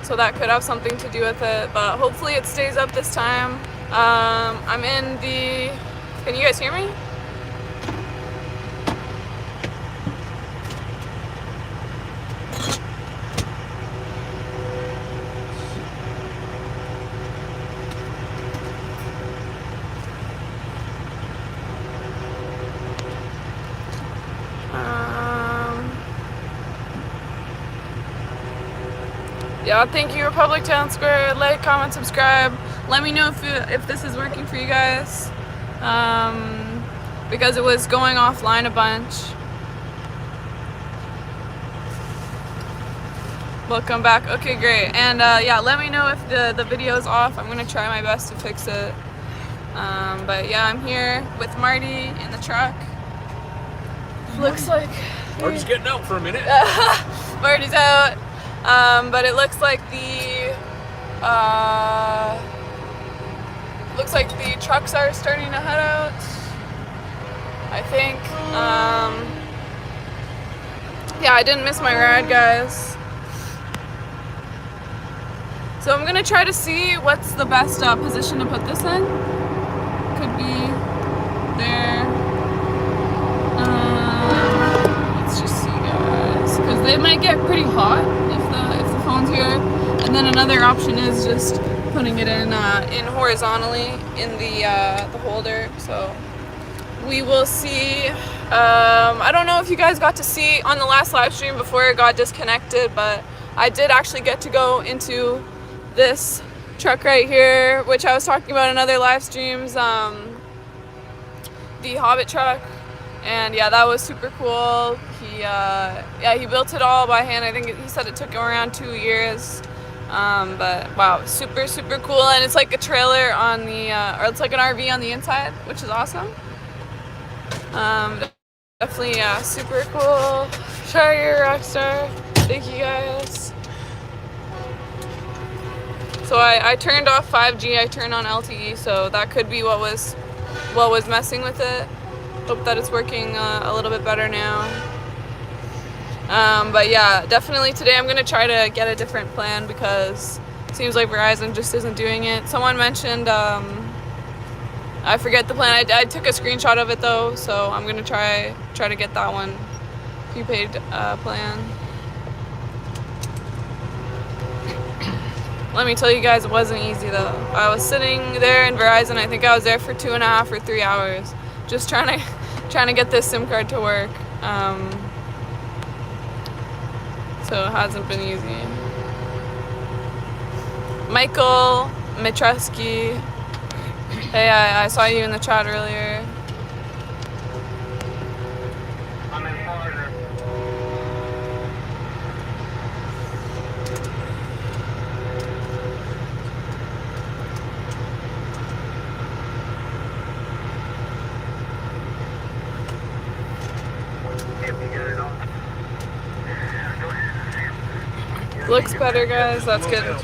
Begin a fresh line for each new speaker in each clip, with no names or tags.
so that could have something to do with it, but hopefully it stays up this time. I'm in the, can you guys hear me? Yeah, thank you, Republic Town Square. Like, comment, subscribe. Let me know if this is working for you guys. Because it was going offline a bunch. Welcome back. Okay, great. And yeah, let me know if the video is off. I'm gonna try my best to fix it. But yeah, I'm here with Marty in the truck. Looks like
Marty's getting out for a minute.
Marty's out. But it looks like the trucks are starting to head out, I think. Yeah, I didn't miss my ride, guys. So I'm gonna try to see what's the best position to put this in. Could be there. Let's just see, guys, because they might get pretty hot if the phone's here. And then another option is just putting it in horizontally in the holder. So we will see. I don't know if you guys got to see on the last live stream before it got disconnected, but I did actually get to go into this truck right here, which I was talking about in other live streams, the Hobbit truck. And yeah, that was super cool. He built it all by hand. I think he said it took him around 2 years. But wow, super cool. And it's like a trailer on the, or it's like an RV on the inside, which is awesome. Definitely, yeah, super cool. Sorry, you're a rock star. Thank you, guys. So I turned off 5G. I turned on LTE, so that could be what was messing with it. Hope that it's working a little bit better now. But yeah, definitely today I'm gonna try to get a different plan because it seems like Verizon just isn't doing it. Someone mentioned, I forget the plan. I took a screenshot of it though, so I'm gonna try to get that one prepaid plan. Let me tell you guys, it wasn't easy though. I was sitting there in Verizon. I think I was there for 2.5 or 3 hours, just trying to get this SIM card to work. So it hasn't been easy. Michael Mitreski, hey, I saw you in the chat earlier.
I'm in Florida.
Looks better, guys. That's good.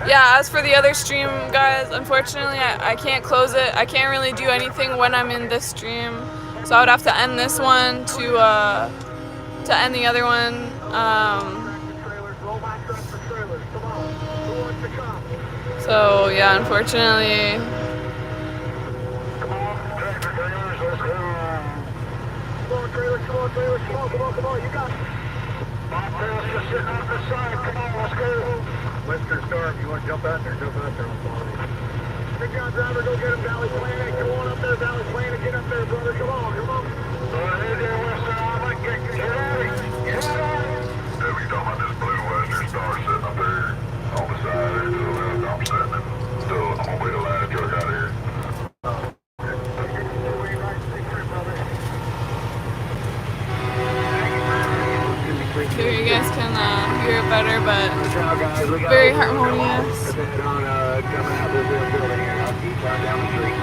Yeah, as for the other stream, guys, unfortunately I can't close it. I can't really do anything when I'm in this stream, so I would have to end this one to end the other one. So yeah, unfortunately.
Come on, you got it. Trailers just sitting off the side. Come on, let's go. Western Star, if you want to jump out there, jump out there. Big John driver, go get him, Valley Planet. Come on up there, Valley Planet. Get up there, brother. Come on. Hey there, Western. I might get out of here. Get out of here. Yeah, we talking about this blue Western Star sitting up there on the side there to the left. I'm sitting and still, I'm going to wait a ladder truck out here.
hear it better, but
Good job, guys. We got
very
it.
harmonious.
Coming out of this building here. I'll keep down the street.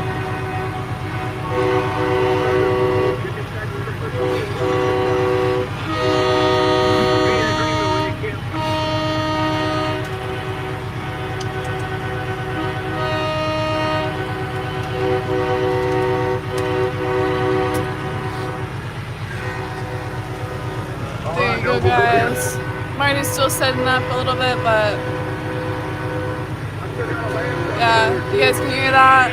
There you go, guys. Marty's still setting up a little bit, but yeah, you guys can hear that.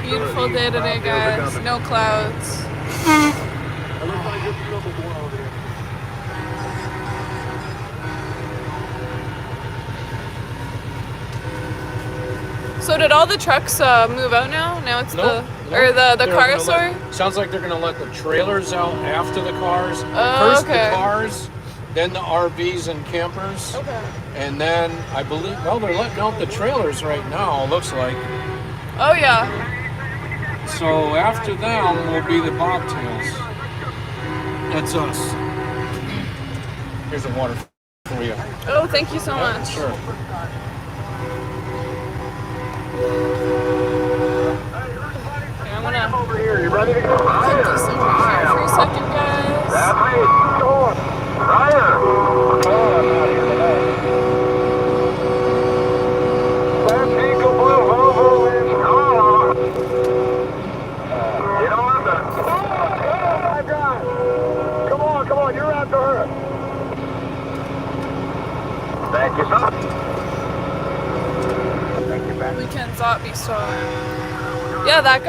Beautiful day today, guys. No clouds. So did all the trucks move out now? Now it's the car store?
Sounds like they're going to let the trailers out after the cars.
Oh,
First
okay.
the cars, then the RVs and campers.
Okay.
And then I believe, well, they're letting out the trailers right now, looks like.
Oh yeah.
So after them will be the bobtails. That's us. Here's the water for you.
Oh, thank you so much.
Sure.
Okay, I'm gonna
Over here. You ready to go?
put this over here for a second, guys.
That's me. Go on. Ryder. Oh, I'm out here today. Left ankle blue Volvo is on. You don't have to. Oh my God. Come on. You're after her. Thank you, son. Thank you, man.
Weekend zombie star. Yeah, that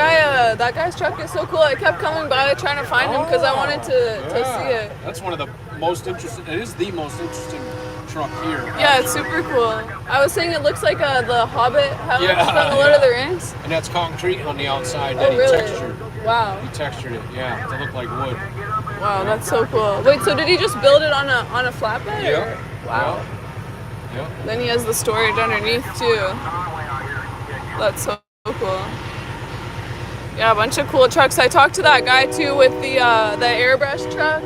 guy's truck is so cool. I kept coming by trying to find him because I wanted to see it.
That's one of the most interesting. It is the most interesting truck here.
Yeah, it's super cool. I was saying it looks like the Hobbit house
Yeah,
from the Lord of the Rings.
And that's concrete on the outside
Oh,
that he
really?
textured.
Wow.
He textured it, yeah, to look like wood.
Wow, that's so cool. Wait, so did he just build it on a flatbed?
Yeah.
Or? Wow.
Yeah.
Then he has the storage underneath too. That's so cool. Yeah, a bunch of cool trucks. I talked to that guy too with the airbrush truck.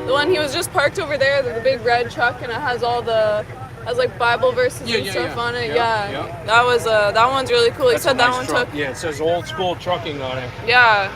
The one he was just parked over there, the big red truck, and it has all like Bible verses and stuff on it. Yeah. That one's really cool.
That's
he said
a
that
nice
one
truck.
took.
Yeah, it says old school trucking on it.
Yeah.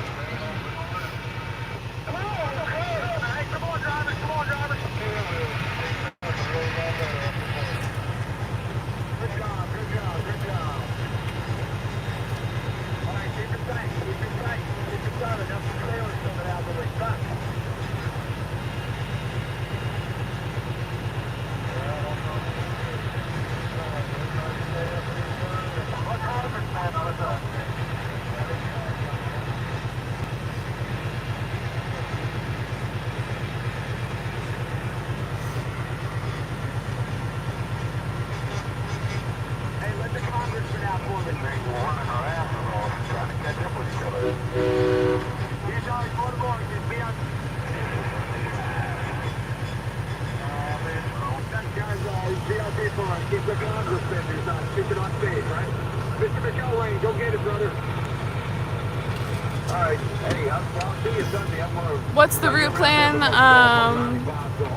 What's the route plan?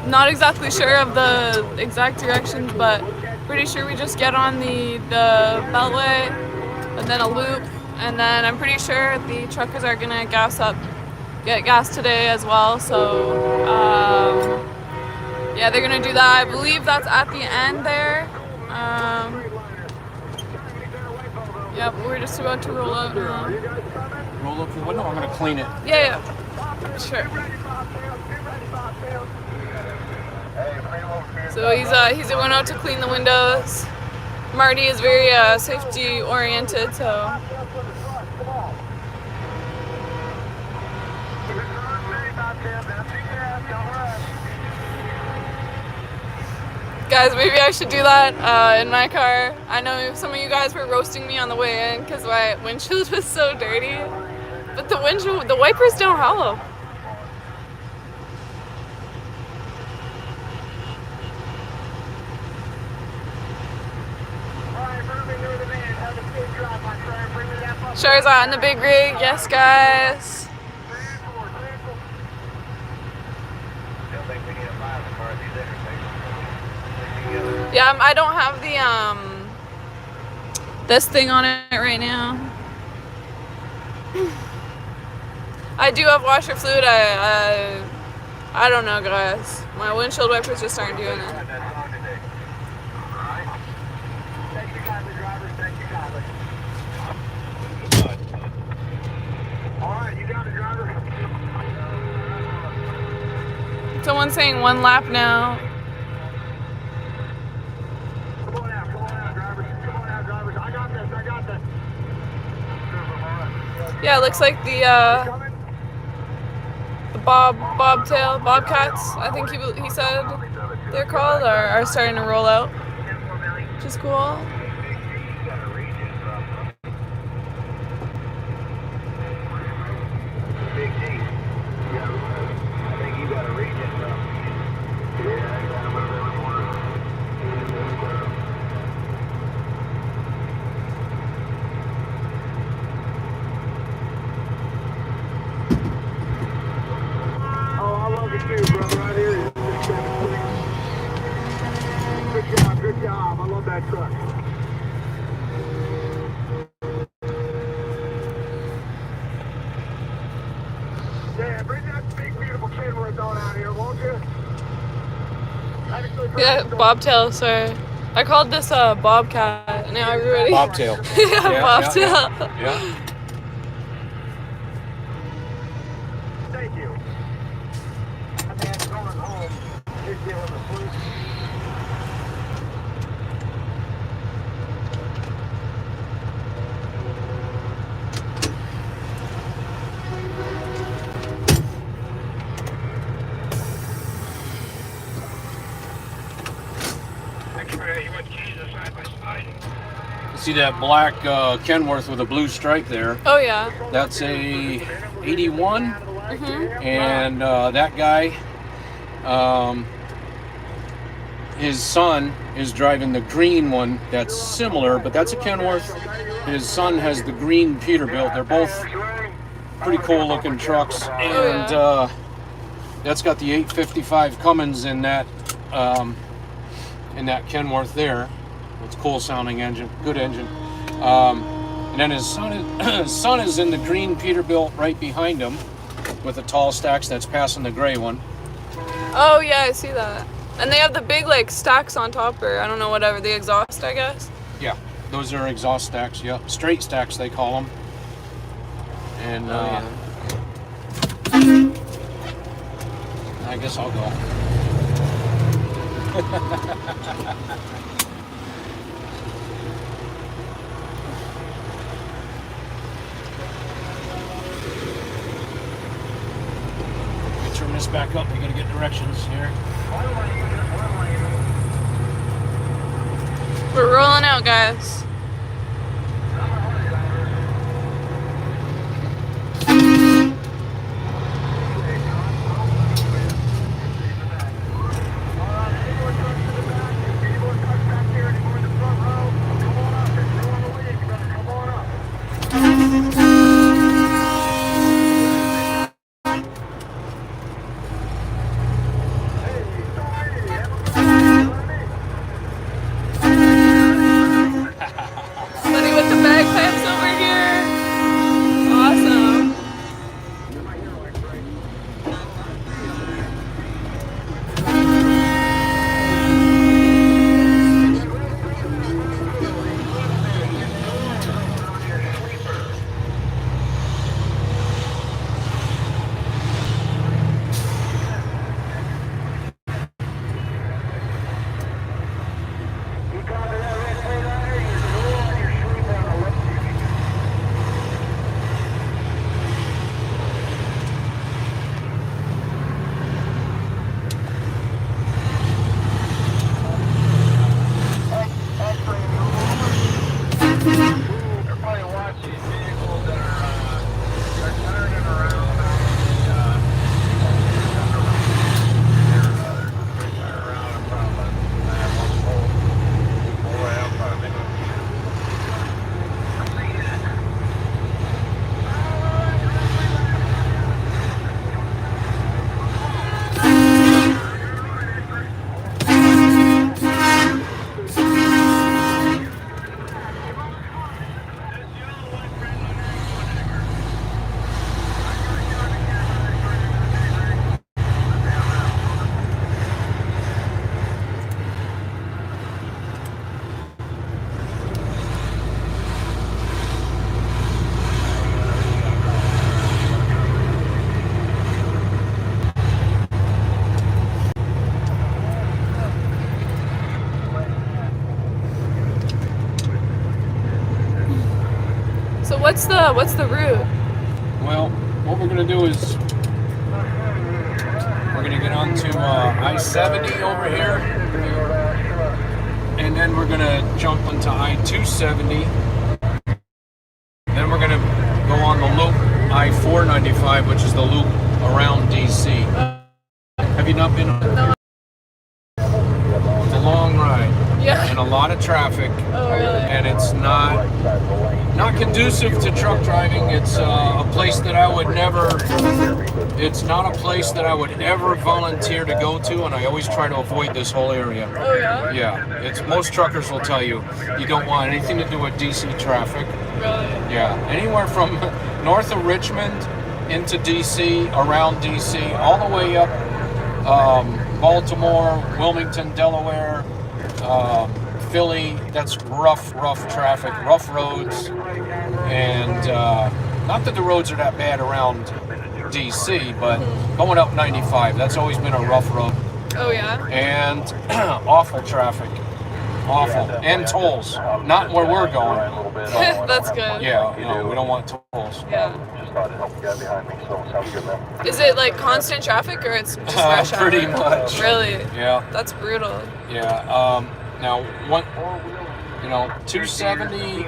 Not exactly sure of the exact directions, but pretty sure we just get on the beltway and then a loop, and then I'm pretty sure the truckers are gonna get gas today as well. So yeah, they're gonna do that. I believe that's at the end there. Yep, we're just about to roll out now.
Roll up the window, I'm going to clean it.
Yeah, sure. So he's going out to clean the windows. Marty is very safety oriented, so. Guys, maybe I should do that in my car. I know some of you guys were roasting me on the way in because my windshield was so dirty. But the wipers don't hollow.
Alright, moving near the van. Have a safe drive, my friend.
Char's out in the big rig. Yes, guys. Yeah, I don't have the this thing on it right now. I do have washer fluid. I don't know, guys. My windshield wipers just aren't doing it. Someone's saying 1 lap now.
Come on out, drivers. Come on out, drivers. I got this.
Yeah, it looks like the bobcats, I think he said they're called, are starting to roll out, which is cool.
Big G. Yeah, I think you got a region, bro. Yeah, I got him over there. Oh, I love it too, brother. Right here. Good job. I love that truck. Yeah, bring that big, beautiful Kenworth on out here, won't you?
Yeah, bobtail, sorry. I called this a bobcat. Now everybody.
Bobtail.
Yeah, bobtail.
Yeah.
Thank you. I'm going home. Just give him a sleep.
See that black Kenworth with a blue stripe there?
Oh yeah.
That's a 81,
Mhm.
and that guy, his son is driving the green one that's similar, but that's a Kenworth. His son has the green Peterbilt. They're both pretty cool looking trucks, and that's got the 855 Cummins in that Kenworth there. It's a cool sounding engine, good engine. And then his son is in the green Peterbilt right behind him with the tall stacks that's passing the gray one.
Oh yeah, I see that. And they have the big like stacks on top, or I don't know, whatever, the exhaust, I guess.
Yeah, those are exhaust stacks. Yeah, straight stacks they call them. And I guess I'll go. Turn this back up. You gotta get directions here.
We're rolling out, guys. what's the route?
Well, what we're going to do is we're going to get onto I-70 over here, and then we're going to jump into I-270. Then we're going to go on the loop I-495, which is the loop around DC. Have you not been on it?
No.
It's a long ride.
Yeah.
And a lot of traffic.
Oh, really?
And it's not conducive to truck driving. It's a place that I would never. It's not a place that I would ever volunteer to go to, and I always try to avoid this whole area.
Oh yeah.
Yeah, it's most truckers will tell you don't want anything to do with DC traffic.
Really?
Yeah, anywhere from north of Richmond into DC, around DC, all the way up Baltimore, Wilmington, Delaware. Philly, that's rough traffic, rough roads, and not that the roads are that bad around DC, but going up 95, that's always been a rough road.
Oh yeah.
And awful traffic, awful, and tolls, not where we're going.
That's good.
Yeah, no, we don't want tolls.
Yeah. Is it like constant traffic or it's just rush hour?
Pretty much.
Really?
Yeah.
That's brutal.
Yeah. Now, 270,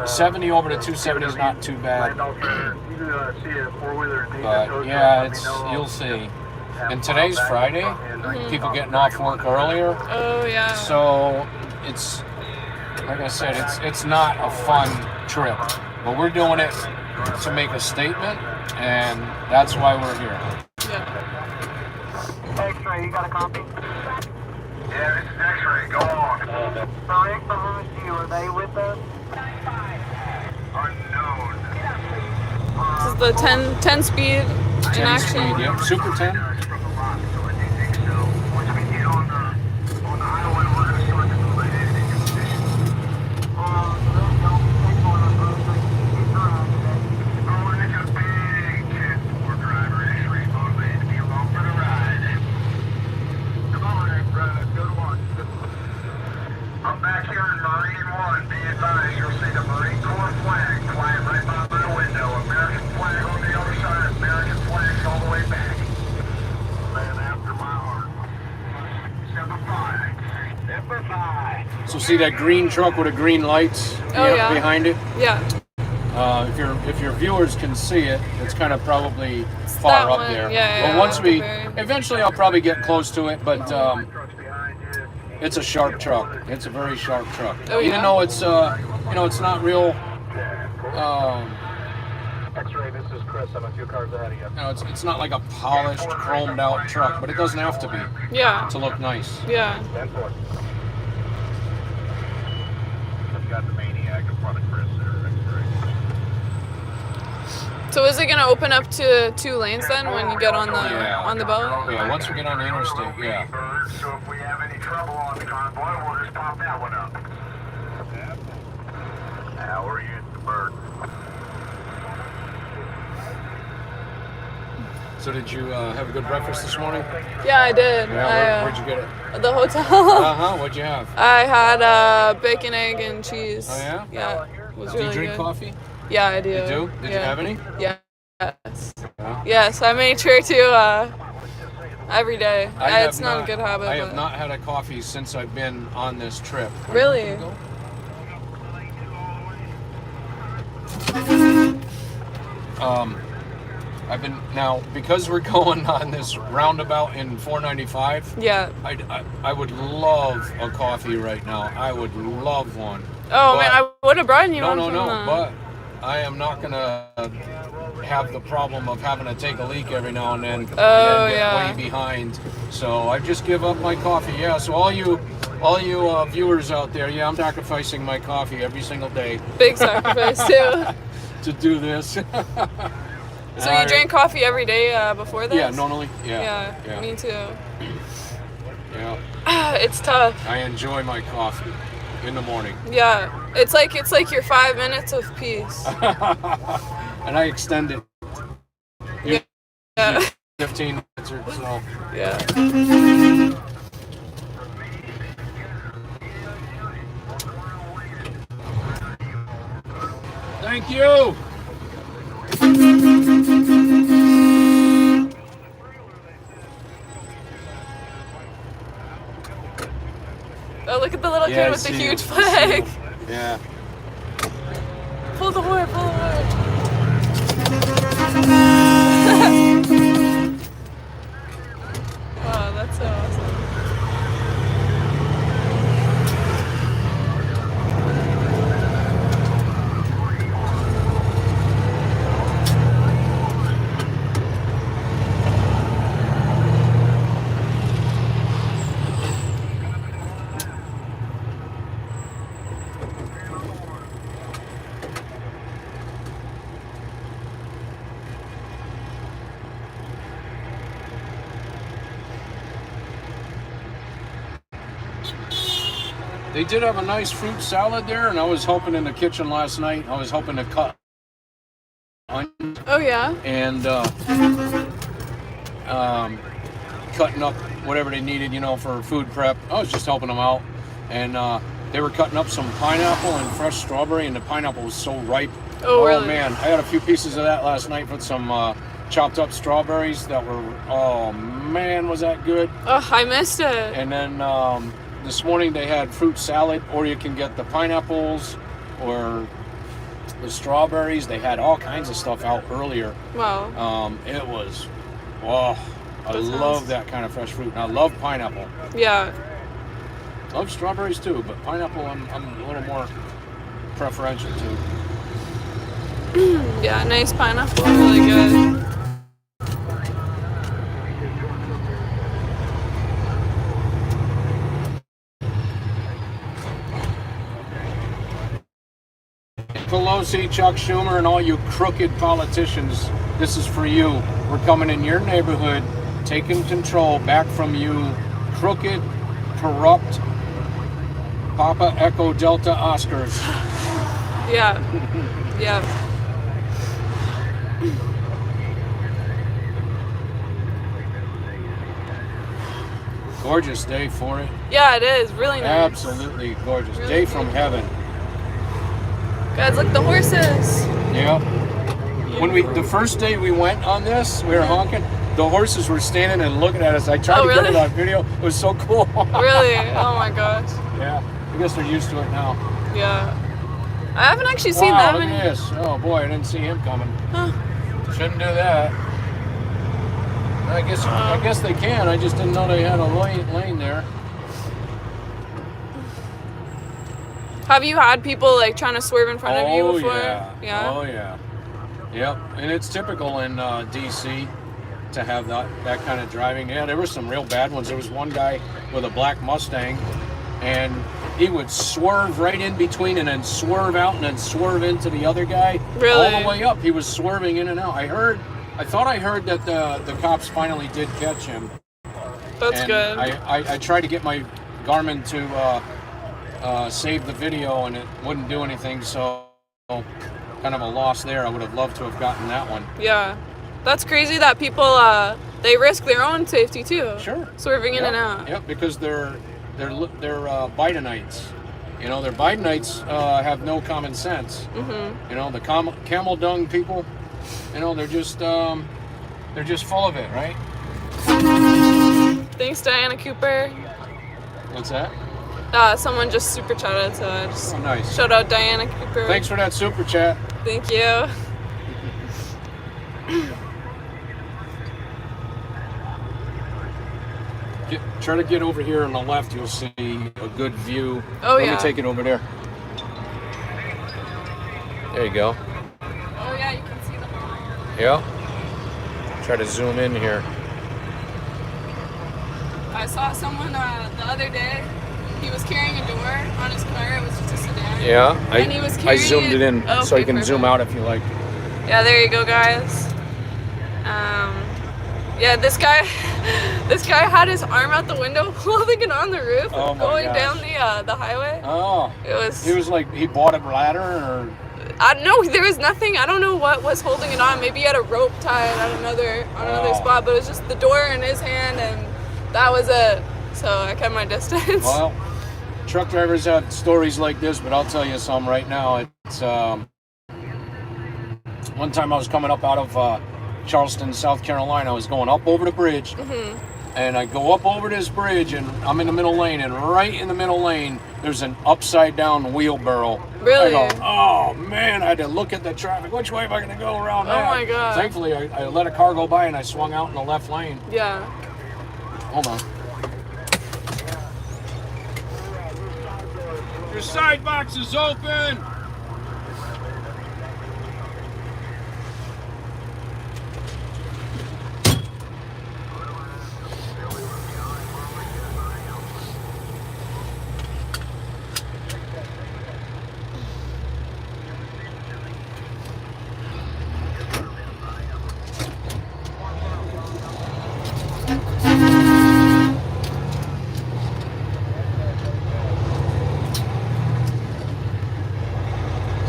70 over to 270 is not too bad. But yeah, you'll see. And today's Friday. People getting off work earlier.
Oh yeah.
So it's like I said, it's not a fun trip, but we're doing it to make a statement, and that's why we're here.
Yeah.
X-ray, you got a copy? Yeah, this is X-ray. Go on. Right behind you. Are they with us? Unknown.
This is the 10 speed in
10
action.
speed, yep, Super 10.
I'm back here in Marine 1. Be advised, you'll see the Marine Corps flag flying right by my window. American flag on the other side. American flags all the way back. Man after my heart. Semper Fi. Semper Fi.
So see that green truck with the green lights
yeah.
behind it?
Yeah.
If your viewers can see it, it's kind of probably
that
far up
one,
there.
yeah,
But once
very-
eventually I'll probably get close to it, but it's a sharp truck. It's a very sharp truck.
Oh, yeah?
Even though it's it's not real.
X-ray, this is Chris. I'm a few cars ahead of you.
It's not like a polished, chromed out truck, but it doesn't have to be
Yeah.
to look nice.
Yeah.
Stand for it. I've got the maniac in front of Chris there. X-ray.
So is it gonna open up to 2 lanes then when you get on the belt?
Yeah, once we get on the interstate, yeah.
So if we have any trouble on the convoy, we'll just pop that one up. How are you, the bird?
So did you have a good breakfast this morning?
Yeah, I did.
Yeah, where'd you get it?
The hotel.
What'd you have?
I had bacon, egg, and cheese.
Oh yeah?
Yeah. It was
Do
really
you drink
good.
coffee?
Yeah, I do.
You do? Did you have any?
Yes.
Yeah.
Yes, I made sure to every day. It's not a good habit.
I have
but-
not had a coffee since I've been on this trip.
Really?
I've been now because we're going on this roundabout in 495.
Yeah.
I would love a coffee right now. I would love one.
Oh
But-
man, I would have brought you
No,
one
no,
from
no.
the...
But I am not gonna have the problem of having to take a leak every now and then, and then get
yeah.
way behind. So I just give up my coffee. Yeah. So all you viewers out there, yeah, I'm sacrificing my coffee every single day
Big sacrifice too.
to do this.
So you drink coffee every day before this?
Yeah, normally. Yeah.
Yeah, me too.
Yeah.
It's tough.
I enjoy my coffee in the morning.
Yeah, it's like your 5 minutes of peace.
And I extend it.
Yeah.
15 minutes or so.
Yeah.
Thank you.
Oh, look at the little
Yeah,
kid
I
with the
see
huge
him. I see
flag.
him. Yeah.
Pull the horn, pull the horn. Wow, that's so awesome.
They did have a nice fruit salad there, and I was hoping in the kitchen last night, I was hoping to cut onions
Oh yeah?
and cutting up whatever they needed, you know, for food prep. I was just helping them out. And they were cutting up some pineapple and fresh strawberry, and the pineapple was so ripe.
Oh, really?
Man, I had a few pieces of that last night with some chopped up strawberries that were, oh man, was that good.
Oh, I missed it.
And then this morning they had fruit salad, or you can get the pineapples or the strawberries. They had all kinds of stuff out earlier.
Wow.
It was, oh, I love that kind of fresh fruit, and I love pineapple.
Yeah.
Love strawberries too, but pineapple I'm a little more preferential to.
Yeah, nice pineapple, really good.
Pelosi, Chuck Schumer, and all you crooked politicians, this is for you. We're coming in your neighborhood, taking control back from you, crooked, corrupt, Papa Echo Delta Oscars.
Yeah. Yeah.
Gorgeous day for it.
Yeah, it is. Really nice.
Absolutely gorgeous.
Really
Day from
beautiful.
heaven.
Guys, look, the horses.
Yeah. When the first day we went on this, we were honking. The horses were standing and looking at us. I tried to get it on video. It was so cool.
Really? Oh my gosh.
Yeah. I guess they're used to it now.
Yeah. I haven't actually seen
Wow,
that
look
many.
at this. Oh boy, I didn't see him coming.
Huh.
Shouldn't do that. I guess they can. I just didn't know they had a lane there.
Have you had people like trying to swerve in front of you before?
Yeah. Oh yeah. Yep. And it's typical in DC to have that kind of driving. Yeah, there were some real bad ones. There was one guy with a black Mustang, and he would swerve right in between and then swerve out and then swerve into the other guy.
Really?
All the way up. He was swerving in and out. I thought I heard that the cops finally did catch him.
That's
And
good.
I tried to get my Garmin to save the video, and it wouldn't do anything, so kind of a loss there. I would have loved to have gotten that one.
Yeah. That's crazy that people they risk their own safety too.
Sure.
Swerving in and out.
Yep, because they're Bidenites. You know, their Bidenites have no common sense.
Mhm.
You know, the camel dung people. You know, they're just full of it, right?
Thanks, Diana Cooper.
What's that?
Someone just super chatted, so I just
Oh, nice.
shout out Diana Cooper.
Thanks for that super chat.
Thank you.
Try to get over here on the left. You'll see a good view.
Oh,
Let
yeah.
me take it over there. There you go.
Oh yeah, you can see the whole.
Yeah. Try to zoom in here.
I saw someone the other day. He was carrying a door on his car. It was just a sedan.
Yeah.
And he was
I
carrying
zoomed it in
Oh,
so you
okay,
can zoom
perfect.
out if you like.
Yeah, there you go, guys. Yeah, this guy had his arm out the window, holding it on the roof,
Oh my
going
gosh.
down the highway.
Oh.
It was.
He was like, he bought a ladder or.
No, there was nothing. I don't know what was holding it on. Maybe he had a rope tied on another spot, but it was just the door in his hand, and that was it. So I kept my distance.
Well, truck drivers have stories like this, but I'll tell you some right now. It's One time I was coming up out of Charleston, South Carolina. I was going up over the bridge, and I go up over this bridge, and I'm in the middle lane, and right in the middle lane, there's an upside-down wheelbarrow.
Really?
I go, oh man, I had to look at the traffic. Which way am I going to go around that?
Oh my God.
Thankfully, I let a car go by, and I swung out in the left lane.
Yeah.
Hold on. Your side box is open!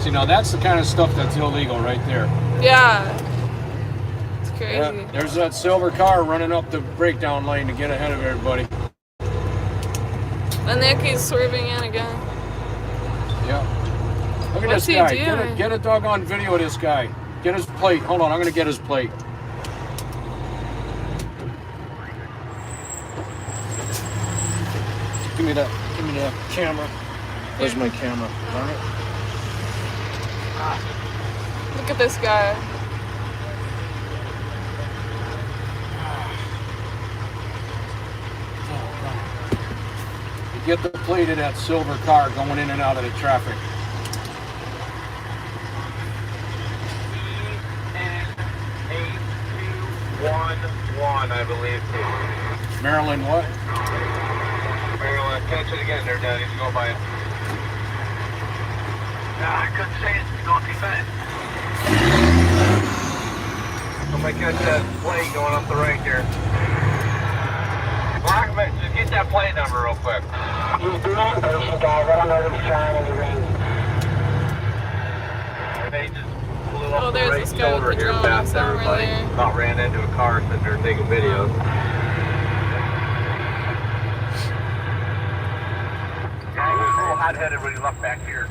See, now that's the kind of stuff that's illegal right there.
Yeah. It's crazy.
Yeah, there's that silver car running up the breakdown lane to get ahead of everybody.
And Nicky's swerving in again.
Yeah. Look at
What's
this
he
guy.
doing?
Get a doggone video of this guy. Get his plate. Hold on, I'm going to get his plate. Give me that camera. Where's my camera? All right.
Look at this guy.
You get the plate of that silver car going in and out of the traffic.
One, I believe.
Maryland what?
Maryland, catch it again there, Daddy. Go by it. I couldn't say it. It's going too fast. Somebody catch that plate going up the right there. Blackman, just get that plate number real quick. He's doing it, guys. I don't know if he's trying any rings. They just blew up the
There's
right
this guy
shoulder
with the
here
drone.
past
It's not
everybody.
really-
About ran into a car sitting there taking videos. Yeah, he was a little hot-headed when he left back here.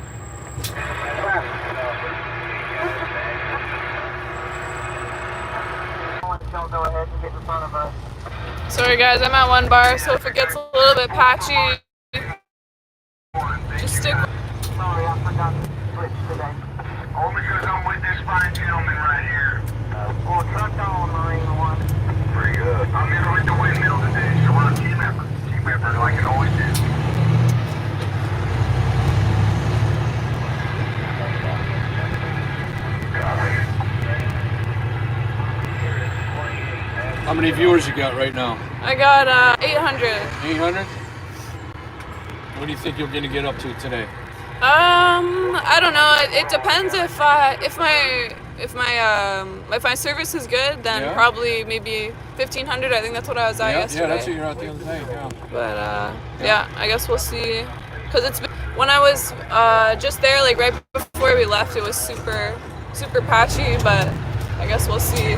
Go ahead and get in front of us.
Sorry guys, I'm at one bar, so if it gets a little bit patchy, just stick.
Sorry, I forgot to switch today. Only because I'm with this fine gentleman right here. Well, truck on Marine 1. Pretty good. I'm in with the windmill today, so we're a team effort. Team effort like it always is.
How many viewers you got right now?
I got 800.
800? What do you think you're going to get up to today?
I don't know. It depends if my service is good, then
Yeah.
probably maybe 1,500. I think that's what I was at yesterday.
Yeah, that's what you're at the other day. Yeah.
But yeah, I guess we'll see. Cause it's been, when I was just there, like right before we left, it was super patchy. But I guess we'll see.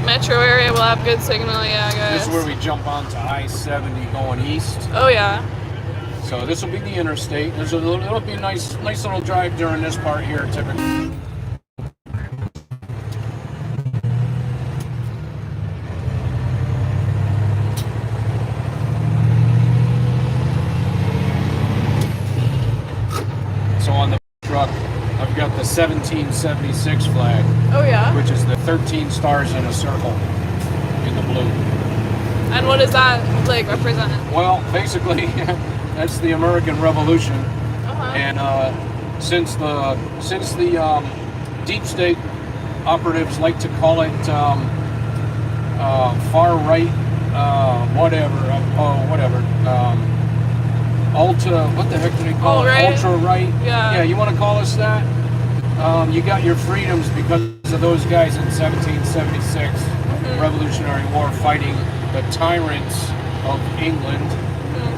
Metro area will have good signal, yeah, guys.
This is where we jump onto I-70 going east.
Oh yeah.
So this will be the interstate. It'll be a nice little drive during this part here, typically. So on the truck, I've got the 1776 flag,
Oh yeah.
which is the 13 stars in a circle in the blue.
And what does that like represent?
Well, basically, that's the American Revolution,
Uh-huh.
and since the deep state operatives like to call it far right, ultra, what the heck do they call
Alt-right?
it? Ultra right.
Yeah.
Yeah, you want to call us that? You got your freedoms because of those guys in 1776, Revolutionary War, fighting the tyrants of England,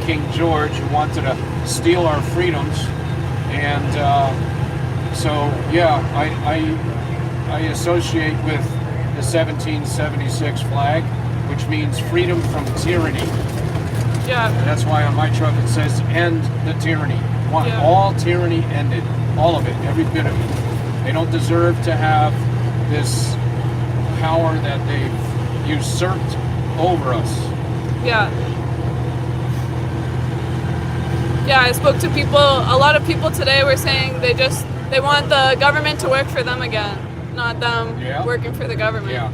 King George, who wanted to steal our freedoms. And so, yeah, I associate with the 1776 flag, which means freedom from tyranny.
Yeah.
And that's why on my truck it says, end the tyranny. Want
Yeah.
all tyranny ended. All of it, every bit of it. They don't deserve to have this power that they've usurped over us.
Yeah. Yeah, I spoke to people, a lot of people today were saying they want the government to work for them again, not them working for the government.
Yeah.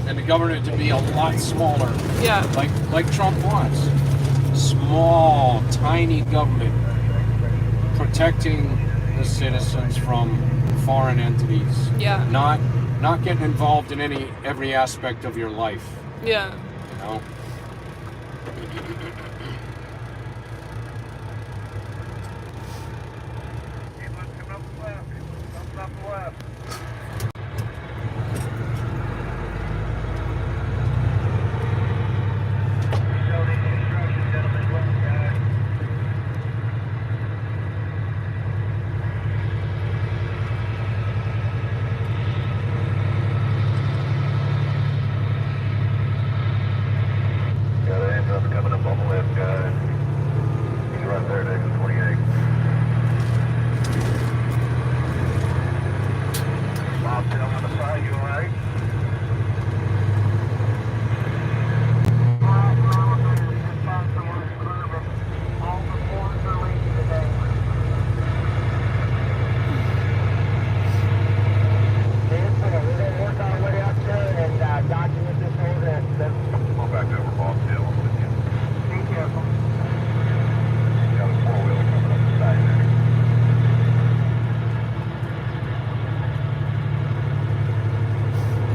And the government to be a lot smaller.
Yeah.
Like Trump wants. Small, tiny government protecting the citizens from foreign entities.
Yeah.
Not getting involved in every aspect of your life.
Yeah.
You know?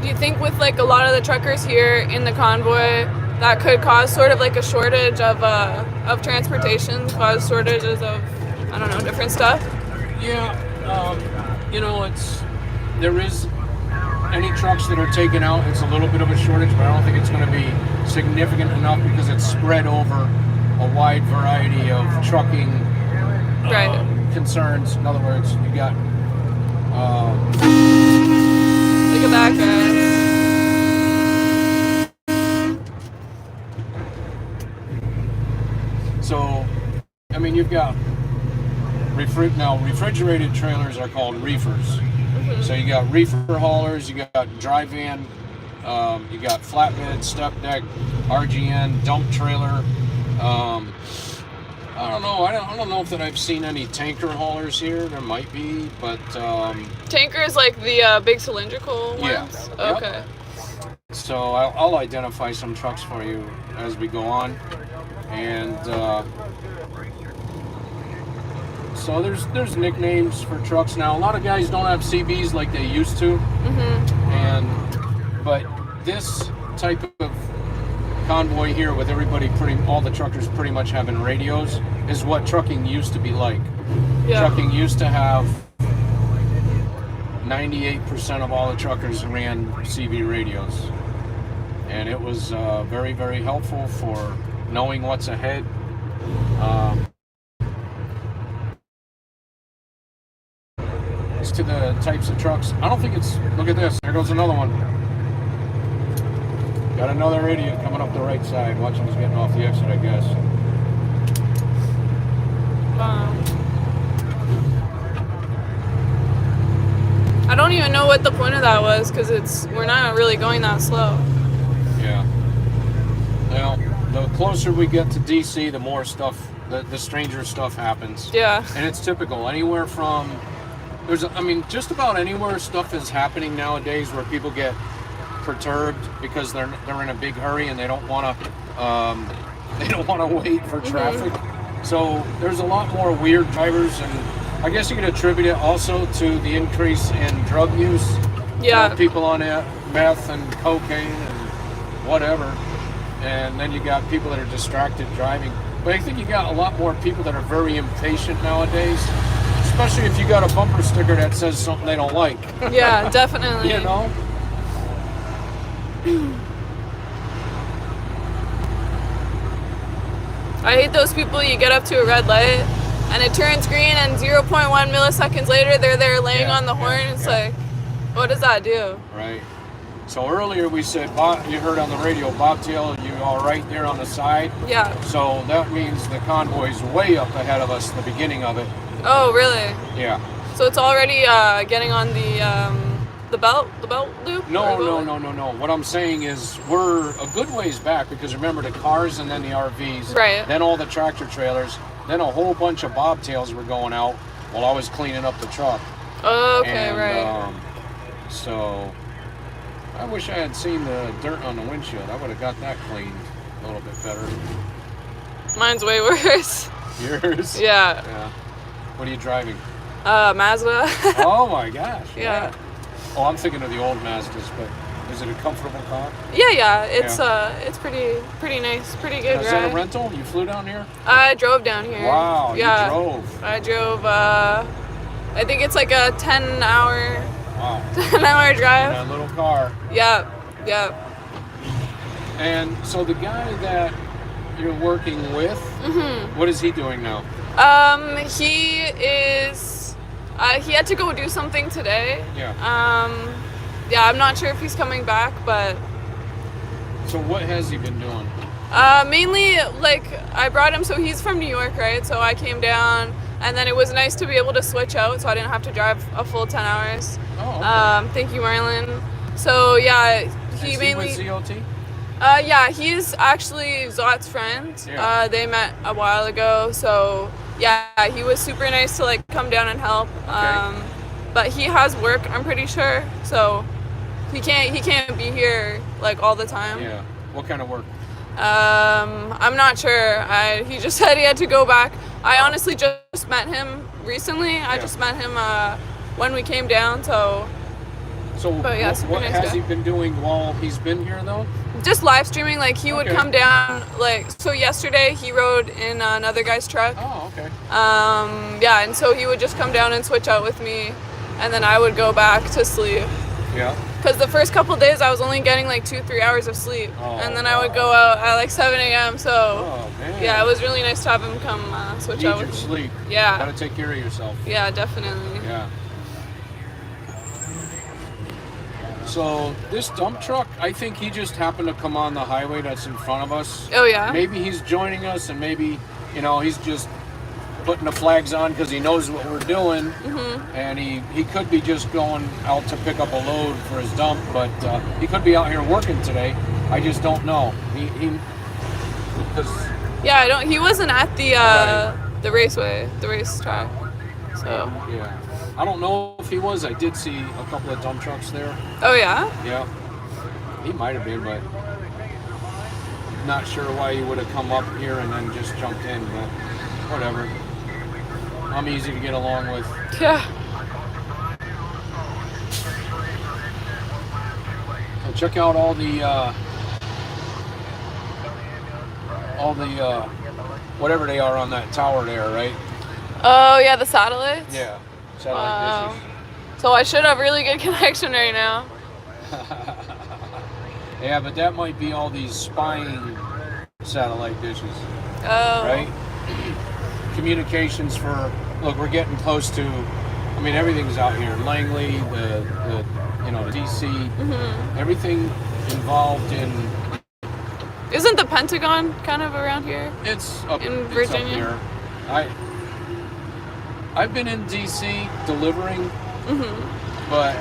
Do you think with like a lot of the truckers here in the convoy, that could cause sort of like a shortage of transportation, cause shortages of, I don't know, different stuff?
Yeah, you know, there is any trucks that are taken out, it's a little bit of a shortage, but I don't think it's going to be significant enough because it's spread over a wide variety of trucking concerns. In other words, you got
look at that, guys.
So, I mean, you've got refrigerated trailers are called reefers. So you got reefer haulers, you got dry van, you got flatbed, step deck, RGN, dump trailer. I don't know. I don't know if that I've seen any tanker haulers here. There might be, but
Tankers like the big cylindrical ones?
Yeah.
Okay.
Yep. So I'll identify some trucks for you as we go on, and so there's nicknames for trucks now. A lot of guys don't have CBs like they used to, but this type of convoy here with all the truckers pretty much having radios is what trucking used to be like.
Yeah.
Trucking used to have 98% of all the truckers ran CB radios, and it was very, very helpful for knowing what's ahead. As to the types of trucks, I don't think look at this, there goes another one. Got another idiot coming up the right side. Watch him, he's getting off the exit, I guess.
I don't even know what the point of that was, because we're not really going that slow.
Yeah. Well, the closer we get to DC, the more stuff, the stranger stuff happens.
Yeah.
And it's typical. Anywhere from, just about anywhere stuff is happening nowadays where people get perturbed because they're in a big hurry and they don't want to wait for traffic. So there's a lot more weird drivers, and I guess you could attribute it also to the increase in drug use.
Yeah.
You know, people on meth and cocaine and whatever, and then you got people that are distracted driving. But I think you got a lot more people that are very impatient nowadays, especially if you got a bumper sticker that says something they don't like.
Yeah, definitely.
You know?
I hate those people. You get up to a red light and it turns green, and 0.1 milliseconds later they're there laying on the horn. It's like, what does that do?
Right. So earlier we said, Bob, you heard on the radio, bobtail, you all right there on the side?
Yeah.
So that means the convoy's way up ahead of us, the beginning of it.
Oh, really?
Yeah.
So it's already getting on the belt loop?
No. What I'm saying is we're a good ways back, because remember the cars and then the RVs,
right?
Then all the tractor trailers, then a whole bunch of bobtails were going out while I was cleaning up the truck.
Oh, okay,
and,
right.
So I wish I had seen the dirt on the windshield. I would have got that cleaned a little bit better.
Mine's way worse.
Yours?
Yeah.
Yeah. What are you driving?
Mazda.
Oh my gosh.
Yeah.
Oh, I'm thinking of the old Mazdas, but is it a comfortable car?
Yeah. It's pretty nice, pretty good.
Is that a rental? You flew down here?
I drove down here.
Wow,
yeah.
You drove.
I drove. I think it's like a 10-hour.
Wow.
10-hour drive.
In that little car.
Yeah.
And so the guy that you're working with, what is he doing now?
He is. He had to go do something today.
Yeah.
Yeah, I'm not sure if he's coming back, but.
So what has he been doing?
Mainly, like, I brought him, so he's from New York, right? So I came down, and then it was nice to be able to switch out, so I didn't have to drive a full 10 hours.
Oh, okay.
Thank you, Marlon. So, yeah, he mainly...
Is he with ZOT?
Yeah, he's actually Zot's friend.
Yeah.
They met a while ago, so, yeah, he was super nice to, like, come down and help.
Okay.
But he has work, I'm pretty sure, so he can't be here, like, all the time.
Yeah. What kind of work?
I'm not sure. He just said he had to go back. I honestly just met him recently. I just met him when we came down, so but yeah,
what
nice
has
guy.
he been doing while he's been here, though?
Just live streaming. Like, he would come down, like, so yesterday he rode in another guy's truck.
Oh, okay.
Yeah, and so he would just come down and switch out with me, and then I would go back to sleep.
Yeah.
Because the first couple days I was only getting like 2-3 hours of sleep, and then I would go out at like 7 a.m. So yeah, it was really nice to have him come switch out with me.
Sleep.
Yeah.
Gotta take care of yourself.
Yeah, definitely.
Yeah. So this dump truck, I think he just happened to come on the highway that's in front of us.
Oh yeah.
Maybe he's joining us, and maybe he's just putting the flags on because he knows what we're doing, and he could be just going out to pick up a load for his dump, but he could be out here working today. I just don't know.
He wasn't at the raceway, the racetrack, so
yeah, I don't know if he was. I did see a couple of dump trucks there.
Oh yeah.
Yeah, he might have been, but not sure why he would have come up here and then just jumped in, but whatever. I'm easy to get along with.
Yeah.
So check out all the whatever they are on that tower there, right?
Oh yeah, the satellites.
Yeah, satellite dishes.
So I should have really good connection right now.
Yeah, but that might be all these spying satellite dishes.
Oh.
Right? Communications for, look, we're getting close to, I mean, everything's out here. Langley, the DC, everything involved in.
Isn't the Pentagon kind of around here?
It's up
in Virginia.
It's up here. I've been in DC delivering, but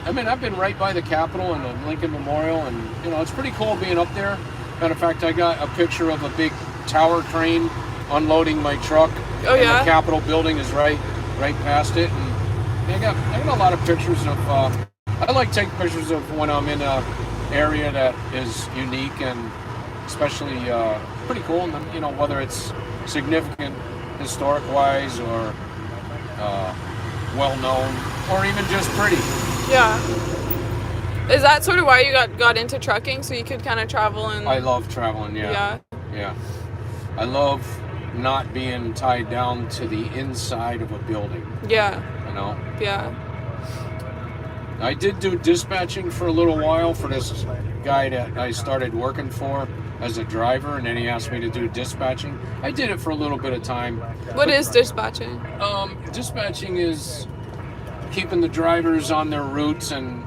I mean, I've been right by the Capitol and the Lincoln Memorial, and it's pretty cool being up there. Matter of fact, I got a picture of a big tower crane unloading my truck.
Oh yeah.
And the Capitol building is right past it, and I got a lot of pictures of. I like taking pictures of when I'm in a area that is unique and especially pretty cool. And whether it's significant historic wise or well known or even just pretty.
Yeah. Is that sort of why you got into trucking, so you could kind of travel and?
I love traveling. Yeah. I love not being tied down to the inside of a building.
Yeah. Yeah.
I did do dispatching for a little while for this guy that I started working for. as a driver, and then he asked me to do dispatching. I did it for a little bit of time.
What is dispatching?
Dispatching is keeping the drivers on their routes and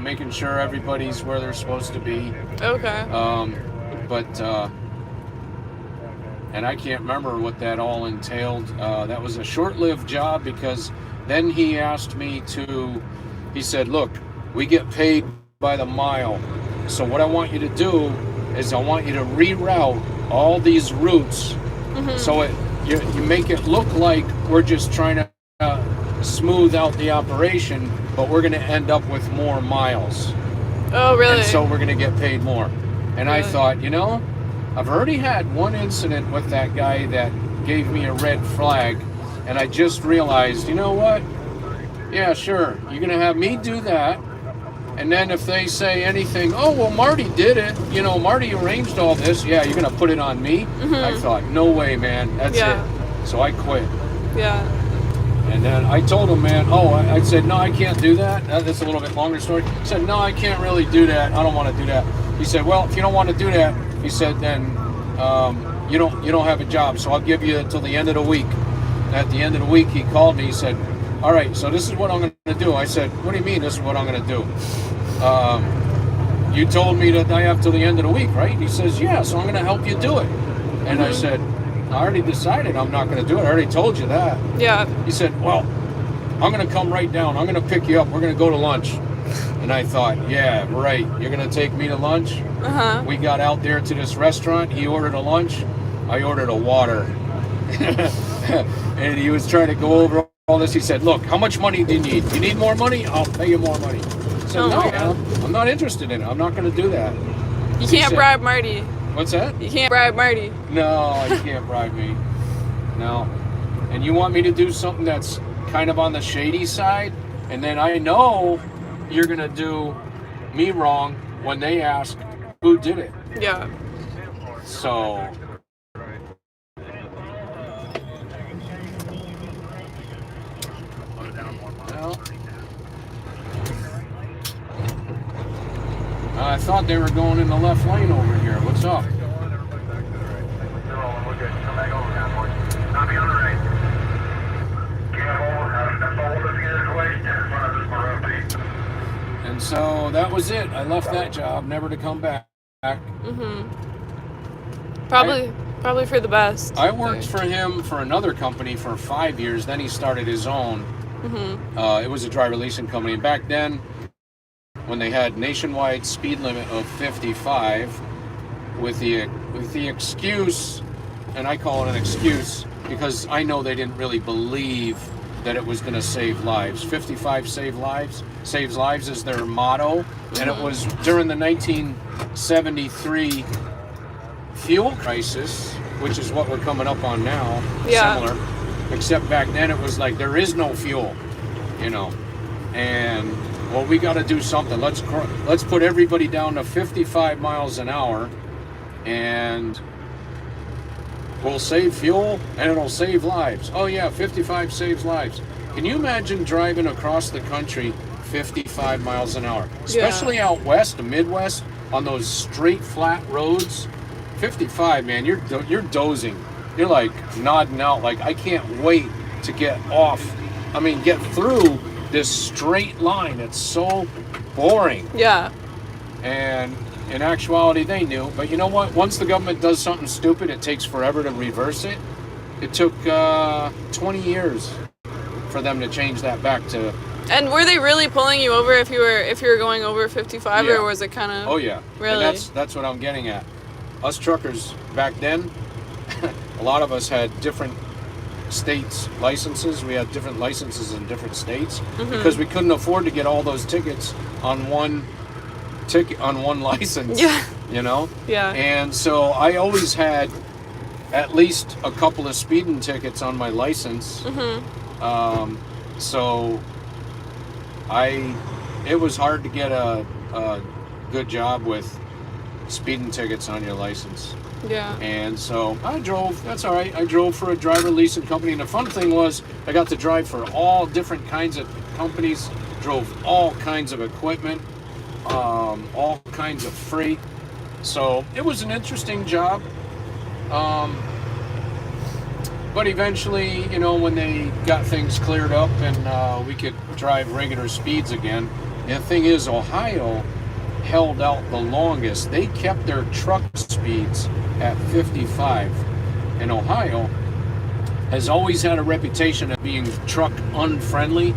making sure everybody's where they're supposed to be.
Okay.
And I can't remember what that all entailed. That was a short-lived job because then he asked me to, he said, look, we get paid by the mile. So what I want you to do is I want you to reroute all these routes so you make it look like we're just trying to smooth out the operation, but we're going to end up with more miles.
Oh, really?
And so we're going to get paid more. And I thought, I've already had one incident with that guy that gave me a red flag, and I just realized, you know what? Yeah, sure. You're going to have me do that. And then if they say anything, oh, well, Marty did it. Marty arranged all this. Yeah, you're going to put it on me? I thought, no way, man. That's it. So I quit.
Yeah.
And then I told him, man, I said, no, I can't do that. That's a little bit longer story. He said, no, I can't really do that. I don't want to do that. He said, well, if you don't want to do that, he said, then you don't have a job. So I'll give you till the end of the week. And at the end of the week, he called me. He said, all right, so this is what I'm going to do. I said, what do you mean this is what I'm going to do? You told me that I have till the end of the week, right? He says, yeah, so I'm going to help you do it. And I said, I already decided I'm not going to do it. I already told you that.
Yeah.
He said, well, I'm going to come right down. I'm going to pick you up. We're going to go to lunch. And I thought, yeah, right. You're going to take me to lunch? We got out there to this restaurant. He ordered a lunch. I ordered a water. And he was trying to go over all this. He said, look, how much money do you need? You need more money? I'll pay you more money. I said, no, I'm not interested in it. I'm not going to do that.
You can't bribe Marty.
What's that?
You can't bribe Marty.
No, you can't bribe me. No. And you want me to do something that's kind of on the shady side, and then I know you're going to do me wrong when they ask who did it.
Yeah.
So... Well, I thought they were going in the left lane over here. What's up? And so that was it. I left that job, never to come back.
Probably for the best.
I worked for him for another company for 5 years. Then he started his own. It was a driver leasing company. And back then, when they had nationwide speed limit of 55, with the excuse, and I call it an excuse because I know they didn't really believe that it was going to save lives. 55 saves lives is their motto, and it was during the 1973 fuel crisis, which is what we're coming up on now, similar, except back then it was like there is no fuel, and well, we got to do something. Let's put everybody down to 55 miles an hour, and we'll save fuel and it'll save lives. Oh yeah, 55 saves lives. Can you imagine driving across the country 55 miles an hour, especially out west, the Midwest, on those straight flat roads? 55, man, you're dozing. You're like nodding out, like I can't wait to get through this straight line. It's so boring. Yeah. And in actuality, they knew. But you know what? Once the government does something stupid, it takes forever to reverse it. It took 20 years for them to change that back to.
And were they really pulling you over if you were going over 55, or was it kind of?
Oh yeah.
Really?
And that's what I'm getting at. Us truckers back then, a lot of us had different states licenses. We had different licenses in different states because we couldn't afford to get all those tickets on one license. Yeah. Yeah. And so I always had at least a couple of speeding tickets on my license. So it was hard to get a good job with speeding tickets on your license. Yeah. And so I drove. That's all right. I drove for a driver leasing company, and the fun thing was I got to drive for all different kinds of companies. Drove all kinds of equipment, all kinds of freight, So it was an interesting job. But eventually, you know, when they got things cleared up and we could drive regular speeds again, the thing is, Ohio held out the longest. They kept their truck speeds at 55. And Ohio has always had a reputation of being truck unfriendly.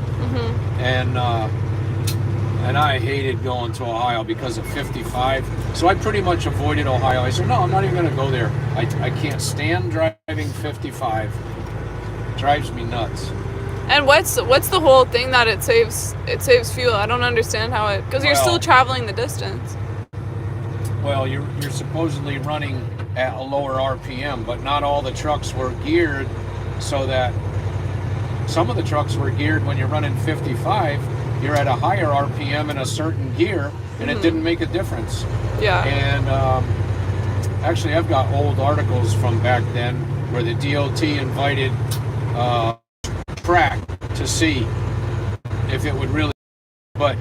And I hated going to Ohio because of 55. So I pretty much avoided Ohio. I said, no, I'm not even going to go there. I can't stand driving 55. It drives me nuts.
And what's the whole thing that it saves fuel? I don't understand how it, because you're still traveling the distance.
Well, you're supposedly running at a lower RPM, but not all the trucks were geared so that some of the trucks were geared when you're running 55. You're at a higher RPM in a certain gear, and it didn't make a difference.
Yeah.
And actually, I've got old articles from back then where the DOT invited track to see if it would really, but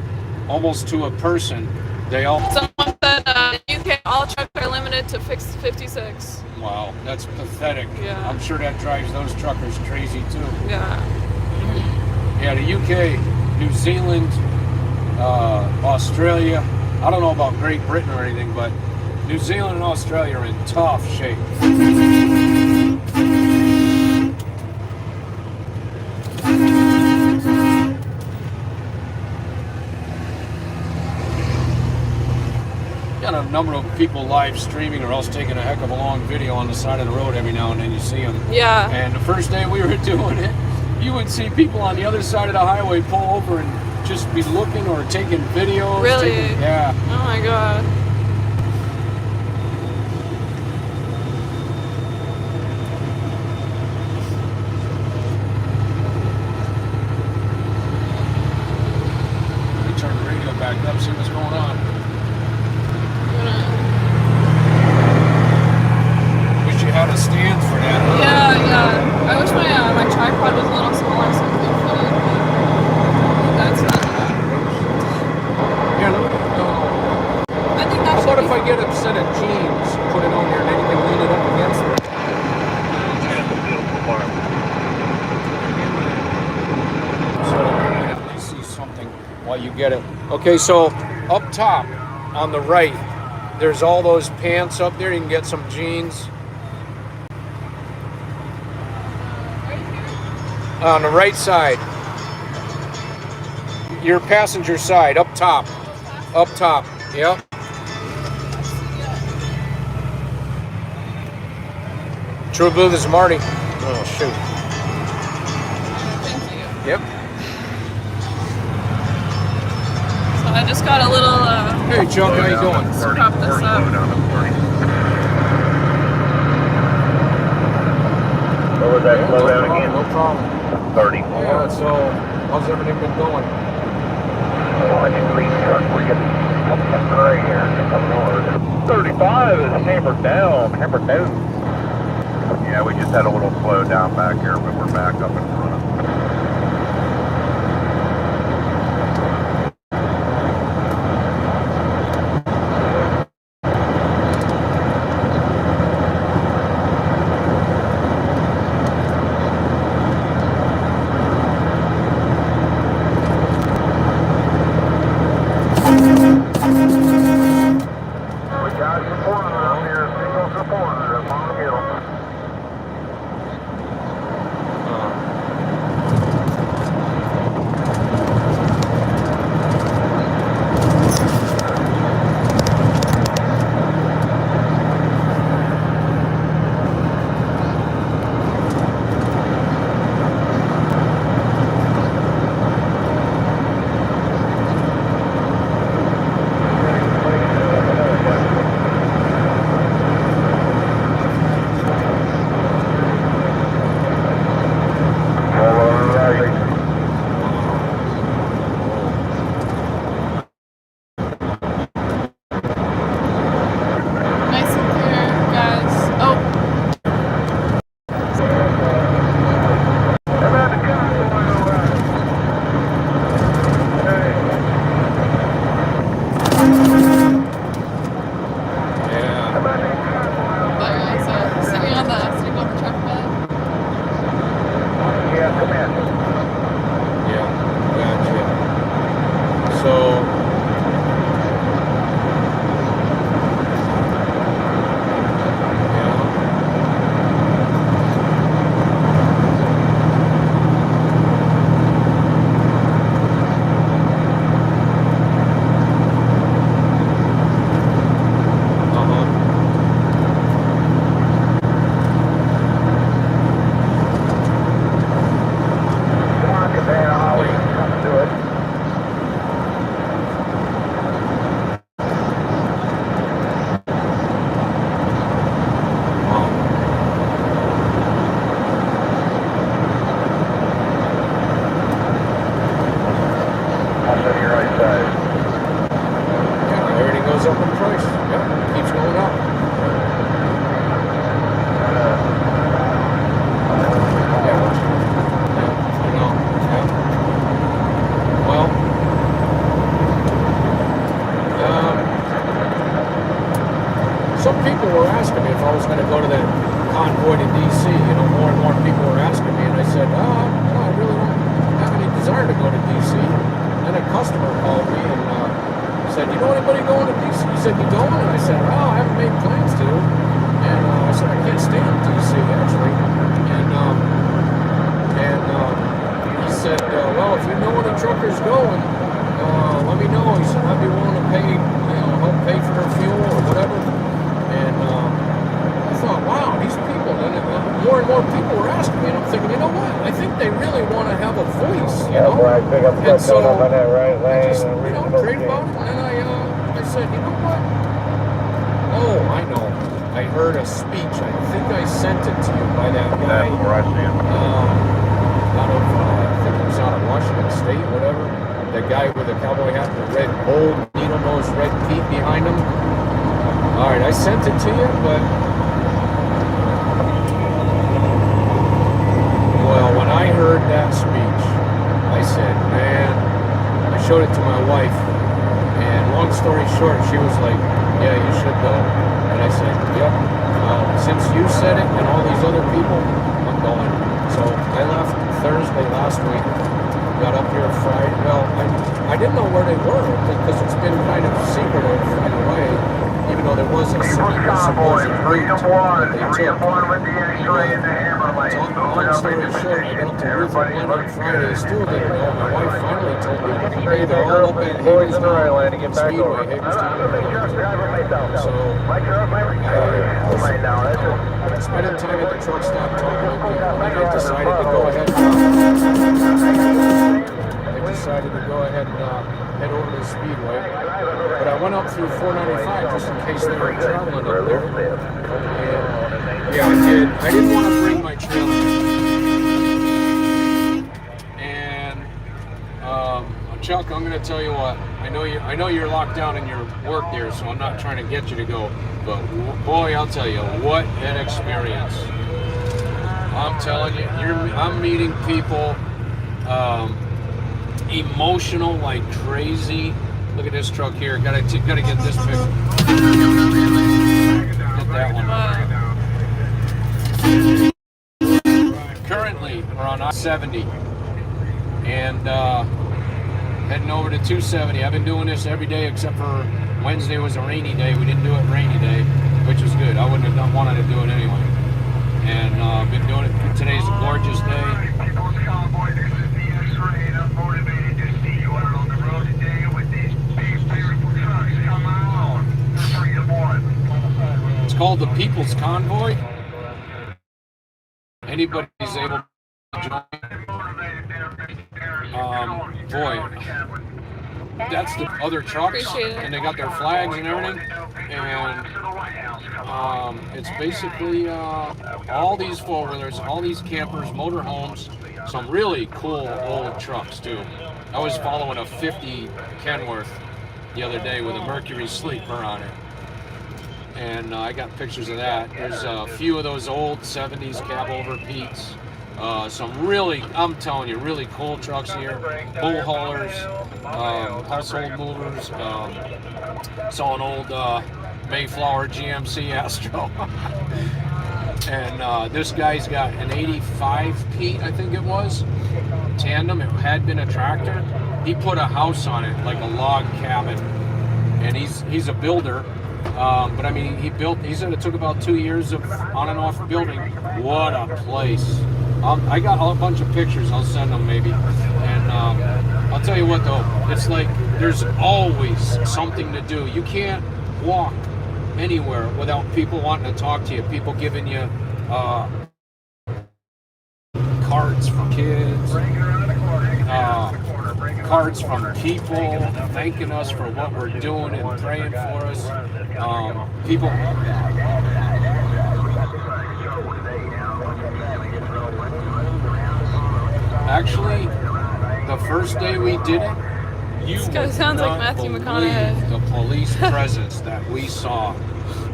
almost to a person, they all.
Someone said in UK all trucks are limited to 56.
Wow, that's pathetic.
Yeah.
I'm sure that drives those truckers crazy too.
Yeah.
Yeah, the UK, New Zealand, Australia. I don't know about Great Britain or anything, but New Zealand and Australia are in tough shape. Got a number of people live streaming or else taking a heck of a long video on the side of the road every now and then. You see them.
Yeah.
And the first day we were doing it, you would see people on the other side of the highway pull over and just be looking or taking videos.
Really?
Yeah.
Oh my god.
Let me turn the radio back up, see what's going on. Wish you had a stand for that.
Yeah. I wish my tripod was a little smaller so I could fit it. That's not bad.
Here, look.
I think that
How
should
about
be
if I get a set of jeans, put it on here, and then you can lean it up against it? So at least see something while you get it. Okay, so up top on the right, there's all those pants up there. You can get some jeans. On the right side, your passenger side, up top. Up top, yeah. True Blue, this is Marty. Oh, shoot.
Thank you.
Yep.
So I just got a little
Hey, Chuck, how you doing?
let's prop this up.
What was that? Slow down again.
No problem.
30.
Yeah, so how's everything been going?
Oh, I didn't leave truck. We're getting up right here. Up north. 35 is hammered down. Hammered down. Yeah, we just had a little slow down back here, but we're back up and running.
asking me if I was going to go to the convoy to DC. You know, more and more people were asking me, and I said, no, I really don't have any desire to go to DC. Then a customer called me and said, you know anybody going to DC? He said, you going? And I said, oh, I haven't made plans to. And I said, I can't stay in DC, actually. And he said, well, if you know any truckers going, let me know. He said, I'd be willing to pay, help pay for their fuel or whatever. And I thought, wow, these people, more and more people were asking me, and I'm thinking, you know what? I think they really want to have a voice, you know? And so I just, prayed about it, and I said, you know what? Oh, I know. I heard a speech. I think I sent it to you by that guy I think it was out of Washington State, whatever. That guy with the cowboy hat and the red, old, needle-nosed red Pete behind him. All right, I sent it to you, but... Well, when I heard that speech, I said, man, I showed it to my wife, and long story short, she was like, yeah, you should go. And I said, yep, since you said it and all these other people, I'm going. So I left Thursday last week, got up here Friday. Well, I didn't know where they were because it's been kind of secretive in a way, even though there was a supposed route that they took. Long story short, I got up to Rutherford on Friday, still didn't know. My wife finally told me, hey, they're all up at Hagerstown Speedway, Hagerstown. So I spent time at the truck stop talking to people, and I decided to go ahead and head over to the Speedway. But I went up through 495 just in case they were traveling up there. And yeah, I did. I didn't want to bring my trailer. And Chuck, I'm going to tell you what. I know you're locked down in your work there, so I'm not trying to get you to go. But boy, I'll tell you, what an experience. I'm telling you, I'm meeting people emotional like crazy. Look at this truck here. Gotta get this picture. Get that one. Currently, we're on I-70 and heading over to 270. I've been doing this every day except for Wednesday was a rainy day. We didn't do it rainy day, which was good. I wouldn't have wanted to do it anyway. And I've been doing it. Today's a gorgeous day. It's called the People's Convoy. Anybody's able to join. Boy, that's the other trucks, and they got their flags and everything. And it's basically all these four-wheelers, all these campers, motorhomes, some really cool old trucks too. I was following a 50 Kenworth the other day with a Mercury sleeper on it. And I got pictures of that. There's a few of those old 70s cab over Pete's. Some really, I'm telling you, really cool trucks here. Bull haulers, household movers. Saw an old Mayflower GMC Astro. And this guy's got an 85 Pete, I think it was, tandem. It had been a tractor. He put a house on it, like a log cabin. And he's a builder. But I mean, he said it took about 2 years of on and off building. What a place. I got a bunch of pictures, I'll send them maybe. And I'll tell you what though, it's like there's always something to do. You can't walk anywhere without people wanting to talk to you, people giving you cards for kids, cards from people thanking us for what we're doing and praying for us. People. Actually, the first day we did it,
this guy sounds like Matthew McConaughey.
The police presence that we saw,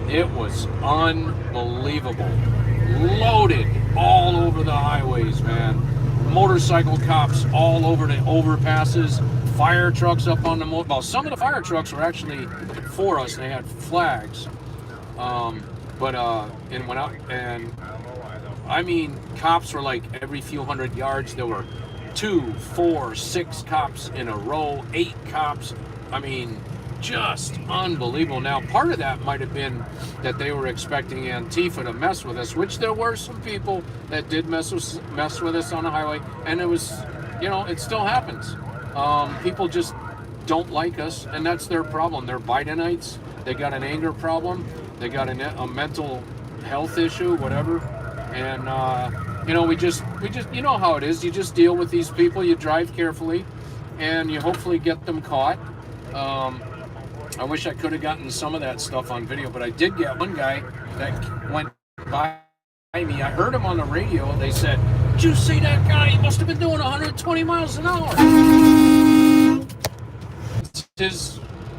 it was unbelievable. Loaded all over the highways, man. Motorcycle cops all over the overpasses. Fire trucks up on the some of the fire trucks were actually for us. They had flags. But and went out, and I mean, cops were like every few hundred yards. There were 2, 4, 6 cops in a row, 8 cops. I mean, just unbelievable. Now, part of that might have been that they were expecting Antifa to mess with us, which there were some people that did mess with us on the highway, and it was, you know, it still happens. People just don't like us, and that's their problem. They're Bidenites. They got an anger problem. They got a mental health issue, whatever. And you know, we just, you know how it is. You just deal with these people. You drive carefully, and you hopefully get them caught. I wish I could have gotten some of that stuff on video, but I did get one guy that went by me. I heard him on the radio, and they said, "Did you see that guy? He must have been doing 120 miles an hour."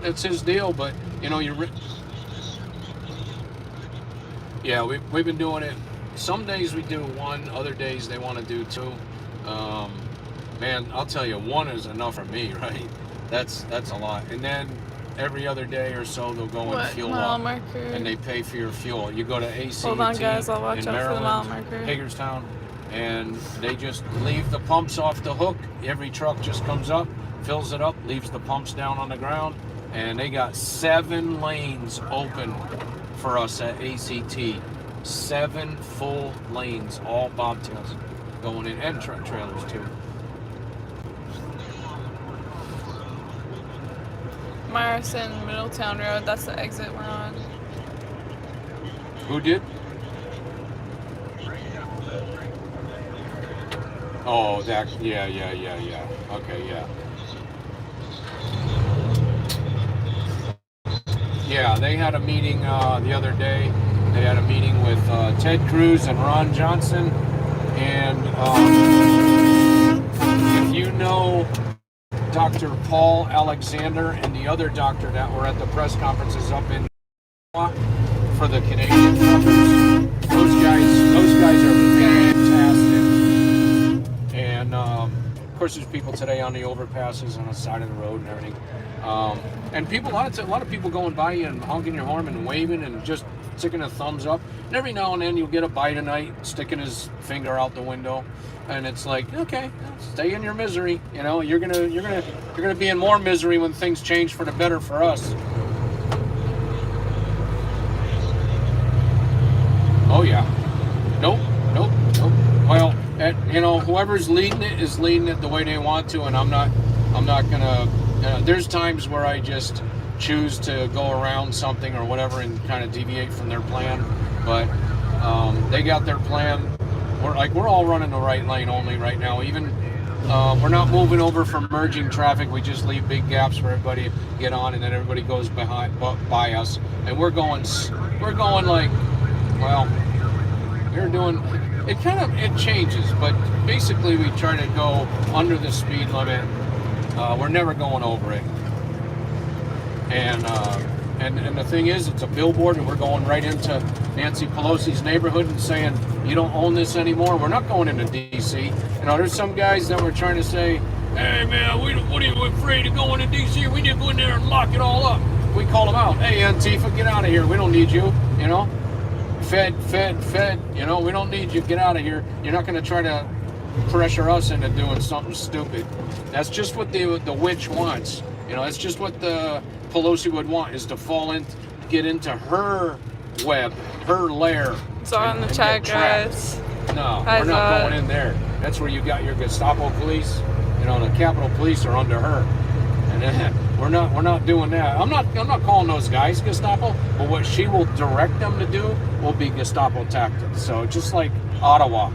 It's his deal, but you know, yeah, we've been doing it. Some days we do 1, other days they want to do 2. Man, I'll tell you, 1 is enough for me, right? That's a lot. And then every other day or so they'll go and fuel up, marker? And they pay for your fuel. You go to ACT. Hold on, guys, I'll watch out for the mile marker. Hagerstown, and they just leave the pumps off the hook. Every truck just comes up, fills it up, leaves the pumps down on the ground, and they got 7 lanes open for us at ACT. 7 full lanes, all bobtails going in, and truck trailers too.
Myerson Middletown Road, that's the exit we're on.
Who did? Oh, that, yeah. Okay, yeah. Yeah, they had a meeting the other day. They had a meeting with Ted Cruz and Ron Johnson. And if you know Dr. Paul Alexander and the other doctor that were at the press conferences up in Ottawa for the Canadian truckers, those guys are fantastic. And of course, there's people today on the overpasses on the side of the road and everything. And people, a lot of people going by you and honking your horn and waving and just sticking a thumbs up. And every now and then you'll get a Bidenite sticking his finger out the window, and it's like, okay, stay in your misery. You know, you're gonna be in more misery when things change for the better for us. Oh yeah, nope. Well, you know, whoever's leading it is leading it the way they want to, and I'm not gonna. There's times where I just choose to go around something or whatever and kind of deviate from their plan, but they got their plan. We're all running the right lane only right now. Even we're not moving over from merging traffic. We just leave big gaps for everybody to get on, and then everybody goes by us, and we're going like, well, they're doing it. It changes, but basically we try to go under the speed limit. We're never going over it. And the thing is, it's a billboard, and we're going right into Nancy Pelosi's neighborhood and saying, you don't own this anymore. We're not going into D.C. You know, there's some guys that were trying to say, hey man, what are you afraid of going to D.C.? We need to go in there and lock it all up. We call them out. Hey Antifa, get out of here. We don't need you. You know, Fed. You know, we don't need you. Get out of here. You're not going to try to pressure us into doing something stupid. That's just what the witch wants. You know, that's just what the Pelosi would want, is to get into her web, her lair.
It's on the chat, guys.
No, we're not going in there. That's where you got your Gestapo police. You know, the Capitol Police are under her, and we're not doing that. I'm not calling those guys Gestapo, but what she will direct them to do will be Gestapo tactics. So just like Ottawa.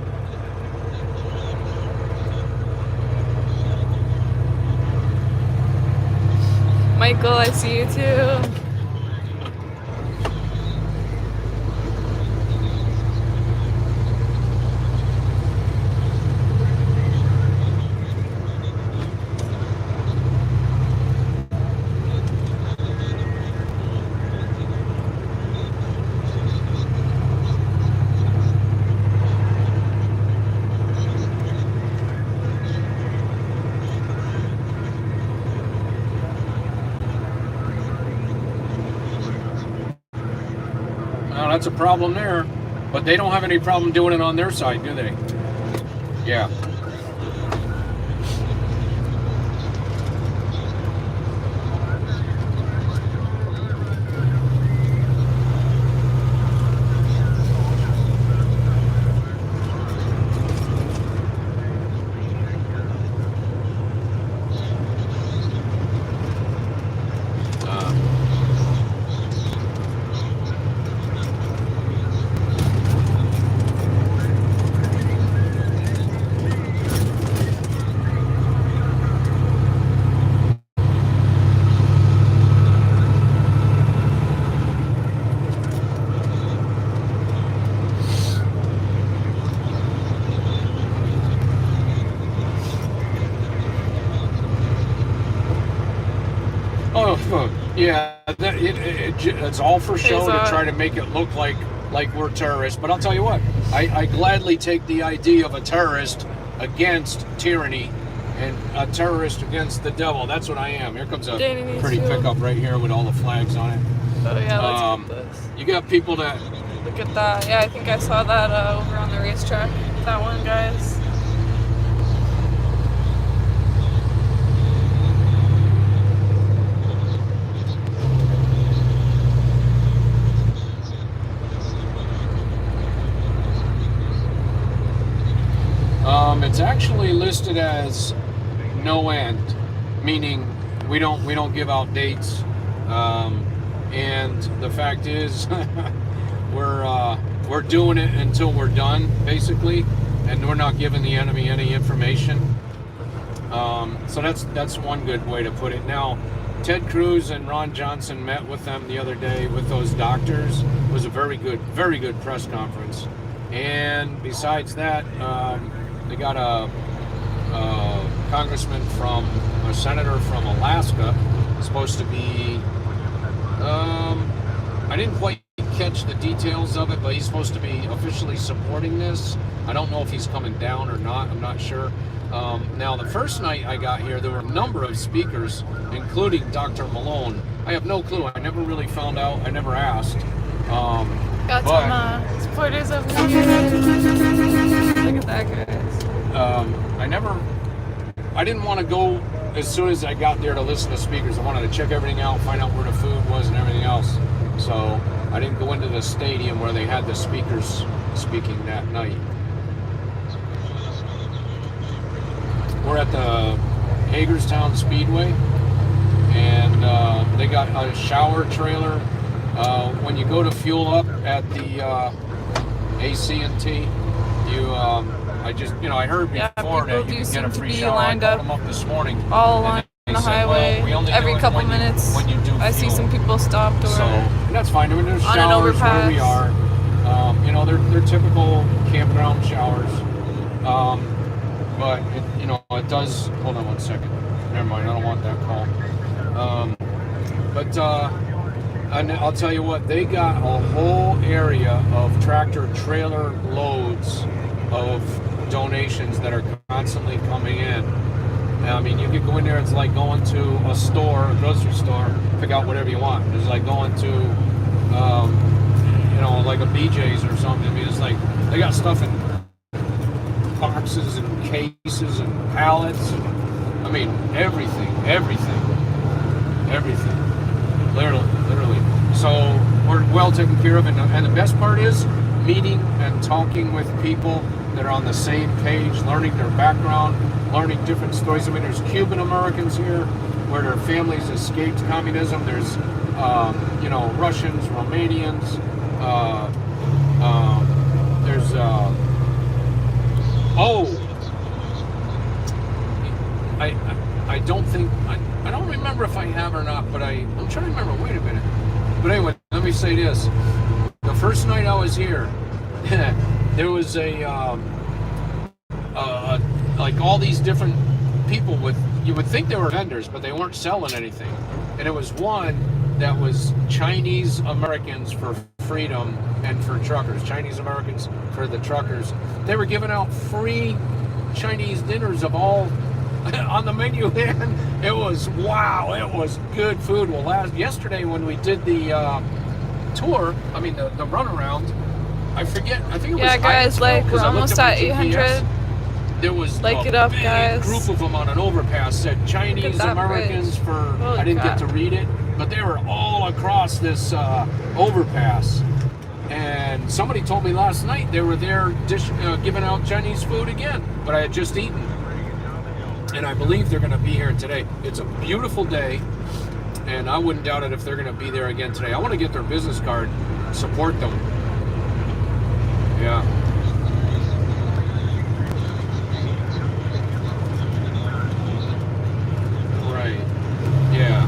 Michael, I see you too.
that's a problem there. But they don't have any problem doing it on their side, do they? Yeah. Yeah, it's all for show to try to make it look like we're terrorists. But I'll tell you what, I gladly take the idea of a terrorist against tyranny and a terrorist against the devil. That's what I am. Here comes a pretty pickup right here with all the flags on it.
Oh yeah, let's get this.
You got people that...
Look at that. Yeah, I think I saw that over on the racetrack. That one, guys.
It's actually listed as no end, meaning we don't give out dates. And the fact is, we're doing it until we're done, basically, and we're not giving the enemy any information. So that's one good way to put it. Now, Ted Cruz and Ron Johnson met with them the other day with those doctors. It was a very good press conference. And besides that, they got a congressman a senator from Alaska, supposed to be, I didn't quite catch the details of it, but he's supposed to be officially supporting this. I don't know if he's coming down or not, I'm not sure. Now, the first night I got here, there were a number of speakers, including Dr. Malone. I have no clue, I never really found out, I never asked.
Got some supporters of me. Look at that, guys.
I didn't want to go as soon as I got there to listen to speakers. I wanted to check everything out, find out where the food was and everything else. So I didn't go into the stadium where they had the speakers speaking that night. We're at the Hagerstown Speedway, and they got a shower trailer. When you go to fuel up at the AC&T, I heard before that you can get a free shower. I called them up this morning.
All along the highway, every couple minutes, I see some people stopped or
and that's fine. There's showers where we are. They're typical campground showers. But it does. Hold on one second. Never mind. I don't want that call. And I'll tell you what, they got a whole area of tractor trailer loads of donations that are constantly coming in. I mean, you could go in there, it's like going to a grocery store, pick out whatever you want. It's like going to, like a BJ's or something. I mean, it's like, they got stuff in boxes and cases and pallets. I mean, everything. Literally. So we're well taken care of, and the best part is meeting and talking with people that are on the same page, learning their background, learning different stories. I mean, there's Cuban Americans here where their families escaped communism. There's, Russians, Romanians. There's, I don't think, I don't remember if I have or not, but I'm trying to remember. Wait a minute. But anyway, let me say this. The first night I was here, there was like all these different people you would think they were vendors, but they weren't selling anything. And it was one that was Chinese Americans for freedom and for truckers. Chinese Americans for the truckers. They were giving out free Chinese dinners of all on the menu, and it was good food. Well, yesterday when we did the tour, I mean the runaround, I forget. I think it was.
Yeah, guys, like we're almost at 800.
There was
Like
a
it up,
big
guys.
group of them on an overpass. Said Chinese Americans
bridge.
for.
Holy
I didn't
crap.
get to read it, but they were all across this overpass. And somebody told me last night they were there giving out Chinese food again, but I had just eaten. And I believe they're going to be here today. It's a beautiful day, and I wouldn't doubt it if they're going to be there again today. I want to get their business card, support them. Yeah. Right. Yeah.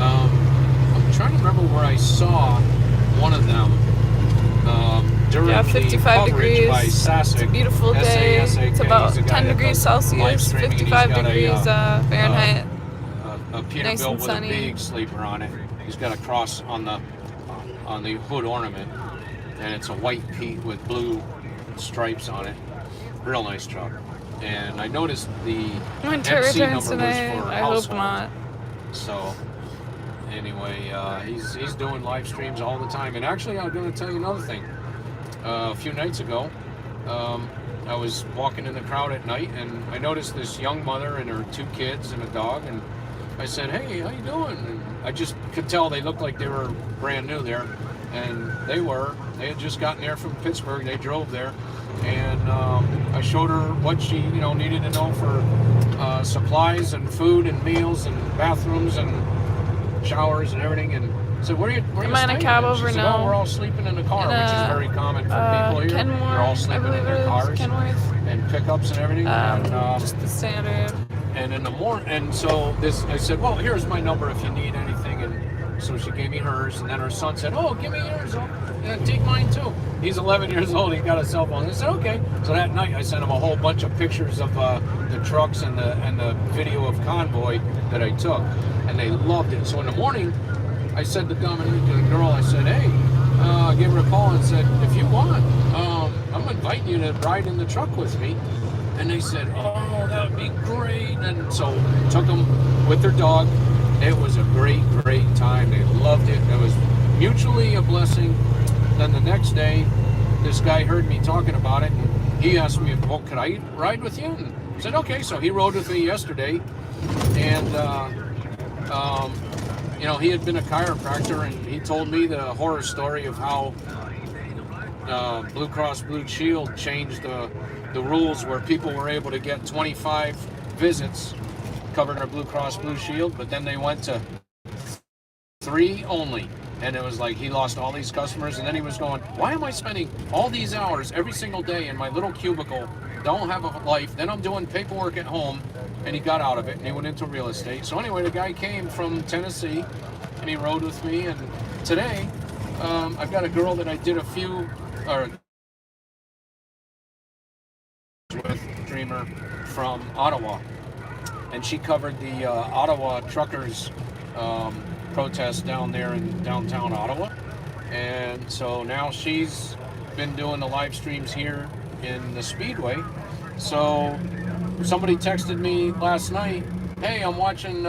I'm trying to remember where I saw one of them. During
Yeah,
the
55 degrees.
by Sasek,
It's a beautiful day. It's about 10 degrees Celsius, 55 degrees Fahrenheit.
A
Nice
Peterbilt
and
with
sunny.
a big sleeper on it. He's got a cross on the hood ornament, and it's a white Pete with blue stripes on it. Real nice truck. And I noticed the
Winter
MC
returns
number was
tonight.
for
I hope
household.
not.
So anyway, he's doing live streams all the time. And actually, I'm going to tell you another thing. A few nights ago, I was walking in the crowd at night, and I noticed this young mother and her 2 kids and a dog, and I said, "Hey, how you doing?" And I just could tell they looked like they were brand new there, and they were. They had just gotten there from Pittsburgh. They drove there, and I showed her what she, needed to know for supplies and food and meals and bathrooms and showers and everything, and said, "Where are you
Am I in a
staying?"
cab
And she
over
said,
now?
"Oh, we're all sleeping in the car,"
In
which is
a,
very common for people here.
Kenmore,
They're all
I
sleeping
believe
in their
it is.
cars
Kenworth.
and pickups and everything.
Just the standard.
And in the morning, and so I said, "Well, here's my number if you need anything." And so she gave me hers, and then her son said, "Oh, give me yours. Take mine too." He's 11 years old. He got a cell phone. I said, "Okay." So that night, I sent him a whole bunch of pictures of the trucks and the video of Convoy that I took, and they loved it. So in the morning, I said to Dominique, the girl, I said, "Hey," I gave her a call and said, "If you want, I'm inviting you to ride in the truck with me." And they said, "Oh, that would be great." And so took them with their dog. It was a great, great time. They loved it. It was mutually a blessing. Then the next day, this guy heard me talking about it, and he asked me, "Well, could I ride with you?" And I said, "Okay." So he rode with me yesterday, and he had been a chiropractor, and he told me the horror story of how Blue Cross Blue Shield changed the rules where people were able to get 25 visits covered under Blue Cross Blue Shield, but then they went to 3 only. And it was like he lost all these customers, and then he was going, "Why am I spending all these hours every single day in my little cubicle, don't have a life, then I'm doing paperwork at home?" And he got out of it, and he went into real estate. So anyway, the guy came from Tennessee, and he rode with me, and today, I've got a girl that I did with Dreamer from Ottawa, and she covered the Ottawa truckers protest down there in downtown Ottawa, and so now she's been doing the live streams here in the Speedway. So somebody texted me last night, "Hey, I'm watching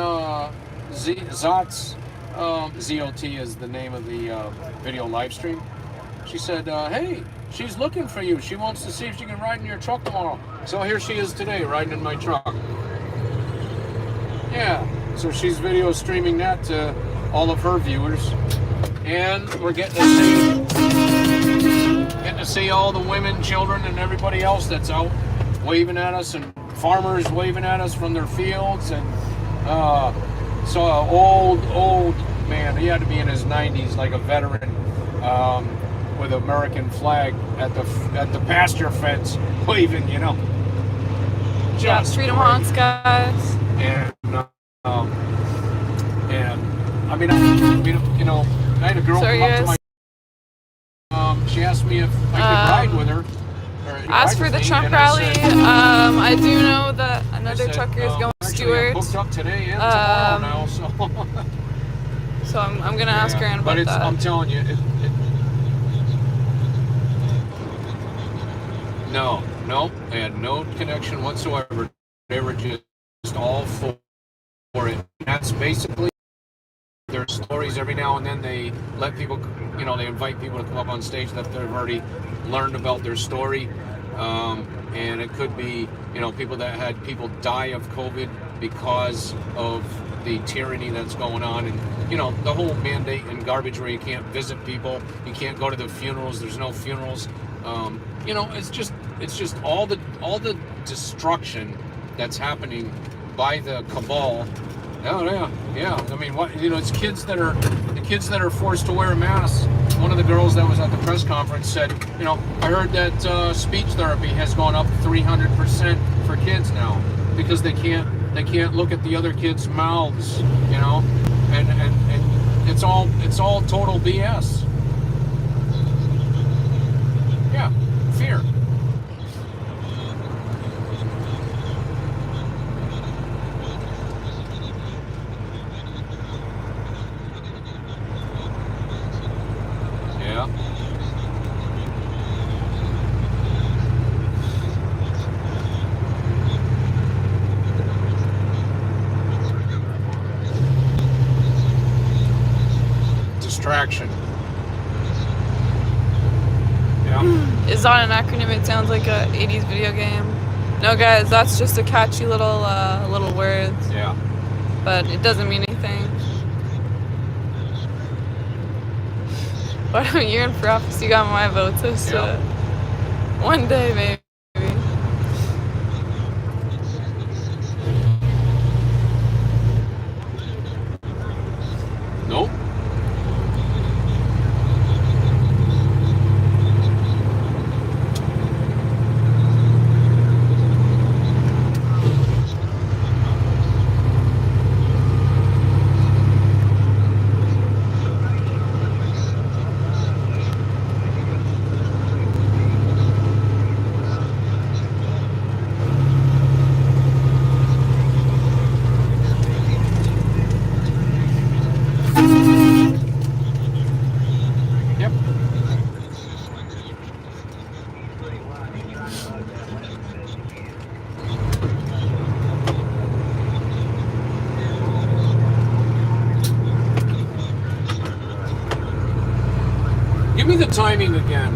Zot's ZOT is the name of the video live stream." She said, "Hey, she's looking for you. She wants to see if she can ride in your truck tomorrow." So here she is today, riding in my truck. Yeah, so she's video streaming that to all of her viewers, and we're getting to see all the women, children, and everybody else that's out waving at us, and farmers waving at us from their fields, and so an old man, he had to be in his 90s, like a veteran, with an American flag at the pasture fence, waving,
Just freedom honks, guys.
And I mean, I had a girl
Sorry,
come up to
guys.
my. She asked me if I could ride with her.
As for the truck rally, I do know that another trucker is going to Stewart.
Booked up today and tomorrow now, so.
So I'm gonna ask her about that.
I'm telling you, no, they had no connection whatsoever. They were just all for it. That's basically their their stories. Every now and then they let people, you know, they invite people to come up on stage that they've already learned about their story. And it could be, you know, people that had people die of COVID because of the tyranny that's going on, and you know, the whole mandate and garbage where you can't visit people, you can't go to the funerals, there's no funerals. You know, it's just all the destruction that's happening by the cabal. Oh yeah. I mean, what, you know, it's the kids that are forced to wear a mask. One of the girls that was at the press conference said, you know, I heard that speech therapy has gone up 300% for kids now because they can't look at the other kids' mouths, you know, and it's all total BS. Yeah, fear. Yeah. Distraction. Yeah.
Is that an acronym? It sounds like a 80s video game. No, guys, that's just a catchy little words.
Yeah.
But it doesn't mean anything. Why don't you run for office? You got my vote, so
Yeah.
one day maybe.
Nope. Yep. Give me the timing again.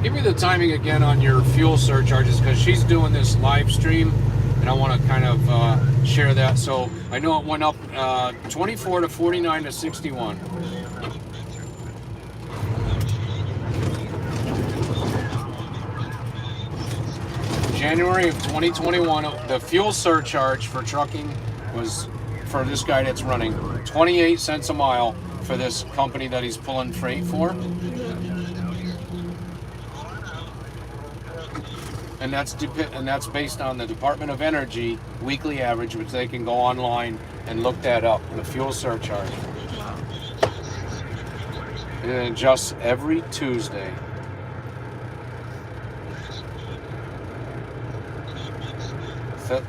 Give me the timing again on your fuel surcharges, because she's doing this live stream and I want to kind of share that. So I know it went up 24 to 49 to 61. January of 2021, the fuel surcharge for trucking was, for this guy that's running, 28 cents a mile for this company that he's pulling freight for. And that's based on the Department of Energy weekly average, which they can go online and look that up, the fuel surcharge. And it adjusts every Tuesday.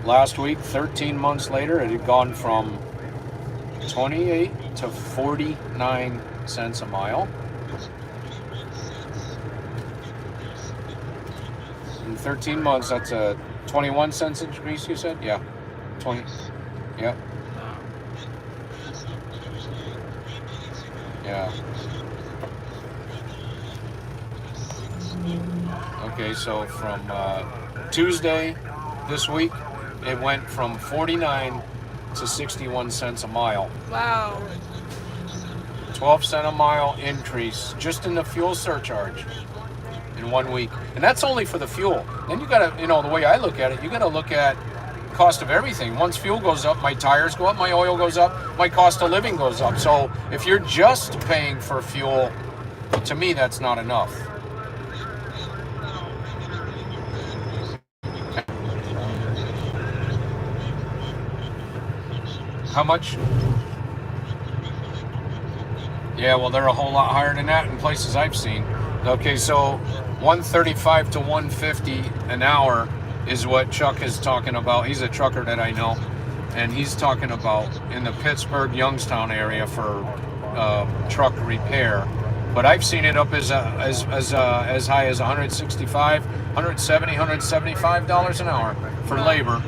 Last week, 13 months later, it had gone from 28 to 49 cents a mile. In 13 months, that's a 21 cents increase, you said? Yeah. 20. Yep. Yeah. Okay, so from Tuesday this week, it went from 49 to 61 cents a mile.
Wow.
12 cent a mile increase just in the fuel surcharge in 1 week. And that's only for the fuel. Then you gotta, you know, the way I look at it, you gotta look at cost of everything. Once fuel goes up, my tires go up, my oil goes up, my cost of living goes up. So if you're just paying for fuel, to me, that's not enough. How much? Yeah, well, they're a whole lot higher than that in places I've seen. Okay, so 135 to 150 an hour is what Chuck is talking about. He's a trucker that I know, and he's talking about in the Pittsburgh, Youngstown area for truck repair. But I've seen it up as high as 165, 170, $175 an hour for labor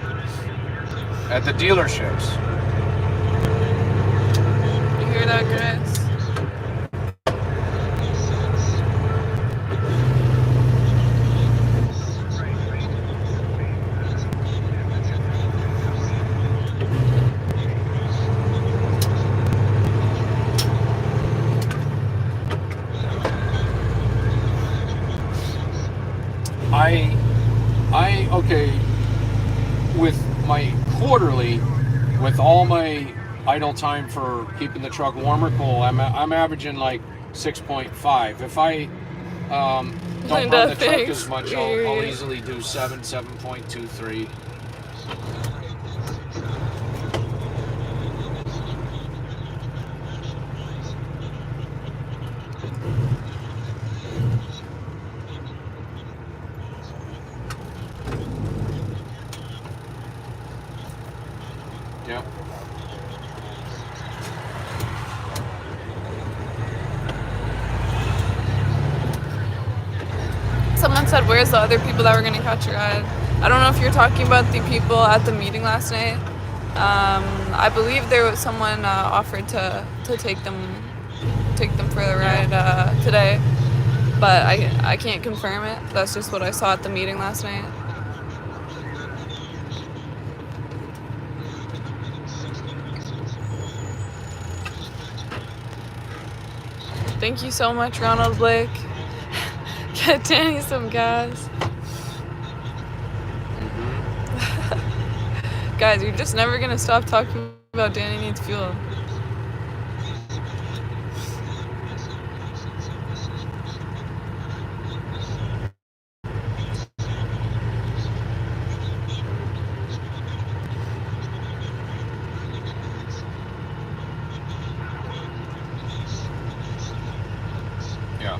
at the dealerships. idle time for keeping the truck warmer, cool. I'm averaging like 6.5. If I don't run the truck as much, I'll easily do 7.23. Yep.
Someone said, where's the other people that were going to catch your ride? I don't know if you're talking about the people at the meeting last night. I believe there was someone offered to take them for the ride today, but I can't confirm it. That's just what I saw at the meeting last night. Thank you so much, Ronald Blake. Get Danny some gas. Guys, you're just never gonna stop talking about Danny needs fuel.
Yeah.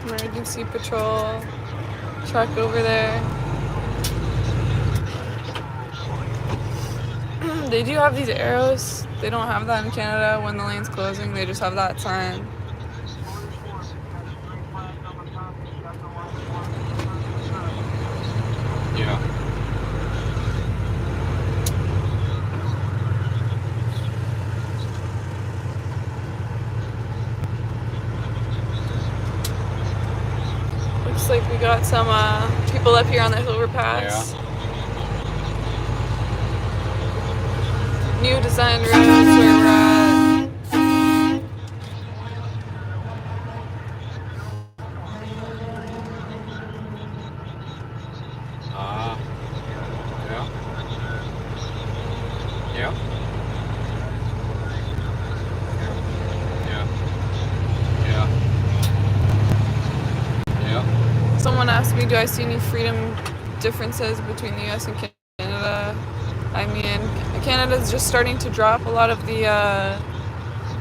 Emergency patrol truck over there. They do have these arrows. They don't have that in Canada when the lane's closing. They just have that sign.
Yeah.
Looks like we got some people up here on the overpass.
Yeah.
New design roads where we're at.
Yeah. Yeah. Yeah. Yeah. Yeah.
Someone asked me, do I see any freedom differences between the US and Canada? I mean, Canada's just starting to drop a lot of the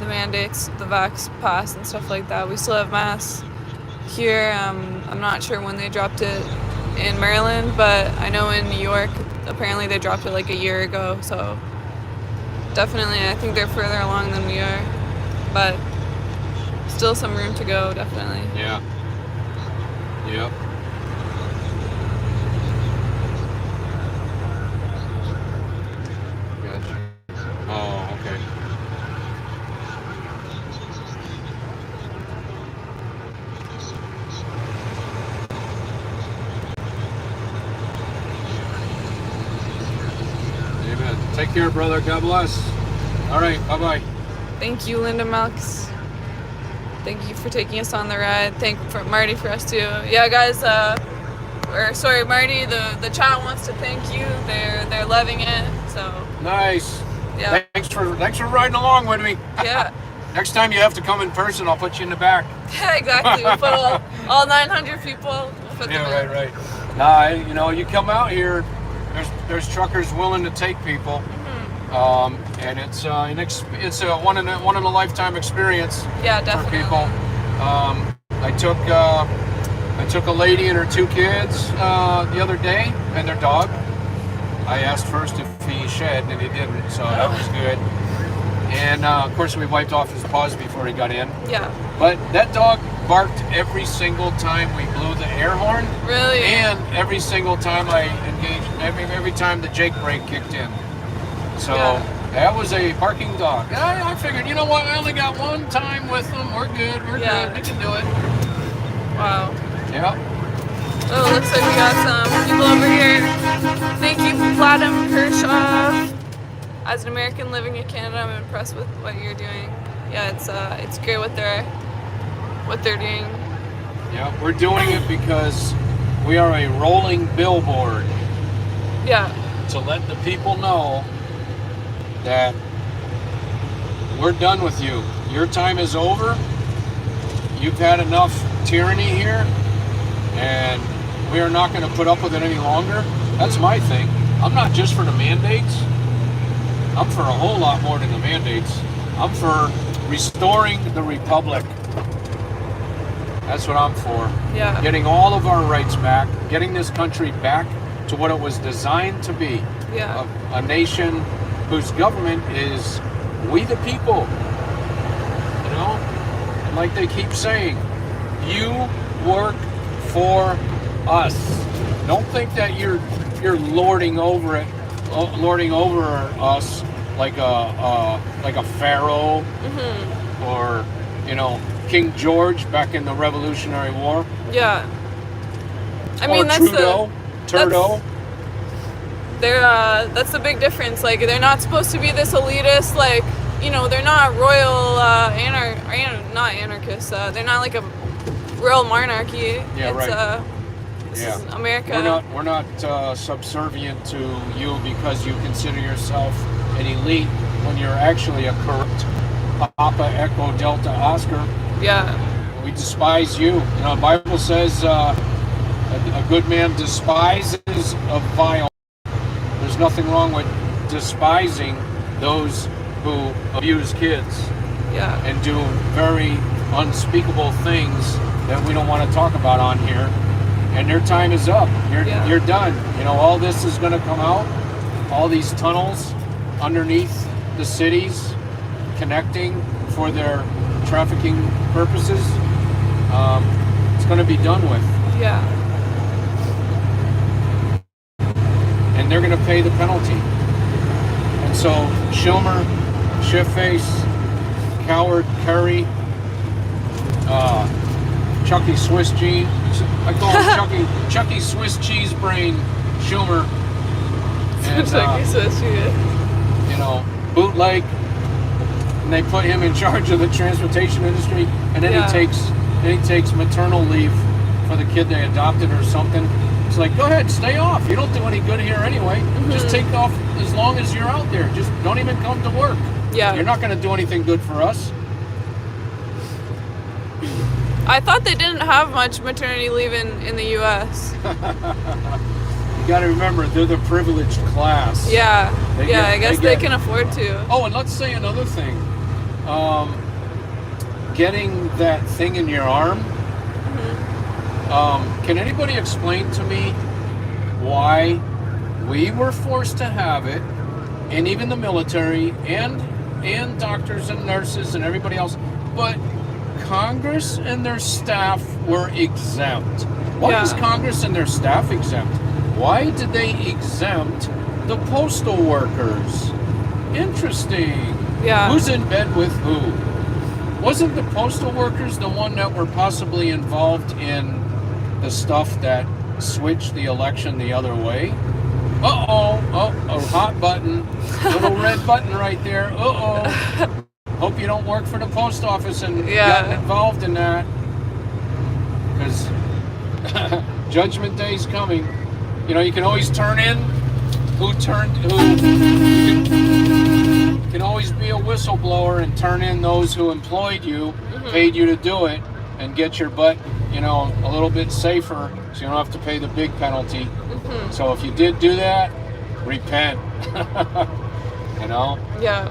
mandates, the vax pass and stuff like that. We still have masks here. I'm not sure when they dropped it in Maryland, but I know in New York, apparently they dropped it like a year ago. So definitely, I think they're further along than we are, but still some room to go, definitely.
Yeah. Yep. Gotcha. Oh, okay. Amen. Take care, brother. God bless. All right. Bye-bye.
Thank you, Linda Malks. Thank you for taking us on the ride. Thank for Marty for us too. Yeah, guys. Marty. The chat wants to thank you. They're loving it. So
Nice.
yeah,
Thanks for riding along with me.
yeah,
Next time you have to come in person, I'll put you in the back.
yeah, exactly. We'll put all 900 people. We'll put them in.
Right. Nah, you come out here. There's truckers willing to take people, and it's a one in a lifetime experience.
Yeah,
For
definitely.
people. I took a lady and her 2 kids the other day and their dog. I asked first if he shed and he didn't, so that was good. And of course we wiped off his paws before he got in.
Yeah.
But that dog barked every single time we blew the air horn.
Really?
And every single time I engaged, every time the Jake brake kicked in. So
Yeah.
that was a barking dog. I figured, you know what, I only got one time with them. We're good.
Yeah.
We can do it.
Wow.
Yeah.
Oh, looks like we got some people over here. Thank you, Vladimir Kershaw. As an American living in Canada, I'm impressed with what you're doing. it's great what they're doing.
Yeah, we're doing it because we are a rolling billboard
Yeah,
to let the people know that we're done with you. Your time is over. You've had enough tyranny here, and we are not going to put up with it any longer. That's my thing. I'm not just for the mandates. I'm for a whole lot more than the mandates. I'm for restoring the republic. That's what I'm for.
yeah,
Getting all of our rights back, getting this country back to what it was designed to be.
yeah,
A nation whose government is we the people. You know? And like they keep saying, you work for us. Don't think that you're lording over us like a pharaoh or King George back in the Revolutionary War.
yeah. I
Or
mean,
Trudeau.
That's the big difference. Like, they're not supposed to be this elitist, like, they're not royal not anarchists. They're not like a royal monarchy.
Yeah,
it's,
right.
This
Yeah.
is America.
We're not subservient to you because you consider yourself an elite when you're actually a corrupt Papa Echo Delta Oscar.
Yeah,
We despise you. The Bible says a good man despises a vile. There's nothing wrong with despising those who abuse kids
yeah,
and do very unspeakable things that we don't want to talk about on here. And their time is up. You're done. All this is going to come out. All these tunnels underneath the cities connecting for their trafficking purposes. It's going to be done with.
yeah,
And they're going to pay the penalty. And so Schumer, Shitface, Coward, Curry, Chucky Swiss cheese. I call him Chucky Swiss cheese brain Schumer. And
Chucky Swiss cheese.
bootleg. And they put him in charge of the transportation industry, and then he takes maternal leave for the kid they adopted or something. It's like, go ahead, stay off. You don't do any good here anyway. Just take off as long as you're out there. Just don't even come to work.
Yeah.
You're not going to do anything good for us.
I thought they didn't have much maternity leave in the U.S.
You got to remember, they're the privileged class.
Yeah, I guess they can afford to.
Oh, and let's say another thing. Getting that thing in your arm. Can anybody explain to me why we were forced to have it, and even the military and doctors and nurses and everybody else, but Congress and their staff were exempt? Why is Congress and their staff exempt? Why did they exempt the postal workers? Interesting.
Yeah.
Who's in bed with who? Wasn't the postal workers the one that were possibly involved in the stuff that switched the election the other way? A hot button. Little red button right there. Hope you don't work for the post office and get involved in that. Because Judgment Day's coming. You can always turn in who. You can always be a whistleblower and turn in those who employed you, paid you to do it, and get your butt, a little bit safer so you don't have to pay the big penalty. So if you did do that, repent.
Yeah.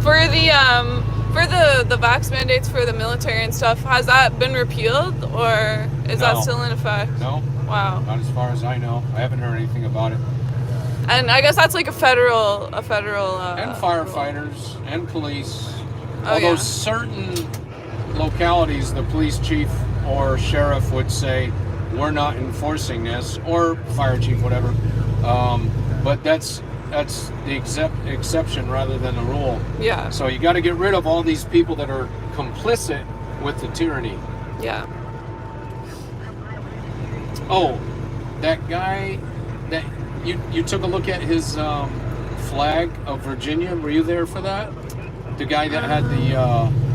For the vax mandates for the military and stuff, has that been repealed, or is that still in effect?
No.
Wow.
Not as far as I know. I haven't heard anything about it.
And I guess that's like a federal.
And firefighters and police.
Oh,
Although
yeah.
certain localities, the police chief or sheriff would say, we're not enforcing this, or fire chief, whatever. But that's the exception rather than the rule.
Yeah.
So you got to get rid of all these people that are complicit with the tyranny.
Yeah.
Oh, that guy that you took a look at his flag of Virginia. Were you there for that? The guy that had the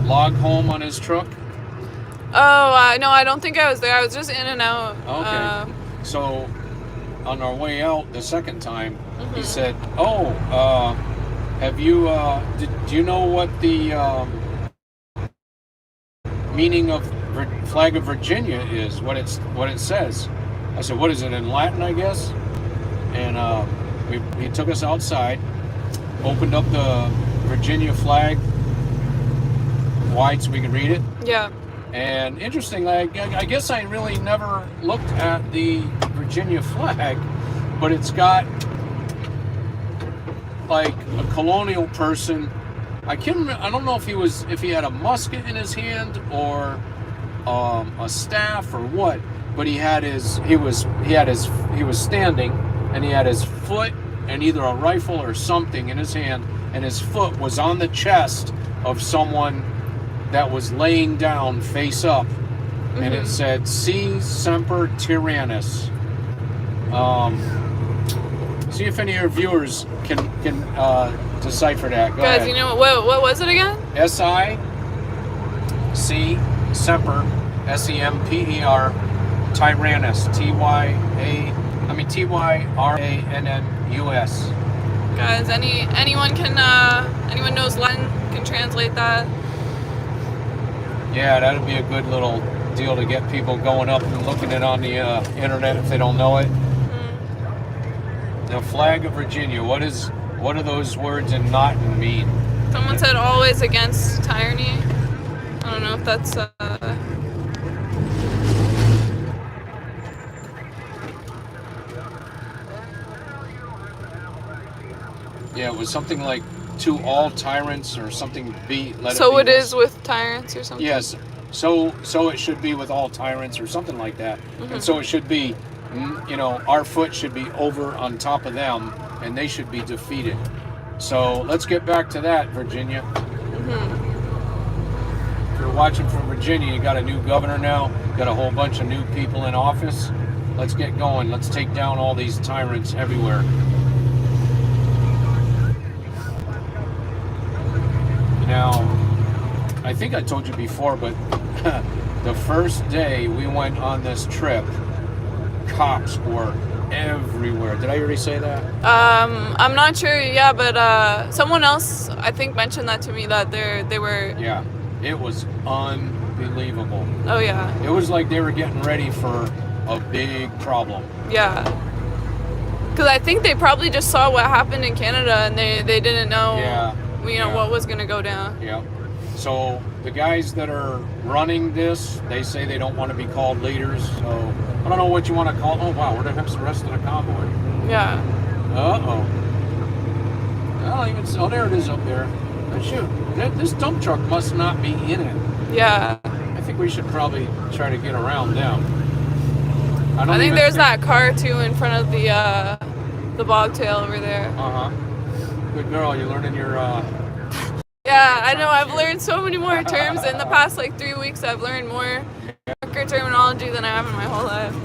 log home on his truck?
Oh, no, I don't think I was there. I was just in and out.
Okay. So, on our way out the second time, he said, "Oh, have you? Do you know what the meaning of flag of Virginia is? What it says?" I said, "What is it in Latin? I guess." And he took us outside, opened up the Virginia flag wide so we could read it.
Yeah.
And interesting, I guess I really never looked at the Virginia flag, but it's got like a colonial person. I don't know if he had a musket in his hand or a staff or what, but he was standing and he had his foot and either a rifle or something in his hand, and his foot was on the chest of someone that was laying down face up, and it said "Si Semper Tyrannis." See if any of your viewers can decipher that. Go
Guys,
ahead.
you know what was it again?
S-I-C Semper, S-E-M-P-E-R, Tyrannus, T-Y-R-A-N-N-U-S.
Guys, anyone knows Latin can translate that?
Yeah, that'd be a good little deal to get people going up and looking it on the internet if they don't know it. The flag of Virginia. What do those words in Latin mean?
Someone said always against tyranny. I don't know if that's
Yeah, it was something like to all tyrants or something
so it is with tyrants or something?
Yes. So it should be with all tyrants or something like that. And so it should be, our foot should be over on top of them and they should be defeated. So let's get back to that, Virginia. If you're watching from Virginia, you got a new governor now, got a whole bunch of new people in office. Let's get going. Let's take down all these tyrants everywhere. Now, I think I told you before, but the first day we went on this trip, cops were everywhere. Did I already say that?
I'm not sure. Yeah, but someone else I think mentioned that to me that they were.
Yeah, it was unbelievable.
Oh yeah.
It was like they were getting ready for a big problem.
Yeah. Because I think they probably just saw what happened in Canada and they didn't know.
Yeah.
What was gonna go down.
Yeah. So the guys that are running this, they say they don't want to be called leaders. So I don't know what you want to call. Oh wow, where the heck's the rest of the convoy?
Yeah.
Uh-oh. Oh, there it is up there. Shoot, this dump truck must not be in it.
Yeah.
I think we should probably try to get around them.
I think there's that car too in front of the bobtail over there.
Uh-huh. Good girl, you learning your
Yeah, I know. I've learned so many more terms in the past 3 weeks. I've learned more trucker terminology than I have in my whole life.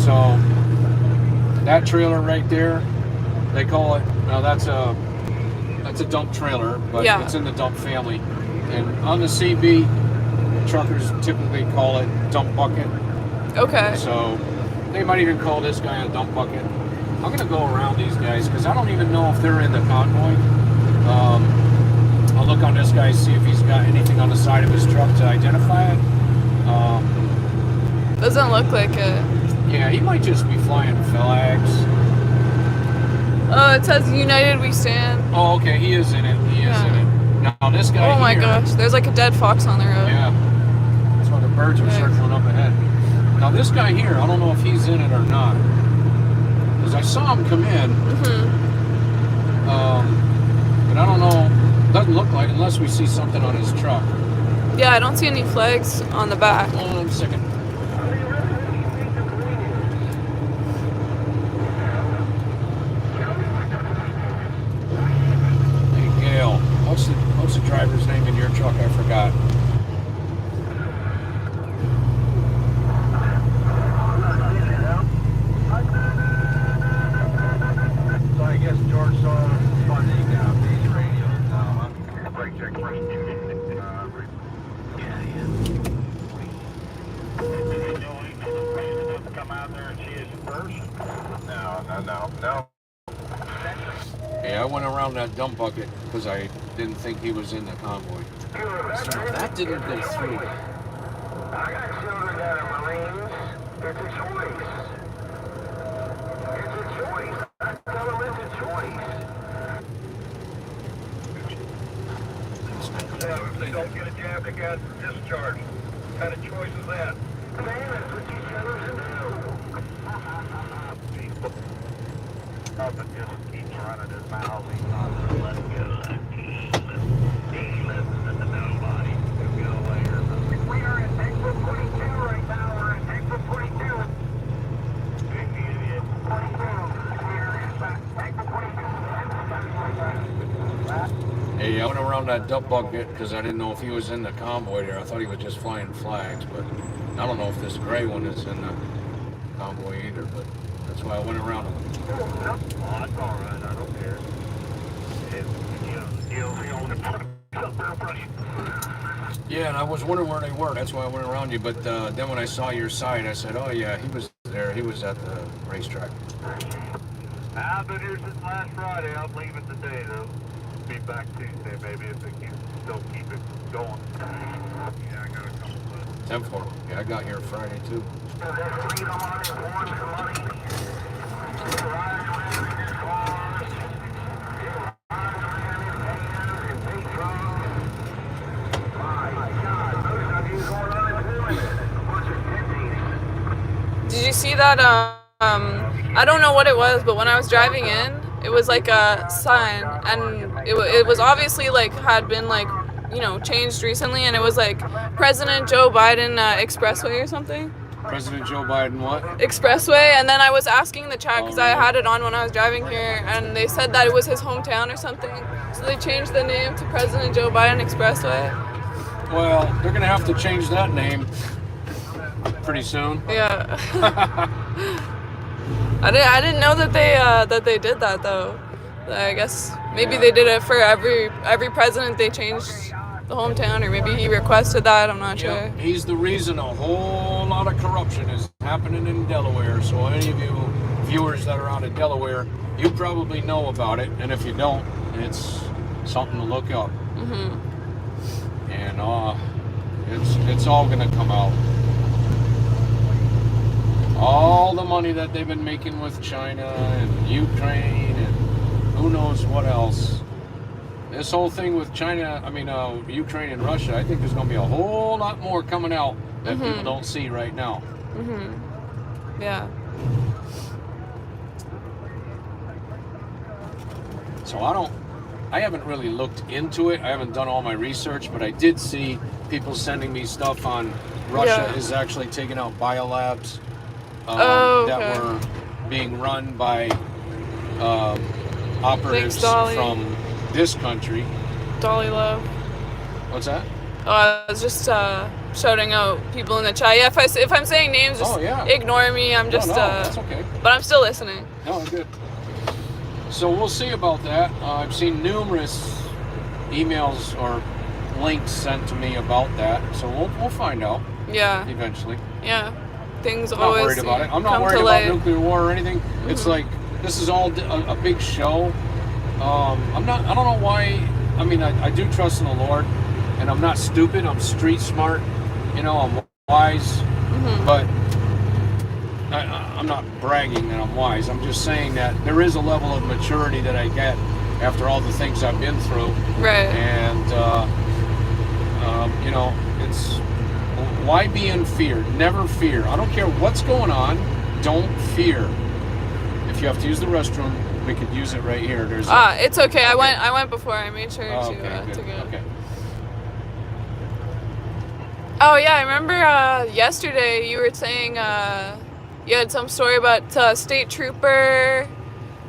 So that trailer right there, they call it. Now that's a dump trailer, but it's in the dump family. And on the CB, truckers typically call it dump bucket.
Okay.
So they might even call this guy a dump bucket. I'm gonna go around these guys because I don't even know if they're in the convoy. I'll look on this guy, see if he's got anything on the side of his truck to identify it.
Doesn't look like it.
Yeah, he might just be flying flags.
Oh, it says United We Stand.
Oh, okay, he is in it. He is in it. Now this guy
Oh my
here,
gosh, there's like a dead fox on the road.
Yeah, that's why the birds are circling up ahead. Now this guy here, I don't know if he's in it or not. Because I saw him come in. But I don't know. Doesn't look like unless we see something on his truck.
Yeah, I don't see any flags on the back.
Hold on a second. Hey Gail, what's the driver's name in your truck? I forgot.
guess George saw funding these radios. Break check question. Come out there and see us in person? No.
Yeah, I went around that dump bucket because I didn't think he was in the convoy. So that didn't go through.
I got children that are Marines. It's a choice. It's a choice. I tell them it's a choice. Yeah, if they don't get a jab, they got discharged. What kind of choice is that? Man, that's what these fellas do. But just keeps running his mouth. He's not going to let go. He listens to nobody. He'll go later. We are at Texas 22 right now. We're at Texas 22. Big idiot. 22. We are at Texas 22.
Hey, I went around that dump bucket because I didn't know if he was in the convoy there. I thought he was just flying flags, but I don't know if this gray one is in the convoy either, but that's why I went around him.
Oh, that's all right. I don't care.
Yeah, and I was wondering where they were. That's why I went around you. But then when I saw your side, I said, oh, yeah, he was there. He was at the racetrack.
I've been here since last Friday. I'm leaving today, though. Be back Tuesday, maybe, if they still keep it going. Yeah, I got a couple of
10-4. Yeah, I got here Friday, too.
Did you see that? I don't know what it was, but when I was driving in, it was like a sign, and it was obviously like had been like, you know, changed recently, and it was like President Joe Biden Expressway or something.
President Joe Biden what?
Expressway, and then I was asking the chat because I had it on when I was driving here, and they said that it was his hometown or something, so they changed the name to President Joe Biden Expressway.
Well, they're gonna have to change that name pretty soon.
Yeah. I didn't know that they did that though. I guess maybe they did it for every president. They changed the hometown, or maybe he requested that. I'm not sure.
Yep, he's the reason a whole lot of corruption is happening in Delaware. So any of you viewers that are out of Delaware, you probably know about it, and if you don't, it's something to look up.
Mhm.
And it's all gonna come out. All the money that they've been making with China and Ukraine and who knows what else. This whole thing with China, Ukraine and Russia, I think there's going to be a whole lot more coming out that people don't see right now.
Mhm. Yeah.
So I haven't really looked into it. I haven't done all my research, but I did see people sending me stuff on Russia is actually taking out biolabs. That were being run by operatives from this country.
Dolly Love.
What's that?
Oh, I was just shouting out people in the chat. Yeah, if I'm saying names, just ignore me. I'm just.
No, that's okay.
But I'm still listening.
No, good. So we'll see about that. I've seen numerous emails or links sent to me about that. So we'll find out.
Yeah.
Eventually.
Yeah. Things
I'm
always.
not worried about it. I'm not worried about nuclear war or anything. Mm-hmm. It's like this is all a big show. I don't know why. I mean, I do trust in the Lord, and I'm not stupid. I'm street smart. You know, I'm wise. Mm-hmm. But I'm not bragging that I'm wise. I'm just saying that there is a level of maturity that I get after all the things I've been through.
Right.
And you know, it's. Why be in fear? Never fear. I don't care what's going on. Don't fear. If you have to use the restroom, we could use it right here. There's.
It's okay. I went before. I made sure to go.
Okay.
Oh yeah, I remember yesterday you were saying you had some story about state trooper.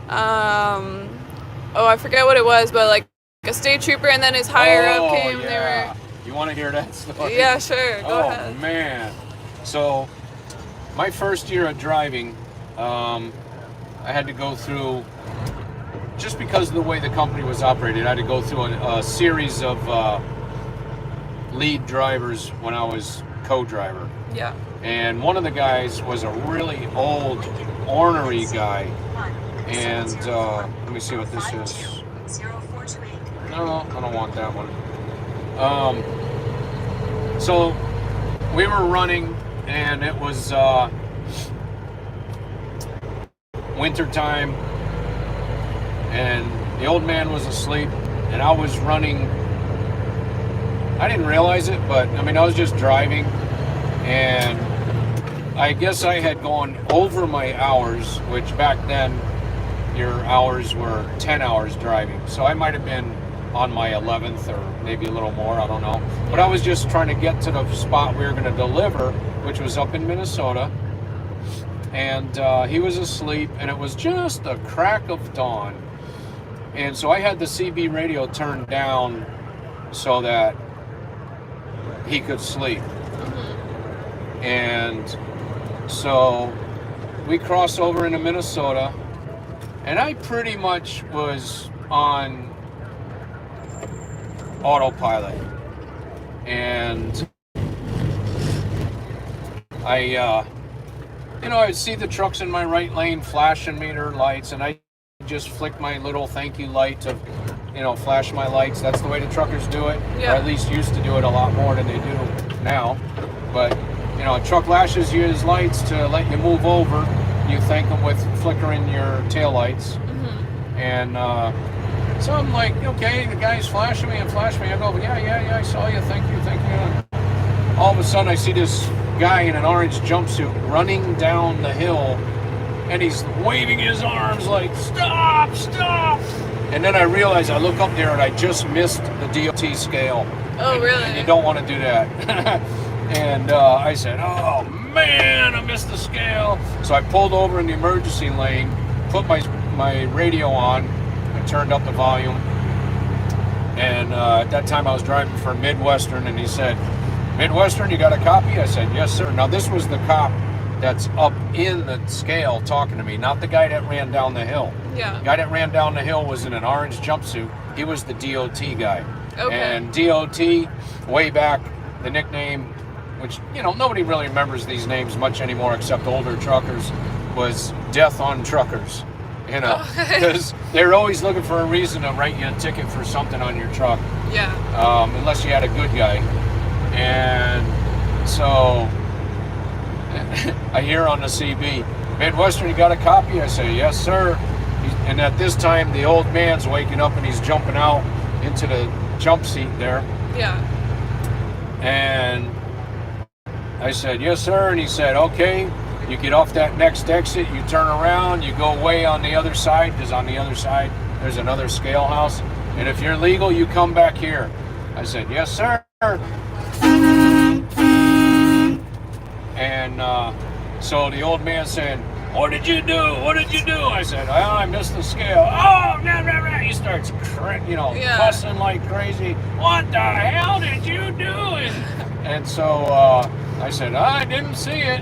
I forget what it was, but like a state trooper, and then his higher up came.
Yeah.
They were.
You want to hear that story?
Yeah, sure. Go ahead.
Oh, man. So, my first year of driving, I had to go through just because of the way the company was operated, I had to go through a series of lead drivers when I was co-driver.
Yeah.
And one of the guys was a really old, ornery guy. And let me see what this is. No, I don't want that one. So we were running, and it was winter time, and the old man was asleep, and I was running. I didn't realize it, but I mean, I was just driving, and I guess I had gone over my hours, which back then your hours were 10 hours driving. So I might have been on my 11th or maybe a little more, I don't know. But I was just trying to get to the spot we were going to deliver, which was up in Minnesota. And he was asleep, and it was just a crack of dawn. And so I had the CB radio turned down so that he could sleep. And so we crossed over into Minnesota, and I pretty much was on autopilot. And I'd see the trucks in my right lane flashing me their lights, and I just flick my little thank you light to, flash my lights. That's the way the truckers do it, or at least used to do it a lot more than they do now. But a truck lashes you his lights to let you move over. You thank them with flickering your tail lights. And so I'm like, okay, the guy's flashing me and flashing me. I go, yeah, I saw you, thank you. All of a sudden, I see this guy in an orange jumpsuit running down the hill, and he's waving his arms like, stop. And then I realize, I look up there, and I just missed the DOT scale.
Oh, really?
And you don't want to do that. And I said, oh man, I missed the scale. So I pulled over in the emergency lane, put my radio on, and turned up the volume. And at that time I was driving for Midwestern, and he said, Midwestern, you got a copy? I said, yes, sir. Now this was the cop that's up in the scale talking to me, not the guy that ran down the hill.
Yeah.
The guy that ran down the hill was in an orange jumpsuit. He was the DOT guy.
Okay.
And DOT, way back, the nickname, which, nobody really remembers these names much anymore except older truckers, was Death on Truckers. Because they're always looking for a reason to write you a ticket for something on your truck.
Yeah.
Unless you had a good guy. And so I hear on the CB, Midwestern, you got a copy? I say, yes, sir. And at this time, the old man's waking up, and he's jumping out into the jump seat there.
Yeah.
And I said, yes, sir. And he said, okay, you get off that next exit, you turn around, you go way on the other side, because on the other side, there's another scale house. And if you're legal, you come back here. I said, yes, sir. And so the old man said, what did you do? I said, I missed the scale. Oh, nah. He starts, fussing like crazy. What the hell did you do? And so I said, I didn't see it,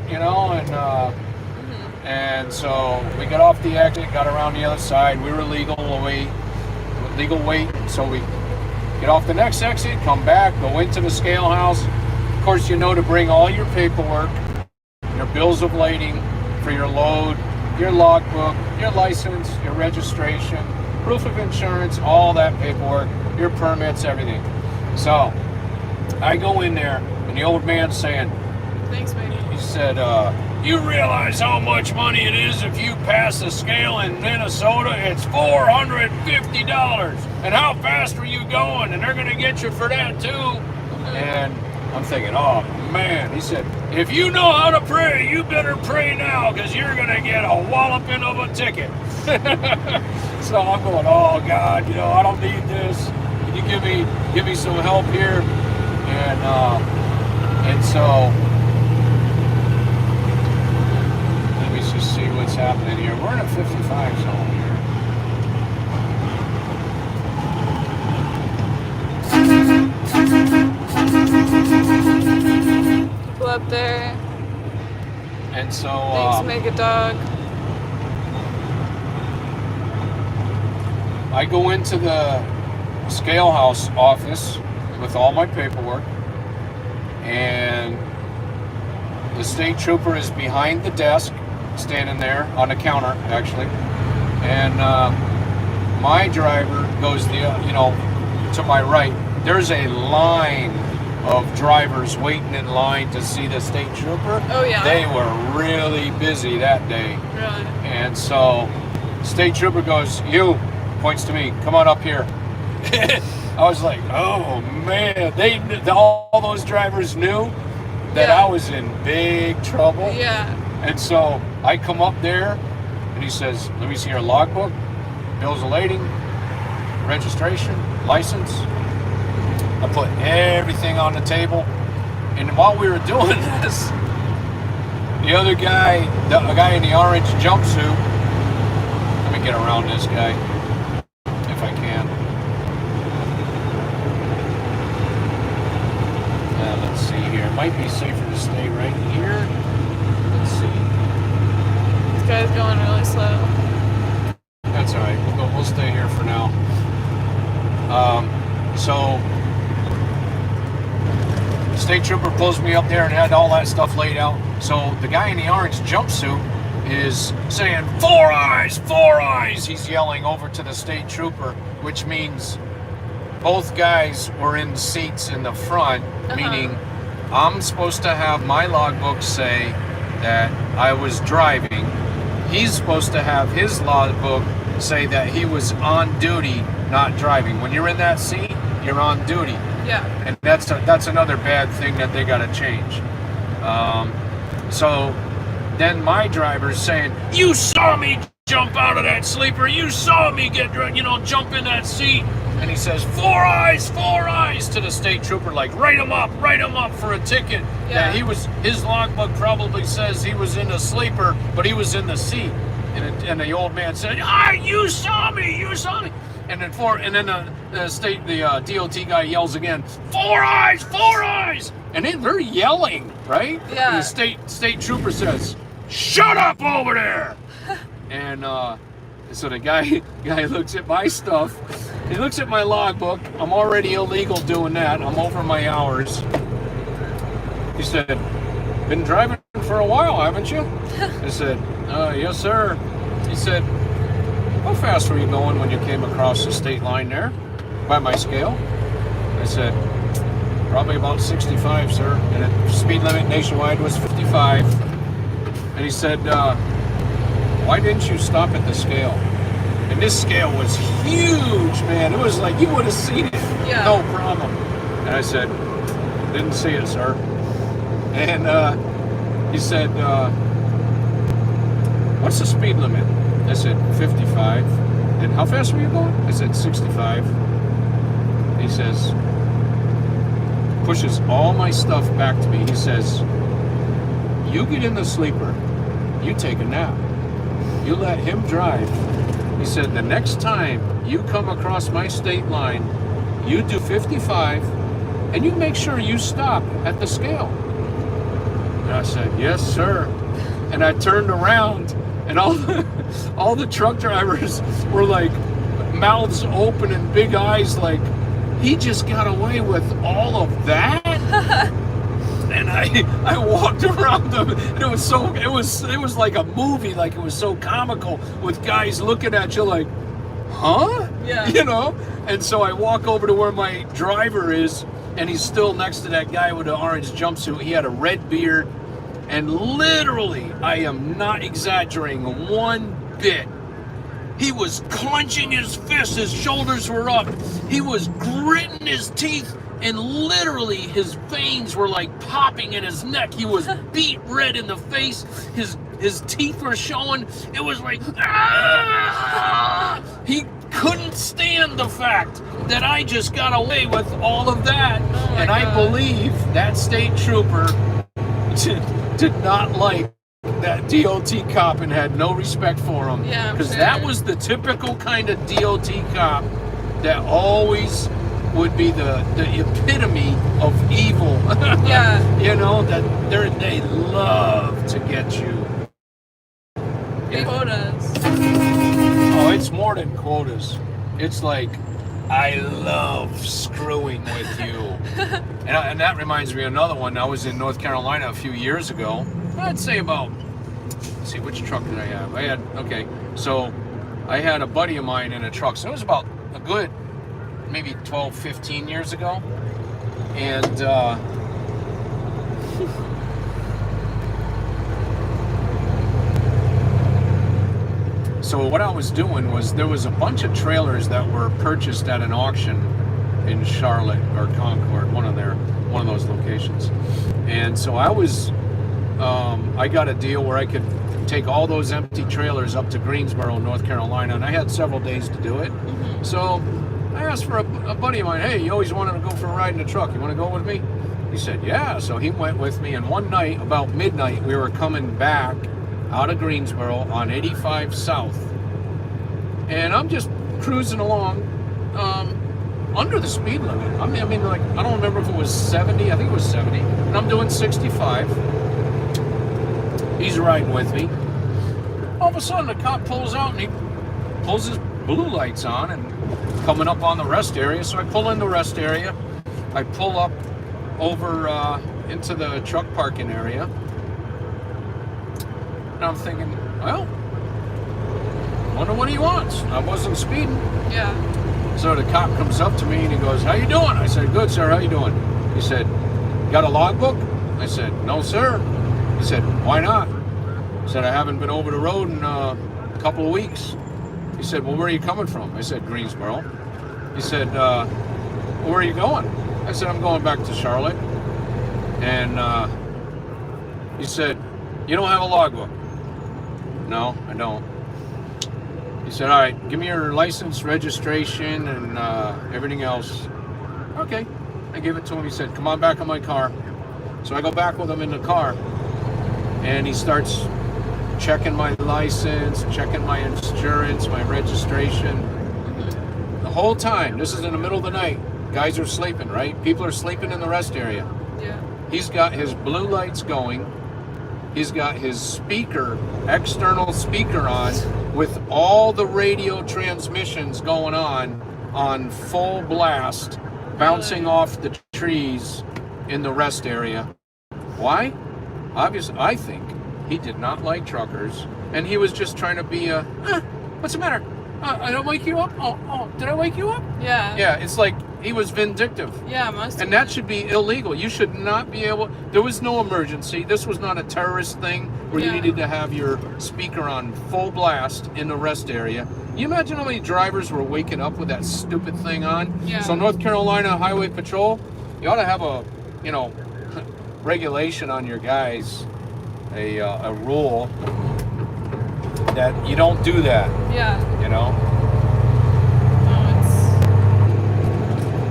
and so we got off the exit, got around the other side. We were legal wait. So we get off the next exit, come back, go into the scale house. Of course, to bring all your paperwork, your bills of lading for your load, your logbook, your license, your registration, proof of insurance, all that paperwork, your permits, everything. So I go in there, and the old man's saying,
thanks, man.
He said, you realize how much money it is if you pass the scale in Minnesota? It's $450. And how fast are you going? And they're going to get you for that, too. And I'm thinking, oh, man. He said, if you know how to pray, you better pray now, because you're going to get a walloping of a ticket. So I'm going, oh, God, I don't need this. Can you give me some help here? And so let me just see what's happening here. We're in a 55 zone here.
People up there.
And so
Thanks, Mega Dog.
I go into the scale house office with all my paperwork, and the state trooper is behind the desk, standing there on the counter, actually, and my driver goes to my right. There's a line of drivers waiting in line to see the state trooper.
Oh yeah.
They were really busy that day.
Really?
And so state trooper goes, "You," points to me, "come on up here." I was like, oh man, all those drivers knew that
Yeah.
I was in big trouble.
Yeah.
And so I come up there and he says, "Let me see your logbook, bills of lading, registration, license." I put everything on the table. And while we were doing this, the other guy, a guy in the orange jumpsuit, let me get around this guy if I can. Let's see here. It might be safer to stay right here. Let's see.
This guy's going really slow.
That's all right. We'll stay here for now. So state trooper pulls me up there and had all that stuff laid out. So the guy in the orange jumpsuit is saying, "4 eyes, 4 eyes." He's yelling over to the state trooper, which means both guys were in seats in the front, meaning I'm supposed to have my logbook say that I was driving. He's supposed to have his logbook say that he was on duty, not driving. When you're in that seat, you're on duty.
Yeah.
And that's another bad thing that they got to change. So then my driver's saying, "You saw me jump out of that sleeper. You saw me jump in that seat." And he says, 4 eyes, 4 eyes to the state trooper, like, write him up for a ticket.
Yeah.
That his logbook probably says he was in the sleeper, but he was in the seat. And the old man said, "You saw me, you saw me." And then the DOT guy yells again, 4 eyes, 4 eyes. And then they're yelling, right?
Yeah.
And the state trooper says, "Shut up over there." And so the guy looks at my stuff. He looks at my logbook. I'm already illegal doing that. I'm over my hours. He said, "Been driving for a while, haven't you?" I said, "Yes, sir." He said, "How fast were you going when you came across the state line there by my scale?" I said, "Probably about 65, sir. And the speed limit nationwide was 55. And he said, "Why didn't you stop at the scale?" And this scale was huge, man. It was like you would have seen it.
Yeah.
No problem. And I said, "Didn't see it, sir." And he said, "What's the speed limit?" I said, 55. "And how fast were you going?" I said, 65. He says, pushes all my stuff back to me. He says, "You get in the sleeper, you take a nap. You let him drive." He said, "The next time you come across my state line, you do 55, and you make sure you stop at the scale." And I said, "Yes, sir." And I turned around, and all the truck drivers were like mouths open and big eyes, like, he just got away with all of that. And I walked around them, and it was like a movie, like it was so comical with guys looking at you like, huh?
Yeah.
And so I walk over to where my driver is, and he's still next to that guy with the orange jumpsuit. He had a red beard, and literally, I am not exaggerating one bit, he was clenching his fists, his shoulders were up, he was gritting his teeth, and literally his veins were like popping in his neck. He was beat red in the face. His teeth were showing. It was like, ah! He couldn't stand the fact that I just got away with all of that.
Oh
and I
God.
believe that state trooper did not like that DOT cop and had no respect for him.
Yeah,
because
sure.
that was the typical kind of DOT cop that always would be the epitome of evil.
Yeah.
That they love to get you.
Big quotas.
Oh, it's more than quotas. It's like, I love screwing with you. And that reminds me of another one. I was in North Carolina a few years ago. I'd say about, let's see, which truck did I have? So I had a buddy of mine in a truck. So it was about a good, maybe 12, 15 years ago. And so what I was doing was there was a bunch of trailers that were purchased at an auction in Charlotte or Concord, one of those locations. And so I got a deal where I could take all those empty trailers up to Greensboro, North Carolina, and I had several days to do it. Mm-hmm. So I asked for a buddy of mine, hey, you always wanted to go for a ride in a truck. You want to go with me? He said, yeah. So he went with me, and one night, about midnight, we were coming back out of Greensboro on 85 South. And I'm just cruising along under the speed limit. I mean, like, I don't remember if it was 70. I think it was 70. And I'm doing 65. He's riding with me. All of a sudden, the cop pulls out, and he pulls his blue lights on and coming up on the rest area. So I pull in the rest area. I pull up over into the truck parking area. And I'm thinking, well, wonder what he wants. I wasn't speeding.
Yeah.
So the cop comes up to me and he goes, how you doing? I said, good, sir. How you doing? He said, got a logbook? I said, no, sir. He said, why not? I said, I haven't been over the road in a couple of weeks. He said, well, where are you coming from? I said, Greensboro. He said, well, where are you going? I said, I'm going back to Charlotte. And he said, you don't have a logbook? No, I don't. He said, all right, give me your license, registration, and everything else. Okay. I gave it to him. He said, come on back in my car. So I go back with him in the car, and he starts checking my license, checking my insurance, my registration. The whole time, this is in the middle of the night, guys are sleeping, right? People are sleeping in the rest area.
Yeah.
He's got his blue lights going. He's got his speaker, external speaker on, with all the radio transmissions going on full blast, bouncing off the trees in the rest area. Why? Obviously, I think he did not like truckers, and he was just trying to be what's the matter? I don't wake you up? Oh, did I wake you up?
Yeah.
Yeah, it's like he was vindictive.
Yeah, must have.
And that should be illegal. You should not be able... There was no emergency. This was not a terrorist thing where you needed to have your speaker on full blast in the rest area. You imagine how many drivers were waking up with that stupid thing on?
Yeah.
So North Carolina Highway Patrol, you ought to have a, regulation on your guys, a rule that you don't do that.
Yeah.
No,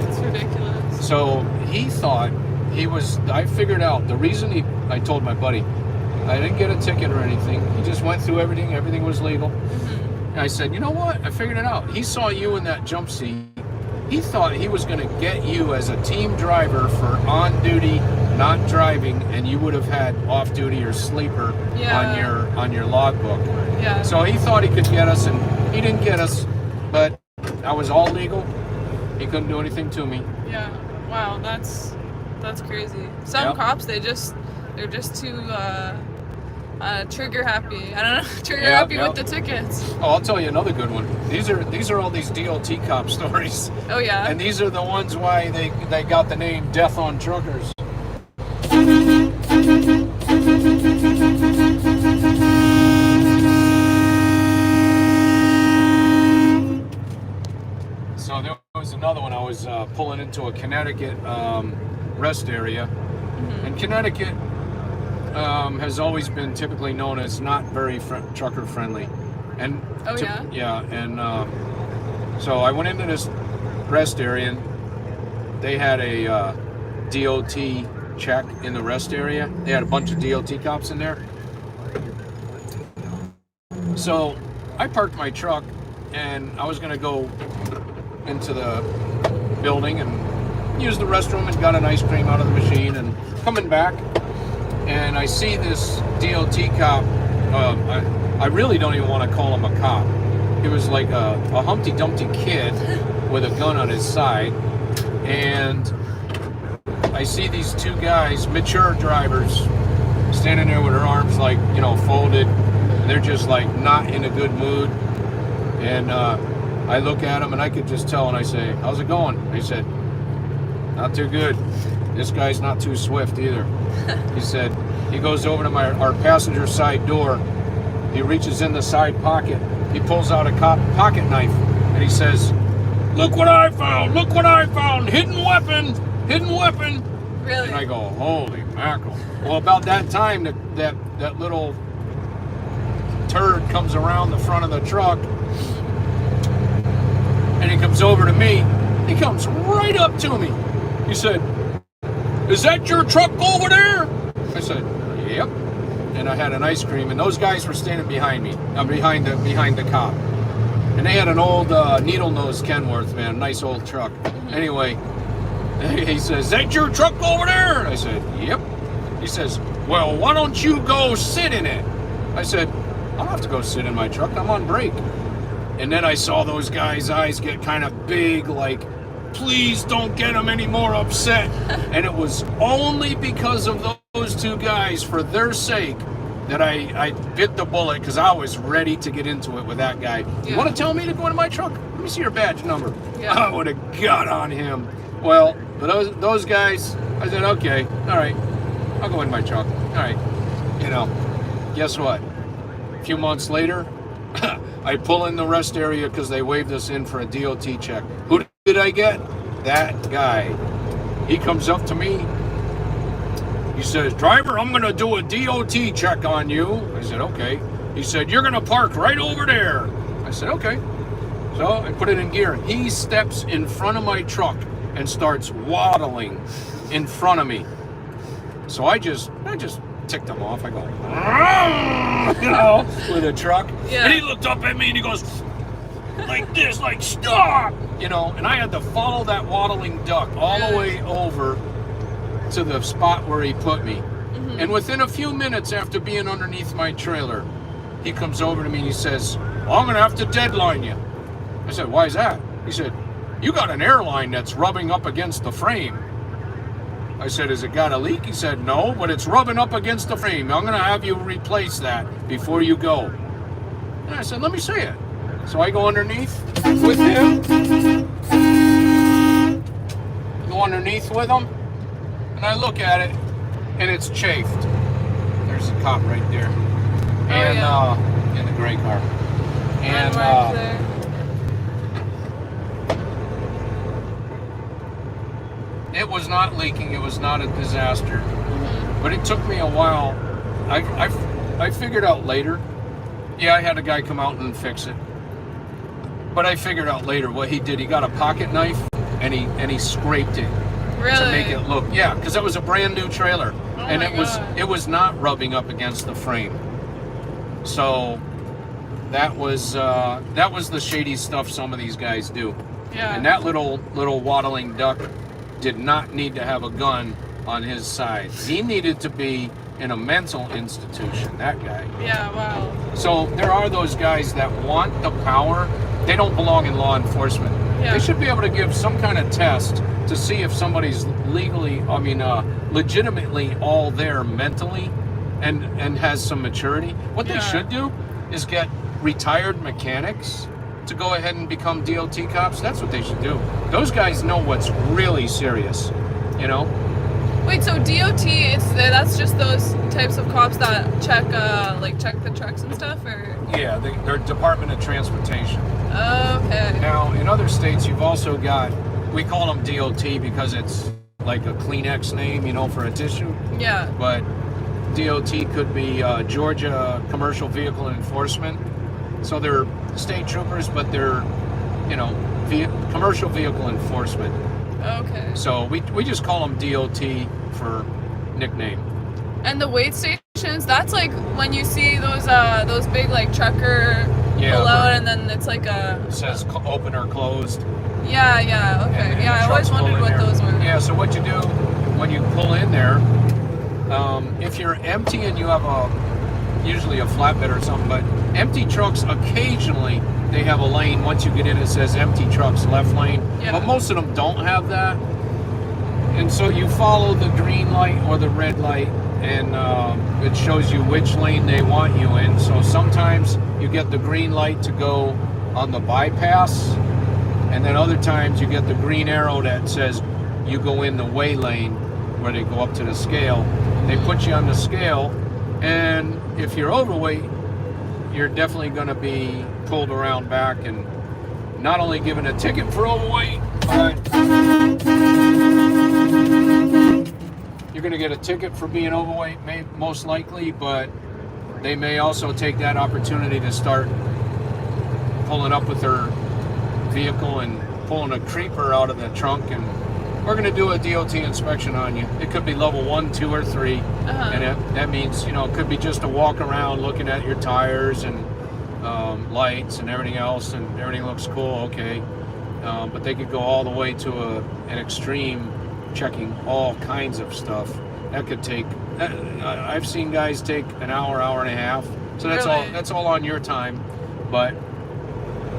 it's ridiculous.
So he thought I figured out the reason I told my buddy, I didn't get a ticket or anything. He just went through everything was legal. Mm-hmm. And I said, you know what? I figured it out. He saw you in that jump seat. He thought he was going to get you as a team driver for on duty, not driving, and you would have had off duty or sleeper on your logbook.
Yeah.
So he thought he could get us, and he didn't get us, but that was all legal. He couldn't do anything to me.
Yeah. Wow, that's crazy. Some cops, they're just too trigger happy. I don't know, trigger happy with the tickets.
Oh, I'll tell you another good one. These are all these DOT cop stories.
Oh yeah.
And these are the ones why they got the name Death on Truckers. So there was another one. I was pulling into a Connecticut rest area, and Connecticut has always been typically known as not very trucker friendly. And so I went into this rest area, and they had a DOT check in the rest area. They had a bunch of DOT cops in there. So I parked my truck, and I was going to go into the building and use the restroom and got an ice cream out of the machine, and coming back, and I see this DOT cop. I really don't even want to call him a cop. He was like a Humpty Dumpty kid with a gun on his side. And I see these two guys, mature drivers, standing there with their arms like, you know, folded. They're just like not in a good mood. And I look at them and I could just tell, and I say, how's it going? They said, not too good. This guy's not too swift either. He said, he goes over to our passenger side door. He reaches in the side pocket. He pulls out a pocket knife and he says, look what I found, look what I found, hidden weapon, hidden weapon.
Really?
And I go, holy mackerel. Well, about that time, that little turd comes around the front of the truck and he comes over to me. He comes right up to me. He said, is that your truck over there? I said, yep. And I had an ice cream, and those guys were standing behind me, behind the cop. And they had an old needle nose Kenworth, man, nice old truck. Anyway, he says, is that your truck over there? I said, yep. He says, well, why don't you go sit in it? I said, I don't have to go sit in my truck, I'm on break. And then I saw those guys' eyes get kind of big, like, please don't get them any more upset. And it was only because of those two guys, for their sake, that I bit the bullet, because I was ready to get into it with that guy. You want to tell me to go into my truck? Let me see your badge number. Yeah. I would have got on him. Well, those guys, I said, okay, all right, I'll go in my truck. All right, you know, guess what? A few months later, I pull in the rest area because they waved us in for a DOT check. Who did I get? That guy. He comes up to me. He says, driver, I'm going to do a DOT check on you. I said, okay. He said, you're going to park right over there. I said, okay. So I put it in gear. He steps in front of my truck and starts waddling in front of me. So I just ticked him off. I go, you know, with a truck. Yeah. And he looked up at me and he goes, like this, like, stop! You know, and I had to follow that waddling duck all the way over to the spot where he put me. Mm-hmm. And within a few minutes after being underneath my trailer, he comes over to me and he says, well, I'm going to have to deadline you. I said, why is that? He said, you got an airline that's rubbing up against the frame. I said, has it got a leak? He said, no, but it's rubbing up against the frame. I'm going to have you replace that before you go. And I said, let me see it. So I go underneath with him. Go underneath with him. And I look at it, and it's chafed. There's a cop right there. And in the gray car. And it was not leaking. It was not a disaster. Mm-hmm. But it took me a while. I figured out later. Yeah, I had a guy come out and fix it. But I figured out later what he did. He got a pocket knife and he scraped it to make it look. Yeah, because that was a brand new trailer, and it was not rubbing up against the frame. So that was the shady stuff some of these guys do. Yeah. And that little waddling duck did not need to have a gun on his side. He needed to be in a mental institution. That guy. Yeah. Wow. So there are those guys that want the power. They don't belong in law enforcement. Yeah. They should be able to give some kind of test to see if somebody's legitimately all there mentally and has some maturity. What they should do is get retired mechanics to go ahead and become DOT cops. That's what they should do. Those guys know what's really serious, you know?
Wait, so DOT, that's just those types of cops that check the trucks and stuff, or?
Yeah, they're Department of Transportation.
Okay.
Now, in other states, you've also got, we call them DOT because it's like a Kleenex name, you know, for a tissue. Yeah. But DOT could be Georgia Commercial Vehicle Enforcement. So they're state troopers, but they're, you know, commercial vehicle enforcement. Okay. So we just call them DOT for nickname.
And the wait stations, that's like when you see those big like trucker pull out, and then it's like
it says open or closed.
Yeah, okay. And I always wondered what those were.
Yeah, so what you do when you pull in there, if you're empty and you have usually a flatbed or something, but empty trucks occasionally they have a lane. Once you get in, it says empty trucks, left lane.
Yeah.
But most of them don't have that. And so you follow the green light or the red light, and it shows you which lane they want you in. So sometimes you get the green light to go on the bypass, and then other times you get the green arrow that says you go in the way lane, where they go up to the scale. They put you on the scale, and if you're overweight, you're definitely going to be pulled around back and not only given a ticket for overweight, but you're going to get a ticket for being overweight, most likely, but they may also take that opportunity to start pulling up with their vehicle and pulling a creeper out of the trunk, and we're going to do a DOT inspection on you. It could be level 1, 2, or 3, and that means, you know, it could be just a walk around looking at your tires and lights and everything else, and everything looks cool, okay. But they could go all the way to an extreme, checking all kinds of stuff. That could take, I've seen guys take an hour, hour and a half. So that's
Really?
that's all on your time. But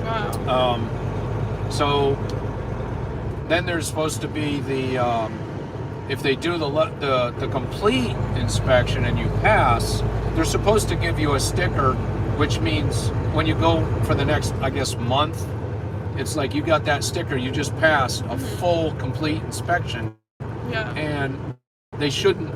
Wow.
so then there's supposed to be the if they do the complete inspection and you pass, they're supposed to give you a sticker, which means when you go for the next, I guess, month, it's like you got that sticker, you just passed a full complete inspection.
Yeah.
And they shouldn't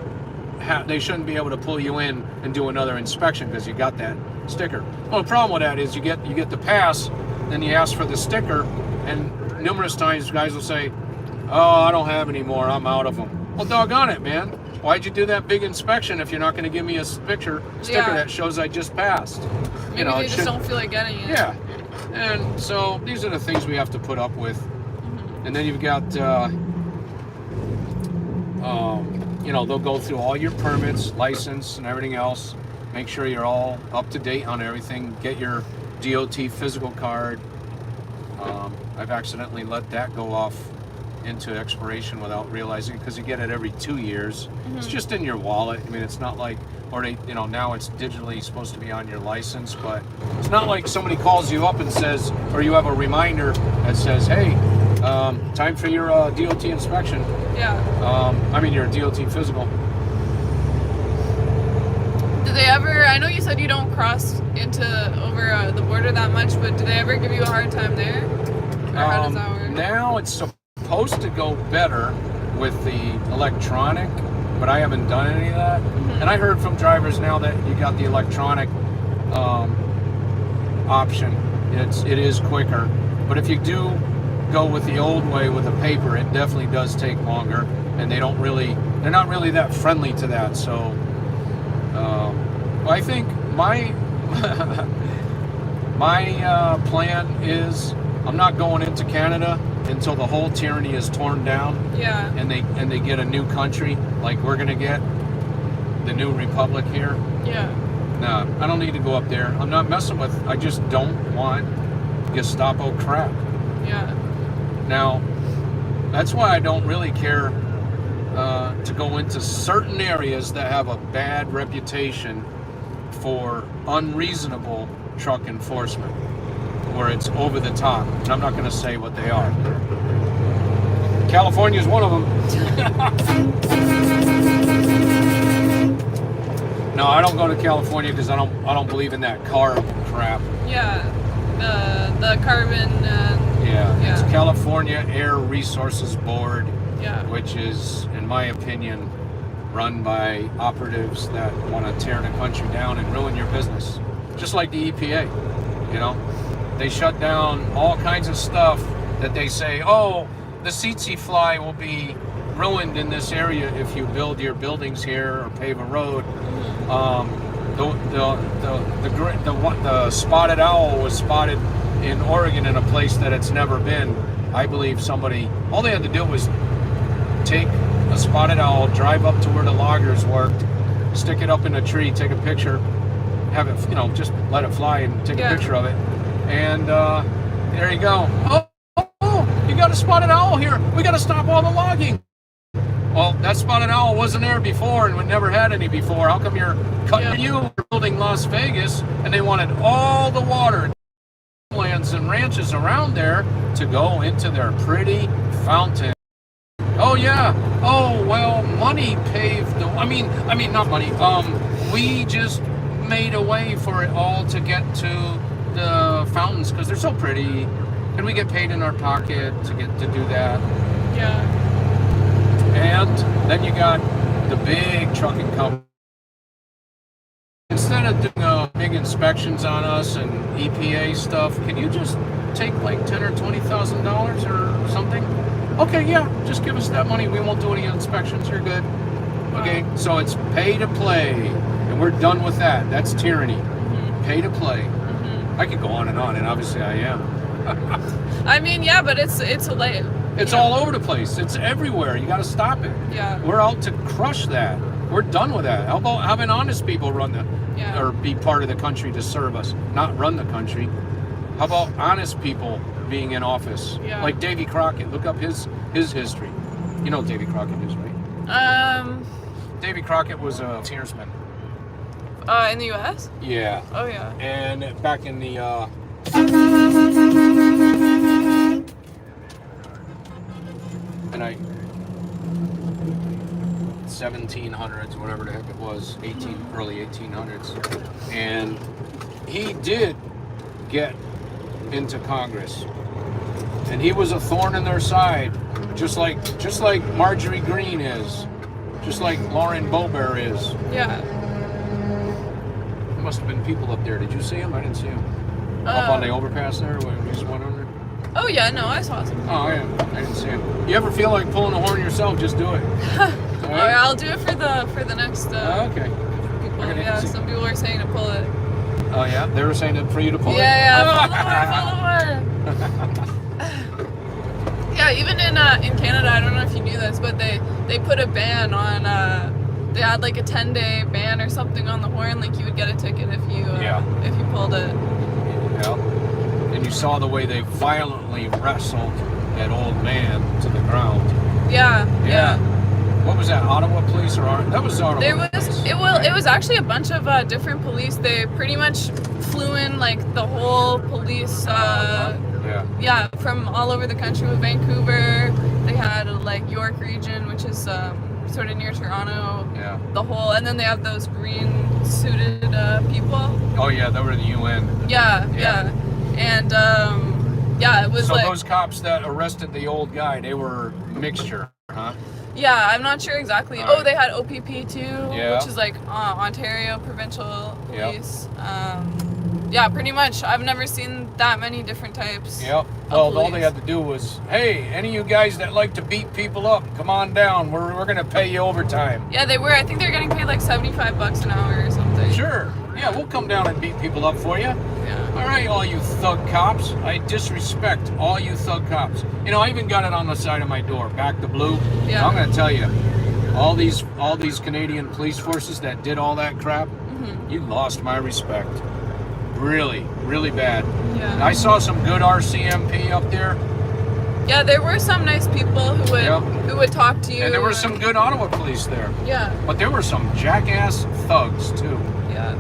be able to pull you in and do another inspection because you got that sticker. Well, the problem with that is you get the pass, then you ask for the sticker, and numerous times guys will say, "Oh, I don't have any more, I'm out of them." Well, doggone it, man. Why'd you do that big inspection if you're not going to give me a sticker that shows I just passed?
Maybe they just don't feel like getting it.
Yeah. And so these are the things we have to put up with. And then you've got, you know, they'll go through all your permits, license, and everything else. Make sure you're all up to date on everything. Get your DOT physical card. I've accidentally let that go off into expiration without realizing, because you get it every 2 years. It's just in your wallet. I mean, it's not like, or they, you know, now it's digitally supposed to be on your license, but it's not like somebody calls you up and says, or you have a reminder that says, "Hey, time for your DOT inspection."
Yeah.
I mean, your DOT physical.
Do they ever, I know you said you don't cross over the border that much, but do they ever give you a hard time there? Or how does that work?
Now it's supposed to go better with the electronic, but I haven't done any of that. And I heard from drivers now that you got the electronic option. It is quicker, but if you do go with the old way with the paper, it definitely does take longer, and they're not really that friendly to that. So I think my plan is I'm not going into Canada until the whole tyranny is torn down.
Yeah.
And they get a new country, like we're gonna get the new republic here.
Yeah.
No, I don't need to go up there. I'm not messing with. I just don't want Gestapo crap.
Yeah.
Now, that's why I don't really care to go into certain areas that have a bad reputation for unreasonable truck enforcement, where it's over the top. And I'm not going to say what they are. California is one of them. No, I don't go to California because I don't believe in that CARB crap.
Yeah. The carbon.
Yeah. It's California Air Resources Board.
Yeah.
Which is, in my opinion, run by operatives that want to tear the country down and ruin your business. Just like the EPA, you know? They shut down all kinds of stuff that they say, oh, the tsetse fly will be ruined in this area if you build your buildings here or pave a road. The spotted owl was spotted in Oregon in a place that it's never been. I believe all they had to do was take a spotted owl, drive up to where the loggers worked, stick it up in a tree, take a picture, have it, you know, just let it fly and take a picture of it. And there you go. Oh, you got a spotted owl here. We got to stop all the logging. Well, that spotted owl wasn't there before, and we never had any before. How come you're cutting you building Las Vegas, and they wanted all the water land farmlands and ranches around there to go into their pretty fountain. Oh yeah. Oh well, money paved the. I mean not money. We just made a way for it all to get to the fountains because they're so pretty, and we get paid in our pocket to get to do that.
Yeah.
And then you got the big trucking company. Instead of doing big inspections on us and EPA stuff, can you just take like $10,000 or $20,000 or something? Okay, yeah, just give us that money. We won't do any inspections. You're good. Okay, so it's pay to play, and we're done with that. That's tyranny. Pay to play. I could go on, and obviously I am.
I mean, yeah, but it's late.
It's all over the place. It's everywhere. You got to stop it.
Yeah.
We're out to crush that. We're done with that. How about having honest people run or be part of the country to serve us, not run the country? How about honest people being in office?
Yeah.
Like Davy Crockett. Look up his history. You know who Davy Crockett is, right? Davy Crockett was a tearsman.
In the U.S.?
Yeah.
Oh, yeah.
And back in the 1700s, whatever the heck it was, early 1800s, and he did get into Congress, and he was a thorn in their side, just like Marjorie Greene is, just like Lauren Boebert is.
Yeah.
There must have been people up there. Did you see him? I didn't see him. Up on the overpass there when we just went under.
Oh yeah, no, I saw some.
Oh yeah, I didn't see him. You ever feel like pulling a horn yourself? Just do it.
All right, I'll do it for the next.
Okay.
People. Yeah, some people were saying to pull it.
Oh yeah, they were saying it for you to pull it.
Yeah, follow more. Yeah, even in Canada, I don't know if you knew this, but they put a ban on. They had like a 10-day ban or something on the horn, like you would get a ticket if you pulled it.
Yeah. And you saw the way they violently wrestled that old man to the ground.
Yeah.
What was that? Ottawa police that was Ottawa?
It was actually a bunch of different police. They pretty much flew in like the whole police. Yeah, from all over the country with Vancouver. They had like York region, which is sort of near Toronto.
Yeah.
The whole, and then they have those green suited people.
Oh yeah, they were in the UN.
Yeah. And it was
so
like
those cops that arrested the old guy, they were mixture, huh?
Yeah, I'm not sure exactly.
All right.
Oh, they had OPP too,
Yeah.
which is like Ontario Provincial Police.
Yep.
Yeah, pretty much. I've never seen that many different types.
Yep. Well, all they had to do was, hey, any of you guys that like to beat people up, come on down. We're gonna pay you overtime.
Yeah, they were. I think they're getting paid like $75 an hour or something.
Sure. Yeah, we'll come down and beat people up for you.
Yeah.
All right, all you thug cops. I disrespect all you thug cops. You know, I even got it on the side of my door. Back to blue.
Yeah.
I'm gonna tell you, all these Canadian police forces that did all that crap, you lost my respect. Really, really bad.
Yeah.
I saw some good RCMP up there.
Yeah, there were some nice people who would talk to you.
And there were some good Ottawa police there.
Yeah.
But there were some jackass thugs too.
Yeah.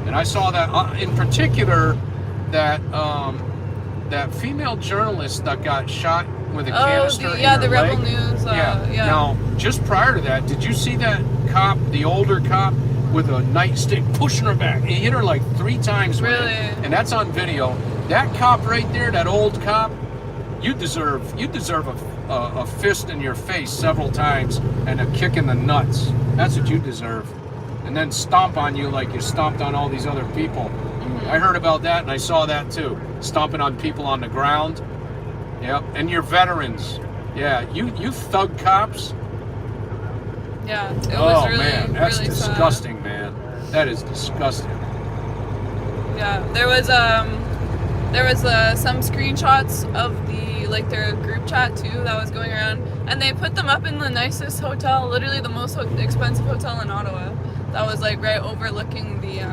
And I saw that in particular that female journalist that got shot with a canister in her
the
leg.
Rebel News.
Yeah. Now, just prior to that, did you see that cop, the older cop, with a nightstick pushing her back? He hit her like 3 times with
Really?
it. And that's on video. That cop right there, that old cop, you deserve a fist in your face several times and a kick in the nuts. That's what you deserve. And then stomp on you like you stomped on all these other people. I heard about that and I saw that too. Stomping on people on the ground. Yep. And your veterans. Yeah, you thug cops.
Yeah, it was really,
man, that's
really
disgusting, man. That is disgusting.
Yeah, there was some screenshots of their group chat too that was going around, and they put them up in the nicest hotel, literally the most expensive hotel in Ottawa. That was like right overlooking the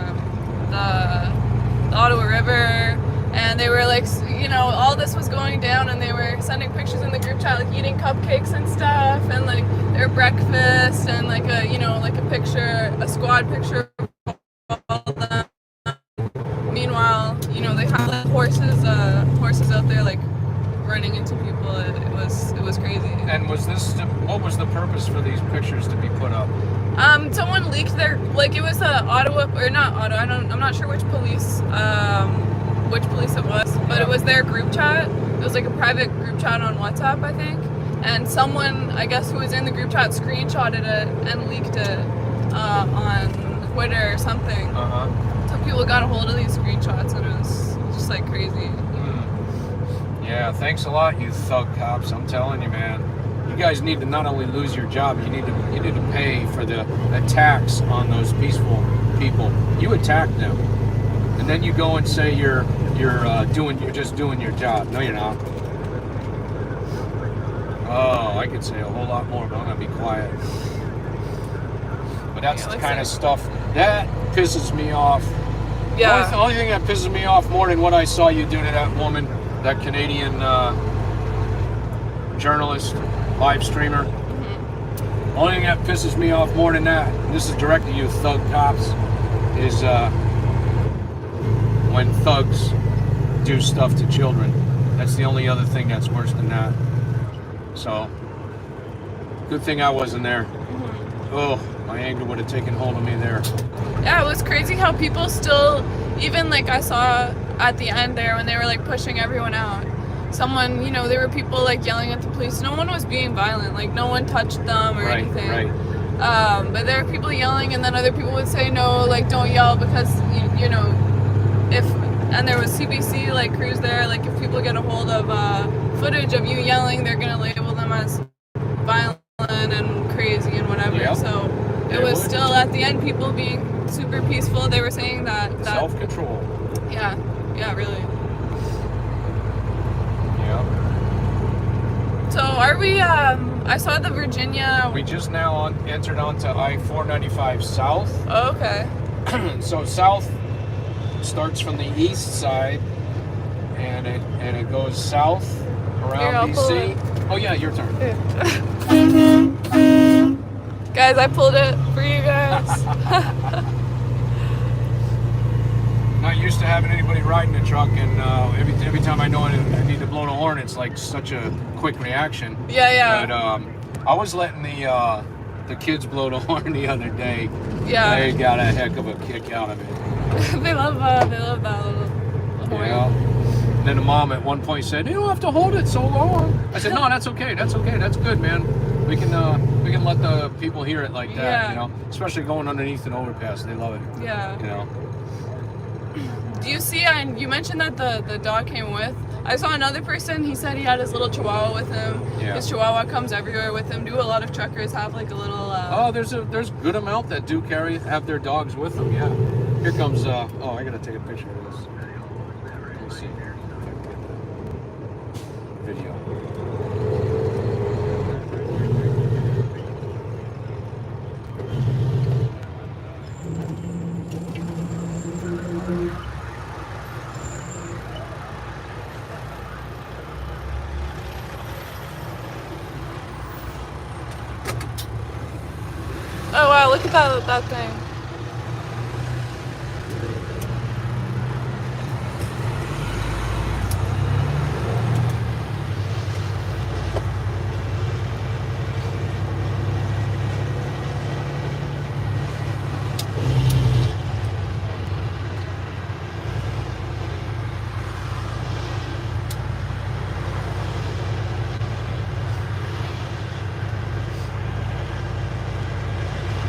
Ottawa River, and they were like, all this was going down, and they were sending pictures in the group chat, like eating cupcakes and stuff, and like their breakfast, and like a squad picture of all of them. Meanwhile, they have like horses horses out there like running into people. It was crazy.
And what was the purpose for these pictures to be put up?
Someone leaked their, like, it was Ottawa, or not Ottawa, I'm not sure which police it was, but it was their group chat. It was like a private group chat on WhatsApp, I think. And someone, I guess, who was in the group chat screenshotted it and leaked it on Twitter or something. So people got a hold of these screenshots, and it was just like crazy.
Yeah, thanks a lot, you thug cops. I'm telling you, man. You guys need to not only lose your job, you need to pay for the attacks on those peaceful people. You attack them, and then you go and say you're just doing your job. No, you're not. Oh, I could say a whole lot more, but I'm gonna be quiet. But that's the kind of stuff that pisses me off.
Yeah.
The only thing that pisses me off more than what I saw you do to that woman, that Canadian journalist, live streamer. Only thing that pisses me off more than that, and this is direct to you thug cops, is when thugs do stuff to children. That's the only other thing that's worse than that. So, good thing I wasn't there. Oh, my anger would have taken hold of me there.
Yeah, it was crazy how people still, even like I saw at the end there when they were like pushing everyone out. Someone, there were people like yelling at the police. No one was being violent. Like no one touched them or anything.
Right.
But there were people yelling, and then other people would say no, like don't yell because and there was CBC like crews there. Like if people get a hold of footage of you yelling, they're gonna label them as violent and crazy and whatever.
Yep.
So it was still at the end people being super peaceful. They were saying that
self-control.
Yeah, really.
Yeah.
So are we? I saw the Virginia.
We just now entered onto I-495 South.
Oh, okay.
So South starts from the east side, and it goes south around BC. Oh yeah, your turn.
Guys, I pulled it for you guys.
Not used to having anybody riding the truck, and every time I know I need to blow the horn, it's like such a quick reaction.
Yeah.
But I was letting the kids blow the horn the other day.
Yeah.
They got a heck of a kick out of it.
they love that little horn.
Yeah. And then the mom at one point said, "You don't have to hold it so long." I said, "No, that's okay. That's good, man. We can let the people hear it like that, especially going underneath an overpass. They love it."
Yeah. Do you see? You mentioned that the dog came with. I saw another person. He said he had his little Chihuahua with him.
Yeah.
His Chihuahua comes everywhere with him. Do a lot of truckers have like a little?
There's a good amount that do have their dogs with them. Yeah. Here comes. I gotta take a picture of this. Let's see if I can get the video.
Oh wow! Look at that thing.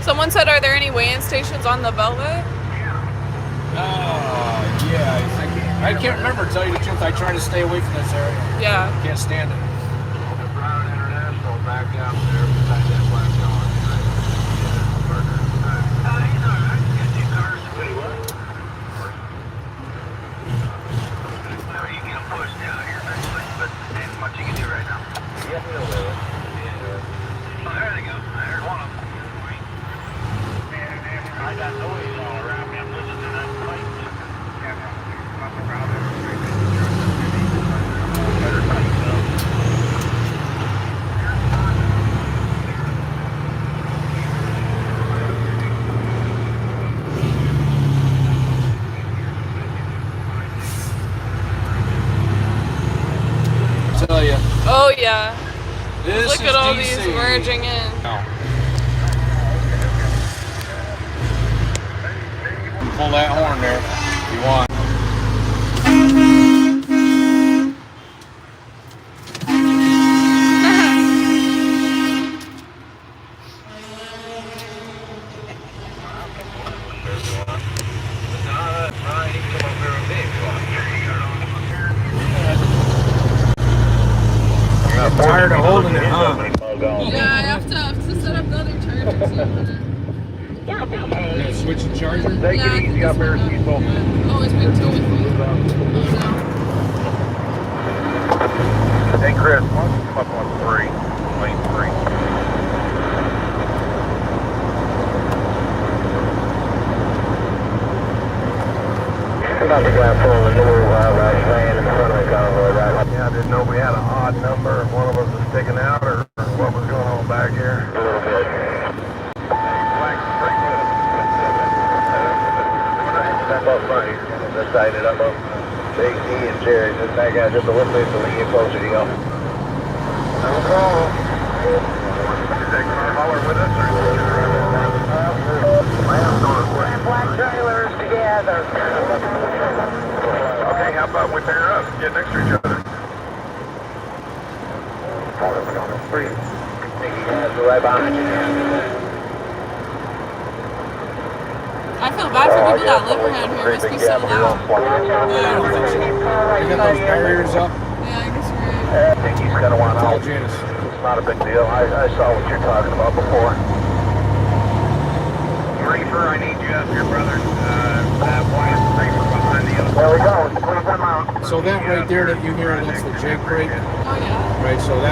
Someone said, are there any weigh-in stations on the Beltway?
Yeah, I can't remember, to tell you the truth. I try to stay away from this area.
Yeah.
Can't stand it.
The Brown International back down there beside that black dog. He's all right. Got 2 cars. Wait, what? You can push down here, but there's much you can do right now. Yeah, we'll do it. Oh, there they go. I heard one of them. I got noise all around me. I'm listening to that fight.
This
Look
is
at all
DC.
these merging in.
Pull that horn there if you want. I'm tired of holding it, huh?
Yeah, I have to set up the other charger. So you
Gonna switch the charger?
Take
yeah, I
it
think
easy
this
up there,
one
Cecil.
always bring two with me. Oh
Hey, Chris, why don't you come up on 3, lane 3. About the glass full of the new van in front of the convoy, right? Yeah, I didn't know if we had an odd number, if one of us was sticking out, or what was going on back here. A little bit. Black straight with it. Step up front here. This side it up. Big E and Jerry. This back guy just a little bit so we can get closer to you. No problem. Is that car hauler with us, or is it black trailers together. Okay, how about we pair up, get next to each other? Right behind you.
I feel bad for people that live around here. It must be so loud.
I don't think so. They got those barriers up.
Yeah, I guess you're right.
I think he's gonna want
Call
out.
Janice.
It's not a big deal. I saw what you're talking about before. Reefer, I need you up here, brother. Wyatt, Reefer behind the other. There we go. Please come out.
So that right there that you hear, that's the Jake brake,
Oh yeah.
right? So it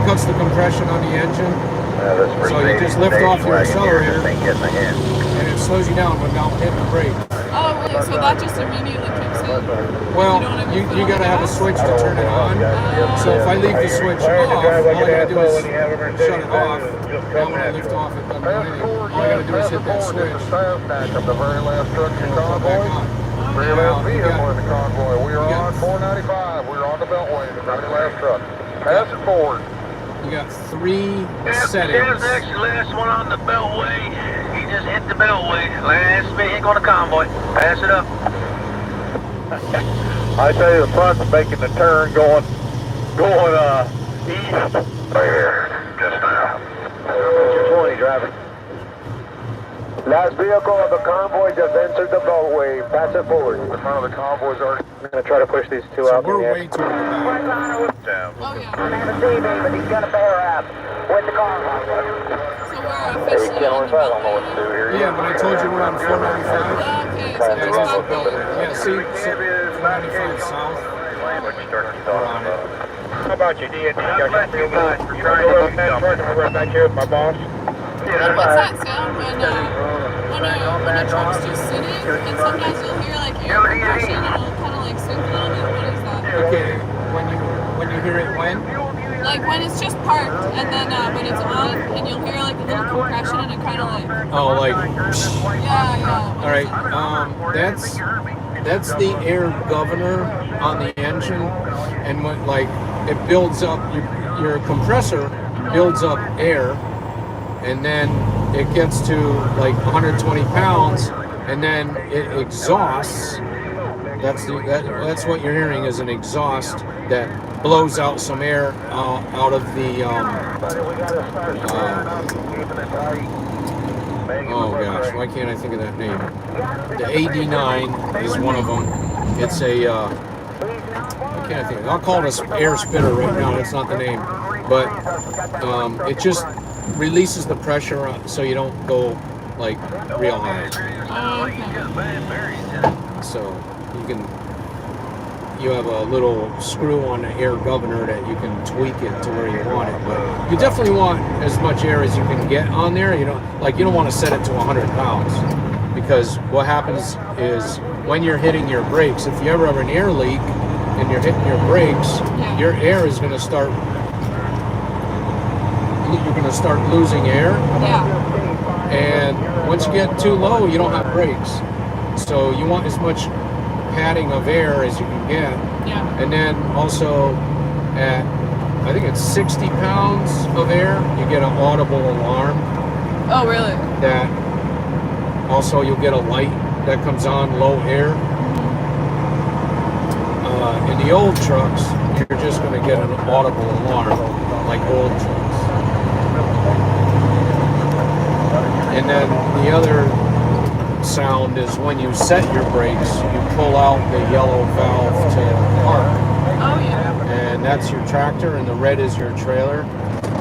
cuts the compression on the engine,
So
So you just lift off your accelerator.
Thing getting ahead.
and it slows you down without hitting the brake.
Oh really? So that just immediately kicks in.
Well,
You don't have
you
your foot on
gotta
the
have a
gas?
switch to turn it on. So if I leave the switch off, all I gotta do is shut it off. Now when I lift off, it doesn't do anything. All I gotta do is hit that switch.
The very last truck in
and it'll come
convoy.
back on.
Very
Now,
last
you
vehicle
got-
in the convoy. We are
you got-
on 495. We are on the beltway. The very last truck. Pass it forward.
You got three
There's
settings.
actually the last one on the beltway. He just hit the beltway. Last vehicle on the convoy. Pass it up.
I tell you, the front's making the turn going east. Right here, just now. 20 driver. Last vehicle of the convoy just entered the beltway. Pass it forward. The front of the convoy's already. I'm gonna try to push these two
So
out.
we're way toward the back.
Down.
Oh yeah.
have a CV, but he's got a bear app with the convoy.
So we're officially on the beltway.
Yeah, when I told you we're on 495.
Okay, so
Yeah,
just
it's
past
the beltway.
the
Yeah, see, 495 south. We're on it.
How about you, D&D? You're trying to look that truck, I'm right back here with my boss.
What's that sound when a truck's just sitting and sometimes you'll hear like air compression and it'll kind of like sink a little bit? What is that?
Okay, when you hear it when?
Like when it's just parked and then when it's on and you'll hear like a little compression and it kind of like
Oh, like,
yeah.
all right. That's the air governor on the engine, and when like it builds up, your compressor builds up air, and then it gets to like 120 pounds, and then it exhausts. That's what you're hearing is an exhaust that blows out some air out of the oh gosh, why can't I think of that name? The AD9 is one of them. It's a I can't think. I'll call it an air spitter right now. That's not the name, but it just releases the pressure so you don't go like real high.
Oh, okay.
So you have a little screw on the air governor that you can tweak it to where you want it, but you definitely want as much air as you can get on there. You don't want to set it to 100 pounds, because what happens is when you're hitting your brakes, if you ever have an air leak and you're hitting your brakes, your air is going to start. You're going to start losing air.
Yeah.
And once you get too low, you don't have brakes. So you want as much padding of air as you can get.
Yeah.
And then also at I think it's 60 pounds of air, you get an audible alarm.
Oh, really?
That also you'll get a light that comes on low air. In the old trucks, you're just going to get an audible alarm like old trucks. And then the other sound is when you set your brakes, you pull out the yellow valve to park.
Oh, yeah.
And that's your tractor, and the red is your trailer.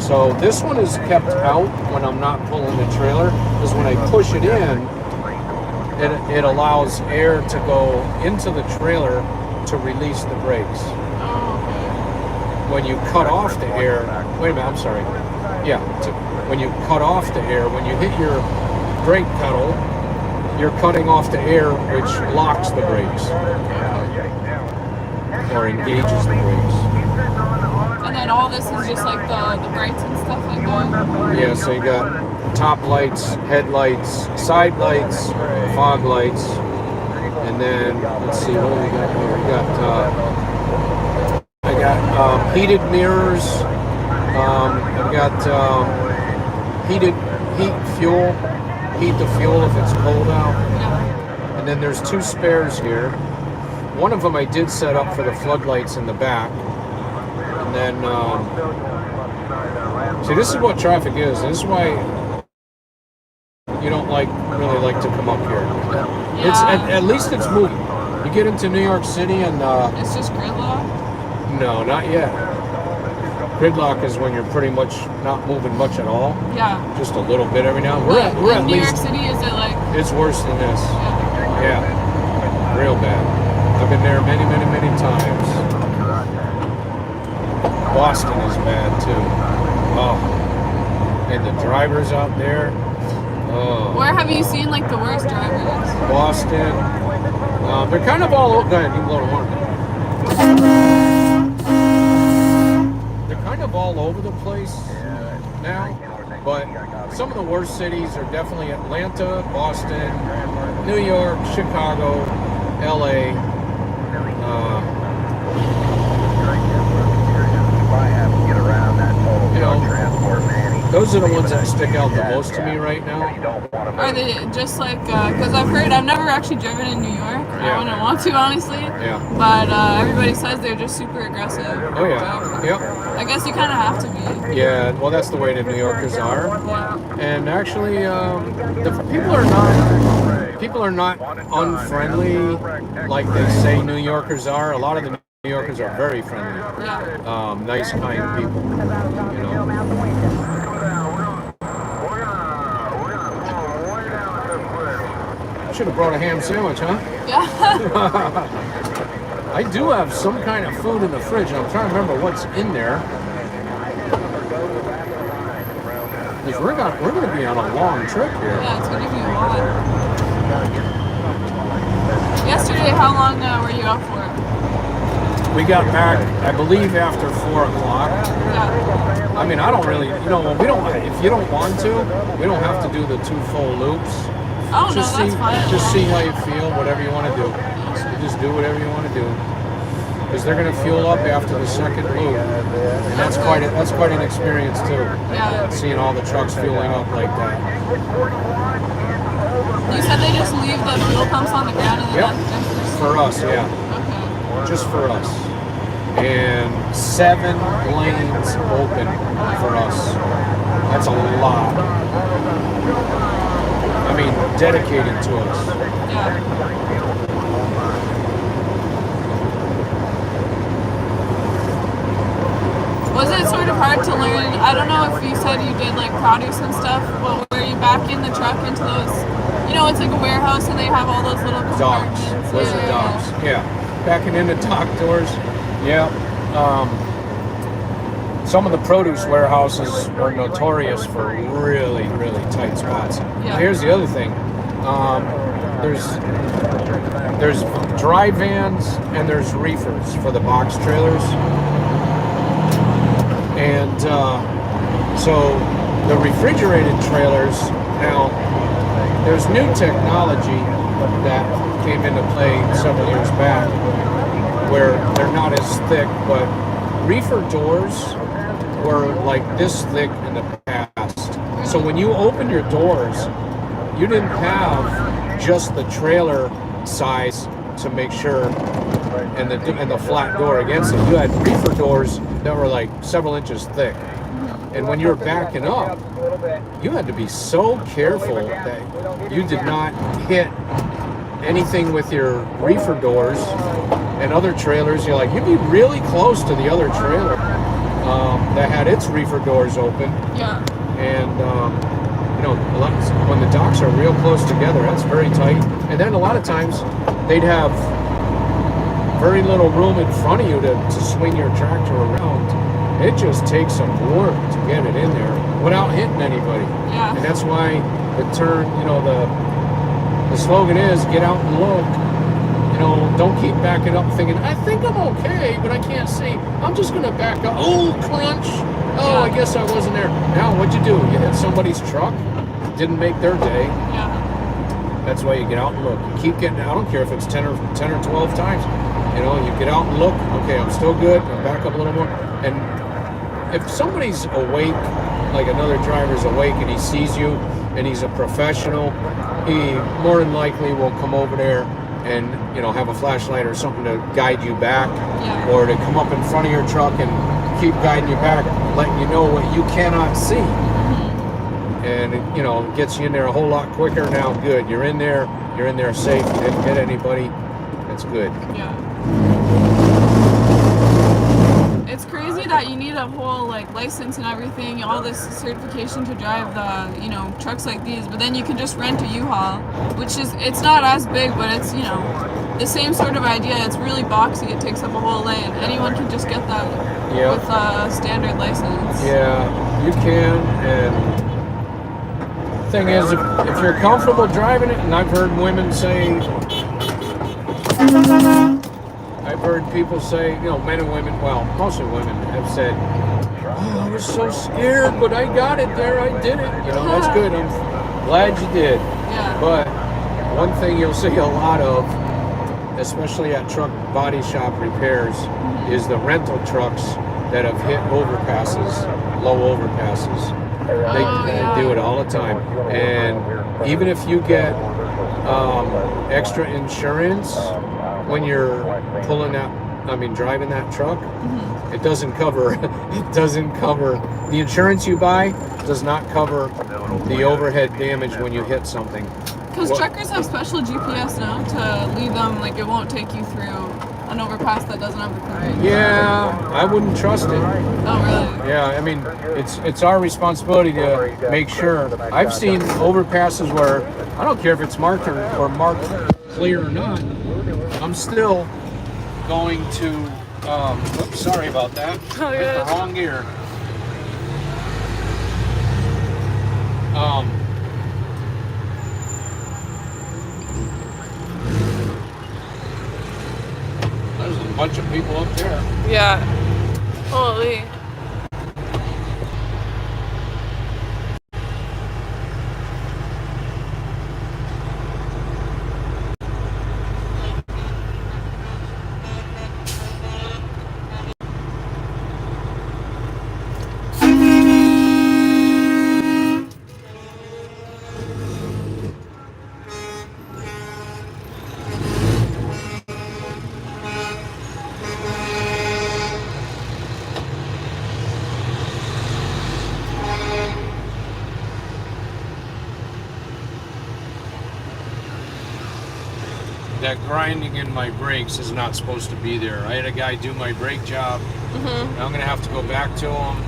So this one is kept out when I'm not pulling the trailer, because when I push it in, it allows air to go into the trailer to release the brakes.
Oh, okay.
When you cut off the air, wait a minute, I'm sorry. Yeah, when you cut off the air, when you hit your brake pedal, you're cutting off the air, which locks the brakes or engages the brakes.
And then all this is just like the brights and stuff like that?
Yeah, so you got top lights, headlights, side lights, fog lights, and then, let's see, what do we got here? I got heated mirrors, I've got heat the fuel if it's cold out.
Yeah.
And then there's two spares here. One of them I did set up for the floodlights in the back. And then, see, this is what traffic is. This is why you don't really like to come up here.
Yeah.
It's at least it's moving. You get into New York City and
It's just gridlock?
no, not yet. Gridlock is when you're pretty much not moving much at all.
Yeah.
Just a little bit every now and
But
we're
in
at
New
least
York City, is it like...
it's worse than this.
Yeah.
Yeah, real bad. I've been there many, many, many times. Boston is bad too. Oh, and the drivers out there. Oh.
Where have you seen like the worst drivers?
Boston. They're kind of all over. Go ahead, you can blow the horn. They're kind of all over the place now, but some of the worst cities are definitely Atlanta, Boston, New York, Chicago, LA. You know, those are the ones that stick out the most to me right now.
Are they just like, because I've never actually driven in New York.
Yeah.
I wouldn't want to, honestly.
Yeah.
But everybody says they're just super aggressive.
Oh yeah. Yep.
I guess you kind of have to be.
Yeah. Well, that's the way the New Yorkers are.
Yeah.
And actually, the people are not unfriendly like they say New Yorkers are. A lot of the New Yorkers are very friendly,
Yeah.
nice, kind people. You know. Should have brought a ham sandwich, huh?
Yeah.
I do have some kind of food in the fridge, and I'm trying to remember what's in there. Because we're going to be on a long trip here.
Yeah, it's gonna be a lot. Yesterday, how long were you up for?
We got back, I believe, after 4 o'clock.
Yeah.
I mean, I don't really, we don't, if you don't want to, we don't have to do the 2 full loops.
Oh, no, that's fine.
Just see how you feel, whatever you want to do. You just do whatever you want to do. Because they're going to fuel up after the second loop. And that's quite an experience too.
Yeah.
Seeing all the trucks fueling up like that.
You said they just leave the fuel pumps on the ground and
Yep.
then
For us, yeah.
Okay.
Just for us. And 7 lanes open for us. That's a lot. I mean, dedicated to us.
Yeah. Was it sort of hard to learn? I don't know if you said you did like produce and stuff, but were you back in the truck into those, it's like a warehouse and they have all those little
Docks.
compartments.
Those are docks. Yeah. Backing into dock doors. Yeah. Some of the produce warehouses are notorious for really, really tight spots.
Yeah.
Here's the other thing. There's dry vans and there's reefers for the box trailers. And so the refrigerated trailers, now there's new technology that came into play several years back where they're not as thick, but reefer doors like this thick in the past. So when you open your doors, you didn't have just the trailer size to make sure, and the flat door against it. You had reefer doors that were like several inches thick. And when you were backing up, you had to be so careful that you did not hit anything with your reefer doors and other trailers. You'd be really close to the other trailer that had its reefer doors open.
Yeah.
And when the docks are real close together, that's very tight. And then a lot of times they'd have very little room in front of you to swing your tractor around. It just takes some work to get it in there without hitting anybody.
Yeah.
And that's why the turn, the slogan is get out and look. Don't keep backing up thinking, I think I'm okay, but I can't see. I'm just going to back up. Oh, crunch. Oh, I guess I wasn't there. Now, what'd you do? You hit somebody's truck? Didn't make their day.
Yeah.
That's why you get out and look. You keep getting, I don't care if it's 10 or 12 times. You get out and look. Okay, I'm still good. I'll back up a little more. And if somebody's awake, like another driver's awake and he sees you and he's a professional, he more than likely will come over there and have a flashlight or something to guide you back, or to come up in front of your truck and keep guiding you back, letting you know what you cannot see. And it gets you in there a whole lot quicker. Now, good, you're in there safe, you didn't hit anybody. That's good.
Yeah. It's crazy that you need a whole license and everything, all this certification to drive the trucks like these, but then you can just rent a U-Haul, which it's not as big, but it's the same sort of idea. It's really boxy. It takes up a whole lane. Anyone can just get that with a standard license.
Yeah, you can. And the thing is, if you're comfortable driving it, and I've heard women say, I've heard people say, men and women, well, mostly women, have said, oh, I was so scared, but I got it there, I did it. That's good. I'm glad you did.
Yeah.
But one thing you'll see a lot of, especially at truck body shop repairs, is the rental trucks that have hit overpasses, low overpasses. They do it all the time. And even if you get extra insurance when you're driving that truck, it doesn't cover the insurance you buy does not cover the overhead damage when you hit something.
Because truckers have special GPS now to lead them, it won't take you through an overpass that doesn't have the clearance.
Yeah, I wouldn't trust it.
Oh, really?
Yeah, it's our responsibility to make sure. I've seen overpasses where I don't care if it's marked or marked clear or not, I'm still going to, oops, sorry about that.
Oh,
Hit the wrong gear. There's a bunch of people up there.
Yeah. Holy.
That grinding in my brakes is not supposed to be there. I had a guy do my brake job. I'm going to have to go back to him.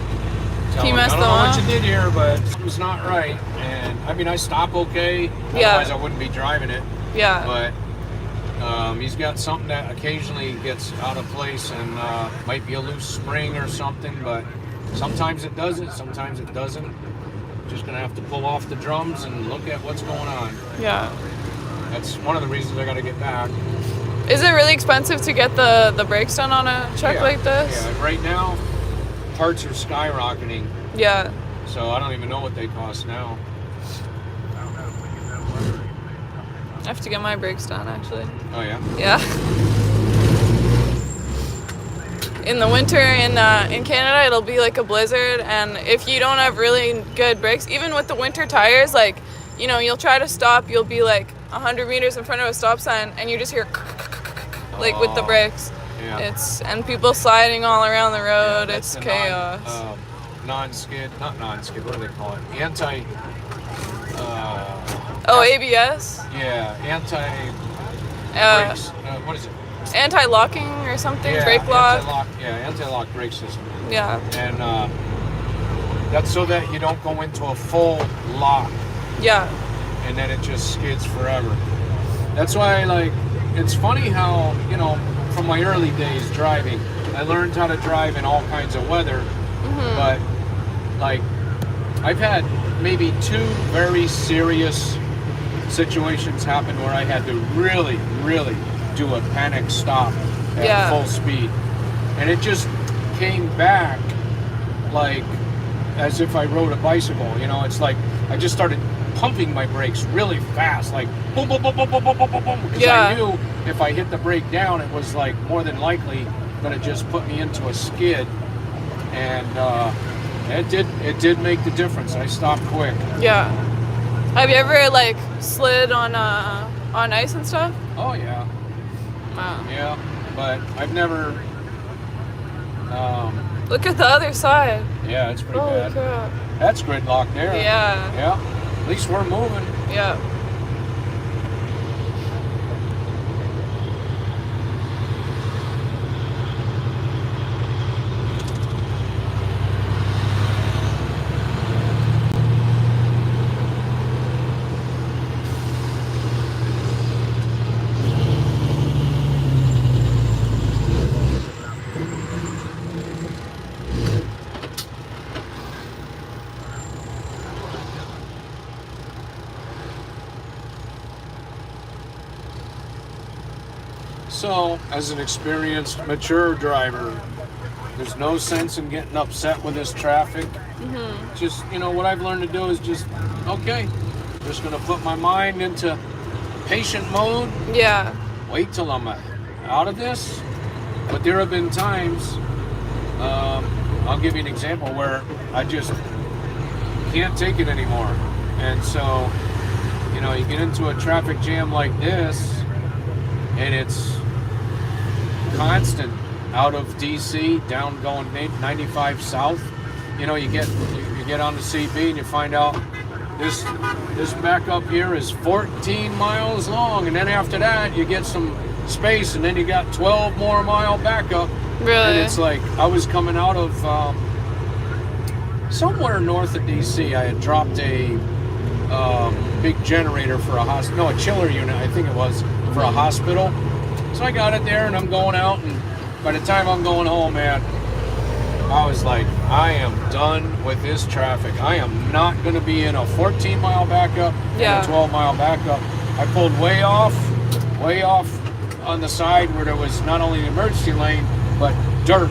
Tell him, I don't know what you did here, but it was not right. And I stop okay. Otherwise I wouldn't be driving it.
Yeah.
But he's got something that occasionally gets out of place and might be a loose spring or something, but sometimes it does it, sometimes it doesn't. Just going to have to pull off the drums and look at what's going on.
Yeah.
That's one of the reasons I got to get back.
Is it really expensive to get the brakes done on a truck like this?
Yeah, right now, parts are skyrocketing.
Yeah.
So I don't even know what they cost now.
I have to get my brakes done, actually.
Oh, yeah?
Yeah. in the winter in Canada, it'll be like a blizzard, and if you don't have really good brakes, even with the winter tires, like, you know, you'll try to stop, you'll be like 100 meters in front of a stop sign, and you just hear like with the brakes.
Yeah.
And people sliding all around the road.
That's
it's
the
chaos.
Non-skid, not non-skid. What do they call it? Anti.
ABS.
Yeah, anti. Brakes. What is it?
Anti-locking or something.
Yeah,
brake lock.
Anti-lock brake system.
Yeah.
And that's so that you don't go into a full lock.
Yeah.
And then it just skids forever. That's why, like, it's funny how, you know, from my early days driving, I learned how to drive in all kinds of weather. But, like, I've had maybe 2 very serious situations happen where I had to really, really do a panic stop at full speed. And it just came back like as if I rode a bicycle. You know, it's like I just started pumping my brakes really fast, like boom, boom, boom, boom, boom, boom, boom, boom, boom, because I knew if I hit the brake down, it was like more than likely going to just put me into a skid. And it did make the difference. I stopped quick.
Yeah. Have you ever like slid on ice and stuff?
Oh yeah.
Wow.
Yeah, but I've never.
Look at the other side.
Yeah, it's pretty
Holy
bad.
crap.
That's gridlock there.
Yeah.
Yeah. At least we're moving.
Yeah.
So, as an experienced, mature driver, there's no sense in getting upset with this traffic. Just, you know, what I've learned to do is just, okay, just going to put my mind into patient mode.
Yeah.
Wait till I'm out of this. But there have been times, I'll give you an example, where I just can't take it anymore. And so, you know, you get into a traffic jam like this, and it's constant out of DC down going 95 south. You know, you get on the CB and you find out this backup here is 14 miles long, and then after that you get some space, and then you got 12 more mile backup.
Really?
And it's like I was coming out of somewhere north of DC. I had dropped a big generator for a chiller unit, I think it was, for a hospital. So I got it there, and I'm going out, and by the time I'm going home, man, I was like, I am done with this traffic. I am not going to be in a 14 mile backup and a 12 mile backup. I pulled way off on the side where there was not only an emergency lane, but dirt,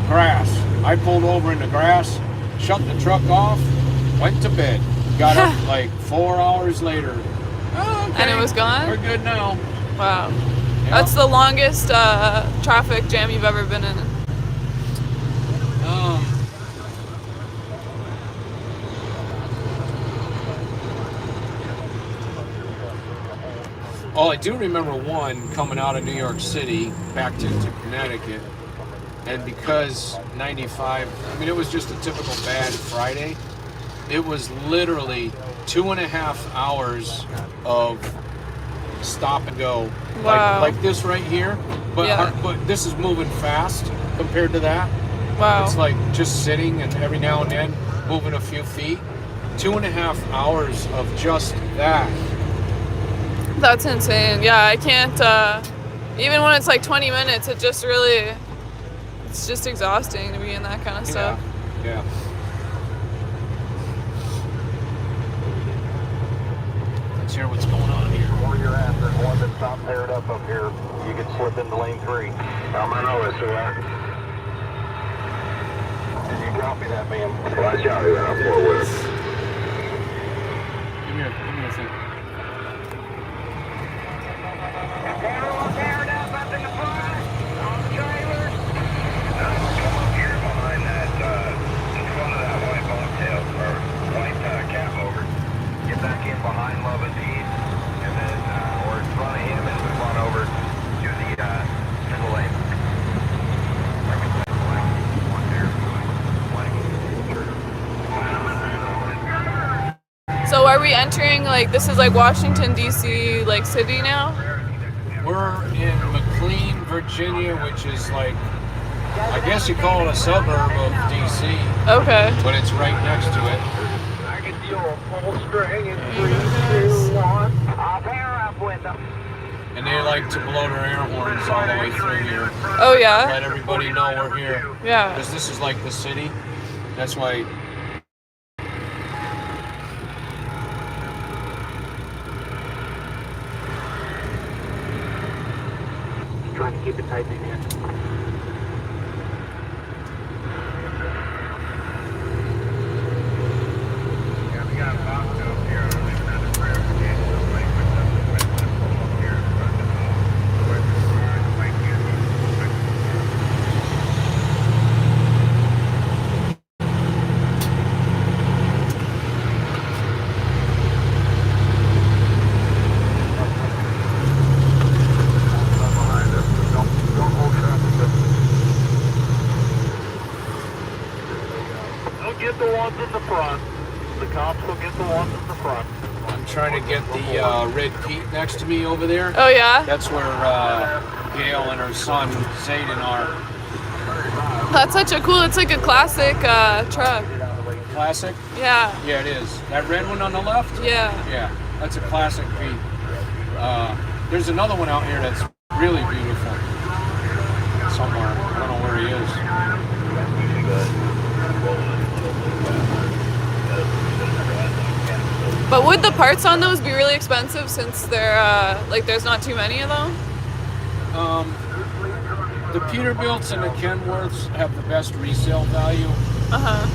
grass. I pulled over in the grass, shut the truck off, went to bed, got up like 4 hours later. Oh, okay.
And it was gone?
We're good now.
Wow.
Yeah.
That's the longest traffic jam you've ever been in.
I do remember one coming out of New York City back into Connecticut, and because 95, I mean, it was just a typical bad Friday. It was literally 2.5 hours of stop and go.
Wow.
Like this right here, but this is moving fast compared to that.
Wow.
It's like just sitting and every now and then moving a few feet. 2.5 hours of just that.
That's insane. Yeah, I can't, even when it's like 20 minutes, it's just exhausting to be in that kind of stuff.
Yeah. Let's hear what's going on here.
Where you're at, there's one that's not paired up here. You can slip into lane 3. I know it's alright. Did you drop me that, ma'am? Watch out, you're on 4 wheels.
Give me a thing.
Paired up in the front, on the trailer.
are we entering, like, this is like Washington, D.C., like, city now?
We're in McLean, Virginia, which is like, I guess you call it a suburb of DC,
Okay.
but it's right next to it.
I can deal a full string in 3, 2, 1. I'll pair up with them.
And they like to blow their air horns all the way through here.
Oh, yeah?
Let everybody know we're here.
Yeah.
Because this is like the city. That's why.
Trying to keep it tight in here. Yeah, we got a box up here. Get the ones in the front. The cops will get the ones in the front.
I'm trying to get the Red Pete next to me over there.
Oh, yeah?
That's where Gail and her son Zayden are.
That's such a cool, it's like a classic truck.
Classic?
Yeah.
Yeah, it is. That red one on the left?
Yeah.
Yeah, that's a classic Pete. There's another one out here that's really beautiful. Somewhere. I don't know where he is.
But would the parts on those be really expensive since they're, like, there's not too many of them?
The Peterbilts and the Kenworths have the best resale value,
Uh-huh.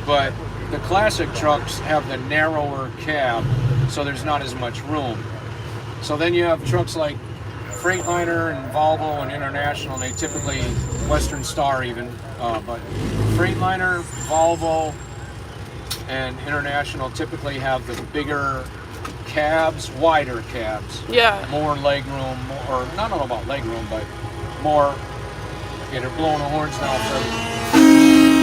but the classic trucks have the narrower cab, so there's not as much room. So then you have trucks like Freightliner and Volvo and International. They typically, Western Star even, but Freightliner, Volvo, and International typically have the bigger cabs, wider cabs.
Yeah.
More leg room, or I don't know about leg room, but more. Yeah, they're blowing the horns now, Freddie.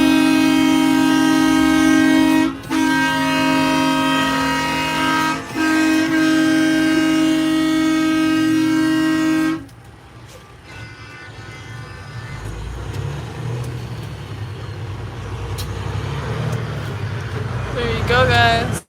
There you go, guys.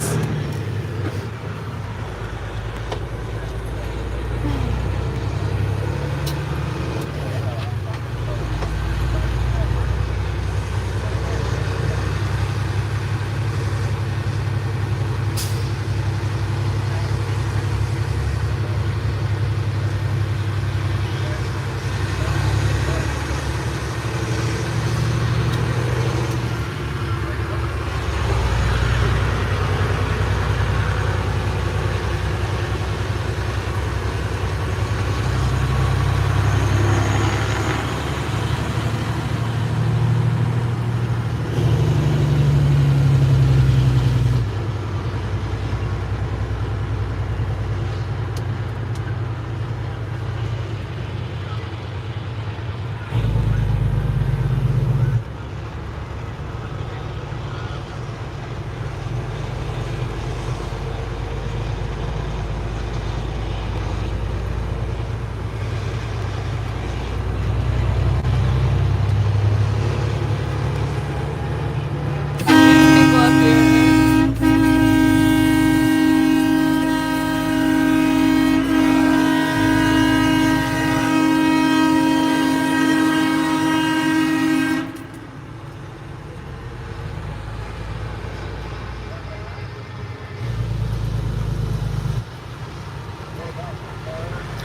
People up here.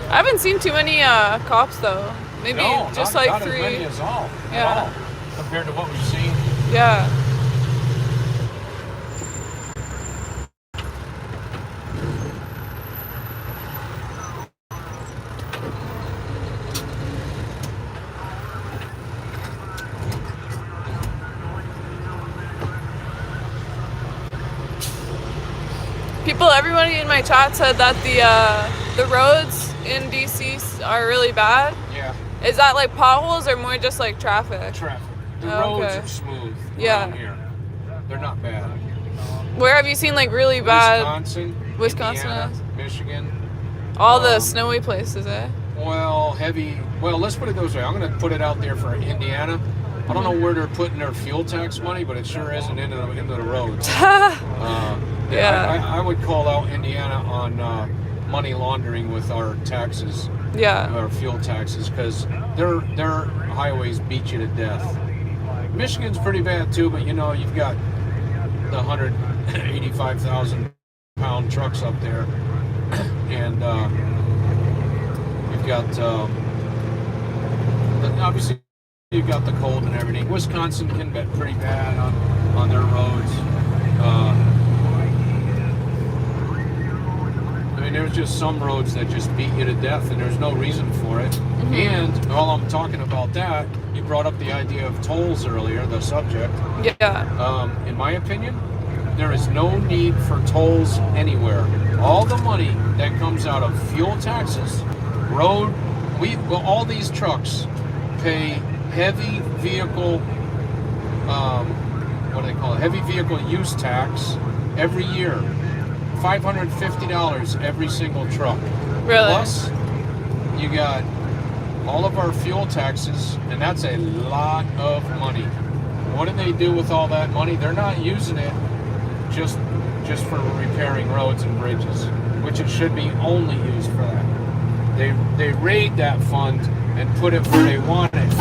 I haven't seen too many cops though. Maybe
No,
just
not,
like
not
three.
as many as all.
Yeah.
At all, compared to what we've seen.
Yeah. Everybody in my chat said that the roads in DC are really bad.
Yeah.
Is that like potholes or more just like traffic?
Traffic. The
Oh,
roads
okay.
are smooth
Yeah.
around here. They're not bad.
Where have you seen like really bad?
Wisconsin,
Indiana,
has. Michigan.
All the snowy places, eh?
Well, let's put it this way. I'm going to put it out there for Indiana. I don't know where they're putting their fuel tax money, but it sure isn't into the roads.
Yeah.
I would call out Indiana on money laundering with our taxes.
Yeah.
Our fuel taxes, because their highways beat you to death. Michigan's pretty bad too, but you know, you've got the 185,000 pound trucks up there, and you've got obviously you've got the cold and everything. Wisconsin can get pretty bad on their roads. I mean, there's just some roads that just beat you to death, and there's no reason for it. Mm-hmm. And while I'm talking about that, you brought up the idea of tolls earlier, the subject.
Yeah.
In my opinion, there is no need for tolls anywhere. All the money that comes out of fuel taxes, all these trucks pay heavy vehicle, what do they call it? Heavy vehicle use tax every year. $550 every single truck.
Really?
Plus, you got all of our fuel taxes, and that's a lot of money. What do they do with all that money? They're not using it just for repairing roads and bridges, which it should be only used for that. They raid that fund and put it where they want it.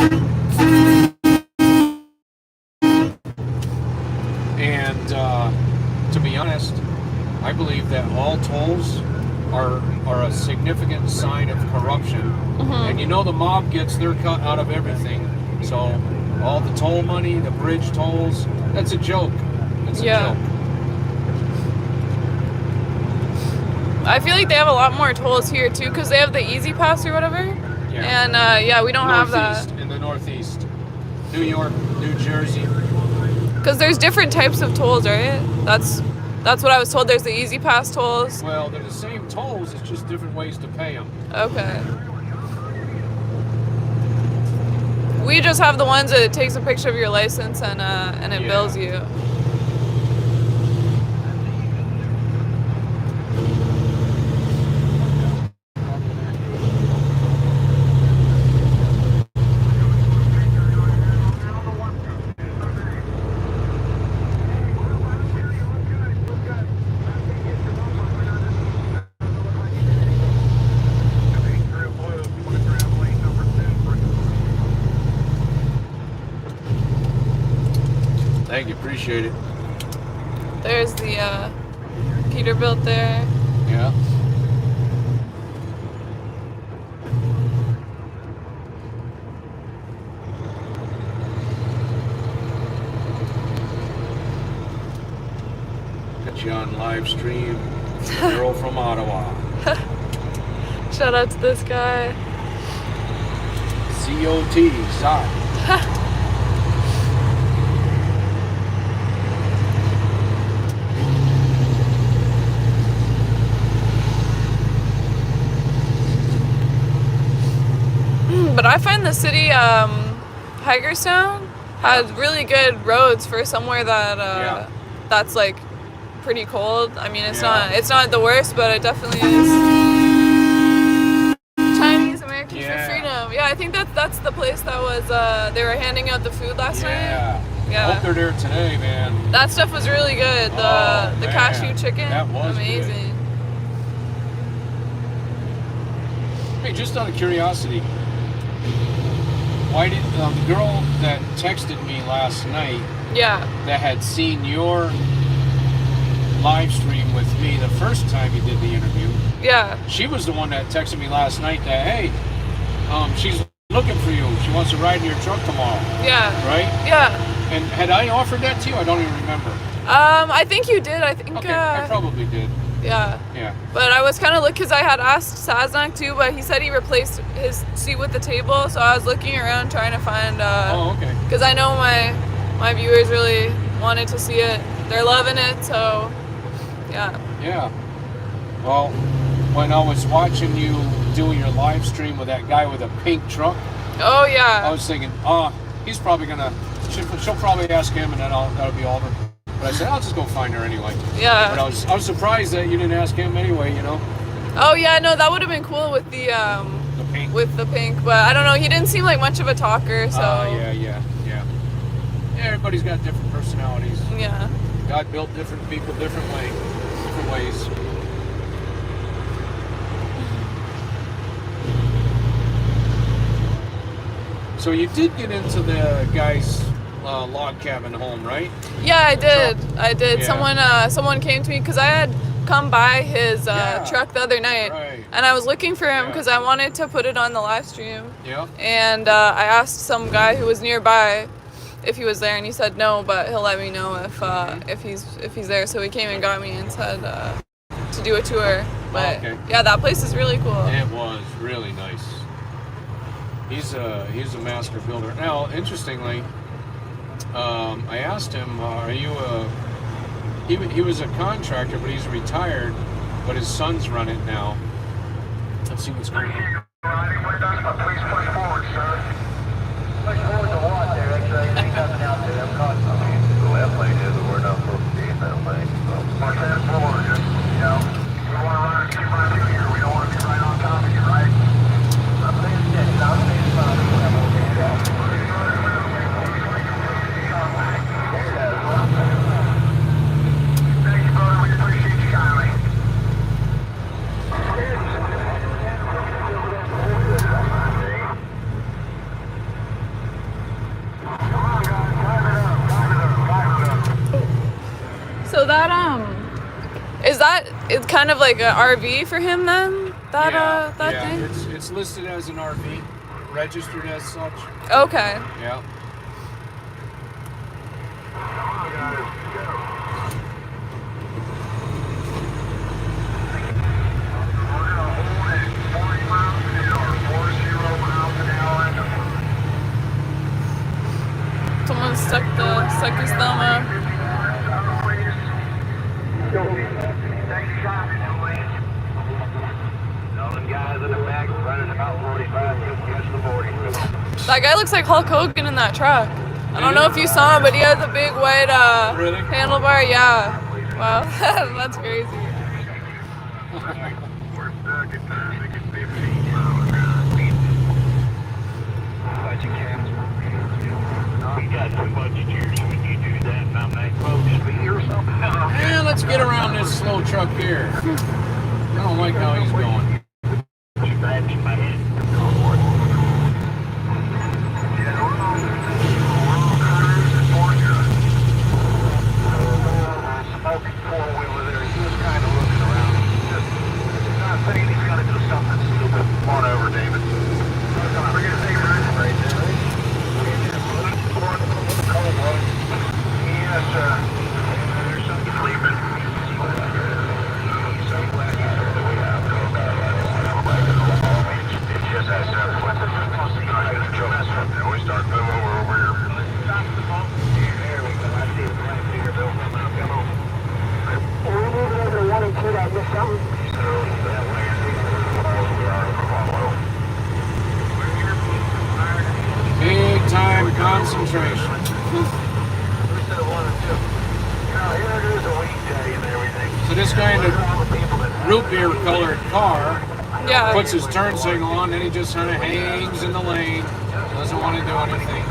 And to be honest, I believe that all tolls are a significant sign of corruption. Mm-hmm. And you know the mob gets their cut out of everything. So all the toll money, the bridge tolls, that's a joke. It's a joke.
I feel like they have a lot more tolls here too, because they have the Easy Pass or whatever. Yeah. And we don't have that.
In the Northeast. New York, New Jersey.
Because there's different types of tolls, right? That's what I was told. There's the Easy Pass tolls.
Well, they're the same tolls. It's just different ways to pay them.
Okay. We just have the ones that it takes a picture of your license and it bills you.
Thank you, appreciate it.
There's the Peterbilt there.
Yeah. Got you on live stream. The girl from Ottawa.
Shout out to this guy.
ZOT, Zot.
But I find the city, Hagerstown, has really good roads for somewhere that that's like pretty cold. I mean, it's not the worst, but it definitely is. Chinese Americans for Freedom. Yeah, I think that's the place that was. They were handing out the food last night. Yeah.
I hope they're there today, man.
That stuff was really good. The cashew chicken.
That was
amazing.
Good. Hey, just out of curiosity. Why did the girl that texted me last night?
Yeah.
That had seen your live stream with me the first time you did the interview.
Yeah.
She was the one that texted me last night that she's looking for you. She wants to ride in your truck tomorrow.
Yeah.
Right?
Yeah.
And had I offered that to you? I don't even remember.
I think you did. I think.
Okay, I probably did.
Yeah.
Yeah.
But I was kind of looking, because I had asked Saznak too, but he said he replaced his seat with the table, so I was looking around trying to find.
Okay.
Because I know my viewers really wanted to see it. They're loving it, so yeah.
Yeah. Well, when I was watching you doing your live stream with that guy with a pink truck.
Oh yeah.
I was thinking, he's probably gonna. She'll probably ask him, and then that'll be all over. But I said, I'll just go find her anyway. But
Yeah.
I was surprised that you didn't ask him anyway, you know?
Oh yeah, no, that would have been cool with the
pink.
with the pink, but I don't know. He didn't seem like much of a talker, so
Yeah, everybody's got different personalities.
yeah.
God built different people different ways. So you did get into the guy's log cabin home, right?
Yeah, I did. I did.
Yeah.
Someone came to me because I had come by his
Yeah.
truck the other night,
Right.
and I was looking for him
Yeah.
because I wanted to put it on the live stream.
Yeah.
And I asked some guy who was nearby if he was there, and he said no, but he'll let me know if he's there. So he came and got me and said to do a tour. But
Okay.
yeah, that place is really cool.
It was really nice. He's a master builder. Now, interestingly, I asked him, "Are you a?" He was a contractor, but he's retired. But his sons run it now. Let's see what's going on.
Please push forward, sir. Push forward to what there, X-ray? Ain't nothing out there. I'm constantly. The left lane is, but we're not supposed to be in that lane. Push that forward, just, you know. We want to run and keep right through here. We don't want to be right on top of you, right? I'm saying steady. I'm saying fine. Thank you, brother. We appreciate you kindly.
So that it's kind of like an RV for him then? That thing?
It's listed as an RV, registered as such.
Okay.
Yeah.
Someone stuck his thumb up. That guy looks like Hulk Hogan in that truck. I don't know if you saw him, but he has a big white
Really?
handlebar. Yeah. Wow, that's crazy.
Yeah, let's get around this slow truck here. I don't like how he's going. Big time concentration. So this guy in the root beer colored car
Yeah.
puts his turn signal on, then he just kind of hangs in the lane, doesn't want to do anything.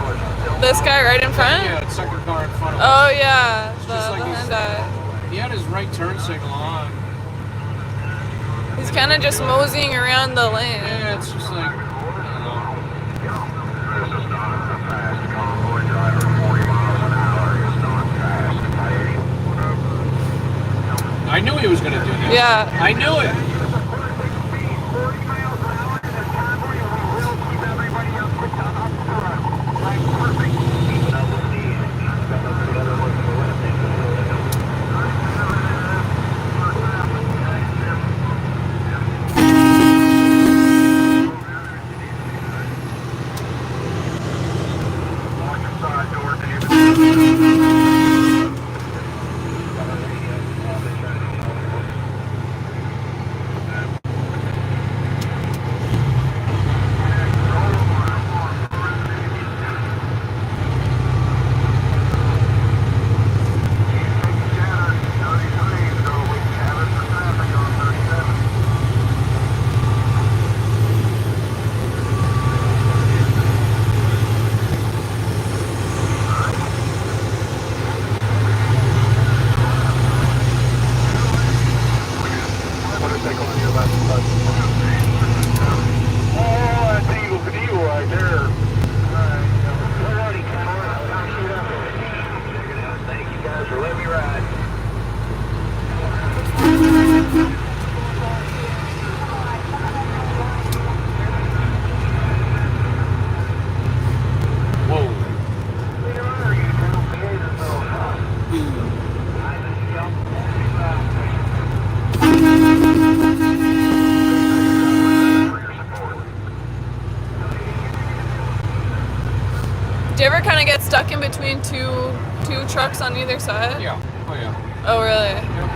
This guy right in front?
Yeah, it's second car in front of us.
Oh yeah, the
just like he's-
Hyundai.
He had his right turn signal on.
He's kind of just moseying around the lane.
Yeah, it's just like, I don't know. I knew he was going to do this.
Yeah.
I knew it.
ride.
Whoa.
Do you ever kind of get stuck in between two trucks on either side?
Yeah. Oh yeah.
Oh, really?
Yep.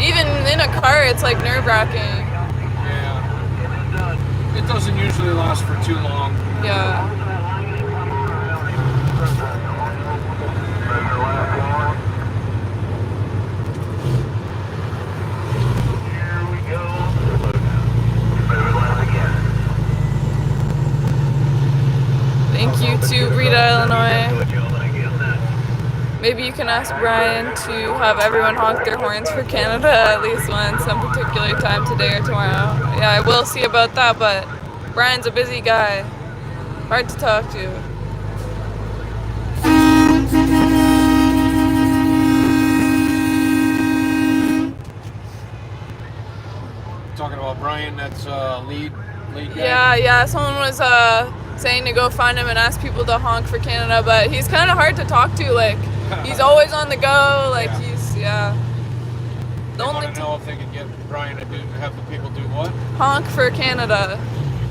Even in a car, it's like nerve-wracking.
Yeah. It doesn't usually last for too long.
Yeah.
Here we go. Again.
Thank you to Rita, Illinois. Maybe you can ask Brian to have everyone honk their horns for Canada at least once, some particular time today or tomorrow. Yeah, I will see about that, but Brian's a busy guy. Hard to talk to.
Talking about Brian, that's lead guy.
Yeah, someone was saying to go find him and ask people to honk for Canada, but he's kind of hard to talk to, like, he's always on the go, like,
Yeah.
yeah.
They want to know if they could get Brian to have the people do what?
Honk for Canada.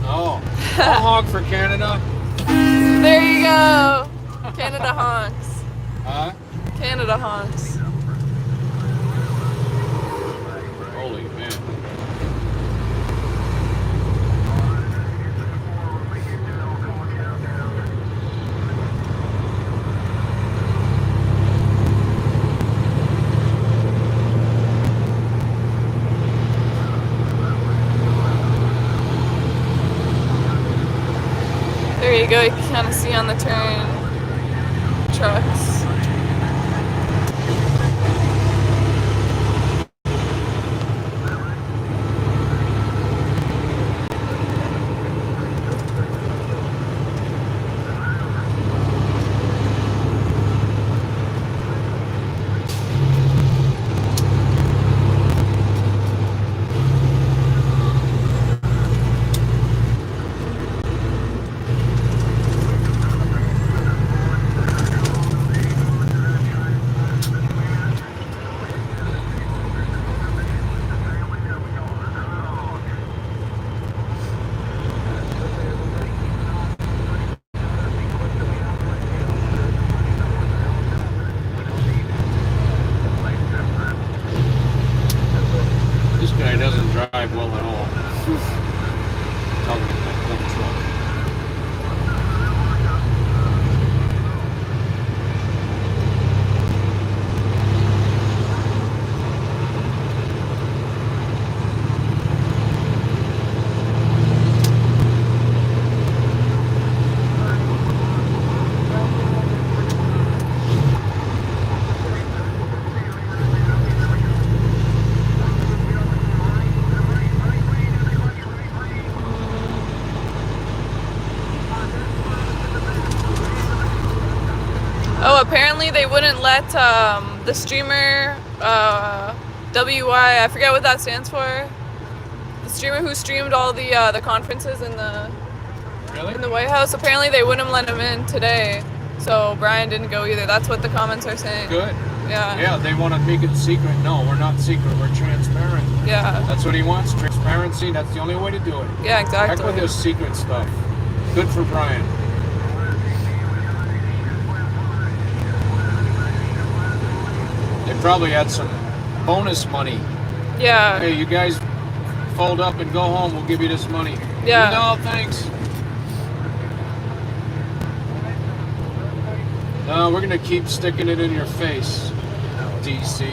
Oh, I'll honk for Canada.
There you go. Canada honks.
Huh?
Canada honks.
Holy man.
There you go. You can kind of see on the turn trucks.
This guy doesn't drive well at all. Talking about that truck.
Oh, apparently they wouldn't let the streamer WI, I forget what that stands for. The streamer who streamed all the conferences in the
Really?
White House. Apparently they wouldn't let him in today, so Brian didn't go either. That's what the comments are saying.
Good.
Yeah.
Yeah, they want to make it secret. No, we're not secret. We're transparent.
Yeah.
That's what he wants. Transparency. That's the only way to do it.
Yeah.
Heck
Exactly.
with this secret stuff. Good for Brian. They probably had some bonus money.
Yeah.
Hey, you guys fold up and go home. We'll give you this money.
Yeah.
No, thanks. No, we're gonna keep sticking it in your face, DC.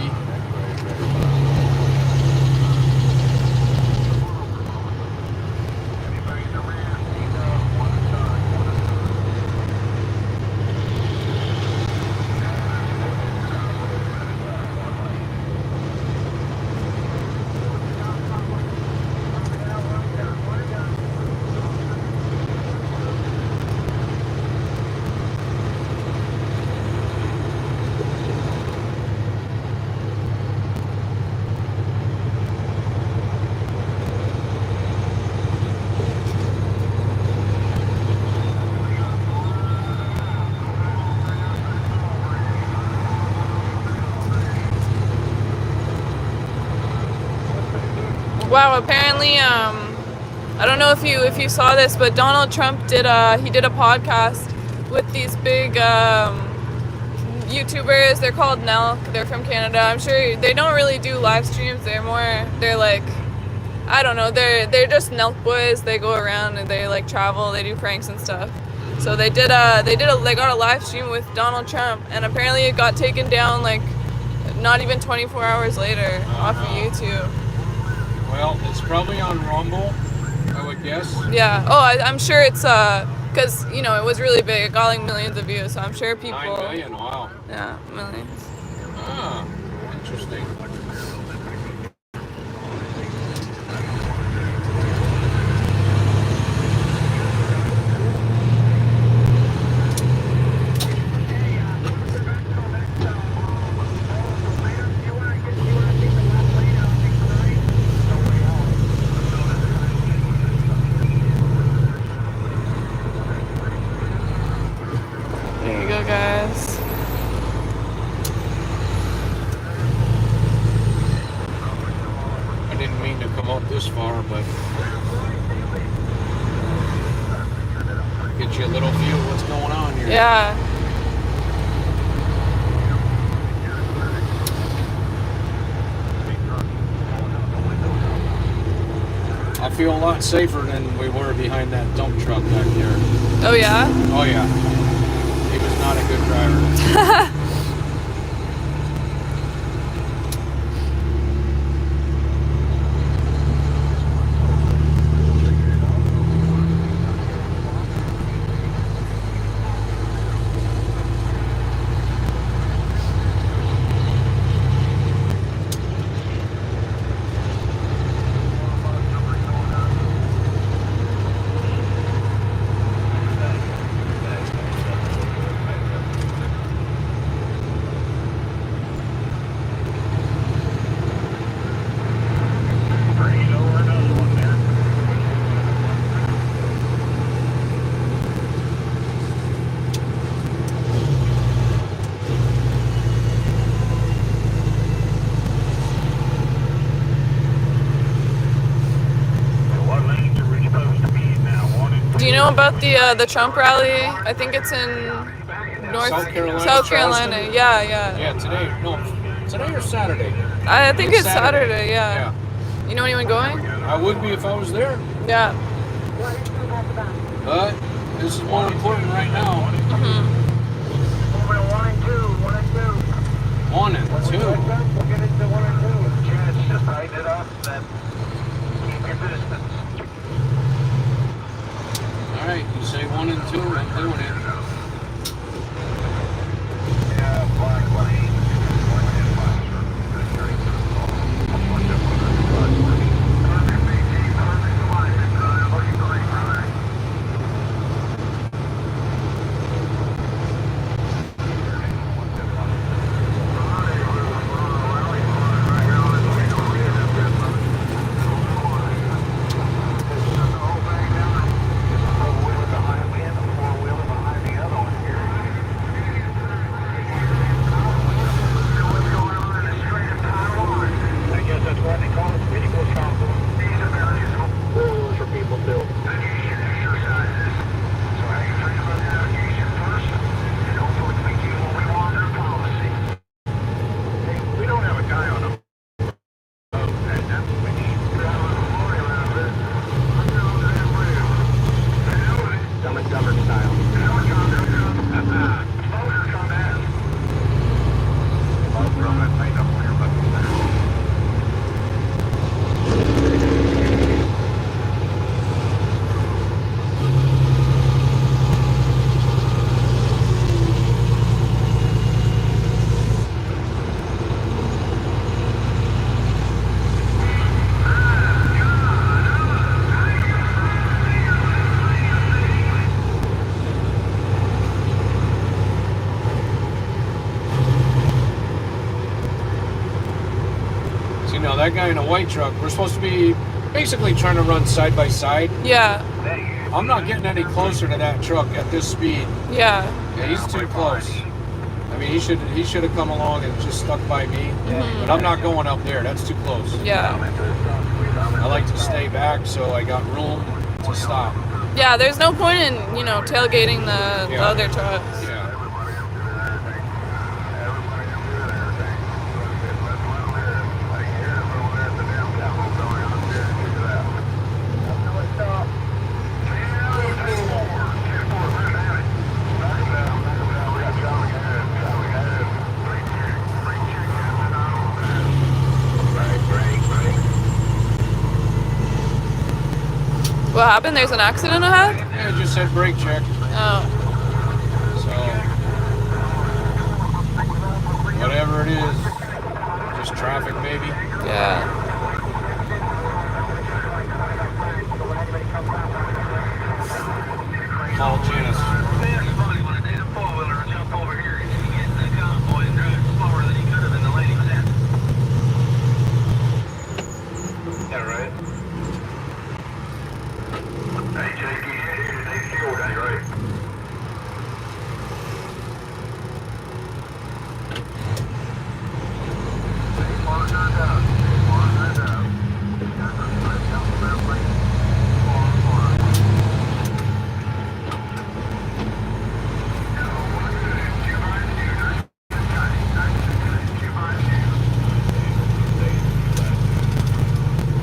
Wow, apparently, I don't know if you saw this, but Donald Trump did a podcast with these big YouTubers. They're called Nelk. They're from Canada. I'm sure they don't really do live streams. They're like, I don't know. They're just Nelk boys. They go around and they like travel. They do pranks and stuff. So they got a live stream with Donald Trump, and apparently it got taken down like not even 24 hours later off of YouTube.
Well, it's probably on Rumble, I would guess.
Yeah. Oh, I'm sure it's because you know it was really big. It got like millions of views, so I'm sure people.
9 million. Wow.
Yeah, millions.
Ah, interesting.
There you go, guys.
I didn't mean to come out this far, but get you a little view of what's going on here.
Yeah.
I feel a lot safer than we were behind that dump truck back there.
Oh yeah.
Oh yeah. He was not a good driver.
Do you know about the Trump rally? I think it's in
South Carolina,
South Carolina.
Charleston?
Yeah, yeah.
Yeah, today or Saturday?
I think it's Saturday. Yeah. You know anyone going?
I would be if I was there.
Yeah.
But this is more important right now.
Mhm.
1 and 2.
We'll get into 1 and 2. Chance, just tighten it up and then keep your distance.
Alright, you say 1 and 2, I'm doing it.
Yeah, black lane.
Now that guy in a white truck, we're supposed to be basically trying to run side by side.
Yeah.
I'm not getting any closer to that truck at this speed.
Yeah.
Yeah, he's too close. I mean, he should have come along and just stuck by me. But I'm not going up there. That's too close.
Yeah.
I like to stay back so I got room to stop.
Yeah, there's no point in, tailgating the other trucks.
Yeah.
What happened? There's an accident ahead?
Yeah, it just said brake check.
Oh.
So, whatever it is, just traffic maybe.
Yeah.
Call Janice.
Yeah, right. Hey, Jake, they fueled that, right?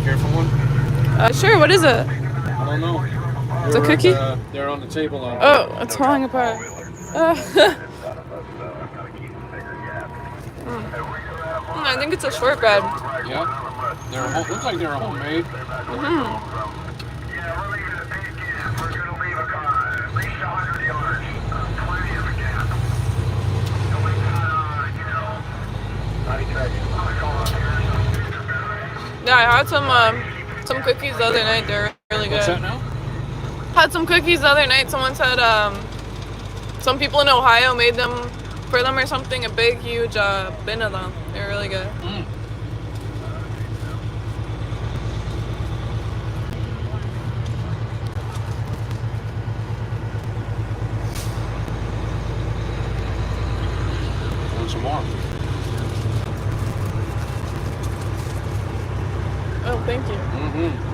Careful one.
Sure, what is it?
I don't know.
It's a cookie?
They're on the table now.
Oh, it's falling apart. I think it's a shortbread.
Yeah. Looks like they're homemade.
Mm-hmm.
Yeah, we're leaving the pink can. We're gonna leave at least 100 yards. Plenty of a gap. And we got,
Yeah, I had some cookies the other night. They're really good.
What's that now?
Had some cookies the other night. Someone said some people in Ohio made them for them or something. A big, huge bin of them. They're really good.
Mm. Want some more?
Oh, thank you.
Mm-hmm.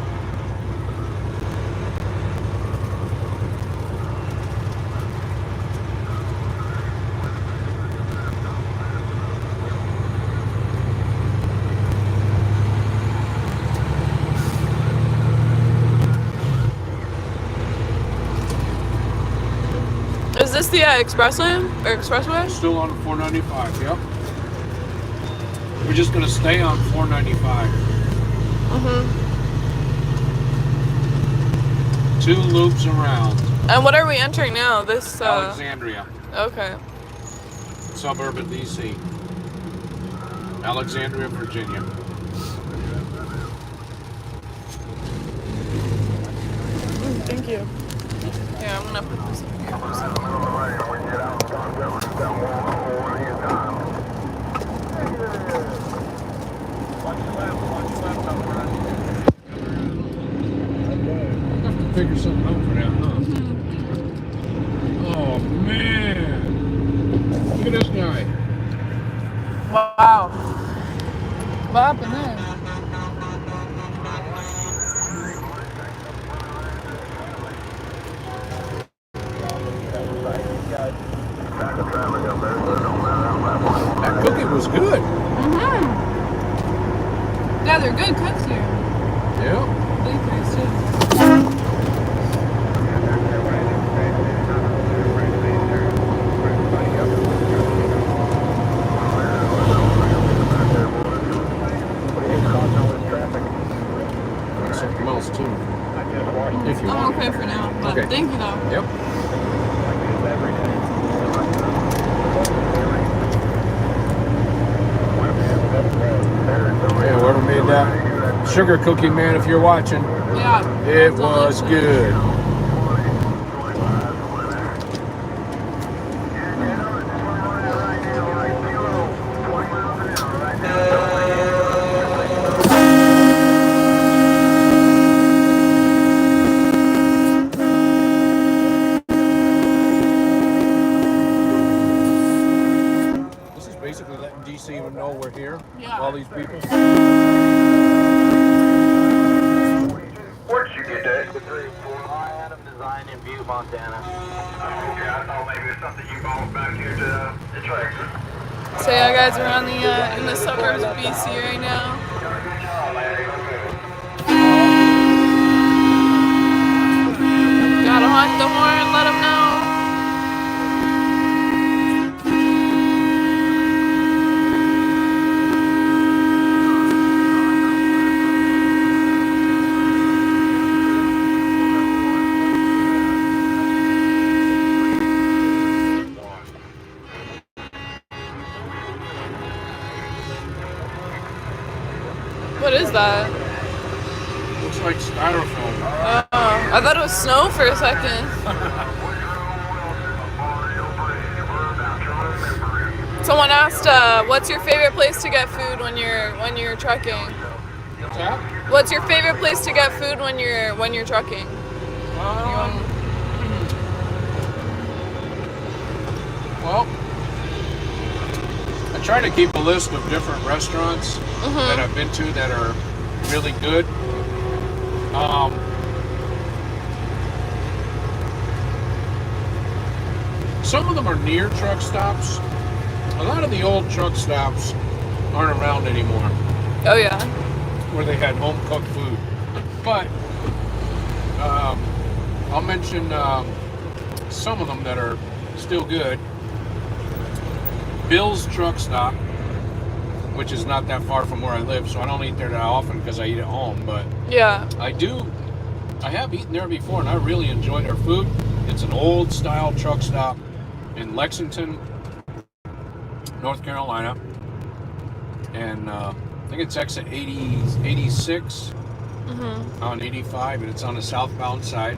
Is this the expressway or expressway?
Still on 495, yep. We're just gonna stay on 495.
Mm-hmm.
2 loops around.
And what are we entering now? This
Alexandria,
Okay.
suburb of DC. Alexandria, Virginia.
Thank you. Yeah, I'm gonna put this in here.
Have to figure something out for that, huh? Oh man! Look at this guy.
Wow. What happened there?
That cookie was good.
Mm-hmm. Yeah, they're good cooks here.
Yeah.
Bakeries too.
Something else too. If you
I'm
want.
okay for now, but
Okay.
thank you though.
Yep. Yeah, whoever made that sugar cookie, man, if you're watching,
Yeah.
it was good. over here.
Yeah.
All these people.
Where'd you get that?
I had them designed in Butte, Montana.
Okay, I thought maybe it's something you bought back here to the tractor.
So yeah, guys, we're on the in the suburbs of BC right now.
Good job, Larry.
Gotta honk the horn, let them know. What is that?
Looks like styrofoam.
Oh, I thought it was snow for a second. Someone asked, "What's your favorite place to get food when you're trucking?"
What's that?
What's your favorite place to get food when you're trucking?
Well, I try to keep a list of different restaurants that I've been to that are really good. Some of them are near truck stops. A lot of the old truck stops aren't around anymore,
Oh yeah.
where they had home cooked food. But I'll mention some of them that are still good. Bill's Truck Stop, which is not that far from where I live, so I don't eat there that often because I eat at home, but
Yeah.
I have eaten there before and I really enjoy their food. It's an old style truck stop in Lexington, North Carolina, and I think it's exit 86 on 85, and it's on the southbound side.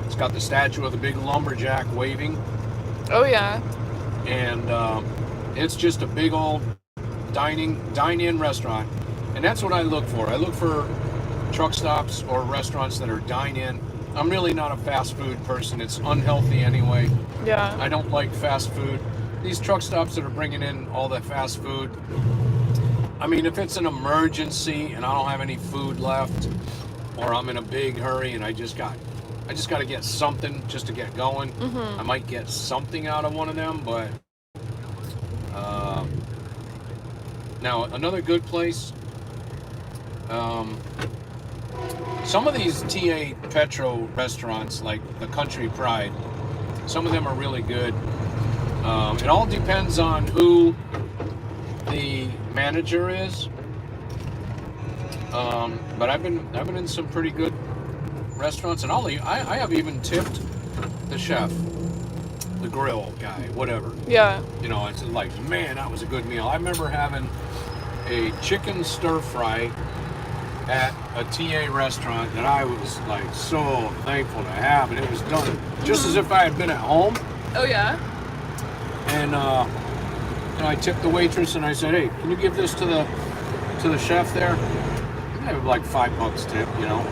It's got the statue of the big lumberjack waving,
Oh yeah.
and it's just a big old dine-in restaurant, and that's what I look for. I look for truck stops or restaurants that are dine-in. I'm really not a fast food person. It's unhealthy anyway.
Yeah.
I don't like fast food. These truck stops that are bringing in all that fast food, I mean, if it's an emergency and I don't have any food left, or I'm in a big hurry and I just got to get something just to get going, I might get something out of one of them. But now another good place, some of these TA Petro restaurants, like the Country Pride, some of them are really good. It all depends on who the manager is. But I've been in some pretty good restaurants, and I have even tipped the chef, the grill guy, whatever.
Yeah.
You know, it's like, man, that was a good meal. I remember having a chicken stir fry at a TA restaurant that I was like so thankful to have, and it was done just as if I had been at home.
Oh yeah.
And I tipped the waitress and I said, "Hey, can you give this to the chef there?" I have like $5 tip, you know.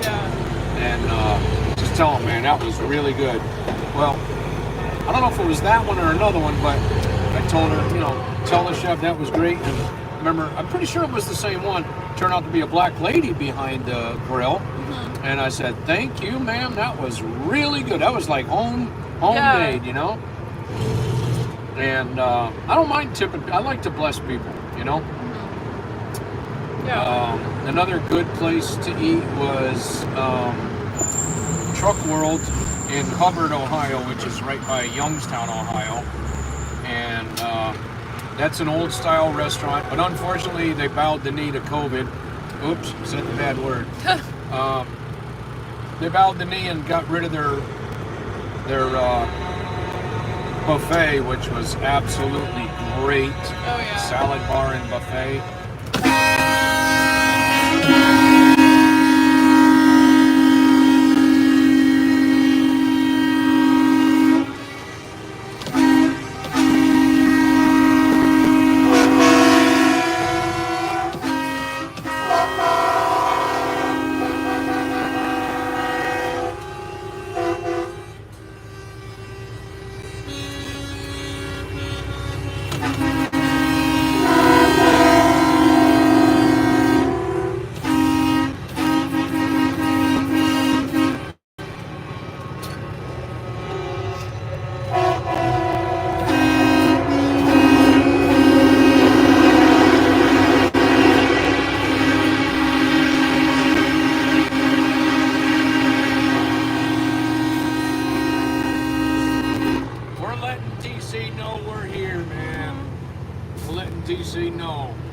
Yeah.
And just tell him, man, that was really good. Well, I don't know if it was that one or another one, but I told her, you know, tell the chef that was great. And remember, I'm pretty sure it was the same one. Turned out to be a black lady behind the grill. And I said, "Thank you, ma'am. That was really good. That was like homemade, you know." And I don't mind tipping. I like to bless people, you know.
Yeah.
Another good place to eat was Truck World in Hubbard, Ohio, which is right by Youngstown, Ohio. And that's an old style restaurant, but unfortunately they bowed the knee to COVID. Oops, said the bad word. They bowed the knee and got rid of their buffet, which was absolutely great.
Oh yeah.
Salad bar and buffet.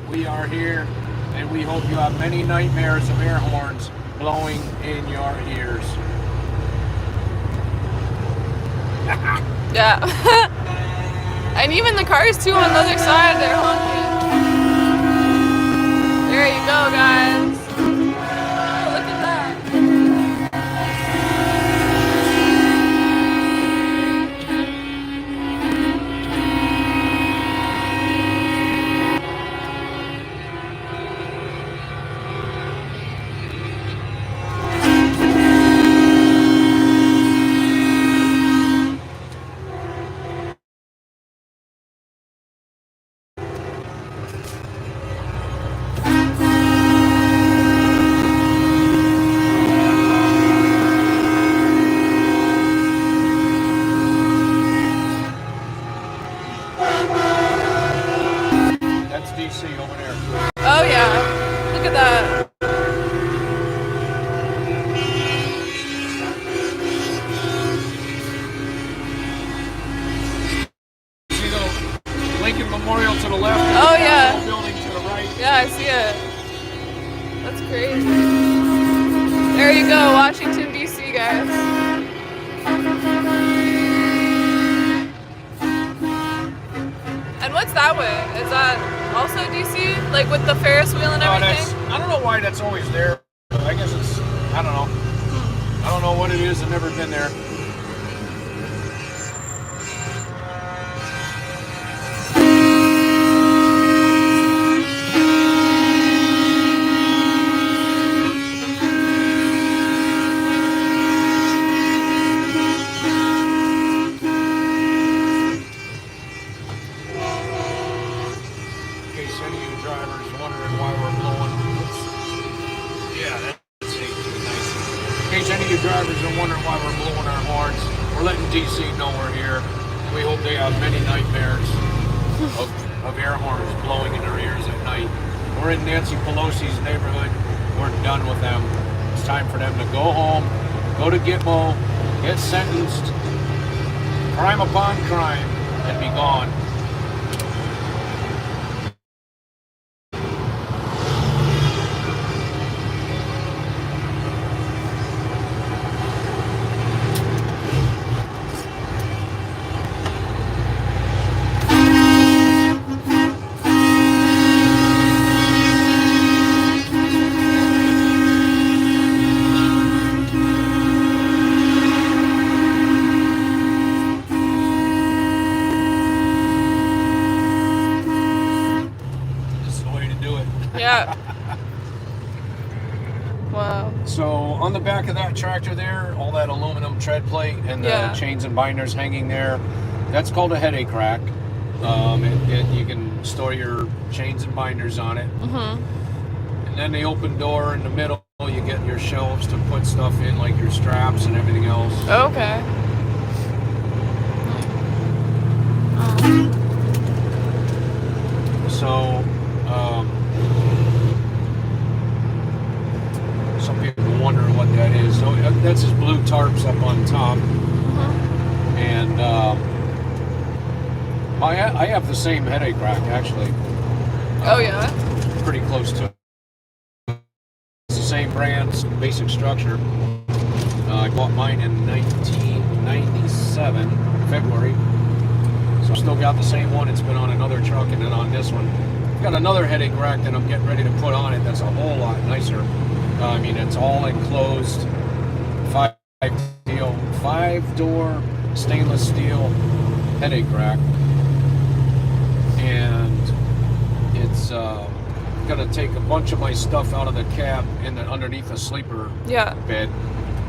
we are here, and we hope you have many nightmares of air horns blowing in your ears.
Yeah. And even the cars too on the other side, they're honking. There you go, guys. Oh, look at that.
That's DC over there.
Oh yeah. Look at that.
See the Lincoln Memorial to the left? And
Oh,
the
yeah.
Capitol building to the right.
Yeah, I see it. That's crazy. There you go, Washington, D.C., guys. And what's that way? Is that also D.C.? Like with the Ferris wheel and everything?
I don't know why that's always there. I guess it's, I don't know. I don't know what it is. I've never been there. In case any of you drivers wondering why we're blowing. Oops. Yeah, that's 18, 19. In case any of you drivers are wondering why we're blowing our horns, we're letting DC know we're here. We hope they have many nightmares of air horns blowing in their ears at night. We're in Nancy Pelosi's neighborhood. We're done with them. It's time for them to go home, go to Gitmo, get sentenced, crime upon crime, and be gone.
Yeah. Wow.
So on the back of that tractor there, all that aluminum tread plate and the
Yeah.
chains and binders hanging there, that's called a headache rack. You can store your chains and binders on it.
Mm-hmm.
And then the open door in the middle, you get your shelves to put stuff in, like your straps and everything else.
Okay.
So, some people wondering what that is. So that's his blue tarps up on top.
Mm-hmm.
And I have the same headache rack, actually.
Oh yeah.
Pretty close to it. It's the same brand, basic structure. I bought mine in 1997, February. So I've still got the same one. It's been on another truck and then on this one. I've got another headache rack that I'm getting ready to put on it that's a whole lot nicer. I mean, it's all enclosed, 5-door stainless steel headache rack. And it's gonna take a bunch of my stuff out of the cab underneath a sleeper
Yeah.
bed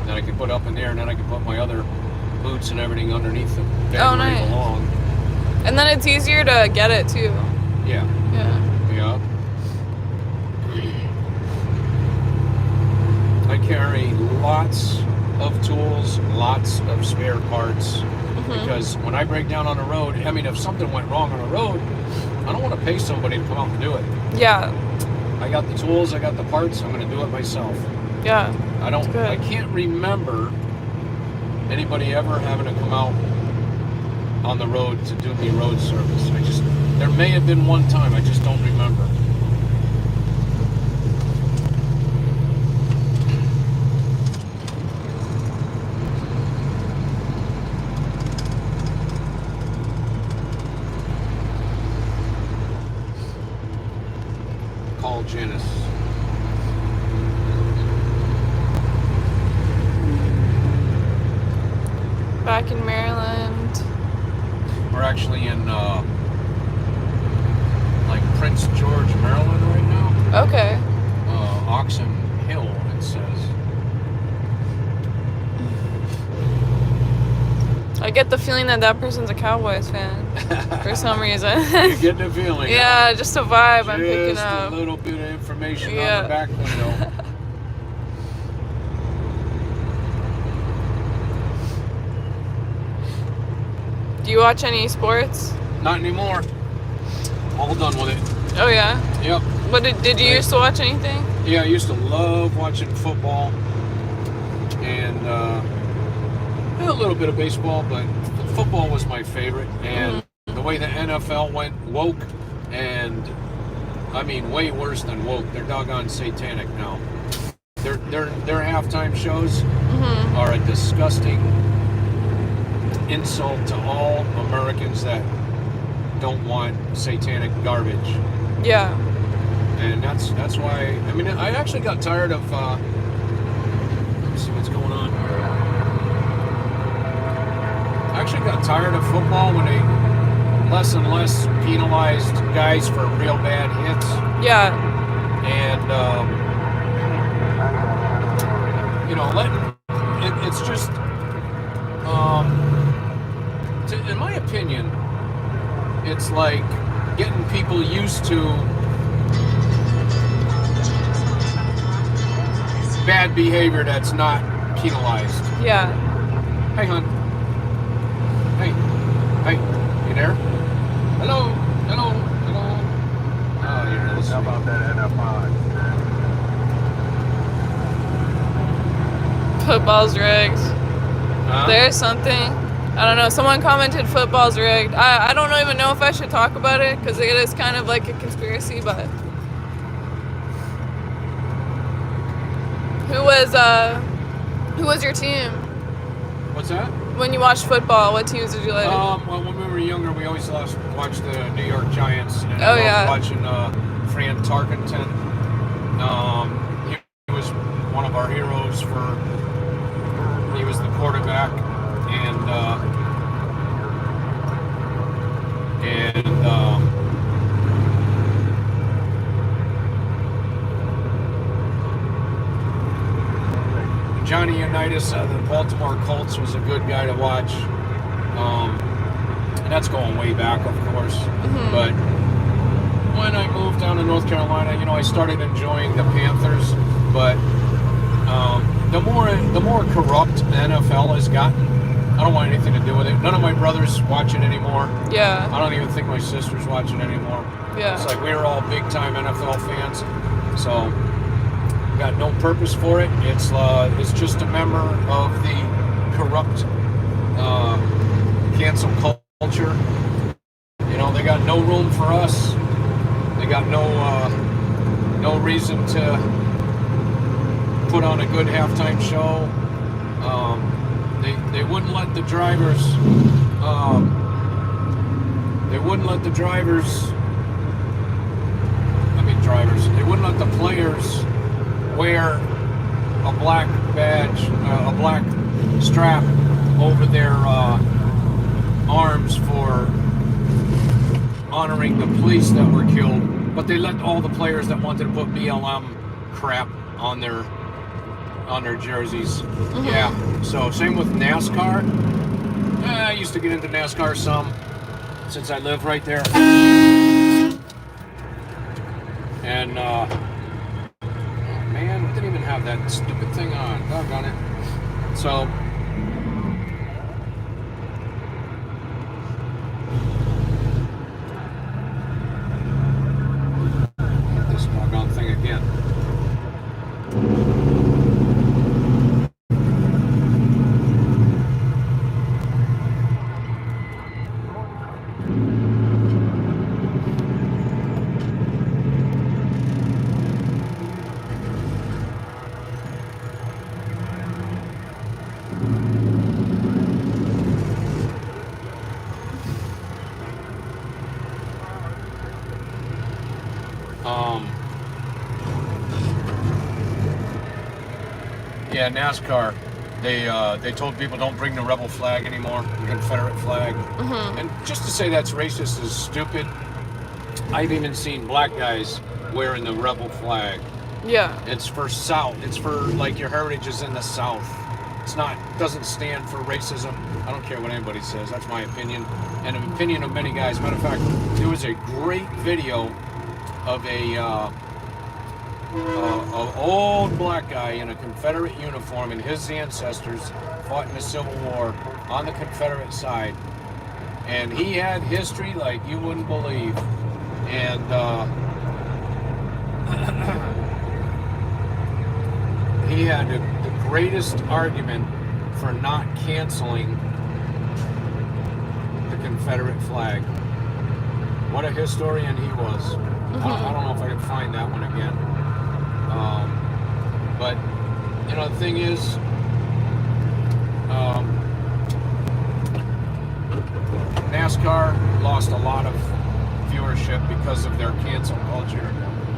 that I can put up in there, and then I can put my other boots and everything underneath the bed
Oh,
where they
nice.
belong.
And then it's easier to get it too.
Yeah,
Yeah.
yeah. I carry lots of tools, lots of spare parts, because when I break down on the road, I mean, if something went wrong on the road, I don't want to pay somebody to come out and do it.
Yeah.
I got the tools, I got the parts, I'm going to do it myself.
Yeah. good.
I can't remember anybody ever having to come out on the road to do me road service. There may have been one time, I just don't remember. Paul Janis.
Back in Maryland.
We're actually in like Prince George, Maryland right now.
Okay.
Oxon Hill, it says.
I get the feeling that that person's a Cowboys fan for some reason.
You're getting a feeling.
Yeah, just a vibe I'm picking
Just
up.
a little bit of information
Yeah.
on the back window.
Do you watch any sports?
Not anymore. All done with it.
Oh yeah.
Yep.
What did you used to watch anything?
Yeah, I used to love watching football and a little bit of baseball, but football was my favorite. And the way the NFL went woke, and I mean way worse than woke. They're doggone satanic now. Their halftime shows are a disgusting insult to all Americans that don't want satanic garbage.
Yeah.
And that's why, I mean, I actually got tired of, let's see what's going on. I actually got tired of football when they less and less penalized guys for real bad hits.
Yeah.
And, you know, it's just, in my opinion, it's like getting people used to bad behavior that's not penalized.
Yeah.
Hey, hon. Hey. Hey. You there? Hello. Hello. Hello. Oh, you're really
How about that NFI?
Football's rigged.
Huh?
There's something. I don't know. Someone commented football's rigged. I don't even know if I should talk about it because it is kind of like a conspiracy, but who was your team
What's that?
when you watched football? What teams did you like?
Well, when we were younger, we always watched the New York Giants. And
Oh,
I
yeah.
loved watching Fran Tarkenton. He was one of our heroes he was the quarterback. And Johnny Unitas, the Baltimore Colts, was a good guy to watch. And that's going way back, of course. But when I moved down to North Carolina, you know, I started enjoying the Panthers. But the more corrupt the NFL has gotten, I don't want anything to do with it. None of my brothers watch it anymore.
Yeah.
I don't even think my sisters watch it anymore.
Yeah.
It's like we were all big time NFL fans, so got no purpose for it. It's just a member of the corrupt cancel culture. You know, they got no room for us. They got no reason to put on a good halftime show. They wouldn't let the drivers. They wouldn't let the players wear a black badge, a black strap over their arms for honoring the police that were killed. But they let all the players that wanted to put BLM crap on their jerseys. Yeah. So same with NASCAR. I used to get into NASCAR some since I live right there. And man, I didn't even have that stupid thing on. Doggone it. So this doggone thing again. Yeah, NASCAR. They told people don't bring the rebel flag anymore, the Confederate flag. And just to say that's racist is stupid. I've even seen black guys wearing the rebel flag.
Yeah.
It's for South. It's for like your heritage is in the South. It's not. Doesn't stand for racism. I don't care what anybody says. That's my opinion, and an opinion of many guys. Matter of fact, there was a great video of an old black guy in a Confederate uniform, and his ancestors fought in the Civil War on the Confederate side, and he had history like you wouldn't believe, and he had the greatest argument for not canceling the Confederate flag. What a historian he was. I don't know if I can find that one again. But, you know, the thing is, NASCAR lost a lot of viewership because of their cancel culture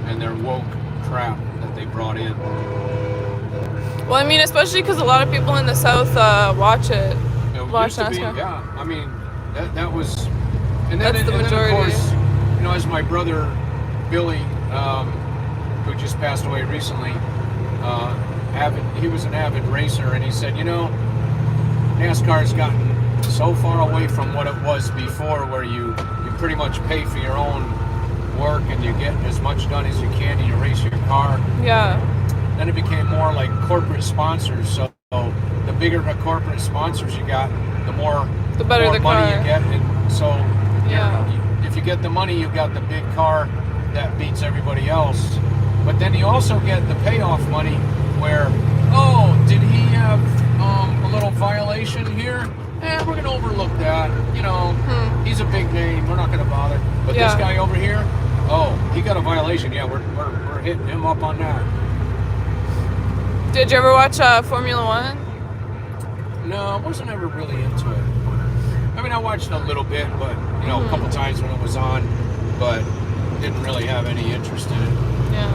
and their woke crap that they brought in.
Well, I mean, especially because a lot of people in the South watch it. Watch
Used to be,
NASCAR.
yeah. I mean, that was, and then,
That's the
and then
majority.
of course, you know, as my brother Billy, who just passed away recently, he was an avid racer, and he said, you know, NASCAR's gotten so far away from what it was before, where you pretty much pay for your own work and you get as much done as you can and you race your car.
Yeah.
Then it became more like corporate sponsors. So the bigger the corporate sponsors you got, the
better
more
the
money
car.
you get. And so
Yeah.
if you get the money, you got the big car that beats everybody else. But then you also get the payoff money where, oh, did he have a little violation here? We're going to overlook that. You know, he's a big name. We're not going to bother. But
Yeah.
this guy over here, oh, he got a violation. Yeah, we're hitting him up on that.
Did you ever watch Formula One?
No, I wasn't ever really into it. I mean, I watched a little bit, but, you know, a couple times when it was on, but didn't really have any interest in it.
Yeah.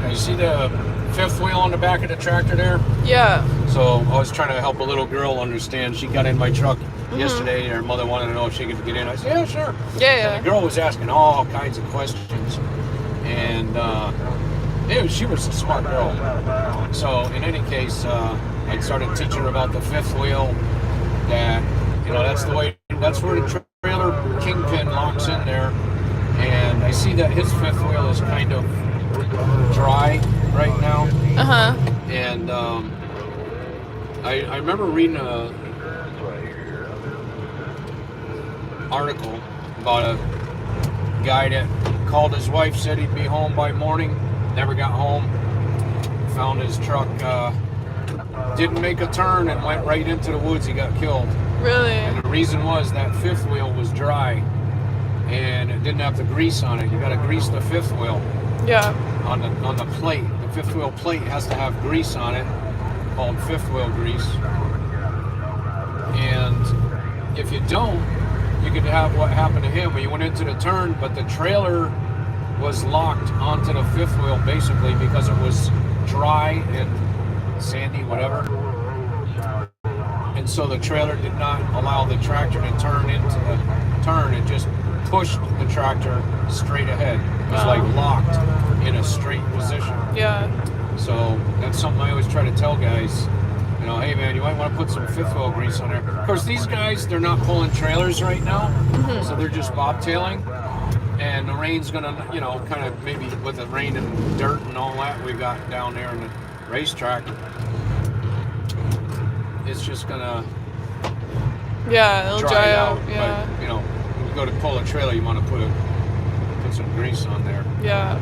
Now, you see the fifth wheel on the back of the tractor there?
Yeah.
So I was trying to help a little girl understand. She got in my truck yesterday. Her mother wanted to know if she could get in. I said, yeah, sure.
Yeah.
And the girl was asking all kinds of questions. And she was a smart girl. So in any case, I started teaching her about the fifth wheel. That, you know, that's where the trailer kingpin locks in there. And I see that his fifth wheel is kind of dry right now.
Uh-huh.
And I remember reading a article about a guy that called his wife, said he'd be home by morning, never got home, found his truck, didn't make a turn and went right into the woods. He got killed.
Really?
And the reason was that fifth wheel was dry and it didn't have the grease on it. You got to grease the fifth wheel.
Yeah.
On the plate. The fifth wheel plate has to have grease on it, called fifth wheel grease. And if you don't, you could have what happened to him, where you went into the turn, but the trailer was locked onto the fifth wheel basically because it was dry and sandy, whatever. and so the trailer did not allow the tractor to turn into the turn. It just pushed the tractor straight ahead. It was like locked in a straight position.
Yeah.
So that's something I always try to tell guys. You know, hey man, you might want to put some fifth wheel grease on there. Of course, these guys, they're not pulling trailers right now, so they're just bobtailing. And the rain's gonna, you know, kind of maybe with the rain and dirt and all that we got down there in the racetrack, it's just gonna
it'll dry out. Yeah.
But, you know, when you go to pull a trailer, you want to put some grease on there.
Yeah.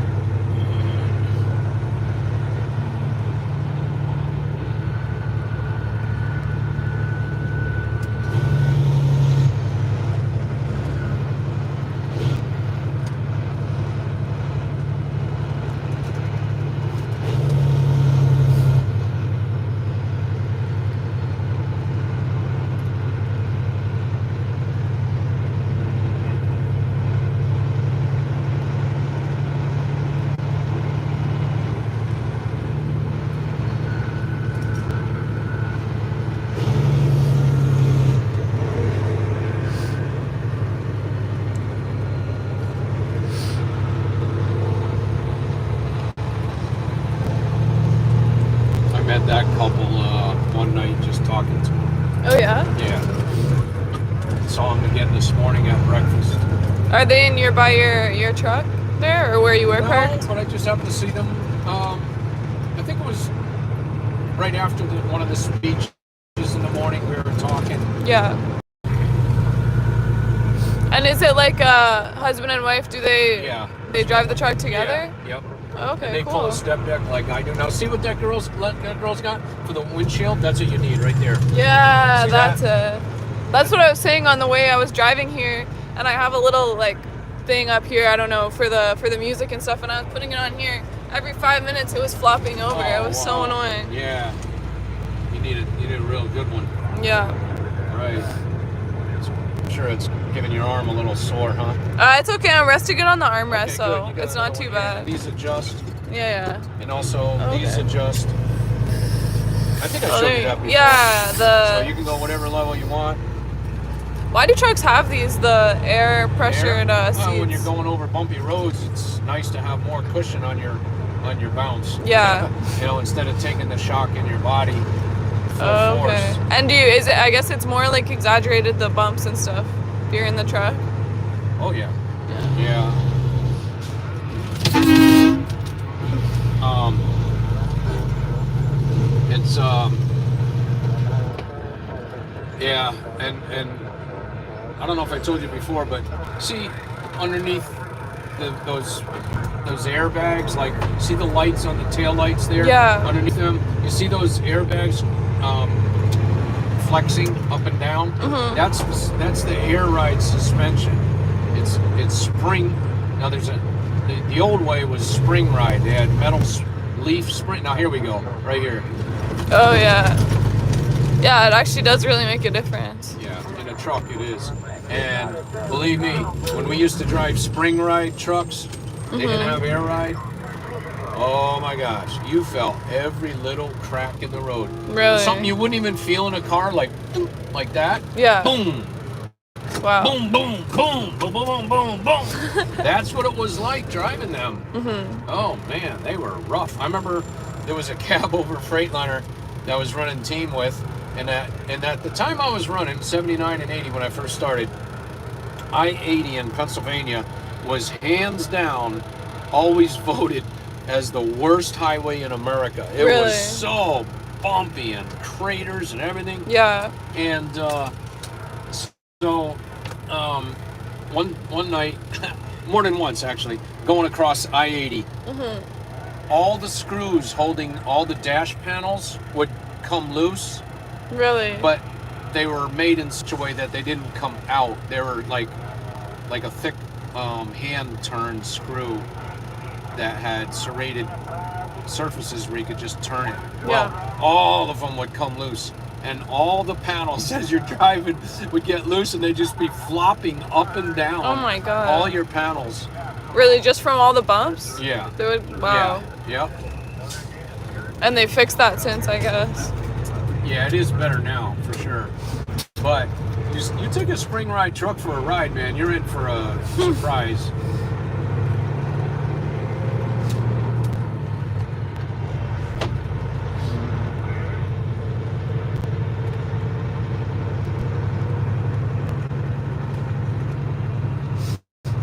Met that couple one night just talking to them.
Oh yeah?
Yeah. Saw them again this morning at breakfast.
Are they by your truck there, or where you were parked?
No, but I just happened to see them. I think it was right after one of the speeches in the morning. We were talking.
Yeah. And is it like a husband and wife? Do they?
Yeah.
They drive the truck together?
Yeah. Yep.
Okay,
and they
cool.
pull a step deck like I do. Now, see what that girl's got for the windshield? That's what you need right there.
Yeah,
See
that's
that?
it. That's what I was saying on the way I was driving here, and I have a little like thing up here. I don't know for the music and stuff, and I was putting it on here. Every 5 minutes, it was flopping over. It was so annoying.
Yeah. You need a real good one.
Yeah.
Right. I'm sure it's giving your arm a little sore, huh?
It's okay. I'm resting it on the armrest,
Okay,
so
good.
it's not too bad.
These adjust,
Yeah.
and also these adjust. I think I showed you that before.
Yeah.
So you can go whatever level you want.
Why do trucks have these? The air pressured seats.
Well, when you're going over bumpy roads, it's nice to have more cushion on your bounce.
Yeah.
You know, instead of taking the shock in your body.
Oh, okay. And I guess it's more like exaggerated, the bumps and stuff, if you're in the truck?
Oh, yeah.
Yeah.
It's, yeah, and I don't know if I told you before, but see underneath those airbags, like, see the lights on the tail lights there?
Yeah.
Underneath them, you see those airbags flexing up and down?
Mm-hmm.
That's the air ride suspension. It's spring. Now the old way was spring ride. They had metal leaf spring. Now here we go, right here.
Oh yeah. Yeah, it actually does really make a difference.
Yeah, in a truck it is. And believe me, when we used to drive spring ride trucks, they didn't have air ride. Oh my gosh, you felt every little crack in the road.
Really?
Something you wouldn't even feel in a car, like that.
Yeah.
Boom.
Wow.
Boom, boom, boom, boom, boom, boom, boom. That's what it was like driving them. Oh man, they were rough. I remember there was a cab over Freightliner that I was running team with, and at the time I was running 79 and 80 when I first started, I-80 in Pennsylvania was hands down always voted as the worst highway in America. It
Really?
was so bumpy and craters and everything.
Yeah.
And so one night, more than once actually, going across I-80, all the screws holding all the dash panels would come loose.
Really?
But they were made in such a way that they didn't come out. They were like a thick hand-turned screw that had serrated surfaces where you could just turn it. Well, all of them would come loose, and all the panels as you're driving would get loose, and they'd just be flopping up and down.
Oh my god.
All your panels.
Really, just from all the bumps?
Yeah.
They would, wow.
Yeah. Yep.
And they fixed that since, I guess.
Yeah, it is better now, for sure. But you take a spring ride truck for a ride, man, you're in for a surprise.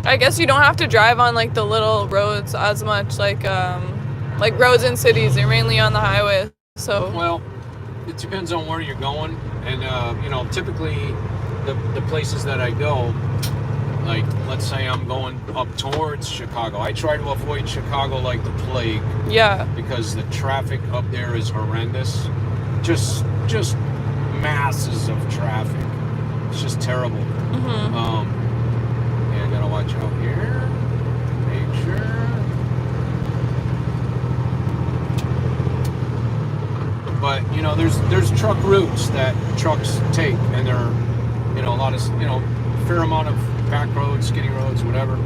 I guess you don't have to drive on like the little roads as much, like roads in cities. They're mainly on the highway. So
Well, it depends on where you're going, and you know, typically the places that I go, like let's say I'm going up towards Chicago, I try to avoid Chicago like the plague.
yeah.
Because the traffic up there is horrendous. Just masses of traffic. It's just terrible.
Mm-hmm.
Yeah, I gotta watch out here. Make sure. But you know, there's truck routes that trucks take, and there are, you know, a lot of, you know, fair amount of back roads, skinny roads, whatever.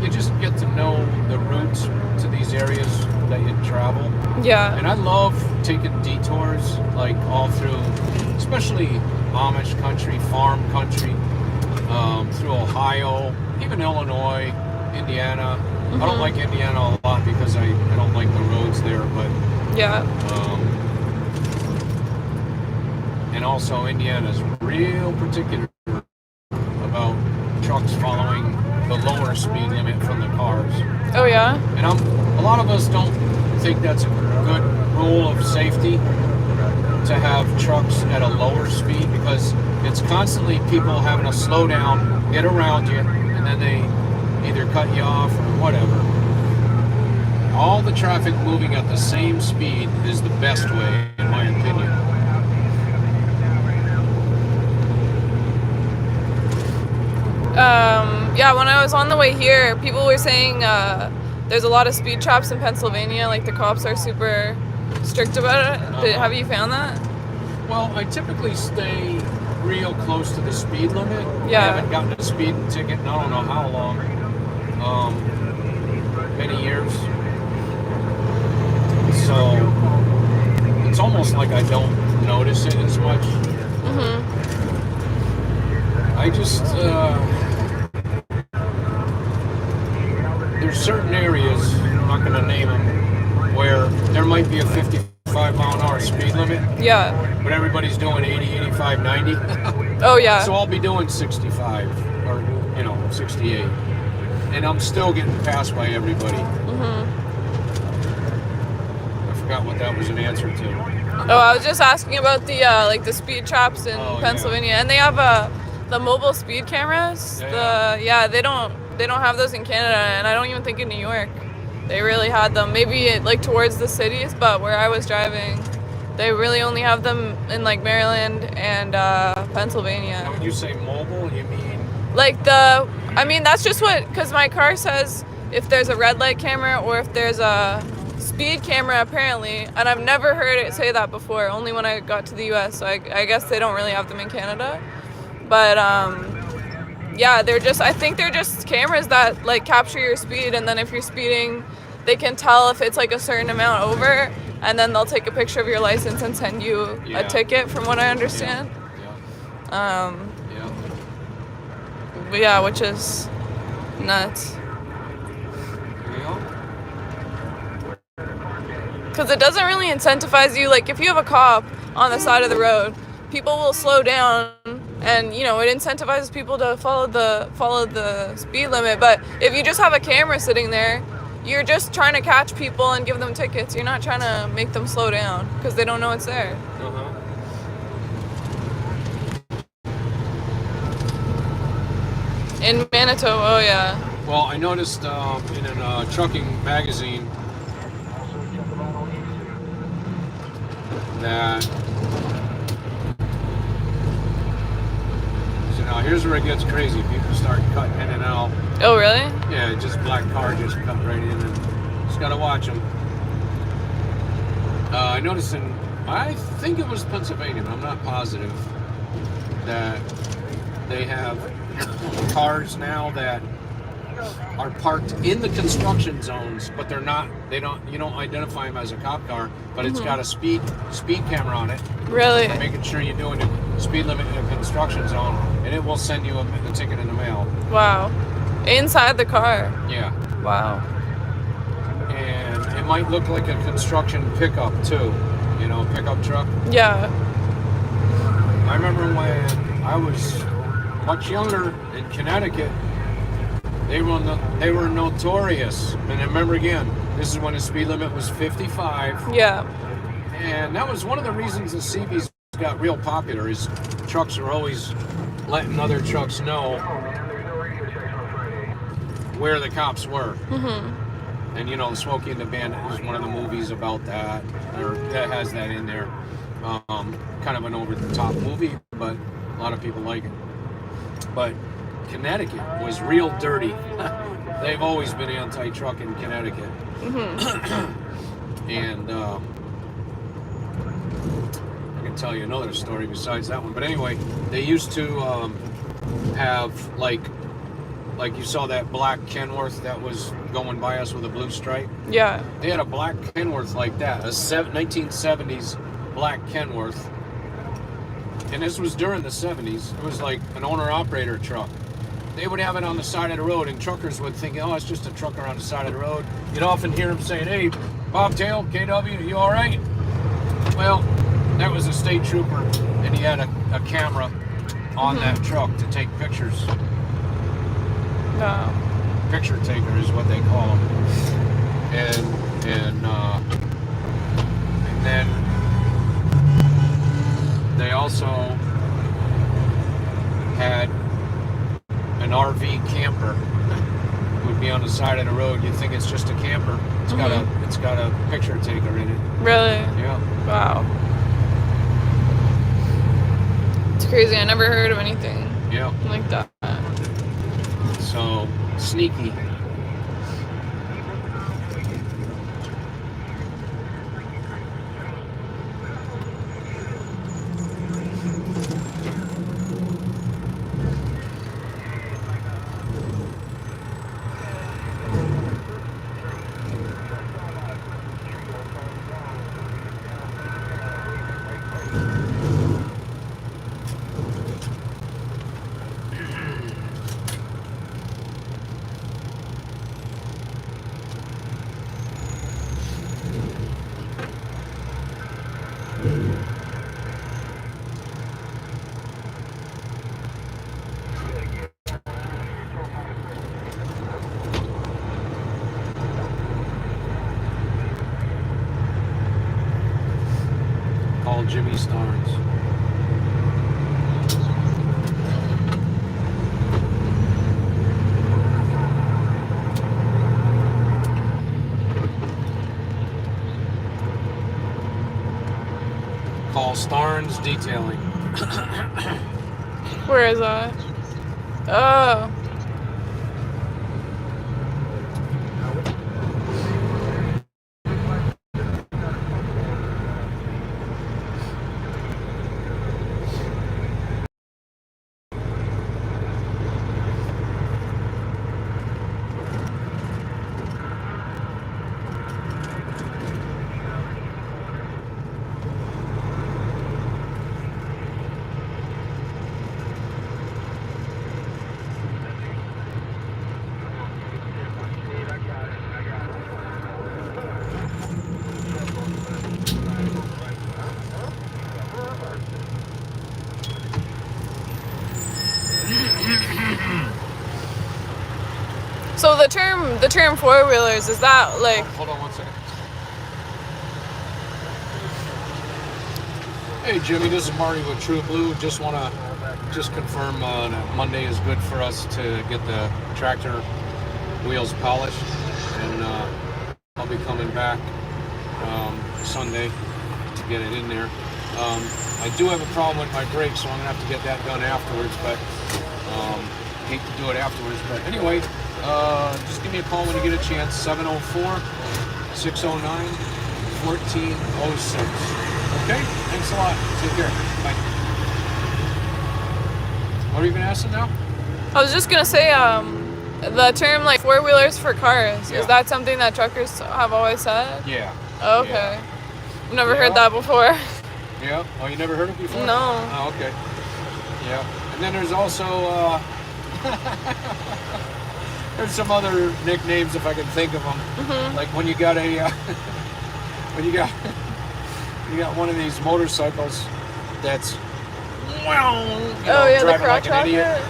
You just get to know the routes to these areas that you travel.
Yeah.
And I love taking detours, like all through, especially Amish country, farm country, through Ohio, even Illinois, Indiana. I don't like Indiana a lot because I don't like the roads there, but
Yeah.
and also Indiana's real particular about trucks following the lower speed limit from the cars.
Oh yeah.
And a lot of us don't think that's a good rule of safety to have trucks at a lower speed, because it's constantly people having to slow down, get around you, and then they either cut you off or whatever. All the traffic moving at the same speed is the best way, in my opinion.
Yeah, when I was on the way here, people were saying there's a lot of speed traps in Pennsylvania. Like the cops are super strict about it. Have you found that?
Well, I typically stay real close to the speed limit.
Yeah.
I haven't gotten a speeding ticket in I don't know how long. Many years. So it's almost like I don't notice it as much. I just there's certain areas, I'm not going to name them, where there might be a 55-mile-an-hour speed limit,
Yeah.
but everybody's doing 80, 85, 90.
Oh yeah.
So I'll be doing 65 or, you know, 68. And I'm still getting passed by everybody. I forgot what that was an answer to.
Oh, I was just asking about the like the speed traps in
Oh,
Pennsylvania, and they have the mobile speed cameras. They don't have those in Canada, and I don't even think in New York they really had them. Maybe like towards the cities, but where I was driving, they really only have them in like Maryland and Pennsylvania.
Now, when you say mobile, you mean?
Like that's just what, because my car says if there's a red light camera or if there's a speed camera apparently, and I've never heard it say that before, only when I got to the US, so I guess they don't really have them in Canada. But yeah, I think they're just cameras that like capture your speed, and then if you're speeding, they can tell if it's like a certain amount over, and then they'll take a picture of your license and send you a ticket, from what I understand. But yeah, which is nuts. Because it doesn't really incentivize you. Like if you have a cop on the side of the road, people will slow down, and you know it incentivizes people to follow the speed limit. But if you just have a camera sitting there, you're just trying to catch people and give them tickets. You're not trying to make them slow down because they don't know it's there. In Manitoba, oh yeah.
Well, I noticed in a trucking magazine that, so now here's where it gets crazy. People start cutting in and out.
Oh really?
Yeah, just black car just cut right in, and just gotta watch them. I noticed I think it was Pennsylvania, but I'm not positive, that they have cars now that are parked in the construction zones, but they're not. You don't identify them as a cop car, but it's got a speed camera on it.
Really?
Making sure you're doing the speed limit in a construction zone, and it will send you a ticket in the mail.
Wow. Inside the car.
Yeah.
Wow.
And it might look like a construction pickup too, pickup truck.
Yeah.
I remember when I was much younger in Connecticut, they were notorious. And I remember again, this is when the speed limit was 55.
Yeah.
And that was one of the reasons the CBs got real popular. Is trucks are always letting other trucks know where the cops were.
Mm-hmm.
And Smokey and the Bandit is one of the movies about that, or that has that in there. Kind of an over-the-top movie, but a lot of people like it. But Connecticut was real dirty. They've always been anti-truck in Connecticut.
Mm-hmm.
And I can tell you another story besides that one. But anyway, they used to have like you saw that black Kenworth that was going by us with a blue stripe.
Yeah.
They had a black Kenworth like that, a 1970s black Kenworth. And this was during the 70s. It was like an owner-operator truck. They would have it on the side of the road, and truckers would think, oh, it's just a trucker on the side of the road. You'd often hear them saying, hey, Bobtail, KW, you all right? Well, that was a state trooper, and he had a camera on that truck to take pictures.
Wow.
Picture taker is what they call them. And then they also had an RV camper. Would be on the side of the road. You'd think it's just a camper. It's got a picture taker in it.
Really?
Yeah.
Wow. It's crazy. I never heard of anything like that.
So sneaky. Call Jimmy Starnes. Call Starnes Detailing.
Where is that? Oh. So the term four-wheelers, is that like...
Hold on one second. Hey Jimmy, this is Marty with True Blue. Just want to confirm that Monday is good for us to get the tractor wheels polished, and I'll be coming back Sunday to get it in there. I do have a problem with my brakes, so I'm gonna have to get that done afterwards, but hate to do it afterwards. But anyway, just give me a call when you get a chance, 704-609-1406. Okay? Thanks a lot. Take care. Bye. What are you going to ask them now?
I was just gonna say, The term like four-wheelers for cars,
Yeah.
is that something that truckers have always said?
Yeah.
Oh, okay.
Yeah.
I've never heard
Yeah.
that before.
Yeah. Oh, you never heard it before?
No.
Oh, okay. Yeah. And then there's also there's some other nicknames if I can think of them.
Mm-hmm.
Like when you got a when you got one of these motorcycles that's
The
driving
crotch
like an idiot.
rocket?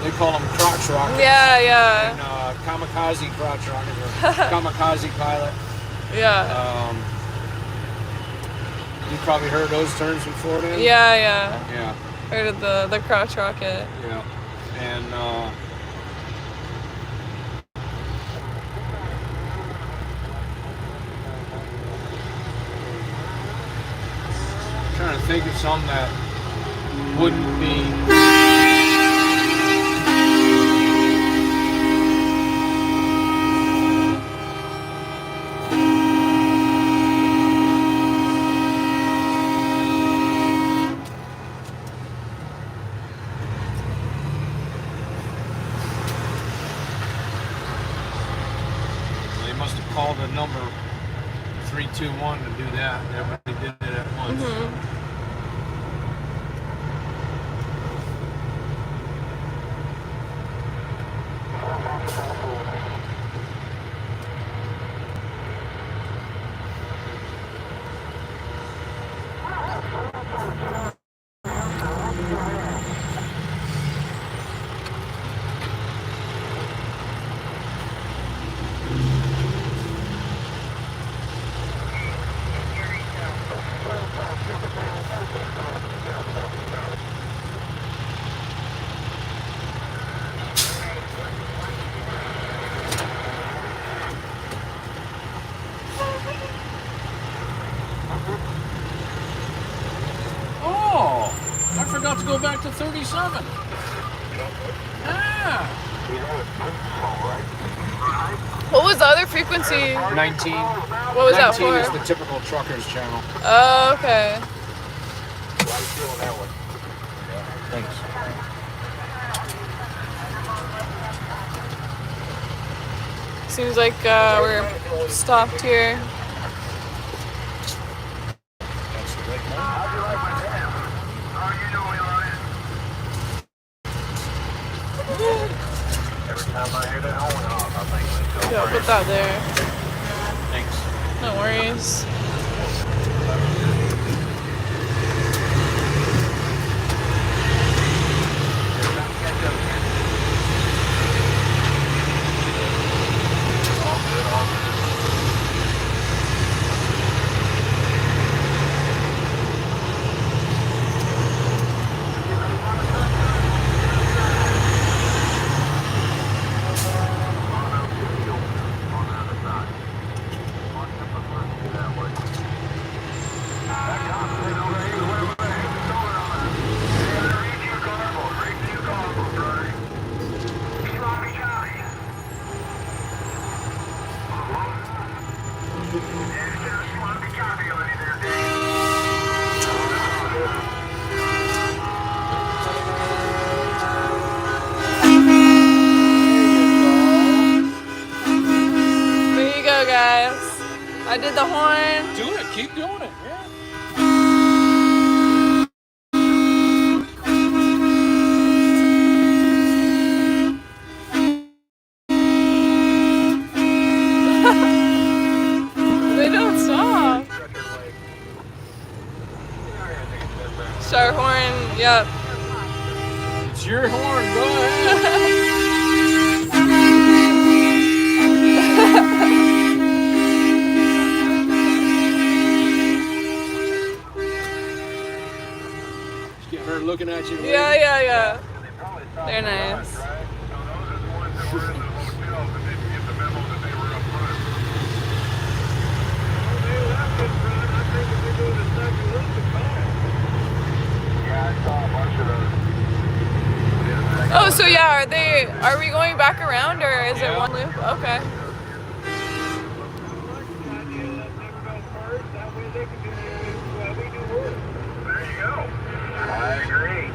They call them crotch rockets.
Yeah, yeah.
And kamikaze crotch rockets or kamikaze pilot.
Yeah.
You probably heard those terms before then?
Yeah, yeah.
Yeah.
Heard of the crotch rocket.
Yeah. And trying to think of some that wouldn't be. They must have called a number 321 to do that. Everybody did it at once.
Mm-hmm.
Oh, I forgot to go back to 37. Ah,
What was the other frequency?
19.
What was that
19
for?
is the typical truckers channel.
Oh, okay.
Thanks.
Seems like we're stopped here.
That's the right one.
How'd you like my ham? Oh, you know we love it. Every time I hear that horn off, I think let's go.
Yeah, put that there.
Thanks.
No worries. There you go, guys. I did the horn.
Do it. Keep doing it. Yeah.
They don't stop. Star horn, yep.
It's your horn. Go ahead. Get her looking at you.
Yeah, yeah, yeah. They're nice. Oh, so yeah, are we going back around or is it one loop? Okay.
There you go. I agree.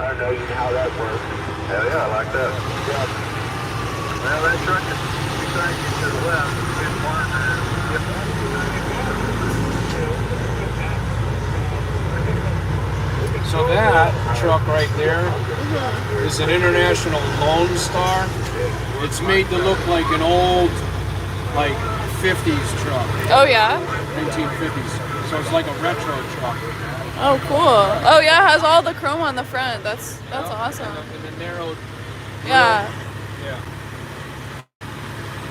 I know you know how that works. Hell yeah, I like that. Yeah. Well, that truck is beside you to the left.
So that truck right there is an International Lone Star. It's made to look like an old, like 50s truck,
Oh yeah.
1950s. So it's like a retro truck.
Oh cool. Oh yeah, it has all the chrome on the front. That's awesome.
And the narrowed.
Yeah.
Yeah.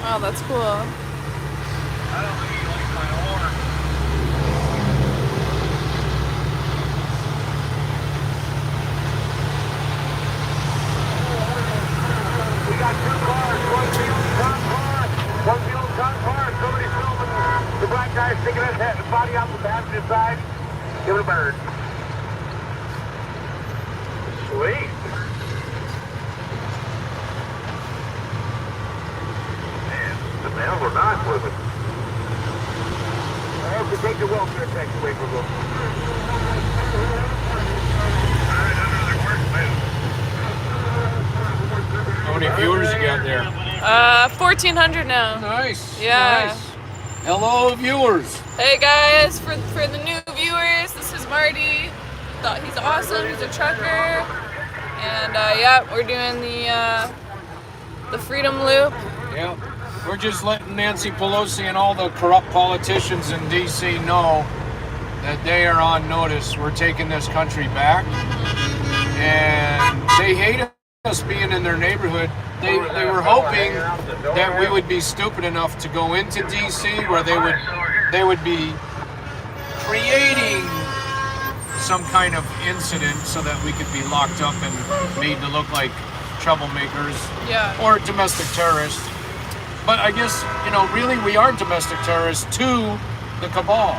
Wow, that's cool.
I don't think you like my horn. We got two cars, one field front car, one field front car. Somebody's filming the black guy sticking his head and body out the passenger side. Give it a bird. Sweet. Man, the bells are nice with it. I hope you take the welfare tax away from them.
How many viewers you got there?
1,400 now.
Nice.
Yeah.
Nice. Hello, viewers.
Hey guys, for the new viewers, this is Marty. Thought he's awesome. He's a trucker, and yeah, we're doing the Freedom Loop.
Yeah. We're just letting Nancy Pelosi and all the corrupt politicians in D.C. know that they are on notice. We're taking this country back, and they hate us being in their neighborhood. They were hoping that we would be stupid enough to go into D.C. where they would be creating some kind of incident so that we could be locked up and made to look like troublemakers
Yeah.
or domestic terrorists. But I guess, really we are domestic terrorists to the cabal.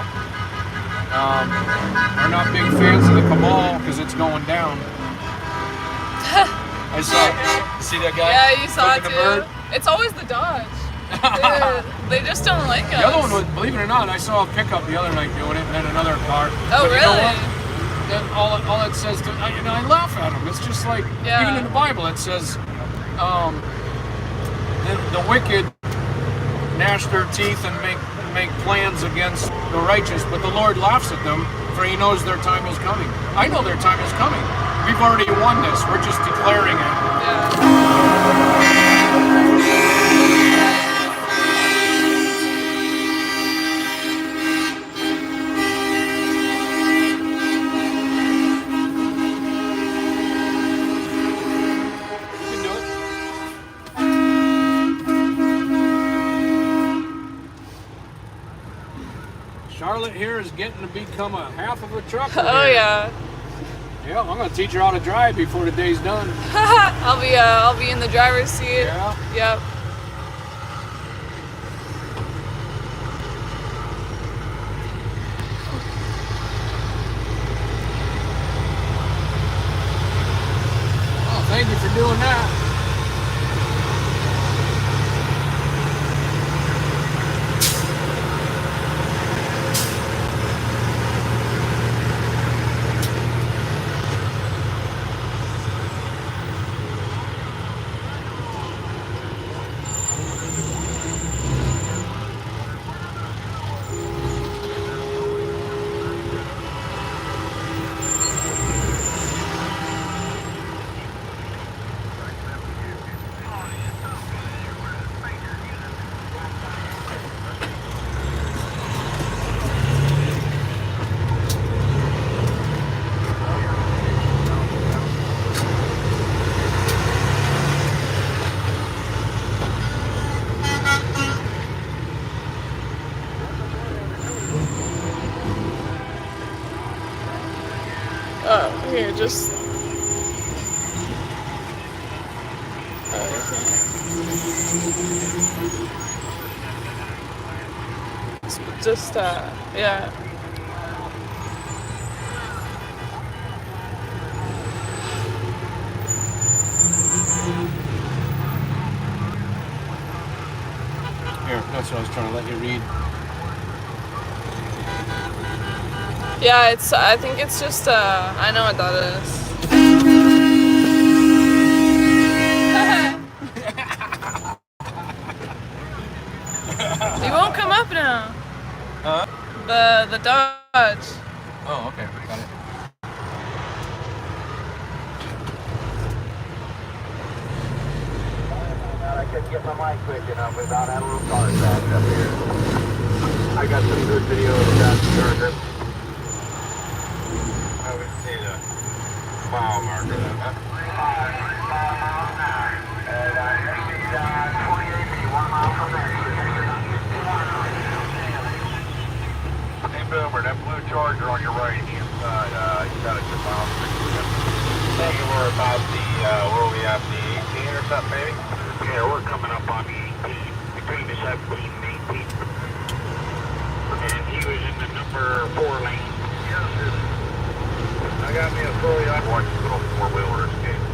We're not big fans of the cabal because it's going down. I saw, see that guy?
Yeah, you saw it
Flipping a bird?
too. It's always the Dodge. Dude, they just don't like us.
The other one was, believe it or not, I saw a pickup the other night doing it, and then another car.
Oh,
But you know
really?
what? Then all it says, I laugh at them. It's just like,
Yeah.
even in the Bible, it says, the wicked gnash their teeth and make plans against the righteous, but the Lord laughs at them, for he knows their time is coming. I know their time is coming. We've already won this. We're just declaring it.
Yeah.
You can do it. Charlotte here is getting to become a half of a trucker.
Oh
here.
yeah.
Yeah, I'm gonna teach her how to drive before the day's done.
I'll be in the driver's seat.
Yeah.
Yep.
Oh, thank you for doing that.
Here, just. Just, yeah.
Here, that's what I was trying to let you read.
Yeah, I think it's just, I know what that is. up now.
Huh?
The Dodge.
Oh, okay. Got it.
I couldn't get my mic quick enough without having a little car crash up here. I got some good video of that charger. I would see the mile marker on that. And I see 28 feet, 1 mile from there. Hey, Boomer, that blue Charger on your right hand side, you got it to mile 6. Tell you we're about the, where we have the 18 or something, maybe? Yeah, we're coming up on the 18, between the 17 and 18. And he was in the number 4 lane. I got me a fully watch the little 4-wheeler escape.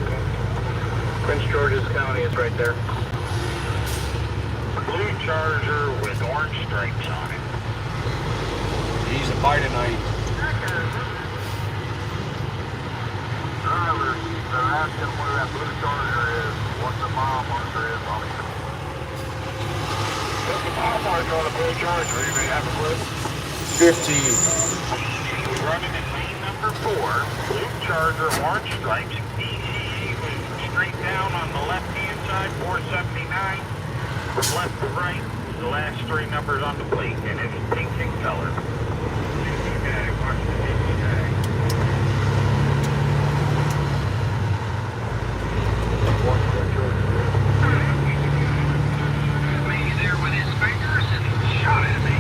Prince George's County is right there. Blue Charger with orange stripes on it.
He's a by tonight.
Drivers, they're asking where that blue Charger is, what the mile marker is on it. What's the mile marker on the blue Charger? Anybody have a clue?
15.
He was running in lane number 4, blue Charger, orange stripes, ECC was straight down on the left-hand side, 479. From left to right, the last 3 numbers on the plate, and it's pink in color. Okay, watch the tag. Made there with his fingers and shot at me.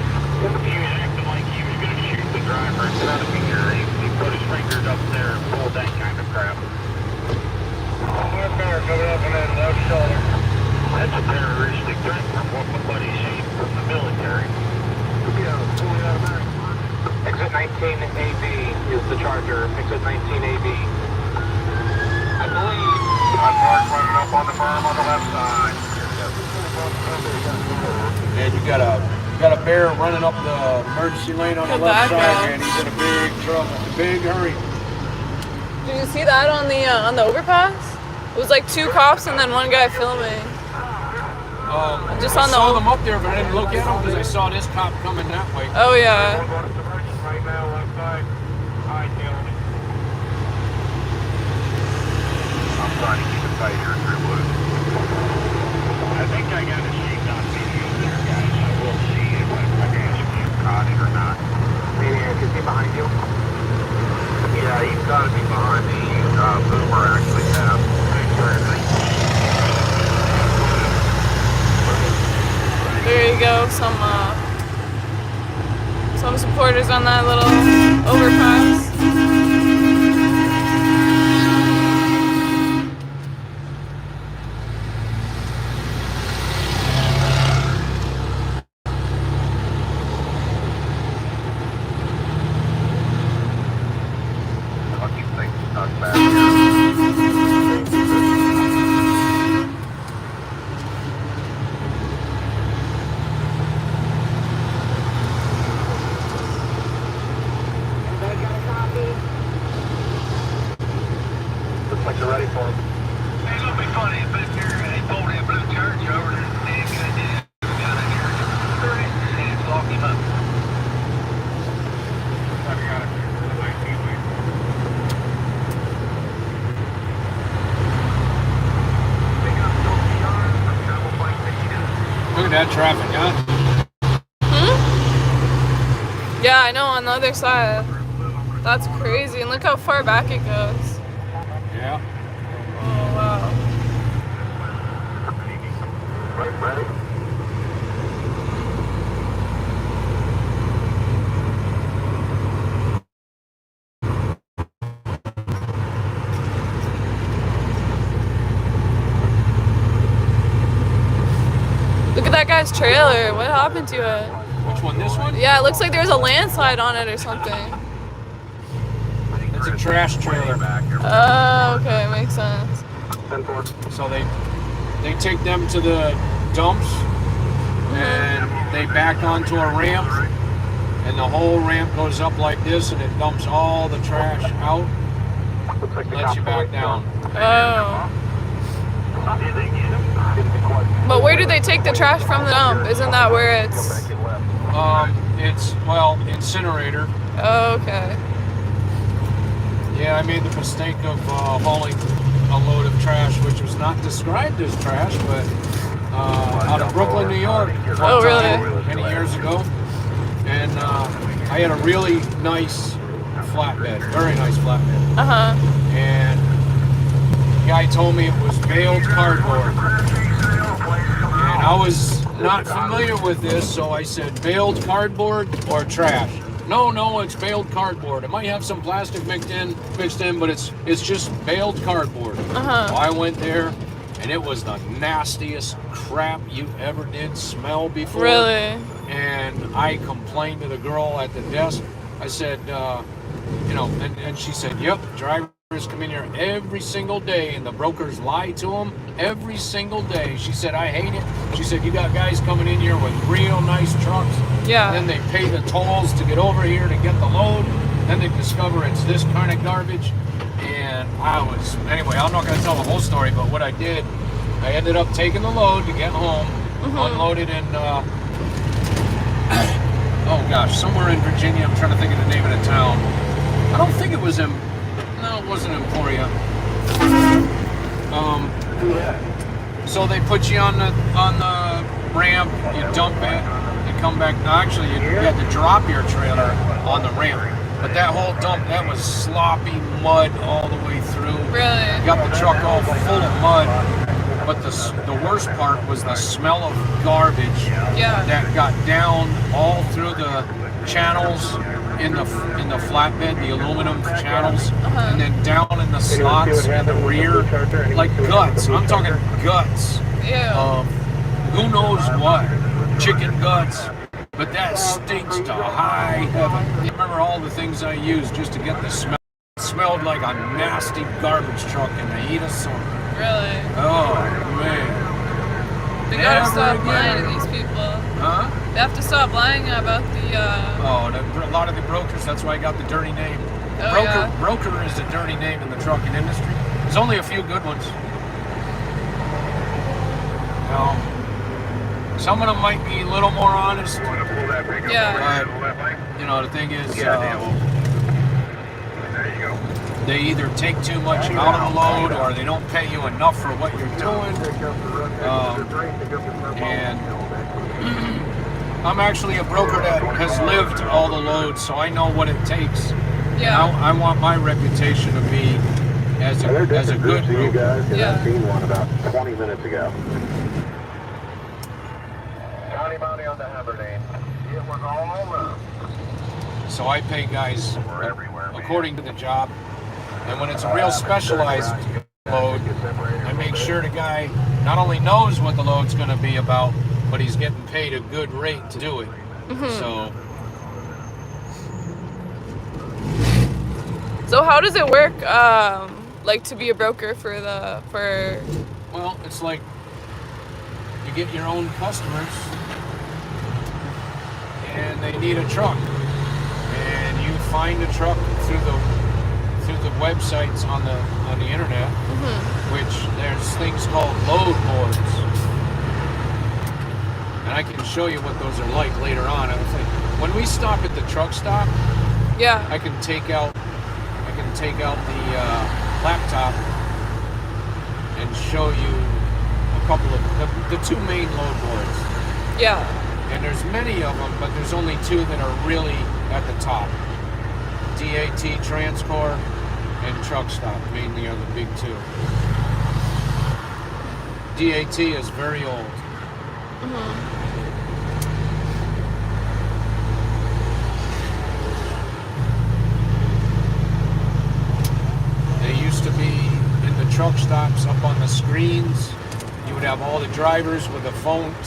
He was acting like he was going to shoot the driver in front of me here. He put his fingers up there and pulled that kind of crap. Left car coming up on that left shoulder. That's a terroristic threat from what my buddy's seen from the military. Yeah, fully automatic. Exit 19AB is the Charger. Exit 19AB. I believe. Unmarked running up on the berm on the left side.
And you got a bear running up the emergency lane on the
Look
left
at that
side,
guy.
and he's in a big trouble, big hurry.
Did you see that on the overpass? It was like 2 cops and then 1 guy filming. Just
I
on the
saw them up there, but I didn't look at them because I saw this cop coming that way.
Oh yeah.
Right now, left side. High tail. I'm trying to keep it tight here through wood. I think I got a shaped on video there, guys. So we'll see if I can ask you caught it or not. Maniac, is he behind you? Yeah, he's got to be behind me. Boomer actually has.
There you go. Some supporters on that little overpass.
I'll keep things stuck back here. Looks like you're ready for him. It's gonna be funny if they pulled that blue Charger over there and they did got in here and locked him up. I got it.
Look at that traffic, huh?
Yeah, I know, on the other side. That's crazy. And look how far back it goes.
Yeah.
Oh wow.
Ready?
Look at that guy's trailer. What happened to it?
Which one? This one?
Yeah, it looks like there was a landslide on it or something.
It's a trash trailer.
Oh, okay, makes sense.
So they take them to the dumps, and they back onto a ramp, and the whole ramp goes up like this, and it dumps all the trash out, lets you back down.
Oh. But where do they take the trash from the dump? Isn't that where it's
It's, well, incinerator.
Oh, okay.
Yeah, I made the mistake of hauling a load of trash, which was not described as trash, but out of Brooklyn, New York.
Oh, really?
Many years ago. And I had a really nice flatbed, very nice flatbed.
Uh-huh.
And the guy told me it was baled cardboard. And I was not familiar with this, so I said, baled cardboard or trash? No, it's baled cardboard. It might have some plastic mixed in, but it's just baled cardboard.
Uh-huh.
So I went there, and it was the nastiest crap you ever did smell before.
Really?
And I complained to the girl at the desk. I said, and she said, yep, drivers come in here every single day, and the brokers lie to them every single day. She said, I hate it. She said, you got guys coming in here with real nice trucks.
Yeah.
Then they pay the tolls to get over here to get the load. Then they discover it's this kind of garbage. And anyway, I'm not going to tell the whole story, but what I did, I ended up taking the load to get home, unloaded in, oh gosh, somewhere in Virginia. I'm trying to think of the name of the town. I don't think it was no, it wasn't Emporia. So they put you on the ramp, you dump it, you come back. Actually, you had to drop your trailer on the ramp. But that whole dump, that was sloppy mud all the way through.
Really?
Got the truck all full of mud. But the worst part was the smell of garbage that got down all through the channels in the flatbed, the aluminum channels, and then down in the slots in the rear, like guts. I'm talking guts.
Ew.
Who knows what? Chicken guts. But that stinks to high heaven. I remember all the things I used just to get the smell. It smelled like a nasty garbage truck in the heat of summer.
Really?
Oh, man.
They gotta stop lying to these people.
Huh?
They have to stop lying about the,
Oh, a lot of the brokers, that's why I got the dirty name. Broker is a dirty name in the trucking industry. There's only a few good ones. Some of them might be a little more honest.
Yeah.
But, the thing is, they either take too much out of the load or they don't pay you enough for what you're doing. And I'm actually a broker that has lived all the loads, so I know what it takes.
Yeah.
I want my reputation to be as a good
you
broker.
guys, I seen one about 20 minutes ago. County bounty on the Hagerstown. It was all around.
So I pay guys according to the job. And when it's a real specialized load, I make sure the guy not only knows what the load's going to be about, but he's getting paid a good rate to do it.
So how does it work, like to be a broker for
Well, it's like you get your own customers and they need a truck. And you find a truck through the websites on the internet, which there's things called load boards, and I can show you what those are like later on. I think when we stop at the truck stop, I can take out the laptop and show you a couple of the two main load boards. And there's many of them, but there's only two that are really at the top. DAT Transcore and Truck Stop mainly are the big two. DAT is very old. They used to be in the truck stops up on the screens. You would have all the drivers with a phone, not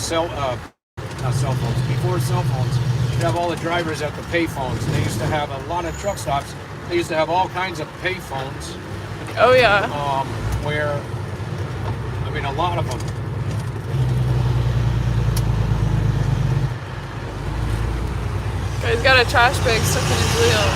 cell phones, before cell phones. You'd have all the drivers at the pay phones. They used to have a lot of truck stops. They used to have all kinds of pay phones.
Oh yeah.
Where, a lot of them.
Guy's got a trash bag stuck in his wheel.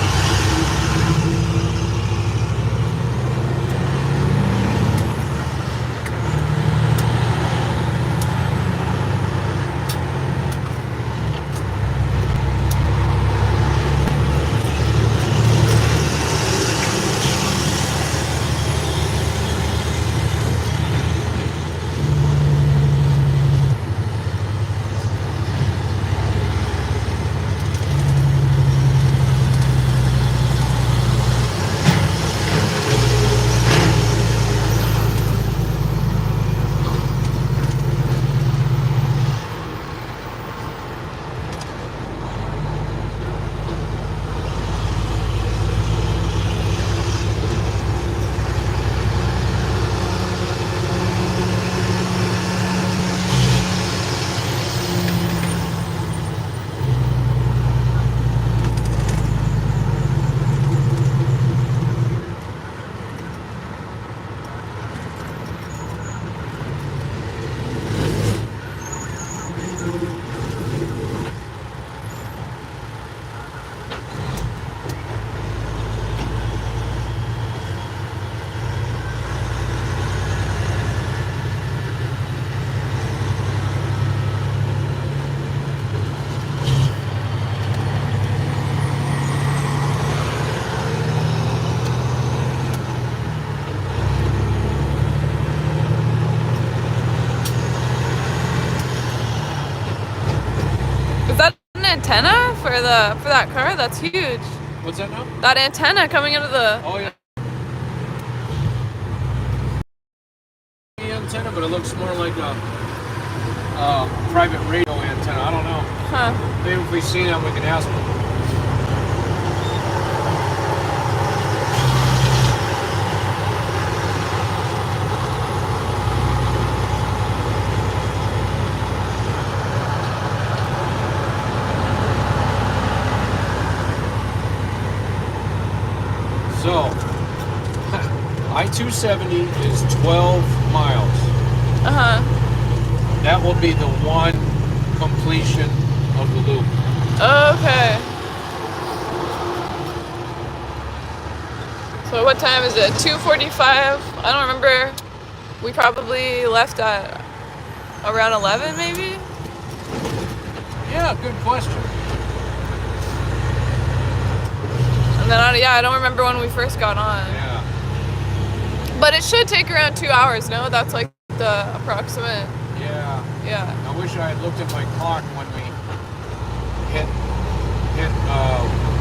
antenna for that car? That's huge.
What's that now?
That antenna coming out of the.
Oh yeah. The antenna, but it looks more like a private radio antenna. I don't know.
Huh.
Maybe if we see them, we can ask them. So, I-270 is 12 miles.
Uh-huh.
That will be the one completion of the loop.
Okay. So what time is it? 2:45? I don't remember. We probably left at around 11 maybe?
Yeah, good question.
And then I don't remember when we first got on.
Yeah.
But it should take around 2 hours, no? That's like the approximate.
Yeah.
Yeah.
I wish I had looked at my clock when we hit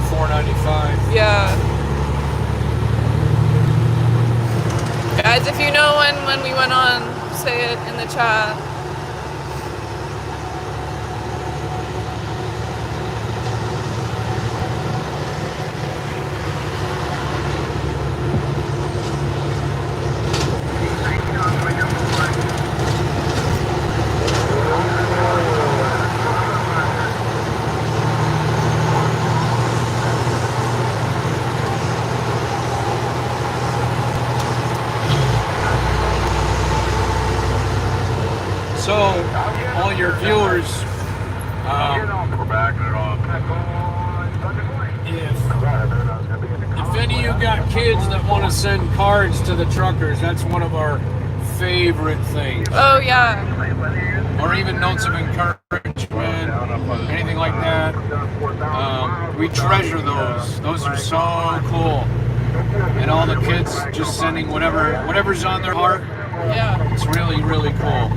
495.
Yeah. Guys, if you know when we went on, say it in the chat.
So, all your viewers, if any of you got kids that want to send cards to the truckers, that's one of our favorite things.
Oh, yeah.
Or even notes of encouragement, anything like that. We treasure those. Those are so cool. And all the kids just sending whatever's on their heart.
Yeah.
It's really, really cool.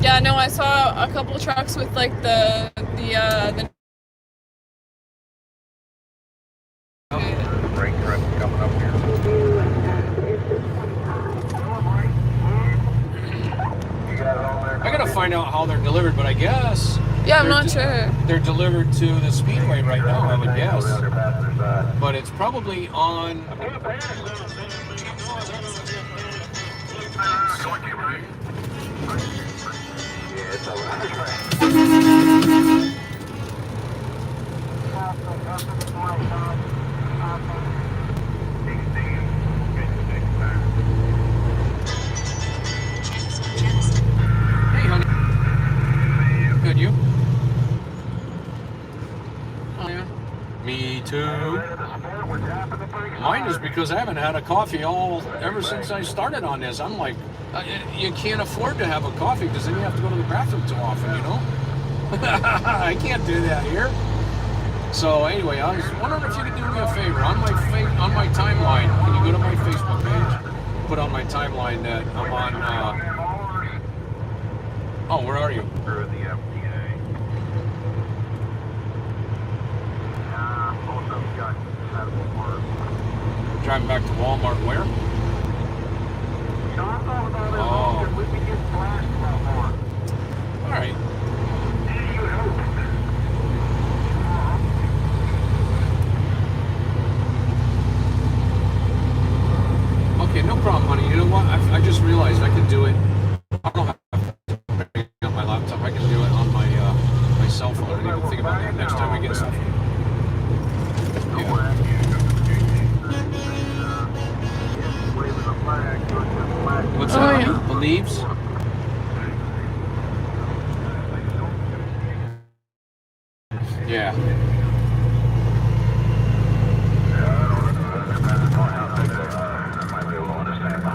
Yeah, no, I saw a couple trucks with like the
I gotta find out how they're delivered, but I guess.
Yeah, I'm not sure.
They're delivered to the Speedway right now, I would guess. But it's probably on. Hey, honey. Good, you? Oh, yeah. Me too. Mine is because I haven't had a coffee ever since I started on this. I'm like, you can't afford to have a coffee because then you have to go to the bathroom too often, you know? I can't do that here. So anyway, I was wondering if you could do me a favor. On my timeline, can you go to my Facebook page? Put on my timeline that I'm on, oh, where are you? Driving back to Walmart, where? Oh. All right. Okay, no problem, honey. You know what? I just realized I can do it. I don't have to bring up my laptop. I can do it on my my cell phone. I didn't even think about that next time I get something. Yeah. What's that?
yeah.
The leaves? Yeah.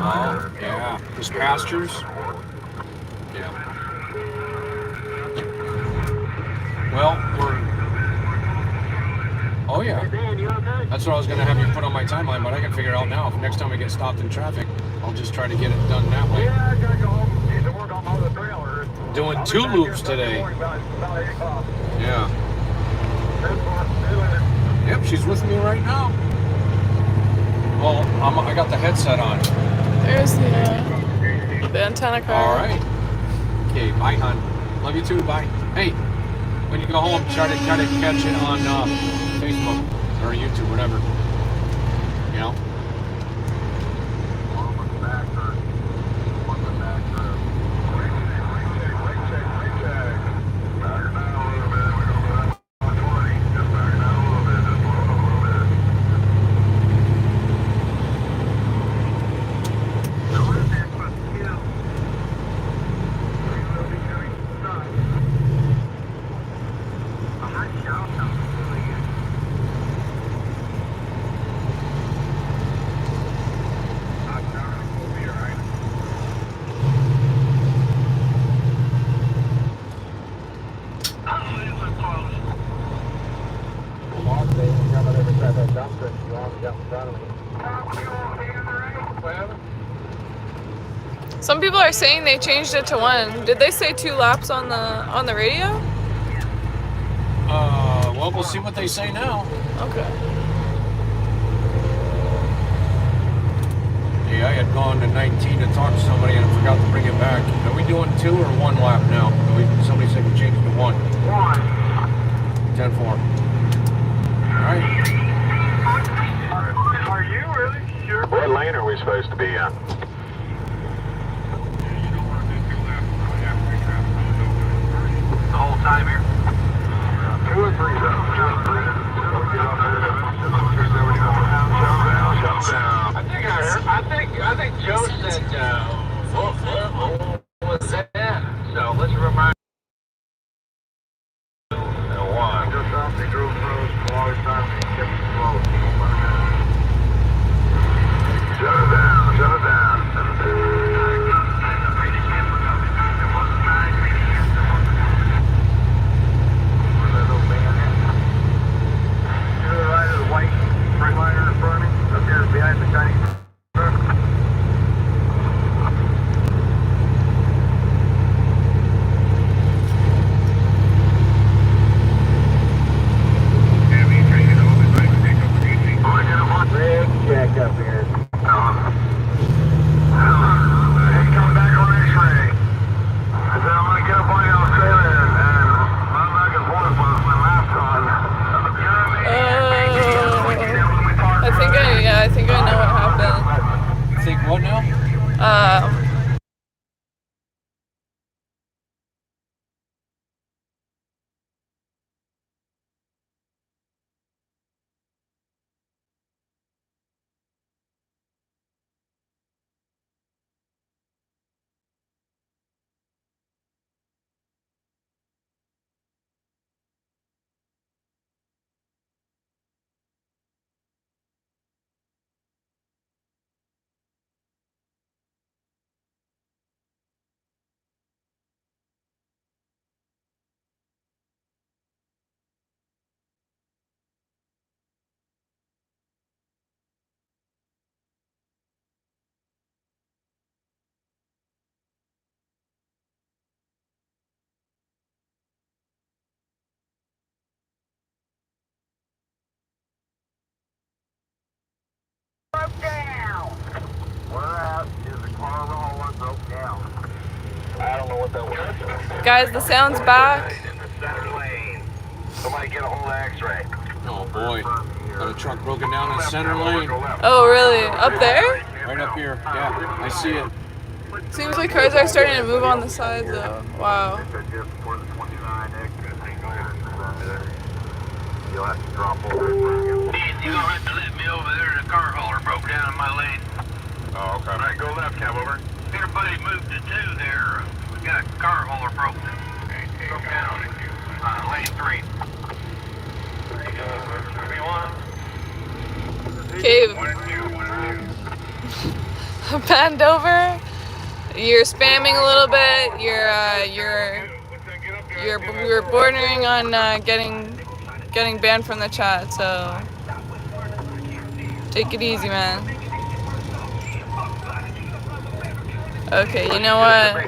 Oh, yeah. There's pastures. Yeah. Well, oh yeah. That's what I was going to have you put on my timeline, but I can figure it out now. If next time we get stopped in traffic, I'll just try to get it done that way. Doing 2 loops today. Yeah. Yep, she's with me right now. Well, I got the headset on.
There's the antenna car.
All right. Okay, bye, hon. Love you too. Bye. Hey, when you go home, try to catch it on Facebook or YouTube, whatever. You know.
Some people are saying they changed it to 1. Did they say 2 laps on the radio?
Well, we'll see what they say now.
Okay.
Yeah, I had gone to 19 to talk to somebody and I forgot to bring it back. Are we doing 2 or 1 lap now? Somebody said we changed to 1. 10-4. All right.
Are you really sure? What lane are we supposed to be in?
The whole time here?
2 or 3, though. 2 or 3.
I think Joe said, what was that? So let's remind you. 1.
Just off, they drove through all the time, they kept it slow. Shut it down, shut it down. To the right of the white Freightliner in front of me, up here behind the shiny truck. Big check up here. He's coming back on X-ray. I said I'm gonna get up on you on trailer and I'm back and forth with my mask on.
I think I know what happened.
Think what now?
Broke down. Where at is the car rolling broke down? I don't know what that was.
Guys, the sound's back.
In the center lane. Somebody get a hold of X-ray.
Oh boy, got a truck broken down in center lane.
Oh, really? Up there?
Right up here. Yeah, I see it.
Seems like cars are starting to move on the sides, though. Wow.
You'll have to drop over.
You're gonna have to let me over there. The car hauler broke down in my lane.
Oh, okay. All right, go left, cab over.
Everybody moved to 2 there. We got a car hauler broke down. Lane 3.
Cave. Bend over. You're spamming a little bit. You're bordering on getting banned from the chat. So take it easy, man. Okay, you know what?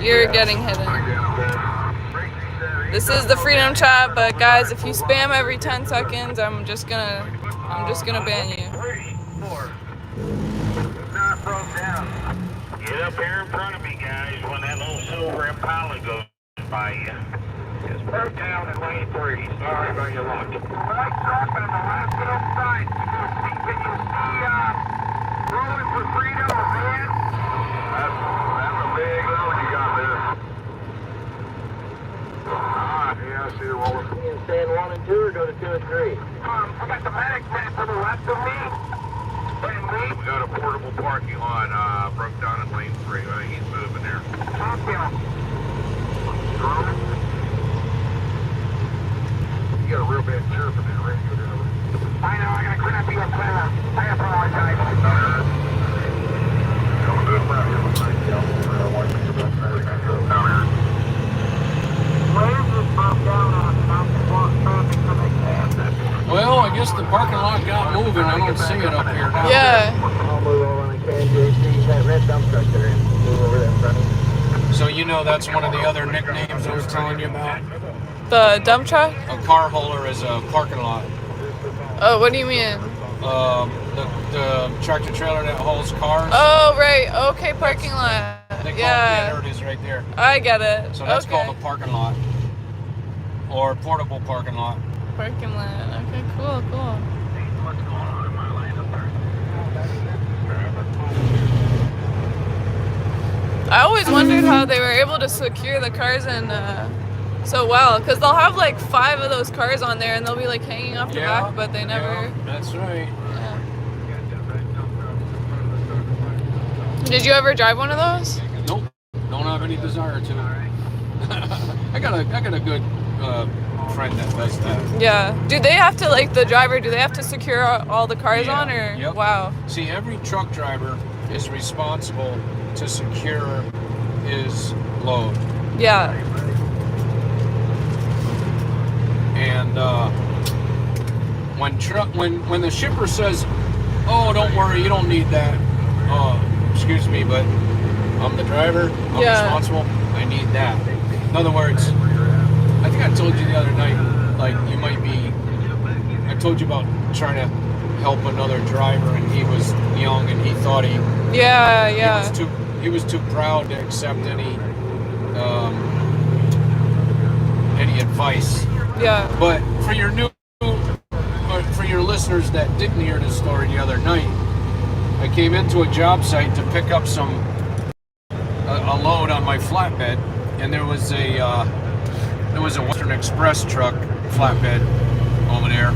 You're getting hidden. This is the Freedom Chat, but guys, if you spam every 10 seconds, I'm just gonna ban you.
3, 4. Not broke down. Get up here in front of me, guys, when that little silver Impala goes by you. It's broke down in lane 3. Sorry about your luck. Right truck on the left hand side. Can you see, Rolling for Freedom, man? That's a big load you got there. Yeah, I see the roller. You can stay in 1 and 2 or go to 2 and 3? I got the medic man to the left of me. We got a portable parking lot, broke down in lane 3. He's moving there. Top down. You got a real bad chirp in that radio down there. I know, I gotta clean up the antenna. I apologize. Don't do it around here with my tail. Down here.
Well, I guess the parking lot got moving. I don't see it up here now.
Yeah.
I'll move over on the KJC. That red dump truck there and move over there in front of you.
So you know that's one of the other nicknames I was telling you about?
The dump truck?
A car hauler is a parking lot.
Oh, what do you mean?
The tractor trailer that hauls cars.
Oh, right. Okay, parking lot.
They call
Yeah.
there it is right there.
I get it.
So that's
okay.
called a parking lot. Or portable parking lot.
Parking lot. Okay, cool.
What's going on in my lane up there?
I always wondered how they were able to secure the cars in so well, because they'll have like 5 of those cars on there and they'll be like hanging off the back, but they never.
Yeah, that's right.
Yeah. Did you ever drive one of those?
Nope. Don't have any desire to. I got a good friend that does that.
Yeah. Do they have to, like, the driver, do they have to secure all the cars
Yeah,
on, or?
yep.
Wow.
See, every truck driver is responsible to secure his load.
Yeah.
And when the shipper says, "Oh, don't worry, you don't need that," excuse me, but I'm the driver. I'm responsible. I need that. In other words, I think I told you the other night, like you might be. I told you about trying to help another driver, and he was young, and he thought he.
Yeah.
He was too proud to accept any advice.
Yeah.
But for your listeners that didn't hear this story the other night, I came into a job site to pick up a load on my flatbed, and there was a Western Express truck flatbed over there,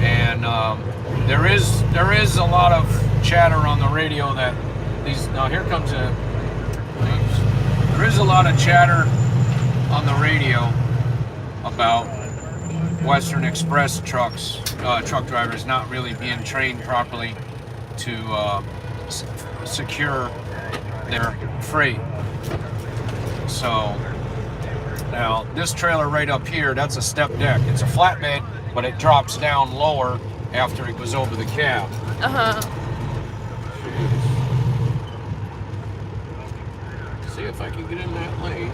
and there is a lot of chatter on the radio that there is a lot of chatter on the radio about Western Express truck drivers not really being trained properly to secure their freight. So now this trailer right up here, that's a step deck. It's a flatbed, but it drops down lower after it goes over the cab. See if I can get in that lane.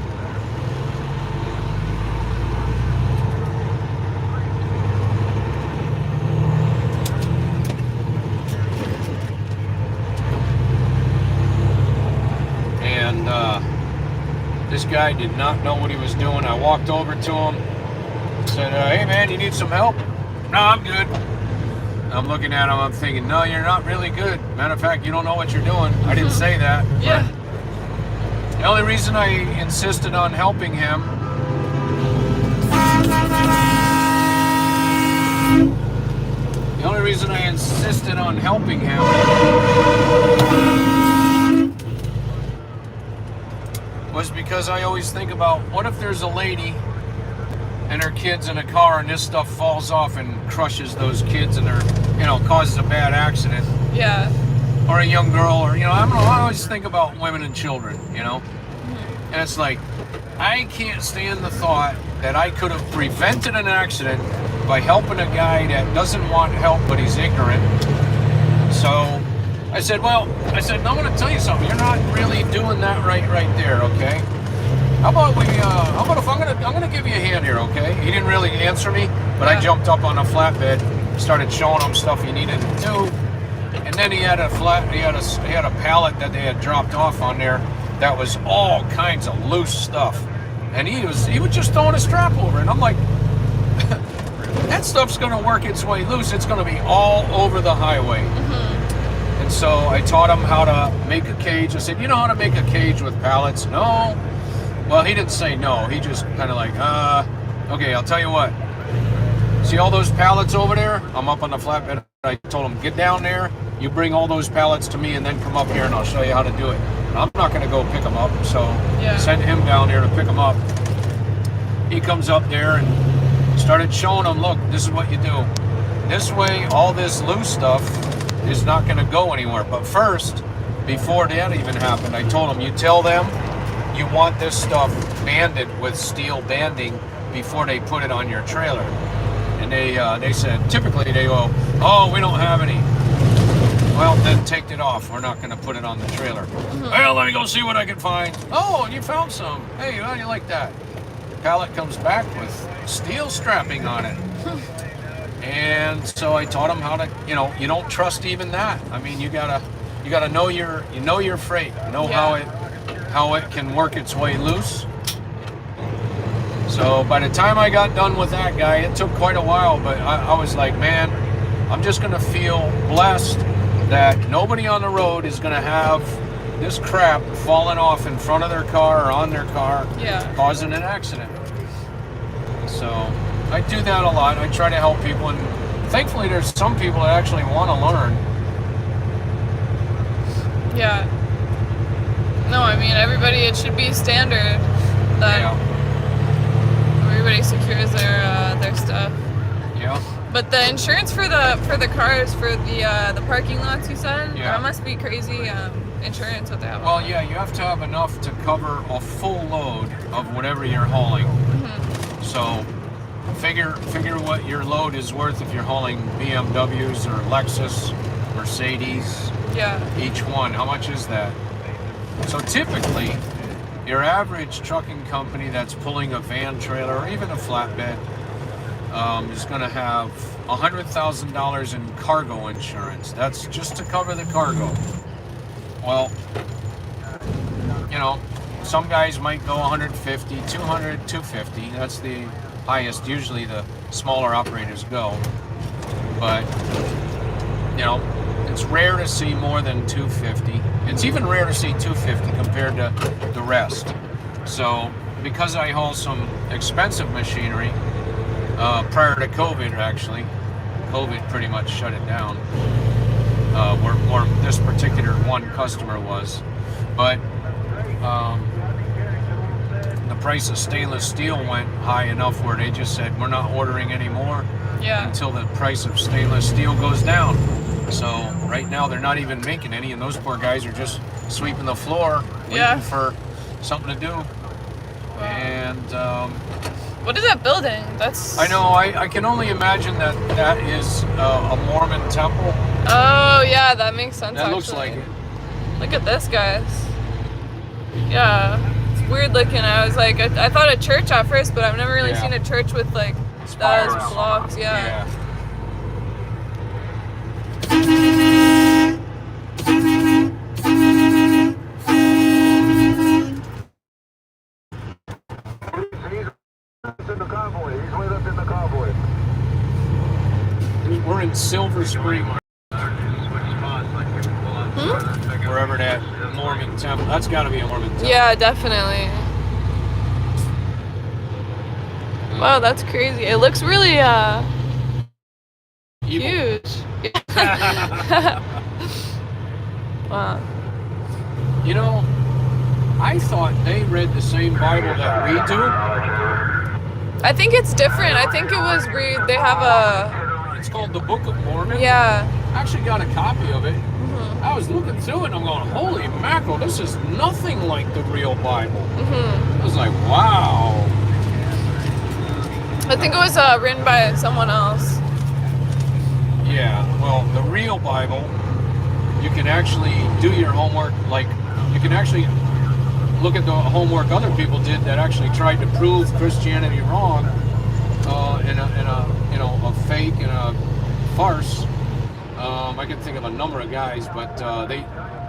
And this guy did not know what he was doing. I walked over to him, said, "Hey man, you need some help?" "No, I'm good." I'm looking at him, I'm thinking, "No, you're not really good. Matter of fact, you don't know what you're doing." I didn't say that.
Yeah.
The only reason I insisted on helping him was because I always think about, what if there's a lady and her kids in a car and this stuff falls off and crushes those kids and causes a bad accident.
Yeah.
Or a young girl, or, I always think about women and children, And it's like, I can't stand the thought that I could have prevented an accident by helping a guy that doesn't want help, but he's ignorant. So I said, I'm going to tell you something. You're not really doing that right there, okay? How about if I'm gonna give you a hand here, okay? He didn't really answer me, but I jumped up on a flatbed, started showing him stuff he needed to do, and then he had a pallet that they had dropped off on there that was all kinds of loose stuff, and he was just throwing a strap over it, and I'm like, that stuff's gonna work its way loose. It's gonna be all over the highway. And so I taught him how to make a cage. I said, you know how to make a cage with pallets? No. Well, he didn't say no. He just kind of like, okay, I'll tell you what. See all those pallets over there? I'm up on the flatbed. I told him, get down there. You bring all those pallets to me and then come up here and I'll show you how to do it. I'm not going to go pick them up. So send him down there to pick them up. He comes up there and started showing him, look, this is what you do. This way, all this loose stuff is not going to go anywhere. But first, before that even happened, I told him, you tell them you want this stuff banded with steel banding before they put it on your trailer. And they said, typically they go, oh, we don't have any. Well, then take it off. We're not going to put it on the trailer. Well, let me go see what I can find. Oh, you found some. Hey, how do you like that? The pallet comes back with steel strapping on it. And so I taught him how to, you don't trust even that. I mean, you gotta know your freight, know how it can work its way loose. So by the time I got done with that guy, it took quite a while, but I was like, man, I'm just gonna feel blessed that nobody on the road is gonna have this crap falling off in front of their car or on their car, causing an accident. So I do that a lot. I try to help people, and thankfully there's some people that actually want to learn.
Yeah. No, I mean, it should be standard that everybody secures their stuff.
Yeah.
But the insurance for the cars for the parking lots, you said, that must be crazy insurance what they have.
Well, yeah, you have to have enough to cover a full load of whatever you're hauling. So figure what your load is worth if you're hauling BMWs or Lexus, Mercedes.
Yeah.
Each one, how much is that? So typically, your average trucking company that's pulling a van trailer or even a flatbed is going to have $100,000 in cargo insurance. That's just to cover the cargo. Well, some guys might go 150, 200, 250. That's the highest usually the smaller operators go. But, it's rare to see more than 250. It's even rare to see 250 compared to the rest. So, because I haul some expensive machinery, prior to COVID actually, COVID pretty much shut it down, where this particular one customer was. But the price of stainless steel went high enough where they just said, we're not ordering anymore until the price of stainless steel goes down. So right now they're not even making any, and those poor guys are just sweeping the floor waiting for something to do. Wow. And
what is that building?
I know, I can only imagine that is a Mormon temple.
Oh yeah, that makes sense.
That looks like it.
Look at this, guys. Yeah, it's weird looking. I was like, I thought a church at first, but I've never really seen a church with like those blocks. Yeah.
In the Convoy. He's with us in the Convoy.
We're in Silver Spring. Wherever that Mormon temple. That's got to be a Mormon temple.
Yeah, definitely. Wow, that's crazy. It looks really huge. Wow.
I thought they read the same Bible that we do.
I think it's different. I think it was they have a...
It's called the Book of Mormon.
Yeah.
I actually got a copy of it. I was looking through it and I'm going, holy mackerel, this is nothing like the real Bible. I was like, wow.
I think it was written by someone else.
Yeah, well, the real Bible, you can actually do your homework, like, you can actually look at the homework other people did that actually tried to prove Christianity wrong in a fake and a farce. I can think of a number of guys, but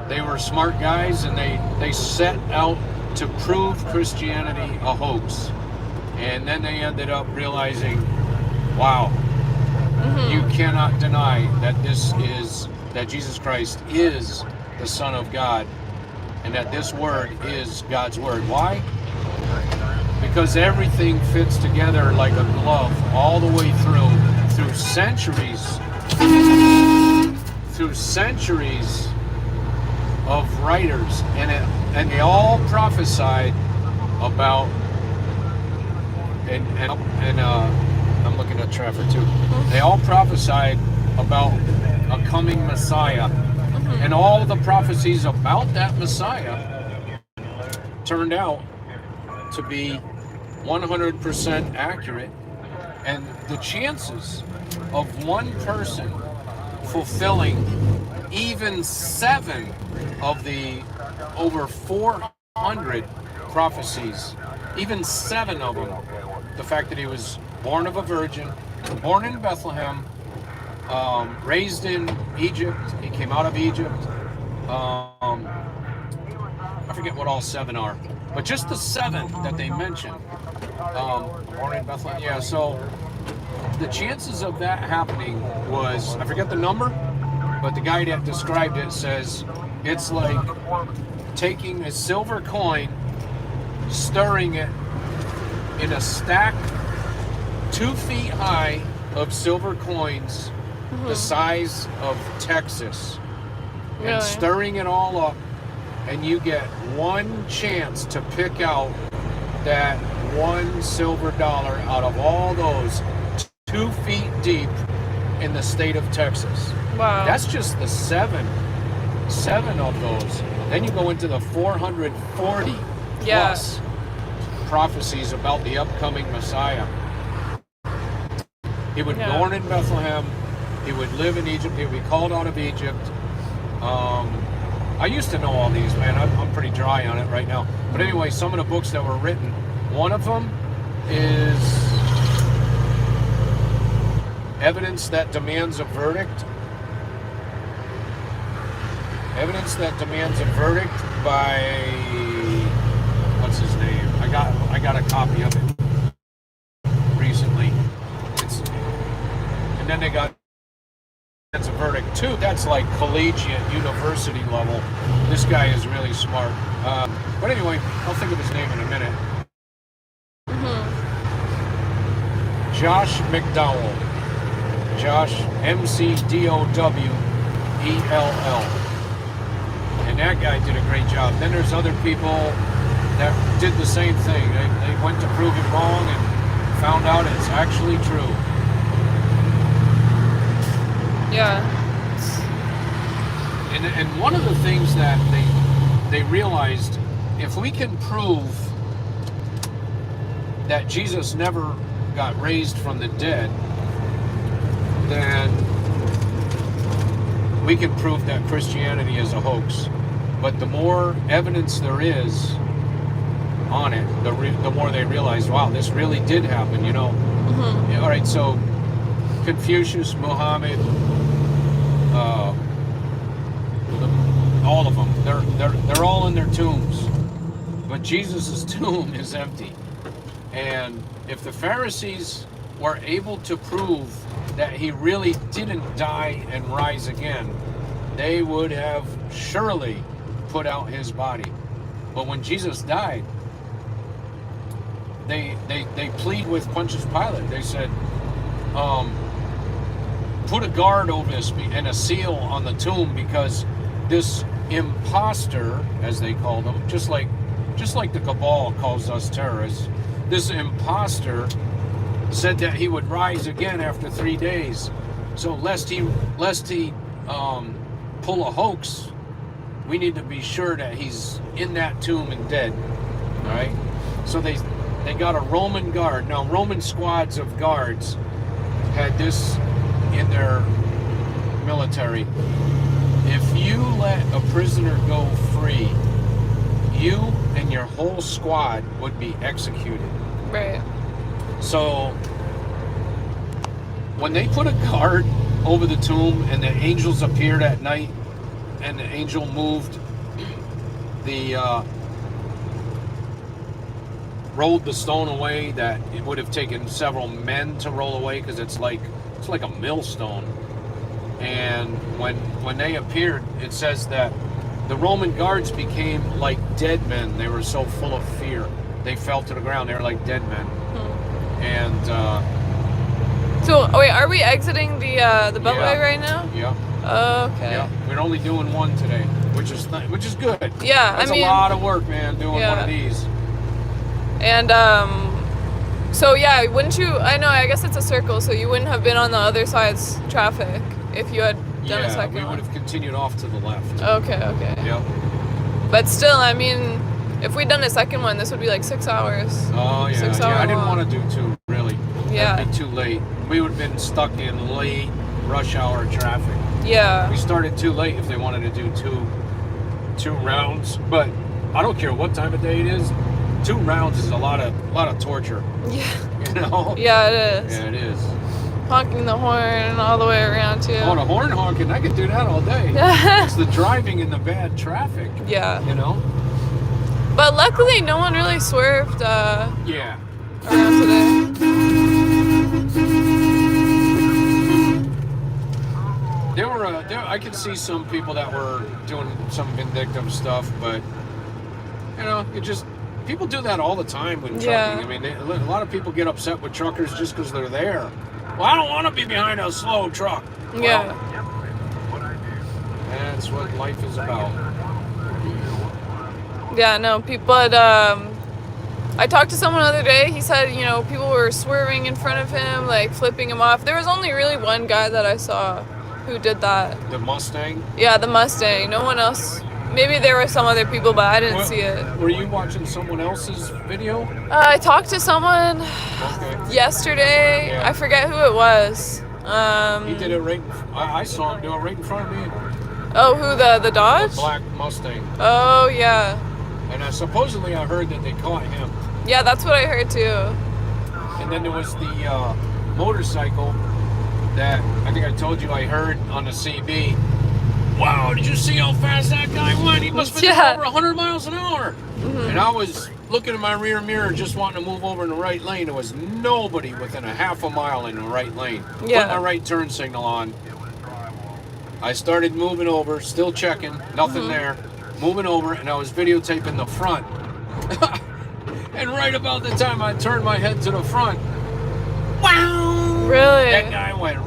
they were smart guys, and they set out to prove Christianity a hoax. And then they ended up realizing, wow, you cannot deny that that Jesus Christ is the Son of God, and that this word is God's word. Why? Because everything fits together like a glove all the way through centuries of writers, and they all prophesied about, and I'm looking at traffic too. They all prophesied about a coming Messiah, and all the prophecies about that Messiah turned out to be 100% accurate, and the chances of one person fulfilling even 7 of the over 400 prophecies, even 7 of them, the fact that he was born of a virgin, born in Bethlehem, raised in Egypt, he came out of Egypt, I forget what all 7 are, but just the 7 that they mentioned, born in Bethlehem, yeah, so the chances of that happening was, I forget the number, but the guy that described it says it's like taking a silver coin, stirring it in a stack 2 feet high of silver coins the size of Texas, and stirring it all up, and you get one chance to pick out that one silver dollar out of all those 2 feet deep in the state of Texas.
Wow.
That's just the 7 of those. Then you go into the 440 plus prophecies about the upcoming Messiah. He would be born in Bethlehem. He would live in Egypt. He would be called out of Egypt. I used to know all these, man. I'm pretty dry on it right now. But anyway, some of the books that were written, one of them is Evidence That Demands a Verdict. Evidence That Demands a Verdict by, what's his name? I got a copy of it recently. And then they got That's a Verdict too. That's like collegiate university level. This guy is really smart. But anyway, I'll think of his name in a minute. Josh McDowell. Josh, McDowell. And that guy did a great job. Then there's other people that did the same thing. They went to prove it wrong and found out it's actually true.
Yeah.
And one of the things that they realized, if we can prove that Jesus never got raised from the dead, then we can prove that Christianity is a hoax. But the more evidence there is on it, the more they realize, wow, this really did happen, you know. Yeah, all right, so Confucius, Muhammad, all of them, they're all in their tombs, but Jesus's tomb is empty. And if the Pharisees were able to prove that he really didn't die and rise again, they would have surely put out his body. But when Jesus died, they plead with Pontius Pilate. They said, put a guard over this and a seal on the tomb, because this imposter, as they called him, just like the cabal calls us terrorists, this imposter said that he would rise again after 3 days. So lest he pull a hoax, we need to be sure that he's in that tomb and dead. All right. So they got a Roman guard. Now, Roman squads of guards had this in their military. If you let a prisoner go free, you and your whole squad would be executed.
Right.
So when they put a guard over the tomb and the angels appeared at night and the angel moved rolled the stone away, that it would have taken several men to roll away, because it's like a millstone. And when they appeared, it says that the Roman guards became like dead men. They were so full of fear. They fell to the ground. They were like dead men. And
so wait, are we exiting the beltway right now?
Yeah.
Okay.
Yeah. We're only doing one today, which is good.
Yeah,
That's
I mean,
a lot of work, man, doing one of these.
And so yeah, wouldn't you? I guess it's a circle, so you wouldn't have been on the other side's traffic if you had done a second
we would have continued off to the left.
Okay.
Yep.
But still, I mean, if we'd done a second one, this would be like 6 hours.
Oh yeah.
6 hour
I didn't
long.
want to do two, really.
Yeah.
That'd be too late. We would have been stuck in late rush hour traffic.
Yeah.
We started too late if they wanted to do two rounds, but I don't care what time of day it is. 2 rounds is a lot of torture.
Yeah.
You know?
Yeah, it is.
Yeah, it is.
Honking the horn all the way around too.
Oh, the horn honking, I could do that all day. It's the driving in the bad traffic.
Yeah.
You know?
But luckily, no one really swerved
Yeah.
around today.
I could see some people that were doing some vindictive stuff, but you know, people do that all the time with trucking.
Yeah.
I mean, a lot of people get upset with truckers just because they're there. Well, I don't want to be behind a slow truck.
Yeah.
Well, that's what life is about.
Yeah, no, but I talked to someone the other day. He said, people were swerving in front of him, like flipping him off. There was only really one guy that I saw who did that.
The Mustang?
Yeah, the Mustang. No one else. Maybe there were some other people, but I didn't see it.
Were you watching someone else's video?
I talked to someone
Okay.
yesterday.
Yeah.
I forget who it was.
He did it right. I saw him do it right in front of me.
Oh, who, the Dodge?
The black Mustang.
Oh, yeah.
And supposedly I heard that they caught him.
Yeah, that's what I heard too.
And then there was the motorcycle that I think I told you I heard on the CB. Wow, did you see how fast that guy went? He must have been over 100 miles an hour. Mm-hmm. And I was looking in my rear mirror just wanting to move over in the right lane. There was nobody within a half a mile in the right lane.
Yeah.
Put my right turn signal on. I started moving over, still checking, nothing there. Moving over, and I was videotaping the front. And right about the time I turned my head to the front, wow!
Really?
That guy went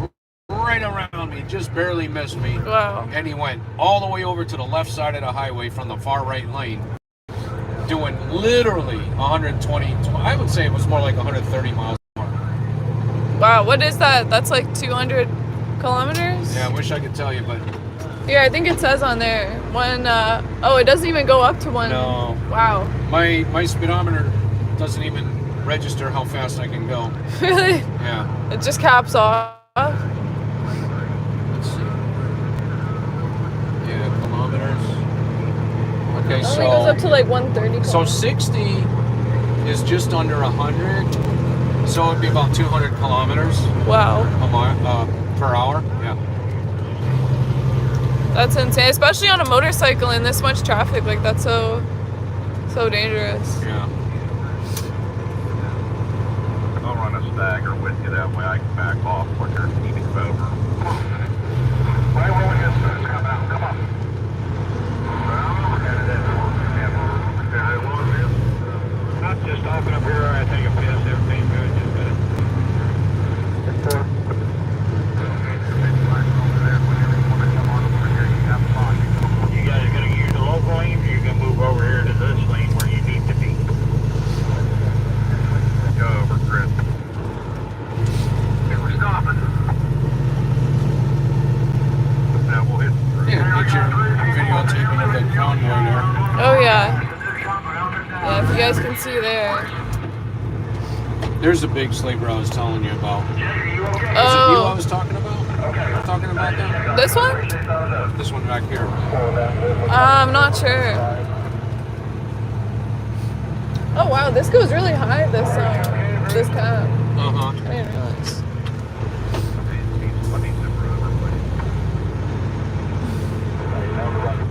right around me, just barely missed me.
Wow.
And he went all the way over to the left side of the highway from the far right lane, doing literally 120, I would say it was more like 130 miles an hour.
Wow, what is that? That's like 200 kilometers?
Yeah, I wish I could tell you, but...
Yeah, I think it says on there. It doesn't even go up to one.
No.
Wow.
My speedometer doesn't even register how fast I can go.
Really?
Yeah.
It just caps off?
Let's see. Yeah, kilometers. Okay,
It only goes up to like 130.
So 60 is just under 100. So it'd be about 200 kilometers
Wow.
per hour. Yeah.
That's insane, especially on a motorcycle in this much traffic. Like, that's so dangerous.
Yeah.
I'll run a stagger with you, that way I can back off when you're keeping over. Right where we get started, come out, come on.
Not just stopping up here, I take a piss, everything good, just You guys are gonna use the local lane, or you're gonna move over here to this lane where you need to be?
Go over, Chris. Okay, we're stopping. Now we'll hit.
Yeah, get your videotaping of that convoy there.
Oh, yeah. Yeah, if you guys can see there.
There's the big sleeper I was telling you about. Was it you I
Oh,
was talking about? Talking about that?
this one?
This one back here.
I'm not sure. Oh wow, this goes really high. This cab.
Uh-huh.
I didn't realize.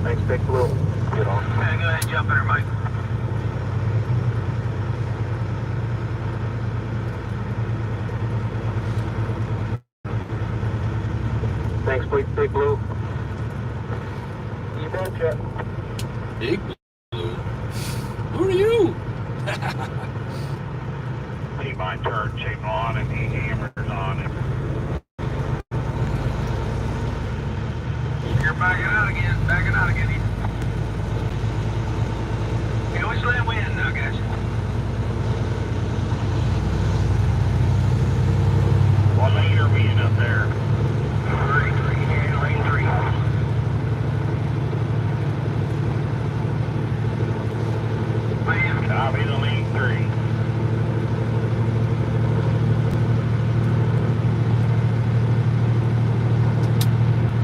Thanks, Big Blue. Get on.
Yeah, go ahead, jump in there, Mike.
Thanks, Big Blue. You betcha.
Big Blue. Who are you?
He might turn signal on and he hammers on it. You're backing out again. You always let wind now, guys. What lane are we in up there? Lane 3. Copy the lane 3.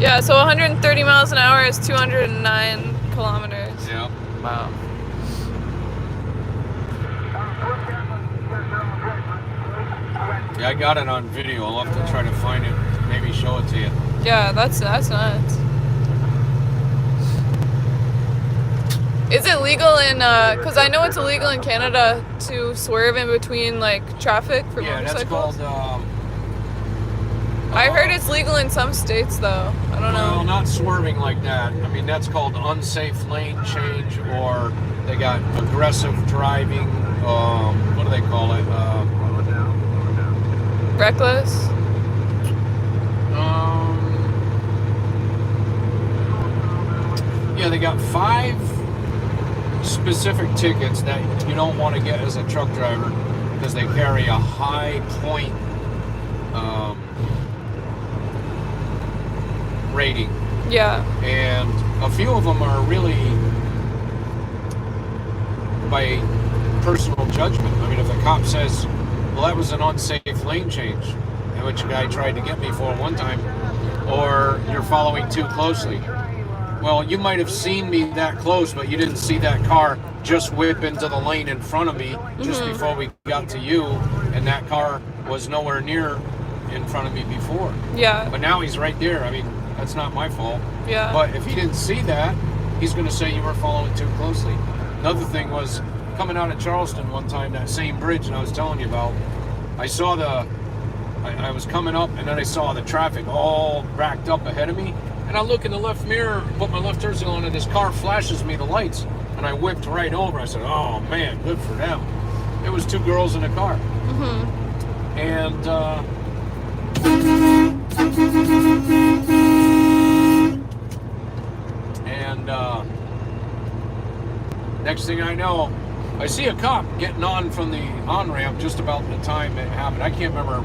Yeah, so 130 miles an hour is 209 kilometers.
Yeah.
Wow.
Yeah, I got it on video. I'll have to try to find it. Maybe show it to you.
Yeah, that's nuts. Is it legal in, because I know it's illegal in Canada to swerve in between, like, traffic for
Yeah,
motorcycles?
that's called,
I heard it's legal in some states, though. I don't know.
well, not swerving like that. I mean, that's called unsafe lane change, or they got aggressive driving. What do they call it?
Reckless?
Yeah, they got 5 specific tickets that you don't want to get as a truck driver because they carry a high point rating.
Yeah.
And a few of them are really by personal judgment. I mean, if a cop says, well, that was an unsafe lane change, which a guy tried to get me for one time, or you're following too closely. Well, you might have seen me that close, but you didn't see that car just whip into the lane in front of me just before we got to you, and that car was nowhere near in front of me before.
Yeah.
But now he's right there. I mean, that's not my fault.
Yeah.
But if he didn't see that, he's going to say you were following too closely. Another thing was coming out of Charleston one time, that same bridge that I was telling you about, I saw I was coming up, and then I saw the traffic all racked up ahead of me, and I look in the left mirror, put my left turn signal on, and this car flashes me the lights, and I whipped right over. I said, oh man, good for them. It was 2 girls in a car. And next thing I know, I see a cop getting on from the on-ramp just about the time it happened. I can't remember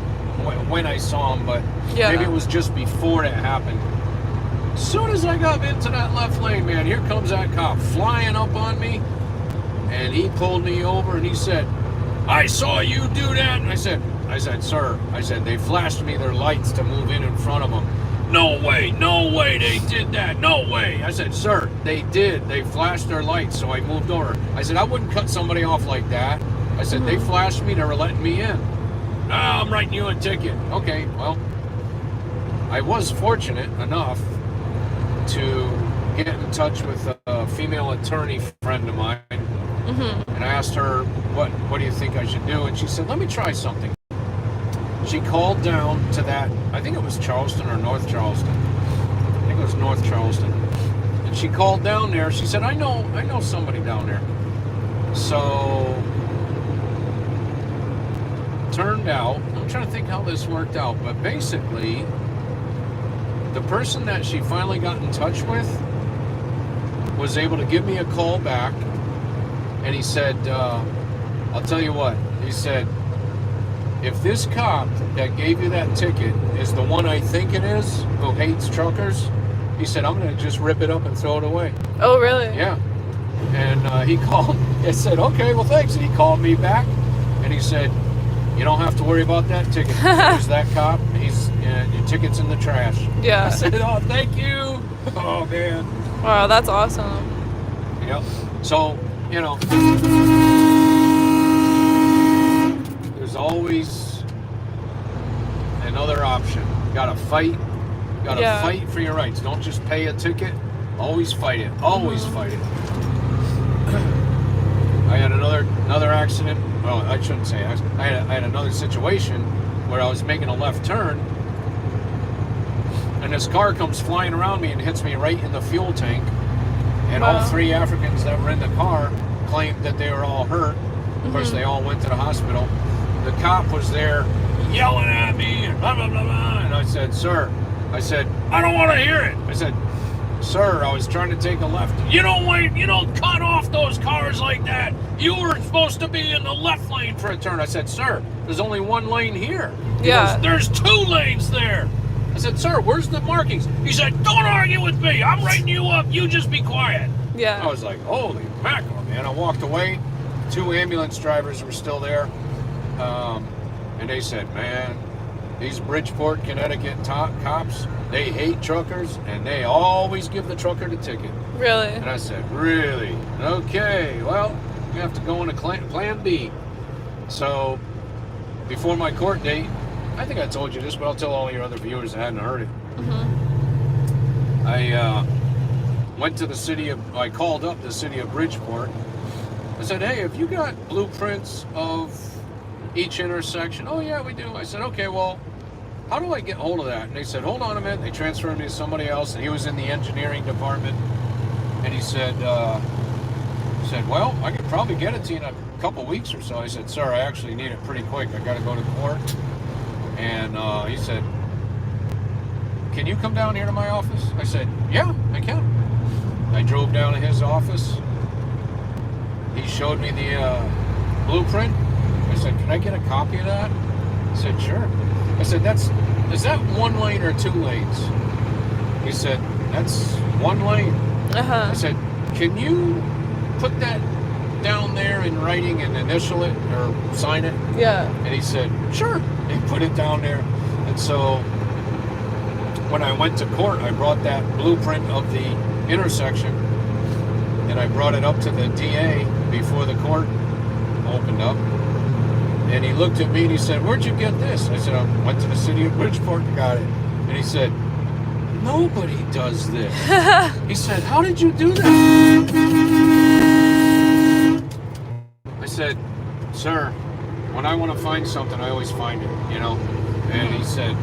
when I saw him, but maybe it was just before it happened. As soon as I got into that left lane, man, here comes that cop flying up on me, and he pulled me over and he said, I saw you do that. And I said, sir, they flashed me their lights to move in front of them. No way they did that, no way. I said, sir, they did. They flashed their lights, so I moved over. I said, I wouldn't cut somebody off like that. I said, they flashed me, they were letting me in. No, I'm writing you a ticket. Okay, well, I was fortunate enough to get in touch with a female attorney friend of mine. And I asked her, what do you think I should do? And she said, let me try something. She called down to that, I think it was Charleston or North Charleston. I think it was North Charleston. And she called down there. She said, I know somebody down there. So, turned out, I'm trying to think how this worked out, but basically, the person that she finally got in touch with was able to give me a call back, and he said, I'll tell you what, he said, if this cop that gave you that ticket is the one I think it is, who hates truckers, he said, I'm going to just rip it up and throw it away.
Oh, really?
Yeah. And he called, I said, okay, well, thanks. And he called me back, and he said, you don't have to worry about that ticket. There's that cop. Your ticket's in the trash.
Yeah.
I said, oh, thank you. Oh, man.
Wow, that's awesome.
Yep. So, you know. always another option. You gotta fight. You gotta fight for your rights. Don't just pay a ticket. Always fight it. Always fight it. I had another accident. Well, I shouldn't say accident. I had another situation where I was making a left turn, and this car comes flying around me and hits me right in the fuel tank. And all 3 Africans that were in the car claimed that they were all hurt. Of course, they all went to the hospital. The cop was there yelling at me and blah, blah, blah, blah. And I said, sir, I don't want to hear it. I said, sir, I was trying to take a left. You don't cut off those cars like that. You were supposed to be in the left lane for a turn. I said, sir, there's only 1 lane here. He goes, there's 2 lanes there. I said, sir, where's the markings? He said, don't argue with me. I'm writing you up. You just be quiet.
Yeah.
I was like, holy mackerel, man. I walked away. 2 ambulance drivers were still there. And they said, man, these Bridgeport, Connecticut cops, they hate truckers, and they always give the trucker the ticket.
Really?
And I said, really? Okay, well, we have to go into plan B. So, before my court date, I think I told you this, but I'll tell all your other viewers that hadn't heard it. I went to I called up the city of Bridgeport. I said, hey, have you got blueprints of each intersection? Oh, yeah, we do. I said, okay, well, how do I get hold of that? And they said, hold on a minute. They transferred me to somebody else, and he was in the engineering department. And he said, well, I could probably get it to you in a couple weeks or so. I said, sir, I actually need it pretty quick. I got to go to court. And he said, can you come down here to my office? I said, yeah, I can. I drove down to his office. He showed me the blueprint. I said, can I get a copy of that? He said, sure. I said, is that 1 lane or 2 lanes? He said, that's 1 lane. I said, can you put that down there in writing and initial it or sign it?
Yeah.
And he said, sure. He put it down there. And so when I went to court, I brought that blueprint of the intersection, and I brought it up to the DA before the court opened up. And he looked at me and he said, where'd you get this? I said, I went to the city of Bridgeport and got it. And he said, nobody does this. He said, how did you do that? I said, sir, when I want to find something, I always find it, you know. And he said,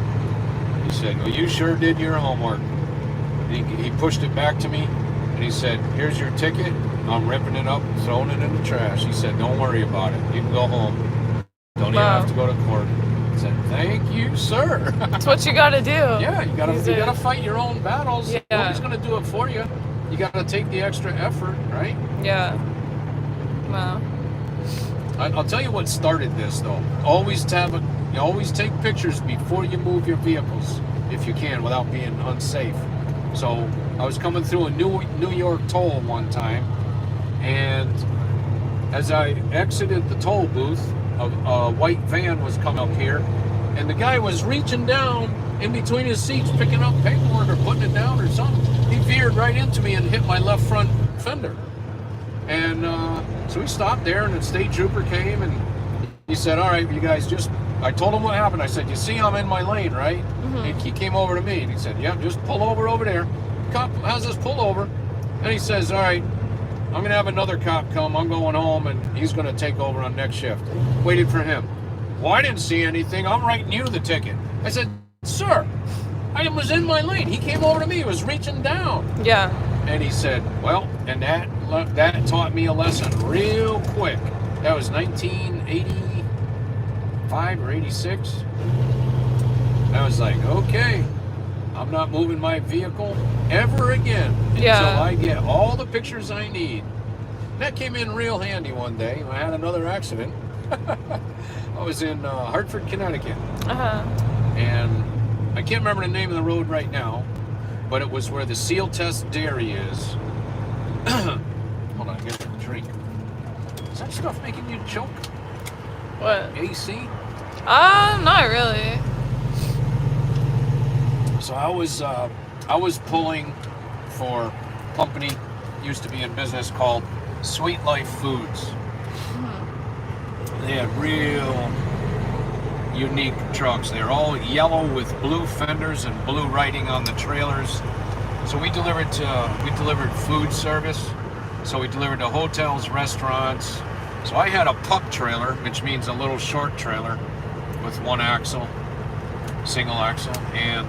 well, you sure did your homework. And he pushed it back to me, and he said, here's your ticket. I'm ripping it up, throwing it in the trash. He said, don't worry about it. You can go home. Don't even have to go to court. I said, thank you, sir.
That's what you got to do.
Yeah, you gotta fight your own battles.
Yeah.
Nobody's gonna do it for you. You gotta take the extra effort, right?
Yeah. Wow.
I'll tell you what started this, though. Always take pictures before you move your vehicles, if you can, without being unsafe. So I was coming through a New York toll one time, and as I exited the toll booth, a white van was coming up here, and the guy was reaching down in between his seats, picking up paperwork or putting it down or something. He veered right into me and hit my left front fender. And so we stopped there, and the state trooper came, and he said, all right, you guys I told him what happened. I said, you see I'm in my lane, right? And he came over to me, and he said, yeah, just pull over there. Cop has us pull over. And he says, all right, I'm going to have another cop come. I'm going home, and he's going to take over on next shift. Waited for him. Well, I didn't see anything. I'm writing you the ticket. I said, sir, I was in my lane. He came over to me. He was reaching down.
Yeah.
And he said, well, and that taught me a lesson real quick. That was 1985 or 86. I was like, okay, I'm not moving my vehicle ever again until I get all the pictures I need. That came in real handy one day. I had another accident. I was in Hartford, Connecticut. And I can't remember the name of the road right now, but it was where the Seal Test Dairy is. Hold on, get a drink. Is that stuff making you choke?
What?
AC?
Not really.
So I was pulling for a company used to be in business called Sweet Life Foods. They had real unique trucks. They're all yellow with blue fenders and blue writing on the trailers. So we delivered food service. So we delivered to hotels, restaurants. So I had a puck trailer, which means a little short trailer with one axle, single axle, and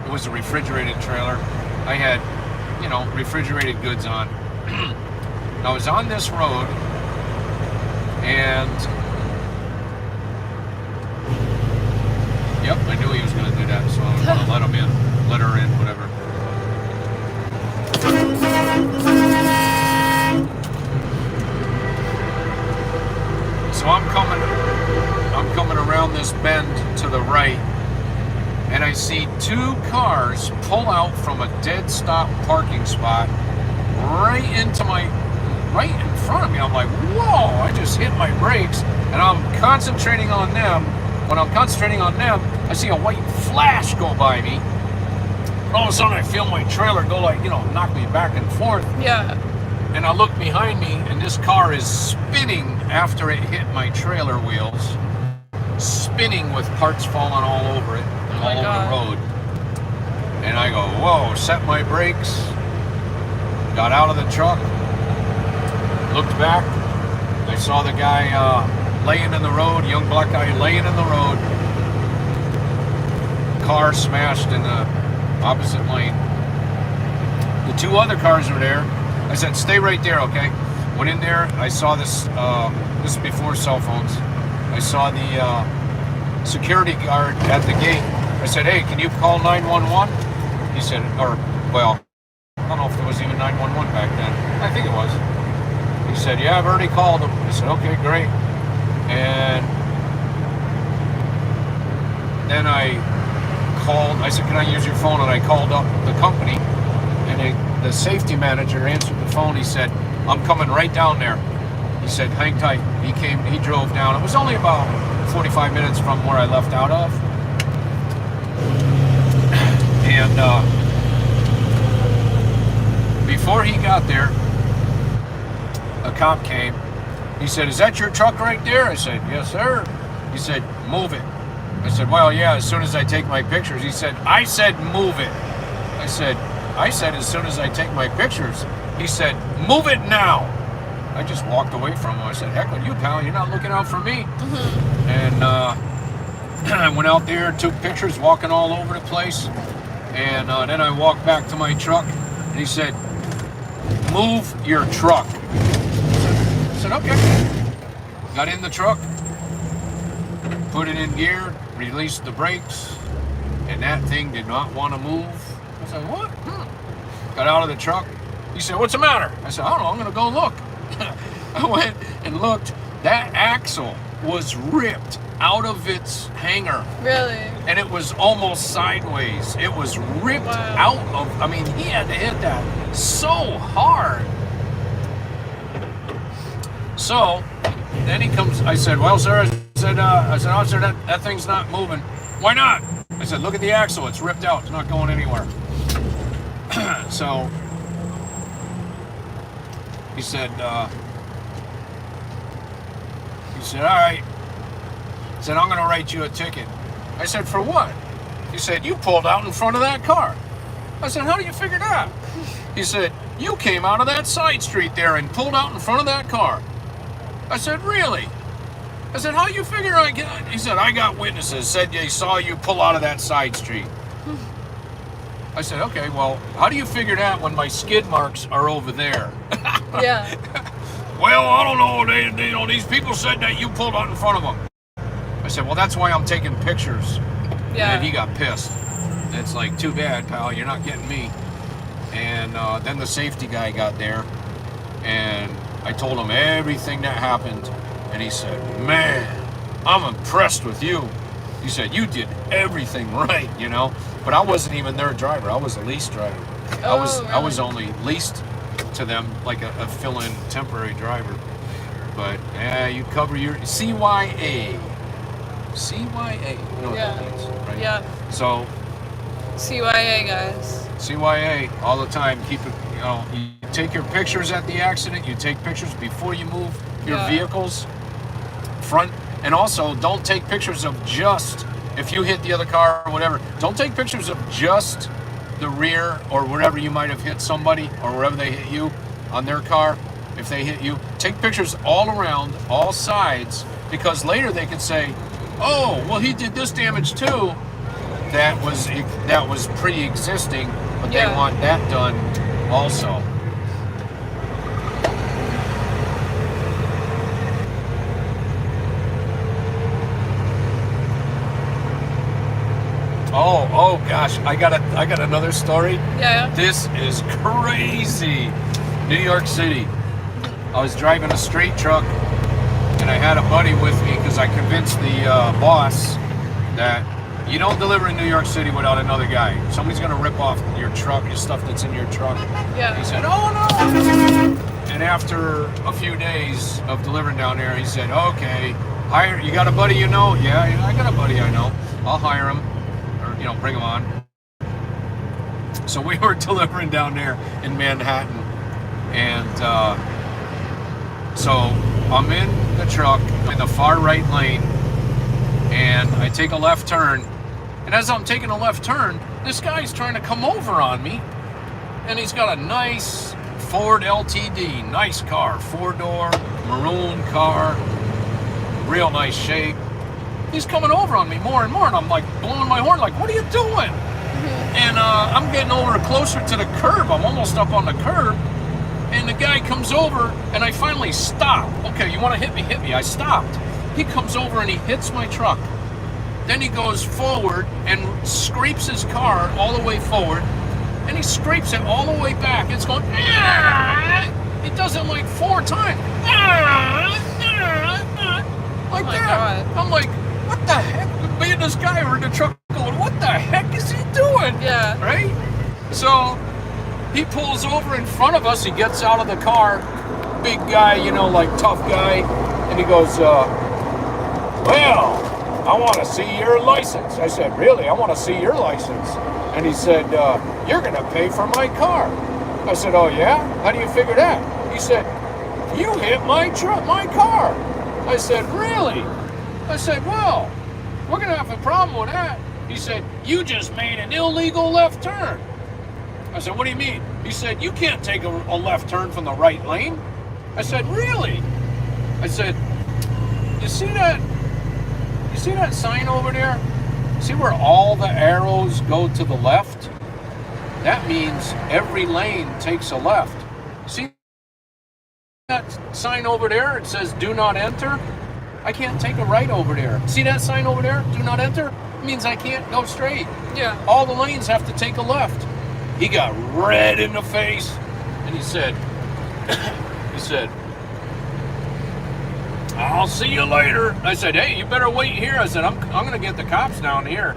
it was a refrigerated trailer. I had, refrigerated goods on. I was on this road, and yep, I knew he was going to do that, so I'm going to let him in, let her in, whatever. So I'm coming around this bend to the right, and I see two cars pull out from a dead stop parking spot right in front of me. I'm like, whoa, I just hit my brakes, and I'm concentrating on them. When I'm concentrating on them, I see a white flash go by me. All of a sudden, I feel my trailer go knock me back and forth.
Yeah.
And I look behind me, and this car is spinning after it hit my trailer wheels. Spinning with parts falling all over it, all over the road. And I go, whoa, set my brakes, got out of the truck, looked back. I saw the guy laying in the road, young black guy laying in the road. Car smashed in the opposite lane. The two other cars were there. I said, stay right there, okay? Went in there. I saw this. This is before cell phones. I saw the security guard at the gate. I said, hey, can you call 911? He said, I don't know if there was even 911 back then. I think it was. He said, yeah, I've already called him. I said, okay, great. And then I called. I said, can I use your phone? And I called up the company, and the safety manager answered the phone. He said, I'm coming right down there. He said, hang tight. He drove down. It was only about 45 minutes from where I left out of. And before he got there, a cop came. He said, is that your truck right there? I said, yes, sir. He said, move it. I said, well, yeah, as soon as I take my pictures. He said, I said, move it. I said, as soon as I take my pictures. He said, move it now. I just walked away from him. I said, heck with you, pal. You're not looking out for me. Mm-hmm. And I went out there, took pictures, walking all over the place. And then I walked back to my truck, and he said, move your truck. I said, okay. Got in the truck, put it in gear, released the brakes, and that thing did not want to move. I said, what? Got out of the truck. He said, what's the matter? I said, I don't know, I'm going to go look. I went and looked. That axle was ripped out of its hanger.
Really?
And it was almost sideways. It was ripped out of, he had to hit that so hard. So, then he comes, I said, well, sir, I said, officer, that thing's not moving. Why not? I said, look at the axle. It's ripped out. It's not going anywhere. So, he said, all right. He said, I'm going to write you a ticket. I said, for what? He said, you pulled out in front of that car. I said, how do you figure that? He said, you came out of that side street there and pulled out in front of that car. I said, really? I said, how you figure I get? He said, I got witnesses, said they saw you pull out of that side street. I said, okay, well, how do you figure that when my skid marks are over there?
Yeah.
Well, I don't know. These people said that you pulled out in front of them. I said, well, that's why I'm taking pictures.
Yeah.
And he got pissed. It's like, too bad, pal. You're not getting me. And then the safety guy got there, and I told him everything that happened. And he said, man, I'm impressed with you. He said, you did everything right, But I wasn't even their driver. I was a lease driver.
Oh,
I was only leased to them like a fill-in temporary driver. But you cover your CYA. CYA. You know what that means, right?
Yeah.
So
CYA, guys.
CYA all the time. Keep it. You take your pictures at the accident. You take pictures before you move your vehicles, front And also, don't take pictures of just, if you hit the other car or whatever, don't take pictures of just the rear or wherever you might have hit somebody or wherever they hit you on their car. If they hit you, take pictures all around, all sides, because later they could say, oh, well, he did this damage too. That was pre-existing, but they want that done also. Oh gosh, I got another story.
Yeah.
This is crazy. New York City. I was driving a straight truck, and I had a buddy with me because I convinced the boss that you don't deliver in New York City without another guy. Somebody's gonna rip off your truck, your stuff that's in your truck.
Yeah.
He said, oh no. And after a few days of delivering down there, he said, okay, hire. You got a buddy you know? Yeah, I got a buddy I know. I'll hire him. Bring them on. So we were delivering down there in Manhattan, and so I'm in the truck in the far right lane, and I take a left turn, and as I'm taking a left turn, this guy's trying to come over on me, and he's got a nice Ford LTD, nice car, 4-door, maroon car, real nice shape. He's coming over on me more and more, and I'm like blowing my horn, like, what are you doing? And I'm getting over closer to the curb. I'm almost up on the curb, and the guy comes over, and I finally stop. Okay, you want to hit me? Hit me. I stopped. He comes over and he hits my truck. Then he goes forward and scrapes his car all the way forward, and he scrapes it all the way back. It's going, he does it like 4 times. Like that.
God.
I'm like, what the heck? Me and this guy were in the truck going, what the heck is he doing?
Yeah.
Right? So he pulls over in front of us. He gets out of the car. Big guy, like tough guy. And he goes, well, I want to see your license. I said, really? I want to see your license. And he said, you're going to pay for my car. I said, oh yeah? How do you figure that? He said, you hit my car. I said, really? I said, well, we're going to have a problem with that. He said, you just made an illegal left turn. I said, what do you mean? He said, you can't take a left turn from the right lane. I said, really? I said, you see that sign over there? See where all the arrows go to the left? That means every lane takes a left. See that sign over there? It says do not enter. I can't take a right over there. See that sign over there? Do not enter? It means I can't go straight.
Yeah.
All the lanes have to take a left. He got red in the face, and he said, I'll see you later. I said, hey, you better wait here. I said, I'm going to get the cops down here.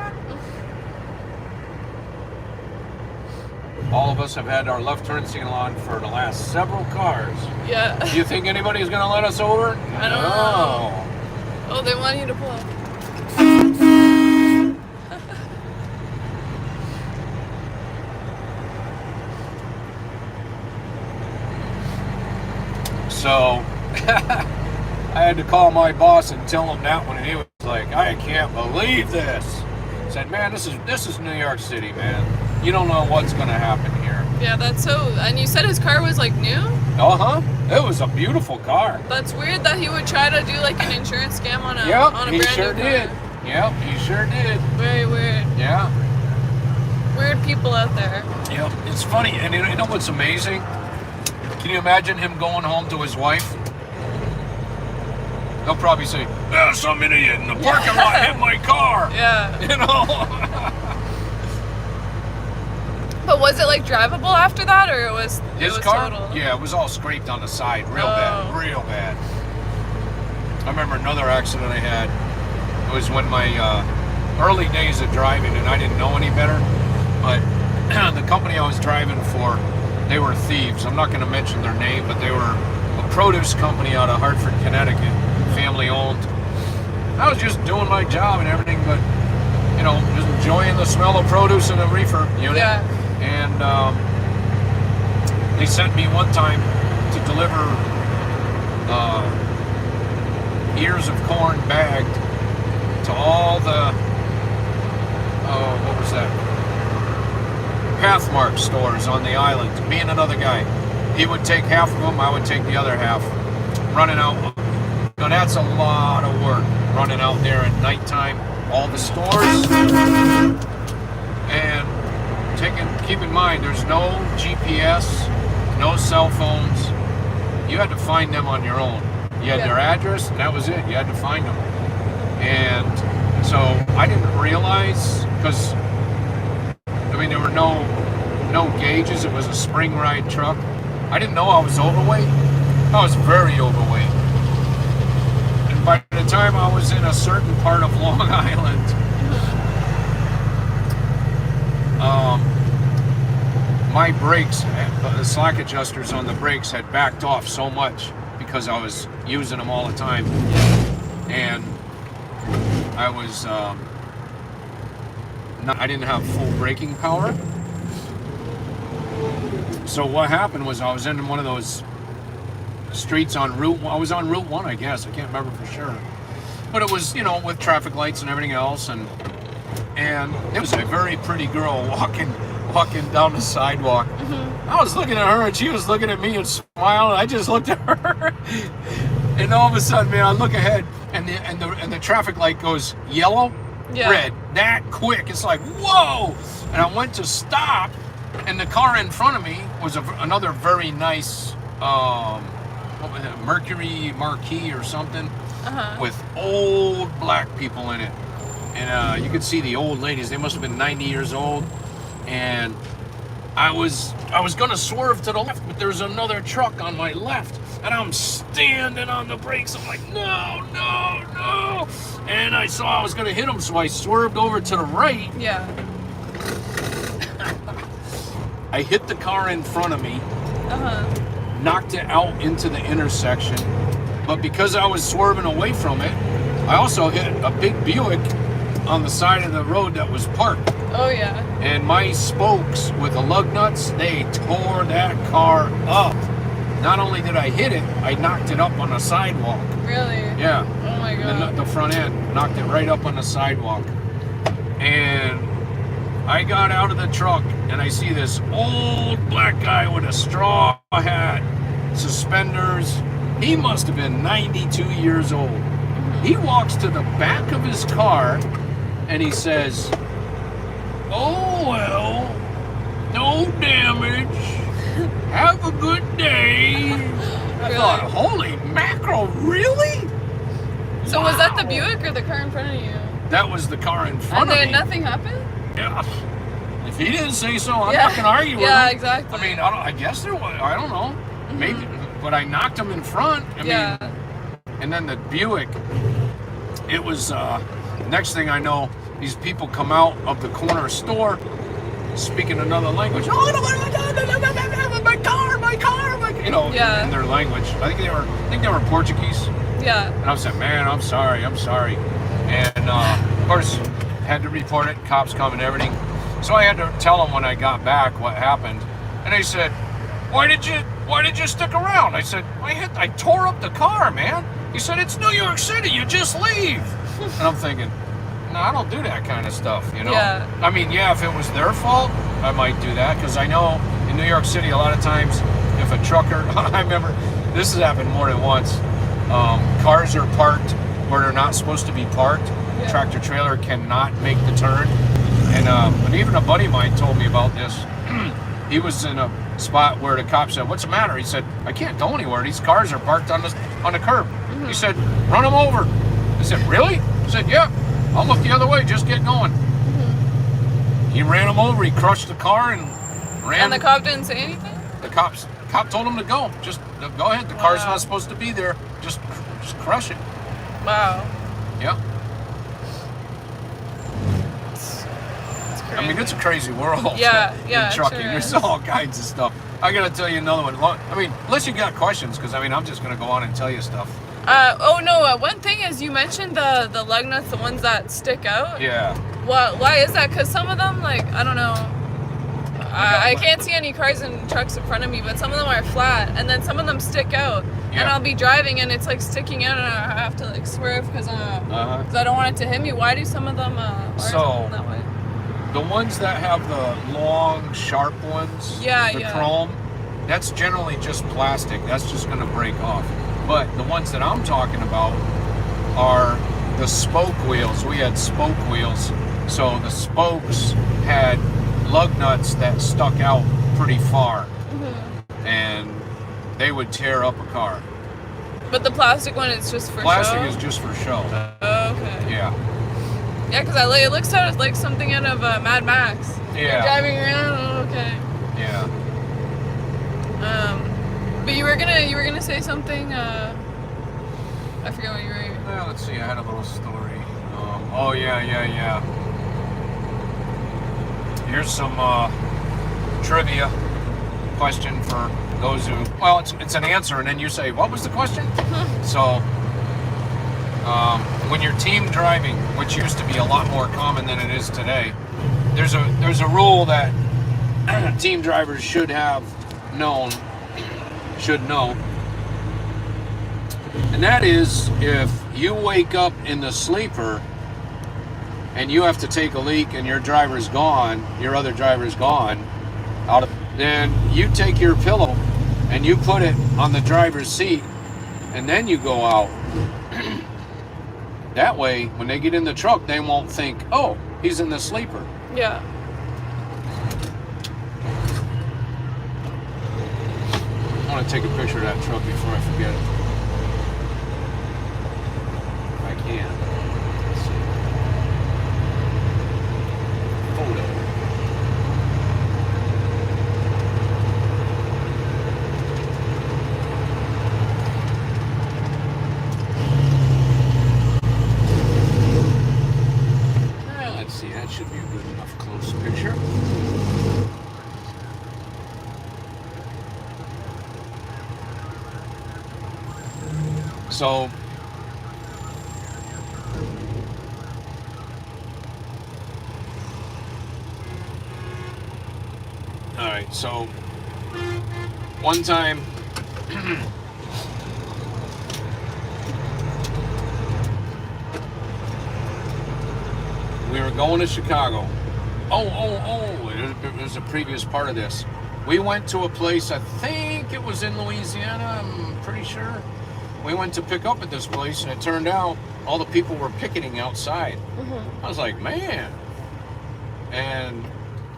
All of us have had our left turn signal on for the last several cars.
Yeah.
Do you think anybody's going to let us over?
I don't know. Oh, they want you to pull up.
So, I had to call my boss and tell him that one, and he was like, I can't believe this. I said, man, this is New York City, man. You don't know what's going to happen here.
Yeah, that's so... And you said his car was, like, new?
Uh-huh. It was a beautiful car.
That's weird that he would try to do, like, an insurance scam on a,
yep,
on a
he
brand
sure
new
did.
car.
Yep, he sure did.
Very weird.
Yeah.
Weird people out there.
Yep, it's funny. And you know what's amazing? Can you imagine him going home to his wife? They'll probably say, some idiot in the parking lot hit my car.
Yeah.
You know?
But was it, like, drivable after that, or it was
car?
total?
Yeah, it was all scraped on the side. Real bad. I remember another accident I had. It was when my early days of driving, and I didn't know any better. But the company I was driving for, they were thieves. I'm not going to mention their name, but they were a produce company out of Hartford, Connecticut, family owned. I was just doing my job and everything, but, just enjoying the smell of produce in a reefer unit.
Yeah.
And they sent me one time to deliver ears of corn bagged to all the, what was that? Pathmark stores on the island. Me and another guy. He would take half of them, I would take the other half. Running out. Now that's a lot of work. Running out there at nighttime. All the stores. And keep in mind, there's no GPS, no cell phones. You had to find them on your own. You had their address, and that was it. You had to find them. And so I didn't realize, because I mean there were no gauges. It was a spring ride truck. I didn't know I was overweight. I was very overweight. And by the time I was in a certain part of Long Island, my brakes, the slack adjusters on the brakes had backed off so much because I was using them all the time. And I was, I didn't have full braking power. So what happened was I was in one of those streets on Route 1. I was on Route 1, I guess. I can't remember for sure. But it was, with traffic lights and everything else. And it was a very pretty girl walking down the sidewalk. I was looking at her and she was looking at me and smiling. I just looked at her. And all of a sudden, man, I look ahead and the traffic light goes yellow, red, that quick. It's like, whoa! And I went to stop, and the car in front of me was another very nice, what was it, Mercury Marquis or something, with old black people in it. And you could see the old ladies. They must have been 90 years old. And I was gonna swerve to the left, but there's another truck on my left, and I'm standing on the brakes. I'm like, no. And I saw I was gonna hit him, so I swerved over to the right.
Yeah.
I hit the car in front of me, knocked it out into the intersection, but because I was swerving away from it, I also hit a big Buick on the side of the road that was parked.
Oh yeah.
And my spokes with the lug nuts, they tore that car up. Not only did I hit it, I knocked it up on the sidewalk.
Really?
Yeah.
Oh my god.
The front end, knocked it right up on the sidewalk. And I got out of the truck and I see this old black guy with a straw hat, suspenders. He must have been 92 years old. He walks to the back of his car and he says, "Oh well, no damage. Have a good day." I thought, holy mackerel, really?
So was that the Buick or the car in front of you?
That was the car in front
and
of
then
me.
nothing happened?
Yeah. If he didn't say so, I'm not gonna argue with him.
Yeah, exactly.
I mean, I guess there was. I don't know. Maybe, but I knocked him in front. I mean, and then the Buick. It was. Next thing I know, these people come out of the corner store, speaking another language. Oh, my car, in their language. I think they were Portuguese.
Yeah.
And I said, man, I'm sorry. And of course, had to report it. Cops come and everything. So I had to tell them when I got back what happened. And they said, why did you stick around? I said, I tore up the car, man. He said, it's New York City. You just leave. And I'm thinking, no, I don't do that kind of stuff,
Yeah.
I mean, yeah, if it was their fault, I might do that, because I know in New York City, a lot of times, if a trucker, I remember, this has happened more than once, cars are parked where they're not supposed to be parked.
Yeah.
Tractor trailer cannot make the turn. And but even a buddy of mine told me about this. He was in a spot where the cop said, what's the matter? He said, I can't go anywhere. These cars are parked on the curb. He said, run them over. I said, really? He said, yeah. I'll look the other way. Just get going. He ran him over. He crushed the car and ran.
And the cop didn't say anything?
The cop told him to go. Just go ahead. The car's not supposed to be there. Just crush it.
Wow.
Yeah. I mean, it's a crazy world.
Yeah,
in trucking.
sure
There's
is.
all kinds of stuff. I gotta tell you another one. I mean, unless you got questions, because I mean, I'm just gonna go on and tell you stuff.
One thing is you mentioned the lug nuts, the ones that stick out.
Yeah.
Why is that? Because some of them, like, I don't know. I can't see any cars and trucks in front of me, but some of them are flat, and then some of them stick out.
Yeah.
And I'll be driving, and it's like sticking out, and I have to like swerve because I don't want it to hit me. Why do some of them are
So-
that way?
The ones that have the long, sharp ones, the chrome, that's generally just plastic. That's just going to break off. But the ones that I'm talking about are the spoke wheels. We had spoke wheels, so the spokes had lug nuts that stuck out pretty far, and they would tear up a car.
But the plastic one is just for
Plastic
show?
is just for show.
Oh, okay.
Yeah.
Yeah, because it looks out like something out of Mad Max.
Yeah.
You're driving around. Oh, okay.
Yeah.
But you were gonna say something. I forget what you were.
Well, let's see. I had a little story. Oh yeah. Here's some trivia question for those who. Well, it's an answer, and then you say, "What was the question?" So, when you're team driving, which used to be a lot more common than it is today, there's a rule that team drivers should know, and that is if you wake up in the sleeper and you have to take a leak and your other driver's gone, then you take your pillow and you put it on the driver's seat, and then you go out. That way, when they get in the truck, they won't think, "Oh, he's in the sleeper."
Yeah.
I want to take a picture of that truck before I forget it. If I can. Let's see. Photo. Let's see, that should be a good enough close picture. So, all right, so one time we were going to Chicago. It was a previous part of this. We went to a place, I think it was in Louisiana, I'm pretty sure. We went to pick up at this place, and it turned out all the people were picketing outside. I was like, man. And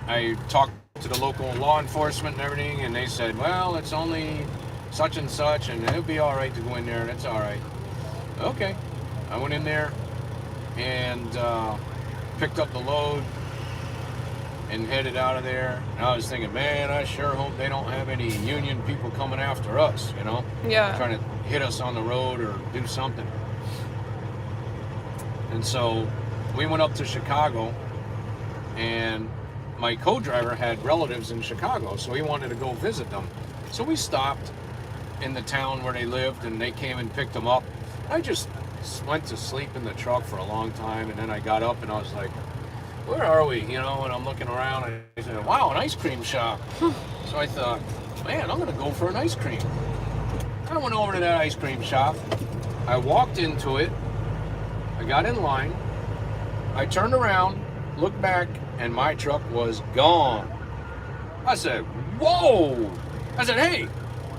I talked to the local law enforcement and everything, and they said, well, it's only such and such, and it'll be all right to go in there, and it's all right. Okay. I went in there and picked up the load and headed out of there. And I was thinking, man, I sure hope they don't have any union people coming after us, you know?
Yeah.
Trying to hit us on the road or do something. And so we went up to Chicago, and my co-driver had relatives in Chicago, so he wanted to go visit them. So we stopped in the town where they lived, and they came and picked them up. I just went to sleep in the truck for a long time, and then I got up and I was like, where are we? You know, and I'm looking around, and I said, wow, an ice cream shop. So I thought, man, I'm gonna go for an ice cream. I went over to that ice cream shop. I walked into it. I got in line. I turned around, looked back, and my truck was gone. I said, whoa! I said, hey,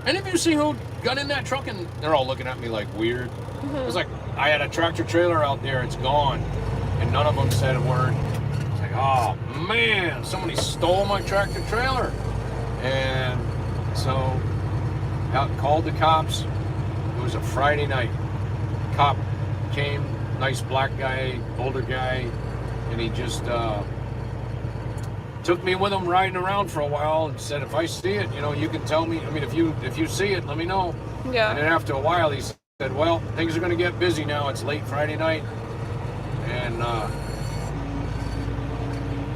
any of you see who got in that truck? And they're all looking at me like weird. I was like, I had a tractor trailer out there, it's gone. And none of them said a word. It's like, oh man, somebody stole my tractor trailer. And so out called the cops. It was a Friday night. Cop came, nice black guy, older guy, and he just took me with him riding around for a while and said, if I see it, you know, you can tell me. I mean, if you see it, let me know.
Yeah.
And then after a while, he said, well, things are going to get busy now. It's late Friday night. And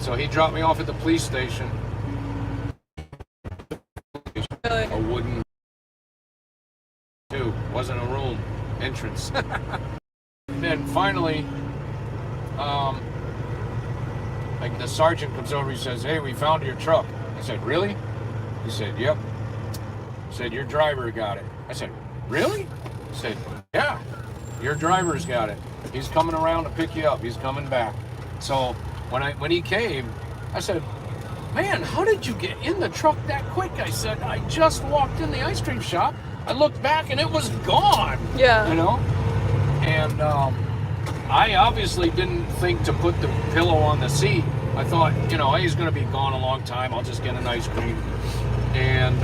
so he dropped me off at the police station.
Really?
A wooden, too. Wasn't a room entrance. And then finally, like the sergeant comes over, he says, hey, we found your truck. I said, really? He said, yep. He said, your driver got it. I said, really? He said, yeah, your driver's got it. He's coming around to pick you up. He's coming back. So when he came, I said, man, how did you get in the truck that quick? I said, I just walked in the ice cream shop. I looked back and it was gone.
Yeah.
You know? And I obviously didn't think to put the pillow on the seat. I thought, you know, he's going to be gone a long time. I'll just get an ice cream. And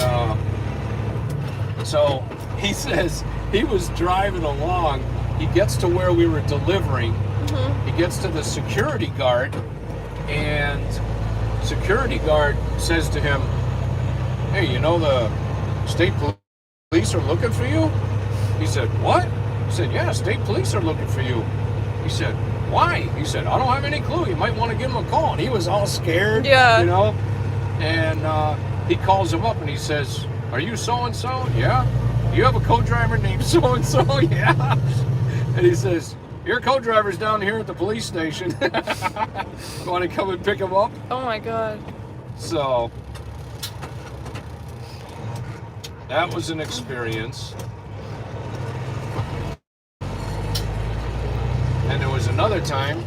so he says he was driving along. He gets to where we were delivering. He gets to the security guard, and security guard says to him, hey, you know the state police are looking for you? He said, what? He said, yeah, state police are looking for you. He said, why? He said, I don't have any clue. You might want to give him a call. And he was all scared,
Yeah.
you know? And he calls him up and he says, are you so-and-so? Yeah. Do you have a co-driver named so-and-so? Yeah. And he says, your co-driver's down here at the police station. Want to come and pick him up?
Oh my God.
So that was an experience. And there was another time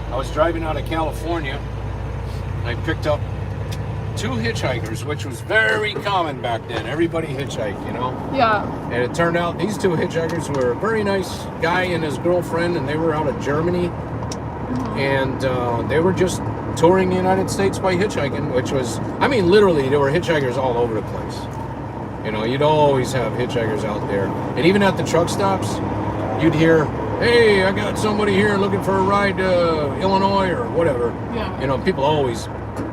I was driving out of California and I picked up 2 hitchhikers, which was very common back then. Everybody hitchhiked, you know?
Yeah.
And it turned out these 2 hitchhikers were a very nice guy and his girlfriend, and they were out of Germany. And they were just touring the United States by hitchhiking, which was, I mean, literally, there were hitchhikers all over the place. You know, you'd always have hitchhikers out there. And even at the truck stops, you'd hear, hey, I got somebody here looking for a ride to Illinois or whatever.
Yeah.
You know, people always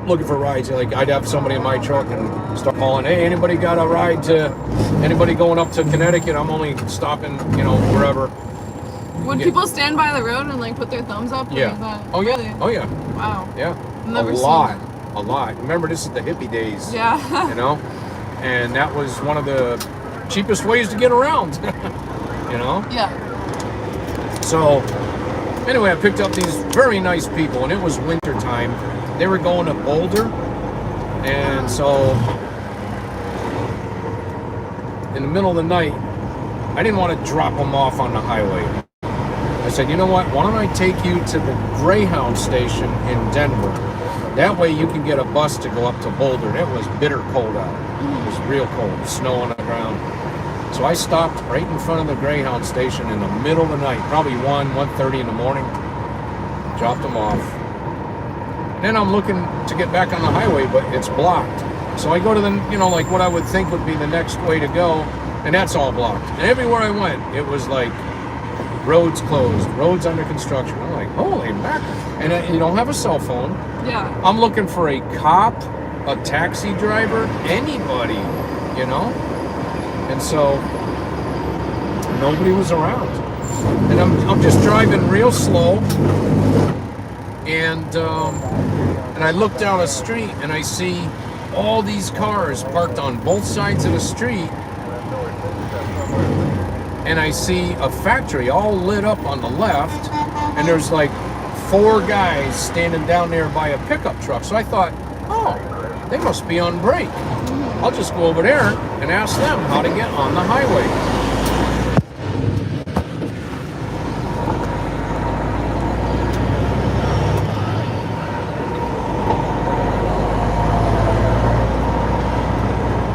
looking for rides. Like, I'd have somebody in my truck and start calling, hey, anybody got a ride to, anybody going up to Connecticut? I'm only stopping, you know, wherever.
Would people stand by the road and like put their thumbs up?
Yeah.
Like that?
Oh, yeah.
Really?
Oh, yeah.
Wow.
Yeah.
Never
a
seen
lot.
that.
A lot. Remember, this is the hippie days.
Yeah.
You know? And that was one of the cheapest ways to get around. You know?
Yeah.
So, anyway, I picked up these very nice people, and it was winter time. They were going to Boulder, and so in the middle of the night, I didn't want to drop them off on the highway. I said, you know what, why don't I take you to the Greyhound station in Denver? That way you can get a bus to go up to Boulder. And it was bitter cold out. It was real cold, snow on the ground. So I stopped right in front of the Greyhound station in the middle of the night, probably 1:30 in the morning, dropped them off. Then I'm looking to get back on the highway, but it's blocked. So I go to the, you know, like what I would think would be the next way to go, and that's all blocked. And everywhere I went, it was like roads closed, roads under construction. I'm like, holy mackerel. And you don't have a cell phone.
Yeah.
I'm looking for a cop, a taxi driver, anybody, you know? And so nobody was around. And I'm just driving real slow. And I look down a street and I see all these cars parked on both sides of the street. And I see a factory all lit up on the left, and there's like 4 guys standing down there by a pickup truck. So I thought, oh, they must be on break. I'll just go over there and ask them how to get on the highway.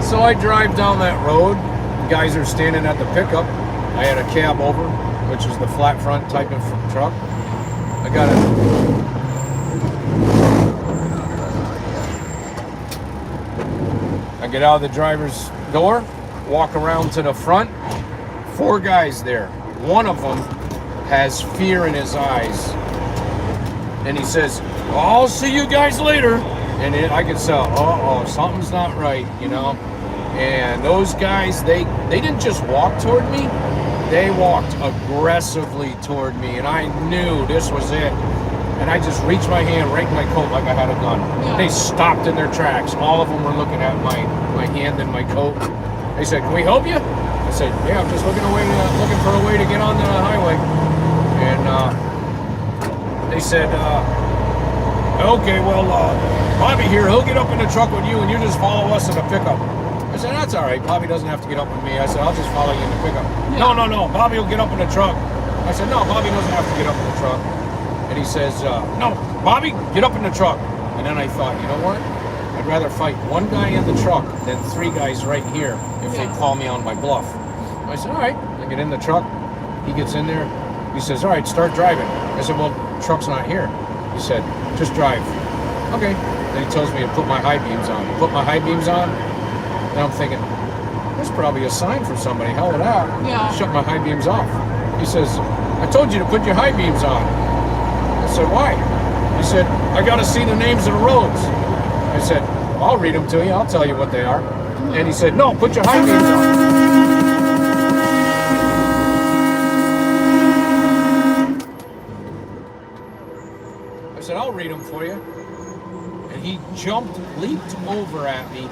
So I drive down that road. The guys are standing at the pickup. I had a cab over, which is the flat front type of truck. I got it. I get out of the driver's door, walk around to the front. 4 guys there. One of them has fear in his eyes. And he says, I'll see you guys later. And I could tell, uh-oh, something's not right, you know. And those guys, they didn't just walk toward me. They walked aggressively toward me, and I knew this was it. And I just reached my hand right in my coat like I had a gun.
Yeah.
They stopped in their tracks. All of them were looking at my hand and my coat. They said, can we help you? I said, yeah, I'm just looking for a way to get on the highway. And they said, okay, well, Bobby here, he'll get up in the truck with you and you just follow us in the pickup. I said, that's all right. Bobby doesn't have to get up with me. I said, I'll just follow you in the pickup.
Yeah.
No. Bobby will get up in the truck. I said, no, Bobby doesn't have to get up in the truck. And he says, no, Bobby, get up in the truck. And then I thought, you know what? I'd rather fight one guy in the truck than 3 guys right here if they call me on my bluff. I said, all right. I get in the truck. He gets in there. He says, all right, start driving. I said, well, the truck's not here. He said, just drive. Okay. Then he tells me to put my high beams on. Put my high beams on. And I'm thinking, there's probably a sign for somebody. Hell with that.
Yeah.
Shut my high beams off. He says, I told you to put your high beams on. I said, why? He said, I got to see the names of the roads. I said, well, I'll read them to you. I'll tell you what they are. And he said, no, put your high beams on. I said, I'll read them for you. And he leaped over at me.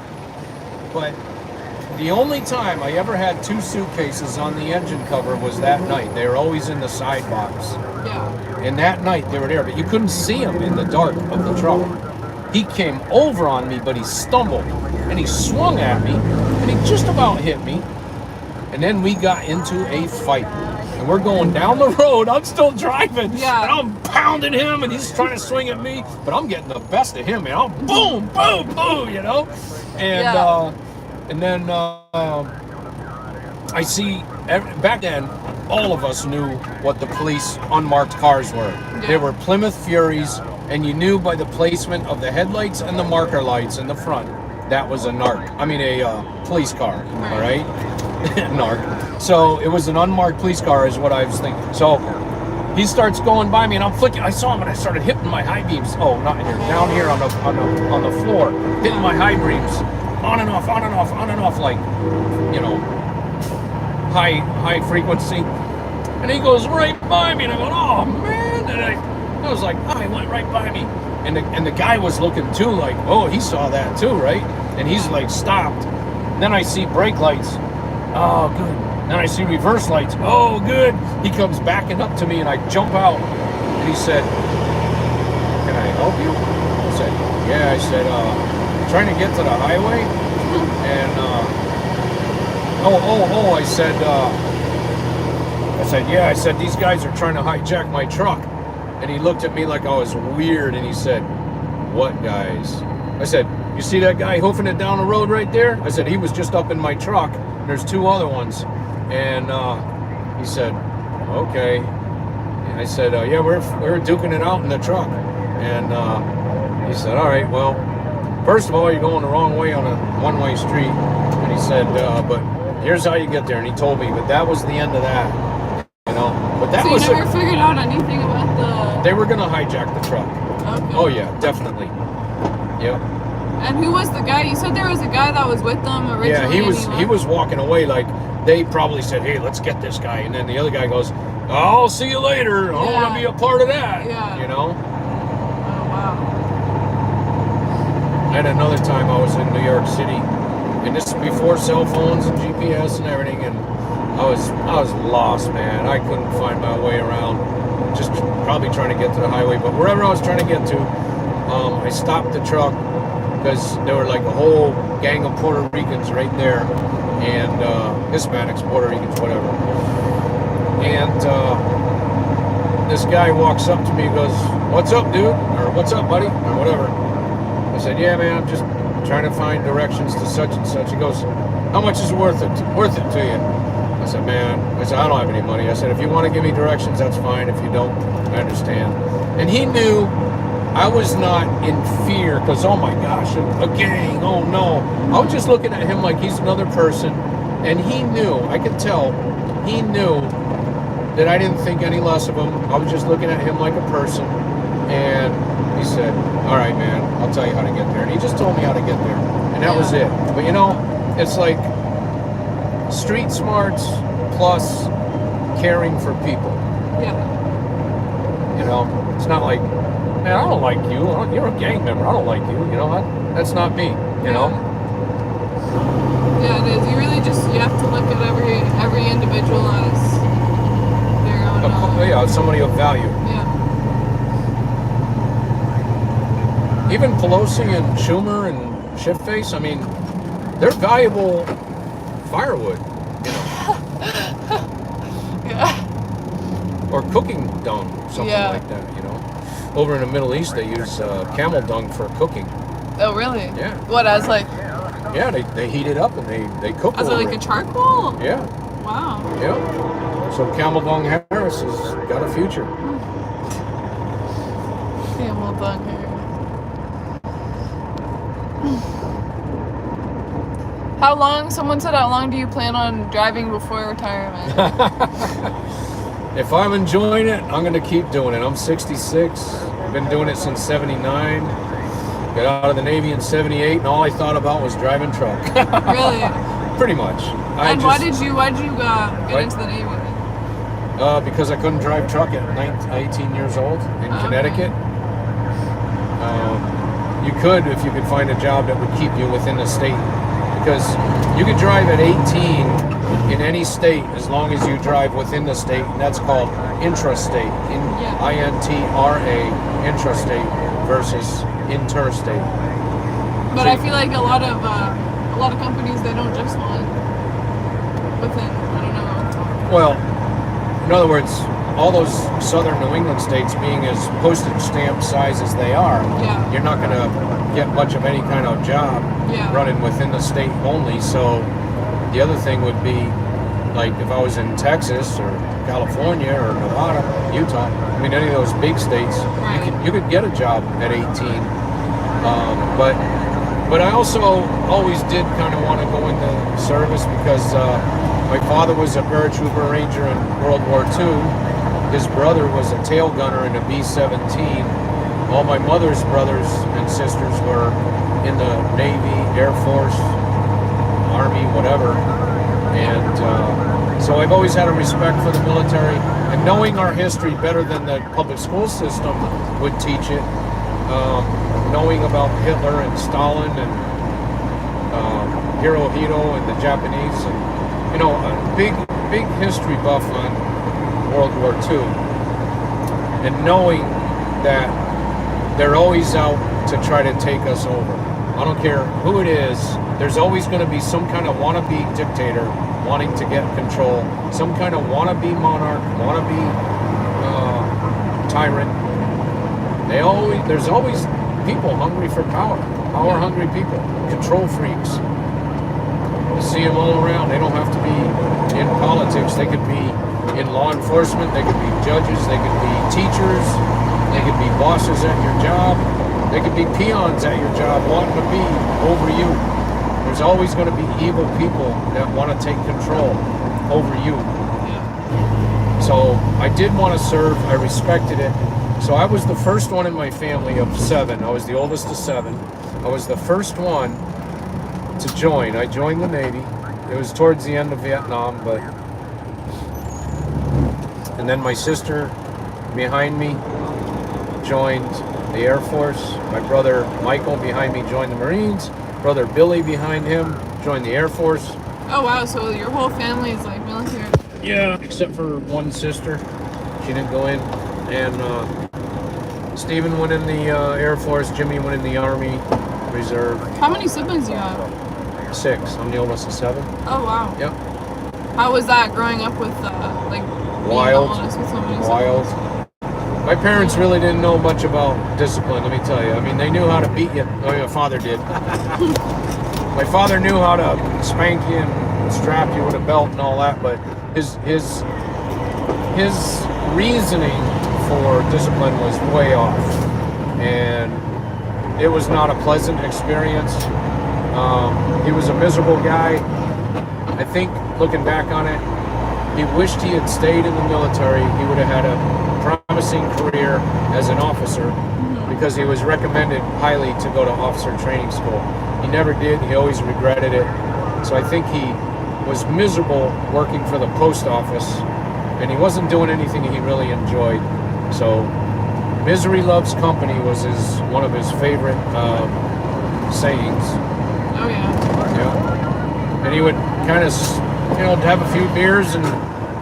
But the only time I ever had 2 suitcases on the engine cover was that night. They were always in the side box.
Yeah.
And that night they were there, but you couldn't see them in the dark of the truck. He came over on me, but he stumbled. And he swung at me, and he just about hit me. And then we got into a fight. And we're going down the road. I'm still driving.
Yeah.
And I'm pounding him, and he's trying to swing at me. But I'm getting the best of him, man. I'm boom, boom, boom, you know? And then I see, back then, all of us knew what the police unmarked cars were.
Yeah.
They were Plymouth Furies, and you knew by the placement of the headlights and the marker lights in the front, that was a police car, all right? Narc. So it was an unmarked police car is what I was thinking. So he starts going by me, and I'm flicking. I saw him, and I started hitting my high beams. Oh, not in here, down here on the floor, hitting my high beams, on and off, like, you know, high frequency. And he goes right by me, and I go, oh man! And I was like, oh, he went right by me. And the guy was looking too, like, oh, he saw that too, right? And he's like stopped. And then I see brake lights. Oh, good. Then I see reverse lights. Oh, good. He comes backing up to me, and I jump out. And he said, can I help you? I said, yeah. I said, trying to get to the highway. And, I said, yeah. I said, these guys are trying to hijack my truck. And he looked at me like I was weird, and he said, what guys? I said, you see that guy hoofing it down the road right there? I said, he was just up in my truck. There's 2 other ones. And he said, okay. And I said, yeah, we're duking it out in the truck. And he said, all right, well, first of all, you're going the wrong way on a one-way street. And he said, but here's how you get there. And he told me, but that was the end of that. You know, but that
so
was.
you never figured out anything about the.
They were gonna hijack the truck.
Okay.
Oh yeah, definitely. Yep.
And who was the guy? You said there was a guy that was with them originally.
Yeah, he was walking away like they probably said, hey, let's get this guy. And then the other guy goes, I'll see you later. I don't want to be a part of that.
Yeah.
You know?
Oh, wow.
And another time I was in New York City, and this is before cell phones and GPS and everything, and I was lost, man. I couldn't find my way around, just probably trying to get to the highway. But wherever I was trying to get to, I stopped the truck because there were like a whole gang of Puerto Ricans right there, and Hispanics, Puerto Ricans, whatever. And this guy walks up to me and goes, what's up, dude? Or what's up, buddy? Or whatever. I said, yeah, man, I'm just trying to find directions to such and such. He goes, how much is it worth it to you? I said, man, I don't have any money. I said, if you want to give me directions, that's fine. If you don't, I understand. And he knew I was not in fear because, oh my gosh, a gang, oh no. I was just looking at him like he's another person. And he knew, I could tell, he knew that I didn't think any less of him. I was just looking at him like a person. And he said, all right, man, I'll tell you how to get there. And he just told me how to get there. And that was it. But you know, it's like street smarts plus caring for people.
Yeah.
You know, it's not like, man, I don't like you. You're a gang member. I don't like you. You know, that's not me, you know?
Yeah, it is. You really you have to look at every individual as their own.
Yeah, somebody of value.
Yeah.
even Pelosi and Schumer and Shitface, I mean, they're valuable firewood, you know.
Yeah.
Or cooking dung, something
Yeah.
like that, you know. Over in the Middle East, they use camel dung for cooking.
Oh, really?
Yeah.
What, as like,
Yeah, they heat it up and they cook
as
over
like a
it.
charcoal?
Yeah,
Wow.
yeah. So camel dung Harris has got a future.
Okay, well done here. How long, someone said, how long do you plan on driving before retirement?
If I'm enjoying it, I'm going to keep doing it. I'm 66. I've been doing it since 79. Got out of the Navy in 78, and all I thought about was driving truck.
Really?
Pretty much.
And why did you get into the Navy?
Because I couldn't drive truck at 18 years old in Connecticut. You could if you could find a job that would keep you within the state. Because you could drive at 18 in any state as long as you drive within the state, and that's called intrastate. I-N-T-R-A, intrastate versus interstate.
But
So
I feel like a lot of companies, they don't just want within, I don't know.
Well, in other words, all those southern New England states being as postage stamp size as they are,
Yeah.
you're not going to get much of any kind of job
Yeah.
running within the state only. So the other thing would be, like if I was in Texas or California or Nevada, Utah, I mean any of those big states,
Right.
you could get a job at 18. But I also always did kind of want to go into service because my father was a paratrooper ranger in World War II. His brother was a tail gunner in a B-17. All my mother's brothers and sisters were in the Navy, Air Force, Army, whatever. And so I've always had a respect for the military. And knowing our history better than the public school system would teach it, knowing about Hitler and Stalin and Hirohito and the Japanese, and you know, a big history buff on World War II, and knowing that they're always out to try to take us over. I don't care who it is, there's always going to be some kind of wannabe dictator wanting to get control, some kind of wannabe monarch, wannabe tyrant. There's always people hungry for power, power-hungry people, control freaks. You see them all around. They don't have to be in politics. They could be in law enforcement. They could be judges. They could be teachers. They could be bosses at your job. They could be peons at your job wanting to be over you. There's always going to be evil people that want to take control over you. So I did want to serve. I respected it. So I was the first one in my family of 7. I was the oldest of 7. I was the first one to join. I joined the Navy. It was towards the end of Vietnam, and then my sister behind me joined the Air Force. My brother Michael behind me joined the Marines. Brother Billy behind him joined the Air Force.
Oh wow, so your whole family is like military.
Yeah, except for one sister. She didn't go in. And Stephen went in the Air Force. Jimmy went in the Army Reserve.
How many siblings do you have?
6. I'm the oldest of 7.
Oh wow.
Yep.
How was that growing up with like
Wild.
being the oldest with so many
Wild.
siblings?
My parents really didn't know much about discipline, let me tell you. I mean, they knew how to beat you. Oh, my father did. My father knew how to spank you and strap you with a belt and all that, but his reasoning for discipline was way off, and it was not a pleasant experience. He was a miserable guy. I think, looking back on it, he wished he had stayed in the military. He would have had a promising career as an officer, because he was recommended highly to go to officer training school. He never did. He always regretted it. So I think he was miserable working for the post office, and he wasn't doing anything he really enjoyed. So misery loves company was one of his favorite sayings.
Oh yeah.
Yeah. And he would kind of, have a few beers and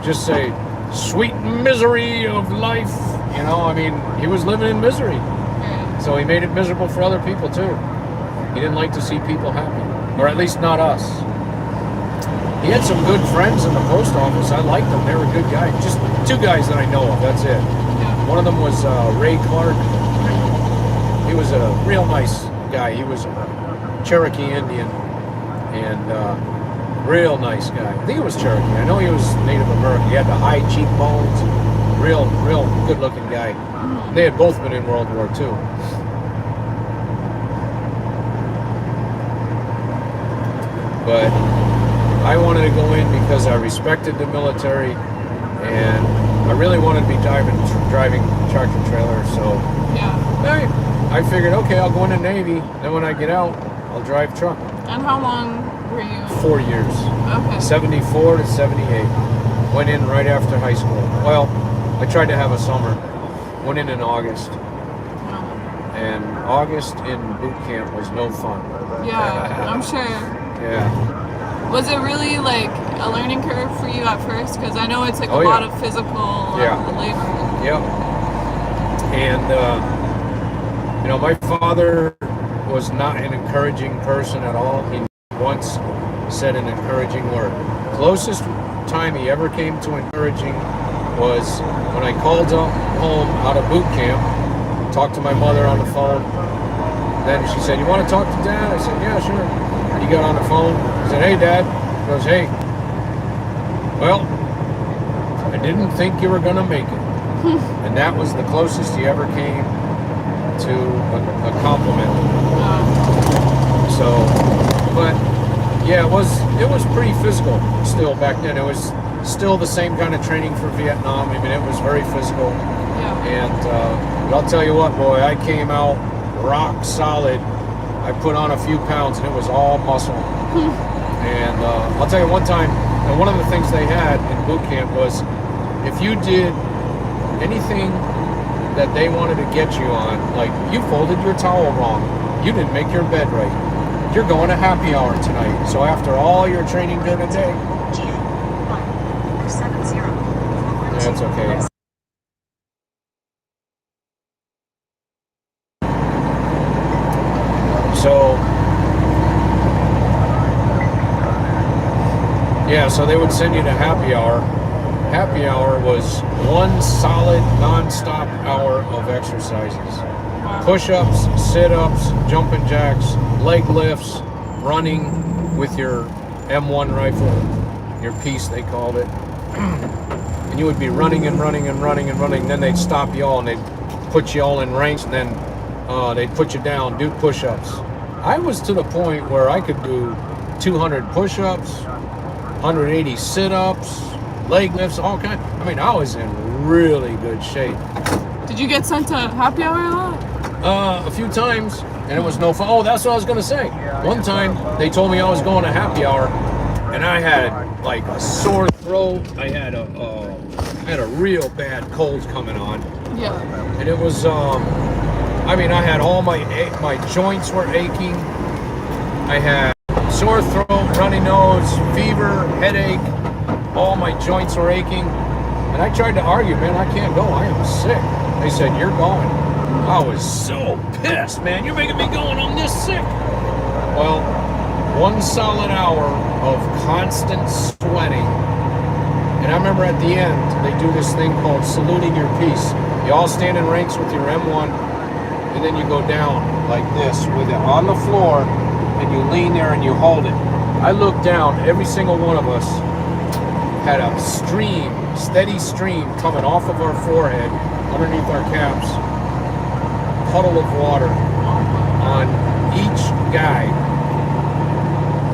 just say, "Sweet misery of life." I mean, he was living in misery.
Yeah.
So he made it miserable for other people too. He didn't like to see people happy, or at least not us. He had some good friends in the post office. I liked them. They were good guys. Just 2 guys that I know of. That's it. One of them was Ray Clark. He was a real nice guy. He was a Cherokee Indian and real nice guy. I think he was Cherokee. I know he was Native American. He had the high cheekbones. Real good-looking guy. They had both been in World War II. But I wanted to go in because I respected the military, and I really wanted to be driving tractor trailer. So I figured, okay, I'll go in the Navy. Then when I get out, I'll drive truck.
And how long were you?
4 years.
Okay.
74 to 78. Went in right after high school. Well, I tried to have a summer. Went in August. And August in boot camp was no fun.
Yeah, I'm sure.
Yeah.
Was it really like a learning curve for you at first? Because I know it's like a lot of physical labor.
Yep. And, my father was not an encouraging person at all. He once said an encouraging word. Closest time he ever came to encouraging was when I called home out of boot camp, talked to my mother on the phone. Then she said, "You want to talk to Dad?" I said, "Yeah, sure." He got on the phone. He said, "Hey, Dad." He goes, "Hey, well, I didn't think you were going to make it." And that was the closest he ever came to a compliment. So, but yeah, it was pretty physical still back then. It was still the same kind of training for Vietnam. I mean, it was very physical. And but I'll tell you what, boy, I came out rock solid. I put on a few pounds, and it was all muscle. And I'll tell you one time, and one of the things they had in boot camp was if you did anything that they wanted to get you on, like you folded your towel wrong, you didn't make your bed right, you're going to happy hour tonight. So after all your training during the day, that's okay. So so they would send you to happy hour. Happy hour was one solid non-stop hour of exercises. Push-ups, sit-ups, jumping jacks, leg lifts, running with your M1 rifle, your piece they called it. And you would be running and running and running and running. Then they'd stop you all and they'd put you all in ranks, and then they'd put you down, do push-ups. I was to the point where I could do 200 push-ups, 180 sit-ups, leg lifts, all kinds. I mean, I was in really good shape.
Did you get sent to happy hour a lot?
A few times, and it was no fun. Oh, that's what I was going to say. One time, they told me I was going to happy hour, and I had like a sore throat. I had a real bad cold coming on.
Yeah.
And it was, I mean, I had all my joints were aching. I had sore throat, runny nose, fever, headache. All my joints were aching. And I tried to argue, man, I can't go. I am sick. They said, "You're going." I was so pissed, man. You're making me go and I'm this sick. Well, one solid hour of constant sweating. And I remember at the end, they do this thing called saluting your piece. You all stand in ranks with your M1, and then you go down like this with it on the floor, and you lean there and you hold it. I looked down, every single one of us had a stream, steady stream coming off of our forehead, underneath our caps, puddle of water on each guy.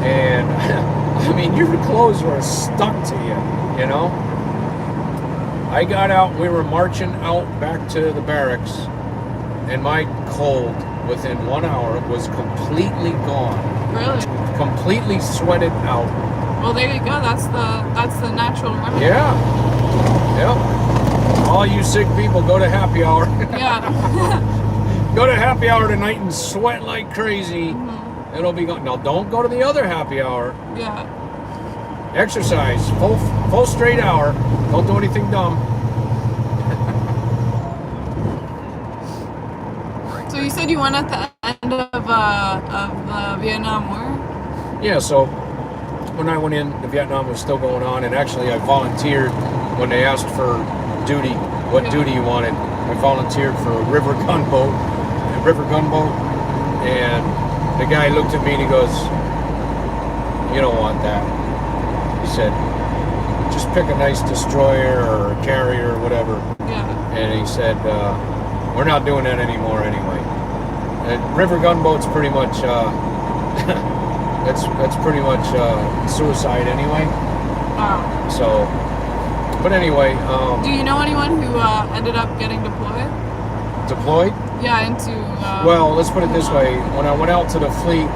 And I mean, your clothes were stuck to you, you know? I got out, we were marching out back to the barracks, and my cold within 1 hour was completely gone.
Really?
Completely sweated out.
Well, there you go. That's the natural remedy.
Yeah. Yep. All you sick people, go to happy hour.
Yeah.
Go to happy hour tonight and sweat like crazy. Mm-hmm. It'll be gone. Now, don't go to the other happy hour.
Yeah.
Exercise, full straight hour. Don't do anything dumb.
So you said you went at the end of the Vietnam War?
Yeah, so when I went in, the Vietnam was still going on, and actually I volunteered when they asked for duty, what duty you wanted. I volunteered for a river gunboat, and the guy looked at me and he goes, "You don't want that." He said, "Just pick a nice destroyer or a carrier or whatever."
Yeah.
And he said, "We're not doing that anymore anyway." And river gunboat's pretty much that's pretty much suicide anyway.
Wow.
So, but anyway.
Do you know anyone who ended up getting deployed?
Deployed?
Yeah, into.
Well, let's put it this way. When I went out to the fleet,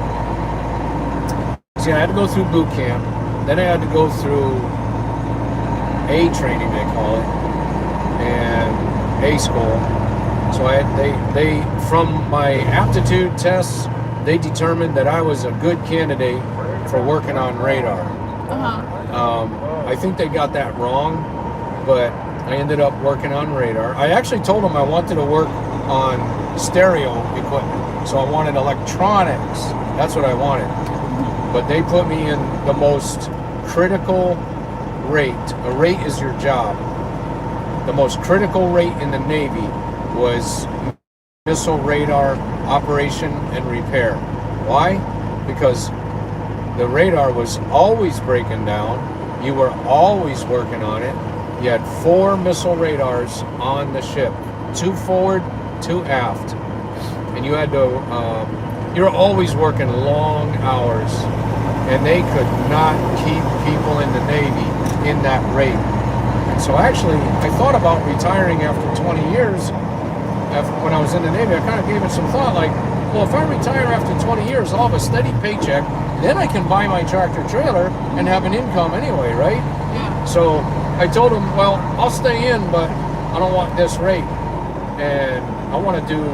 see, I had to go through boot camp. Then I had to go through A training, they call it, and A school. So they from my aptitude tests, they determined that I was a good candidate for working on radar. I think they got that wrong, but I ended up working on radar. I actually told them I wanted to work on stereo equipment, so I wanted electronics. That's what I wanted. But they put me in the most critical rate. A rate is your job. The most critical rate in the Navy was missile radar operation and repair. Why? Because the radar was always breaking down. You were always working on it. You had 4 missile radars on the ship, 2 forward, 2 aft, and you had to. You were always working long hours, and they could not keep people in the Navy in that rate. And so actually, I thought about retiring after 20 years. When I was in the Navy, I kind of gave it some thought, like, well, if I retire after 20 years, I'll have a steady paycheck, then I can buy my tractor trailer and have an income anyway, right?
Yeah.
So I told him, well, I'll stay in, but I don't want this rate. And I want to do,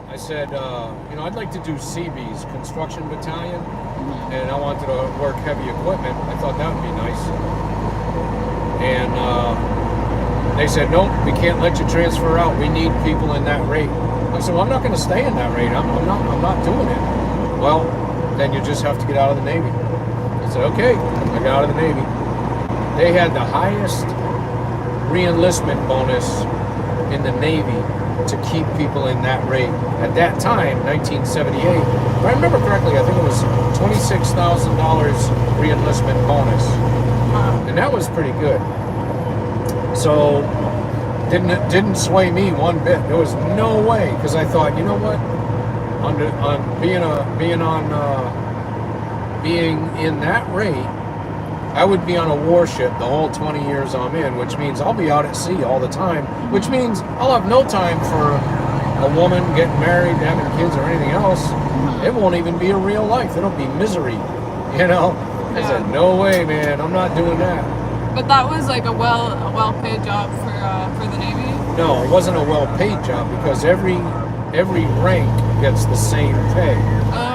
I said, I'd like to do CBs, Construction Battalion, and I wanted to work heavy equipment. I thought that would be nice. And they said, nope, we can't let you transfer out. We need people in that rate. I said, well, I'm not going to stay in that rate. I'm not doing it. Well, then you just have to get out of the Navy. I said, okay. I got out of the Navy. They had the highest re-enlistment bonus in the Navy to keep people in that rate. At that time, 1978, if I remember correctly, I think it was $26,000 re-enlistment bonus. And that was pretty good. So didn't sway me one bit. There was no way, because I thought, you know what? Being in that rate, I would be on a warship the whole 20 years I'm in, which means I'll be out at sea all the time, which means I'll have no time for a woman getting married, having kids, or anything else. It won't even be a real life. It'll be misery, you know? I said, no way, man. I'm not doing that.
But that was like a well-paid job for the Navy?
No, it wasn't a well-paid job, because every rank gets the same pay.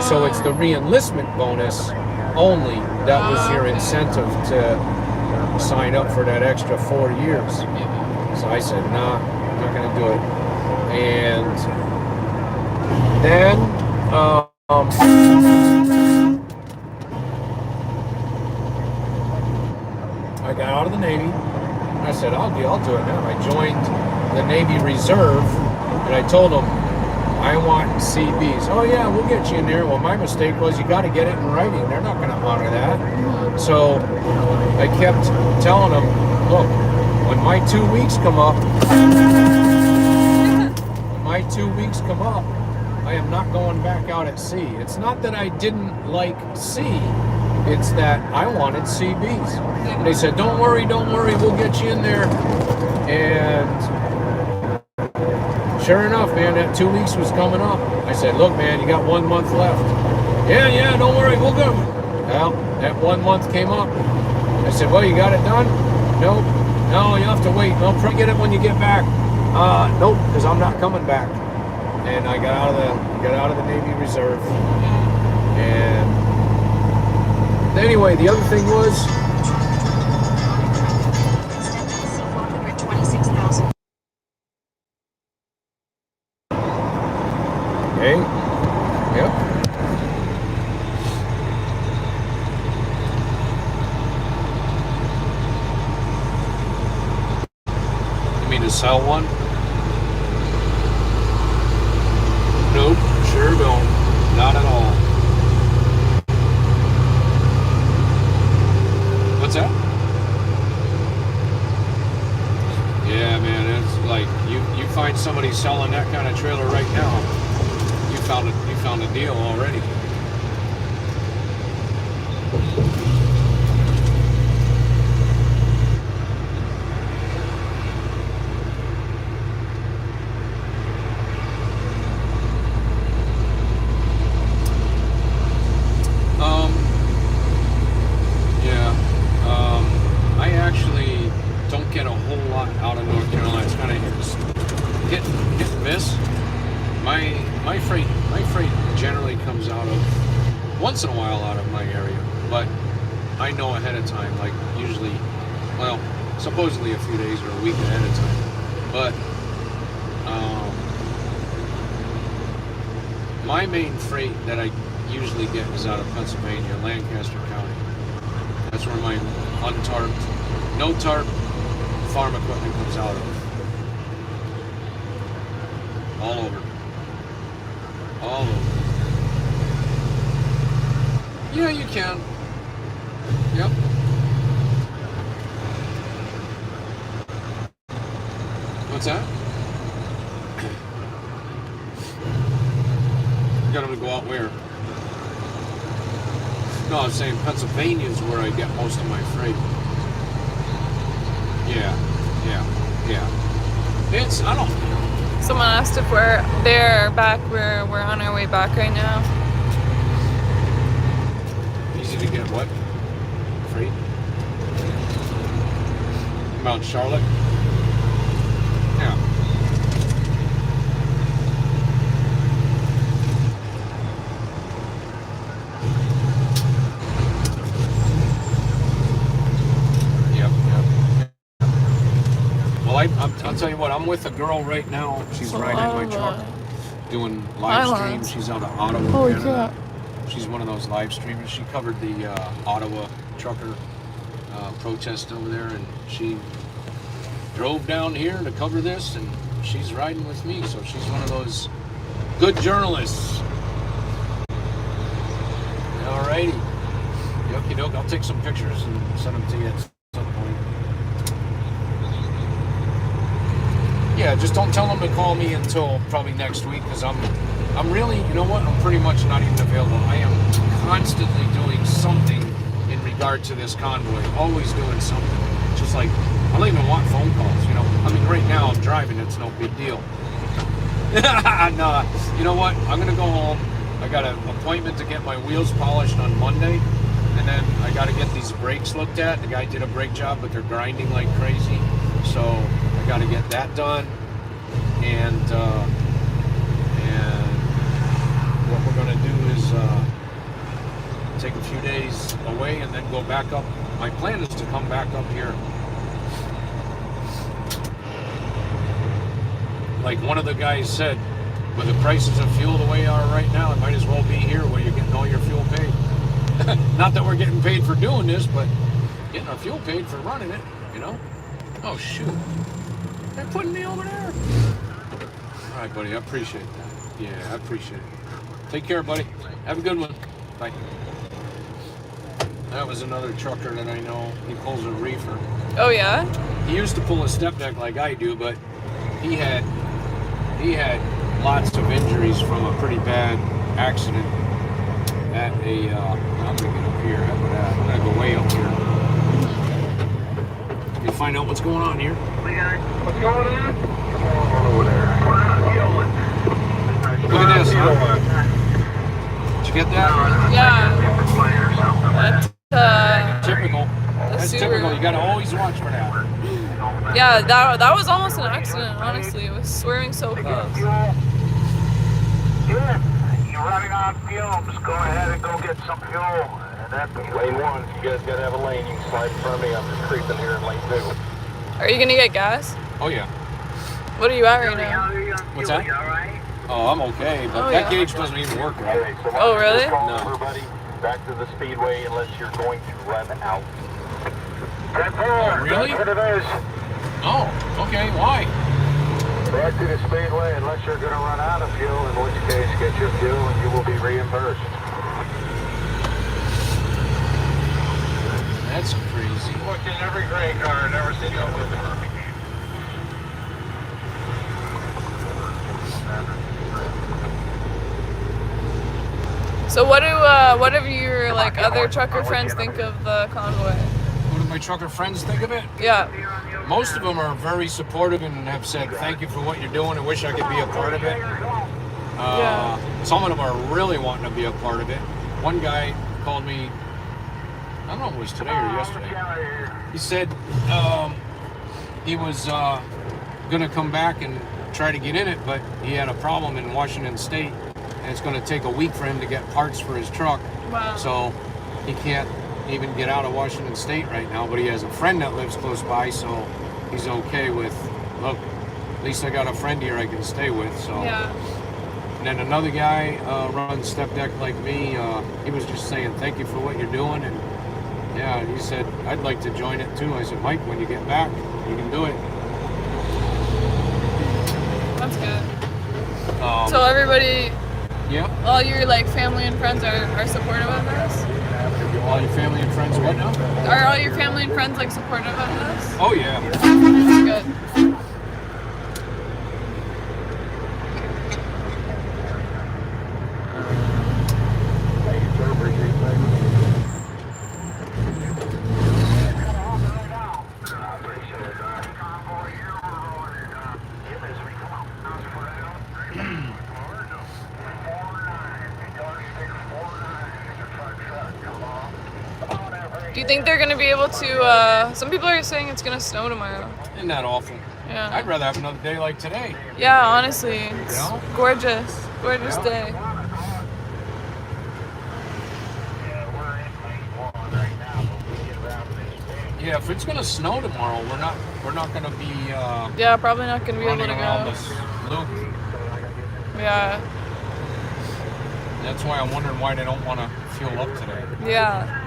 So it's the re-enlistment bonus only. That was your incentive to sign up for that extra 4 years. So I said, nah, I'm not going to do it. And then I got out of the Navy. I said, I'll do it now. I joined the Navy Reserve, and I told them, I want CBs. Oh yeah, we'll get you in there. Well, my mistake was you got to get it in writing. They're not going to honor that. So I kept telling them, look, when my 2 weeks come up, I am not going back out at sea. It's not that I didn't like sea. It's that I wanted CBs. And they said, don't worry, we'll get you in there. And sure enough, man, that 2 weeks was coming up. I said, look, man, you got 1 month left. Yeah, don't worry, we'll go. Well, that 1 month came up. I said, well, you got it done? Nope. No, you have to wait. I'll probably get it when you get back. Nope, because I'm not coming back. And I got out of the Navy Reserve. And anyway, the other thing was, to sell one? Nope, sure don't. Not at all. What's that? Yeah, man, it's like you find somebody selling that kind of trailer right now, you found a deal already. I actually don't get a whole lot out of North Carolina. It's kind of hit and miss. My freight generally comes out of once in a while out of my area, but I know ahead of time, like usually, well, supposedly a few days or a week ahead of time. But my main freight that I usually get is out of Pennsylvania, Lancaster County. That's where my untarped, no tarp farm equipment comes out of. All over. All over. Yeah, you can. Yep. What's that? You got them to go out where? No, I was saying Pennsylvania is where I get most of my freight. Yeah. It's, I don't know.
Someone asked if they're back, we're on our way back right now.
Easy to get what? Freight? Mount Charlotte? Yeah. I'll tell you what, I'm with a girl right now. She's riding my truck, doing live streams. She's out of Ottawa, Canada. She's one of those live streamers. She covered the Ottawa trucker protest over there, and she drove down here to cover this, and she's riding with me. So she's one of those good journalists. Alrighty. Okie doke. I'll take some pictures and send them to you at some point. Yeah, just don't tell them to call me until probably next week, because I'm really, you know what, I'm pretty much not even available. I am constantly doing something in regard to this convoy, always doing something. Just like, I don't even want phone calls, you know. I mean, right now I'm driving, it's no big deal. No, you know what, I'm going to go home. I got an appointment to get my wheels polished on Monday, and then I got to get these brakes looked at. The guy did a brake job, but they're grinding like crazy, so I got to get that done. And what we're going to do is take a few days away and then go back up. My plan is to come back up here. Like one of the guys said, with the prices of fuel the way they are right now, it might as well be here where you're getting all your fuel paid. Not that we're getting paid for doing this, but getting our fuel paid for running it, you know? Oh, shoot. They're putting me over there. All right, buddy, I appreciate that. Yeah, I appreciate it. Take care, buddy. Have a good one. Bye. That was another trucker that I know. He pulls a reefer.
Oh, yeah?
He used to pull a step deck like I do, but he had lots of injuries from a pretty bad accident at a, I'm gonna get up here, how about that? I'm gonna go way up here. You find out what's going on here.
What's going on? Come on over there.
Look at this, huh? Did you get that?
Yeah. That's,
typical. That's typical. You gotta always watch for that.
yeah, that was almost an accident, honestly. It was swerving so close.
Good. You're running on fumes. Go ahead and go get some fuel. And that's
Lane 1, you guys gotta have a lane. You can slide in front of me. I'm just creeping here in lane 2.
Are you gonna get gas?
Oh yeah.
What are you at right now?
What's that?
You all right?
Oh, I'm okay, but
Oh,
that
yeah.
gauge doesn't even work right.
Okay, so
Oh, really?
Call
No.
everybody back to the speedway unless you're going to run out.
That's all.
Really?
That's what it is.
Oh, okay. Why?
Back to the speedway unless you're going to run out of fuel, in which case get your fuel and you will be reimbursed.
That's crazy.
Looked in every gray car, never seen no with it.
So what do your like other trucker friends think of the convoy?
What do my trucker friends think of it?
Yeah.
Most of them are very supportive and have said thank you for what you're doing. I wish I could be a part of it. Some of them are really wanting to be a part of it. One guy called me, I don't know if it was today or yesterday. He said he was going to come back and try to get in it, but he had a problem in Washington State, and it's going to take a week for him to get parts for his truck.
Wow.
So he can't even get out of Washington State right now, but he has a friend that lives close by, so he's okay with, look, at least I got a friend here I can stay with. So.
Yeah.
And then another guy runs step deck like me. He was just saying thank you for what you're doing, and yeah, he said I'd like to join it too. I said, Mike, when you get back, you can do it.
That's good. So everybody,
Yeah.
all your like family and friends are supportive of this?
All your family and friends, what now?
Are all your family and friends like supportive of this?
Oh yeah.
That's good. Do you think they're gonna be able to? Some people are saying it's gonna snow tomorrow.
Isn't that awful?
Yeah.
I'd rather have another day like today.
Yeah, honestly, it's
Yeah.
gorgeous, gorgeous
Yeah.
day.
Yeah, if it's gonna snow tomorrow, we're not gonna be
Yeah, probably not gonna be able
running
to
around
go.
this loop.
Yeah,
That's why I'm wondering why they don't want to fuel up today.
yeah.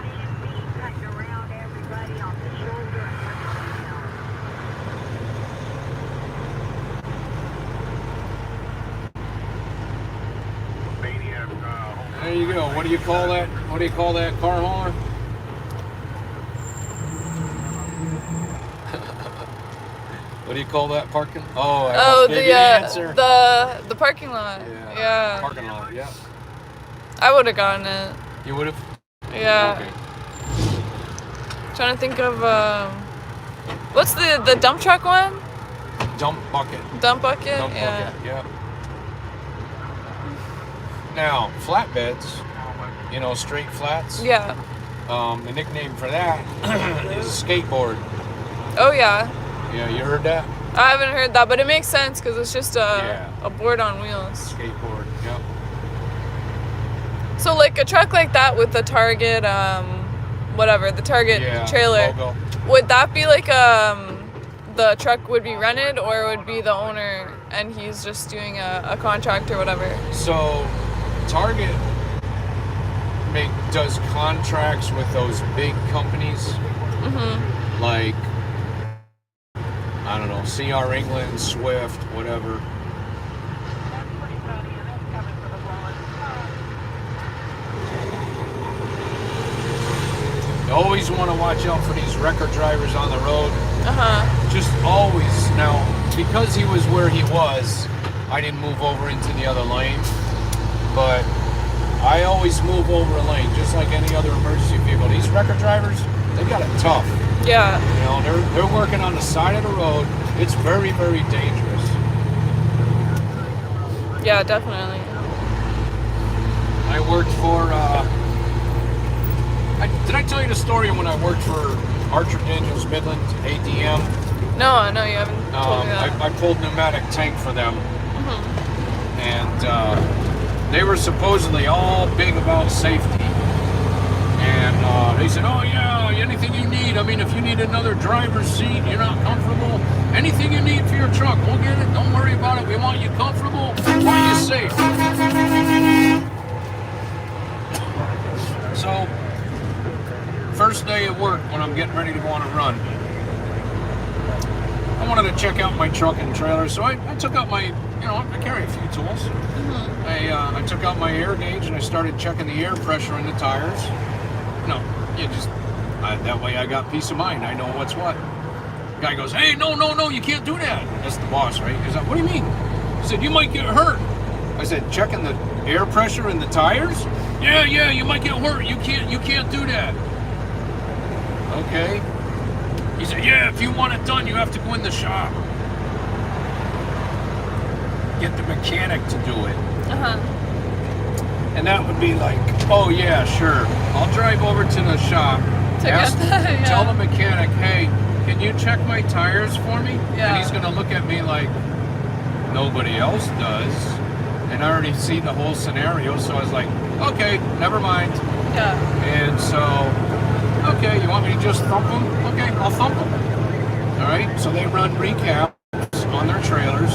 There you go. What do you call that? What do you call that car hauler? What do you call that parking? Oh, I
Oh,
gave you the answer.
the parking lot. Yeah.
Parking lot. Yeah.
I would have gotten it.
You would have.
Yeah.
Okay.
Trying to think of what's the dump truck one?
Dump bucket.
Dump bucket.
Dump
Yeah.
bucket. Yeah. Now flatbeds, straight flats.
Yeah.
The nickname for that is a skateboard.
Oh yeah.
Yeah, you heard that?
I haven't heard that, but it makes sense because it's just
Yeah.
a board on wheels.
Skateboard. Yep.
So like a truck like that with the Target, the Target
Yeah.
trailer,
Logo.
would that be like the truck would be rented, or would be the owner and he's just doing a contract or whatever?
So, Target does contracts with those big companies, like I don't know, CR England, Swift, whatever. You always want to watch out for these wrecker drivers on the road. Just always. Now, because he was where he was, I didn't move over into the other lane. But I always move over a lane, just like any other emergency vehicle. These wrecker drivers, they got it tough.
Yeah.
They're working on the side of the road. It's very, very dangerous.
Yeah, definitely.
I worked for, did I tell you the story when I worked for Archer Daniels Midland, ADM?
No, you haven't told me that.
I pulled pneumatic tank for them. And they were supposedly all big about safety. And they said, oh yeah, anything you need. I mean, if you need another driver's seat, you're not comfortable, anything you need for your truck, we'll get it. Don't worry about it. We want you comfortable. We want you safe. So, first day at work when I'm getting ready to go on a run, I'm wanted to check out my truck and trailer, so I took out my, I carry a few tools. I took out my air gauge and I started checking the air pressure in the tires. That way I got peace of mind. I know what's what. Guy goes, hey, no, you can't do that. That's the boss, right? He's like, what do you mean? He said, you might get hurt. I said, checking the air pressure in the tires? Yeah, you might get hurt. You can't do that. Okay. He said, yeah, if you want it done, you have to go in the shop. Get the mechanic to do it. And that would be like, oh yeah, sure. I'll drive over to the shop. Tell the mechanic, hey, can you check my tires for me?
Yeah.
And he's gonna look at me like nobody else does. And I already see the whole scenario, so I was like, okay, never mind.
Yeah.
And so, okay, you want me to just thump them? Okay, I'll thump them. All right, so they run recaps on their trailers,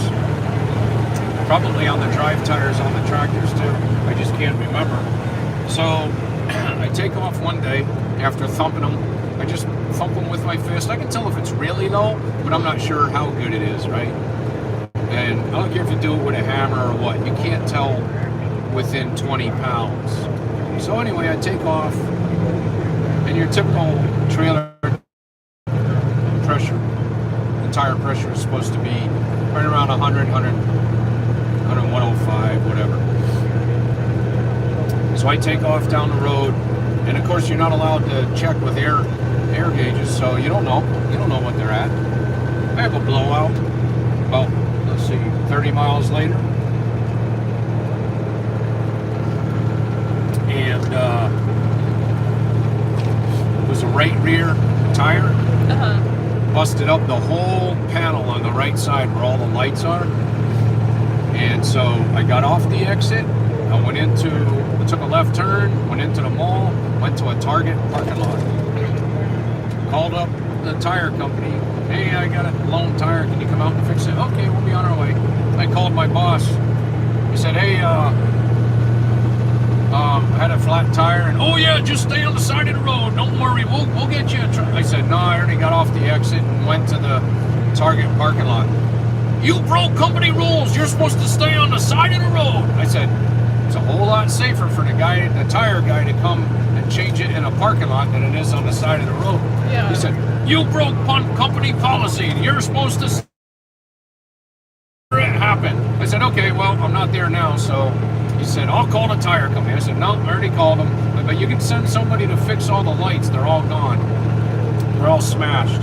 probably on the drive tires on the tractors too. I just can't remember. So I take off one day after thumping them. I just thump them with my fist. I can tell if it's really low, but I'm not sure how good it is, right? And I don't care if you do it with a hammer or what. You can't tell within 20 pounds. So anyway, I take off, and your typical trailer pressure, the tire pressure is supposed to be right around 100, 105, whatever. So I take off down the road, and of course you're not allowed to check with air gauges, so you don't know what they're at. I have a blowout about, let's see, 30 miles later, and it was a right rear tire. Busted up the whole panel on the right side where all the lights are. And so I got off the exit. I took a left turn, went into the mall, went to a Target parking lot. Called up the tire company. Hey, I got a blown tire. Can you come out and fix it? Okay, we'll be on our way. I called my boss. He said, hey, I had a flat tire, and oh yeah, just stay on the side of the road. Don't worry, we'll get you a truck. I said, no, I already got off the exit and went to the Target parking lot. You broke company rules. You're supposed to stay on the side of the road. I said, it's a whole lot safer for the tire guy to come and change it in a parking lot than it is on the side of the road.
Yeah.
He said, you broke company policy. You're supposed to it happened. I said, okay, well, I'm not there now, so he said, I'll call the tire company. I said, no, I already called them. But you can send somebody to fix all the lights. They're all gone. They're all smashed.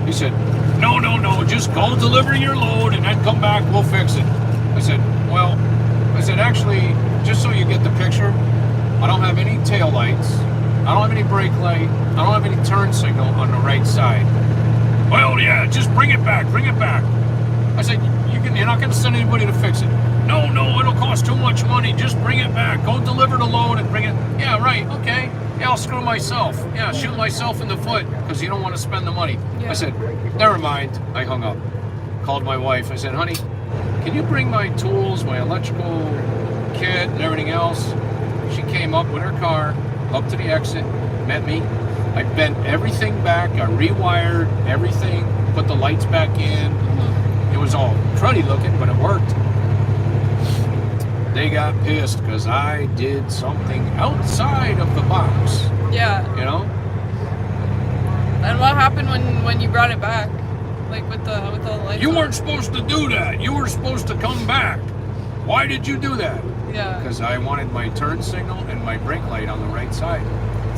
He said, no, just go deliver your load and then come back, we'll fix it. I said, actually, just so you get the picture, I don't have any tail lights. I don't have any brake light. I don't have any turn signal on the right side. Well, yeah, just bring it back. I said, you're not going to send anybody to fix it. No, it'll cost too much money. Just bring it back. Go deliver the load and bring it. Yeah, right, okay. Yeah, I'll screw myself. Yeah, shoot myself in the foot because you don't want to spend the money. Yeah. I said, never mind. I hung up. Called my wife. I said, honey, can you bring my tools, my electrical kit and everything else? She came up with her car, up to the exit, met me. I bent everything back. I rewired everything, put the lights back in. It was all cruddy looking, but it worked. They got pissed because I did something outside of the box.
Yeah.
You know?
And what happened when you brought it back? Like with the lights?
You weren't supposed to do that. You were supposed to come back. Why did you do that?
Yeah.
Because I wanted my turn signal and my brake light on the right side.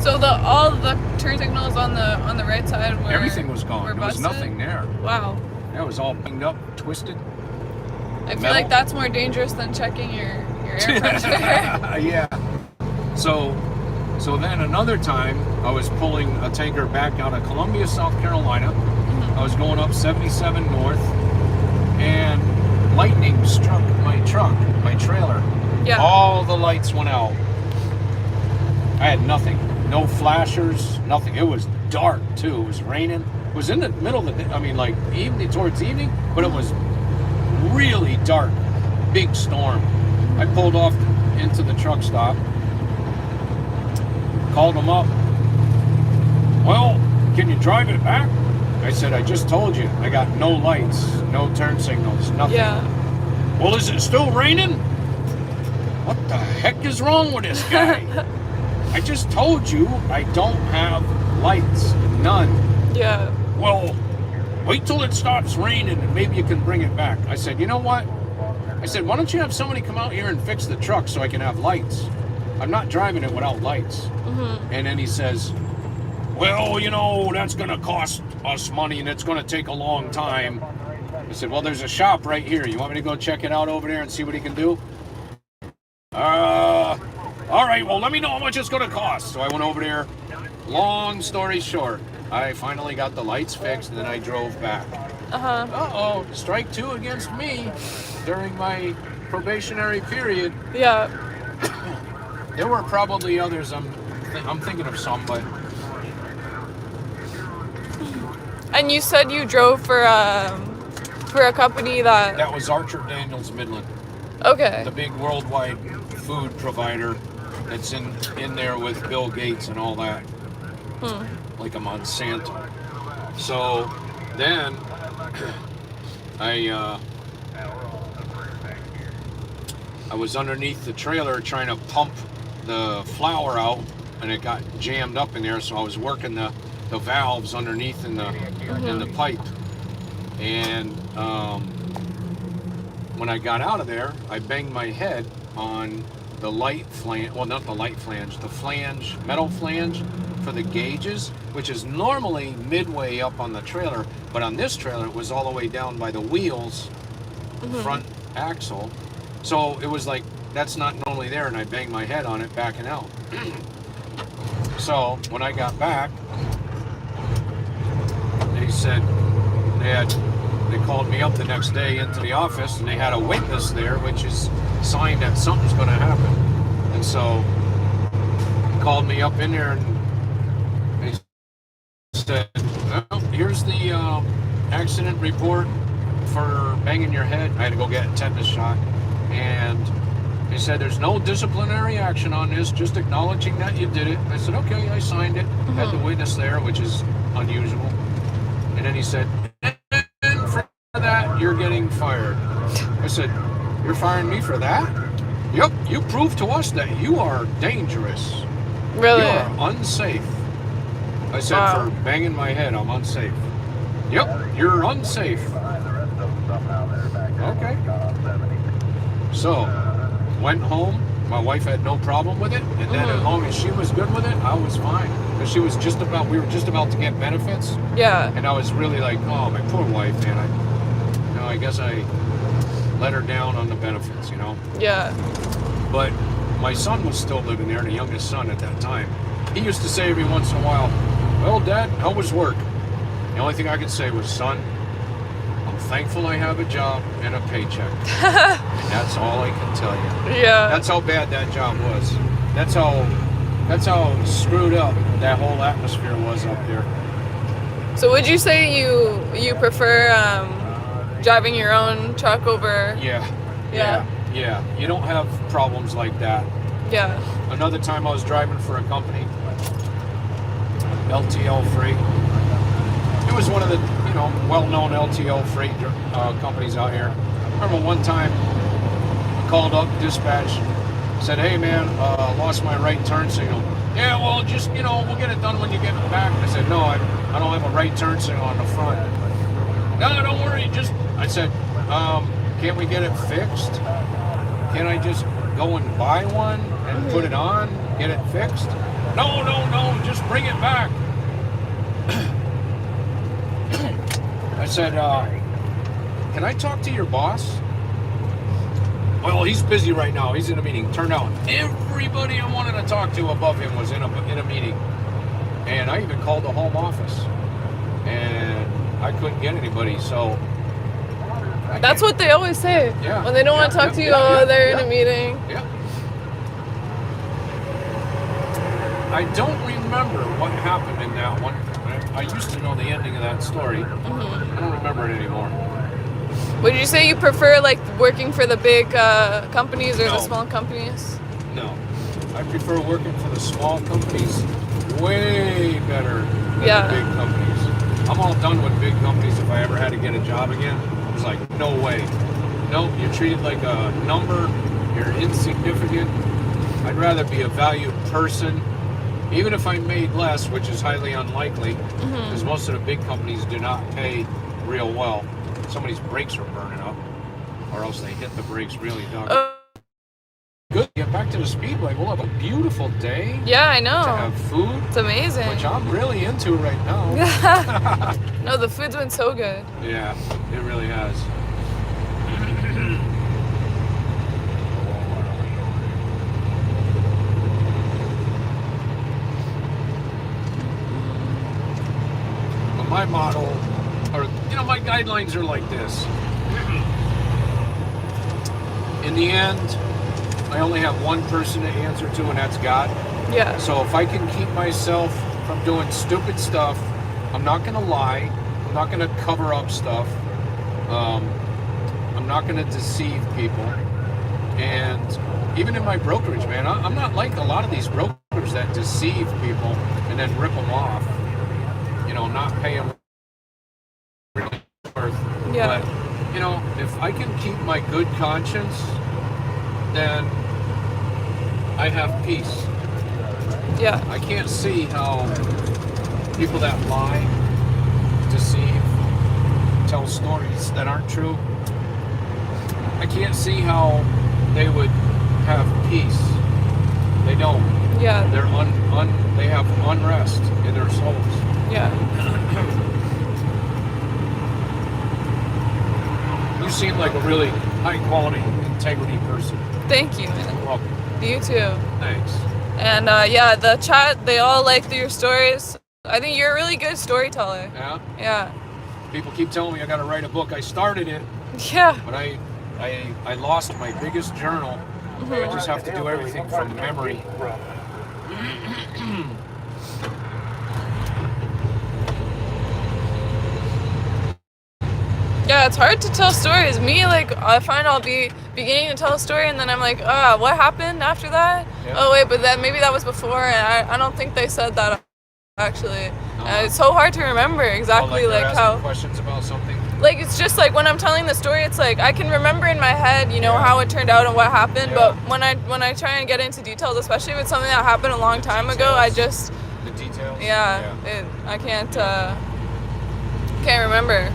So all the turn signals on the right side were
everything was gone. There was nothing there.
Wow.
It was all pinged up, twisted.
I feel like that's more dangerous than checking your air pressure.
Yeah. So then another time, I was pulling a tanker back out of Columbia, South Carolina. I was going up 77 north, and lightning struck my truck, my trailer.
Yeah.
All the lights went out. I had nothing. No flashers, nothing. It was dark, too. It was raining. It was in the middle of the day. I mean, like towards evening, but it was really dark. Big storm. I pulled off into the truck stop. Called them up. Well, can you drive it back? I said, I just told you, I got no lights, no turn signals, nothing.
Yeah.
Well, is it still raining? What the heck is wrong with this guy? I just told you I don't have lights, none.
Yeah.
Well, wait till it stops raining and maybe you can bring it back. I said, you know what? I said, why don't you have somebody come out here and fix the truck so I can have lights? I'm not driving it without lights.
Mm-hmm.
And then he says, well, you know, that's going to cost us money and it's going to take a long time. I said, well, there's a shop right here. You want me to go check it out over there and see what he can do? All right, well, let me know how much it's going to cost. So I went over there. Long story short, I finally got the lights fixed and then I drove back.
Uh-huh.
Uh-oh, strike 2 against me during my probationary period.
Yeah.
There were probably others. I'm thinking of some, but...
And you said you drove for a company that...
That was Archer Daniels Midland.
Okay.
The big worldwide food provider that's in there with Bill Gates and all that. Like a Monsanto. So then I was underneath the trailer trying to pump the flour out, and it got jammed up in there, so I was working the valves underneath in the pipe. And when I got out of there, I banged my head on the light flange, well, not the light flange, the flange, metal flange for the gauges, which is normally midway up on the trailer, but on this trailer it was all the way down by the wheels, front axle. So it was like, that's not normally there, and I banged my head on it backing out. So when I got back, they said they called me up the next day into the office, and they had a witness there, which is a sign that something's going to happen. And so they called me up in there, and they said, well, here's the accident report for banging your head. I had to go get a tetanus shot. And they said, there's no disciplinary action on this, just acknowledging that you did it. I said, okay, I signed it. Had the witness there, which is unusual. And then he said, and for that, you're getting fired. I said, you're firing me for that? Yep, you proved to us that you are dangerous.
Really?
You are unsafe. I said,
Wow.
for banging my head, I'm unsafe. Yep, you're unsafe. Okay. So, went home. My wife had no problem with it, and then as long as she was good with it, I was fine. Because we were just about to get benefits,
Yeah.
and I was really like, oh, my poor wife, man. I guess I let her down on the benefits, you know.
Yeah.
But my son was still living there, the youngest son at that time. He used to say every once in a while, well, Dad, how was work? The only thing I could say was, son, I'm thankful I have a job and a paycheck. And that's all I can tell you.
Yeah.
That's how bad that job was. That's how screwed up that whole atmosphere was up there.
So would you say you prefer driving your own truck over?
Yeah.
Yeah.
Yeah. You don't have problems like that.
Yeah.
Another time I was driving for a company, LTL Freight. It was one of the, well-known LTL Freight companies out here. I remember one time I called up dispatch, said, hey man, lost my right turn signal. Yeah, well, just, we'll get it done when you get it back. I said, no, I don't have a right turn signal on the front. No, don't worry, I said, can't we get it fixed? Can I just go and buy one and put it on, get it fixed? No, just bring it back. I said, can I talk to your boss? Well, he's busy right now. He's in a meeting. Turned out everybody I wanted to talk to above him was in a meeting. And I even called the home office. And I couldn't get anybody, so...
That's what they always say.
Yeah.
When they don't want to talk to you, they're in a meeting.
Yeah. I don't remember what happened in that one. I used to know the ending of that story. I don't remember it anymore.
Would you say you prefer working for the big companies or
No.
the small companies?
No. I prefer working for the small companies way better than
Yeah.
the big companies. I'm all done with big companies. If I ever had to get a job again, it's like, no way. Nope, you're treated like a number. You're insignificant. I'd rather be a valued person, even if I made less, which is highly unlikely, because most of the big companies do not pay real well. Somebody's brakes are burning up, or else they hit the brakes really dark. Good. Get back to the speedway. We'll have a beautiful day.
Yeah, I know.
To have food.
It's amazing.
Which I'm really into right now.
No, the food's been so good.
Yeah, it really has. But my model, or my guidelines are like this. In the end, I only have one person to answer to, and that's God.
Yeah.
So if I can keep myself from doing stupid stuff, I'm not going to lie. I'm not going to cover up stuff. I'm not going to deceive people. And even in my brokerage, man, I'm not like a lot of these brokers that deceive people and then rip them off. Not pay them really worth.
Yeah.
But, if I can keep my good conscience, then I have peace.
Yeah.
I can't see how people that lie, deceive, tell stories that aren't true, I can't see how they would have peace. They don't.
Yeah.
They're they have unrest in their souls.
Yeah.
You seem like a really high quality, integrity person.
Thank you, man.
You're welcome.
You too.
Thanks.
And yeah, the chat, they all like your stories. I think you're a really good storyteller.
Yeah?
Yeah.
People keep telling me I gotta write a book. I started it,
Yeah.
but I lost my biggest journal. I just have to do everything from memory.
Yeah, it's hard to tell stories. Me, I find I'll be beginning to tell a story and then I'm like, what happened after that?
Yeah.
Oh wait, but maybe that was before, and I don't think they said that actually. It's so hard to remember exactly
they're
how.
asking questions about something.
It's just when I'm telling the story, it's I can remember in my head, how it turned out and what happened.
Yeah.
But when I try and get into details, especially if it's something that happened a long time ago, I just
The details.
I can't remember.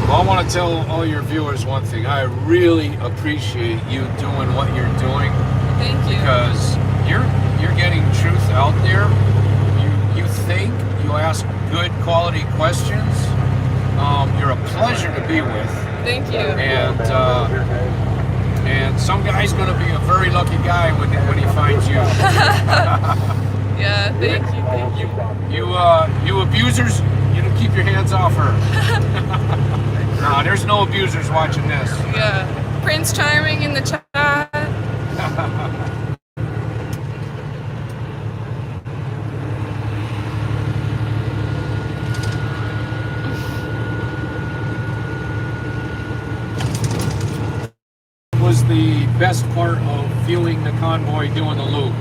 Well, I want to tell all your viewers one thing. I really appreciate you doing what you're doing.
Thank you.
Because you're getting truth out there. You think, you ask good quality questions. You're a pleasure to be with.
Thank you.
And some guy's going to be a very lucky guy when he finds you.
Yeah, thank you.
You abusers, you don't keep your hands off her. Nah, there's no abusers watching this.
Yeah. Prince Charming in the chat.
Was the best part of viewing the convoy doing the loop?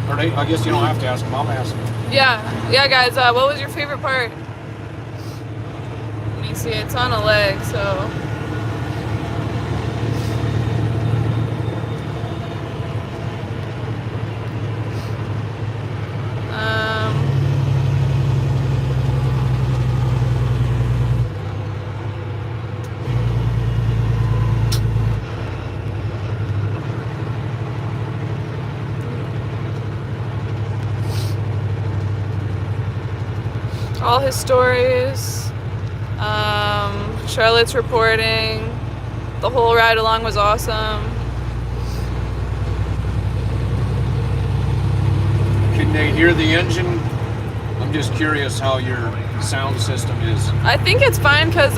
Or I guess you don't have to ask them, I'll ask them.
Yeah, guys, what was your favorite part? Let me see, it's on a leg, so. All his stories. Charlotte's reporting. The whole ride along was awesome.
Can they hear the engine? I'm just curious how your sound system is.
I think it's fine because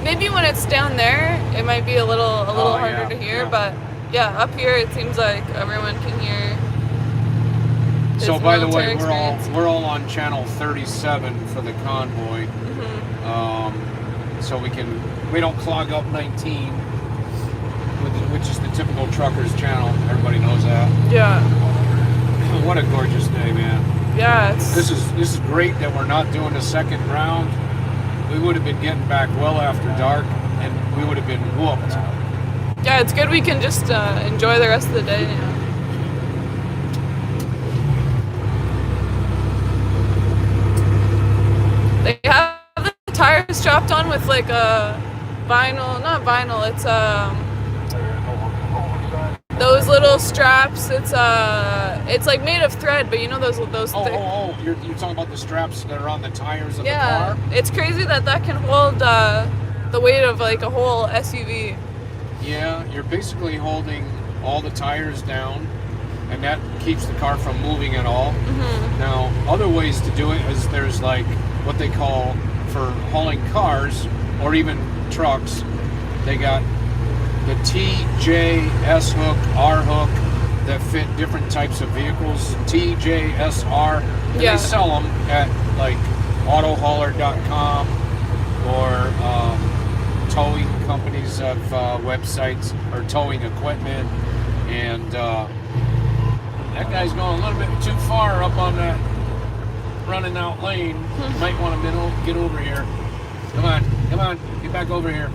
maybe when it's down there, it might be a little harder to hear.
Yeah.
But yeah, up here it seems like everyone can hear.
So by the way,
experience.
we're all on channel 37 for the convoy. So we don't clog up 19 with which is the typical trucker's channel. Everybody knows that.
Yeah.
What a gorgeous day, man.
Yeah,
This is great that we're not doing a second round. We would have been getting back well after dark, and we would have been whooped.
yeah, it's good we can just enjoy the rest of the day. Yeah. They have the tires strapped on with like a not vinyl, it's those little straps. It's like made of thread, but you know those
You're talking about the straps that are on the tires of the
yeah,
car?
it's crazy that can hold the weight of like a whole SUV.
Yeah, you're basically holding all the tires down, and that keeps the car from moving at all.
Mm-hmm.
Now, other ways to do it is there's like what they call, for hauling cars or even trucks, they got the TJS hook, R hook that fit different types of vehicles. TJSR, and
Yeah.
they sell them at like autohauler.com or towing companies have websites or towing equipment. And that guy's going a little bit too far up on that running out lane. Might want to get over here. Come on, get back over here.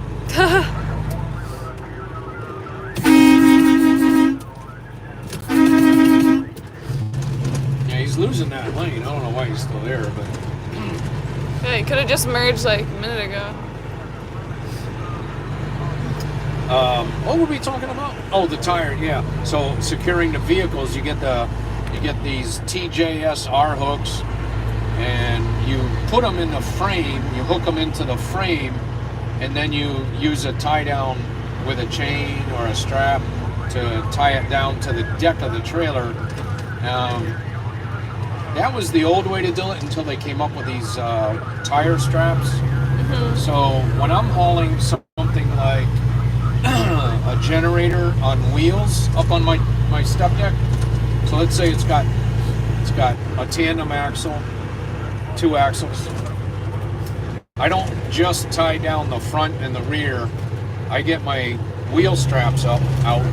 Yeah, he's losing that lane. I don't know why he's still there, but
Yeah, you could have just merged like a minute ago.
what were we talking about? Oh, the tire. Yeah. So securing the vehicles, you get these TJSR hooks, and you put them in the frame. You hook them into the frame, and then you use a tie down with a chain or a strap to tie it down to the deck of the trailer. That was the old way to do it until they came up with these tire straps.
Mm-hmm.
So when I'm hauling something like a generator on wheels up on my step deck, so let's say it's got a tandem axle, 2 axles. I don't just tie down the front and the rear. I get my wheel straps out,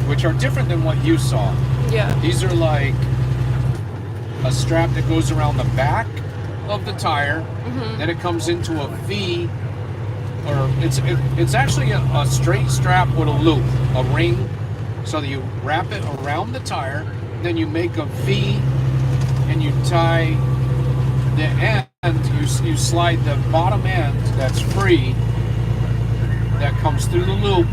which are different than what you saw.
Yeah.
These are like a strap that goes around the back of the tire.
Mm-hmm.
Then it comes into a V, or it's actually a straight strap with a loop, a ring, so that you wrap it around the tire. Then you make a V, and you tie the end. You slide the bottom end that's free, that comes through the loop.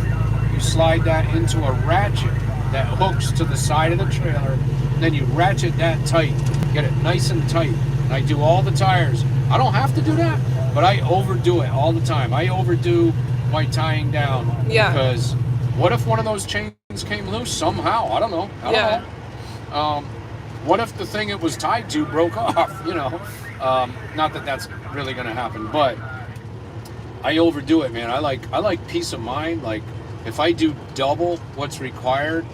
You slide that into a ratchet that hooks to the side of the trailer. Then you ratchet that tight, get it nice and tight. And I do all the tires. I don't have to do that, but I overdo it all the time. I overdo my tying down.
Yeah.
Because what if one of those chains came loose somehow? I don't know. I don't know. What if the thing it was tied to broke off? You know, not that that's really going to happen, but I overdo it, man. I like peace of mind. Like if I do double what's required,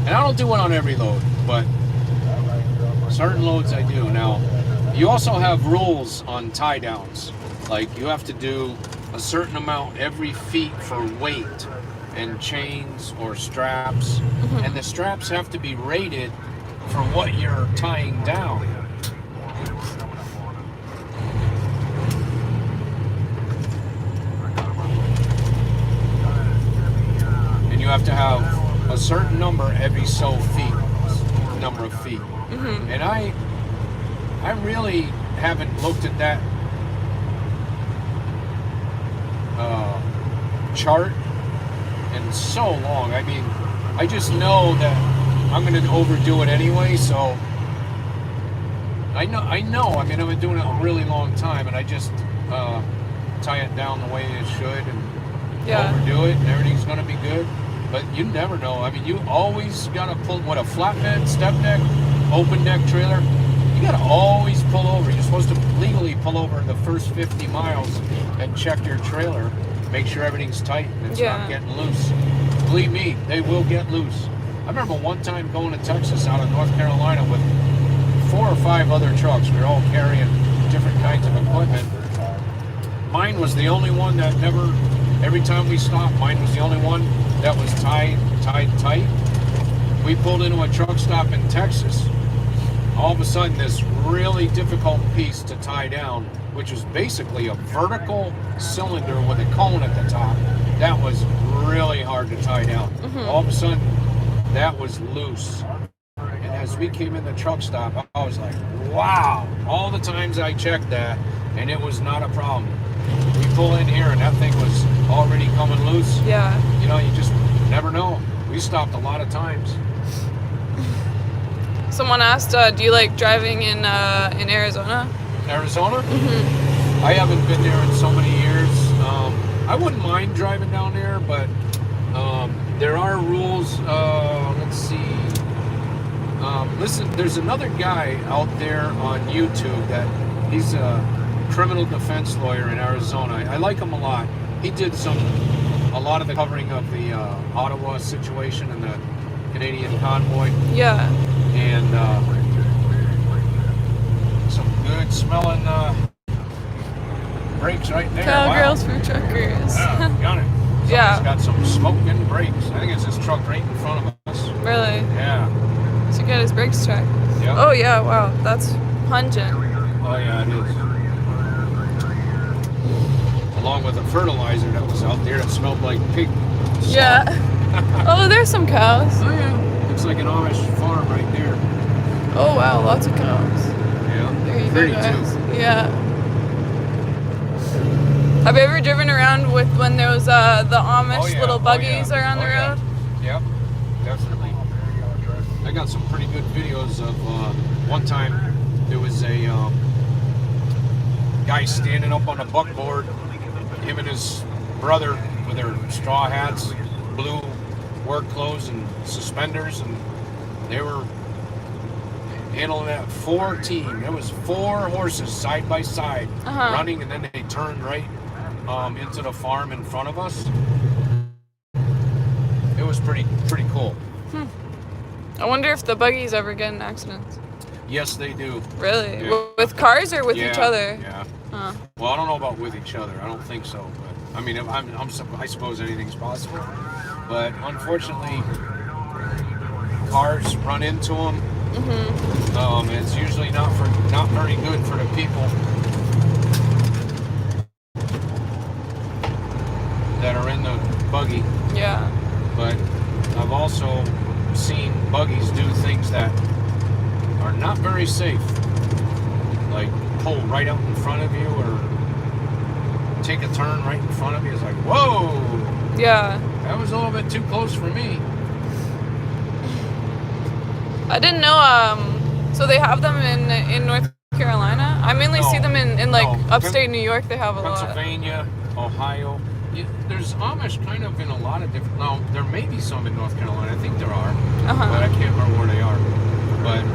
and I don't do it on every load, but certain loads I do. Now, you also have rules on tie downs. Like you have to do a certain amount every feet for weight and chains or straps, and the straps have to be rated for what you're tying down. And you have to have a certain number every so feet, number of feet.
Mm-hmm.
And I really haven't looked at that chart in so long. I mean, I just know that I'm going to overdo it anyway, so I know. I mean, I've been doing it a really long time, and I just tie it down the way it should and overdo it, and everything's going to be good. But you never know. I mean, you always got to pull, a flatbed, step deck, open deck trailer, you got to always pull over. You're supposed to legally pull over the first 50 miles and check your trailer, make sure everything's tight and it's not getting loose. Believe me, they will get loose. I remember one time going to Texas out of North Carolina with 4 or 5 other trucks. We were all carrying different kinds of equipment. Mine was the only one that never, every time we stopped, mine was the only one that was tied tight. We pulled into a truck stop in Texas. All of a sudden, this really difficult piece to tie down, which was basically a vertical cylinder with a cone at the top, that was really hard to tie down. All of a sudden, that was loose. And as we came in the truck stop, I was like, wow. All the times I checked that, and it was not a problem. We pull in here, and that thing was already coming loose.
Yeah.
You know, you just never know. We stopped a lot of times.
Someone asked, do you like driving in Arizona?
Arizona? I haven't been there in so many years. I wouldn't mind driving down there, but there are rules. Let's see. Listen, there's another guy out there on YouTube that he's a criminal defense lawyer in Arizona. I like him a lot. He did a lot of the covering of the Ottawa situation and the Canadian convoy.
Yeah.
And some good smelling brakes right there.
Cowgirls for truckers.
Yeah, got it. Somebody's
Yeah.
got some smoking brakes. I think it's this truck right in front of us.
Really?
Yeah.
So get his brakes checked.
Yep.
Oh yeah, wow, that's pungent.
Oh yeah, it is. Along with the fertilizer that was out there that smelled like pig.
Yeah. Oh, there's some cows.
Oh yeah. Looks like an Amish farm right there.
Oh wow, lots of cows.
Yeah.
There you
Pretty
go, guys.
too.
Yeah. Have you ever driven around with when there was the Amish
Oh, yeah.
little
Oh,
buggies
yeah.
around the
Oh, yeah.
road?
Yep, definitely. I got some pretty good videos of one time there was a guy standing up on a buckboard, him and his brother with their straw hats, blue work clothes and suspenders, and they were handling that 4 team. There was 4 horses side by side running, and then they turned right into the farm in front of us. It was pretty cool.
I wonder if the buggies ever get in accidents.
Yes, they do.
Really?
Yeah.
With cars or with each other?
Yeah.
Huh.
Well, I don't know about with each other. I don't think so. But I mean, I suppose anything's possible. But unfortunately, cars run into them. It's usually not very good for the people that are in the buggy.
Yeah.
But I've also seen buggies do things that are not very safe, like pull right out in front of you or take a turn right in front of you. It's like, whoa,
Yeah.
that was a little bit too close for me.
I didn't know, so they have them in North Carolina? I mainly see them in like
No.
upstate New York, they have a lot.
Pennsylvania, Ohio. Yeah, there's Amish kind of in a lot of different. No, there may be some in North Carolina. I think there are, but I can't remember where they are. But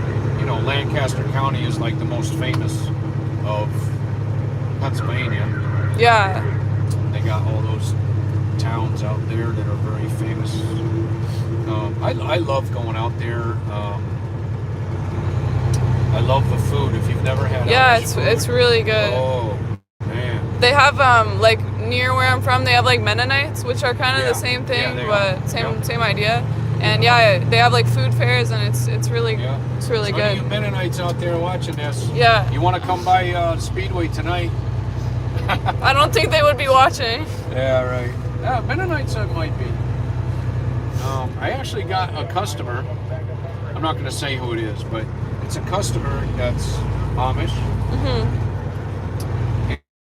you know, Lancaster County is like the most famous of Pennsylvania.
Yeah.
They got all those towns out there that are very famous. I love going out there. I love the food. If you've never had Amish food,
it's really good.
Oh man.
They have like near where I'm from, they have like Mennonites, which are kind of the same thing,
they
but
are.
same idea. And yeah, they have like food fairs, and it's really
So
good.
you Mennonites out there watching this,
Yeah.
you want to come by Speedway tonight?
I don't think they would be watching.
Yeah, right. Yeah, Mennonites might be. I actually got a customer. I'm not going to say who it is, but it's a customer that's Amish.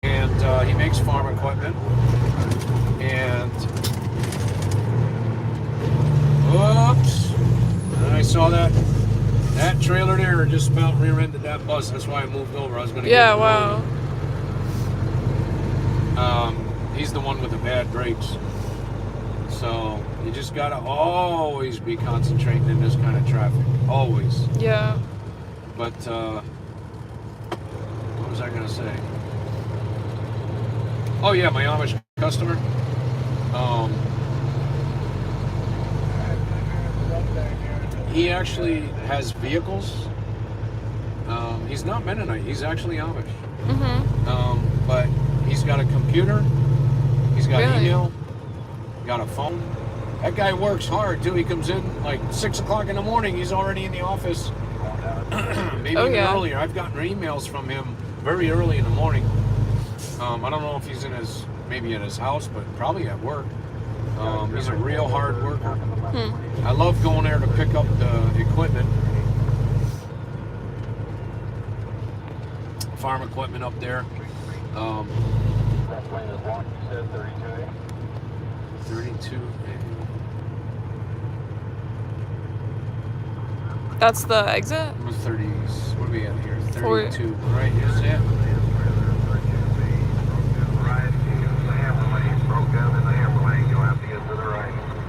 And he makes farm equipment. And whoops! And I saw that trailer there just about rear-ended that bus. That's why I moved over. I was going to
Yeah, wow.
He's the one with the bad brakes. So you just gotta always be concentrating in this kind of traffic. Always.
Yeah.
But what was I gonna say? Oh yeah, my Amish customer. He actually has vehicles. He's not Mennonite. He's actually Amish. But he's got a computer. He's got email. Got a phone. That guy works hard too. He comes in like 6 o'clock in the morning. He's already in the office. Maybe even earlier. I've gotten emails from him very early in the morning. I don't know if he's maybe in his house, but probably at work. He's a real hard worker. I love going there to pick up the equipment. Farm equipment up there. 32.
That's the exit?
30s. What are we at here? 32. Right, is it?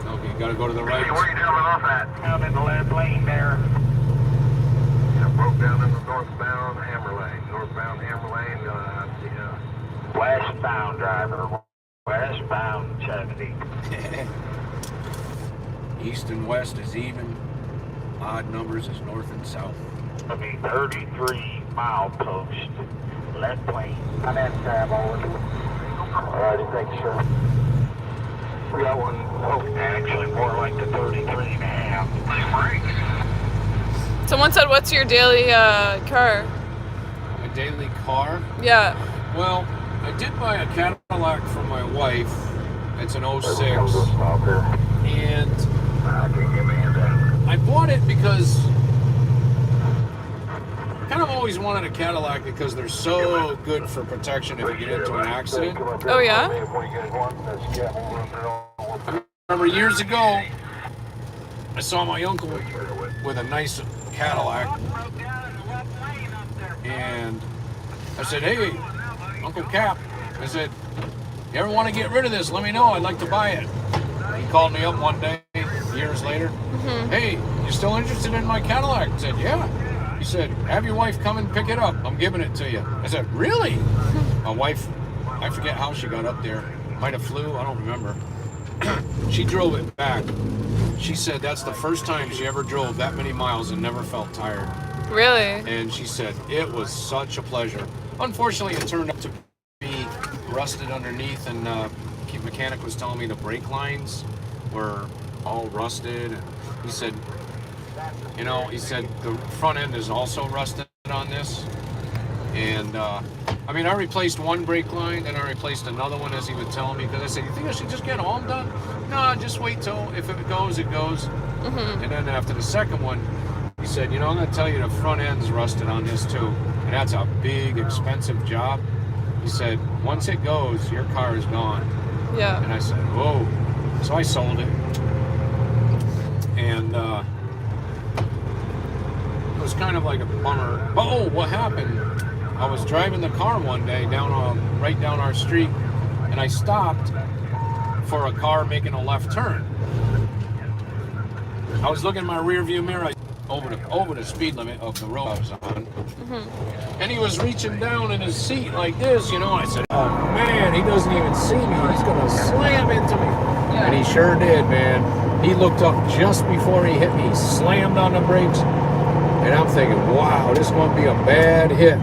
Okay, you gotta go to the right.
Where are you coming off at? Down in the left lane there.
Yeah, broke down in the northbound Hammer Lane. Northbound Hammer Lane,
Westbound driver. Westbound 70.
East and west is even. Odd numbers is north and south.
I mean, 33 mile post. Left lane. I'm at tab already. Alrighty, thanks, sir. We got one. Oh, actually, more like the 33 and a half.
Someone said, what's your daily car?
My daily car?
Yeah.
Well, I did buy a Cadillac for my wife. It's an 06. And I bought it because I kind of always wanted a Cadillac because they're so good for protection if you get into an accident.
Oh, yeah?
I remember years ago, I saw my uncle with a nice Cadillac, and I said, hey, Uncle Cap, I said, you ever want to get rid of this? Let me know. I'd like to buy it. He called me up one day, years later. Hey, you still interested in my Cadillac? I said, yeah. He said, have your wife come and pick it up. I'm giving it to you. I said, really? My wife, I forget how she got up there. Might have flew, I don't remember. She drove it back. She said that's the first time she ever drove that many miles and never felt tired.
Really?
And she said it was such a pleasure. Unfortunately, it turned out to be rusted underneath, and the mechanic was telling me the brake lines were all rusted. And he said, you know, he said the front end is also rusted on this. And I mean, I replaced one brake line, then I replaced another one as he would tell me, because I said, you think I should just get all done? No, just wait till, if it goes, it goes. And then after the second one, he said, you know, I'm going to tell you the front end's rusted on this too. And that's a big, expensive job. He said, once it goes, your car is gone.
Yeah.
And I said, whoa. So I sold it. And it was kind of like a bummer. Oh, what happened? I was driving the car one day right down our street, and I stopped for a car making a left turn. I was looking in my rear view mirror over the speed limit of the road I was on, and he was reaching down in his seat like this, you know. I said, oh man, he doesn't even see me. He's gonna slam into me.
Yeah.
And he sure did, man. He looked up just before he hit me, slammed on the brakes, and I'm thinking, wow, this is gonna be a bad hit.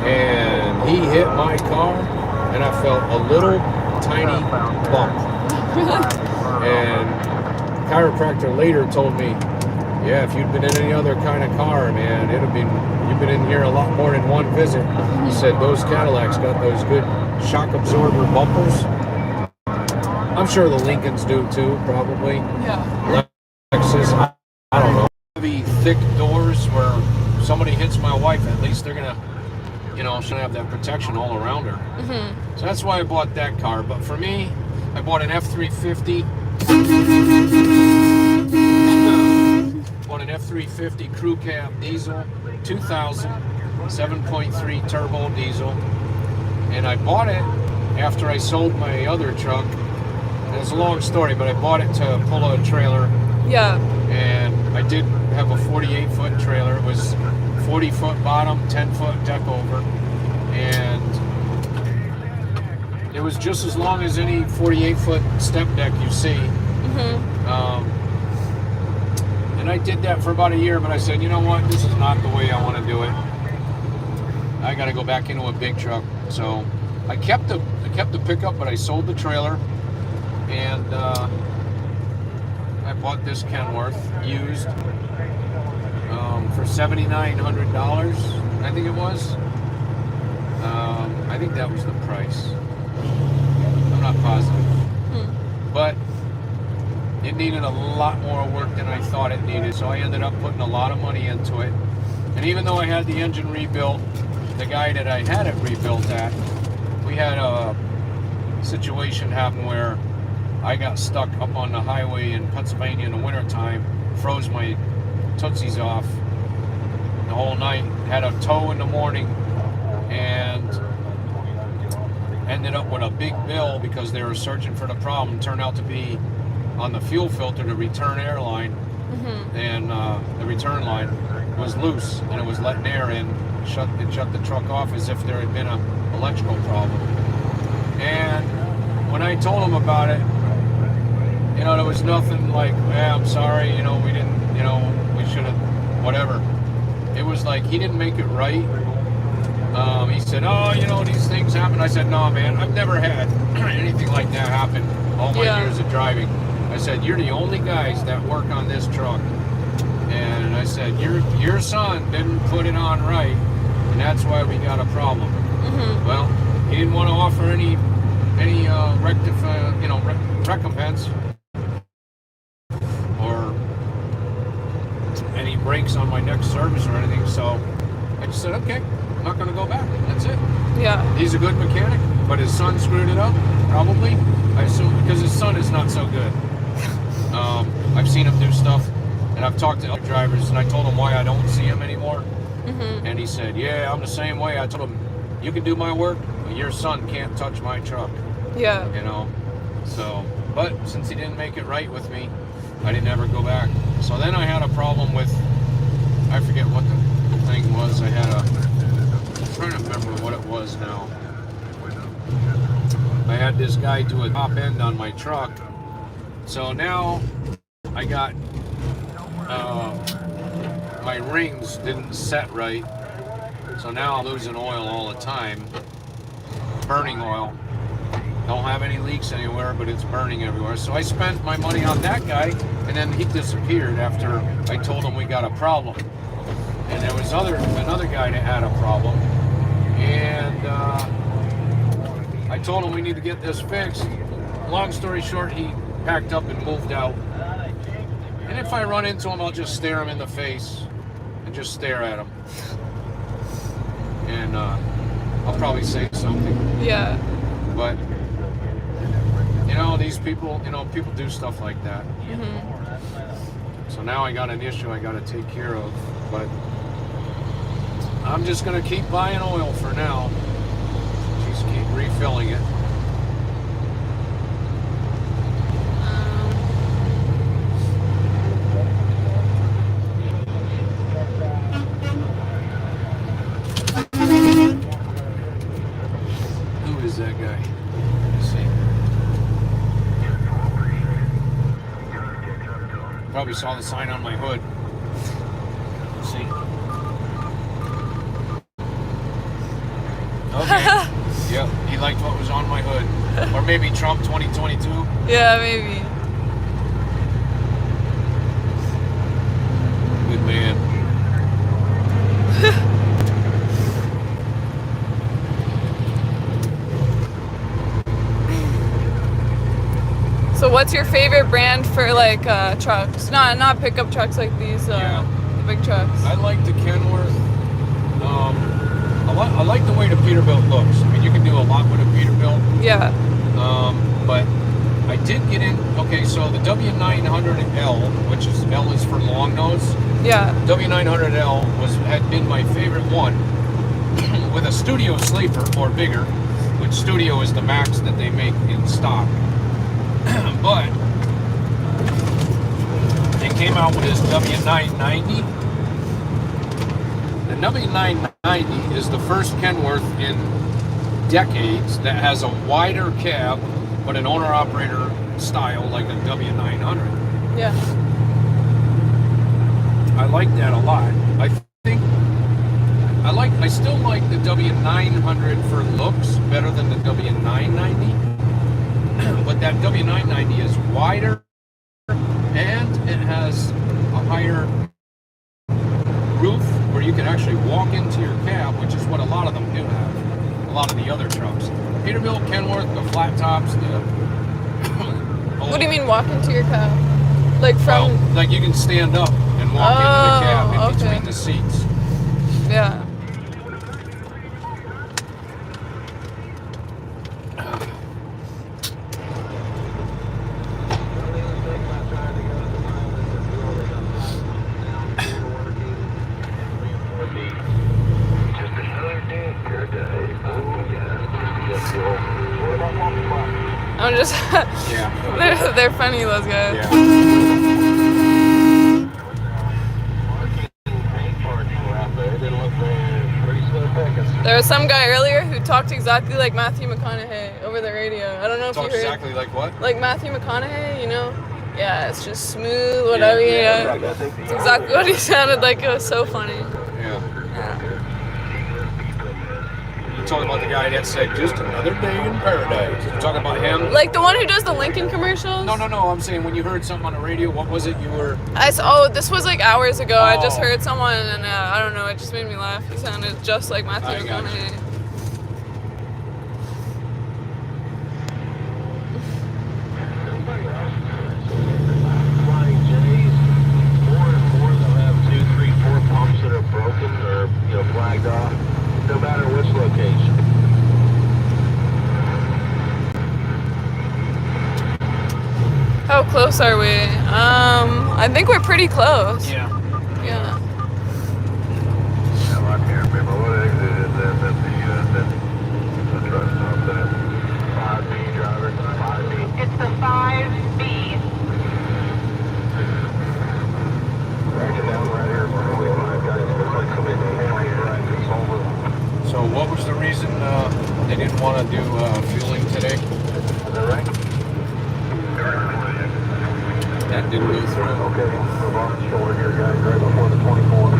And he hit my car, and I felt a little tiny bump. And the chiropractor later told me, yeah, if you'd been in any other kind of car, man, you've been in here a lot more than one visit. He said those Cadillacs got those good shock absorber bumpers. I'm sure the Lincolns do too, probably.
Yeah.
Lexus, I don't know. Heavy, thick doors where somebody hits my wife, at least they're gonna, you know, she'll have that protection all around her. So that's why I bought that car. But for me, I bought an F-350. Bought an F-350 crew cab diesel, 2000, 7.3 turbo diesel. And I bought it after I sold my other truck. And it's a long story, but I bought it to pull a trailer.
Yeah.
And I did have a 48-foot trailer. It was 40-foot bottom, 10-foot deck over, and it was just as long as any 48-foot step deck you see. And I did that for about a year, but I said, you know what, this is not the way I want to do it. I got to go back into a big truck. So I kept the pickup, but I sold the trailer, and I bought this Kenworth used for $7,900, I think it was. I think that was the price. I'm not positive. But it needed a lot more work than I thought it needed, so I ended up putting a lot of money into it. And even though I had the engine rebuilt, the guy that I had it rebuilt at, we had a situation happen where I got stuck up on the highway in Pennsylvania in the wintertime, froze my tootsies off the whole night, had a tow in the morning, and ended up with a big bill because they were searching for the problem. Turned out to be on the fuel filter, the return air line, and the return line was loose, and it was letting air in. It shut the truck off as if there had been an electrical problem. And when I told him about it, you know, there was nothing like, I'm sorry, you know, we didn't, you know, we should have, whatever. It was like he didn't make it right. He said, oh, you know, these things happen. I said, no, man, I've never had anything like that happen all my years of driving. I said, you're the only guys that work on this truck. And I said, your son didn't put it on right, and that's why we got a problem. Well, he didn't want to offer any recompense or any breaks on my next service or anything. So I just said, okay, I'm not going to go back. That's it.
Yeah.
He's a good mechanic, but his son screwed it up, probably. I assume because his son is not so good. I've seen him do stuff, and I've talked to other drivers, and I told him why I don't see him anymore. And he said, yeah, I'm the same way. I told him, you can do my work, but your son can't touch my truck.
Yeah.
You know? So, but since he didn't make it right with me, I didn't ever go back. So then I had a problem with, I forget what the thing was. I'm trying to remember what it was now. I had this guy do a top end on my truck. So now I got, my rings didn't set right. So now I'm losing oil all the time. Burning oil. Don't have any leaks anywhere, but it's burning everywhere. So I spent my money on that guy, and then he disappeared after I told him we got a problem. And there was another guy that had a problem. And I told him we need to get this fixed. Long story short, he packed up and moved out. And if I run into him, I'll just stare him in the face and just stare at him. And I'll probably say something.
Yeah.
But, you know, these people, you know, people do stuff like that. So now I got an issue I got to take care of. But I'm just going to keep buying oil for now. Just keep refilling it. Who is that guy? Let's see. Probably saw the sign on my hood. Let's see. Okay. Yep, he liked what was on my hood. Or maybe Trump 2022.
Yeah, maybe.
Good man.
So what's your favorite brand for like trucks? Not pickup trucks like these
Yeah.
big trucks.
I like the Kenworth. I like the way the Peterbilt looks. I mean, you can do a lot with a Peterbilt.
Yeah.
But I did get in. Okay, so the W900L, which is L is for long nose.
Yeah.
W900L had been my favorite one with a studio sleeper or bigger, which studio is the max that they make in stock. But they came out with this W990. The W990 is the first Kenworth in decades that has a wider cab, but an owner-operator style like a W900.
Yeah.
I like that a lot. I still like the W900 for looks better than the W990. But that W990 is wider and has a higher roof where you can actually walk into your cab, which is what a lot of them do have. A lot of the other trucks. Peterbilt, Kenworth, the flat tops, the...
What do you mean walk into your cab? Like from...
Well, like you can stand up and walk into the cab in
okay.
between the seats.
Yeah. I'm just...
Yeah.
they're funny, those guys.
Yeah.
There was some guy earlier who talked exactly like Matthew McConaughey over the radio. I don't know if
Talks
you heard.
exactly like what?
Like Matthew McConaughey, you know? Yeah, it's just smooth, whatever, It's exactly what he sounded like. It was so funny.
Yeah. You're talking about the guy that said, just another day in paradise. You're talking about him?
Like the one who does the Lincoln commercials?
No. I'm saying when you heard something on the radio, what was it you were...
This was like hours ago. I just heard someone and I don't know, it just made me laugh. He sounded just like Matthew McConaughey.
Flying J's, more and more they'll have 2, 3, 4 pumps that are broken or flagged off, no matter which location.
How close are we? I think we're pretty close.
Yeah.
Yeah.
I can't remember what exit is that. That's the truck stop there. 5B driver, 5B.
It's the 5B.
So what was the reason they didn't want to do fueling today?
Is that right?
That didn't go through.
Okay, move on the shoulder here, guys, right before the 24.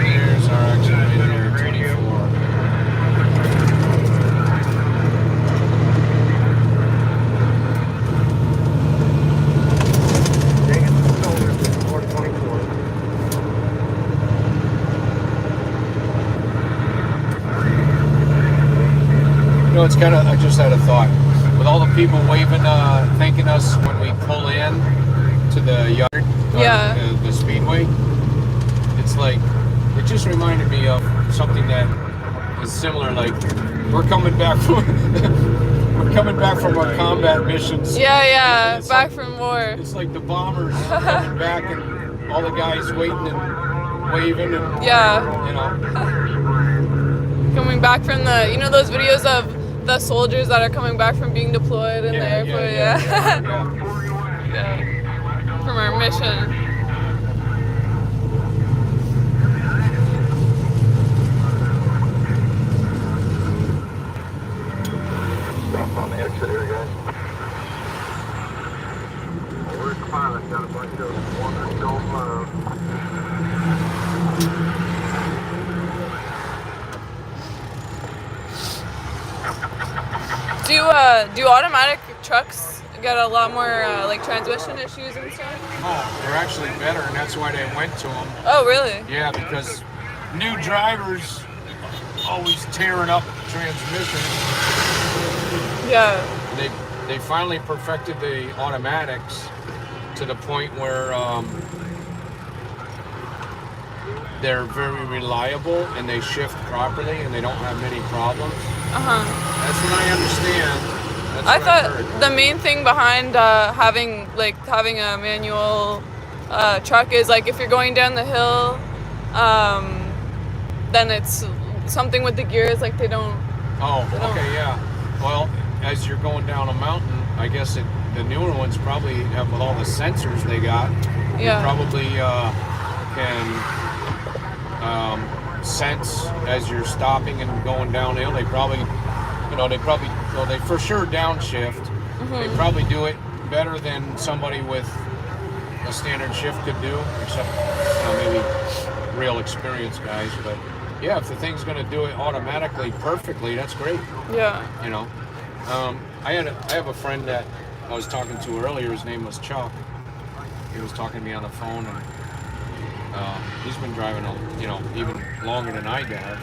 There's our exit right there, 24. It's kind of, I just had a thought. With all the people waving, thanking us when we pull in to the yard, the speedway, it's like, it just reminded me of something that is similar, like, we're coming back from our combat missions.
Yeah,
It's
back
like,
from war.
It's like the bombers coming back and all the guys waiting and waving and, you know.
Coming back from the, those videos of the soldiers that are coming back from being deployed in the airport, yeah. From our mission.
Stop on the exit here, guys. Where's the pilot? Got a bunch of ones that don't move.
Do automatic trucks get a lot more like transmission issues and stuff?
Oh, they're actually better, and that's why they went to them.
Oh, really?
Yeah, because new drivers always tearing up transmission.
Yeah.
They finally perfected the automatics to the point where they're very reliable and they shift properly and they don't have many problems. That's what I understand. That's
I
what
thought
I've heard.
the main thing behind having a manual truck is like if you're going down the hill, then it's something with the gears, like they don't.
Okay, yeah. Well, as you're going down a mountain, I guess the newer ones probably have, with all the sensors they got, you probably can sense as you're stopping and going downhill. They probably, they for sure downshift. They probably do it better than somebody with a standard shift could do, except maybe real experience, guys. But yeah, if the thing's going to do it automatically perfectly, that's great.
Yeah.
You know, I have a friend that I was talking to earlier. His name was Chuck. He was talking to me on the phone, and he's been driving, even longer than I have.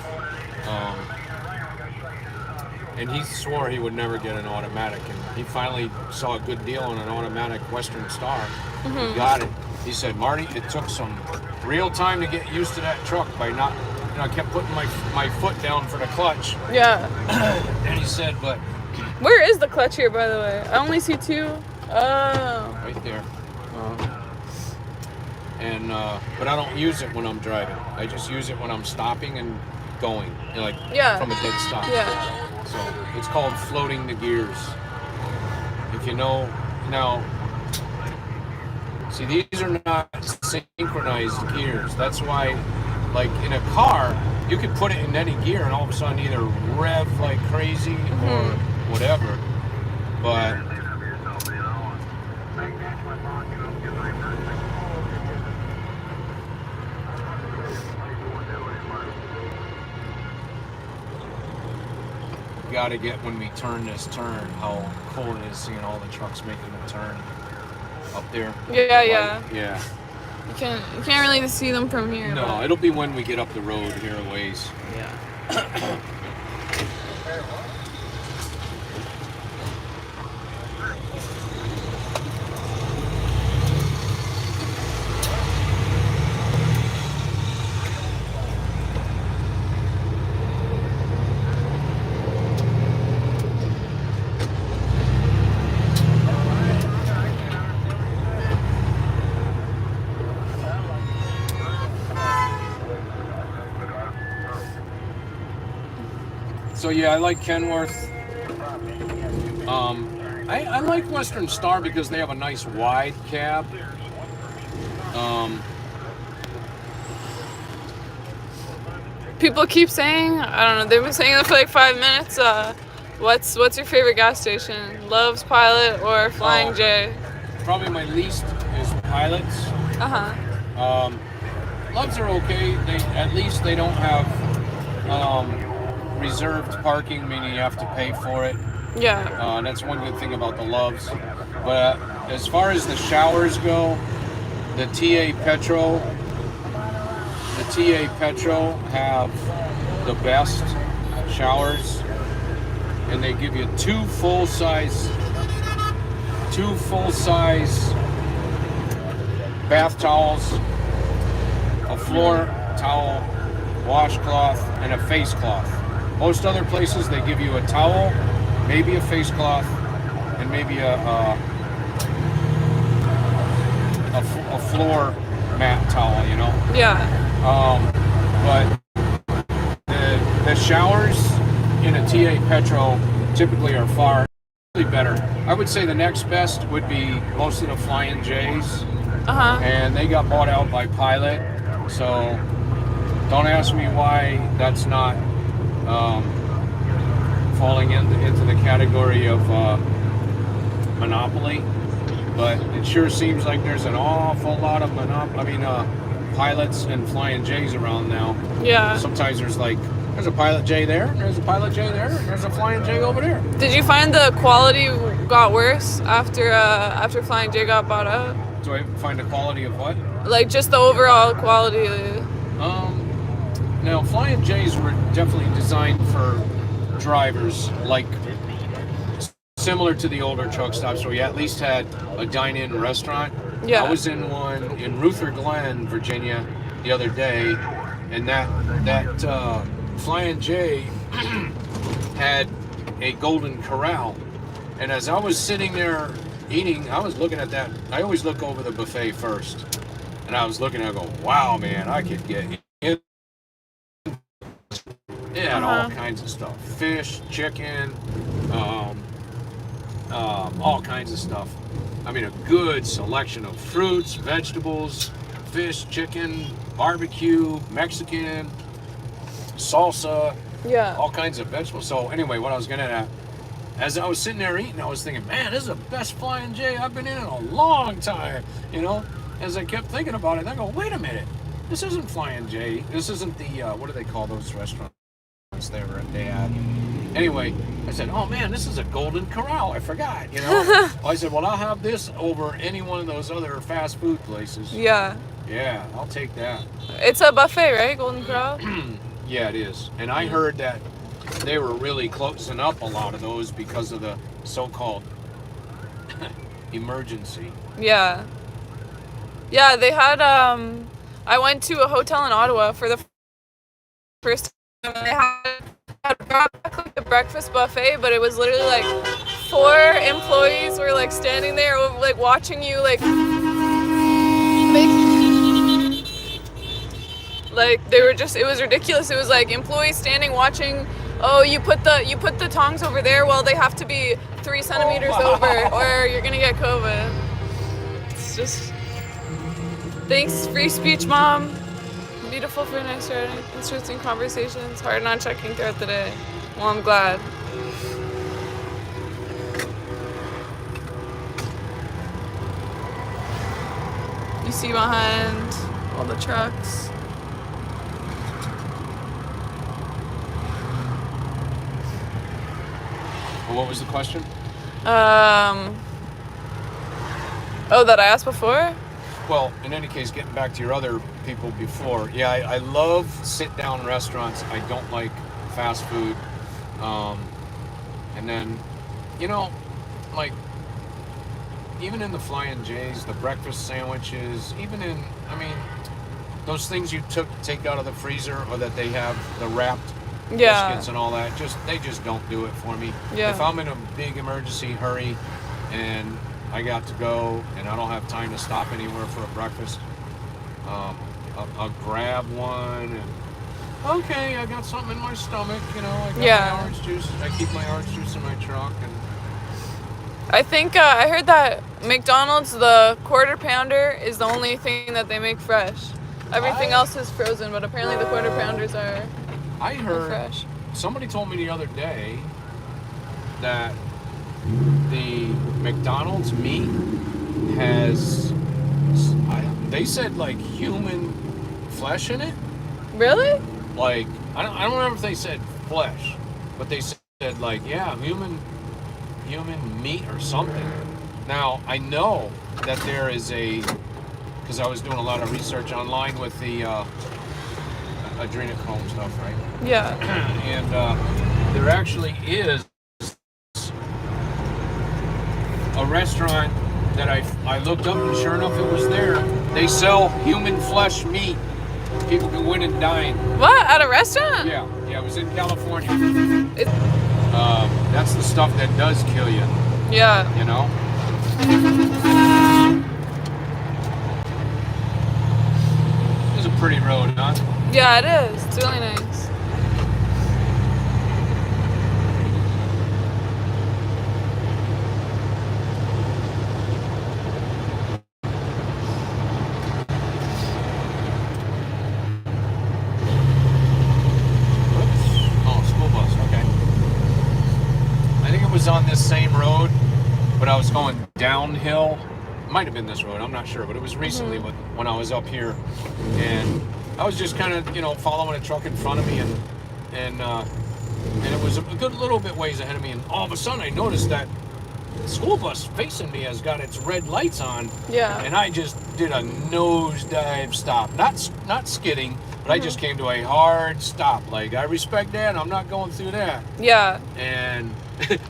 And he swore he would never get an automatic, and he finally saw a good deal on an automatic Western Star.
Mm-hmm.
He got it. He said, Marty, it took some real time to get used to that truck by not, I kept putting my foot down for the clutch.
Yeah.
And he said, but
Where is the clutch here, by the way? I only see 2. Oh.
right there. And but I don't use it when I'm driving. I just use it when I'm stopping and going,
Yeah.
from a dead stop.
Yeah.
So it's called floating the gears. If you know now, see, these are not synchronized gears. That's why, like in a car, you could put it in any gear and all of a sudden either rev like crazy or whatever. But got to get, when we turn this turn, how cool it is seeing all the trucks making the turn up there.
Yeah.
Yeah.
You can't really see them from here.
No,
but...
it'll be when we get up the road here a ways.
Yeah.
So yeah, I like Kenworth. I like Western Star because they have a nice wide cab.
People keep saying, I don't know, they've been saying it for like 5 minutes. What's your favorite gas station? Love's, Pilot, or Flying J?
Probably my least is Pilots. Loves are okay. At least they don't have reserved parking, meaning you have to pay for it.
Yeah.
That's one good thing about the Loves. But as far as the showers go, the TA Petro have the best showers, and they give you two full size bath towels, a floor towel, washcloth, and a face cloth. Most other places they give you a towel, maybe a face cloth, and maybe a floor mat towel, you know.
Yeah.
But the showers in a TA Petro typically are far better. I would say the next best would be most of the Flying J's, and they got bought out by Pilot. So don't ask me why that's not falling into the category of monopoly, but it sure seems like there's an awful lot of Pilots and Flying J's around now.
Yeah.
Sometimes there's a Pilot J there, there's a Pilot J there, there's a Flying J over there.
Did you find the quality got worse after Flying J got bought out?
Do I find the quality of what?
Like just the overall quality.
Now Flying J's were definitely designed for drivers, like similar to the older truck stops where you at least had a dine-in restaurant.
Yeah.
I was in one in Ruther Glen, Virginia, the other day, and that Flying J had a Golden Corral, and as I was sitting there eating, I was looking at that. I always look over the buffet first, and I was looking at it, I go, wow, man, I could get in. It had all kinds of stuff: fish, chicken, all kinds of stuff. I mean, a good selection of fruits, vegetables, fish, chicken, barbecue, Mexican, salsa, all kinds of vegetables. So anyway, what I was getting at, as I was sitting there eating, I was thinking, man, this is the best Flying J I've been in a long time, you know? As I kept thinking about it, I go, wait a minute, this isn't Flying J. This isn't the, what do they call those restaurants they were at? Anyway, I said, oh man, this is a Golden Corral. I forgot, you know? I said, well, I'll have this over any one of those other fast food places.
Yeah.
Yeah, I'll take that.
It's a buffet, right? Golden Corral?
Yeah, it is. And I heard that they were really closing up a lot of those because of the so-called emergency.
Yeah. Yeah, they had, I went to a hotel in Ottawa for the first time, and they had brought back like a breakfast buffet, but it was literally like 4 employees were like standing there like watching you like they were just, it was ridiculous. It was like employees standing watching, oh, you put the tongs over there, well they have to be 3 centimeters over or you're gonna get COVID. It's just, thanks, free speech, Mom. Beautiful for nice writing, interesting conversations, hard not checking throughout the day. Well, I'm glad. You see behind all the trucks.
Well, what was the question?
Oh, that I asked before?
Well, in any case, getting back to your other people before, yeah, I love sit-down restaurants. I don't like fast food. And then, you know, like, even in the Flying J's, the breakfast sandwiches, even in, I mean, those things you take out of the freezer or that they have the wrapped biscuits and all that, they just don't do it for me.
Yeah.
If I'm in a big emergency hurry and I got to go and I don't have time to stop anywhere for a breakfast, I'll grab one and okay, I got something in my stomach, you know, I got my orange juice. I keep my orange juice in my truck. And
I think I heard that McDonald's, the quarter pounder is the only thing that they make fresh. Everything else is frozen, but apparently the quarter pounders are
I heard
fresh.
Somebody told me the other day that the McDonald's meat has, they said like human flesh in it.
Really?
Like, I don't remember if they said flesh, but they said like, yeah, human meat or something. Now, I know that there is because I was doing a lot of research online with the adrenochrome stuff, right?
Yeah.
And there actually is a restaurant that I looked up, and sure enough, it was there. They sell human flesh meat. People can win and dine.
What? At a restaurant?
Yeah, it was in California. That's the stuff that does kill you.
Yeah.
You know? It's a pretty road, huh?
Yeah, it is. It's really nice.
On this same road, but I was going downhill. Might have been this road, I'm not sure, but it was recently when I was up here, and I was just kind of, you know, following a truck in front of me, and it was a good little bit ways ahead of me, and all of a sudden I noticed that the school bus facing me has got its red lights on.
Yeah.
And I just did a nosedive stop, not skidding, but I just came to a hard stop. Like, I respect that, I'm not going through that.
Yeah.
And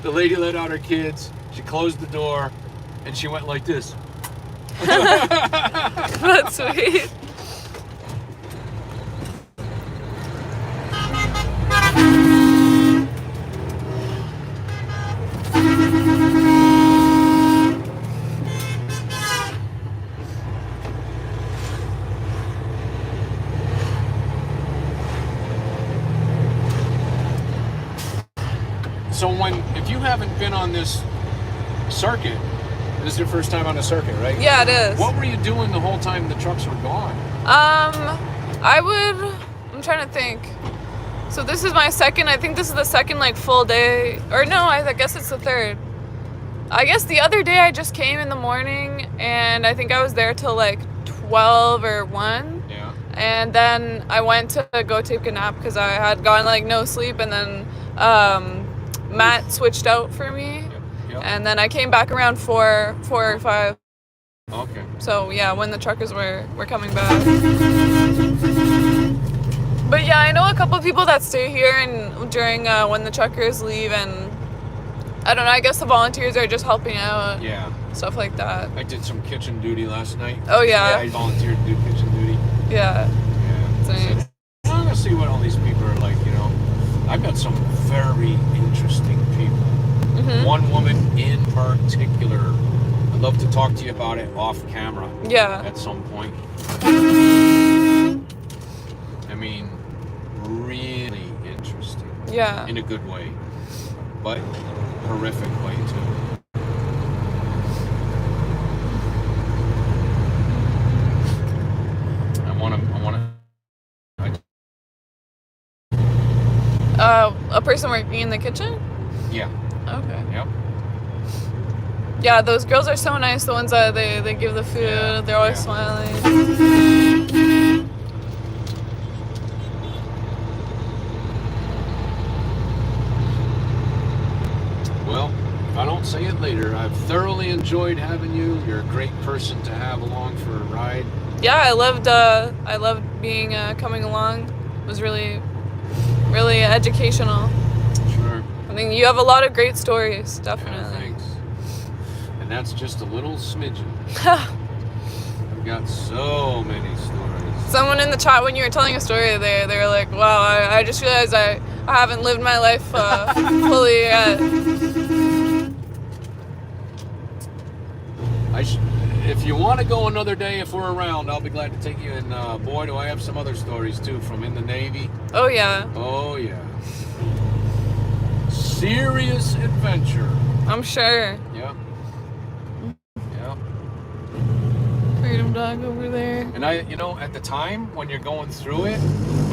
the lady let out her kids, she closed the door, and she went like this.
That's sweet.
So if you haven't been on this circuit, this is your first time on a circuit, right?
Yeah, it is.
What were you doing the whole time the trucks were gone?
I'm trying to think. So this is my second, I think this is the second like full day, or no, I guess it's the third. I guess the other day I just came in the morning and I think I was there till like 12 or 1.
Yeah.
And then I went to go take a nap because I had gotten like no sleep, and then Matt switched out for me.
Yep.
And then I came back around 4 or 5.
Okay.
So yeah, when the truckers were coming back. But yeah, I know a couple people that stay here and during when the truckers leave, and I don't know, I guess the volunteers are just helping out.
Yeah.
Stuff like that.
I did some kitchen duty last night.
Oh yeah.
I volunteered to do kitchen duty.
Yeah.
Yeah.
It's nice.
I want to see what all these people are like, you know. I've got some very interesting people.
Mm-hmm.
One woman in particular. I'd love to talk to you about it off camera.
Yeah.
At some point. I mean, really interesting.
Yeah.
In a good way. But horrific way too. I want
A person working in the kitchen?
Yeah.
Okay.
Yep.
Yeah, those girls are so nice. The ones that they give the food,
Yeah,
they're always
yeah.
smiling.
Well, if I don't say it later, I've thoroughly enjoyed having you. You're a great person to have along for a ride.
Yeah, I loved being coming along. It was really educational.
Sure.
I mean, you have a lot of great stories,
Yeah,
definitely.
thanks. And that's just a little smidgen. I've got so many stories.
Someone in the chat, when you were telling a story, they were like, "Wow, I just realized I haven't lived my life fully yet."
If you want to go another day, if we're around, I'll be glad to take you. And boy, do I have some other stories too from in the Navy.
Oh yeah,
Oh yeah. Serious adventure.
I'm sure.
Yep. Yep.
Freedom dog over there.
And at the time when you're going through it,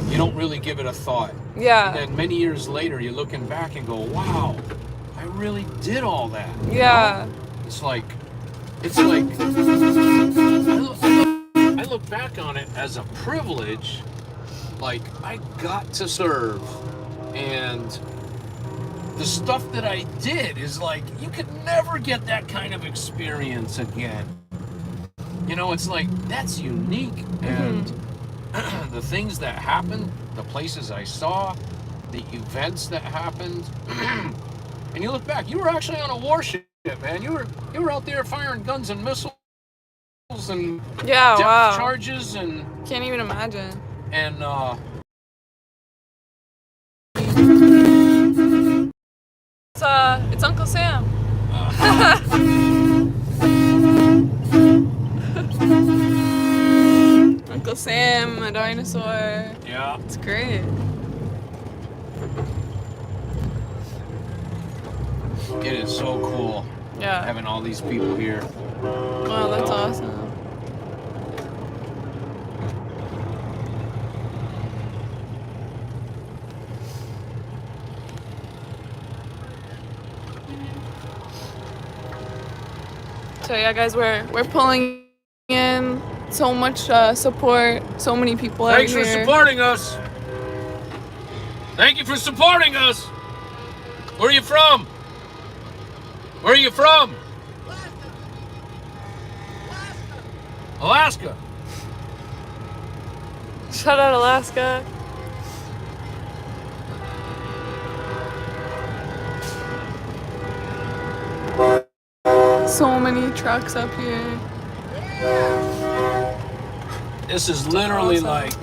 you don't really give it a thought.
Yeah.
And then many years later, you're looking back and go, wow, I really did all that. you
Yeah.
know? It's like, I look back on it as a privilege. Like, I got to serve. And the stuff that I did is like, you could never get that kind of experience again. You know, it's like, that's unique. And the things that happened, the places I saw, the events that happened, and you look back, you were actually on a warship, man. You were out there firing guns and missiles and
Yeah.
depth
Wow.
charges and
Can't even imagine. It's Uncle Sam. Uncle Sam, a dinosaur.
yeah.
It's great.
It is so cool
Yeah.
having all these people here.
Wow, that's awesome. So yeah, guys, we're pulling in so much support, so many people out
Thanks
here.
for supporting us. Thank you for supporting us. Where are you from? Where are you from? Alaska.
Shout out Alaska. So many trucks up here.
This is literally
Awesome.
like,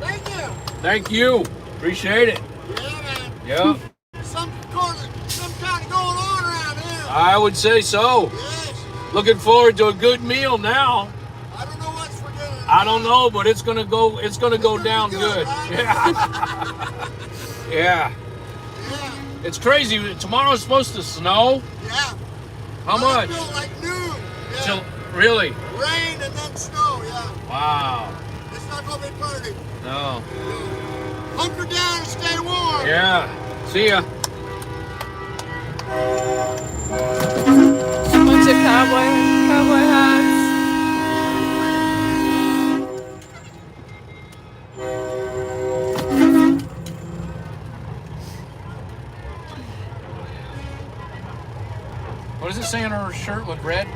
Thank you.
thank you. Appreciate it.
Yeah, man.
Yeah,
Some kind of going on around here.
I would say so.
Yes.
Looking forward to a good meal now.
I don't know what's for dinner.
I don't know, but it's gonna go down good.
Right?
Yeah. Yeah.
Yeah.
It's crazy. Tomorrow's supposed to snow.
Yeah.
How much?
Until like noon. Yeah.
Till really?
Rain and then snow. Yeah.
Wow.
It's not gonna be pretty.
No.
Hunker down and stay warm.
Yeah. See ya.
Bunch of cowboy hats.
What does it say on her shirt with red?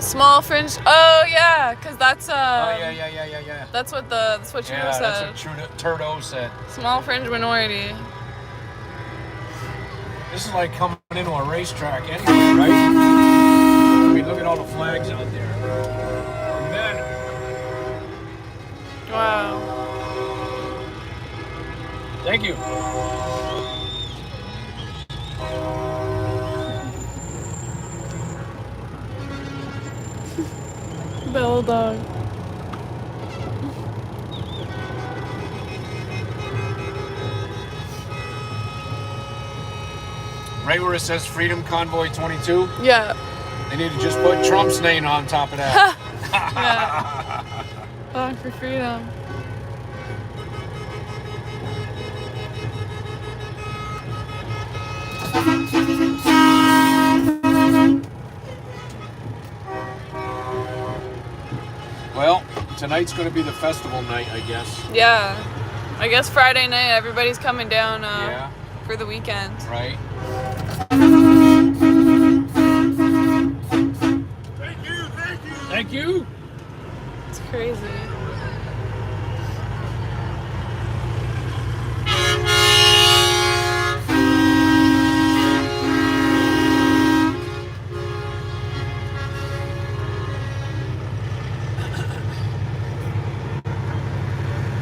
Small fringe. Oh yeah, cause that's
Oh yeah.
That's what Trudeau
Yeah,
said.
that's what Trudeau said.
Small fringe minority.
This is like coming into a racetrack anyway, right? I mean, look at all the flags out there. And then,
Wow.
thank you.
Bell dog.
Right where it says Freedom Convoy 22,
Yeah.
they need to just put Trump's name on top of that.
Yeah. Dog for freedom.
Well, tonight's going to be the festival night, I guess.
Yeah. I guess Friday night everybody's coming down
Yeah.
for the weekend.
Right? Thank you.
It's crazy.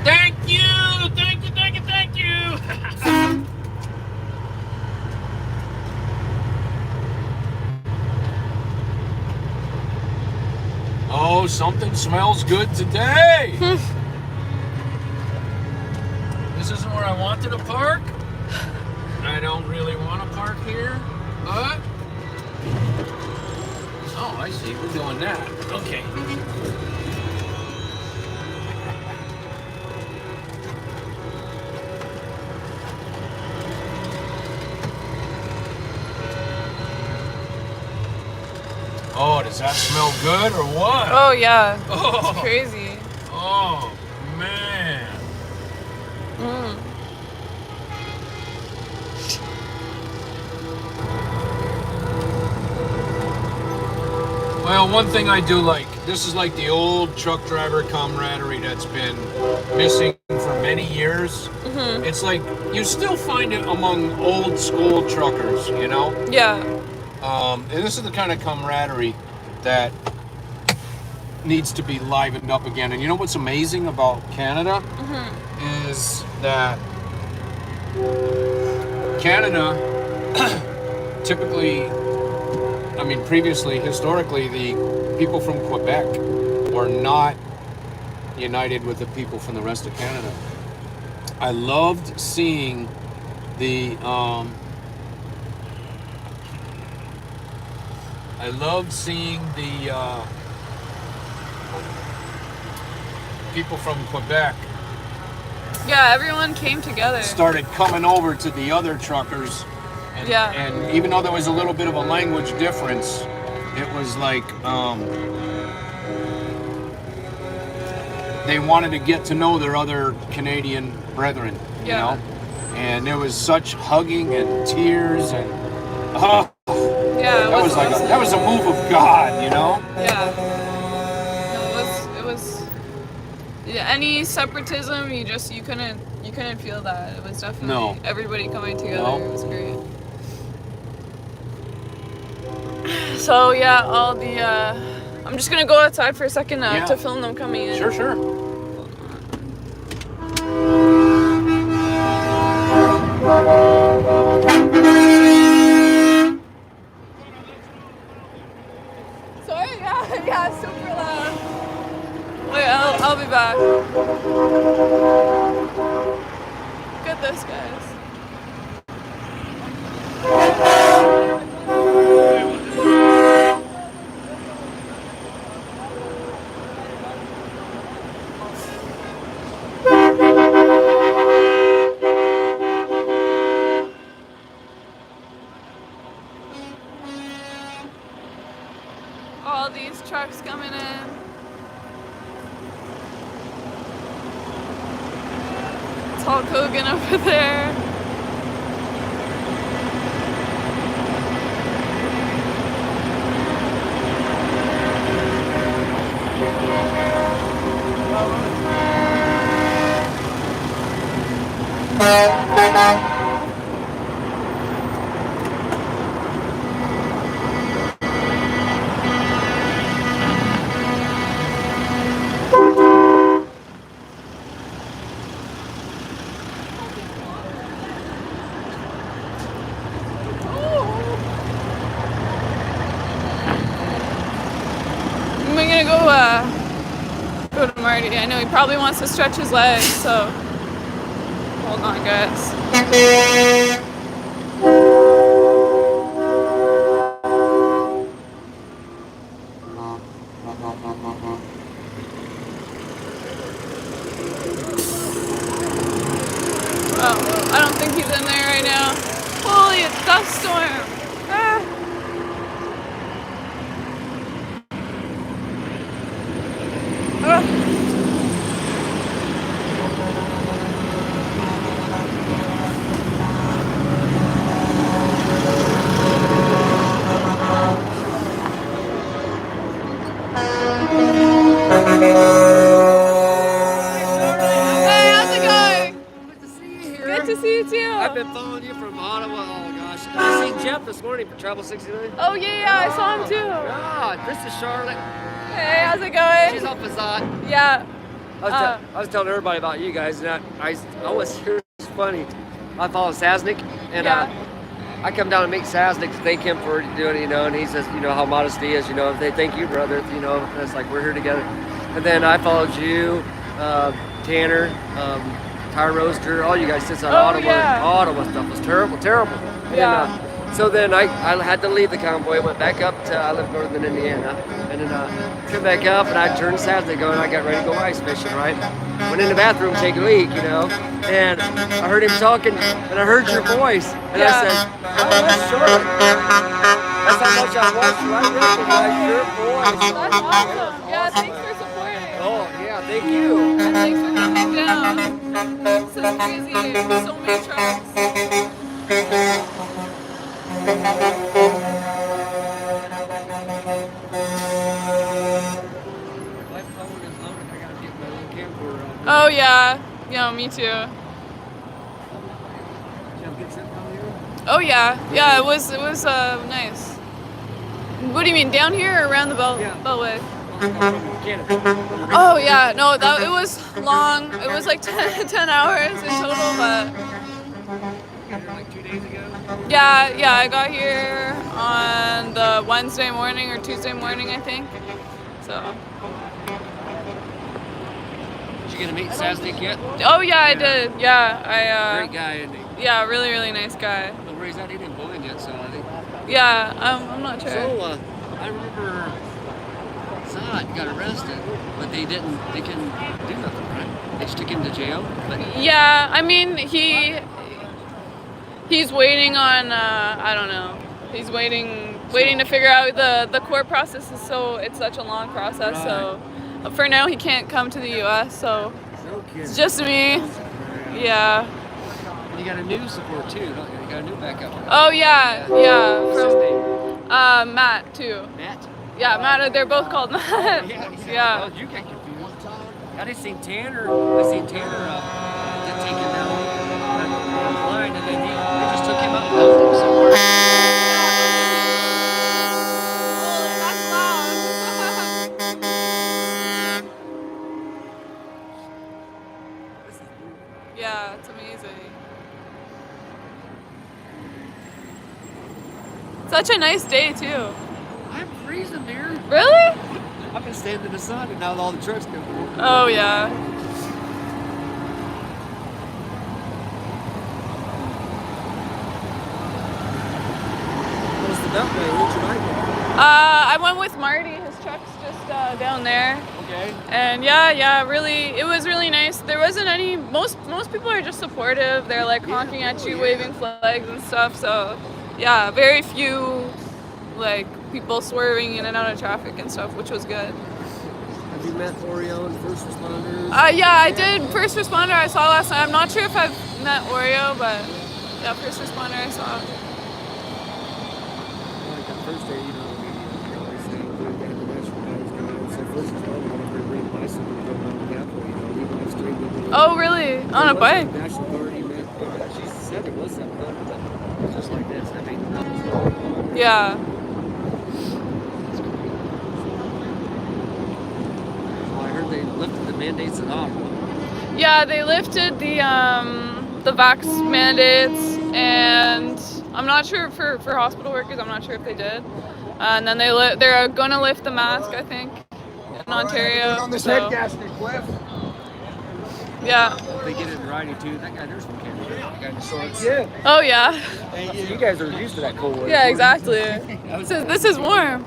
Thank you. Oh, something smells good today. This isn't where I wanted to park. I don't really want to park here, but oh, I see. We're doing that. Okay. Oh, does that smell good or what?
Oh yeah.
Oh.
It's crazy.
Oh, man.
Mm.
Well, one thing I do like, this is like the old truck driver camaraderie that's been missing for many years.
Mm-hmm.
It's like you still find it among old school truckers, you know?
Yeah.
And this is the kind of camaraderie that needs to be livened up again. And you know what's amazing about Canada?
Mm-hmm.
Is that Canada typically, I mean, previously, historically, the people from Quebec were not united with the people from the rest of Canada. I loved seeing the people from Quebec
Yeah, everyone came together.
started coming over to the other truckers. And,
Yeah.
and even though there was a little bit of a language difference, it was like they wanted to get to know their other Canadian brethren, you
Yeah.
know? And there was such hugging and tears and oh,
Yeah, it
that was like
awesome.
that was a move of God, you know?
Yeah. No, it was yeah, any separatism, you couldn't feel that. It was definitely
No.
everybody coming together.
No.
It was great. So yeah, I'm just gonna go outside for a second
Yeah.
to film them coming in.
Sure.
Sorry, yeah, super loud. Wait, I'll be back. Look at this, guys. All these trucks coming in. It's Hulk Hogan over there. gonna go to Marty. I know he probably wants to stretch his legs, so hold on, guys. Oh, I don't think he's in there right now. Holy, it's dust storm. Ah. Ah. Hey, how's it going?
Good to see you here.
Good to see you too.
I've been following you from Ottawa. Oh gosh, I seen Jeff this morning for Travel 69.
Oh yeah, I saw him too.
God, this is Charlotte.
Hey, how's it going?
She's off Passat.
Yeah.
I was telling everybody about you guys, and I was here. It's funny. I follow Sasnick, and I come down and meet Sasnick to thank him for doing it, and he says, how modest he is, they thank you, brother, and it's like we're here together. And then I followed you, Tanner, Tire Roaster, all you guys since Ottawa.
Yeah.
Ottawa stuff was terrible.
Yeah.
And, so then I had to leave the convoy, went back up to, I live in northern Indiana, and then came back up, and I turned Saturday going, I got ready to go ice fishing, right? Went in the bathroom, take a leak, and I heard him talking, and I heard your voice, and I said, oh, that's Charlotte. That's how much I watched you. I recognize your voice.
That's awesome. Yeah, thanks for supporting.
Oh, yeah, thank you.
And thanks for coming down. This is crazy. So many trucks.
My phone is loaded. I gotta get my little camcorder out.
Oh yeah. Yeah, me too.
Did you have a good trip down here?
Oh yeah. Yeah, it was nice. What do you mean, down here or around the Beltway?
Canada.
Oh yeah, no, it was long. It was like 10 hours in total, but
Like 2 days ago?
yeah, I got here on the Wednesday morning or Tuesday morning, I think. So.
Did you get to meet Sasnick yet?
Oh yeah, I did. Yeah,
Great guy, isn't he?
Yeah, really, really nice guy.
I don't know where he's at. He didn't go in yet, so I think.
Yeah, I'm not sure.
So, I remember Zod got arrested, but they couldn't do nothing, right? They just took him to jail. But
Yeah, I mean he's waiting on I don't know. He's waiting to figure out the court process is it's such a long process.
Right.
So for now he can't come to the U.S. So
no kidding.
it's just me. Yeah.
And you got a new support too. Don't you? You got a new backup.
Oh yeah.
What's his
From
name?
Matt too.
Matt.
Yeah, Matt. They're both called Matt. Yeah.
Oh, you got confused. I seen Tanner get taken down on the line, and then they just took him out and left him somewhere.
Oh, that's loud. Yeah, it's amazing. Such a nice day too.
I'm freezing, dear.
Really?
I've been standing in the sun, and now all the trucks come through.
Oh yeah.
What was the Beltway? Where'd you ride with?
I went with Marty. His truck's just down there.
Okay.
And yeah, really, it was really nice. There wasn't any. Most people are just supportive. They're like honking at you, waving flags and stuff. So yeah, very few like people swerving in and out of traffic and stuff, which was good.
Have you met Oreo and first responders?
Yeah, I did. First responder I saw last night. I'm not sure if I've met Oreo, but yeah, first responder I saw.
Like that first day, we always say we're going to national guys going to say first responder, we're going to bring a bicycle and go down the pathway, we went straight.
Oh really? On a bike?
National Guard, he met. She said it was something, but it was just like this. I mean, that was
Yeah.
I heard they lifted the mandates in Ottawa.
Yeah, they lifted the vax mandates, and I'm not sure for hospital workers. I'm not sure if they did. And then they're going to lift the mask, I think. in Ontario.
On this
So,
head gasket, Cliff.
yeah.
They get it in writing too. That guy there's from Canada. That guy in the shorts.
Yeah.
Oh yeah.
So you guys are used to that cold weather.
Yeah, exactly. This is warm.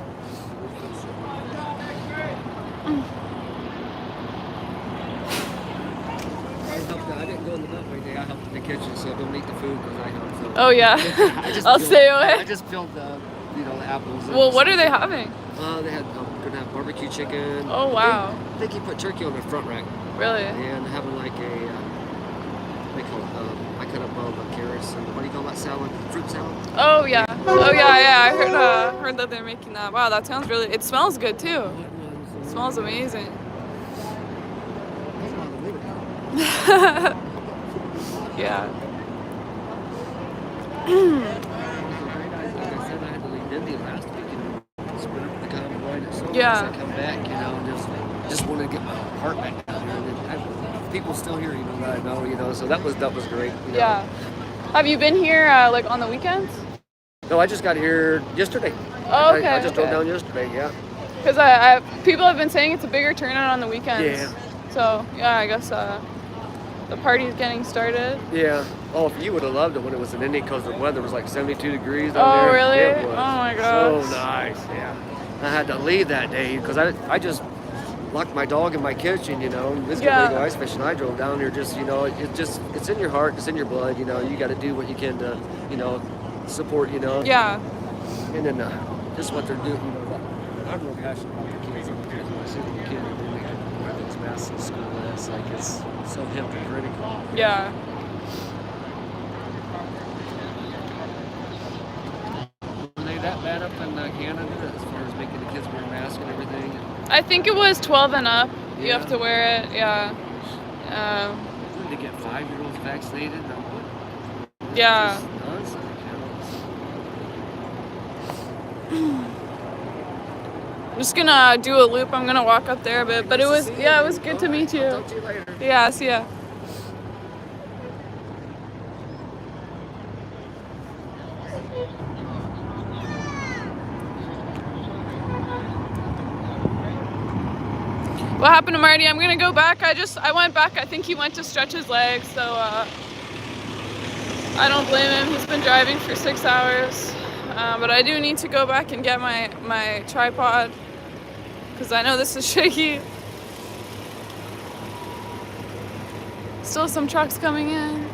I didn't go in the beltway day. I helped in the kitchen, so don't eat the food because I helped. So.
Oh yeah. I'll stay away.
I just peeled the, the apples.
Well, what are they having?
They had gonna have barbecue chicken.
Oh wow.
I think he put turkey on the front rack.
Really?
And having like a they call it I cut up all the carrots and what do you call that salad? Fruit salad.
Oh yeah. Oh yeah. I heard that they're making that. Wow, that sounds really. It smells good too. It smells amazing. Yeah. Yeah.
I come back, you know, just want to get my heart back down there. And people still here, you know, that I know, you know, so that was great. You know.
Yeah. Have you been here like on the weekends?
No, I just got here yesterday.
Oh, okay.
I just drove down yesterday, yeah.
Because I people have been saying it's a bigger turnout on the weekends.
Yeah.
So yeah, I guess the party's getting started.
Yeah. Oh, if you would have loved it when it was in Indy because the weather was like 72 degrees down there.
Oh really?
It was
Oh my gosh.
so nice, yeah. I had to leave that day because I just locked my dog in my kitchen, you know, and this guy
Yeah.
go ice fishing. I drove down here just, you know, it's in your heart, it's in your blood, you know, you got to do what you can to, you know, support, you know.
Yeah.
And then just what they're doing, you know, I'm real passionate about the kids. I'm because when I see the kid, they're making weapons masks in school, and it's like, it's so hypocritical.
Yeah.
Were they that bad up in Canada as far as making the kids wear masks and everything?
I think it was 12 and up. You
Yeah.
have to wear it. Yeah.
Did they get 5-year-olds vaccinated? Or what?
Yeah.
Just nonsense,
I'm just gonna do a loop. I'm gonna walk up there a bit. But it was it was good to meet you.
I'll talk to you later.
Yeah. See ya. What happened to Marty? I'm gonna go back. I went back. I think he went to stretch his legs, so I don't blame him. He's been driving for 6 hours, but I do need to go back and get my tripod because I know this is shaky. Still some trucks coming in.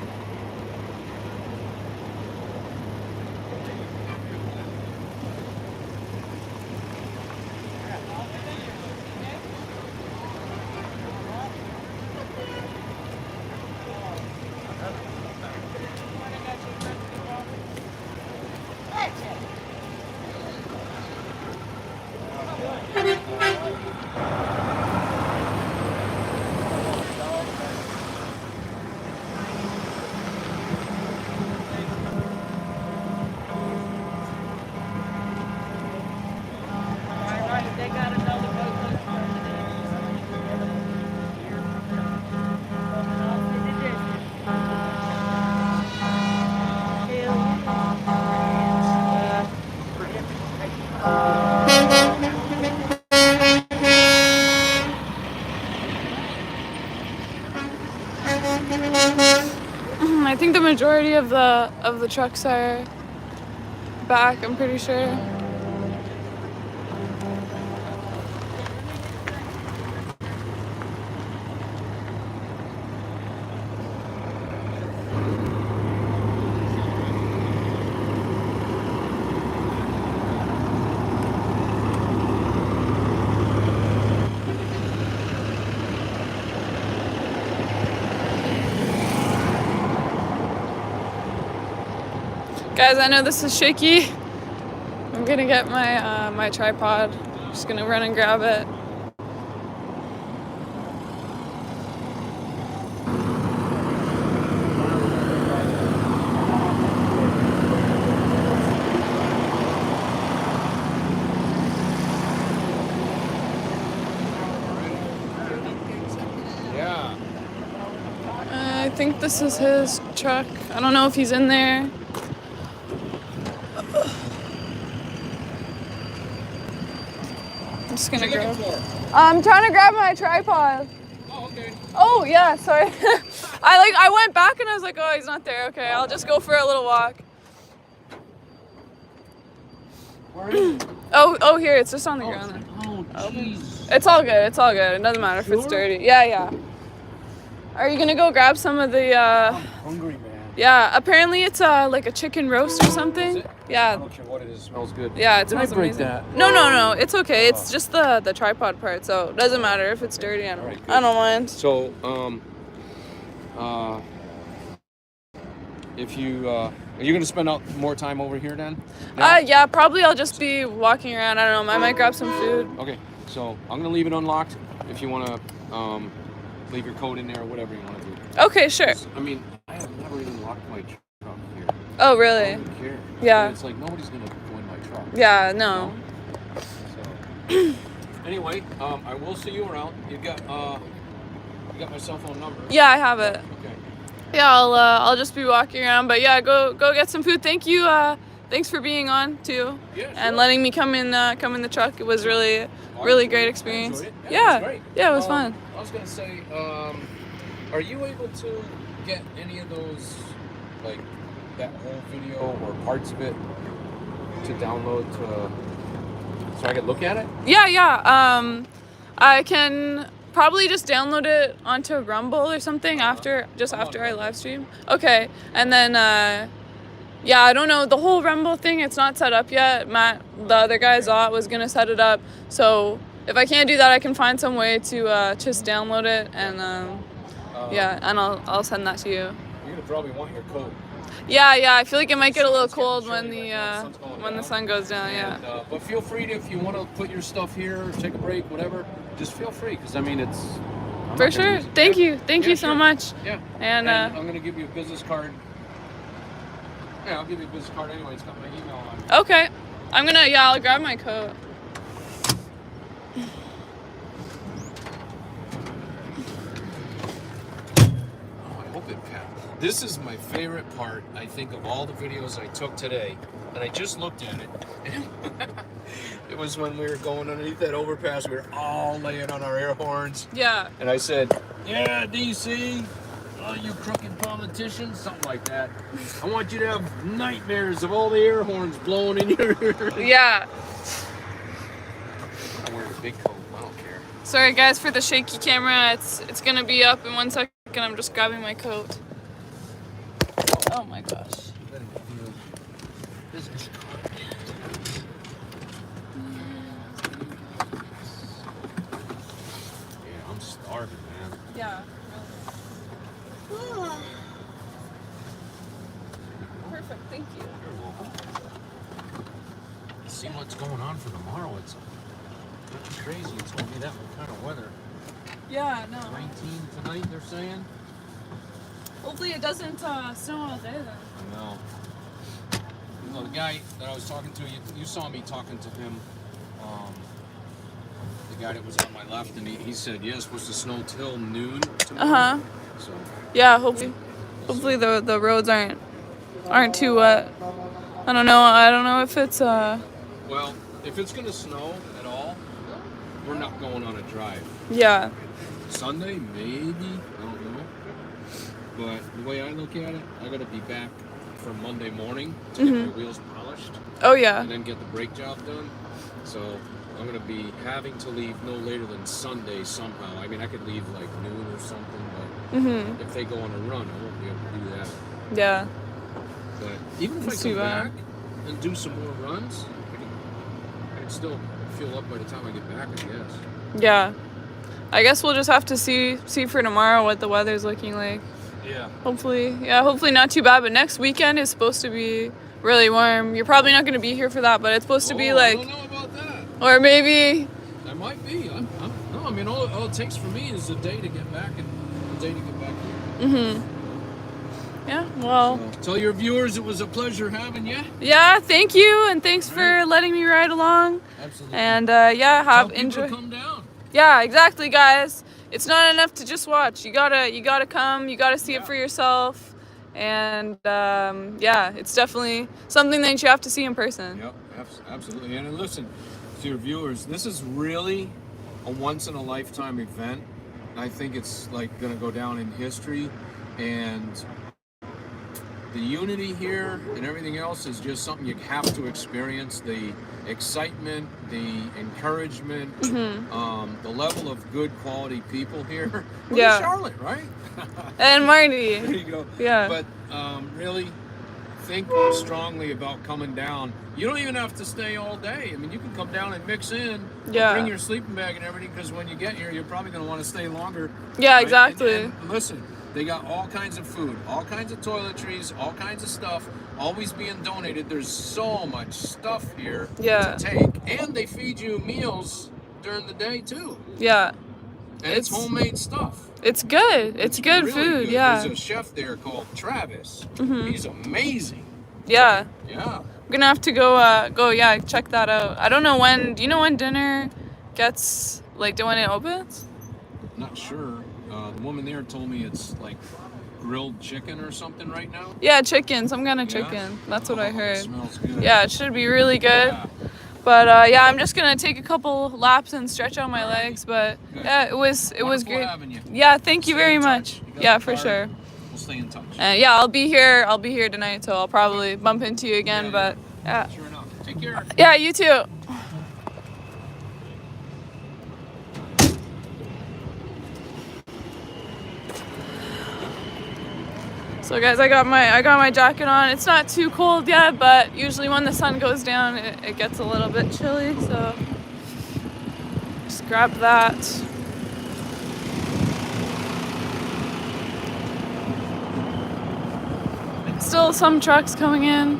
I think the majority of the trucks are back, I'm pretty sure. Guys, I know this is shaky. I'm gonna get my my tripod. Just gonna run and grab it.
Yeah.
I think this is his truck. I don't know if he's in there. I'm just gonna grab. I'm trying to grab my tripod.
Oh, okay.
Oh yeah, sorry. I went back and I was like, oh, he's not there. Okay, I'll just go for a little walk.
Where is it?
Oh, here. It's just on the ground.
Oh, jeez.
It's all good. It's all good. It doesn't matter if it's dirty. Yeah, yeah. Are you gonna go grab some of the?
I'm hungry, man.
Yeah. Apparently, it's like a chicken roast or something.
Is it? I
Yeah.
don't care what it is. It smells good.
Yeah, it
Did I
smells
break
amazing.
that?
No. It's okay. It's just the tripod part, so it doesn't matter if it's dirty. I
Alright,
don't mind.
So, if you are you gonna spend more time over here then? Now?
Yeah. Probably I'll just be walking around. I don't know. I might grab some food.
Okay. So I'm gonna leave it unlocked. If you wanna leave your code in there or whatever you wanna do.
Okay, sure.
I mean, I have never even locked my truck here.
Oh,
I
really?
don't care.
Yeah.
It's like nobody's gonna go in my truck.
Yeah. No.
So anyway, I will see you around. You got my cell phone number.
Yeah, I have it.
Okay.
Yeah, I'll just be walking around. But yeah, go get some food. Thank you. Thanks for being on too,
Yeah, sure.
and letting me come in the truck. It was really great experience.
I enjoyed it.
Yeah,
It was great.
yeah, it was fun.
I was gonna say, are you able to get any of those, like that whole video or parts of it, to download so I could look at it?
Yeah. I can probably just download it onto Rumble or something after I live stream. Okay, and then yeah, I don't know the whole Rumble thing. It's not set up yet. Matt, the other guy, Zot, was gonna set it up. So if I can't do that, I can find some way to just download it and yeah, and I'll send that to you.
You're gonna probably want your coat.
Yeah. I feel like it might get a little cold when the sun goes down. Yeah.
And, but feel free to, if you want to put your stuff here, take a break, whatever. Just feel free, because I mean it's. I'm
For
not gonna
sure.
use it.
Thank
Yeah.
you. Thank
Yeah,
you so
sure.
much.
Yeah.
And
I'm gonna give you a business card. Yeah, I'll give you a business card anyway. It's got my email on it.
okay. I'll grab my coat.
Oh, I hope it passed. This is my favorite part, I think, of all the videos I took today. And I just looked at it. It was when we were going underneath that overpass. We were all laying on our air horns.
Yeah.
And I said, yeah, DC, all you crooked politicians, something like that. I want you to have nightmares of all the air horns blowing in your ear.
Yeah.
I'm wearing a big coat. I don't care.
Sorry guys for the shaky camera. It's gonna be up in 1 second. I'm just grabbing my coat. Oh my gosh.
Business card. Yeah, I'm starving, man.
Yeah. Perfect. Thank you.
You're welcome. See what's going on for tomorrow. It's nothing crazy. It's gonna be that kind of weather.
Yeah. No.
19 tonight, they're saying.
Hopefully it doesn't snow all day then.
I know. You know, the guy that I was talking to, you saw me talking to him. The guy that was on my left, and he said, yeah, it's supposed to snow till noon tomorrow. So,
Yeah. Hopefully the roads aren't too wet. I don't know if it's
well, if it's gonna snow at all, we're not going on a drive.
yeah.
Sunday, maybe, I don't know. But the way I look at it, I gotta be back for Monday morning to get my wheels polished
Oh yeah.
and then get the brake job done. So I'm gonna be having to leave no later than Sunday somehow. I mean, I could leave like noon or something, but if they go on a run, I won't be able to do that.
Yeah.
But even if
That's
I
too
come
bad.
back and do some more runs, I can still fill up by the time I get back, I guess.
Yeah. I guess we'll just have to see for tomorrow what the weather's looking like.
Yeah.
Hopefully not too bad. But next weekend is supposed to be really warm. You're probably not going to be here for that, but it's supposed to be
I
like,
don't know about that.
or maybe.
I might be. No, I mean, all it takes for me is a day to get back and a day to get back here.
Yeah. Well.
So, tell your viewers it was a pleasure having you.
Yeah. Thank you, and thanks for letting me ride along.
Absolutely.
And yeah,
Tell people
enjoy.
to come down.
Yeah, exactly, guys. It's not enough to just watch. You gotta come. You gotta see it for yourself. And yeah, it's definitely something that you have to see in person.
Yep, absolutely. And listen, to your viewers, this is really a once-in-a-lifetime event. I think it's like going to go down in history, and the unity here and everything else is just something you have to experience. The excitement, the encouragement, the level of good quality people here. Look at Charlotte, right?
And Marty.
There you go.
Yeah.
But really think strongly about coming down. You don't even have to stay all day. I mean, you can come down and mix in.
Yeah.
Bring your sleeping bag and everything, because when you get here, you're probably going to want to stay longer.
Yeah,
right?
exactly.
And listen, they got all kinds of food, all kinds of toiletries, all kinds of stuff, always being donated. There's so much stuff here to take. And they feed you meals during the day, too.
Yeah.
And it's homemade stuff.
It's good. It's good
really
food,
good.
yeah.
There's a chef there called Travis. He's amazing.
Yeah.
Yeah.
I'm gonna have to go check that out. I don't know when. Do you know when dinner gets, like, when it opens?
Not sure. The woman there told me it's like grilled chicken or something right now.
Yeah, chicken. Some kind of chicken. That's what I heard.
It smells good.
Yeah, it should be really good.
Yeah.
But I'm just gonna take a couple laps and stretch out my legs. But yeah, it was great.
Having you.
Yeah, thank you
Stay
very
in
much.
touch. You got
Yeah,
the
for
card.
sure.
We'll stay in touch.
Yeah, I'll be here tonight, so I'll probably bump into you again.
Yeah,
but yeah.
Sure enough. Take care.
Yeah, you too. So guys, I got my jacket on. It's not too cold yet, but usually when the sun goes down, it gets a little bit chilly. So just grab that. Still some trucks coming in.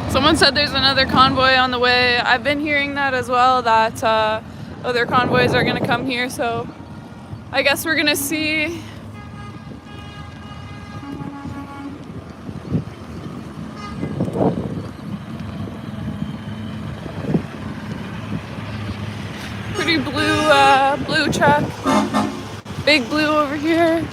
Someone said there's another convoy on the way. I've been hearing that as well, that other convoys are gonna come here, so I guess we're gonna see. Pretty blue truck. Big blue over here.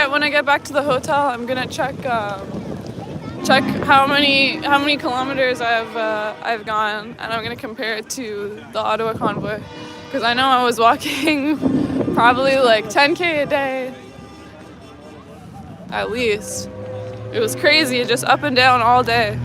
When I get back to the hotel, I'm gonna check how many kilometers I've gone, and I'm gonna compare it to the Ottawa convoy, because I know I was walking probably like 10K a day at least. It was crazy, just up and down all day.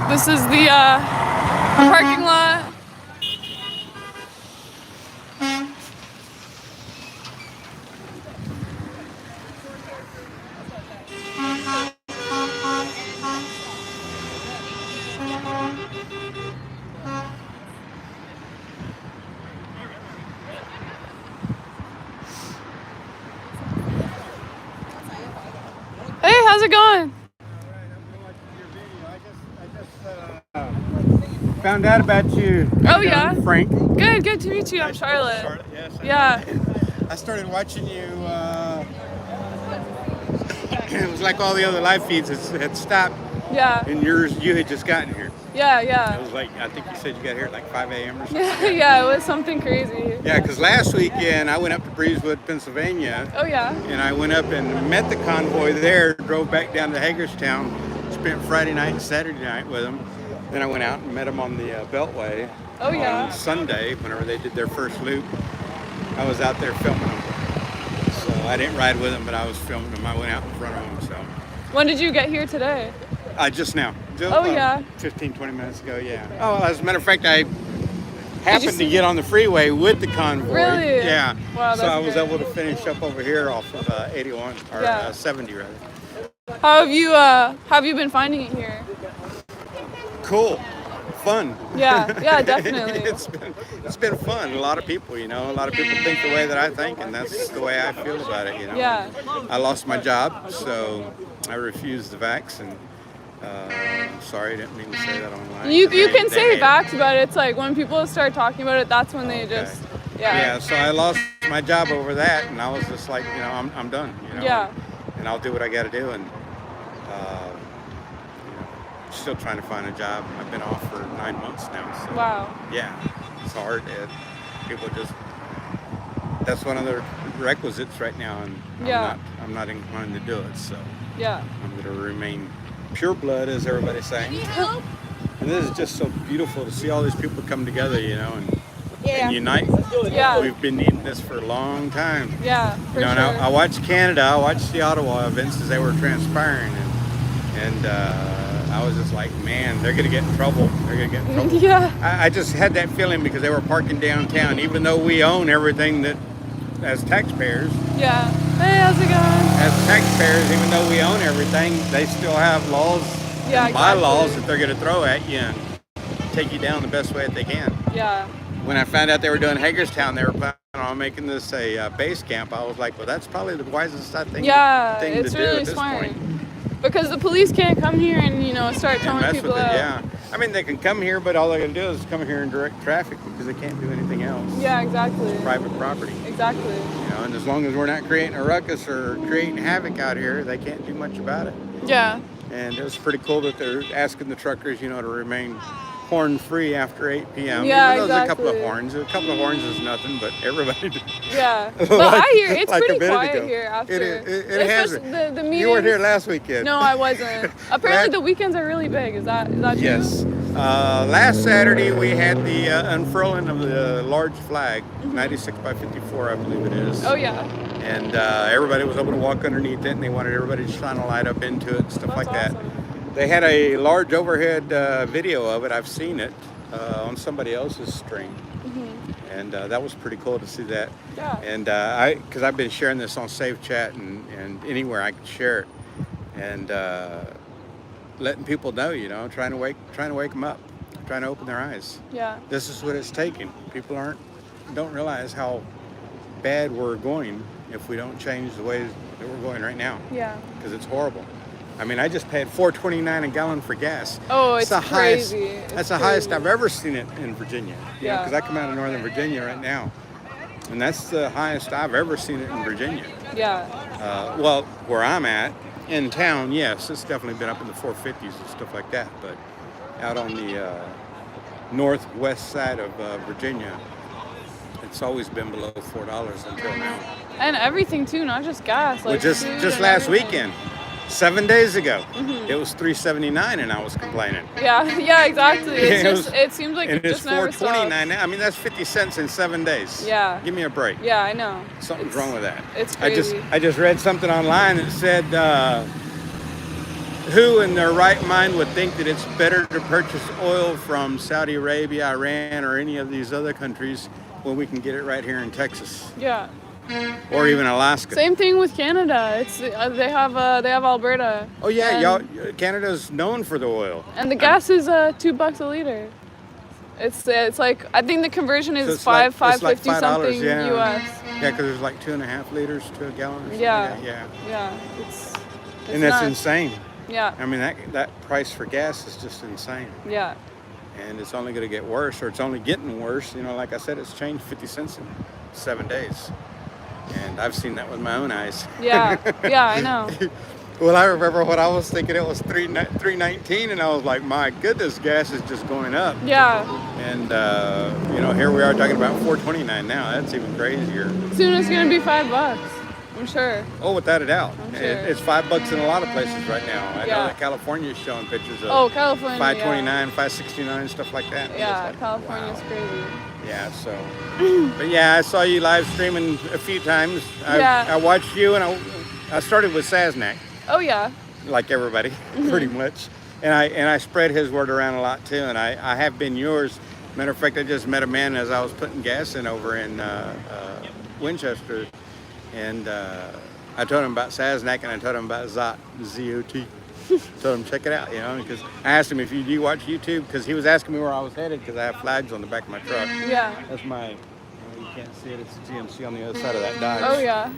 This is the parking lot. Hey, how's it going?
Found out about you.
Oh, yeah?
Frank.
Good to meet you. I'm Charlotte.
Yes.
Yeah.
I started watching you. It was like all the other live feeds had stopped,
Yeah.
and you had just gotten here.
Yeah,
It
yeah.
was like, I think you said you got here at like 5 a.m. or something.
Yeah, yeah, it was something crazy.
Yeah, because last weekend I went up to Breezewood, Pennsylvania,
Oh, yeah.
and I went up and met the convoy there, drove back down to Hagerstown, spent Friday night and Saturday night with them. Then I went out and met them on the Beltway
Oh, yeah.
on Sunday, whenever they did their first loop. I was out there filming them. So I didn't ride with them, but I was filming them. I went out in front of them, so.
When did you get here today?
Just now.
Oh, yeah.
15, 20 minutes ago, yeah. Oh, as a matter of fact, I happened to get on the freeway with the convoy.
Really?
Yeah.
Wow,
so
that's
I was
great.
able to finish up over here off of 81, or
Yeah.
70 rather.
How have you been finding it here?
Cool. Fun.
Yeah, yeah, definitely.
it's been fun. A lot of people, you know, a lot of people think the way that I think, and that's the way I feel about it, you know.
Yeah.
I lost my job, so I refused the vax, and sorry, I didn't mean to say that online.
You
They-
can
they
say
hate-
vax, but it's like when people start talking about it, that's when they just
Yeah, so I lost my job over that, and I was just like, you know, I'm done, you know.
Yeah.
And I'll do what I got to do, and you know, still trying to find a job. I've been off for 9 months now, so
Wow.
yeah, it's hard. People just, that's one of the requisites right now, and
Yeah.
I'm not inclined to do it, so
Yeah.
I'm going to remain pure blood, as everybody's saying. And this is just so beautiful to see all these people come together, you know, and unite.
Yeah.
We've been needing this for a long time.
Yeah, for
You know,
sure.
and I watched Canada, I watched the Ottawa events as they were transpiring, and I was just like, man, they're going to get in trouble. They're going to get in trouble.
Yeah.
I just had that feeling because they were parking downtown, even though we own everything that, as taxpayers,
Yeah. Hey, how's it going?
as taxpayers, even though we own everything, they still have laws,
Yeah,
and
exactly.
bylaws that they're going to throw at you and take you down the best way that they can.
Yeah.
When I found out they were doing Hagerstown, they were planning on making this a base camp. I was like, well, that's probably the wisest thing
Yeah,
to
it's
do
really
at this
smart.
point.
Because the police can't come here and, start
And
telling
mess
people
with it,
out.
yeah. I mean, they can come here, but all they're going to do is come here and direct traffic because they can't do anything else.
Yeah, exactly.
It's private property.
Exactly.
You know, and as long as we're not creating a ruckus or creating havoc out here, they can't do much about it.
Yeah.
And it was pretty cool that they're asking the truckers, to remain horn-free after 8 p.m.
Yeah,
Even though there's a couple of
exactly.
horns. A couple of horns is nothing, but everybody...
Yeah. But
Like-
I hear it's
like a
pretty
minute
quiet
ago.
here after.
It has
Especially the meetings.
You weren't here last weekend.
No, I wasn't. Apparently
That-
the weekends are really big. Is that true?
Yes. Last Saturday we had the unfurling of the large flag, 96 by 54, I believe it is.
Oh, yeah.
And everybody was able to walk underneath it, and they wanted everybody to shine a light up into it and stuff
That's
like that.
awesome.
They had a large overhead video of it. I've seen it on somebody else's stream. And that was pretty cool to see that.
Yeah.
And because I've been sharing this on Save Chat and anywhere I can share it, and letting people know, trying to wake them up, trying to open their eyes.
Yeah.
This is what it's taking. People don't realize how bad we're going if we don't change the way that we're going right now.
Yeah.
Because it's horrible. I mean, I just paid $4.29 a gallon for gas.
Oh, it's
the highest.
crazy.
That's the highest I've ever seen it in Virginia.
Yeah.
Because I come out of Northern Virginia right now, and that's the highest I've ever seen it in Virginia.
Yeah.
Well, where I'm at, in town, yes, it's definitely been up in the 450s and stuff like that. But out on the northwest side of Virginia, it's always been below $4 until now.
And everything too, not just gas.
Well,
Like
just
food
just
and
last
everything.
weekend, 7 days ago, it was $3.79, and I was complaining.
Yeah. Yeah. Exactly. It's
Yeah,
just. It seems like
And
it
it's
just never stops.
$4.29 now. I mean, that's 50 cents in 7 days.
Yeah.
Give me a break.
Yeah, I know.
Something's wrong with that.
It's
I
crazy.
just read something online that said, who in their right mind would think that it's better to purchase oil from Saudi Arabia, Iran, or any of these other countries when we can get it right here in Texas
Yeah.
or even Alaska?
Same thing with Canada. It's they have Alberta.
Oh yeah,
and,
y'all. Canada's known for the oil.
And the gas is $2 a liter. It's like I think the conversion
So
is
it's like- it's like
$5.50
$5,
something
yeah.
US.
Yeah, because there's like 2.5 liters to a gallon. Or something
Yeah.
Like that. Yeah.
Yeah. It's
And that's
nuts.
insane.
Yeah.
I mean, that price for gas is just insane.
Yeah.
And it's only going to get worse, or it's only getting worse. Like I said, it's changed 50 cents in 7 days. And I've seen that with my own eyes.
Yeah. Yeah. I know.
Well, I remember when I was thinking it was 319, and I was like, my goodness, gas is just going up.
Yeah.
And you know, here we are talking about 429 now. That's even crazier.
Soon it's gonna be $5. I'm sure.
Oh, without a doubt.
I'm sure.
It's $5 in a lot of places right now. I
Yeah.
know that California is showing pictures of
California.
529, 569, stuff like that.
Yeah,
It's like,
California's
wow.
crazy.
Yeah, so. But yeah, I saw you live streaming a few times.
Yeah.
I watched you, and I started with Sasnak,
Oh yeah.
like everybody, pretty much. And I spread his word around a lot too, and I have been yours. Matter of fact, I just met a man as I was putting gas in over in Winchester, and I told him about Sasnak, and I told him about ZOT, Z-O-T. Told him check it out, you know, because I asked him if you do watch YouTube, because he was asking me where I was headed, because I have flags on the back of my truck.
Yeah.
That's my, you can't see it, it's a GMC on the other side of that Dodge.
Oh yeah.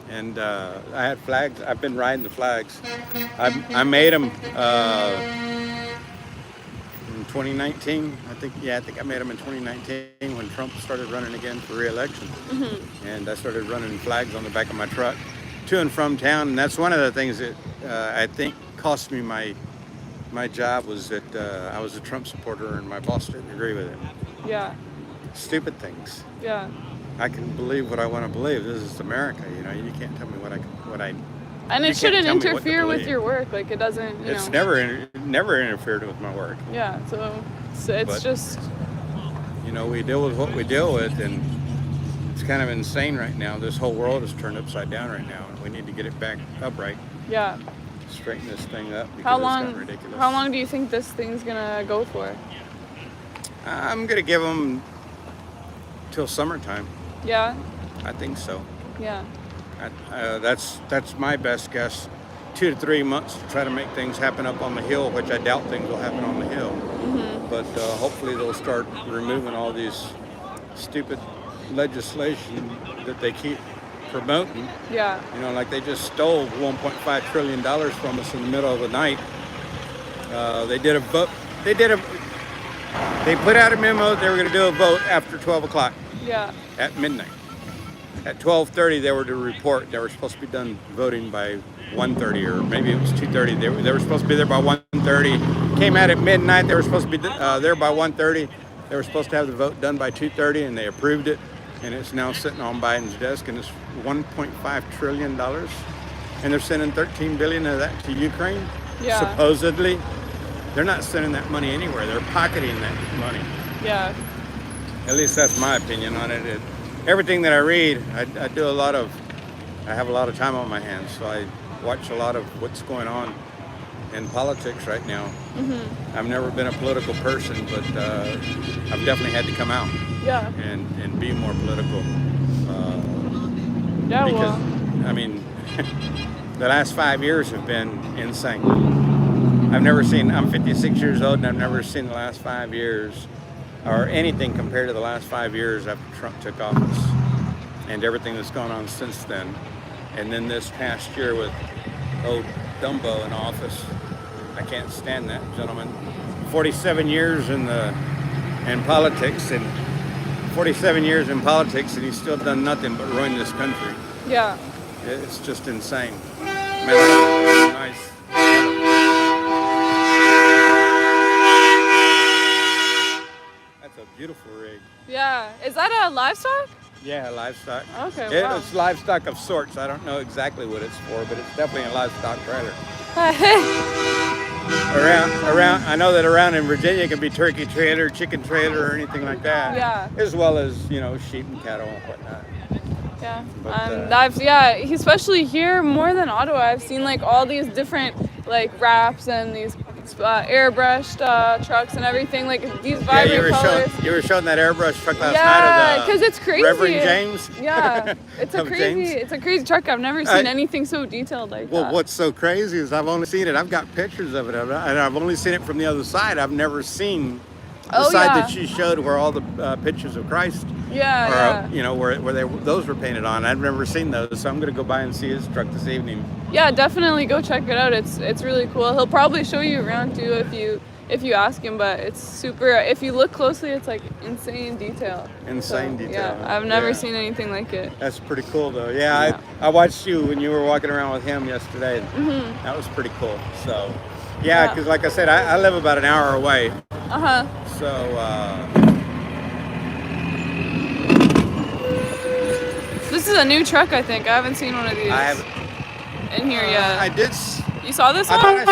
And I had flags. I've been riding the flags. I made them in 2019. I think I made them in 2019 when Trump started running again for re-election. And I started running flags on the back of my truck to and from town. And that's one of the things that I think cost me my job, was that I was a Trump supporter and my boss didn't agree with it.
Yeah.
Stupid things.
Yeah.
I can believe what I want to believe. This is America, you know. You can't tell me what I.
And
You
it
can't
shouldn't
tell me what to
interfere with
believe.
your work. Like it doesn't. You
It's
know.
never interfered with my work.
Yeah. So it's
But-
just.
You know, we deal with what we deal with, and it's kind of insane right now. This whole world is turned upside down right now, and we need to get it back upright,
Yeah.
straighten this thing up because
How
it's
long?
gotten ridiculous.
How long do you think this thing's gonna go for?
I'm gonna give them till summertime.
Yeah.
I think so.
Yeah.
That's my best guess. 2 to 3 months to try to make things happen up on the hill, which I doubt things will happen on the hill. But hopefully they'll start removing all these stupid legislation that they keep promoting.
Yeah.
You know, like they just stole $1.5 trillion from us in the middle of the night. They did a vote. They put out a memo that they were going to do a vote after 12 o'clock
Yeah.
at midnight. At 12:30, they were to report. They were supposed to be done voting by 1:30, or maybe it was 2:30. They were supposed to be there by 1:30. Came out at midnight. They were supposed to be there by 1:30. They were supposed to have the vote done by 2:30, and they approved it. And it's now sitting on Biden's desk, and it's $1.5 trillion. And they're sending $13 billion of that to Ukraine,
Yeah.
supposedly. They're not sending that money anywhere. They're pocketing that money.
Yeah.
At least that's my opinion on it. Everything that I read, I have a lot of time on my hands, so I watch a lot of what's going on in politics right now. I've never been a political person, but I've definitely had to come out
Yeah.
and be more political.
Yeah.
Because,
Well.
I mean, the last 5 years have been insane. I'm 56 years old, and I've never seen the last 5 years or anything compared to the last 5 years after Trump took office, and everything that's gone on since then. And then this past year with old Dumbo in office, I can't stand that gentleman. 47 years in politics, and 47 years in politics, and he's still done nothing but ruin this country.
Yeah.
It's just insane. Man, nice. That's a beautiful rig.
Yeah. Is that a livestock?
Yeah, livestock.
Okay. Wow.
It's livestock of sorts. I don't know exactly what it's for, but it's definitely a livestock trailer. I know that around in Virginia it can be turkey trailer, chicken trailer, or anything like that.
Yeah.
As well as, sheep and cattle and whatnot.
Yeah.
But,
Especially here more than Ottawa, I've seen like all these different like wraps and these airbrushed trucks and everything, like these vibrant colors.
You were showing that airbrush truck last night
Yeah,
of
because it's crazy.
Reverend James.
Yeah, it's a
Of
crazy,
James.
it's a crazy truck. I've never seen anything so detailed like
Well,
that.
what's so crazy is I've only seen it. I've got pictures of it, and I've only seen it from the other side. I've never seen the side that she showed where all the pictures of Christ
Yeah,
where those were painted on. I've never seen those, so I'm going to go by and see his truck this evening.
yeah. Definitely go check it out. It's really cool. He'll probably show you around too if you ask him, but it's super. If you look closely, it's like insane detail.
Insane detail.
Yeah, I've never
Yeah.
seen anything like it.
That's pretty cool, though.
Yeah.
Yeah, I watched you when you were walking around with him yesterday.
Mhm.
That was pretty cool. So, yeah,
Yeah.
because like I said, I live about an hour away. So,
This is a new truck, I think. I haven't seen one of these
I have.
in here yet.
I did.
You saw this
I
one?
thought I saw.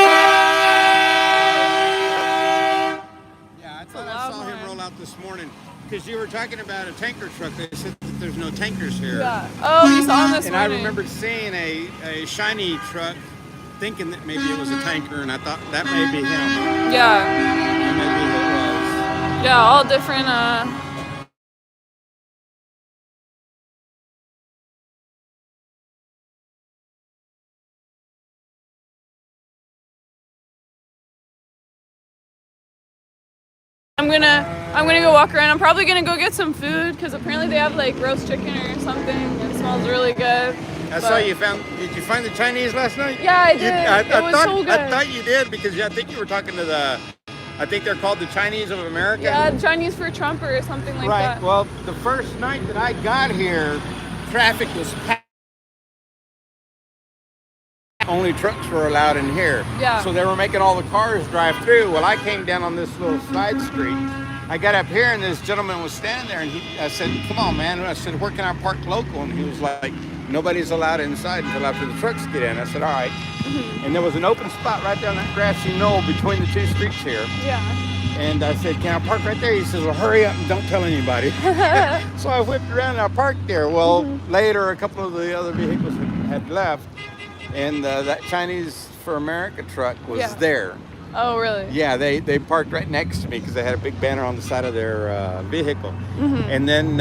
Yeah, I thought I
loud
saw him
one.
roll out this morning because you were talking about a tanker truck. They said that there's no tankers here.
Yeah. Oh, you saw him this
And I
morning.
remembered seeing a shiny truck, thinking that maybe it was a tanker, and I thought that may be him.
Yeah.
Maybe it was.
Yeah, all different. I'm gonna go walk around. I'm probably gonna go get some food because apparently they have like roast chicken or something. It smells really good.
I saw you found. Did you find the Chinese last night?
Yeah, I did. It was
thought,
so good.
I thought you did because I think you were talking to the. I think they're called the Chinese of America.
Yeah, Chinese for Trump or something like
right.
that.
Well, the first night that I got here, traffic was packed. Only trucks were allowed in here.
Yeah.
So they were making all the cars drive through. Well, I came down on this little side street. I got up here and this gentleman was standing there and I said, "Come on, man." And I said, "Where can I park local?" And he was like, "Nobody's allowed inside until after the trucks get in." I said, "All right." And there was an open spot right down that grassy knoll between the two streets here.
Yeah.
And I said, "Can I park right there?" He says, "Well, hurry up and don't tell anybody." So I whipped around and I parked there. Well, later a couple of the other vehicles had left. And that Chinese for America truck was there.
Oh, really?
Yeah, they parked right next to me because they had a big banner on the side of their vehicle. And then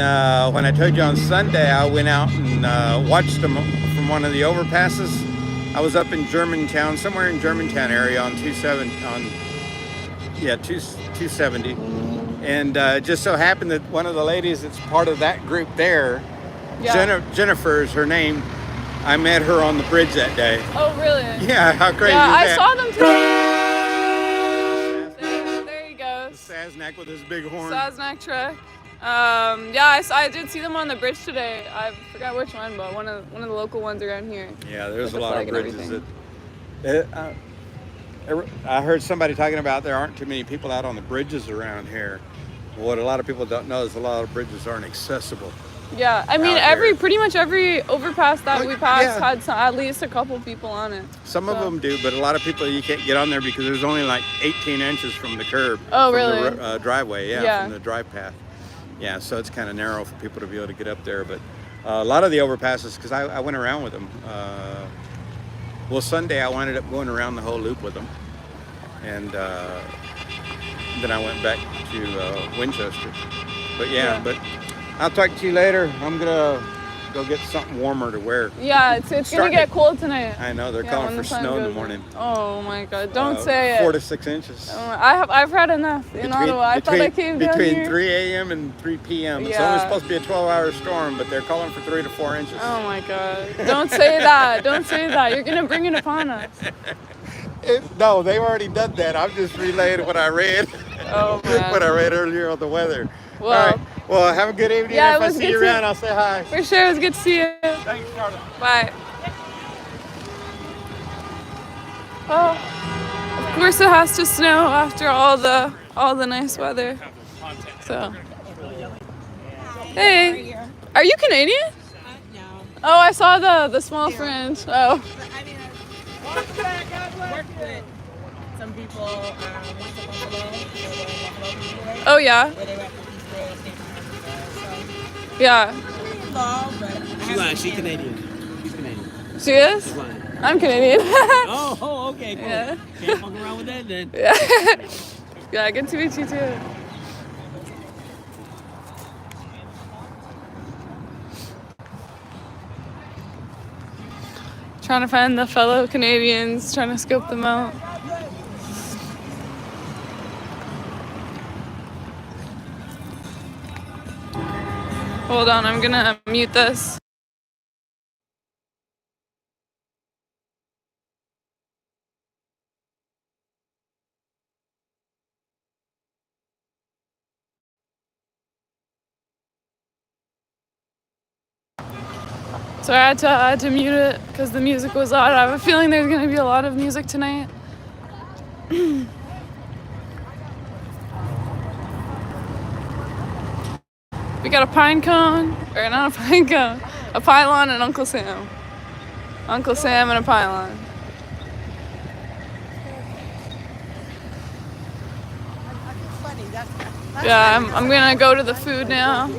when I told you on Sunday, I went out and watched them from one of the overpasses. I was up in Germantown, somewhere in Germantown area on 270. And just so happened that one of the ladies that's part of that group there, Jennifer is her name. I met her on the bridge that day.
Oh, really?
Yeah, how crazy
Yeah,
is
I
that?
saw them today. There he goes.
Saznak with his big horn.
Saznak truck. Yeah, I did see them on the bridge today. I forgot which one, but one of the local ones around here.
Yeah, there's
With
a
the
lot of
flag and
bridges that. I heard somebody talking about there aren't too many people out on the bridges around here. What a lot of people don't know is a lot of bridges aren't accessible.
Yeah, I mean pretty much every overpass that we passed had at least a couple people on it.
Some of them do, but a lot of people you can't get on there because there's only like 18 inches from the curb.
Oh,
from
really?
The driveway, from the drive path. Yeah, so it's kind of narrow for people to be able to get up there. But a lot of the overpasses, because I went around with them. Well, Sunday I ended up going around the whole loop with them, and then I went back to Winchester. But but I'll talk to you later. I'm gonna go get something warmer to wear.
Yeah, it's gonna get cold tonight.
I know they're calling for snow in the morning.
Oh my God! Don't say it.
4 to 6 inches.
I've had enough in Ottawa. I thought I came down
between
here.
3 a.m. and 3 p.m. It's only supposed to be a 12-hour storm, but they're calling for 3 to 4 inches.
Oh my God! Don't say that. Don't say that. You're gonna bring it upon us.
No, they've already done that. I'm just relaying what I read.
Oh man.
What I read earlier on the weather.
Well,
all right. Well, have a good evening.
Yeah,
if I see you around, I'll say hi.
For sure. It was good to see you.
Thanks, Charlotte.
Bye. Oh, of course it has to snow after all the nice weather. So, hey, are you Canadian?
No.
Oh, I saw the small fringe. Oh.
But I mean, worked with some people once in Buffalo.
Oh yeah.
Where they went to East Bay, St. Martin's,
Yeah.
involved, but
She's lying. She's Canadian. She's Canadian.
She is?
She's lying.
I'm Canadian.
Oh, okay, cool.
Yeah.
Can't fuck around with that then.
Yeah. Yeah, good to meet you too. Trying to find the fellow Canadians, trying to scope them out. Hold on, I'm gonna mute this. So I had to mute it because the music was loud. I have a feeling there's going to be a lot of music tonight. We got a pine cone, or not a pine cone, a pylon and Uncle Sam. Uncle Sam and a pylon. Yeah, I'm gonna go to the food now.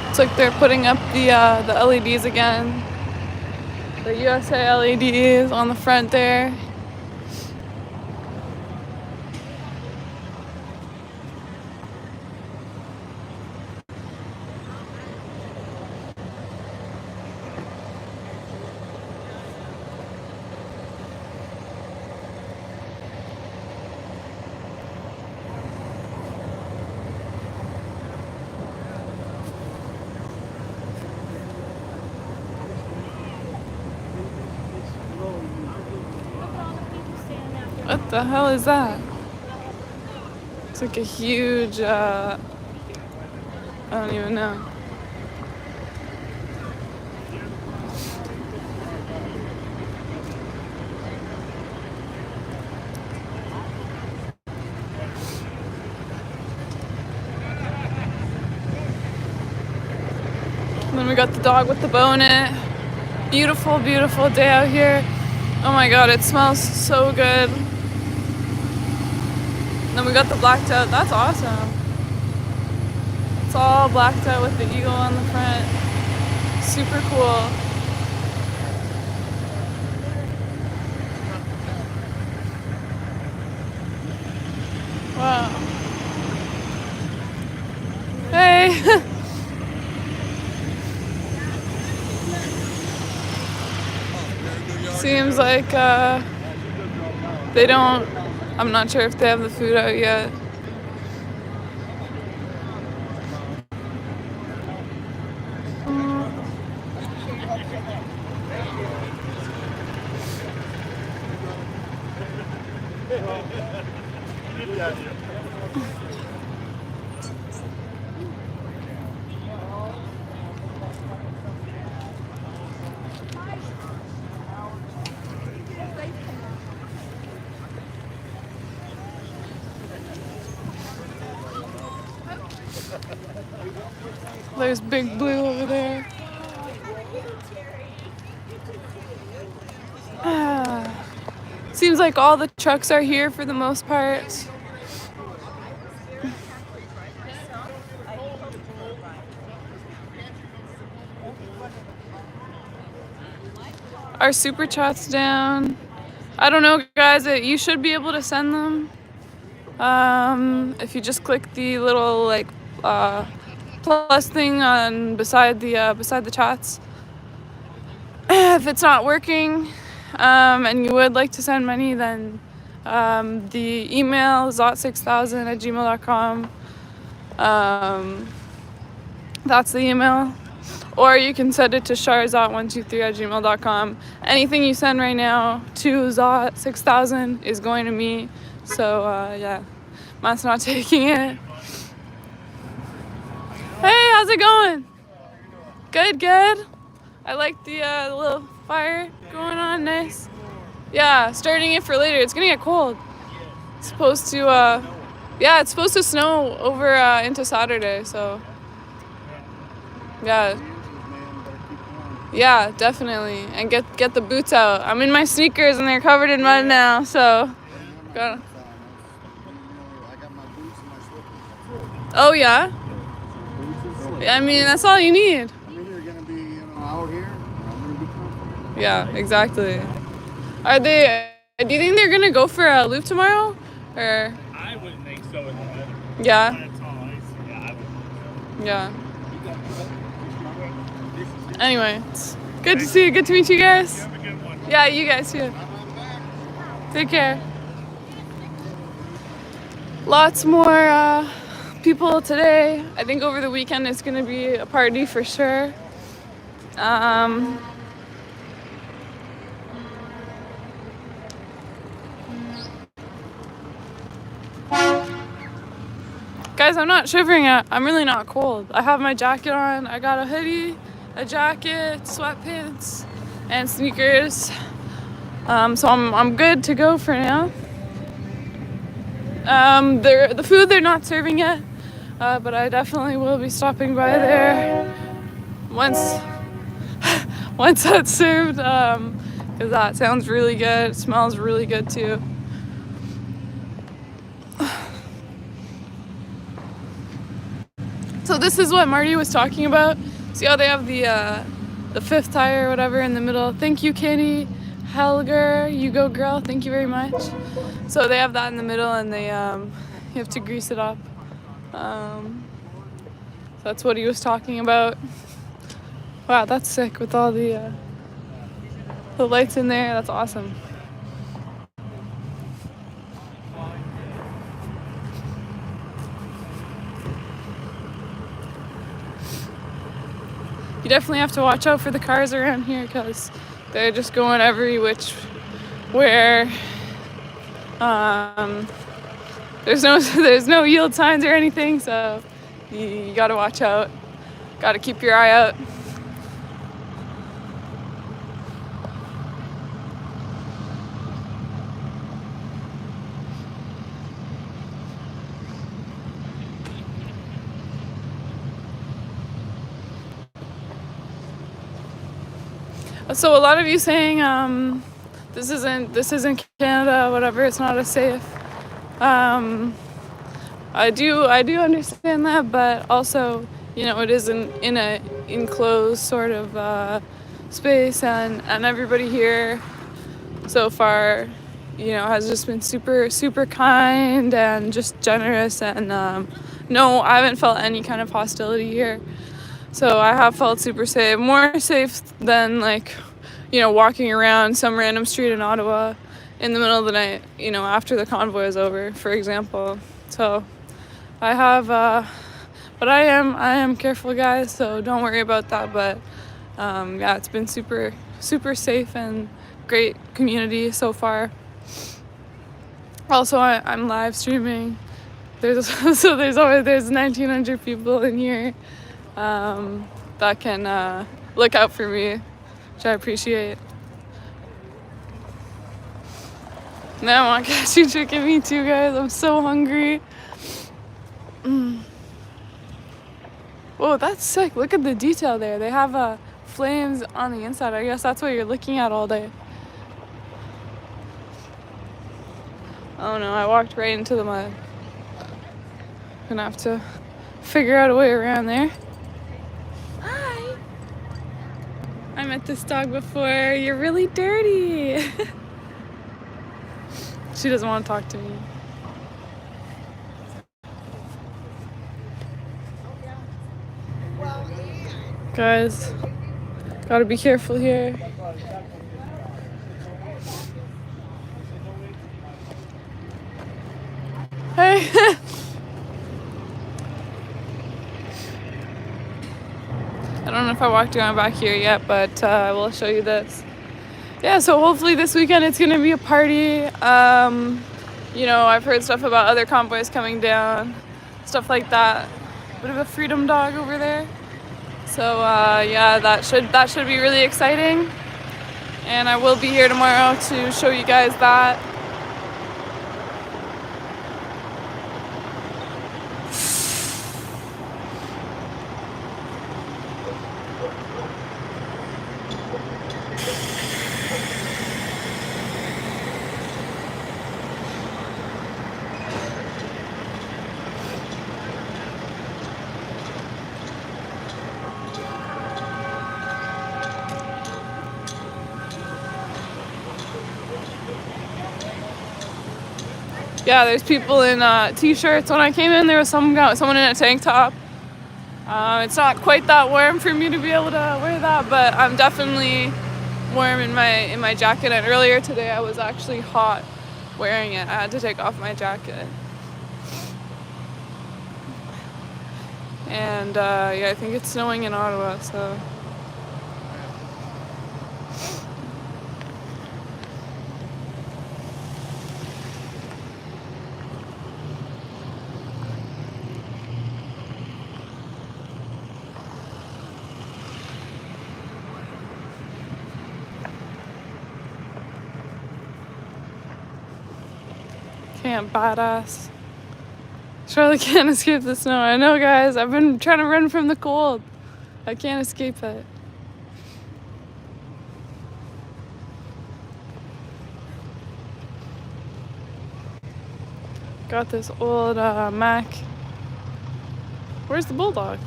It's like they're putting up the LEDs again. The USA LEDs on the front there. What the hell is that? It's like a huge, I don't even know. And then we got the dog with the bow in it. Beautiful, beautiful day out here. Oh my god, it smells so good. And then we got the blacked out. That's awesome. It's all blacked out with the eagle on the front. Super cool. Wow. Hey. Seems like they don't, I'm not sure if they have the food out yet. There's Big Blue over there. Seems like all the trucks are here for the most part. Our super chat's down. I don't know, guys. You should be able to send them. If you just click the little like plus thing on beside the chats. If it's not working, and you would like to send money, then the email is zot6000@gmail.com. That's the email. Or you can send it to sharzot123@gmail.com. Anything you send right now to zot6000 is going to me. So yeah, Matt's not taking it. Hey, how's it going? Good, good. I like the little fire going on, nice. Yeah, starting it for later. It's gonna get cold. It's supposed to, yeah, it's supposed to snow over into Saturday, so. Yeah. Yeah, definitely. And get the boots out. I'm in my sneakers and they're covered in mud now, so. Oh, yeah? I mean, that's all you need.
I mean, you're gonna be, out here. I'm gonna be comfortable.
Yeah, exactly. Are they? Do you think they're gonna go for a loop tomorrow, or?
I wouldn't think so in the weather.
Yeah.
When it's all ice, yeah, I would.
Yeah. Anyway, it's good to see you. Good to meet you guys. Yeah, you guys too. Take care. Lots more people today. I think over the weekend it's gonna be a party for sure. Guys, I'm not shivering. I'm really not cold. I have my jacket on. I got a hoodie, a jacket, sweatpants, and sneakers. So I'm good to go for now. The food they're not serving yet, but I definitely will be stopping by there once that's served. Because that sounds really good. It smells really good too. So this is what Marty was talking about. See how they have the fifth tire or whatever in the middle. Thank you, Kenny, Helger, you go girl. Thank you very much. So they have that in the middle, and they you have to grease it up. So that's what he was talking about. Wow, that's sick with all the lights in there. That's awesome. You definitely have to watch out for the cars around here because they're just going every which where. There's no yield signs or anything, so you gotta watch out. Gotta keep your eye out. So a lot of you saying this isn't Canada, whatever. It's not as safe. I do understand that, but also, you know, it isn't in a enclosed sort of space, and everybody here so far, you know, has just been super kind and just generous, and no, I haven't felt any kind of hostility here. So I have felt super safe, more safe than, like, you know, walking around some random street in Ottawa in the middle of the night, you know, after the convoy is over, for example. So I have, but I am careful, guys, so don't worry about that. But yeah, it's been super safe and great community so far. Also, I'm live streaming. There's 1,900 people in here that can look out for me, which I appreciate. Now I want cashew chicken. Me too, guys. I'm so hungry. Whoa, that's sick. Look at the detail there. They have flames on the inside. I guess that's what you're looking at all day. Oh no, I walked right into the mud. Gonna have to figure out a way around there. Hi! I met this dog before. You're really dirty. She doesn't want to talk to me. Guys, gotta be careful here. Hey! I don't know if I walked around back here yet, but I will show you this. Yeah, so hopefully this weekend it's gonna be a party. You know, I've heard stuff about other convoys coming down, stuff like that. Bit of a freedom dog over there. So yeah, that should be really exciting. And I will be here tomorrow to show you guys that. Yeah, there's people in t-shirts. When I came in, there was someone in a tank top. It's not quite that warm for me to be able to wear that, but I'm definitely warm in my jacket. And earlier today, I was actually hot wearing it. I had to take off my jacket. And yeah, I think it's snowing in Ottawa, so. Can't badass. Charlotte can't escape the snow. I know, guys. I've been trying to run from the cold. I can't escape it. Got this old Mac. Where's the bulldog?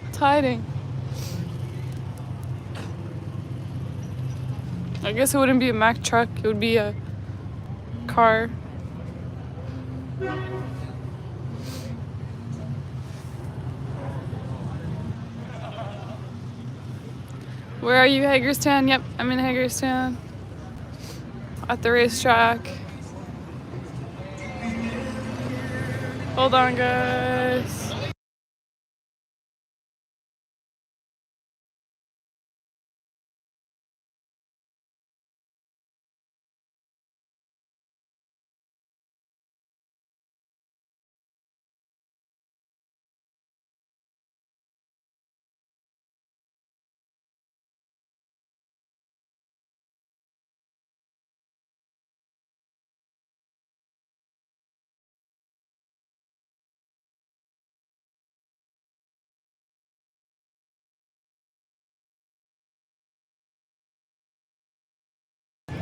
It's hiding. I guess it wouldn't be a Mack truck. It would be a car. Where are you, Hagerstown? Yep, I'm in Hagerstown. At the racetrack. Hold on, guys.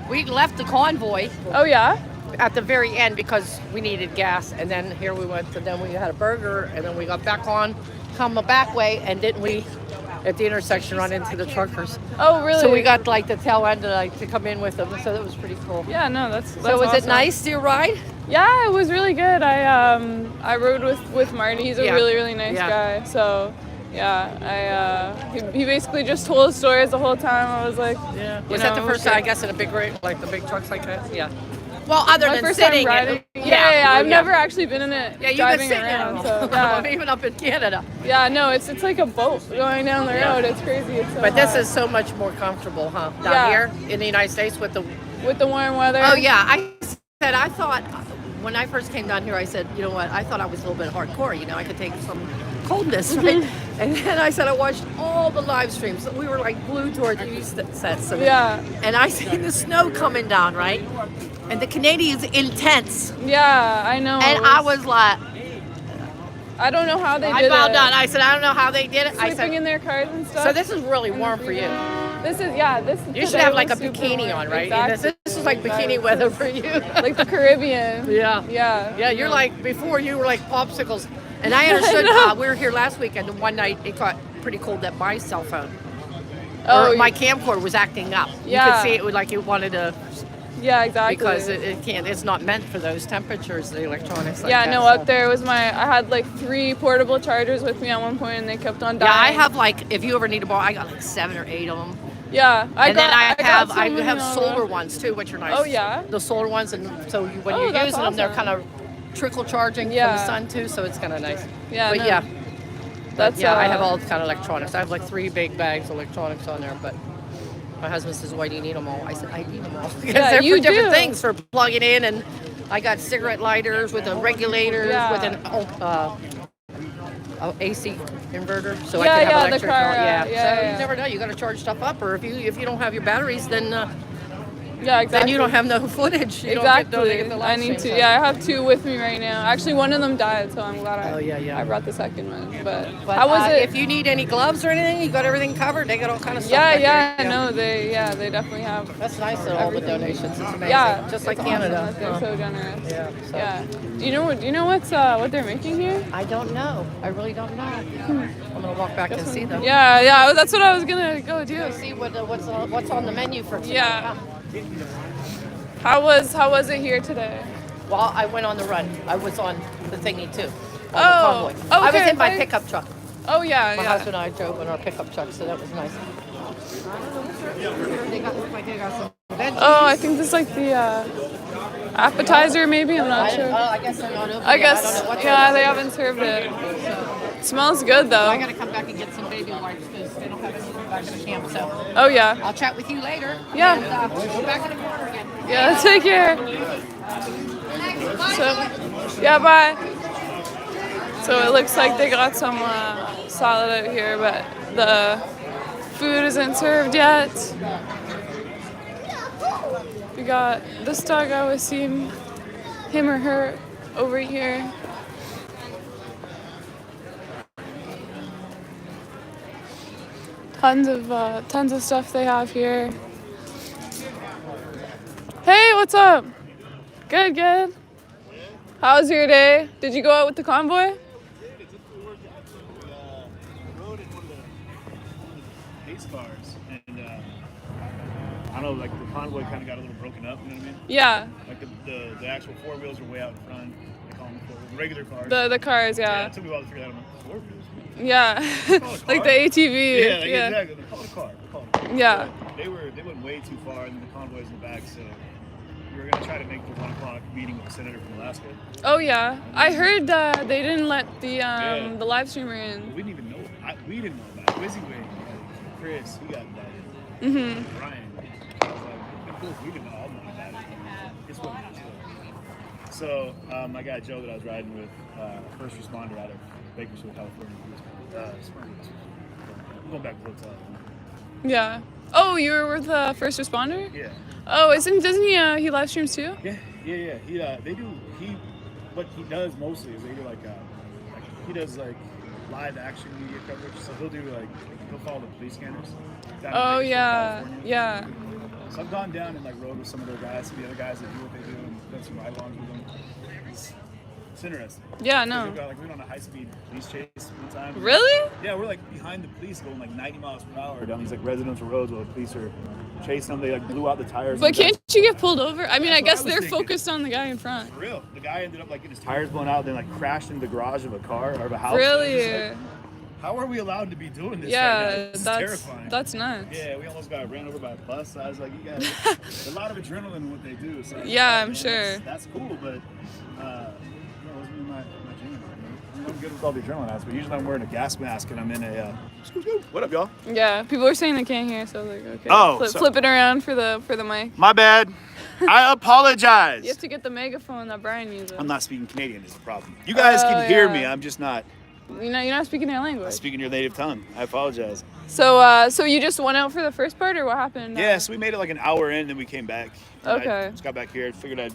We left the convoy
Oh, yeah?
at the very end because we needed gas, and then here we went, and then we had a burger, and then we got back on, come the back way, and didn't we, at the intersection, run into the truckers.
Oh, really?
So we got like the tail end to come in with them, so that was pretty cool.
Yeah, no, that's
So was
awesome.
it nice, your ride?
Yeah, it was really good. I rode with Marty. He's a
Yeah.
really nice
Yeah.
guy. So yeah, he basically just told stories the whole time. I was like,
Yeah.
you
Was
know,
that the
it was
first time, I
great.
guess, in a big rig, like the big trucks like that? Yeah. Well, other
My
than
first
sitting.
time riding.
In,
Yeah. I've never actually been in it.
Yeah, you've
driving
been sitting
around.
in
So,
them.
yeah.
Even up in Canada.
Yeah, no, it's like a boat going down the road. It's crazy. It's so
But this
hot.
is so much more comfortable, huh? Down
Yeah.
here in the United States with the.
with the warm weather.
Oh yeah, I thought when I first came down here, I said, you know what? I thought I was a little bit hardcore. You know, I could take some coldness, right? And then I said I watched all the live streams. We were like glued to our TV sets.
Yeah.
And I seen the snow coming down, right? And the Canadians intense.
Yeah, I know.
And I was like,
I don't know how they
I
did
bowed
it.
down. I said, I don't know how they did it. I
Sleeping
said,
in their cars and stuff.
so this is really warm for you.
This is, yeah, this
You should
today
have like a
was super
bikini
warm.
on, right?
Exactly.
This is like bikini weather for you.
Like the Caribbean.
Yeah.
Yeah.
Yeah, you're like, before you were like popsicles. And I understood, we were here last week, and one night it got pretty cold that my cell phone, or my camcorder was acting up. You
Yeah.
could see it was like it wanted to,
Yeah, exactly.
because it can't, it's not meant for those temperatures, the electronics like
yeah,
that.
no,
so.
up there was I had like 3 portable chargers with me at one point and they kept on dying.
Yeah, I have like, if you ever need a ball, I got like 7 or 8 of them.
Yeah, I
have
so many on
solar
the-
ones too, which are nice.
Oh, yeah?
The solar ones, and so when
Oh,
you're
that's
using them, they're
awesome.
kind of trickle charging from
Yeah.
the sun too, so it's kind of nice.
Yeah,
But
no.
yeah.
That's,
Yeah, I have all kind of electronics. I have like 3 big bags of electronics on there, but my husband says, why do you need them all? I said, I need them all. Because
Yeah,
they're
you
for different
do.
things, for plugging in, and I got cigarette lighters with the regulators,
Yeah.
with an AC inverter, so
Yeah,
I can have
yeah, the
electric.
car,
yeah.
yeah,
So
yeah.
you never know. You got to charge stuff up, or if you don't have your batteries, then
Yeah, exactly.
then you don't have no footage. You
Exactly.
don't get the
I
live
need
stream,
to.
so.
Yeah, I have 2 with me right now. Actually, one of them died, so I'm glad
Oh, yeah.
I brought the second one. But
But
how was it?
if you need any gloves or anything, you got everything covered. They got all kind of stuff.
Yeah,
back there.
no, they definitely have.
That's nice that all the donations. It's amazing.
Yeah,
Just like
it's
Canada.
awesome that they're so generous.
Yeah. So.
Yeah. Do you know what's what they're making here?
I don't know. I really don't know. I'm gonna walk back and see them.
Yeah, that's what I was gonna go do.
See what's on the menu for tonight.
Yeah.
Huh?
How was it here today?
Well, I went on the run. I was on the thingy too. on the Convoy.
Oh,
I was
okay,
in my
fine.
pickup truck.
Oh yeah,
My
yeah.
husband and I drove in our pickup truck, so that was nice. They got, looks like they got some veggies.
Oh, I think this is like the appetizer, maybe. I'm not sure.
I guess they're not open
I
yet.
guess,
I don't know what
yeah,
they're
they
doing.
haven't served it.
So,
Smells good though.
I gotta come back and get some baby wipes because they don't have anything back in the camp. So
Oh yeah.
I'll chat with you later.
Yeah.
And we'll go back in the corner again.
Yeah, take care. So, yeah, bye. So it looks like they got some salad out here, but the food isn't served yet. We got this dog, I was seeing him or her over here. Tons of stuff they have here. Hey, what's up? Good, good. How was your day? Did you go out with the convoy?
Pace cars, and I don't know, like the convoy kind of got a little broken up, you know what I mean?
Yeah.
Like the actual four wheels are way out in front. They call them the regular cars.
The cars, yeah.
It took me a while to figure that out. I'm like, four wheels.
Yeah. Like the ATV.
Yeah, like, exactly. They call it a car. They call it a car.
Yeah.
But they went way too far, and the convoy's in the back, so we were gonna try to make the 1 o'clock meeting with the senator from Alaska.
Oh yeah, I heard they didn't let the live streamer in.
We didn't even know. We didn't know about it. WYSIWYG, Chris, he got invited.
Mhm.
Ryan. I was like, of course, we didn't all know about it. It's what it is. So my guy Joe that I was riding with, first responder out of Bakersfield, California. I'm going back to the hotel.
Yeah. Oh, you were with the first responder?
Yeah.
Oh, doesn't he live streams too?
Yeah. What he does mostly is they do like he does like live action media coverage. So he'll follow the police scanners.
Oh yeah, yeah.
So I've gone down and like rode with some of their guys, some of the other guys that do what they do, and done some ride-alongs with them. It's interesting.
Yeah, no.
We went on a high-speed police chase one time.
Really?
Yeah, we're like behind the police going like 90 miles per hour down these like residential roads while the police are chasing them. They like blew out the tires.
But can't you get pulled over? I mean, I guess they're
thinking.
focused on the guy in front.
For real. The guy ended up like getting his tires blown out, then like crashed into the garage of a car or of a house.
Really?
Like, how are we allowed to be doing this?
Yeah,
right now? This is terrifying.
That's nuts.
Yeah, we almost got ran over by a bus. So I was like, you guys, a lot of adrenaline in what they do. So
Yeah, I'm sure.
That's cool, but it wasn't my jam. I'm good with all the adrenaline aspect. Usually I'm wearing a gas mask and I'm in a. What up, y'all?
Yeah, people are saying they can't hear, so I was like, okay.
Oh,
flip it around for the mic.
My bad. I apologize.
You have to get the megaphone that Brian uses.
I'm not speaking Canadian is the problem. You guys can hear me.
yeah.
I'm just not
You're not speaking their language.
speaking your native tongue. I apologize.
So you just went out for the first part, or what happened?
Yeah, so we made it like an hour in, then we came back. And
Okay.
I just got back here. Figured I'd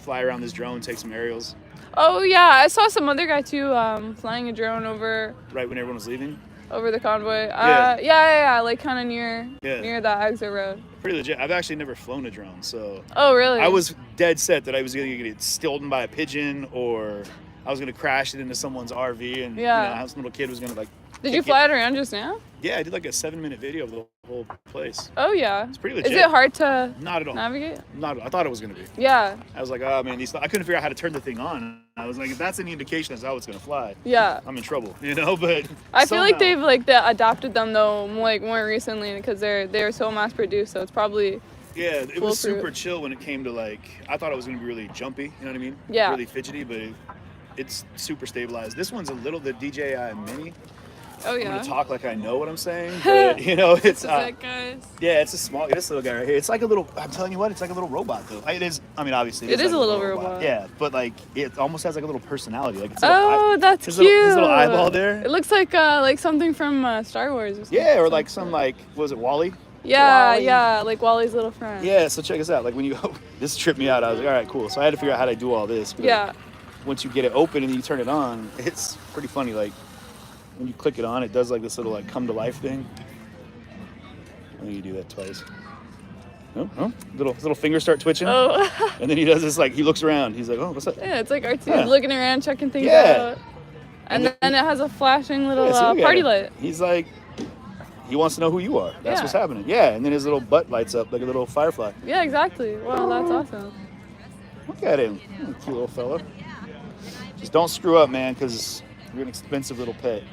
fly around this drone, take some aerials.
Oh yeah, I saw some other guy too, flying a drone over
Right when everyone was leaving.
the convoy.
Yeah.
Yeah, like kind of near
Yeah.
the exit road.
Pretty legit. I've actually never flown a drone, so.
Oh really?
I was dead set that I was gonna get stolen by a pigeon or I was gonna crash it into someone's RV and some little kid was gonna like.
Did you fly it around just now?
Yeah, I did like a 7-minute video of the whole place.
Oh yeah.
It's pretty legit.
Is it hard to
Not at all.
navigate?
Not. I thought it was gonna be.
Yeah.
I was like, oh man, I couldn't figure out how to turn the thing on. I was like, if that's any indication as how it's gonna fly,
Yeah.
I'm in trouble, you know. But
I feel like
somehow-
they've adapted them though, more recently because they're so mass produced, so it's probably.
Yeah, it was
foolproof.
super chill when it came to I thought it was gonna be really jumpy, you know what I mean?
Yeah.
Really fidgety, but it's super stabilized. This one's the DJI Mini.
Oh
I'm
yeah.
gonna talk like I know what I'm saying, but it's
This is it, guys.
yeah, it's this little guy right here. It's like a little. I'm telling you what, it's like a little robot though. It is. I mean, obviously,
It is
like
a little robot.
Yeah, but it almost has like a little personality. Like it's
That's
his
cute.
His little eyeball there.
It looks like something from Star Wars or something.
Yeah, or like some what was it Wally?
Yeah,
Wally.
yeah, like Wally's little friend.
Yeah, so check this out. Like when you go, this tripped me out. I was like, all right, cool. So I had to figure out how to do all this. But
Yeah.
once you get it open and you turn it on, it's pretty funny. Like when you click it on, it does like this little come to life thing. I think you do that twice. No, little fingers start twitching.
Oh.
And then he does this he looks around. He's like, oh, what's up?
Yeah, it's like R2
Yeah.
looking around, checking things
Yeah.
out. And then it has a flashing little
Yeah, so look at
party
him.
light.
He's like, he wants to know who you are. That's
Yeah.
what's happening. Yeah, and then his little butt lights up like a little firefly.
Yeah, exactly. Wow, that's awesome.
Look at him. Cute little fella. Just don't screw up, man, because you're an expensive little pet.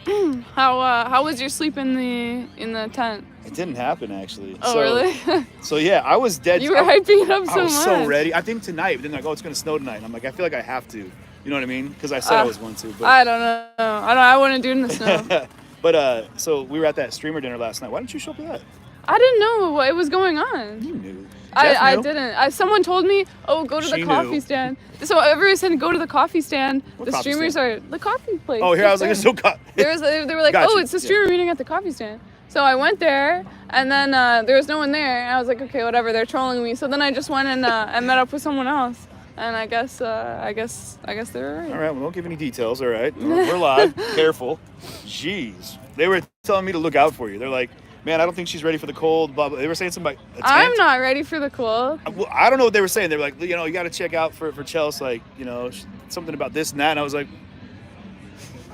How was your sleep in the tent?
It didn't happen, actually.
Oh,
so,
really?
So yeah, I was dead.
You were hyping it up so much.
I was so ready. I think tonight, but then like, oh, it's gonna snow tonight. And I'm like, I feel like I have to. You know what I mean? Because I said I was going to. But
I don't know. I wouldn't do it in the snow.
But so we were at that streamer dinner last night. Why didn't you show up for that?
I didn't know what was going on.
You knew.
I didn't. Someone told me, oh, go to the coffee stand. So everyone said, go to the coffee stand. The streamers are the coffee place.
Oh, here I was like, there's no coffee.
They were like, oh, it's the streamer meeting at the coffee stand. So I went there, and then there was no one there. And I was like, okay, whatever. They're trolling me. So then I just went and met up with someone else. And I guess they were right.
All right, well, don't give any details. All right, we're live. Careful. Jeez, they were telling me to look out for you. They're like, man, I don't think she's ready for the cold. Blah, blah. They were saying something about a tent.
I'm not ready for the cold.
Well, I don't know what they were saying. They were like, you know, you got to check out for Chelsea, like, you know, something about this and that. And I was like,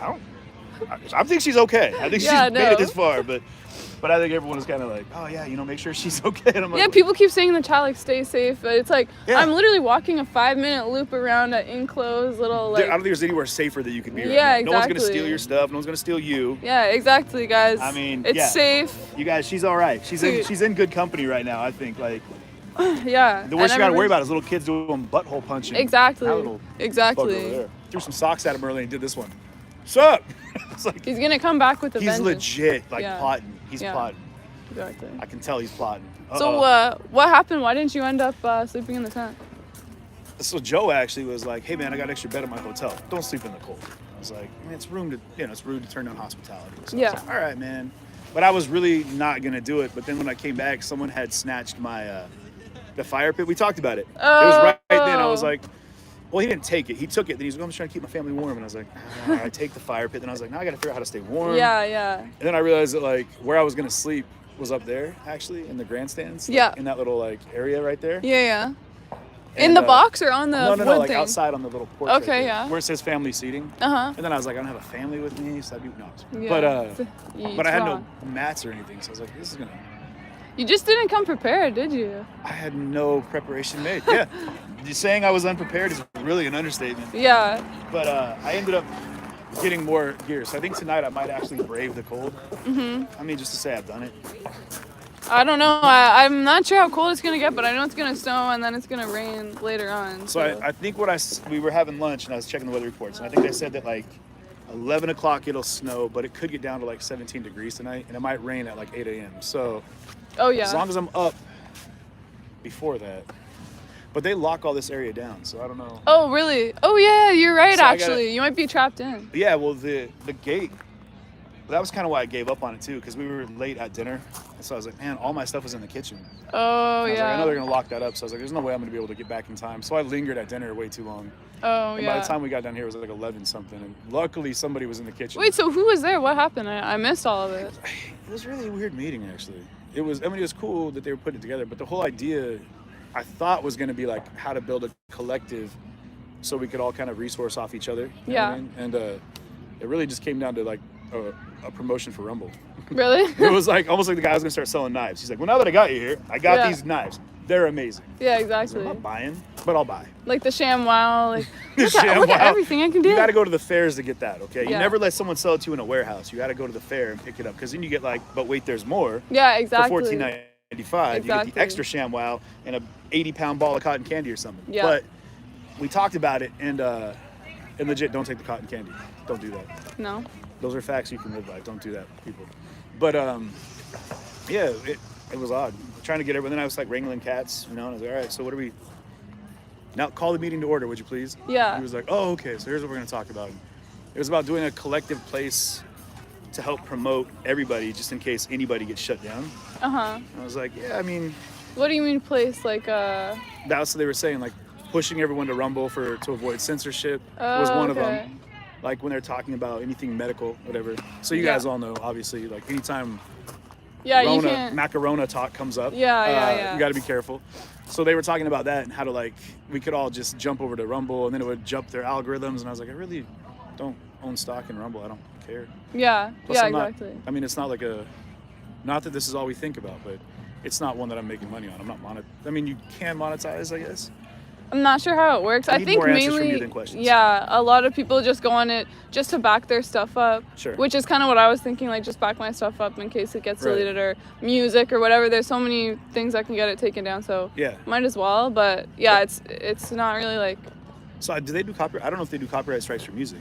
I think she's okay. I think she's made it this far, but I think everyone was kind of like, oh yeah, you know, make sure she's okay. And I'm like,
yeah, people keep saying in the chat, like, stay safe, but it's like, I'm literally walking a 5-minute loop around an enclosed little, like...
I don't think there's anywhere safer that you could be right now.
Exactly.
No one's going to steal your stuff. No one's going to steal you.
Yeah, exactly, guys.
I mean,
it's safe.
You guys, she's all right. She's in good company right now, I think. Like,
yeah.
The worst you got to worry about is little kids doing butthole punching.
Exactly.
Exactly. Threw some socks at him early and did this one. What's up? It's like,
he's going to come back with a vengeance.
He's legit, like, plotting. He's plotting.
Exactly.
I can tell he's plotting.
So what happened? Why didn't you end up sleeping in the tent?
So Joe actually was like, hey man, I got an extra bed at my hotel. Don't sleep in the cold. I was like, man, it's rude to turn down hospitality. So I was like, all right, man. But I was really not gonna do it. But then when I came back, someone had snatched my the fire pit. We talked about it.
Oh.
It was right then. I was like, well, he didn't take it. He took it. Then he's like, I'm just trying to keep my family warm. And I was like, I take the fire pit. Then I was like, now I gotta figure out how to stay warm.
Yeah.
And then I realized that like where I was gonna sleep was up there, actually, in the grandstands. Like, in that little like area right there.
Yeah.
And,
in the box or on the
no,
wood
like
thing?
outside on the little porch.
Okay,
right there,
yeah.
where it says family seating.
And
then I was like, I don't have a family with me, so I'd be no.
Yeah.
But I had no mats or anything, so I was like, this is gonna.
You just didn't come prepared, did you?
I had no preparation made. Yeah, saying I was unprepared is really an understatement.
Yeah.
But I ended up getting more gear, so I think tonight I might actually brave the cold. I mean, just to say I've done it.
I don't know. I'm not sure how cold it's gonna get, but I know it's gonna snow and then it's gonna rain later on.
So I think we were having lunch and I was checking the weather reports, and I think they said that like 11 o'clock it'll snow, but it could get down to like 17 degrees tonight, and it might rain at like 8 a.m. So as long as I'm up before that. But they lock all this area down, so I don't know.
Oh, really? Oh, yeah, you're right, actually. You might be trapped in.
Yeah, well, the gate, that was kind of why I gave up on it, too, because we were late at dinner. And so I was like, man, all my stuff was in the kitchen.
Oh,
and I was
yeah.
like, I know they're going to lock that up. So I was like, there's no way I'm going to be able to get back in time. So I lingered at dinner way too long.
Oh,
and by the time we got down here, it was like 11-something. And luckily, somebody was in the kitchen.
Wait, so who was there? What happened? I missed all of it.
It was really a weird meeting, actually. It was cool that they were putting it together, but the whole idea I thought was going to be like how to build a collective so we could all kind of resource off each other. You know what I mean? And it really just came down to like a promotion for Rumble.
Really?
It was like almost like the guy was going to start selling knives. He's like, well, now that I got you here, I got these knives. They're amazing.
Yeah, exactly.
I'm not buying, but I'll buy.
Like the ShamWow, like look at everything I can do.
You got to go to the fairs to get that, okay? You never let someone sell it to you in a warehouse. You got to go to the fair and pick it up, because then you get like, but wait, there's more.
Yeah, exactly.
For $14.95, you get the extra ShamWow and a 80-pound ball of cotton candy or something.
Yeah.
But we talked about it, and legit, don't take the cotton candy. Don't do that.
No.
Those are facts you can live by. Don't do that, people. But yeah, it was odd. Trying to get everyone. Then I was like wrangling cats, and I was like, all right, so what are we? Now call the meeting to order, would you please?
Yeah.
He was like, oh, okay. So here's what we're gonna talk about. It was about doing a collective place to help promote everybody, just in case anybody gets shut down. I was like, yeah, I mean.
What do you mean place? Like
That's what they were saying, like pushing everyone to Rumble to avoid censorship was one of them. Like when they're talking about anything medical, whatever. So you guys all know, obviously, like anytime Macarona talk comes up, you got to be careful. So they were talking about that and how to like, we could all just jump over to Rumble and then it would jump their algorithms. And I was like, I really don't own stock in Rumble. I don't care.
Yeah,
Plus,
exactly.
I mean, it's not like not that this is all we think about, but it's not one that I'm making money on. I'm not I mean, you can monetize, I guess.
I'm not sure how it works. I
need
think
more answers from
mainly,
you than questions.
yeah, a lot of people just go on it just to back their stuff up.
Sure.
Which is kind of what I was thinking, like just back my stuff up in case it gets
Right.
deleted or music or whatever. There's so many things that can get it taken down, so
Yeah.
might as well. But yeah, it's not really like.
So do they do copyright? I don't know if they do copyright strikes for music.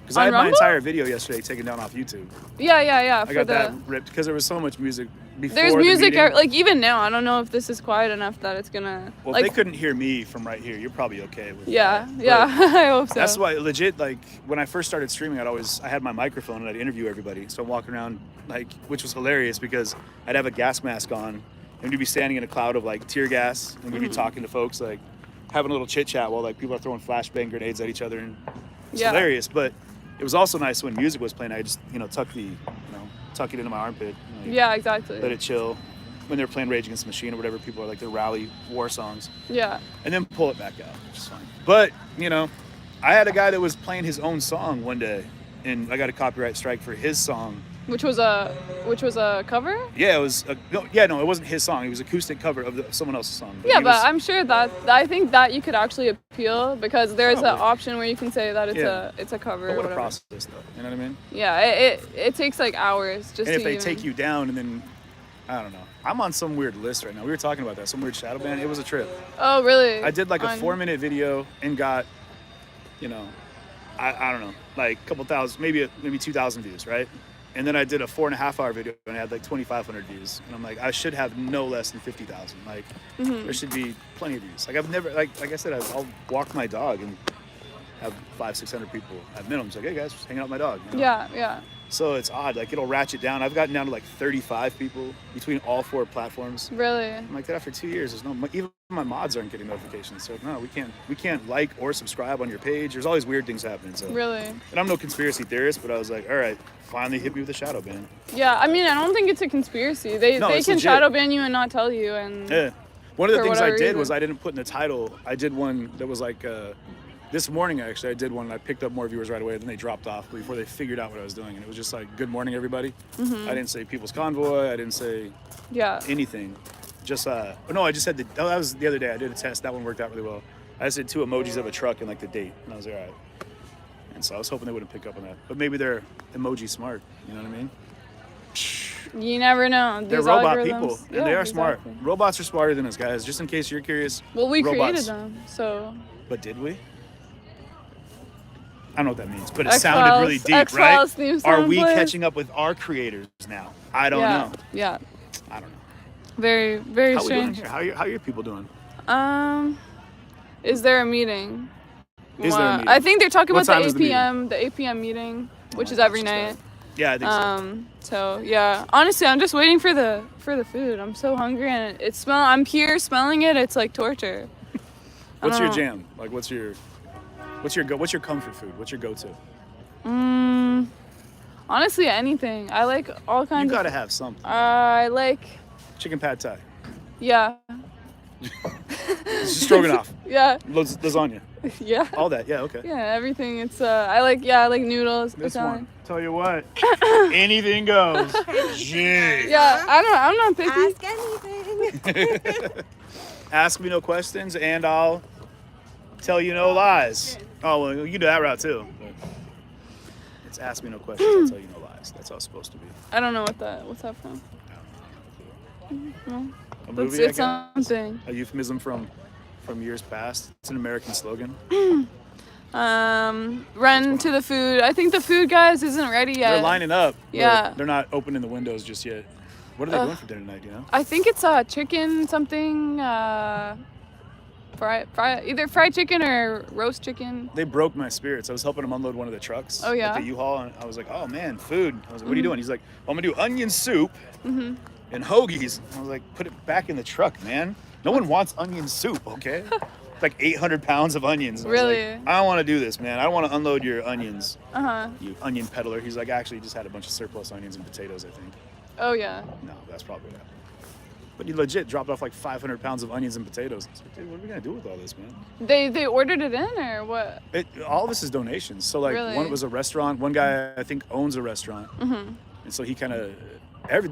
Because
On
I had my
Rumble?
entire video yesterday taken down off YouTube.
Yeah.
I got that ripped because there was so much music before
There's
the
music,
meeting.
like even now. I don't know if this is quiet enough that it's gonna.
Well,
like,
if they couldn't hear me from right here, you're probably okay with
yeah,
that.
yeah.
But
I hope so.
That's why, legit, like, when I first started streaming, I had my microphone and I'd interview everybody. So I'm walking around, like, which was hilarious because I'd have a gas mask on and we'd be standing in a cloud of, like, tear gas and we'd be talking to folks, like, having a little chit-chat while, like, people are throwing flashbang grenades at each other. And it's hilarious. But it was also nice when music was playing. I just, tuck it into my armpit. And, like,
yeah, exactly.
let it chill. When they're playing Rage Against the Machine or whatever, people are like their rally war songs.
Yeah.
And then pull it back out, which is fine. But, I had a guy that was playing his own song one day, and I got a copyright strike for his song.
Which was a cover?
Yeah, it was. It wasn't his song. It was an acoustic cover of someone else's song.
Yeah, but I'm sure that I think that you could actually appeal because there's an
Probably.
option where you can say that it's a cover.
But
or
what a
whatever.
process, though. You know what I mean?
Yeah, it takes like hours just.
And if
to
they
even...
take you down, and then I don't know. I'm on some weird list right now. We were talking about that, some weird shadow ban. It was a trip.
Oh, really?
I did like a 4-minute video and got, I don't know, like a couple thousand, maybe 2,000 views, right? And then I did a 4.5-hour video and I had like 2,500 views. And I'm like, I should have no less than 50,000. Like, there should be plenty of views. Like, I've never, like I said, I'll walk my dog and have 500-600 people at minimum. It's like, hey guys, just hanging out with my dog.
Yeah.
So it's odd. Like, it'll ratchet down. I've gotten down to like 35 people between all 4 platforms.
Really?
I'm like, that after 2 years, there's no, even my mods aren't getting notifications. So no, we can't like or subscribe on your page. There's always weird things happening. So.
Really?
And I'm no conspiracy theorist, but I was like, all right, finally hit me with a shadow ban.
Yeah, I mean, I don't think it's a conspiracy. They can
legit.
shadow ban you and not tell you. And
yeah. One of the things I did
reason.
was I didn't put in the title. I did one that was like, this morning actually, I did one and I picked up more viewers right away. Then they dropped off before they figured out what I was doing. And it was just like, good morning, everybody. I didn't say People's Convoy. I didn't say anything. Just, no, I just said, that was the other day. I did a test. That one worked out really well. I just did 2 emojis of a truck and like the date. And I was like, all right. And so I was hoping they wouldn't pick up on that. But maybe they're emoji smart. You know what I mean?
You never know.
They're
These
robot
algorithms.
people, and
Yeah,
they are
exactly.
smart. Robots are smarter than us, guys. Just in case you're curious.
Well, we
robots.
created them, so.
But did we? I don't know what that means, but it
X-Files-
sounded really deep,
X-Files
right?
theme
Are
song
we
plays.
catching up with our creators now? I don't know.
Yeah.
I don't know.
Very, very
How we doing
strange.
here? How are your people doing?
Is there a meeting?
Is there a meeting?
I think they're talking
What
about
time
the
is
8
the
p.m. The 8 p.m. meeting, which is every night.
Yeah, I think so.
So yeah, honestly, I'm just waiting for the food. I'm so hungry, and I'm here smelling it. It's like torture.
What's
I
your
don't know.
jam? Like, what's your comfort food? What's your go-to?
Honestly, anything. I like all kinds.
You gotta have something.
I like.
Chicken pad thai.
Yeah.
Stroganoff.
Yeah.
Lasagna.
Yeah.
All that. Yeah. Okay.
Yeah, everything. It's I like noodles.
This
Italian.
one. Tell you what. Anything goes. Jeez.
Yeah, I'm not picky.
Ask anything.
Ask me no questions and I'll tell you no lies. Oh, well, you can do that route too. But it's ask me no questions, I'll tell you no lies. That's how it's supposed to be.
I don't know what's that from. No.
A movie,
It's
I guess?
something.
A euphemism from years past. It's an American slogan.
Run to the food. I think the food guys isn't ready yet.
They're lining up. but
Yeah.
They're not opening the windows just yet. What are they doing for dinner tonight, do you know?
I think it's chicken something. Either fried chicken or roast chicken.
They broke my spirits. I was helping them unload one of the trucks.
Oh, yeah?
At the U-Haul, and I was like, oh man, food. I was like, what are you doing? He's like, well, I'm gonna do onion soup and hoagies. I was like, put it back in the truck, man. No one wants onion soup, okay? It's like 800 pounds of onions. And I was
Really?
like, I don't want to do this, man. I don't want to unload your onions.
Uh-huh.
You onion peddler. He's like, actually, just had a bunch of surplus onions and potatoes, I think.
Oh yeah.
No, that's probably not. But you legit dropped off like 500 pounds of onions and potatoes. I was like, dude, what are we gonna do with all this, man?
They ordered it in or what?
All this is donations. So like
Really?
one was a restaurant. One guy I think owns a restaurant, and so he kind of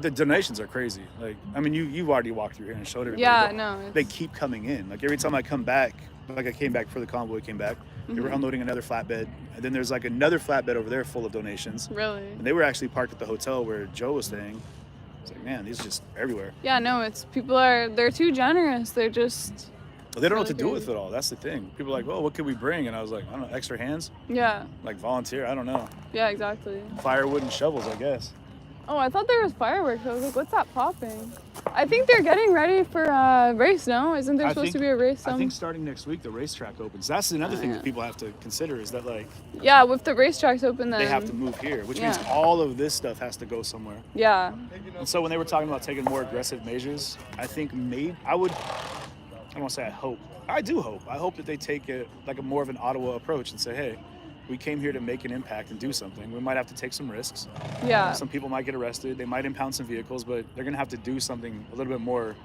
the donations are crazy. Like I mean, you've already walked through here and showed everybody.
Yeah,
but
no.
They keep coming in. Like every time I come back, like I came back before the convoy came back. They were
Mhm.
unloading another flatbed, and then there's like another flatbed over there full of donations.
Really?
And they were actually parked at the hotel where Joe was staying. It's like, man, these are just everywhere.
Yeah, no, it's they're too generous. They're just
But they don't know what to
really
do with
crazy.
it all. That's the thing. People are like, well, what can we bring? And I was like, I don't know, extra hands?
Yeah.
Like volunteer? I don't know.
Yeah, exactly.
Firewood and shovels, I guess.
Oh, I thought there was fireworks. I was like, what's that popping? I think they're getting ready for a race, no? Isn't there supposed to be a race?
I think starting next week, the racetrack opens. That's another thing
yeah.
that people have to consider is that, like,
Yeah, if the racetrack's open, then
they have to move here, which
yeah.
means all of this stuff has to go somewhere.
Yeah.
And so when they were talking about taking more aggressive measures, I think I don't want to say I hope. I do hope. I hope that they take it like a more of an Ottawa approach and say, hey, we came here to make an impact and do something. We might have to take some risks.
Yeah.
Some people might get arrested. They might impound some vehicles, but they're going to have to do something a little bit more,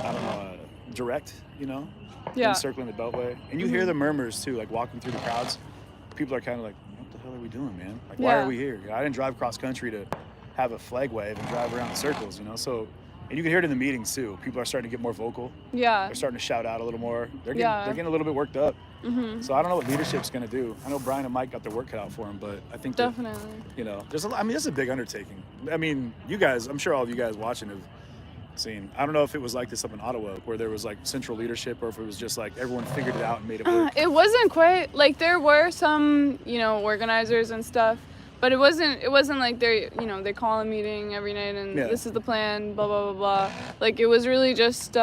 I don't know, direct, you know?
Yeah.
Than circling the Beltway. And you hear the murmurs too, like walking through the crowds. People are kind of like, what the hell are we doing, man? Like, why
Yeah.
are we here? I didn't drive cross country to have a flag wave and drive around in circles, you know? So, and you can hear it in the meetings too. People are starting to get more vocal.
Yeah.
They're starting to shout out a little more. They're
Yeah.
getting a little bit worked up.
Mhm.
So I don't know what leadership's going to do. I know Brian and Mike got their work cut out for them, but I think that,
Definitely.
you know, this is a big undertaking. I mean, you guys, I'm sure all of you guys watching have seen. I don't know if it was like this up in Ottawa where there was like central leadership or if it was just like everyone figured it out and made it work.
It wasn't quite like there were some, organizers and stuff, but it wasn't like they call a meeting every night and
Yeah.
this is the plan, blah blah blah blah. Like it was really just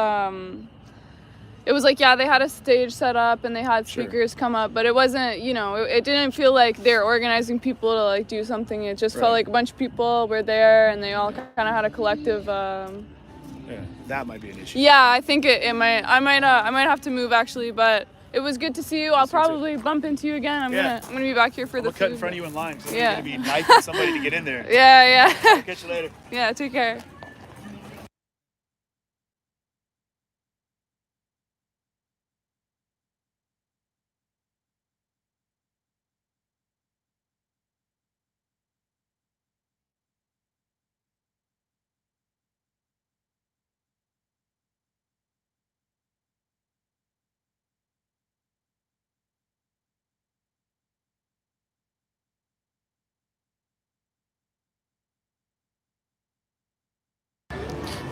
it was like, yeah, they had a stage set up and they had
Sure.
speakers come up, but it wasn't, it didn't feel like they're organizing people to like do something. It just
Right.
felt like a bunch of people were there and they all kind of had a collective
Yeah, that might be an issue.
yeah, I think I might have to move actually, but it was good to see you. I'll probably bump into you again. I'm
Yeah.
gonna be back here for the
We'll cut in
food.
front of you in line. So
Yeah.
you're going to be knifing somebody to get in there.
Yeah.
I'll catch you later.
Yeah, take care.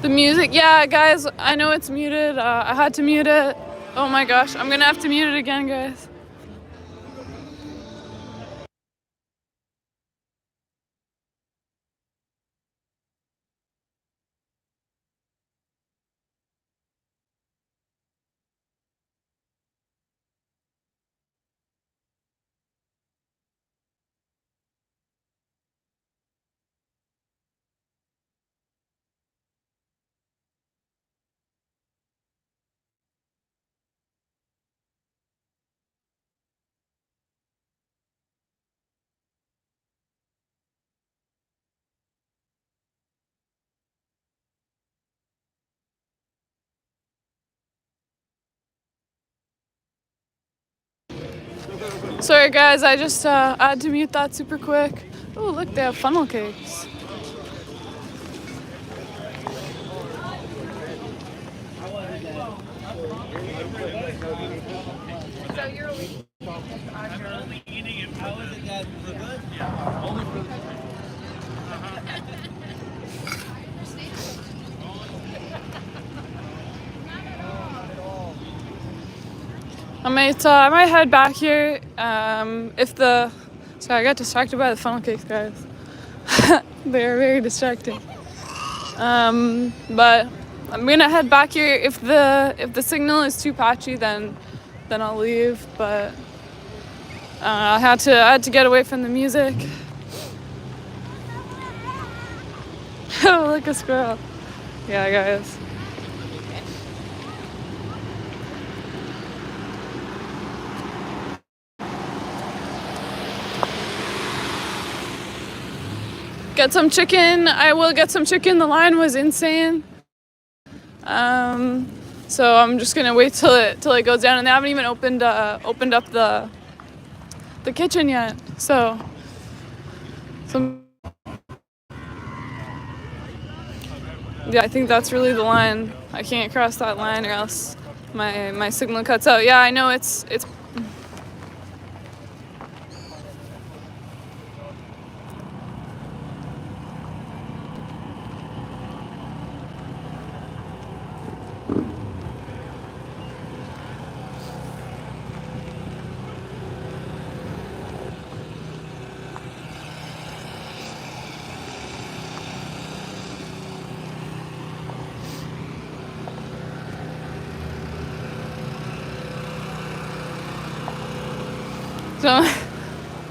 The music, yeah, guys, I know it's muted. I had to mute it. Oh my gosh, I'm gonna have to mute it again, guys. Sorry guys, I just had to mute that super quick. Oh look, they have funnel cakes. So you're
only eating it. How is it that for good? Yeah. Only for
I might head back here. Sorry, I got distracted by the funnel cakes, guys. They are very distracting. But I'm gonna head back here. If the signal is too patchy, then I'll leave. But I had to get away from the music. Oh, look, a squirrel. Yeah, guys. Get some chicken. I will get some chicken. The line was insane. So I'm just gonna wait till it goes down, and they haven't even opened up the kitchen yet. So yeah, I think that's really the line. I can't cross that line, or else my signal cuts out. Yeah, I know it's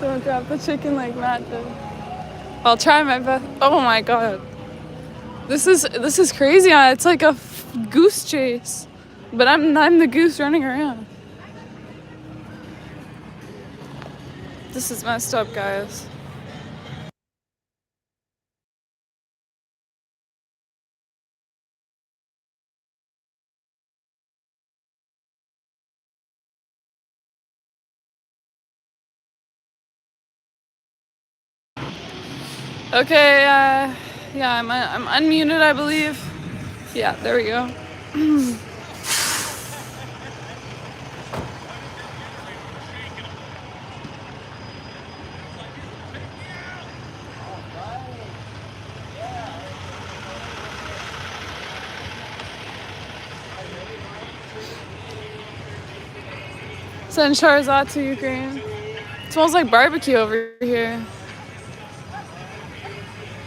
don't drop the chicken like Matt did. I'll try my best. Oh my god. This is crazy. It's like a goose chase. But I'm the goose running around. This is messed up, guys. Okay, yeah, I'm unmuted, I believe. Yeah, there we go. Send Charizard to Ukraine. It smells like barbecue over here.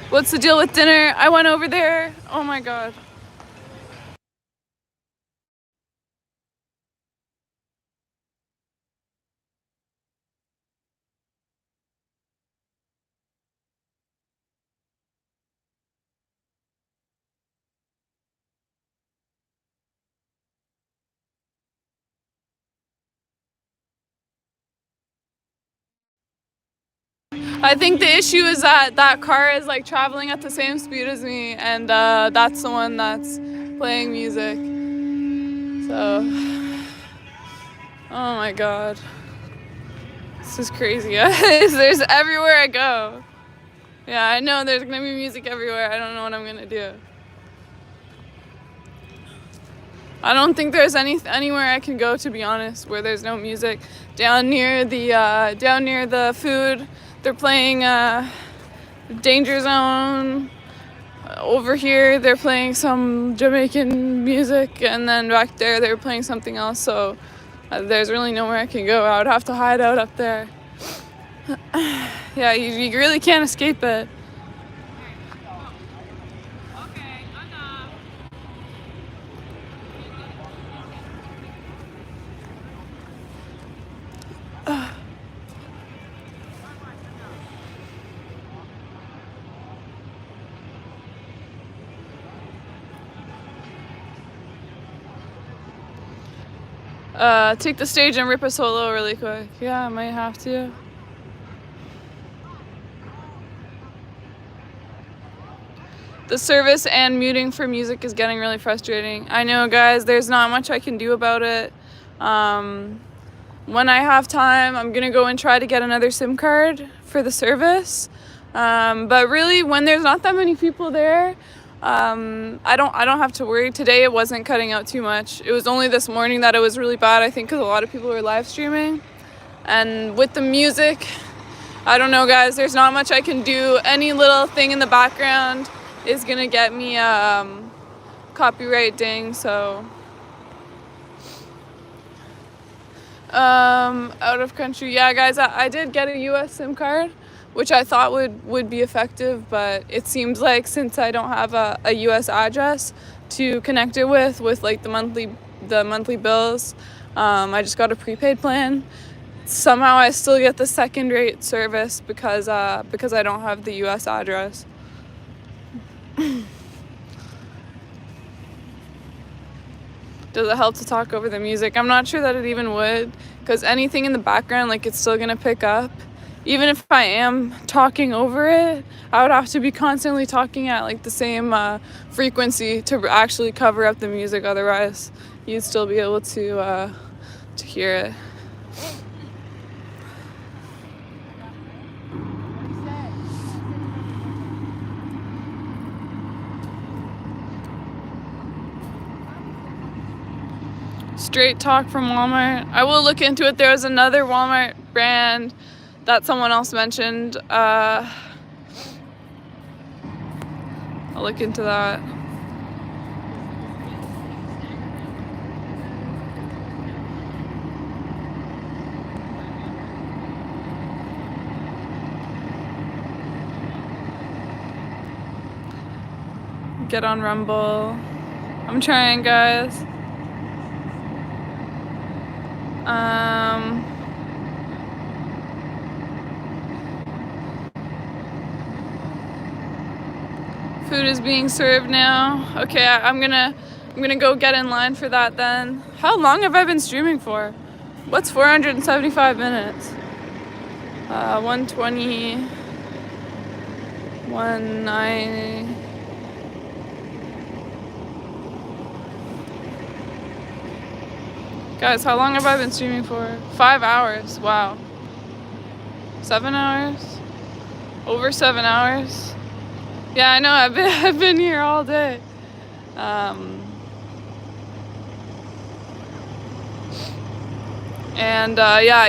What's the deal with dinner? I went over there. Oh my god. I think the issue is that car is like traveling at the same speed as me, and that's the one that's playing music. So, oh my god. This is crazy, guys. There's everywhere I go. Yeah, I know there's gonna be music everywhere. I don't know what I'm gonna do. I don't think there's anywhere I can go, to be honest, where there's no music. Down near the food, they're playing Danger Zone. Over here, they're playing some Jamaican music, and then back there, they're playing something else. So there's really nowhere I can go. I would have to hide out up there. Yeah, you really can't escape it. Take the stage and rip a solo really quick. Yeah, I might have to. The service and muting for music is getting really frustrating. I know, guys, there's not much I can do about it. When I have time, I'm gonna go and try to get another SIM card for the service. But really, when there's not that many people there, I don't have to worry. Today it wasn't cutting out too much. It was only this morning that it was really bad, I think, because a lot of people were live streaming. And with the music, I don't know, guys, there's not much I can do. Any little thing in the background is gonna get me copyright ding. So out of country, yeah, guys, I did get a US SIM card, which I thought would be effective, but it seems like since I don't have a US address to connect it with like the monthly bills, I just got a prepaid plan. Somehow I still get the second rate service because I don't have the US address. Does it help to talk over the music? I'm not sure that it even would, because anything in the background, like, it's still gonna pick up. Even if I am talking over it, I would have to be constantly talking at like the same frequency to actually cover up the music. Otherwise, you'd still be able to hear it. Straight Talk from Walmart. I will look into it. There was another Walmart brand that someone else mentioned. I'll look into that. Get on Rumble. I'm trying, guys. Food is being served now. Okay, I'm gonna go get in line for that then. How long have I been streaming for? What's 475 minutes? 120, 19. Guys, how long have I been streaming for? 5 hours. Wow. 7 hours? Over 7 hours? Yeah, I know. I've been here all day. Yeah,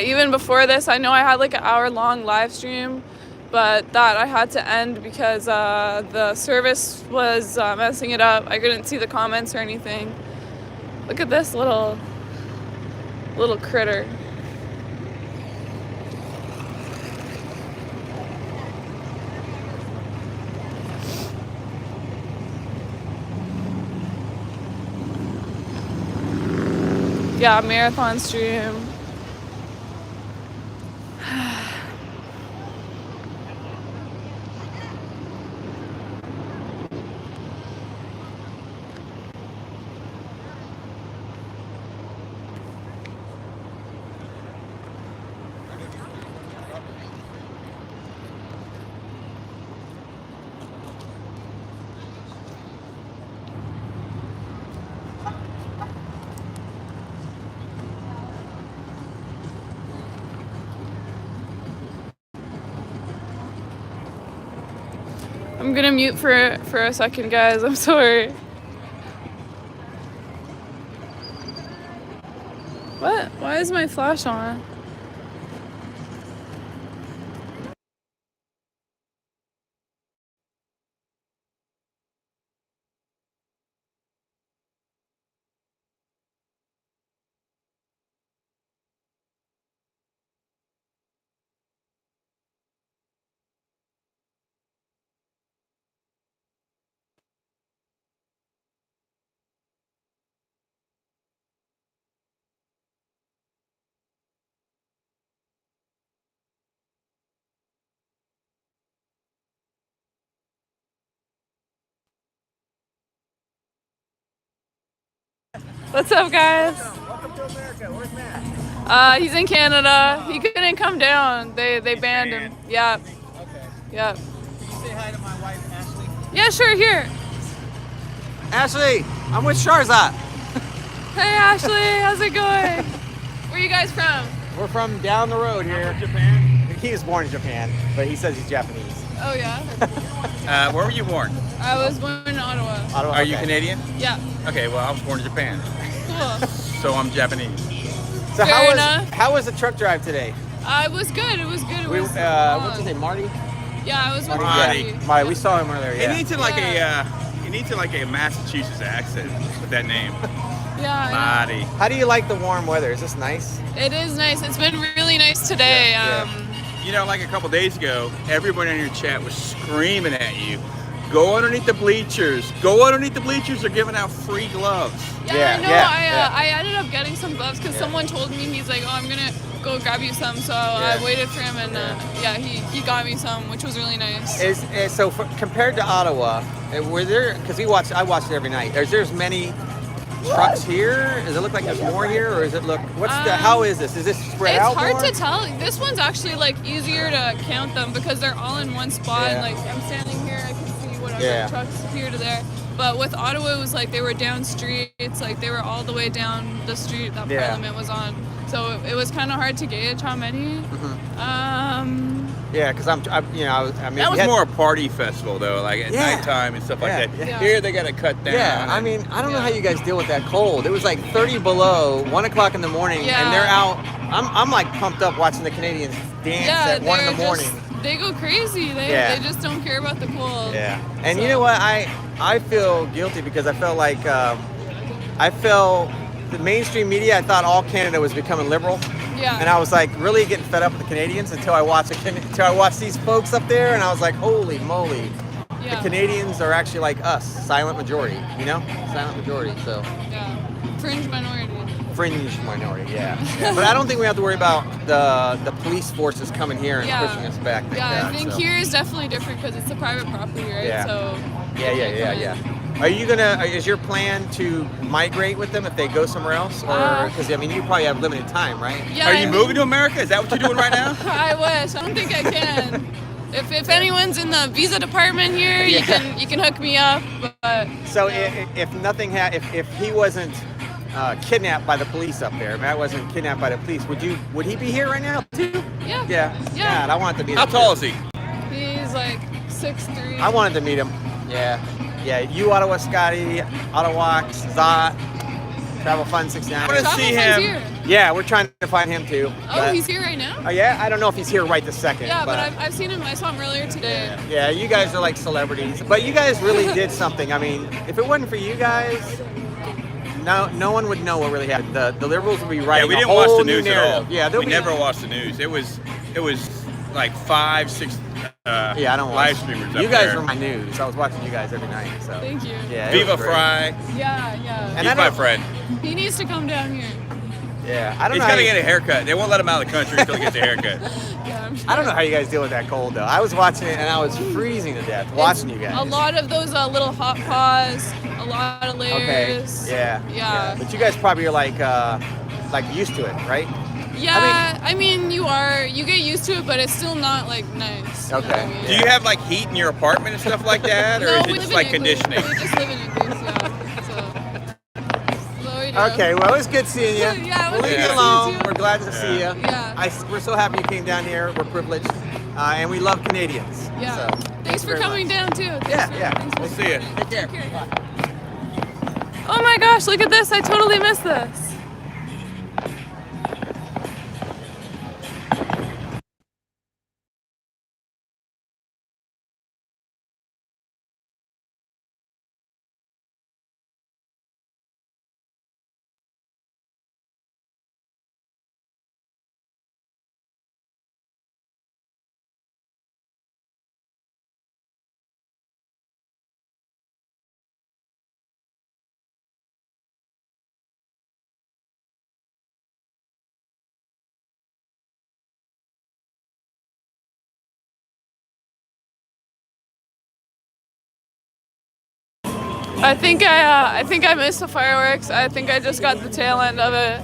even before this, I know I had like an hour-long live stream, but that I had to end because the service was messing it up. I couldn't see the comments or anything. Look at this little critter. Yeah, marathon stream. I'm gonna mute for a second, guys. I'm sorry. What? Why is my flash on? What's up, guys?
Welcome to America. Where's Matt?
He's in Canada. He couldn't come down. They banned him. Yeah.
Okay.
Yeah.
Can you say hi to my wife, Ashley?
Yeah, sure. Here.
Ashley, I'm with Sharzat.
Hey, Ashley. How's it going? Where are you guys from?
We're from down the road here. Japan. He was born in Japan, but he says he's Japanese.
Oh, yeah?
Where were you born?
I was born in Ottawa.
Ottawa.
Are you Canadian?
Yeah.
Okay, well, I was born in Japan.
Cool.
So I'm Japanese.
So
Fair enough.
how was the truck drive today?
It was good. It was good. It was
What's his name, Marty?
Yeah, I was with
Marty.
Marty.
Marty, we saw him earlier. Yeah.
He needs like a Massachusetts accent with that name.
Yeah.
Marty.
How do you like the warm weather? Is this nice?
It is nice. It's been really nice today.
You know, like a couple days ago, everyone in your chat was screaming at you. Go underneath the bleachers. Go underneath the bleachers. They're giving out free gloves.
Yeah, I know. I ended up getting some gloves because someone told me, he's like, oh, I'm going to go grab you some. So I waited for him and he got me some, which was really nice.
Compared to Ottawa, were there, because I watch it every night, is there as many trucks here? Does it look like there's more here, or is it look? How is this? Is this spread out more?
It's hard to tell. This one's actually like easier to count them because they're all in one spot. And like I'm standing here, I can see whatever trucks here to there. But with Ottawa, it was like they were down streets, like they were all the way down the street that
Yeah.
Parliament was on. So it was kind of hard to gauge how many.
Yeah, because I mean,
That
we
was
had-
more a party festival though, like at
Yeah.
nighttime and stuff
Yeah,
like that.
yeah.
Here they got to cut down.
Yeah, I mean, I don't know how you guys deal with that cold. It was like 30 below, 1 o'clock in the morning,
Yeah.
and they're out. I'm like pumped up watching the Canadians dance at 1 in the
they're
morning.
just- they go crazy.
Yeah.
They just don't care about the cold.
Yeah, and you know what? I feel guilty because I felt like I felt the mainstream media. I thought all Canada was becoming liberal.
Yeah.
And I was like really getting fed up with the Canadians until I watched these folks up there, and I was like, holy moly,
Yeah.
the Canadians are actually like us, silent majority. You know, silent majority. So
Yeah. Fringe minority.
fringe minority, yeah. But I don't think we have to worry about the police forces coming here and
Yeah.
pushing us back. Like
Yeah,
that,
I think
so.
here is definitely different because it's a private property, right?
Yeah.
So.
Yeah. Are you is your plan to migrate with them if they go somewhere else? Or, because I mean, you probably have limited time, right?
Yeah,
Are you moving to America? Is that what you're doing right now?
I wish. I don't think I can. If anyone's in the visa department here, you can hook me up. But
So if nothing if he wasn't kidnapped by the police up there, if Matt wasn't kidnapped by the police, would he be here right now too?
Yeah.
Yeah. God, I wanted to meet him.
How tall is he?
he's like 6'3".
I wanted to meet him. Yeah. Yeah. You, Ottawa, Scotty, Ottawa, Zot, Travel Fun 69.
I want to see him.
Here.
Yeah, we're trying to find him too.
Oh,
but-
he's here right now?
Oh yeah, I don't know if he's here right this second.
Yeah, but I've seen him. I saw him earlier today.
Yeah, you guys are like celebrities. But you guys really did something. I mean, if it wasn't for you guys, no one would know what really happened. The liberals would be
Yeah,
writing
we
a
didn't
whole
watch the
new
news at
narrative.
all.
Yeah,
we never watched the news. It was like 5, 6
I don't
live
watch.
streamers up
You guys
there.
were my news. I was watching you guys every night. So.
Thank you.
Yeah, it
Viva
was great.
Fry.
Yeah.
And
He's
I
my
don't-
friend.
He needs to come down here.
Yeah, I don't
He's
know.
got
how
to
you-
get a haircut. They won't let him out of the country until he gets a haircut.
Yeah, I'm sure.
I don't know how you guys deal with that cold though. I was watching it and I was freezing to death watching you guys.
A lot of those little hot paws, a lot of
Okay.
layers.
Yeah.
Yeah.
But you guys probably are like used to it, right?
Yeah, I mean, you get used to it, but it's still not like nice.
Okay.
You know what I mean?
Do you have like heat in your apartment and stuff like that, or
No,
is
we
it just
live
like
in igloos.
conditioning?
We just live in igloos, yeah. So what we do.
Okay, well, it was good seeing you.
Yeah, it was
We'll leave
good
you
seeing
alone.
you.
We're glad to see you.
Yeah.
We're so happy you came down here. We're privileged. And we love Canadians.
Yeah.
So,
Thanks for
very
coming
much.
down too.
Yeah.
We'll see you.
Take care.
Oh my gosh, look at this. I totally missed this. I think I missed the fireworks. I think I just got the tail end of it.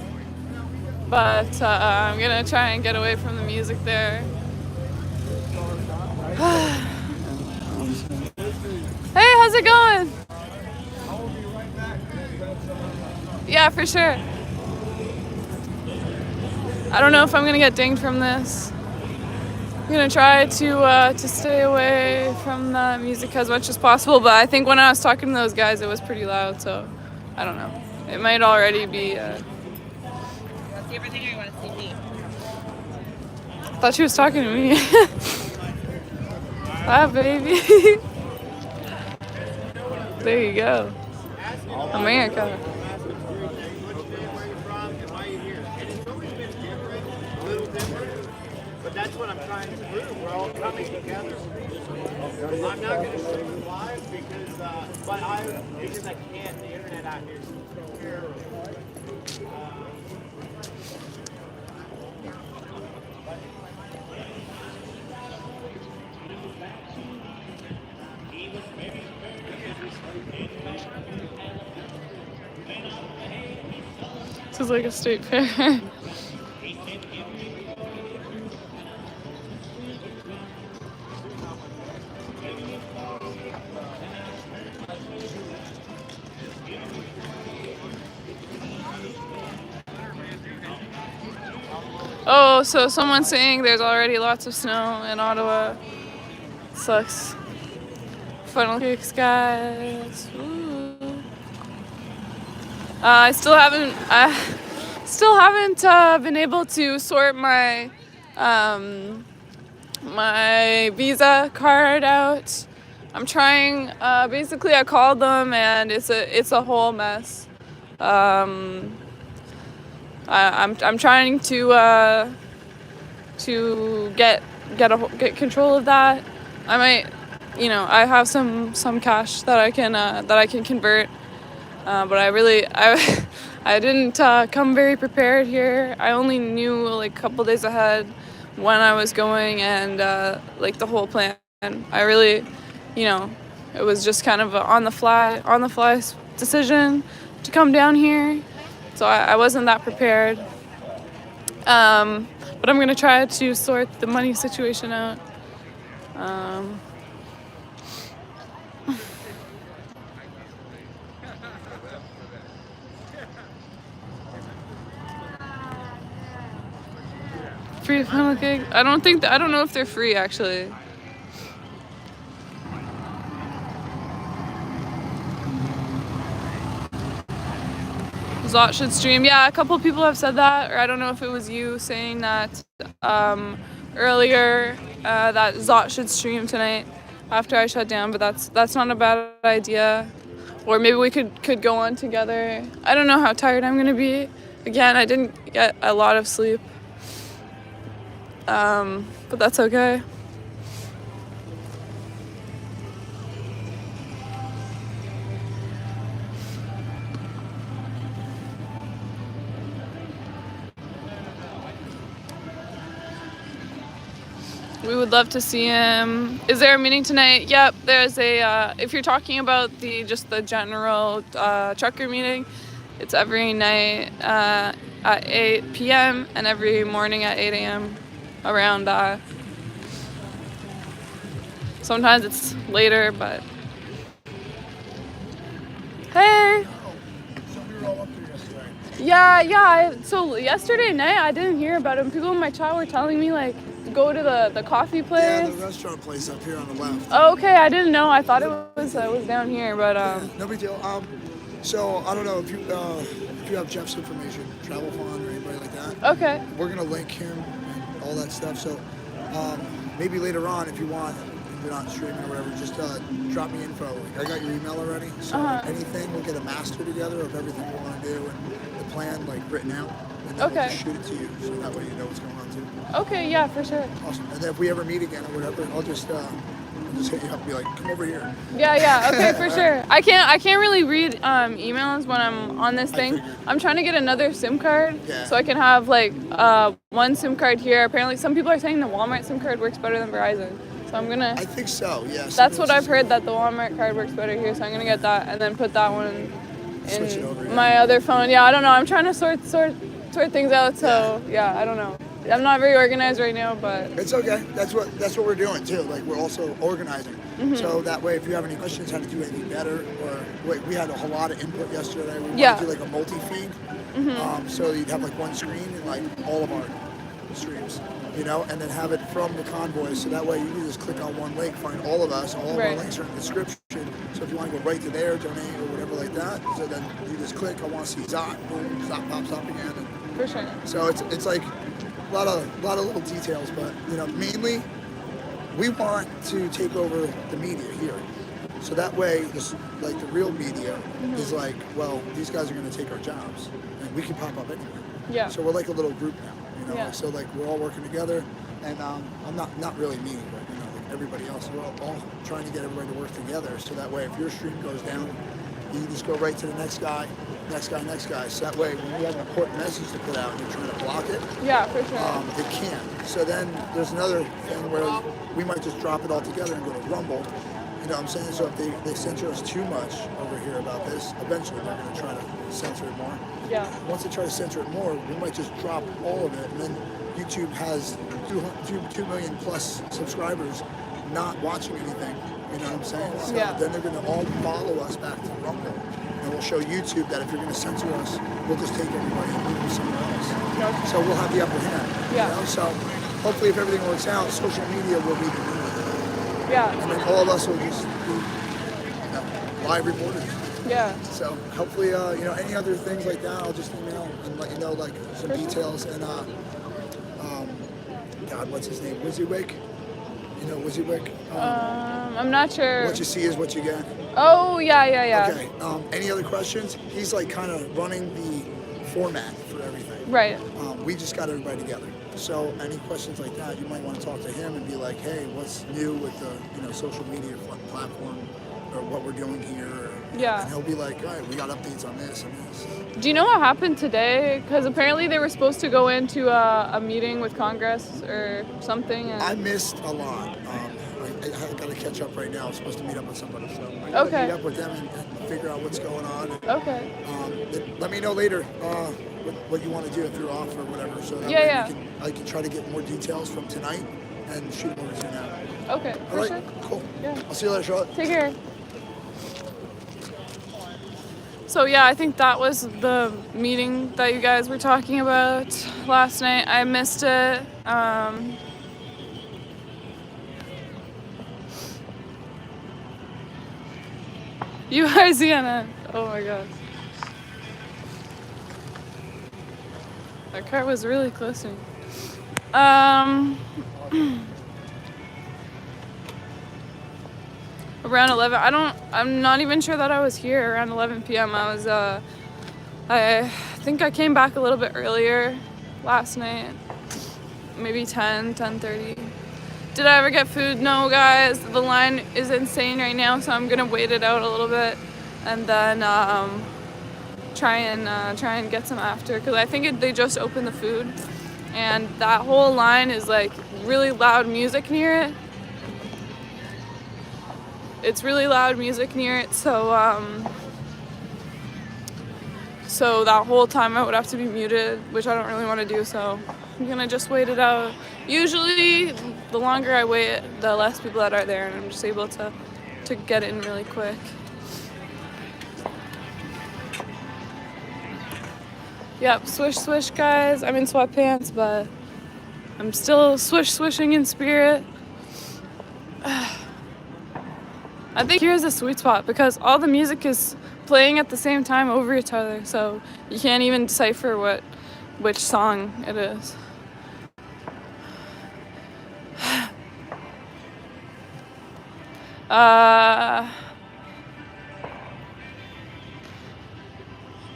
But I'm gonna try and get away from the music there. Hey, how's it going? Yeah, for sure. I don't know if I'm gonna get dinged from this. I'm gonna try to stay away from the music as much as possible, but I think when I was talking to those guys, it was pretty loud, so I don't know. It might already be.
You want to see everything or you want to see me?
I thought she was talking to me. Bye, baby. There you go. America.
But that's what I'm trying to prove. We're all coming together. I'm not going to show you live because I can't. The internet out here is terrible.
This is like a state fair. Oh, so someone's saying there's already lots of snow in Ottawa. Sucks. Funnel cakes, guys. Ooh. I still haven't been able to sort my my Visa card out. I'm trying. Basically, I called them and it's a whole mess. I'm trying to get control of that. I might, I have some cash that I can convert, but I didn't come very prepared here. I only knew like a couple days ahead when I was going and like the whole plan. I really, it was just kind of a on the fly decision to come down here. So I wasn't that prepared. But I'm gonna try to sort the money situation out. Free funnel cake? I don't know if they're free actually. Zot should stream. Yeah, a couple people have said that, or I don't know if it was you saying that earlier that Zot should stream tonight after I shut down, but that's not a bad idea. Or maybe we could go on together. I don't know how tired I'm gonna be. Again, I didn't get a lot of sleep. But that's okay. We would love to see him. Is there a meeting tonight? Yep, there's a, if you're talking about the general trucker meeting, it's every night at 8 p.m. and every morning at 8 a.m. around sometimes it's later, but hey. Yeah. So yesterday night I didn't hear about him. People in my chat were telling me like go to the coffee place.
Yeah, the restaurant place up here on the left.
Oh, okay, I didn't know. I thought it was down here, but
yeah, no big deal. So I don't know if you have Jeff's information, Travel Fund or anybody like that.
Okay.
We're gonna link him and all that stuff. So maybe later on, if you want, if you're not streaming or whatever, just drop me info. I got your email already. So anything, we'll get a master together of everything we want to do and the plan like written out. And then we'll just shoot it to you, so that way you know what's going on too.
Okay, yeah, for sure.
Awesome. And then if we ever meet again or whatever, I'll just hit you up and be like, come over here.
Yeah, okay, for sure. I can't really read emails when I'm on this thing. I'm trying to get another SIM card so I can have like one SIM card here. Apparently some people are saying the Walmart SIM card works better than Verizon. So I'm gonna...
I think so, yes.
That's what I've heard, that the Walmart card works better here. So I'm gonna get that and then put that one in my other phone. Yeah, I don't know. I'm trying to sort things out, so yeah, I don't know. I'm not very organized right now, but
it's okay. That's what we're doing too. Like we're also organizing, so that way if you have any questions how to do anything better, or we had a whole lot of input yesterday. We wanted to do like a multi-feed, so you'd have like one screen and like all of our streams, and then have it from the Convoy. So that way you can just click on one link, find all of us. All of our links are in the description. So if you want to go right to there, donate or whatever like that, so then you just click. I want to see Zot. Boom, Zot pops up again. And
for sure.
So it's like a lot of little details, but mainly we want to take over the media here. So that way, like the real media is like, well, these guys are going to take our jobs, and we can pop up anywhere.
Yeah.
So we're like a little group now, So like we're all working together, and I'm not really me, but like everybody else, we're all trying to get everybody to work together. So that way, if your stream goes down, you can just go right to the next guy. So that way, when you have an important message to put out and you're trying to block it,
yeah, for sure,
it can't. So then there's another thing where we might just drop it all together and go to Rumble. You know what I'm saying? So if they censor us too much over here about this, eventually they're going to try to censor it more.
Yeah.
Once they try to censor it more, we might just drop all of it, and then YouTube has 2 million plus subscribers not watching anything. You know what I'm saying? So then they're going to all follow us back to Rumble. And we'll show YouTube that if you're going to censor us, we'll just take everybody and move them somewhere else. So we'll have the upper hand. You know? So hopefully if everything works out, social media will be the new.
Yeah.
And then all of us will just be, you know, live reporters.
Yeah.
So hopefully, you know, any other things like that, I'll just email and let you know, like, some details. And, God, what's his name? WYSIWYG? You know WYSIWYG?
I'm not sure.
What you see is what you get.
Oh, yeah.
Okay. Any other questions? He's, like, kind of running the format for everything.
Right.
We just got everybody together. So any questions like that, you might want to talk to him and be like, hey, what's new with the, you know, social media platform, or what we're doing here.
Yeah.
And he'll be like, all right, we got updates on this and this.
Do you know what happened today? Because apparently they were supposed to go into a meeting with Congress or something. And...
I missed a lot. I got to catch up right now. I'm supposed to meet up with somebody. So I got to meet up with them and figure out what's going on. And,
okay.
Let me know later what you want to do, if you're off or whatever. So that way I can try to get more details from tonight and shoot them over to you now.
Okay.
All right.
Sure.
Cool.
Yeah.
I'll see you later, Charlotte.
Take care. So yeah, I think that was the meeting that you guys were talking about last night. I missed it. You are Sienna. Oh my god. That car was really close to me. Around 11. I'm not even sure that I was here around 11 p.m. I think I came back a little bit earlier last night. Maybe 10:30. Did I ever get food? No, guys. The line is insane right now, so I'm gonna wait it out a little bit and then try and get some after, because I think they just opened the food, and that whole line is like really loud music near it. It's really loud music near it, so that whole time I would have to be muted, which I don't really want to do, so I'm gonna just wait it out. Usually, the longer I wait, the less people that are there, and I'm just able to get in really quick. Yep, swish swish, guys. I'm in sweatpants, but I'm still swishing in spirit. I think here's a sweet spot, because all the music is playing at the same time over each other, so you can't even decipher which song it is.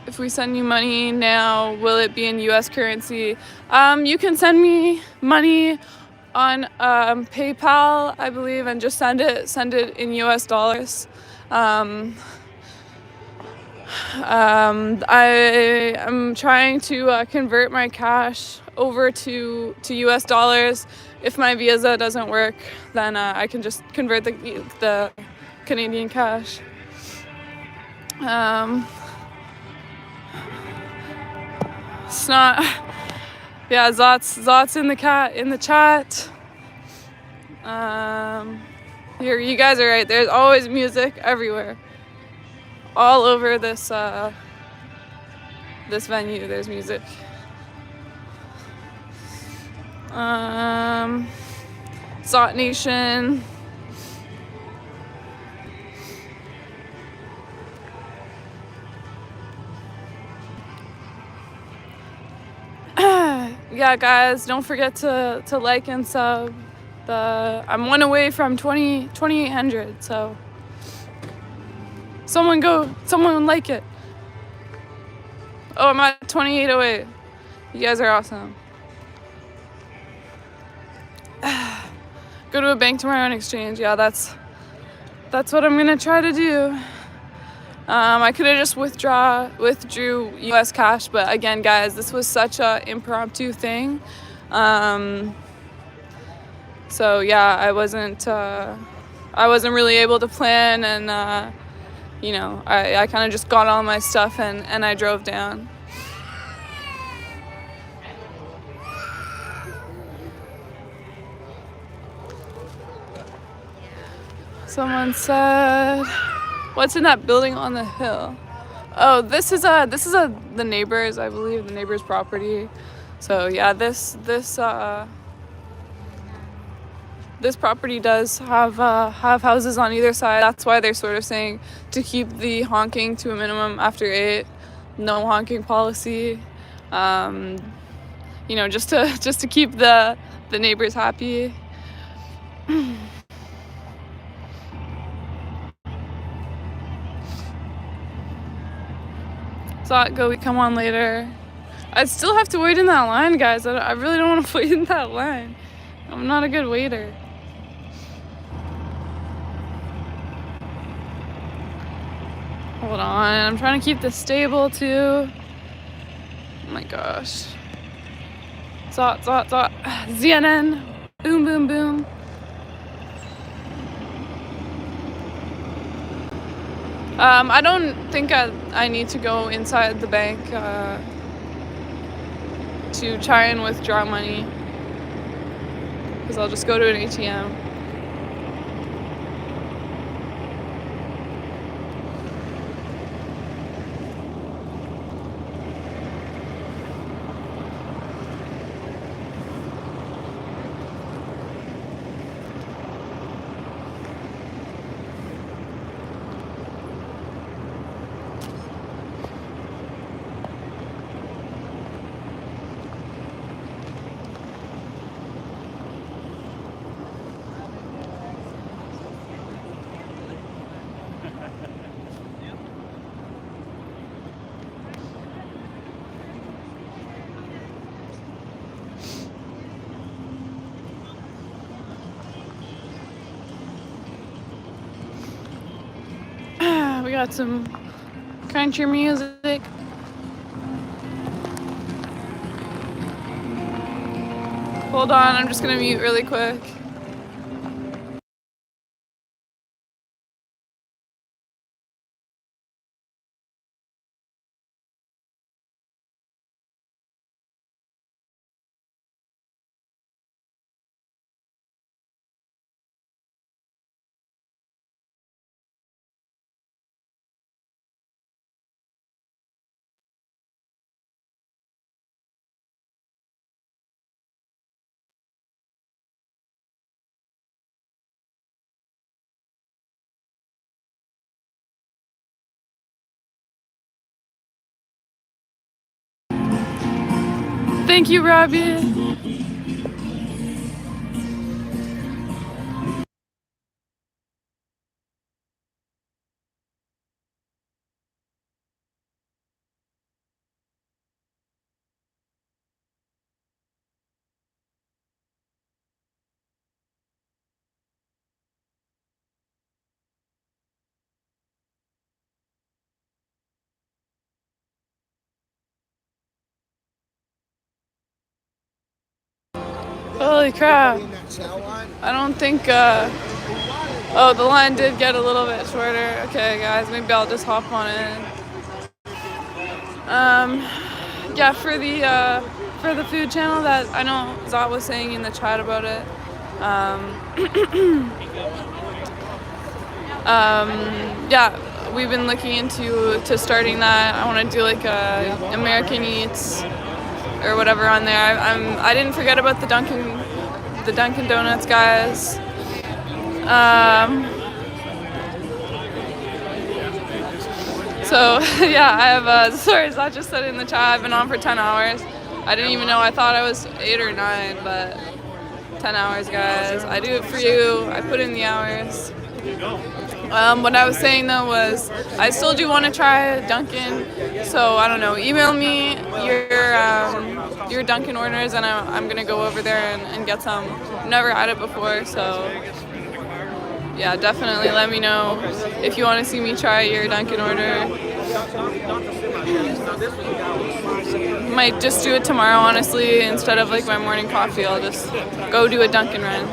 If we send you money now, will it be in US currency? You can send me money on PayPal, I believe, and just send it in US dollars. I am trying to convert my cash over to US dollars. If my Visa doesn't work, then I can just convert the Canadian cash. It's not. Yeah, Zot's in the chat. Here, you guys are right. There's always music everywhere. All over this venue, there's music. Zot Nation. Yeah, guys, don't forget to like and sub. I'm one away from 2,800, so someone like it. Oh, I'm at 2,808. You guys are awesome. Go to a bank tomorrow and exchange. Yeah, that's what I'm gonna try to do. I could have just withdrew US cash, but again, guys, this was such a impromptu thing. So yeah, I wasn't really able to plan, and you know, I kind of just got all my stuff and I drove down. Someone said, "What's in that building on the hill?" Oh, this is the neighbors, I believe, the neighbors' property. So yeah, this property does have houses on either side. That's why they're sort of saying to keep the honking to a minimum after 8. No honking policy. You know, just to keep the neighbors happy. Thought go, we come on later. I'd still have to wait in that line, guys. I really don't want to wait in that line. I'm not a good waiter. Hold on, I'm trying to keep this stable too. Oh my gosh. Zot, zot, zot. ZNN. Boom, boom, boom. I don't think I need to go inside the bank to try and withdraw money, because I'll just go to an ATM. We got some country music. Hold on, I'm just gonna mute really quick. Thank you, Robbie. Holy crap. I don't think, oh, the line did get a little bit shorter. Okay, guys, maybe I'll just hop on in. Yeah, for the food channel that I know Zot was saying in the chat about it. Yeah, we've been looking into starting that. I want to do like American Eats or whatever on there. I didn't forget about the Dunkin' Donuts guys. So yeah, I have sorry, Zot just said in the chat, I've been on for 10 hours. I didn't even know, I thought I was 8 or 9, but 10 hours, guys. I do it for you. I put in the hours. What I was saying though was I still do want to try Dunkin', so I don't know, email me your Dunkin' orders and I'm gonna go over there and get some. I've never had it before, so yeah, definitely let me know if you want to see me try your Dunkin' order. Might just do it tomorrow, honestly, instead of like my morning coffee. I'll just go do a Dunkin' run.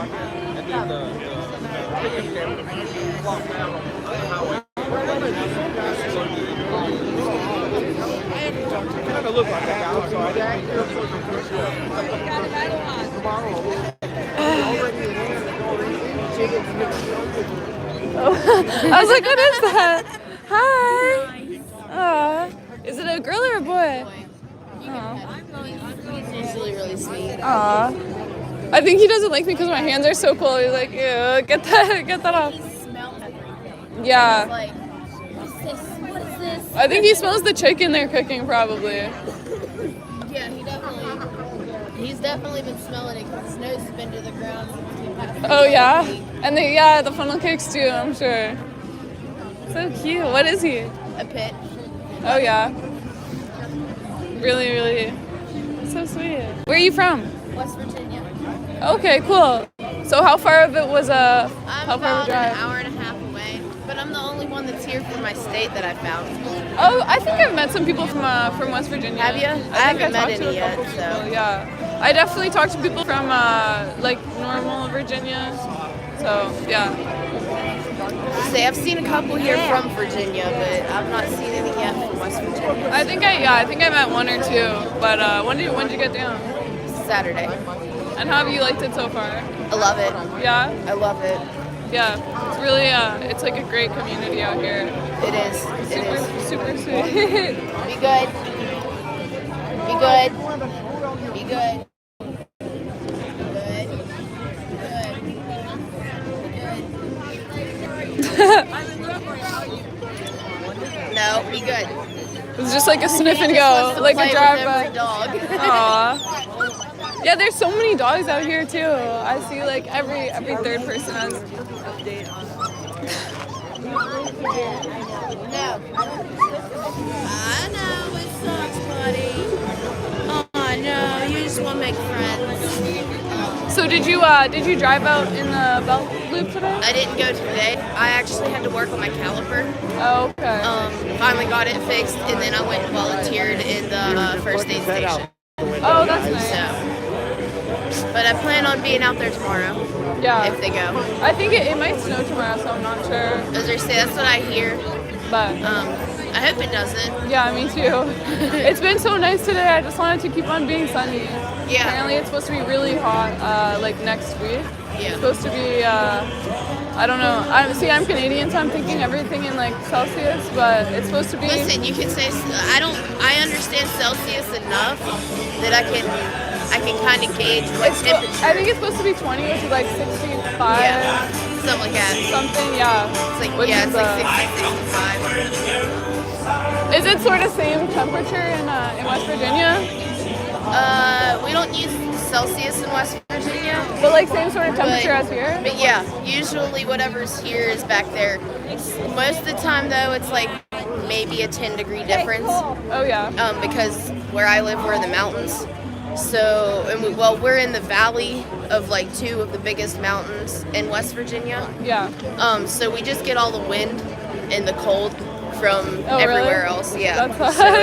I was like, what is that? Hi. Is it a girl or a boy?
He's usually really sweet.
Aw. I think he doesn't like me because my hands are so cold. He's like, ew, get that off. Yeah.
Like, what's this? What is this?
I think he smells the chicken they're cooking, probably.
Yeah, he's definitely been smelling it because his nose has been to the ground since he passed.
Oh, yeah? And the funnel cakes, too, I'm sure. So cute. What is he?
A pit.
Oh, yeah. Really, really. So sweet. Where are you from?
West Virginia.
Okay, cool. So how far of it was
I'm
how far of a
about
drive?
an hour and a half away, but I'm the only one that's here from my state that I found.
Oh, I think I've met some people from West Virginia.
Have you? I haven't met any yet,
People,
so.
yeah. I definitely talked to people from like normal Virginia. So yeah.
Say I've seen a couple here from Virginia, but I've not seen any yet from West Virginia.
I think I met one or two. But when did you get down?
Saturday.
And how have you liked it so far?
I love it.
Yeah?
I love it.
Yeah. It's really it's like a great community out here.
It is. It is.
Super sweet.
Be good. Be good. Be good. No, be good.
It's just like a sniff and go, like a drive by. Aww. Yeah, there's so many dogs out here too. I see like every third person has an update on.
No. I know it sucks, buddy. Oh no, you just want to make friends.
So did you drive out in the belt loop today?
I didn't go today. I actually had to work on my caliper.
Oh, okay.
Finally got it fixed, and then I went and volunteered in the first aid station.
Oh, that's nice.
So, but I plan on being out there tomorrow.
Yeah.
If they go.
I think it might snow tomorrow, so I'm not sure.
As they say, that's what I hear.
But
I hope it doesn't.
Yeah, me too. It's been so nice today. I just wanted to keep on being sunny.
Yeah.
Apparently it's supposed to be really hot like next week.
Yeah.
It's supposed to be I don't know. I'm Canadian, so I'm thinking everything in like Celsius, but it's supposed to be.
Listen, you can say I understand Celsius enough that I can kind of gauge what temperature.
I think it's supposed to be 20, which is like 65.
Yeah, something like that.
Something, yeah.
It's like
Which
it's
is,
like 60, 65.
Is it sort of same temperature in West Virginia?
We don't use Celsius in West Virginia.
But like same sort of temperature as here?
But yeah, usually whatever's here is back there. Most of the time though, it's like maybe a 10-degree difference.
Oh yeah.
Because where I live, we're in the mountains. So, we're in the valley of like two of the biggest mountains in West Virginia.
Yeah.
So we just get all the wind and the cold from everywhere else. Yeah.
So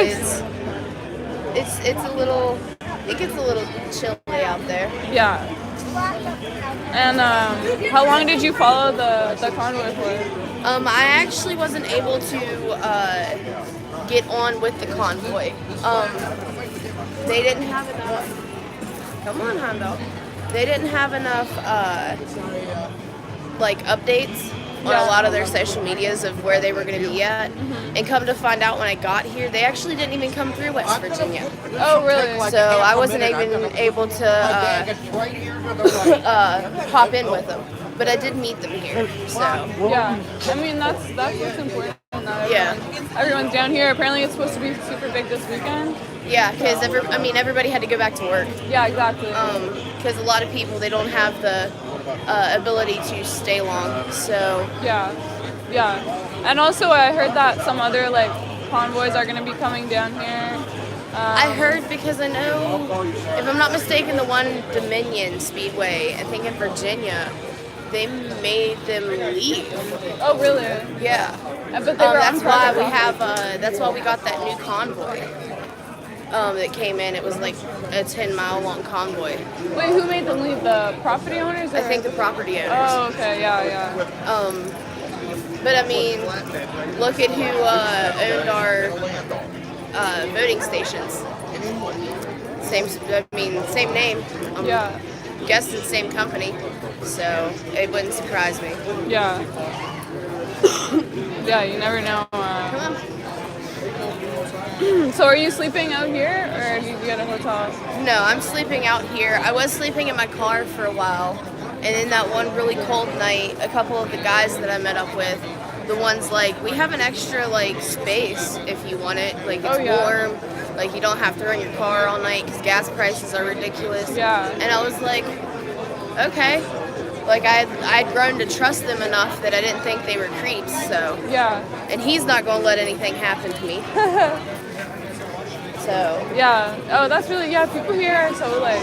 it's a little. It gets a little chilly out there.
Yeah. And how long did you follow the convoy for?
I actually wasn't able to get on with the convoy. They didn't have enough. Come on, Hondo. They didn't have enough like updates on a lot of their social medias of where they were going to be at. And come to find out when I got here, they actually didn't even come through West Virginia.
Oh, really?
So I wasn't even able to hop in with them. But I did meet them here. So
yeah, I mean that's what's important. Everyone's down here. Apparently, it's supposed to be super big this weekend.
Yeah, because everybody had to go back to work.
Yeah, exactly.
Because a lot of people, they don't have the ability to stay long. So
yeah, and also I heard that some other like convoys are going to be coming down here.
I heard because I know, if I'm not mistaken, the one Dominion Speedway, I think in Virginia, they made them leave.
Oh, really?
Yeah.
But they were
that's why we have. That's why we got that new convoy. That came in. It was like a 10-mile long convoy.
Wait, who made them leave? The property owners? Or?
I think the property owners.
Oh, okay, yeah.
But I mean, look at who owned our voting stations. Same name.
Yeah.
Guess it's the same company, so it wouldn't surprise me.
Yeah. Yeah, you never know.
Come on.
So are you sleeping out here, or do you get a hotel?
No, I'm sleeping out here. I was sleeping in my car for a while, and then that one really cold night, a couple of the guys that I met up with, the ones like, we have an extra like space if you want it. Like it's warm. Like you don't have to run your car all night because gas prices are ridiculous.
Yeah.
And I was like, okay. Like I'd grown to trust them enough that I didn't think they were creeps. So
yeah.
And he's not gonna let anything happen to me. So
yeah. Oh, that's really people here are so like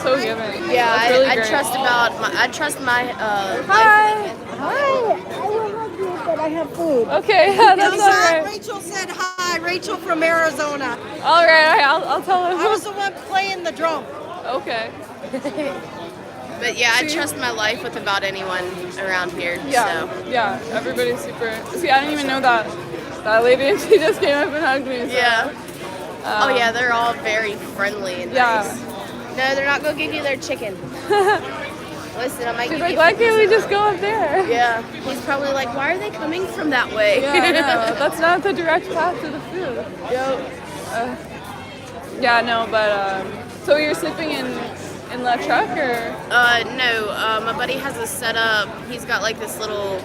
so giving.
Yeah,
that's really
I
great.
I trust my
Hi.
Hi. I will help you, but I have food.
Okay, that's all right.
Rachel said hi. Rachel from Arizona.
All right, I'll tell her.
I was the one playing the drum.
Okay.
But yeah, I trust my life with about anyone around here.
Yeah,
So.
yeah, everybody's super. See, I didn't even know that lady, and she just came up and hugged me. So.
Yeah. Oh yeah, they're all very friendly and nice. No, they're not gonna give you their chicken. Listen, I might
She's
give
like,
you.
why can't we just go up there?
Yeah. He's probably like, why are they coming from that way?
Yeah, no, that's not the direct path to the food.
Yep.
Yeah, no, but so you're sleeping in the truck or?
No. My buddy has a setup. He's got like this little,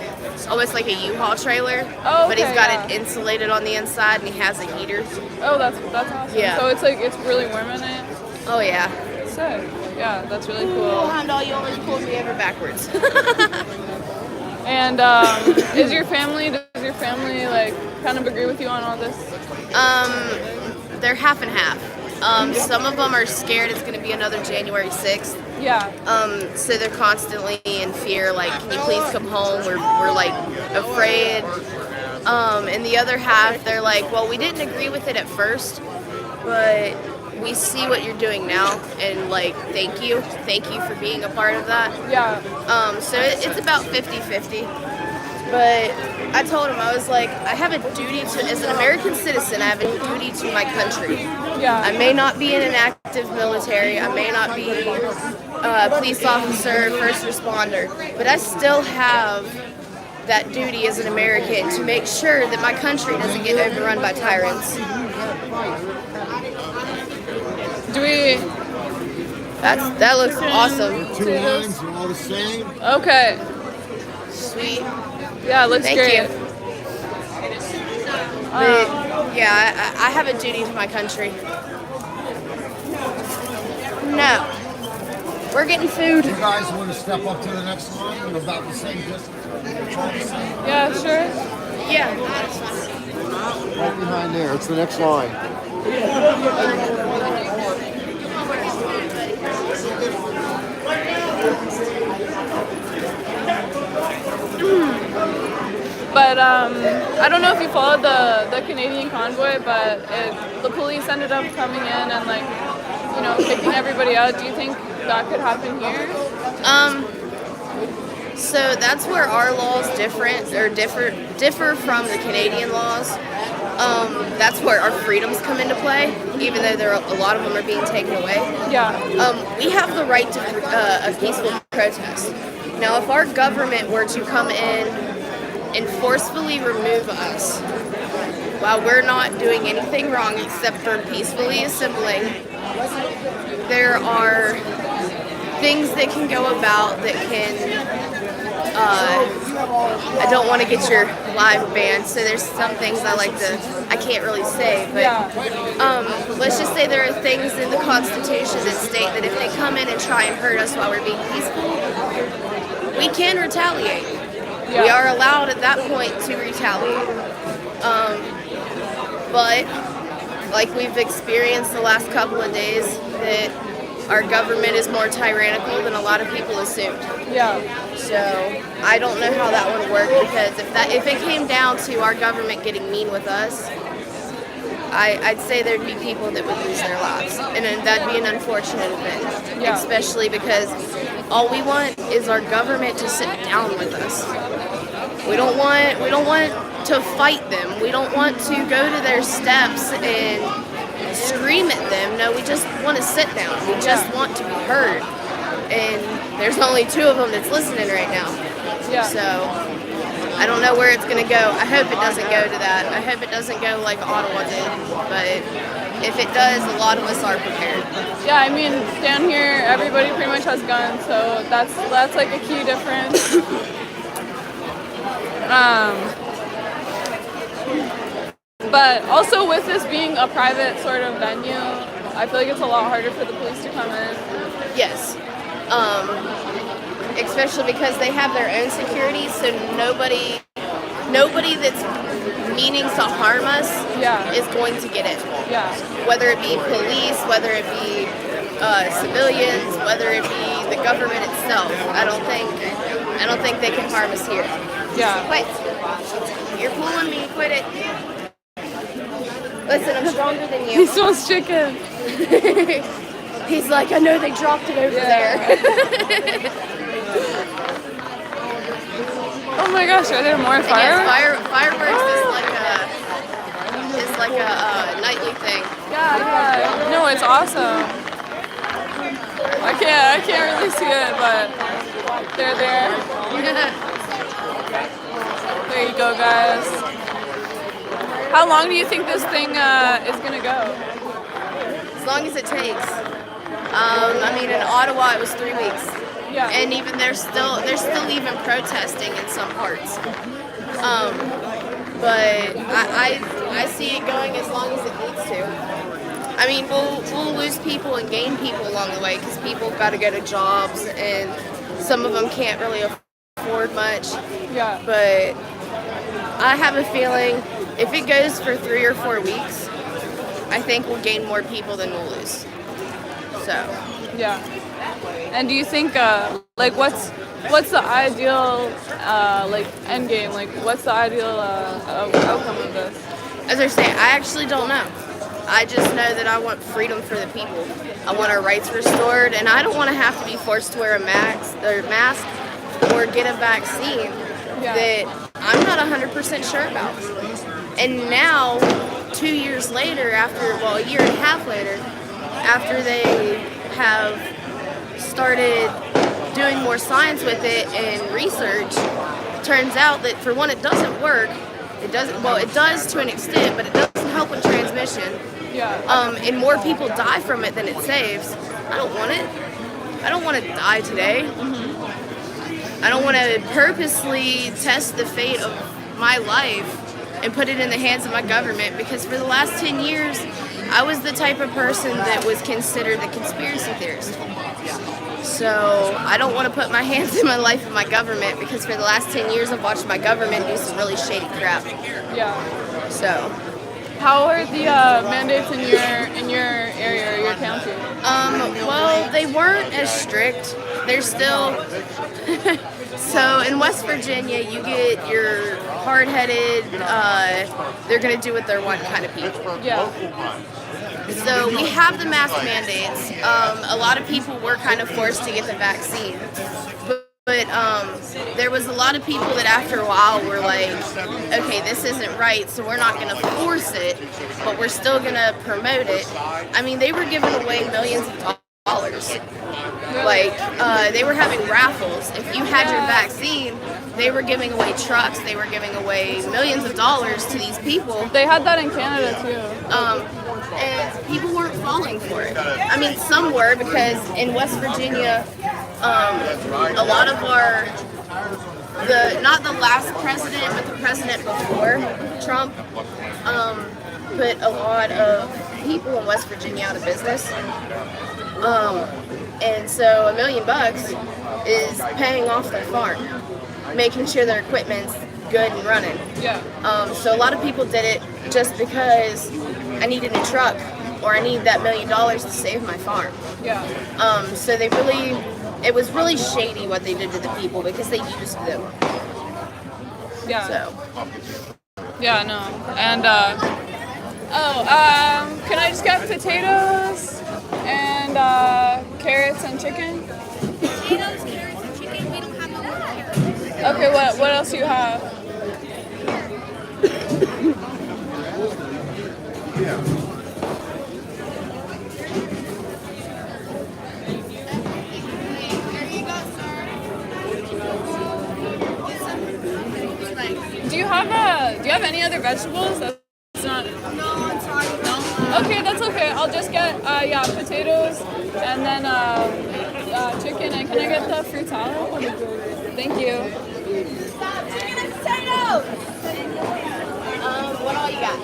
almost like a U-Haul trailer.
Oh, okay,
but he's got it insulated on the inside, and he has a heater.
Oh, that's awesome.
Yeah.
So it's really warm in it.
Oh yeah.
Sick. Yeah, that's really cool.
Oh, Heimdall, you almost pulled me over backwards.
And does your family like kind of agree with you on all this?
They're half and half. Some of them are scared it's going to be another January 6th.
Yeah.
So they're constantly in fear, like, can you please come home? We're like afraid. And the other half, they're like, well, we didn't agree with it at first, but we see what you're doing now, and like, thank you for being a part of that.
Yeah.
So it's about 50-50. But I told him, I was like, I have a duty to, as an American citizen, I have a duty to my country.
Yeah.
I may not be in an active military, I may not be a police officer, first responder, but I still have that duty as an American to make sure that my country doesn't get overrun by tyrants. That looks awesome.
The 2 lines are all the same.
Okay.
Sweet.
Yeah, it looks
Thank
great.
you. But, yeah, I have a duty to my country. No. We're getting food.
You guys want to step up to the next line? You're about the same distance.
Yeah, sure.
Yeah.
Right behind there. It's the next line.
But I don't know if you followed the Canadian convoy, but the police ended up coming in and like, kicking everybody out. Do you think that could happen here?
So that's where our laws differ from the Canadian laws. That's where our freedoms come into play, even though a lot of them are being taken away.
Yeah.
We have the right to a peaceful protest. Now, if our government were to come in and forcefully remove us while we're not doing anything wrong except for peacefully assembling, there are things that can go about that can I don't want to get your live banned, so there's some things I can't really say, but let's just say there are things in the Constitution that state that if they come in and try and hurt us while we're being peaceful, we can retaliate.
Yeah.
We are allowed at that point to retaliate. But like we've experienced the last couple of days, that our government is more tyrannical than a lot of people assumed.
Yeah.
So I don't know how that would work, because if it came down to our government getting mean with us, I'd say there'd be people that would lose their lives, and that'd be an unfortunate event.
Yeah.
Especially because all we want is our government to sit down with us. We don't want to fight them. We don't want to go to their steps and scream at them. No, we just want to sit down. We just want to be heard. And there's only 2 of them that's listening right now.
Yeah.
So I don't know where it's going to go. I hope it doesn't go to that. I hope it doesn't go like Ottawa did. But if it does, a lot of us are prepared.
Yeah, I mean, down here, everybody pretty much has guns, so that's like a key difference. But also with this being a private sort of venue, I feel like it's a lot harder for the police to come in.
Yes. Especially because they have their own security, so nobody that's meaning to harm us is going to get it.
Yeah.
Whether it be police, whether it be civilians, whether it be the government itself. I don't think they can harm us here.
Yeah.
Quit. You're pulling me. Quit it. Listen, I'm stronger than you.
He smells chicken.
He's like, I know they dropped it over there.
Oh my gosh, are there more fireworks?
Yes, fireworks is like a nightly thing.
Yeah. No, it's awesome. I can't really see it, but they're there. There you go, guys. How long do you think this thing is gonna go?
As long as it takes. I mean, in Ottawa, it was 3 weeks.
Yeah.
And even they're still even protesting in some parts. But I see it going as long as it needs to. I mean, we'll lose people and gain people along the way because people got to go to jobs and some of them can't really afford much.
Yeah.
But I have a feeling if it goes for 3 or 4 weeks, I think we'll gain more people than we'll lose. So.
Yeah. And do you think like what's the ideal like end game? Like what's the ideal outcome of this?
As I say, I actually don't know. I just know that I want freedom for the people. I want our rights restored, and I don't want to have to be forced to wear a mask or get a vaccine that I'm not 100% sure about. And now, 2 years later, a year and a half later, after they have started doing more science with it and research, turns out that for one, it doesn't work. It does to an extent, but it doesn't help with transmission.
Yeah.
And more people die from it than it saves. I don't want it. I don't want to die today. I don't want to purposely test the fate of my life and put it in the hands of my government, because for the last 10 years, I was the type of person that was considered a conspiracy theorist. So I don't want to put my hands in my life in my government, because for the last 10 years I've watched my government do some really shady crap.
Yeah.
So.
How are the mandates in your area or your county?
Well, they weren't as strict. They're still. So in West Virginia, you get your hard-headed, they're going to do what they want kind of people.
Yeah.
So we have the mask mandates. A lot of people were kind of forced to get the vaccine. But there was a lot of people that after a while were like, okay, this isn't right, so we're not going to force it, but we're still going to promote it. I mean, they were giving away millions of dollars. Like, they were having raffles. If you had your vaccine, they were giving away trucks. They were giving away millions of dollars to these people.
They had that in Canada, too.
And people weren't falling for it. I mean, some were, because in West Virginia, a lot of not the last president, but the president before Trump, put a lot of people in West Virginia out of business. And so $1 million is paying off their farm, making sure their equipment's good and running.
Yeah.
So a lot of people did it just because I need a new truck, or I need that $1 million to save my farm.
Yeah.
So it was really shady what they did to the people, because they used them.
Yeah.
So.
Yeah, no. And, can I just get potatoes and carrots and chicken?
Potatoes, carrots, and chicken. We don't have no more carrots.
Okay, what else do you have? Do you have any other vegetables? That's not.
No, I'm sorry.
No. Okay, that's okay. I'll just get potatoes and then chicken. And can I get the fruit salad? Thank you.
Chicken and potatoes.
What all you got?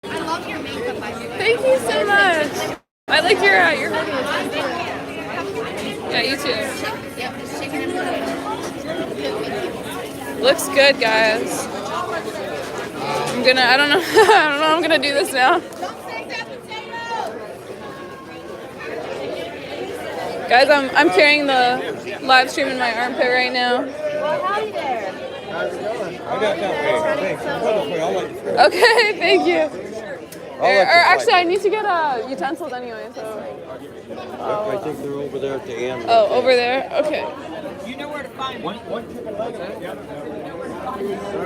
I love your makeup.
Thank you so much. I like your hoodie. Yeah, you too.
Yep, just chicken and potatoes.
Looks good, guys. I don't know. I don't know how I'm gonna do this now. Guys, I'm carrying the live stream in my armpit right now.
Well, howdy there.
How's it going? I got thanks.
Okay, thank you. Actually, I need to get utensils anyway, so.
I think they're over there at the end.
Oh, over there? Okay.
You know where to find one chicken leg.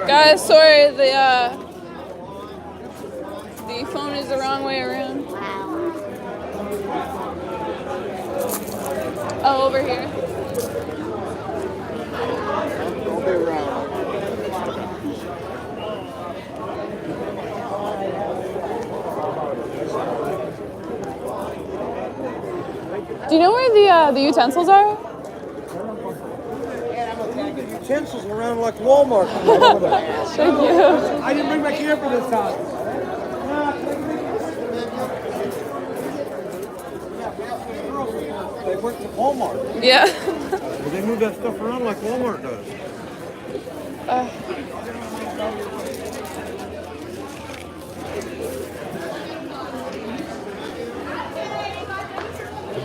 Guys, sorry, the phone is the wrong way around. Oh, over here.
I'll be around.
Do you know where the utensils are?
Utensils around like Walmart.
Thank you.
I didn't bring my camper this time. They went to Walmart.
Yeah.
Well, they move that stuff around like Walmart does.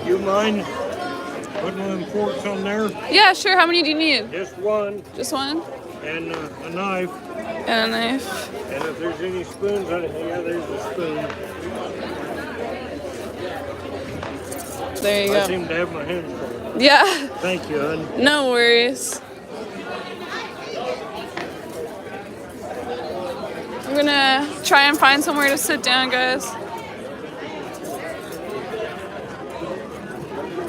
You mind putting them forks on there?
Yeah, sure. How many do you need?
Just one.
Just one?
And a knife.
And a knife.
And if there's any spoons, yeah, there's a spoon.
There you go.
I seem to have my hands full.
Yeah.
Thank you, hon.
No worries. I'm gonna try and find somewhere to sit down, guys.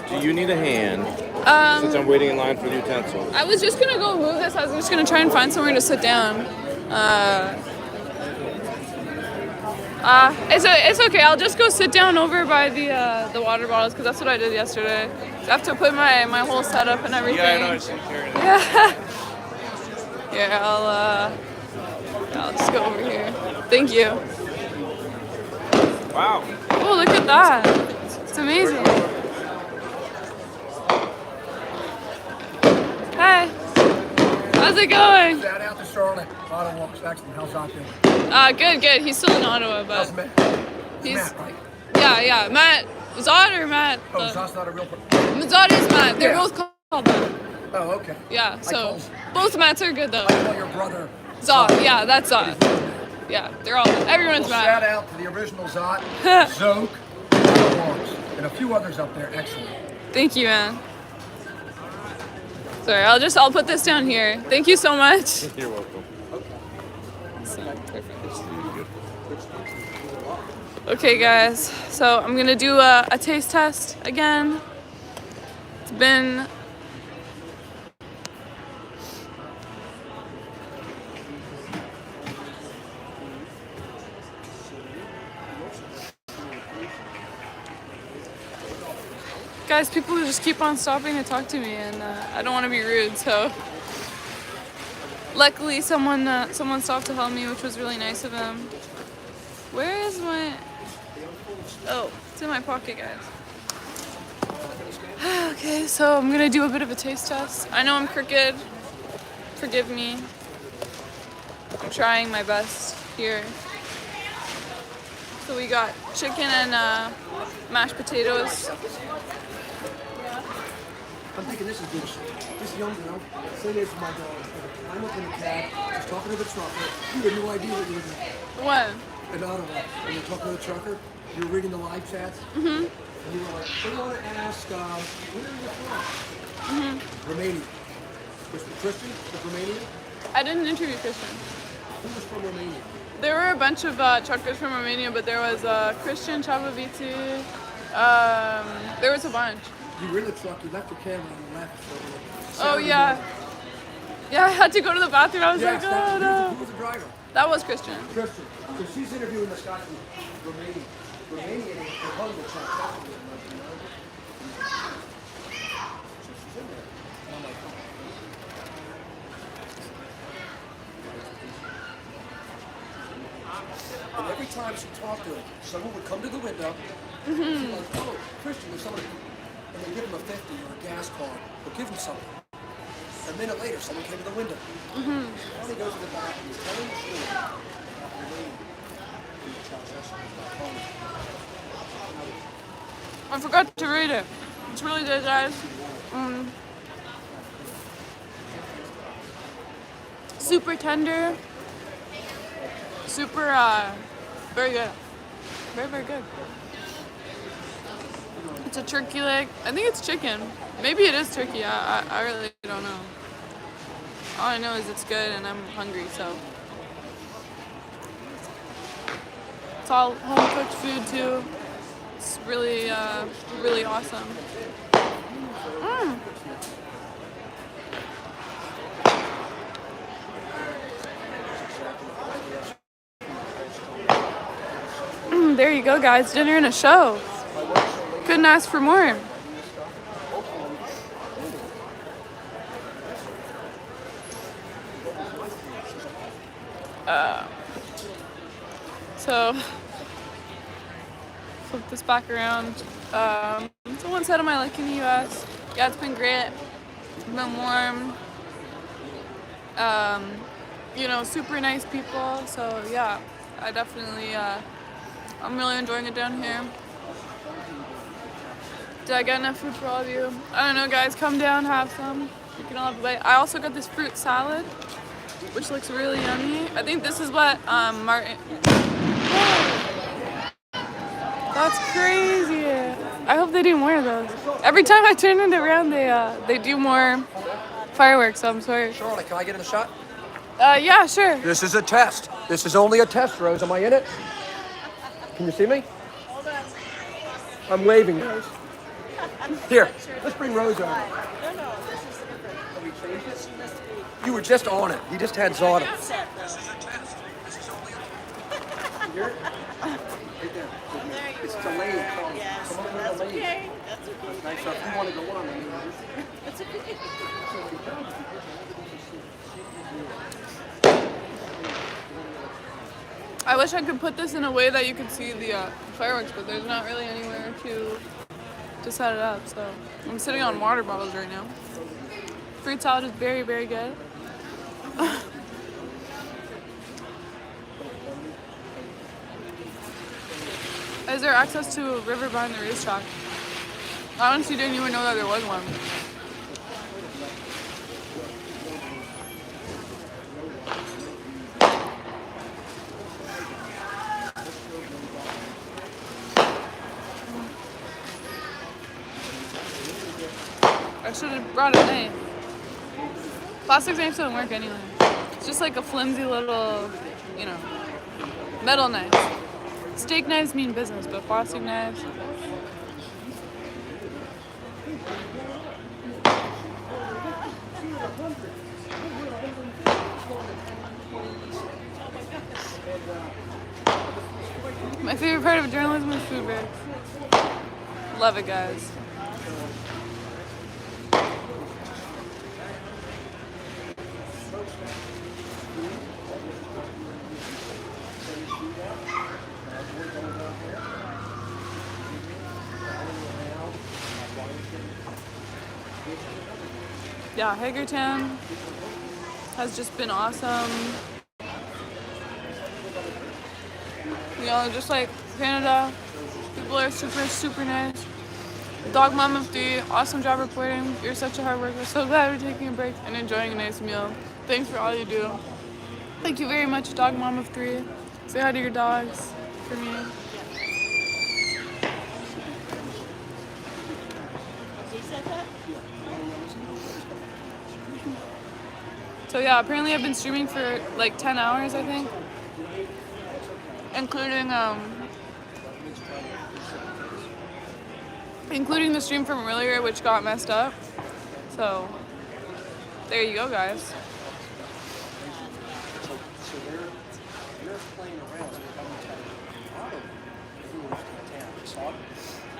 Do you need a hand? Since I'm waiting in line for the utensils.
I was just gonna go move this. I was just gonna try and find somewhere to sit down. It's okay. I'll just go sit down over by the water bottles because that's what I did yesterday. I have to put my whole setup and everything.
Yeah, I know. I see carrying it.
Yeah. Here, I'll just go over here. Thank you.
Wow.
Oh, look at that. It's amazing. Hi. How's it going?
Shout out to Charlotte. Ottawa, Saxon. How's that doing?
Good. He's still in Ottawa, but
Matt?
he's
Matt, right?
yeah. Matt Zod or Matt?
Oh, Zod's not a real person.
Zod is Matt. They're
Yeah.
both called that.
Oh, okay.
Yeah. So both Matts are good though.
I call your brother
Zod. Yeah, that's Zod. Yeah, they're all. Everyone's
well,
Matt.
shout out to the original Zod, Zoke, and a few others up there. Excellent.
Thank you, man. Sorry, I'll put this down here. Thank you so much.
You're welcome.
Okay, guys. So I'm gonna do a taste test again. It's been guys, people just keep on stopping to talk to me, and I don't want to be rude. So, luckily, someone stopped to help me, which was really nice of them. Where is my? Oh, it's in my pocket, guys. Okay, so I'm gonna do a bit of a taste test. I know I'm crooked. Forgive me. I'm trying my best here. So we got chicken and mashed potatoes.
I'm thinking this is good. This young girl, same age as my daughter. I'm up in the cab, just talking to the trucker. You had no idea what you were doing.
When?
In Ottawa, when you're talking to the trucker, you were reading the live chats.
Mhm.
And you were like, they want to ask, where are you from?
Mhm.
Romania. Was Christian from Romania?
I didn't interview Christian.
Who was from Romania?
There were a bunch of truckers from Romania, but there was Christian, Chavavici. There was a bunch.
You were in the truck, you left your camera on the left.
Oh, yeah. Yeah, I had to go to the bathroom. I was like, oh, no.
Who was the driver?
That was Christian.
Christian. So she's interviewing this guy from Romania. Romania, they're calling the truck. And every time she talked to him, someone would come to the window, and she'd be like, oh, Christian, there's somebody, and they give him a 50 or a gas card, or give him something. A minute later, someone came to the window. Finally goes to the back, and he's telling the story about the lady in the child.
I forgot to read it. It's really good, guys. Super tender. Super, very good. Very, very good. It's a turkey leg. I think it's chicken. Maybe it is turkey. I really don't know. All I know is it's good and I'm hungry, so. It's all home cooked food too. It's really, really awesome. There you go, guys. Dinner and a show. Couldn't ask for more. So, flip this back around. So one side of my life in the U.S. Yeah, it's been great. It's been warm. You know, super nice people. So yeah, I definitely, I'm really enjoying it down here. Did I get enough food for all of you? I don't know, guys. Come down, have some. You can all have a bite. I also got this fruit salad, which looks really yummy. I think this is what Martin. That's crazy. I hope they do more of those. Every time I turn it around, they do more fireworks. So I'm sorry.
Charlotte, can I get in a shot?
Yeah, sure.
This is a test. This is only a test, Rose. Am I in it? Can you see me?
Hold on.
I'm waving, Rose. Here, let's bring Rose over.
No, this is different.
You were just on it. You just had Zaughter.
This is a test.
Here? Right there. It's delayed.
Yes,
Come on,
that's
delayed.
okay. That's okay.
Okay, so if you want to go on,
That's okay.
I wish I could put this in a way that you could see the fireworks, but there's not really anywhere to set it up. So I'm sitting on water bottles right now. Fruit salad is very, very good. Is there access to a river behind the racetrack? I honestly didn't even know that there was one. I should have brought a knife. Plastic knives don't work anyway. It's just like a flimsy little, you know, metal knife. Steak knives mean business, but plastic knives. My favorite part of journalism is food breaks. Love it, guys. Yeah, Hagerstown has just been awesome. You know, just like Canada, people are super, super nice. Dog mom of 3, awesome job reporting. You're such a hard worker. So glad we're taking a break and enjoying a nice meal. Thanks for all you do. Thank you very much, dog mom of 3. Say hi to your dogs for me. So yeah, apparently I've been streaming for like 10 hours, I think. Including including the stream from earlier, which got messed up. So there you go, guys.
So they're playing around. So they're coming to Ottawa. Everyone's downtown. You saw it?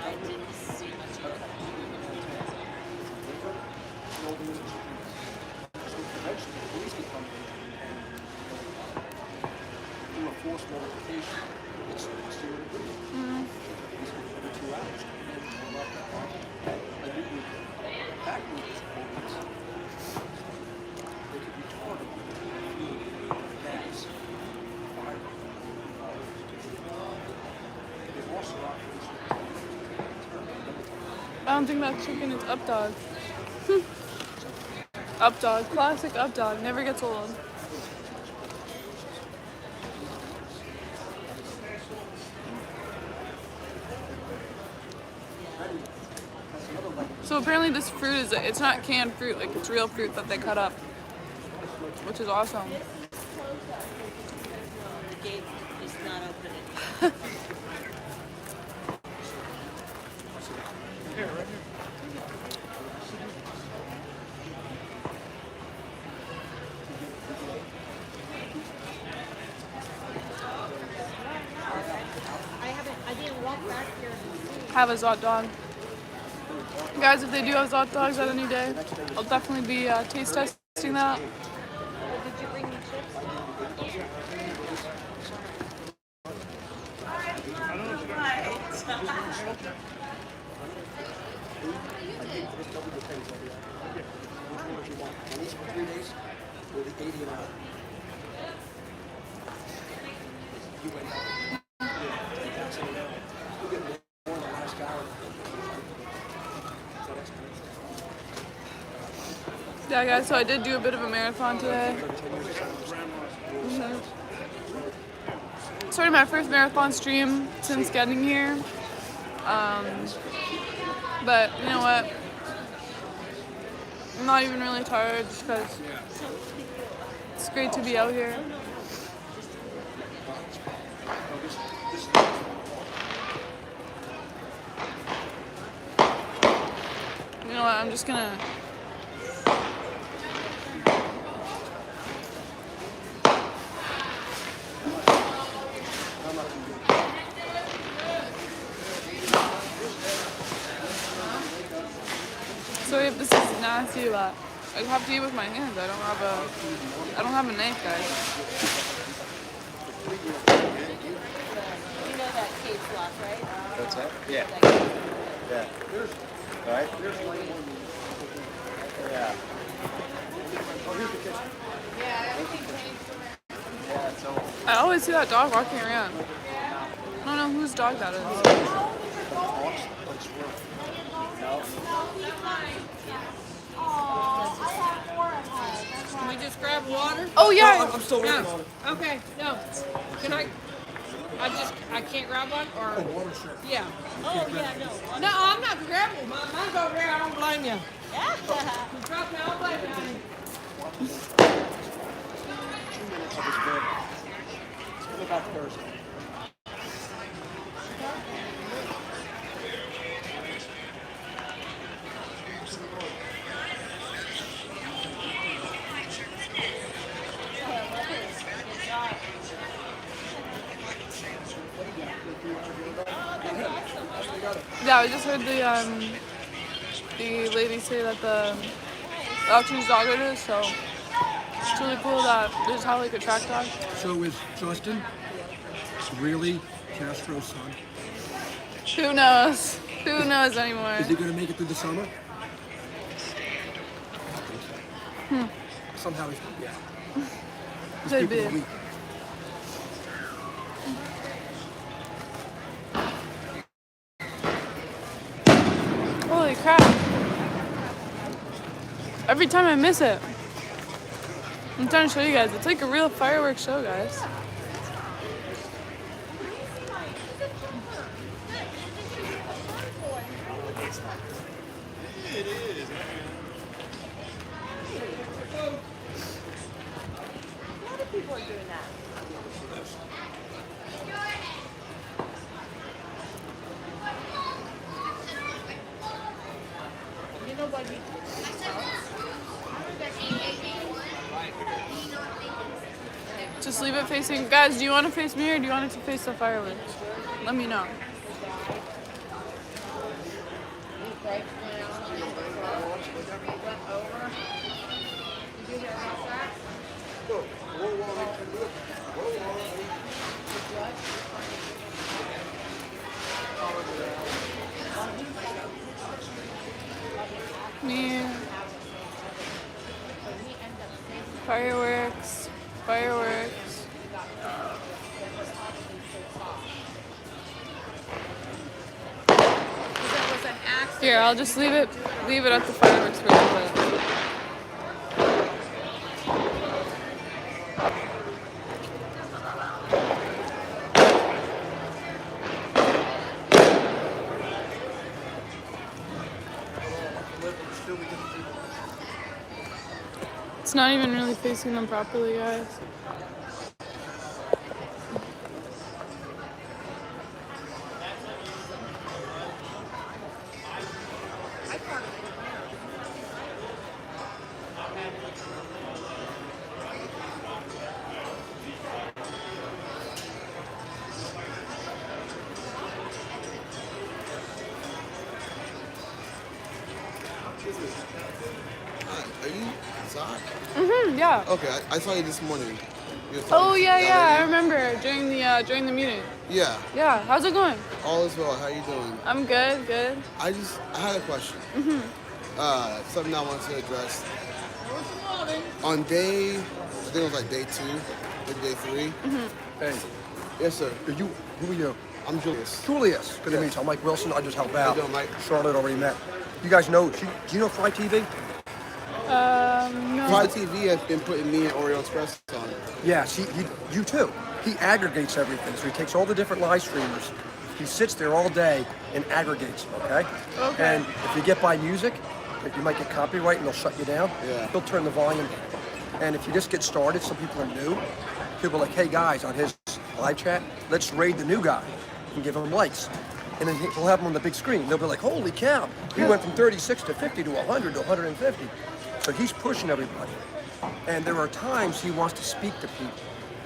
I didn't see much of it.
So eventually the police can come in and do a forced notification. It's still a video. Police can every 2 hours come in and pull up that car. A new group. That group is police. They could be targeted. Gas. Fire. They've also
I don't think that's chicken, it's up dog. Up dog, classic up dog, never gets old. So apparently this fruit is, it's not canned fruit, like it's real fruit that they cut up, which is awesome.
The gate is not opening.
I didn't walk back here.
Have a hot dog. Guys, if they do have hot dogs at any day, I'll definitely be taste testing that.
Did you bring the chips?
Yeah, guys, so I did do a bit of a marathon today. Started my first marathon stream since getting here. But you know what? I'm not even really tired just because it's great to be out here. You know what? I'm just gonna. Sorry if this is nasty, but I have to eat with my hands. I don't have a knife, guys.
You know that cage lock, right?
What's that? Yeah. Yeah. Right? Yeah.
I always see that dog walking around. I don't know whose dog that is.
Can we just grab water?
Oh, yeah.
I'm still working
No.
on it.
Okay, no. Can I can't grab one? Or,
Water, sure.
yeah. Oh, yeah, no. No, I'm not grabbing one. Mine's over there. I don't blame you.
Yeah.
You drop me, I don't blame you, honey.
2 minutes of this bed. Let's go back to Thursday.
Yeah, I just heard the lady say that the auction's dog it is, so it's really cool that they just have like a track dog.
So is Justin really Castro's son?
Who knows? Who knows anymore?
Is he going to make it through the summer? Somehow he's yeah. He's
Could
keeping
be.
the week.
Holy crap. Every time I miss it. I'm trying to show you guys. It's like a real fireworks show, guys.
A lot of people are doing that.
just leave it facing. Guys, do you want to face me or do you want it to face the fireworks? Let me know. Me. Fireworks. Fireworks. Here, I'll just leave it at the fireworks for a little bit. It's not even really facing them properly, guys.
Are you Zach?
Yeah.
Okay, I saw you this morning.
Oh yeah, I remember during the meeting.
Yeah.
Yeah. How's it going?
All is well. How you doing?
I'm good. Good.
I had a question. Something I wanted to address. On day, I think it was like day 2, maybe day 3.
Hey.
Yes, sir.
Who are you?
I'm Julius.
Julius. Good to meet you. I'm Mike Wilson. I just help out.
How you doing, Mike?
Charlotte already met. You guys know, do you know Fry TV?
No.
Fry TV has been putting me and Oreo Express on.
Yeah, see, you too. He aggregates everything. So he takes all the different live streamers. He sits there all day and aggregates them, okay?
Okay.
And if you get by music, you might get copyright and they'll shut you down.
Yeah.
He'll turn the volume down. And if you just get started, some people are new. He'll be like, hey guys, on his live chat, let's raid the new guy and give him likes. And then he'll have them on the big screen. They'll be like, holy cow, he went from 36 to 50 to 100 to 150. So he's pushing everybody. And there are times he wants to speak to people,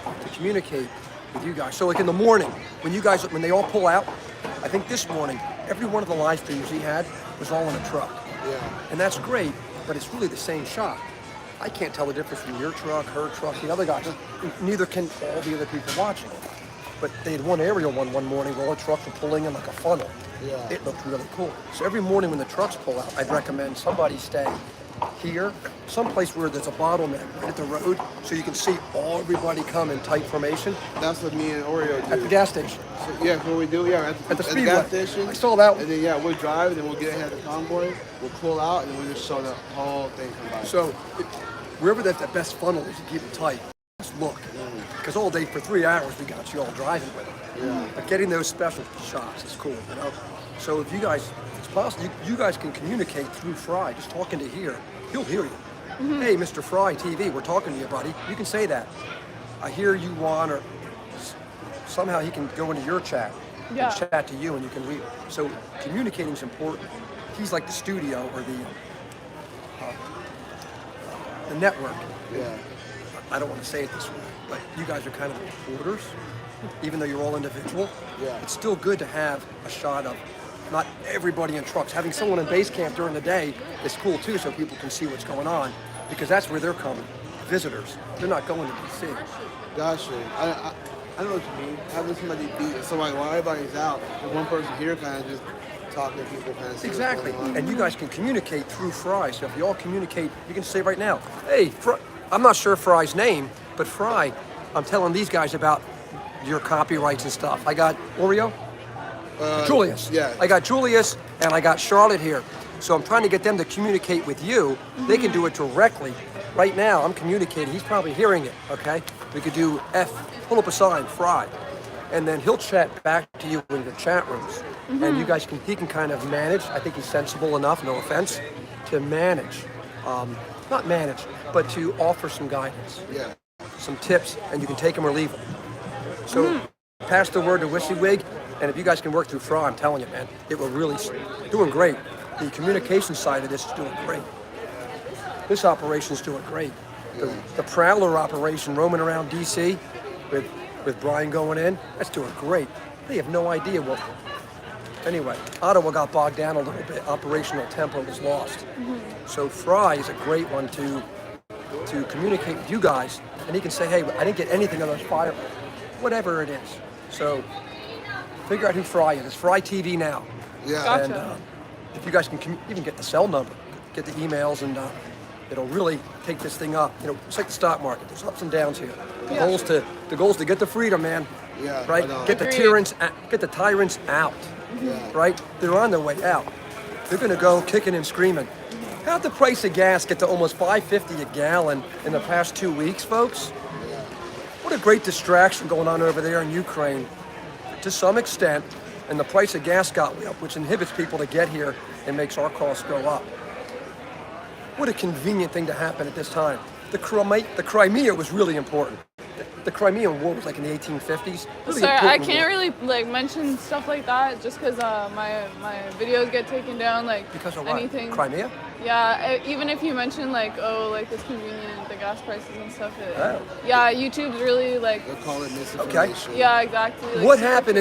to communicate with you guys. So like in the morning, when they all pull out, I think this morning, every one of the live streams he had was all in a truck.
Yeah.
And that's great, but it's really the same shot. I can't tell the difference from your truck, her truck, the other guys. Neither can all the other people watching. But they had one aerial one morning where all the trucks were pulling in like a funnel.
Yeah.
It looked really cool. So every morning when the trucks pull out, I'd recommend somebody stay here, someplace where there's a bottleneck right at the road, so you can see everybody come in tight formation.
That's what me and Oreo do.
At the gas station.
So, yeah, what we do, yeah,
at the speedway.
gas station.
I saw that one.
And then, yeah, we'll drive, and then we'll get ahead of the convoy, we'll pull out, and then we'll just show the whole thing come by.
So wherever that best funnel is, you keep it tight. Just look. Because all day for 3 hours, we got you all driving with it.
Yeah.
But getting those special shots is cool, you know? So if you guys, it's possible, you guys can communicate through Fry, just talking to here. He'll hear you. Hey, Mr. Fry TV, we're talking to you, buddy. You can say that. I hear you want, or somehow he can go into your chat and chat to you and you can read. So communicating is important. He's like the studio or the network.
Yeah.
I don't want to say it this way, but you guys are kind of the reporters, even though you're all individual.
Yeah.
It's still good to have a shot of not everybody in trucks. Having someone in base camp during the day is cool too, so people can see what's going on, because that's where they're coming. Visitors. They're not going to DC.
Gotcha. I know what you mean. Having somebody beat somebody while everybody's out, and one person here kind of just talking to people, kind of.
Exactly. And you guys can communicate through Fry. So if you all communicate, you can say right now, hey, I'm not sure Fry's name, but Fry, I'm telling these guys about your copyrights and stuff. I got Oreo. Julius.
Yeah.
I got Julius and I got Charlotte here. So I'm trying to get them to communicate with you. They can do it directly. Right now, I'm communicating. He's probably hearing it, okay? We could do pull up a sign, Fry. And then he'll chat back to you in your chat rooms. And you guys he can kind of manage. I think he's sensible enough, no offense, to manage. Not manage, but to offer some guidance.
Yeah.
Some tips, and you can take them or leave them. So pass the word to WYSIWYG. And if you guys can work through Fry, I'm telling you, man, it will really doing great. The communication side of this is doing great. This operation is doing great. The Prowler operation roaming around D.C. with Brian going in, that's doing great. They have no idea what. Anyway, Ottawa got bogged down a little bit. Operational tempo was lost. So Fry is a great one to communicate with you guys, and he can say, hey, I didn't get anything on those fire, whatever it is. So figure out who Fry is. It's Fry TV now.
Yeah.
Gotcha. And if you guys can even get the cell number, get the emails, and it'll really take this thing up. It's like the stock market. There's ups and downs here. The goal's to get the freedom, man.
Yeah.
Right. Get the tyrants out.
Yeah.
Right. They're on their way out. They're going to go kicking and screaming. How'd the price of gas get to almost $5.50 a gallon in the past 2 weeks, folks?
Yeah.
What a great distraction going on over there in Ukraine, to some extent, and the price of gas got way up, which inhibits people to get here and makes our costs go up. What a convenient thing to happen at this time. The Crimea was really important. The Crimean War was like in the 1850s. Really
Sorry, I
important
can't
war.
really mention stuff like that just because my videos get taken down.
Because of what?
Anything.
Crimea?
Yeah, even if you mention it's convenient, the gas prices and stuff.
Oh.
Yeah, YouTube's really
They'll call it misinformation.
Okay. Yeah, exactly.
What happened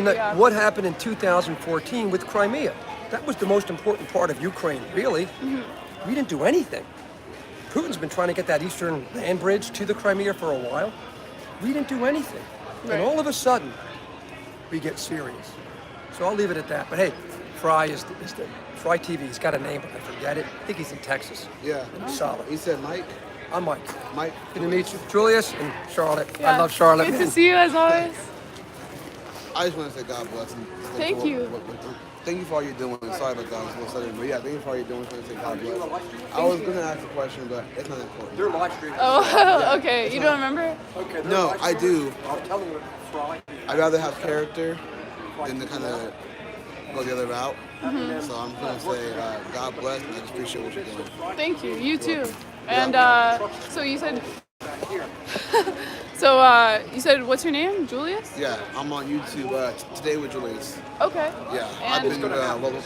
in 2014 with Crimea? That was the most important part of Ukraine, really. We didn't do anything. Putin's been trying to get that eastern land bridge to the Crimea for a while. We didn't do anything.
Right.
And all of a sudden, we get serious. So I'll leave it at that. But hey, Fry is the Fry TV. He's got a name, but I forget it. I think he's in Texas.
Yeah.
And he's solid.
He said Mike?
I'm Mike.
Mike.
Good to meet you. Julius and Charlotte.
Yeah.
I love Charlotte.
Good
man.
to see you as always.
I just want to say God bless him.
Thank you.
Thank you for all you're doing. Sorry about that. I was a little sudden, but yeah, thank you for all you're doing. I just want to say God bless. I was going to ask a question, but it's not important.
They're live streaming.
Oh, okay. You don't remember?
Okay.
No, I do.
I'll tell them Fry.
I'd rather have character than to kind of go the other route. So I'm going to say God bless, and I just appreciate what you're doing.
Thank you. You too. And so you said. You said, what's your name? Julius?
Yeah, I'm on YouTube today with Julius.
Okay.
Yeah,
And-
I've been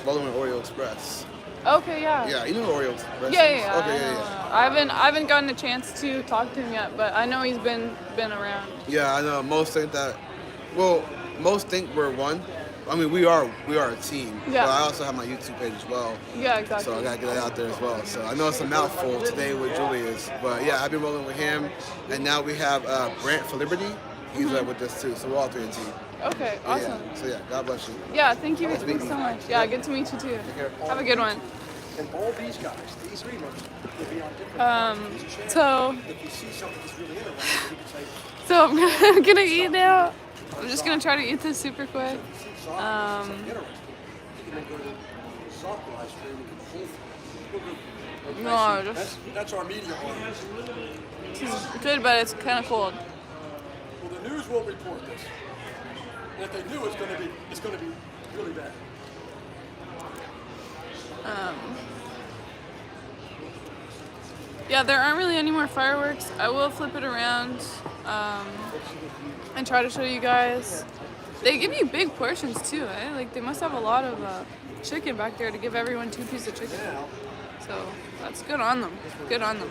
rolling with Oreo Express.
Okay, yeah.
Yeah, you know Oreo Express?
Yeah.
Okay, yeah.
I haven't gotten a chance to talk to him yet, but I know he's been around.
Yeah, I know. Most think we're one. I mean, we are a team.
Yeah.
But I also have my YouTube page as well.
Yeah, exactly.
So I gotta get that out there as well. So I know it's a mouthful today with Julius, but yeah, I've been rolling with him, and now we have Brant for Liberty. He's with us too. So we're all three a team.
Okay, awesome.
Yeah. So yeah, God bless you.
Yeah, thank you
Nice
so
meeting you.
much. Yeah, good to meet you too.
Take care.
Have a good one.
And all these guys, these three ones, will be on different
so
if you see something that's really interesting, you can say,
So I'm gonna eat now. I'm just gonna try to eat this super quick. No, just
that's our media audience.
it's good, but it's kind of cold.
Well, the news will report this. And if they do, it's going to be really bad.
Yeah, there aren't really any more fireworks. I will flip it around and try to show you guys. They give you big portions too, eh? Like they must have a lot of chicken back there to give everyone 2 pieces of chicken. So that's good on them. Good on them.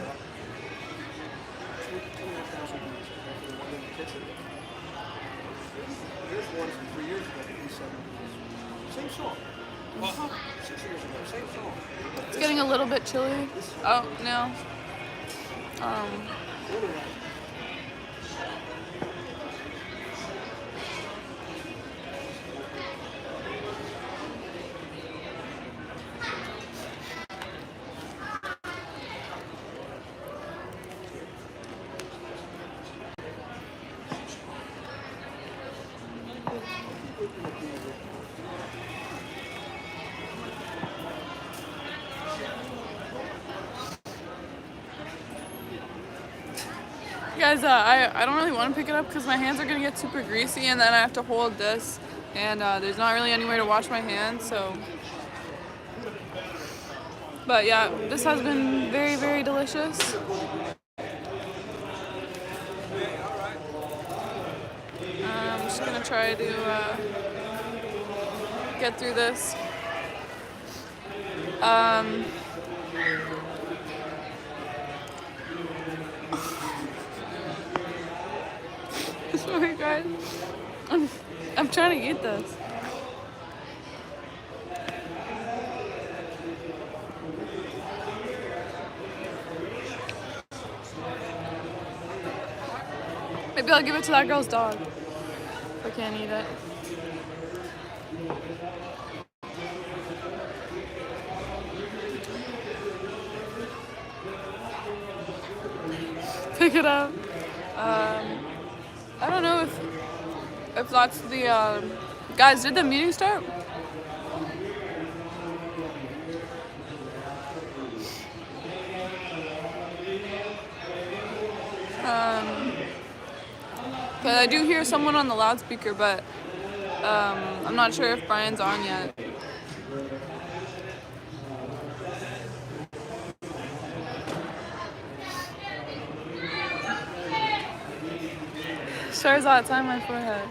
Here's one from 3 years ago that he said, same song. 6 years ago, same song.
It's getting a little bit chilly. Oh, no. Guys, I don't really want to pick it up because my hands are going to get super greasy and then I have to hold this and there's not really anywhere to wash my hands, so. But yeah, this has been very, very delicious. I'm just going to try to get through this. Oh my god. I'm trying to eat this. Maybe I'll give it to that girl's dog. If I can't eat it. Pick it up. I don't know if that's the guys. Did the meeting start? But I do hear someone on the loudspeaker, but I'm not sure if Brian's on yet. Charizard's on my forehead.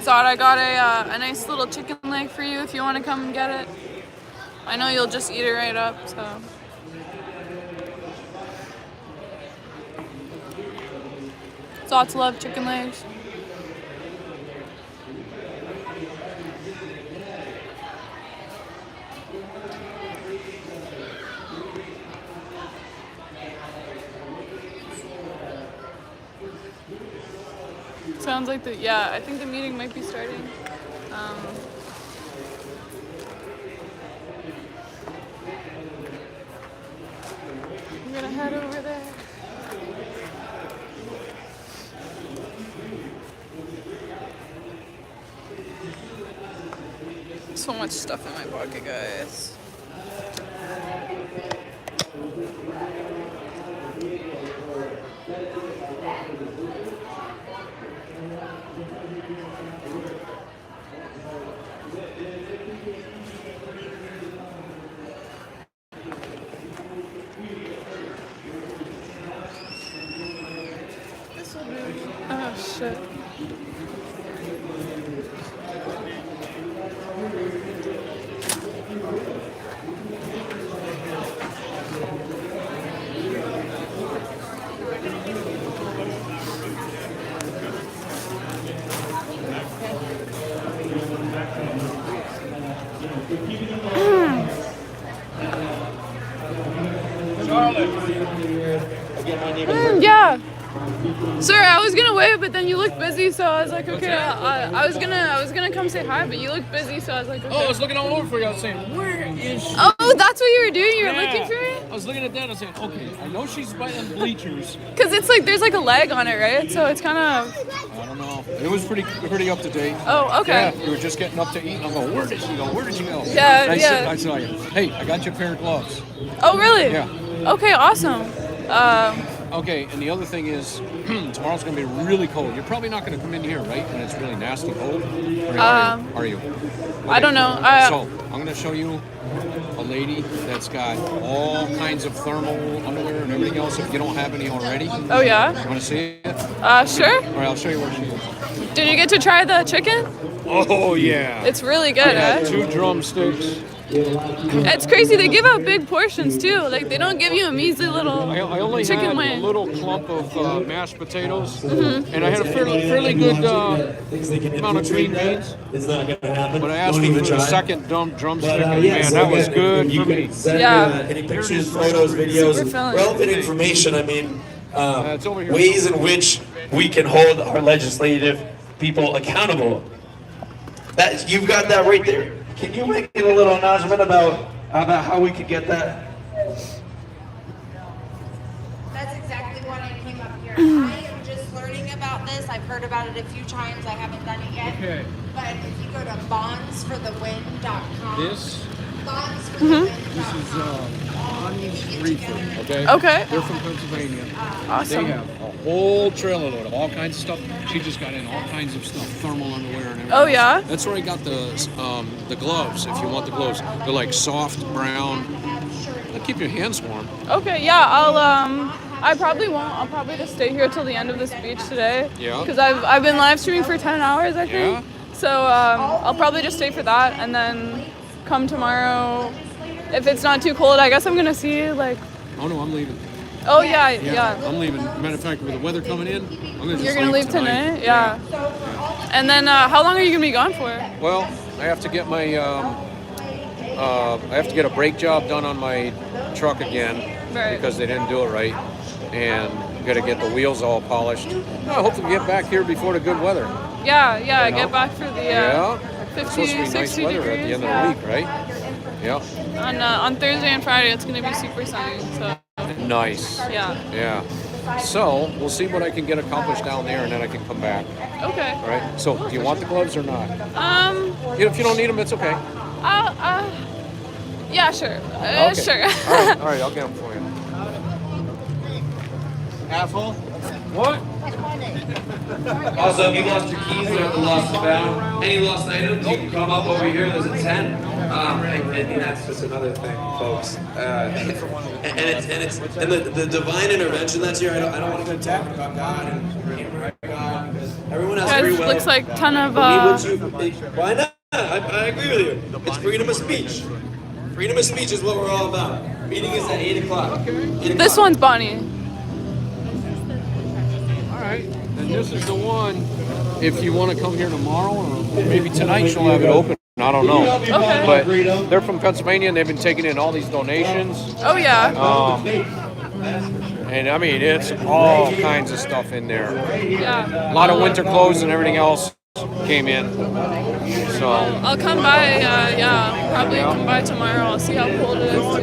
Zod, I got a nice little chicken leg for you if you want to come and get it. I know you'll just eat it right up, so. Zods love chicken legs. Sounds like yeah, I think the meeting might be starting. I'm gonna head over there. So much stuff in my pocket, guys. Oh shit. Yeah. Sir, I was gonna wait, but then you looked busy, so I was like, okay. I was gonna come say hi, but you looked busy, so I was like, okay.
Oh, I was looking all over for you. I was saying, where is she?
Oh, that's what you were doing? You were looking for me?
I was looking at that and I was saying, okay, I know she's by them bleachers.
Cause it's like there's like a leg on it, right? So it's kind of.
I don't know. It was pretty up to date.
Oh, okay.
Yeah, we were just getting up to eat. I'm going, where did she go? Where did she go?
Yeah,
I saw you. Hey, I got you a pair of gloves.
Oh, really?
Yeah.
Okay, awesome.
Okay, and the other thing is, tomorrow's going to be really cold. You're probably not going to come in here, right? When it's really nasty cold? Or are you? Okay.
I don't know.
So, I'm going to show you a lady that's got all kinds of thermal underwear and everything else if you don't have any already.
Oh, yeah?
You want to see it?
Sure.
All right, I'll show you where she is.
Did you get to try the chicken?
Oh, yeah.
It's really good,
I had
eh?
2 drumsticks.
It's crazy. They give out big portions too. Like they don't give you a measly little
I only
chicken
had
wing.
a little clump of mashed potatoes, and I had a fairly good amount of green beans.
It's not going to happen.
But I asked for the second drumstick, and man, that was good for me.
Yeah.
Any pictures, photos, videos, relevant information. I mean, ways in which we can hold our legislative people accountable. That you've got that right there. Can you make it a little announcement about how we could get that?
That's exactly why I came up here. I am just learning about this. I've heard about it a few times. I haven't done it yet.
Okay.
But if you go to bondsforthewin.com.
This
Bondsforthewin.com.
Bonnie's Reefer. Okay.
Okay.
They're from Pennsylvania.
Awesome.
They have a whole trailer load of all kinds of stuff. She just got in all kinds of stuff, thermal underwear and everything.
Oh, yeah?
That's where I got the gloves. If you want the gloves, they're like soft brown. They'll keep your hands warm.
Okay, yeah. I probably won't. I'll probably just stay here till the end of the speech today.
Yeah.
Because I've been live streaming for 10 hours, I think.
Yeah.
So I'll probably just stay for that and then come tomorrow. If it's not too cold, I guess I'm gonna see like.
Oh no, I'm leaving.
Oh yeah.
I'm leaving. Matter of fact, with the weather coming in, I'm gonna just
You're gonna leave tonight? Yeah. And then how long are you gonna be gone for?
Well, I have to get my I have to get a brake job done on my truck again because they didn't do it right, and got to get the wheels all polished. I hope to get back here before the good weather.
Yeah,
You know?
get back for the 50,
it's supposed to be
60
nice
degrees.
weather at the end of the week, right? Yeah.
On Thursday and Friday, it's gonna be super sunny. So.
Nice.
Yeah.
So we'll see what I can get accomplished down there, and then I can come back.
Okay.
All right. So do you want the gloves or not? If you don't need them, it's okay.
Yeah, sure.
Okay.
Sure.
All right, I'll get them for you.
Asshole.
What?
Also, if you lost your keys or lost the bag, any lost items, you can come up over here. There's a tent. And that's just another thing, folks. And the divine intervention that's here. I don't want to go talking about God and God because everyone has free will.
Looks like ton of.
Why not? I agree with you. It's freedom of speech. Freedom of speech is what we're all about. Meeting is at 8 o'clock.
This one's Bonnie.
All right. And this is the one. If you want to come here tomorrow, or maybe tonight, she'll have it open. I don't know.
Okay.
But they're from Pennsylvania, and they've been taking in all these donations.
Oh yeah.
And I mean, it's all kinds of stuff in there.
Yeah.
A lot of winter clothes and everything else came in. So
I'll come by. Probably come by tomorrow. I'll see how cold it is too.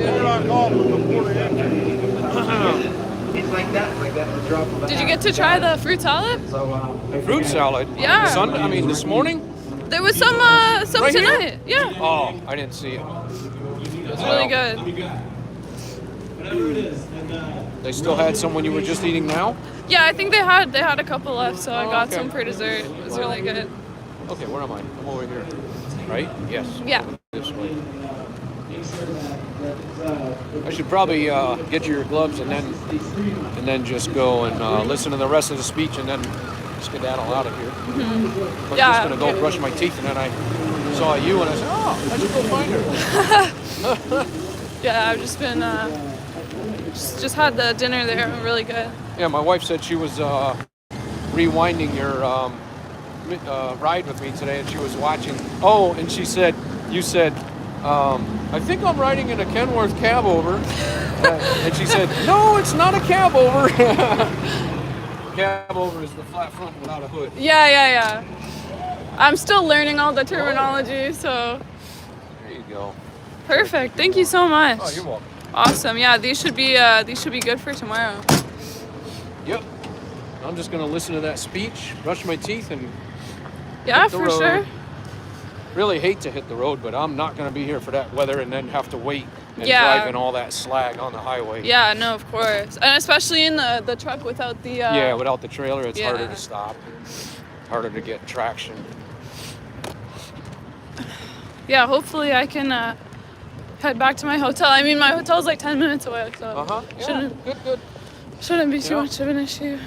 Did you get to try the fruit salad?
Fruit salad?
Yeah.
This morning?
There was some
Right
tonight.
Here?
Yeah.
Oh, I didn't see it.
It's really good.
They still had some when you were just eating now?
Yeah, I think they had a couple left, so I got some for dessert. It was really good.
Okay, where am I? I'm over here. Right? Yes.
Yeah.
This way. I should probably get you your gloves and then just go and listen to the rest of the speech and then skedaddle out of here.
Mm-hmm.
I'm just gonna go brush my teeth, and then I saw you and I said, "Oh, I should go find her."
Yeah, I've just been just had the dinner there. Really good.
Yeah, my wife said she was rewinding your ride with me today, and she was watching. Oh, and she said, "You said." I think I'm riding in a Kenworth cab over. And she said, no, it's not a cab over. Cab over is the flat front without a hood.
Yeah. I'm still learning all the terminology, so.
There you go.
Perfect. Thank you so much.
Oh, you're welcome.
Awesome. Yeah, these should be good for tomorrow.
Yep. I'm just gonna listen to that speech, brush my teeth, and
yeah,
hit the
for
road.
sure.
Really hate to hit the road, but I'm not going to be here for that weather and then have to wait and
Yeah.
drive in all that slag on the highway.
Yeah, no, of course. And especially in the truck without the...
Yeah, without the trailer, it's
yeah.
harder to stop. Harder to get traction.
Yeah, hopefully I can head back to my hotel. I mean, my hotel's like 10 minutes away, so
Yeah, good.
Shouldn't be too much of an issue.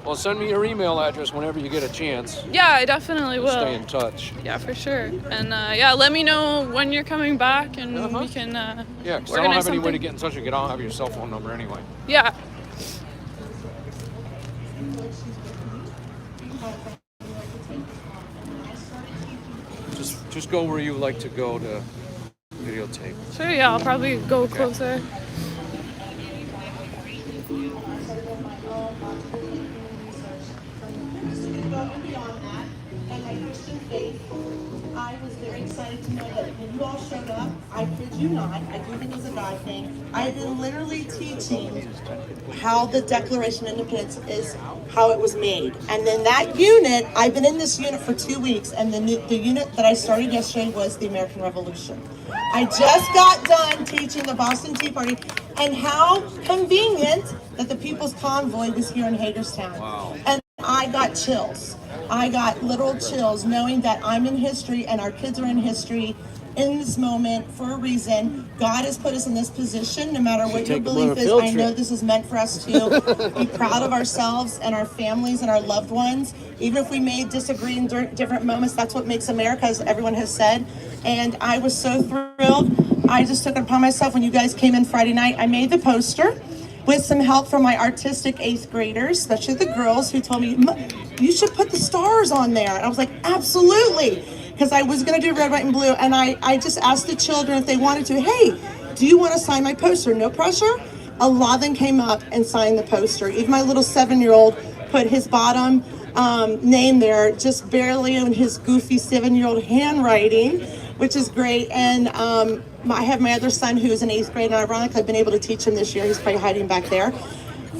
Well, send me your email address whenever you get a chance.
Yeah, I definitely will.
Stay in touch.
Yeah, for sure. And let me know when you're coming back, and we can
Yeah, because I don't have any way to get in touch with you. I don't have your cell phone number anyway.
Yeah.
Just go where you like to go to videotape.
Sure, yeah, I'll probably go closer.
I was very excited to know that when you all showed up, I kid you not, I do think it was a God thing. I've been literally teaching how the Declaration of Independence is, how it was made. And then that unit, I've been in this unit for 2 weeks, and the unit that I started yesterday was the American Revolution. I just got done teaching the Boston Tea Party, and how convenient that the People's Convoy was here in Hagerstown. Wow. And I got chills. I got literal chills knowing that I'm in history and our kids are in history in this moment for a reason. God has put us in this position, no matter what your belief is. I know this is meant for us to be proud of ourselves and our families and our loved ones. Even if we may disagree in different moments, that's what makes America, as everyone has said. and I was so thrilled. I just took it upon myself when you guys came in Friday night. I made the poster with some help from my artistic 8th graders, especially the girls, who told me, you should put the stars on there. And I was like, absolutely, because I was gonna do red, white, and blue. And I just asked the children if they wanted to, hey, do you want to sign my poster? No pressure. A lot of them came up and signed the poster. Even my little 7-year-old put his bottom name there, just barely in his goofy 7-year-old handwriting, which is great. And I have my other son who's in 8th grade, and ironically I've been able to teach him this year. He's probably hiding back there,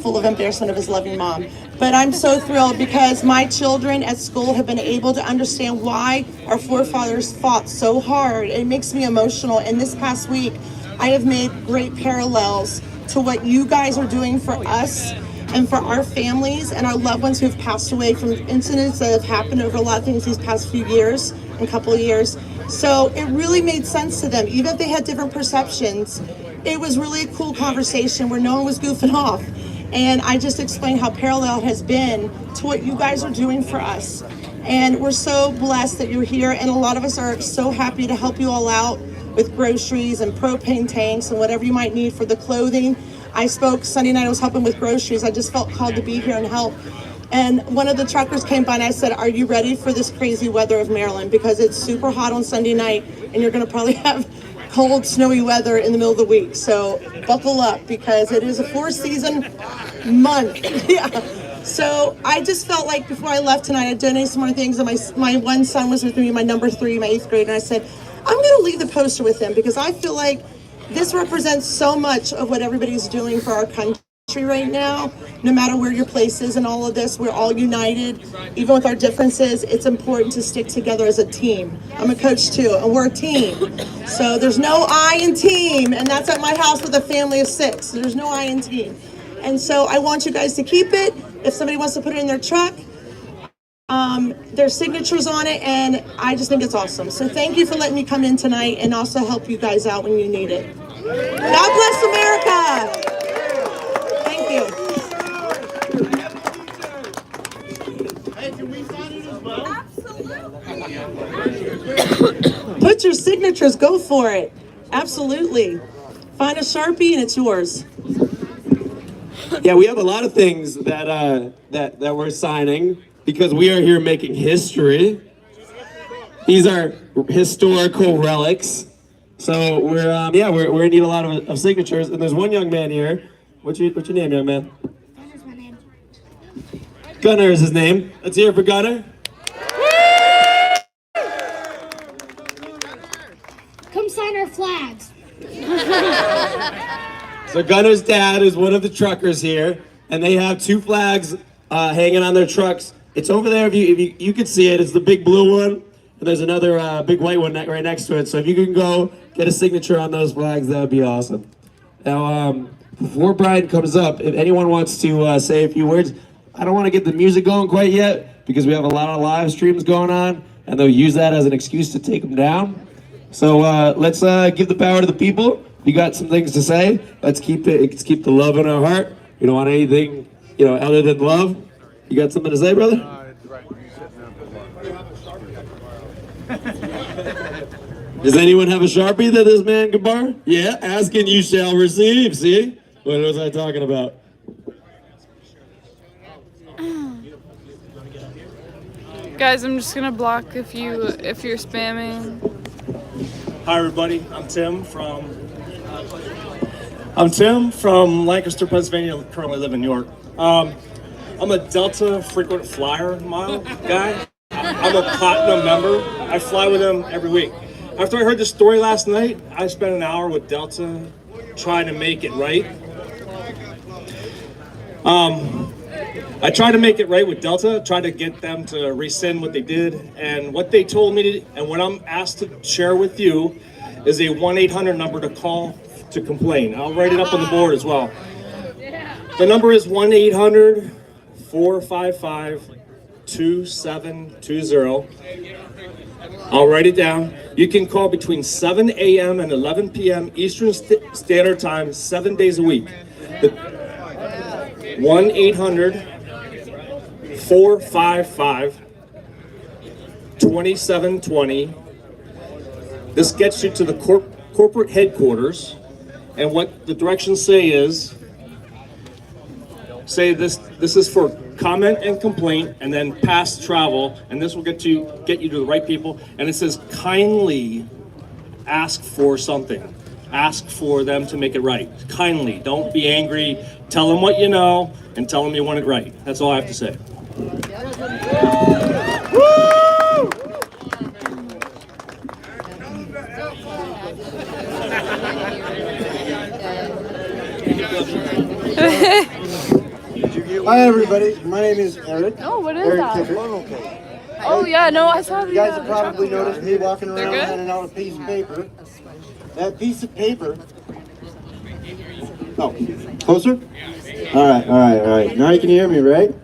full of embarrassment of his loving mom. But I'm so thrilled because my children at school have been able to understand why our forefathers fought so hard. It makes me emotional. And this past week, I have made great parallels to what you guys are doing for us and for our families and our loved ones who have passed away from incidents that have happened over a lot of things these past few years and couple of years. So it really made sense to them, even if they had different perceptions. It was really a cool conversation where no one was goofing off. And I just explained how parallel it has been to what you guys are doing for us. And we're so blessed that you're here, and a lot of us are so happy to help you all out with groceries and propane tanks and whatever you might need for the clothing. I spoke Sunday night, I was helping with groceries. I just felt called to be here and help. And one of the truckers came by and I said, are you ready for this crazy weather of Maryland? Because it's super hot on Sunday night and you're gonna probably have cold, snowy weather in the middle of the week. So buckle up because it is a 4-season month. Yeah. So I just felt like before I left tonight, I donated some more things. And my one son was with me, my number 3, my 8th grade. And I said, I'm gonna leave the poster with him because I feel like this represents so much of what everybody's doing for our country right now. No matter where your place is in all of this, we're all united. Even with our differences, it's important to stick together as a team. I'm a coach too, and we're a team. So there's no I in team, and that's at my house with a family of 6. There's no I in team. And so I want you guys to keep it. If somebody wants to put it in their truck, there's signatures on it, and I just think it's awesome. So thank you for letting me come in tonight and also help you guys out when you need it. God bless America. Thank you.
Hey, can we sign it as well?
Absolutely. Put your signatures, go for it. Absolutely. Find a Sharpie and it's yours.
Yeah, we have a lot of things that we're signing because we are here making history. These are historical relics. So we're gonna need a lot of signatures. And there's one young man here. What's your name, young man?
Gunner's my name.
Gunner is his name. Let's hear it for Gunner.
Come sign our flags.
So Gunner's dad is one of the truckers here, and they have 2 flags hanging on their trucks. It's over there. If you can see it, it's the big blue one, and there's another big white one right next to it. So if you can go get a signature on those flags, that would be awesome. Now, before Brian comes up, if anyone wants to say a few words, I don't want to get the music going quite yet because we have a lot of live streams going on, and they'll use that as an excuse to take them down. So let's give the power to the people. You got some things to say. Let's keep the love in our heart. We don't want anything, other than love. You got something to say, brother? Does anyone have a Sharpie that this man can borrow? Yeah, ask and you shall receive. See? What was I talking about?
Guys, I'm just gonna block if you're spamming.
Hi everybody, I'm Tim from Lancaster, Pennsylvania. Currently live in New York. I'm a Delta frequent flyer mile guy. I'm a platinum member. I fly with them every week. After I heard the story last night, I spent an hour with Delta trying to make it right. I tried to make it right with Delta, tried to get them to rescind what they did, and what they told me to, and what I'm asked to share with you is a 1-800 number to call to complain. I'll write it up on the board as well. The number is 1-800-455-2720. I'll write it down. You can call between 7 a.m. and 11 p.m. Eastern Standard Time, 7 days a week. 1-800-455-2720. This gets you to the corporate headquarters, and what the directions say is, this is for comment and complaint, and then past travel, and this will get you to the right people. And it says kindly ask for something. Ask for them to make it right. Kindly, don't be angry. Tell them what you know and tell them you want it right. That's all I have to say.
Hi everybody, my name is Eric.
Oh, what is
Eric
that?
Tippett.
Oh yeah, no, I saw the.
You guys have probably
the
noticed me walking
They're
around
good?
handing out a piece of paper. That piece of paper. Oh, closer? All right. Now you can hear me, right?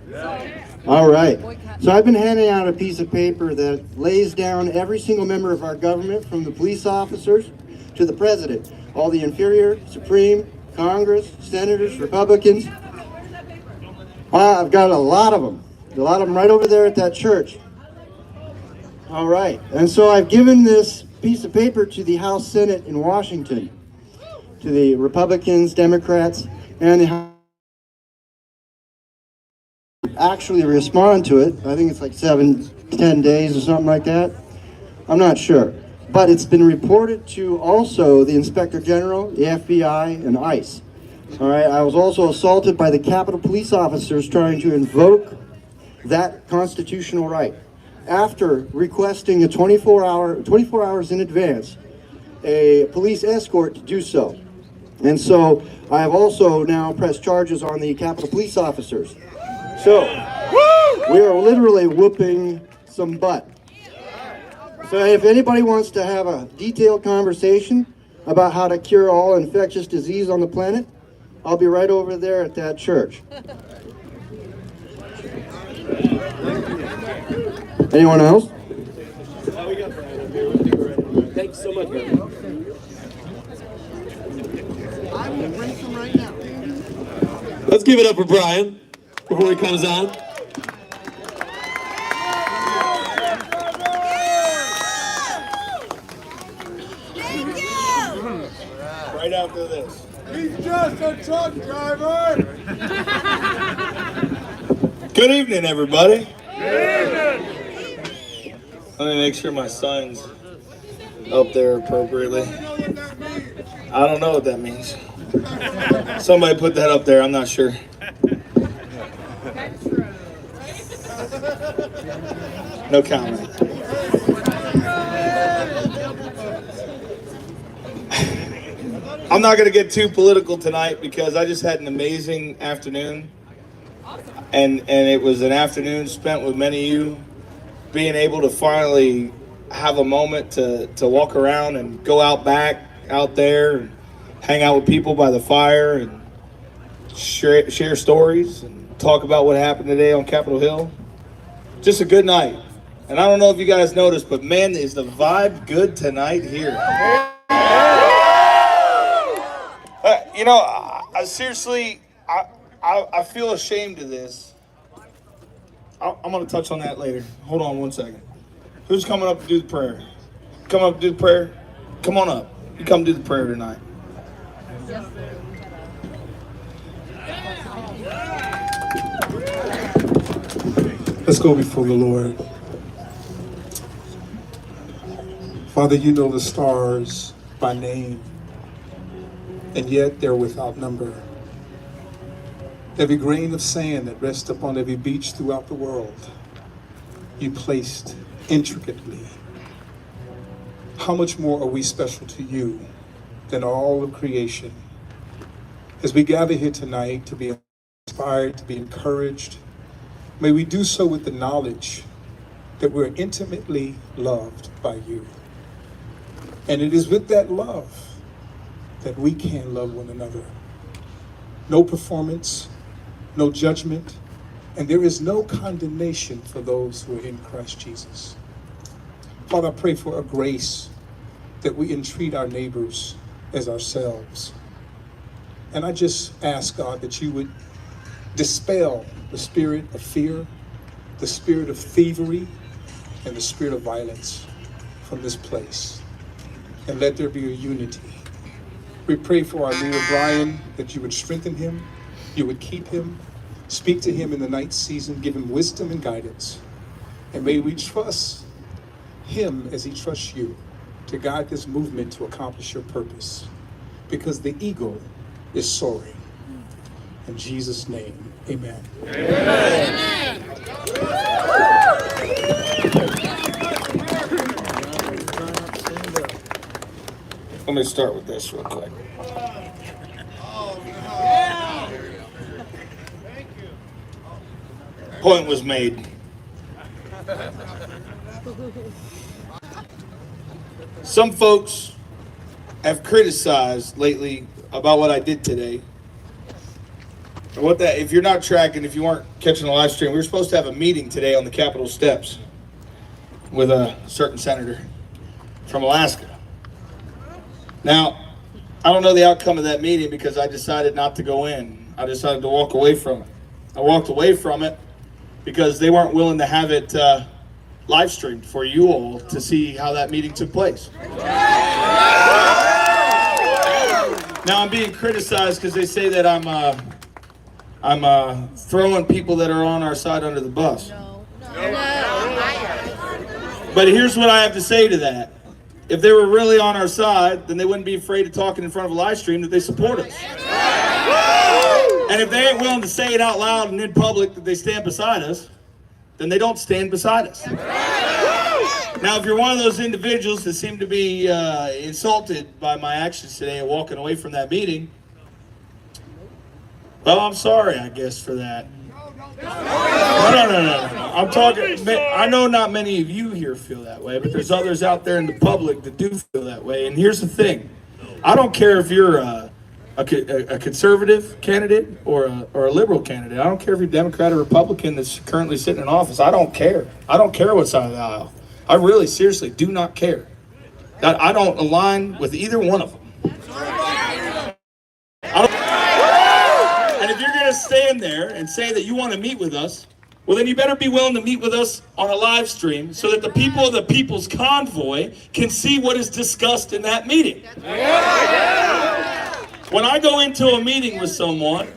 All right. So I've been handing out a piece of paper that lays down every single member of our government, from the police officers to the president, all the inferior, supreme, Congress, senators, Republicans. I've got a lot of them. A lot of them right over there at that church. All right. And so I've given this piece of paper to the House Senate in Washington, to the Republicans, Democrats, and the House. Actually respond to it. I think it's like 7-10 days or something like that. I'm not sure. But it's been reported to also the Inspector General, the FBI, and ICE. All right, I was also assaulted by the Capitol Police officers trying to invoke that constitutional right. After requesting a 24 hours in advance, a police escort to do so. And so I have also now pressed charges on the Capitol Police officers. So we are literally whooping some butt. So if anybody wants to have a detailed conversation about how to cure all infectious disease on the planet, I'll be right over there at that church. Anyone else?
Thanks so much, man.
I'm going to bring some right now.
Let's give it up for Brian before he comes on.
Right after this.
He's just a truck driver.
Good evening, everybody. Let me make sure my sign's up there appropriately. I don't know what that means. Somebody put that up there, I'm not sure. No comment. I'm not going to get too political tonight because I just had an amazing afternoon. And it was an afternoon spent with many of you, being able to finally have a moment to walk around and go out there and hang out with people by the fire and share stories and talk about what happened today on Capitol Hill. Just a good night. And I don't know if you guys noticed, but man, is the vibe good tonight here. I seriously, I feel ashamed of this. I'm going to touch on that later. Hold on one second. Who's coming up to do the prayer? Come up to do the prayer? Come on up. You come do the prayer tonight.
Let's go before the Lord. Father, you know the stars by name, and yet they're without number. Every grain of sand that rests upon every beach throughout the world, you placed intricately. How much more are we special to you than all of creation? As we gather here tonight to be inspired, to be encouraged, may we do so with the knowledge that we're intimately loved by you. And it is with that love that we can love one another. No performance, no judgment, and there is no condemnation for those who are in Christ Jesus. Father, I pray for a grace that we entreat our neighbors as ourselves. And I just ask, God, that you would dispel the spirit of fear, the spirit of thievery, and the spirit of violence from this place. and let there be a unity. We pray for our leader, Brian, that you would strengthen him, you would keep him, speak to him in the night season, give him wisdom and guidance. And may we trust him as he trusts you to guide this movement to accomplish your purpose. Because the eagle is soaring. In Jesus' name, amen.
Amen.
Let me start with this real quick. Point was made. Some folks have criticized lately about what I did today. If you're not tracking, if you weren't catching the live stream, we were supposed to have a meeting today on the Capitol steps with a certain senator from Alaska. Now, I don't know the outcome of that meeting because I decided not to go in. I decided to walk away from it. I walked away from it because they weren't willing to have it live streamed for you all to see how that meeting took place. Now I'm being criticized because they say that I'm throwing people that are on our side under the bus. But here's what I have to say to that. If they were really on our side, then they wouldn't be afraid of talking in front of a live stream that they support us. And if they ain't willing to say it out loud and in public that they stand beside us, then they don't stand beside us. Now, if you're one of those individuals that seem to be insulted by my actions today and walking away from that meeting, well, I'm sorry, I guess, for that. No. I'm talking, I know not many of you here feel that way, but there's others out there in the public that do feel that way. And here's the thing. I don't care if you're a conservative candidate or a liberal candidate. I don't care if you're Democrat or Republican that's currently sitting in office. I don't care. I don't care what side of the aisle. I really, seriously do not care. I don't align with either one of them. And if you're going to stand there and say that you want to meet with us, well, then you better be willing to meet with us on a live stream so that the people of the People's Convoy can see what is discussed in that meeting. When I go into a meeting with someone,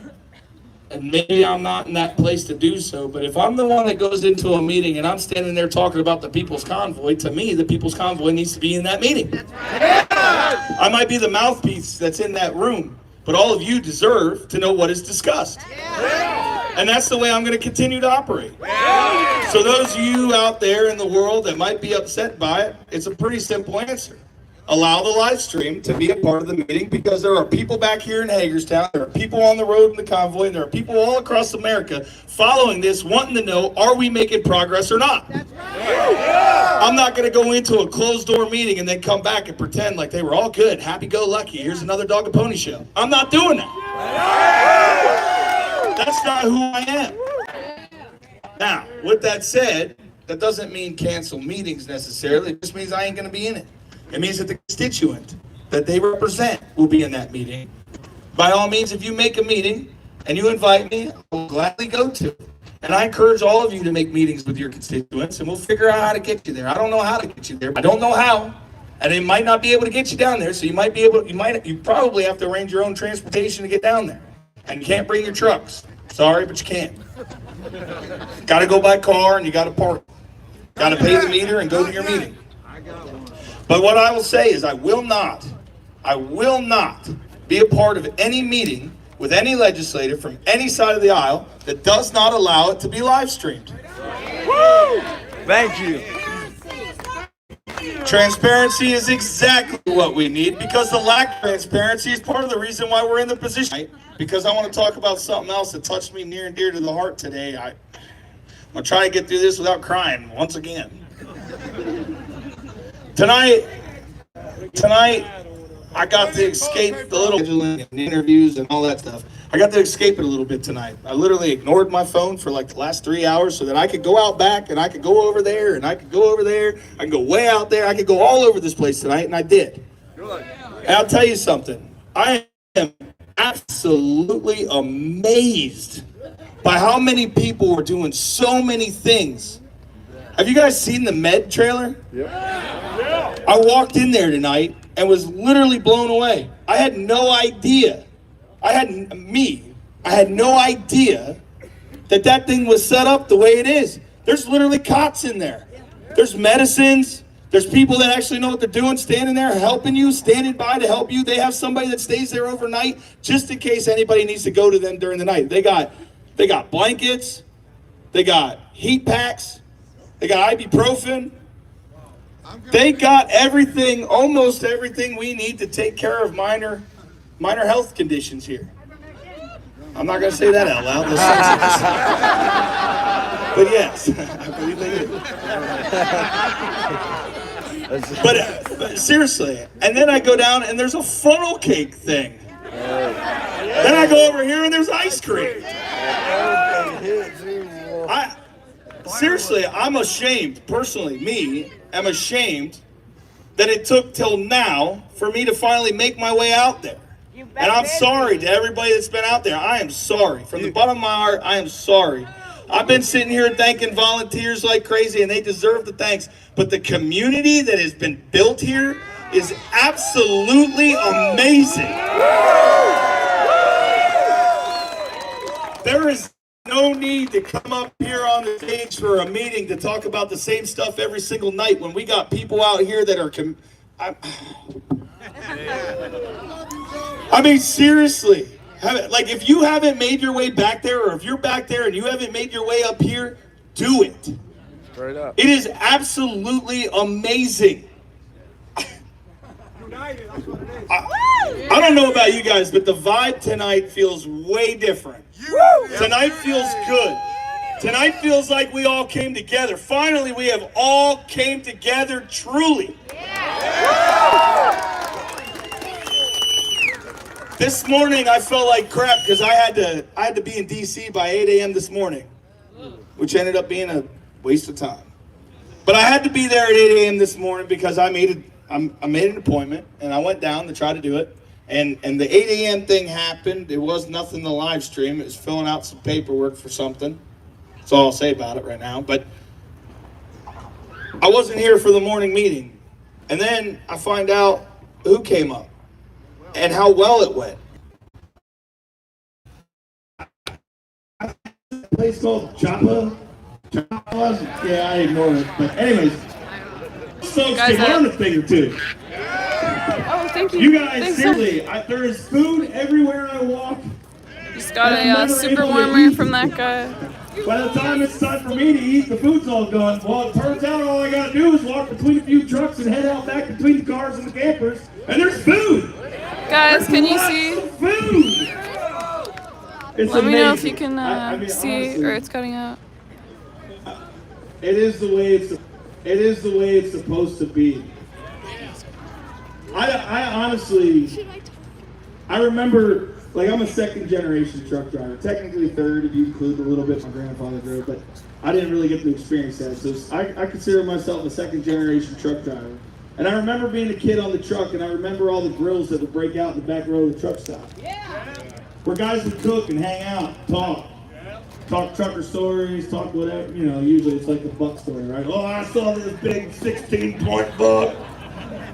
and maybe I'm not in that place to do so, but if I'm the one that goes into a meeting and I'm standing there talking about the People's Convoy, to me, the People's Convoy needs to be in that meeting. I might be the mouthpiece that's in that room, but all of you deserve to know what is discussed. And that's the way I'm going to continue to operate. So those of you out there in the world that might be upset by it, it's a pretty simple answer. Allow the live stream to be a part of the meeting because there are people back here in Hagerstown, there are people on the road in the convoy, and there are people all across America following this, wanting to know, are we making progress or not? That's right. I'm not going to go into a closed-door meeting and then come back and pretend like they were all good, happy-go-lucky, here's another dog and pony show. I'm not doing that. That's not who I am. Now, with that said, that doesn't mean cancel meetings necessarily. It just means I ain't going to be in it. It means that the constituent that they represent will be in that meeting. By all means, if you make a meeting and you invite me, I will gladly go to it. And I encourage all of you to make meetings with your constituents, and we'll figure out how to get you there. I don't know how to get you there. I don't know how, and they might not be able to get you down there. So you probably have to arrange your own transportation to get down there, and you can't bring your trucks. Sorry, but you can't. Got to go by car, and you got to park. Got to pay the meter and go to your meeting. But what I will say is I will not be a part of any meeting with any legislator from any side of the aisle that does not allow it to be live streamed. Woo!
Thank you.
Transparency is exactly what we need because the lack of transparency is part of the reason why we're in the position. Because I want to talk about something else that touched me near and dear to the heart today. I'm going to try to get through this without crying once again. Tonight, I got to escape the little interviews and all that stuff. I got to escape it a little bit tonight. I literally ignored my phone for like the last 3 hours so that I could go out back and I could go over there and I could go over there. I could go way out there. I could go all over this place tonight, and I did. And I'll tell you something. I am absolutely amazed by how many people were doing so many things. Have you guys seen the Med trailer? Yeah. I walked in there tonight,
and was literally blown away. I had no idea. I had no idea that thing was set up the way it is. There's literally cots in there. There's medicines. There's people that actually know what they're doing, standing there, helping you, standing by to help you. They have somebody that stays there overnight just in case anybody needs to go to them during the night. They got blankets. They got heat packs. They got ibuprofen. They got everything, almost everything we need to take care of minor health conditions here. I'm not going to say that out loud. But yes, I believe they do. But seriously, and then I go down and there's a funnel cake thing. Then I go over here and there's ice cream. Seriously, I'm ashamed, personally, I'm ashamed that it took till now for me to finally make my way out there. And I'm sorry to everybody that's been out there. I am sorry. From the bottom of my heart, I am sorry. I've been sitting here thanking volunteers like crazy, and they deserve the thanks. But the community that has been built here is absolutely amazing. There is no need to come up here on the stage for a meeting to talk about the same stuff every single night when we got people out here that are... I mean, seriously. Like, if you haven't made your way back there, or if you're back there and you haven't made your way up here, do it.
Straight up.
It is absolutely amazing. I don't know about you guys, but the vibe tonight feels way different. Tonight feels good. Tonight feels like we all came together. Finally, we have all came together truly. This morning I felt like crap because I had to be in DC by 8 a.m. this morning, which ended up being a waste of time. But I had to be there at 8 a.m. this morning because I made an appointment and I went down to try to do it. And the 8 a.m. thing happened. It was nothing to live stream. It was filling out some paperwork for something. That's all I'll say about it right now. But I wasn't here for the morning meeting. And then I find out who came up and how well it went. A place called Joppa. Yeah, I ignored it. But anyways, folks can learn a thing or two.
Oh, thank you.
You guys,
thanks
seriously, there is food everywhere I walk.
Just got a super warmer from that guy.
By the time it's time for me to eat, the food's all gone. Well, it turns out all I gotta do is walk between a few trucks and head out back between the cars and the campers, and there's food.
Guys, can you see?
Food. It's
Let
amazing.
me know if you can
I mean,
see,
honestly,
or it's cutting out.
It is the way it's supposed to be. I honestly, I remember, like, I'm a second generation truck driver. Technically third if you include a little bit my grandfather drove, but I didn't really get to experience that. So I consider myself a second generation truck driver. And I remember being a kid on the truck, and I remember all the grills that would break out in the back row of the truck stop. Where guys would cook and hang out, talk trucker stories, talk whatever, you know, usually it's like the buck story, right? Oh, I saw this big 16-point buck.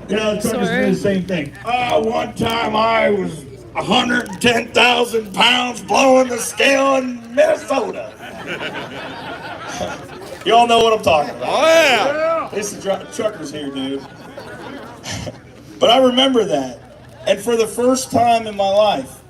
You know, the truckers do the same thing. One time I was 110,000 pounds blowing the scale in Minnesota. You all know what I'm talking about. Oh, yeah. It's the truckers here, dude. But I remember that. And for the first time in my life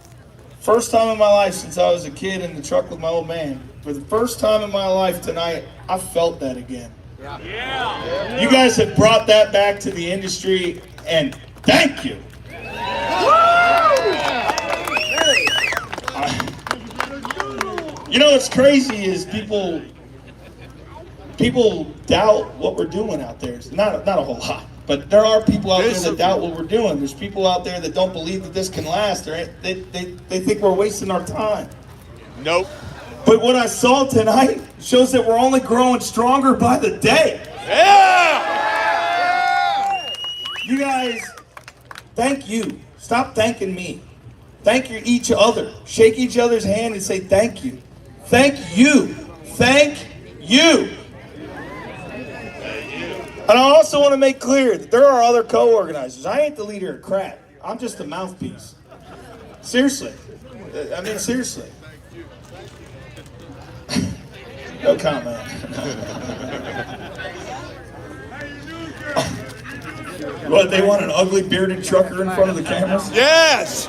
since I was a kid in the truck with my old man, for the first time in my life tonight, I felt that again. Yeah. You guys have brought that back to the industry, and thank you. You know what's crazy is people doubt what we're doing out there. It's not a whole lot, but there are people out there that doubt what we're doing. There's people out there that don't believe that this can last. They think we're wasting our time.
Nope.
But what I saw tonight shows that we're only growing stronger by the day.
Yeah!
You guys, thank you. Stop thanking me. Thank each other. Shake each other's hand and say thank you. Thank you. Thank you. And I also want to make clear that there are other co-organizers. I ain't the leader of crap. I'm just a mouthpiece. Seriously. I mean, seriously. No comment. What, they want an ugly bearded trucker in front of the cameras?
Yes!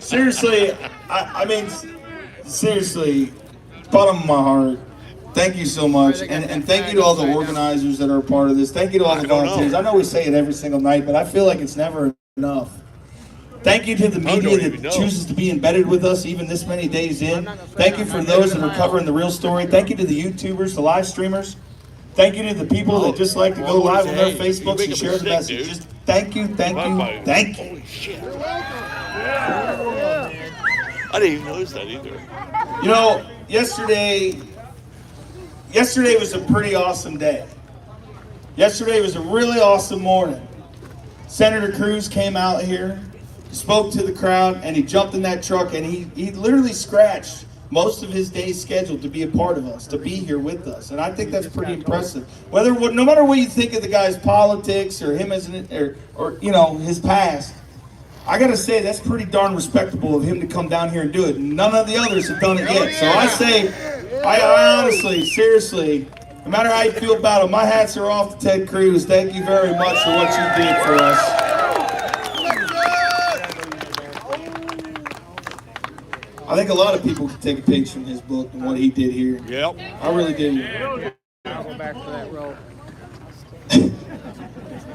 Seriously, I mean, seriously, bottom of my heart, thank you so much. And thank you to all the organizers that are a part of this. Thank you to all the volunteers. I know we say it every single night, but I feel like it's never enough. Thank you to the media that chooses to be embedded with us even this many days in. Thank you for those that are covering the real story. Thank you to the YouTubers, the live streamers. Thank you to the people that just like to go live on their Facebooks and share the message. Just thank you, thank you, thank you.
I didn't even notice that either.
You know, yesterday was a pretty awesome day. Yesterday was a really awesome morning. Senator Cruz came out here, spoke to the crowd, and he jumped in that truck, and he literally scratched most of his day's schedule to be a part of us, to be here with us. And I think that's pretty impressive. No matter what you think of the guy's politics or him as or you know, his past, I gotta say that's pretty darn respectable of him to come down here and do it. None of the others have done it yet. So I say, I honestly, seriously, no matter how you feel about it, my hats are off to Ted Cruz. Thank you very much for what you did for us. I think a lot of people could take a page from his book and what he did here.
Yep.
I really did.
I'll go back to that row.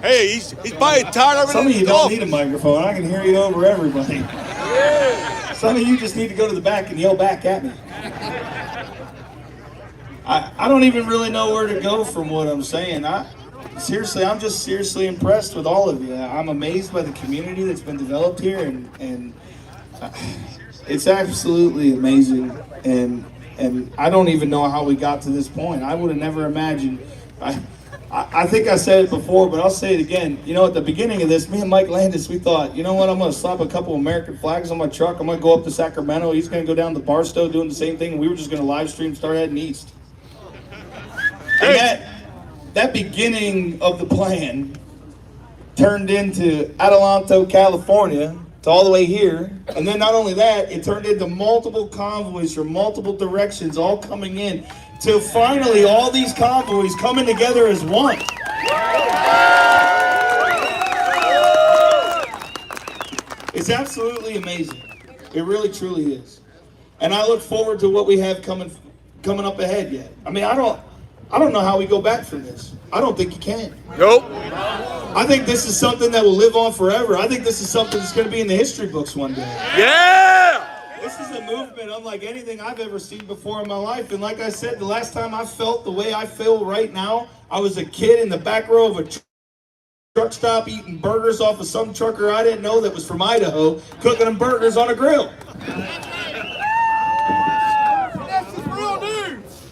Hey, he's probably tired of it.
Some of you don't need a microphone. I can hear you over everybody. Some of you just need to go to the back and yell back at me. I don't even really know where to go from what I'm saying. Seriously, I'm just seriously impressed with all of you. I'm amazed by the community that's been developed here, and it's absolutely amazing. And I don't even know how we got to this point. I would have never imagined. I think I said it before, but I'll say it again. You know, at the beginning of this, me and Mike Landis, we thought, you know what, I'm going to slap a couple American flags on my truck. I'm going to go up to Sacramento. He's going to go down to Barstow doing the same thing. And we were just going to live stream, start heading east. And that beginning of the plan turned into Adelanto, California, to all the way here. And then not only that, it turned into multiple convoys from multiple directions all coming in, till finally all these convoys coming together as one. It's absolutely amazing. It really, truly is. And I look forward to what we have coming up ahead yet. I mean, I don't know how we go back from this. I don't think you can.
Nope.
I think this is something that will live on forever. I think this is something that's going to be in the history books one day.
Yeah!
This is a movement unlike anything I've ever seen before in my life. And like I said, the last time I felt the way I feel right now, I was a kid in the back row of a truck stop eating burgers off of some trucker I didn't know that was from Idaho, cooking them burgers on a grill.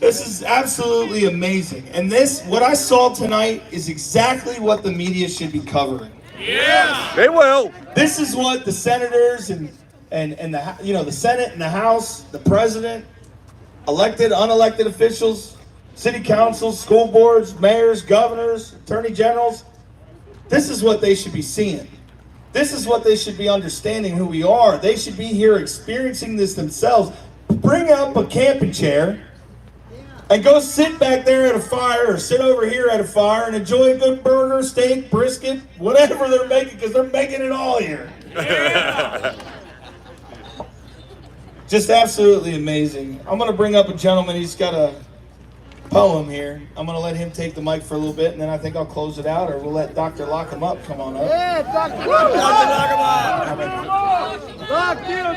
This is absolutely amazing. And what I saw tonight is exactly what the media should be covering.
Yeah, they will.
This is what the senators and the Senate and the House, the president, elected, unelected officials, city councils, school boards, mayors, governors, attorney generals, this is what they should be seeing. This is what they should be understanding who we are. They should be here experiencing this themselves. Bring up a camping chair and go sit back there at a fire or sit over here at a fire and enjoy a good burger, steak, brisket, whatever they're making, because they're making it all here. Yeah. Just absolutely amazing. I'm going to bring up a gentleman. He's got a poem here. I'm going to let him take the mic for a little bit, and then I think I'll close it out, or we'll let Dr. Lock him up come on up.
Yeah, Dr. Lock him up. Lock him up.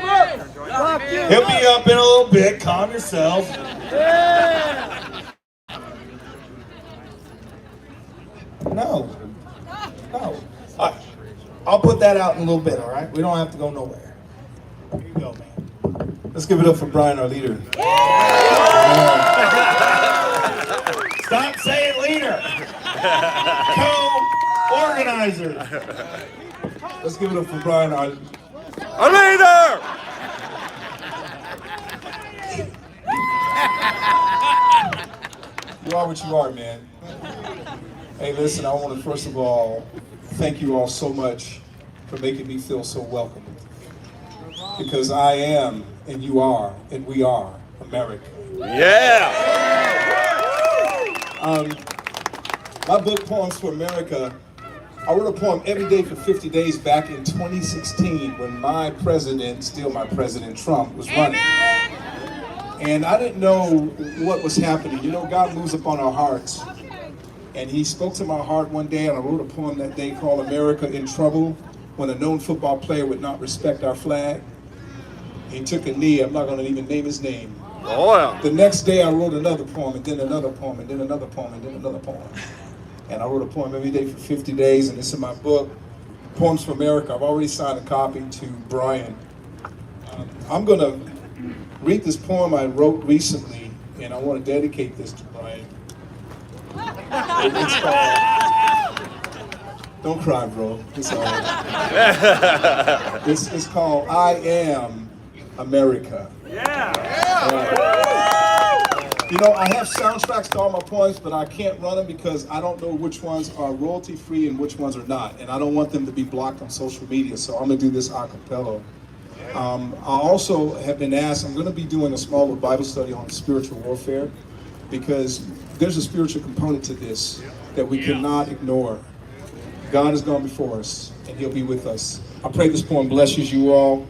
Lock him up.
He'll be up in a little bit. Calm yourself.
Yeah.
No. I'll put that out in a little bit, all right? We don't have to go nowhere. Here you go, man.
Let's give it up for Brian, our leader.
Stop saying leader. Co-organizer.
Let's give it up for Brian, our
leader.
You are what you are, man. Hey, listen, I want to first of all thank you all so much for making me feel so welcome. Because I am, and you are, and we are America.
Yeah!
My book, Poems for America, I wrote a poem every day for 50 days back in 2016 when my president, still my president, Trump, was running. And I didn't know what was happening. You know, God moves upon our hearts. And he spoke to my heart one day, and I wrote a poem that day called America in Trouble, when a known football player would not respect our flag. He took a knee. I'm not going to even name his name.
Oh, yeah.
The next day I wrote another poem, and then another poem, and then another poem, and then another poem. And I wrote a poem every day for 50 days, and it's in my book, Poems for America. I've already signed a copy to Brian. I'm going to read this poem I wrote recently, and I want to dedicate this to Brian. It's called, don't cry, bro. It's all right. It's called I Am America. You know, I have soundtracks to all my poems, but I can't run them because I don't know which ones are royalty free and which ones are not. And I don't want them to be blocked on social media, so I'm gonna do this a cappella. I also have been asked, I'm gonna be doing a small little Bible study on spiritual warfare because there's a spiritual component to this that we cannot ignore. God has gone before us and he'll be with us. I pray this poem blesses you all.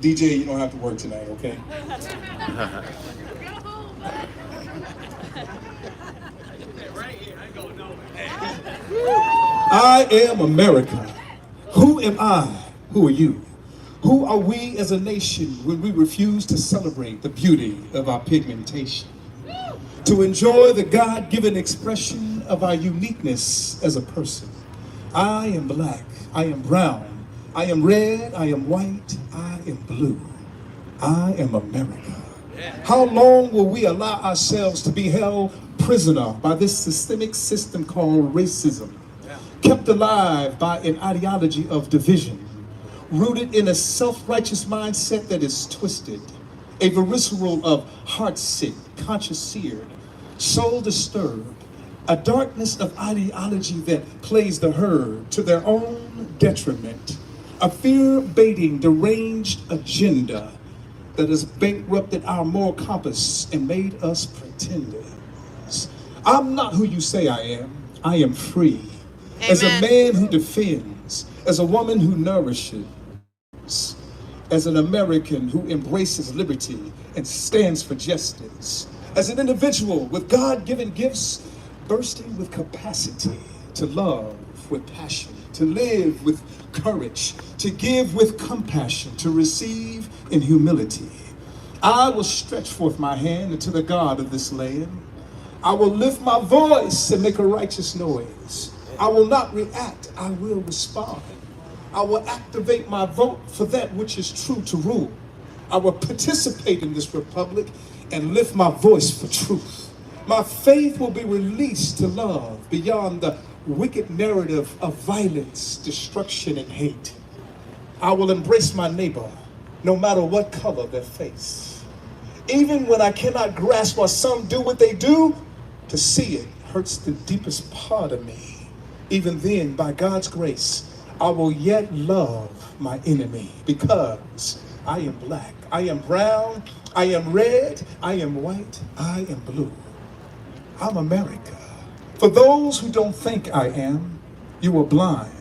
DJ, you don't have to work tonight, okay? I am America. Who am I? Who are you? Who are we as a nation when we refuse to celebrate the beauty of our pigmentation? To enjoy the God-given expression of our uniqueness as a person. I am black, I am brown, I am red, I am white, I am blue. I am America. How long will we allow ourselves to be held prisoner by this systemic system called racism, kept alive by an ideology of division, rooted in a self-righteous mindset that is twisted, a visceral of heart-sick, conscience-seared, soul disturbed, a darkness of ideology that plays the herd to their own detriment, a fear-baiting, deranged agenda that has bankrupted our moral compass and made us pretenders. I'm not who you say I am. I am free. Amen. As a man who defends, as a woman who nourishes, as an American who embraces liberty and stands for justice, as an individual with God-given gifts, bursting with capacity to love with passion, to live with courage, to give with compassion, to receive in humility. I will stretch forth my hand unto the God of this land. I will lift my voice and make a righteous noise. I will not react, I will respond. I will activate my vote for that which is true to rule. I will participate in this republic and lift my voice for truth. My faith will be released to love beyond the wicked narrative of violence, destruction, and hate. I will embrace my neighbor, no matter what color their face. Even when I cannot grasp why some do what they do, to see it hurts the deepest part of me. Even then, by God's grace, I will yet love my enemy because I am black, I am brown, I am red, I am white, I am blue. I'm America. For those who don't think I am, you are blind,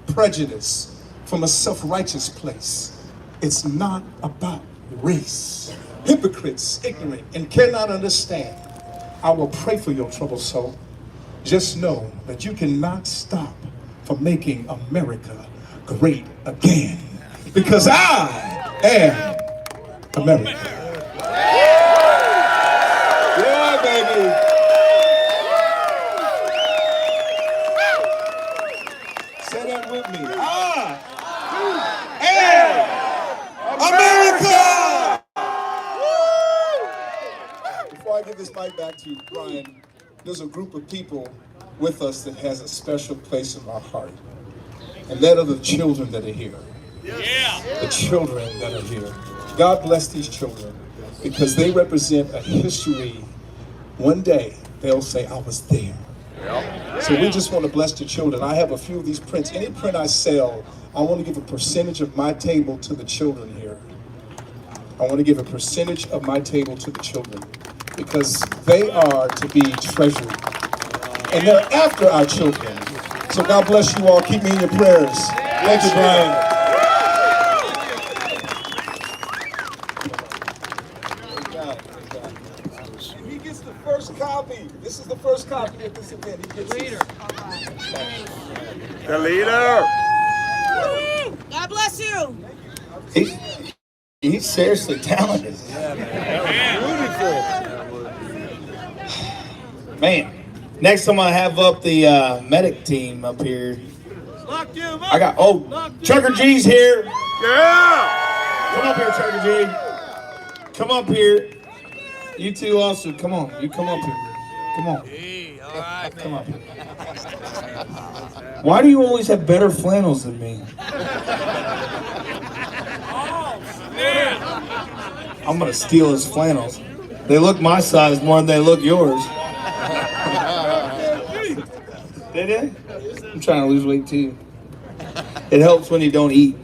prejudiced from a self-righteous place. It's not about race. Hypocrites, ignorant, and cannot understand. I will pray for your troubled soul. Just know that you cannot stop from making America great again. Because I am America. Yeah, baby. Say that with me. I am America! Before I give this mic back to Brian, there's a group of people with us that has a special place in my heart. And that are the children that are here. Yeah. The children that are here. God bless these children because they represent a history. One day they'll say, I was there. So we just want to bless the children. I have a few of these prints. Any print I sell, I want to give a percentage of my table to the children here. I want to give a percentage of my table to the children because they are to be treasured. And they're after our children. So God bless you all. Keep me in your prayers. Thank you, Brian. He gets the first copy. This is the first copy of this event. He gets leader.
The leader.
God bless you.
He's seriously talented. Man, next time I have up the medic team up here. I got, Trucker G's here.
Yeah.
Come up here, Trucker G. Come up here. You two also, come on. You come up here. Come on. Come up here. Why do you always have better flannels than me? I'm gonna steal his flannels. They look my size more than they look yours. Did it? I'm trying to lose weight too. It helps when you don't eat.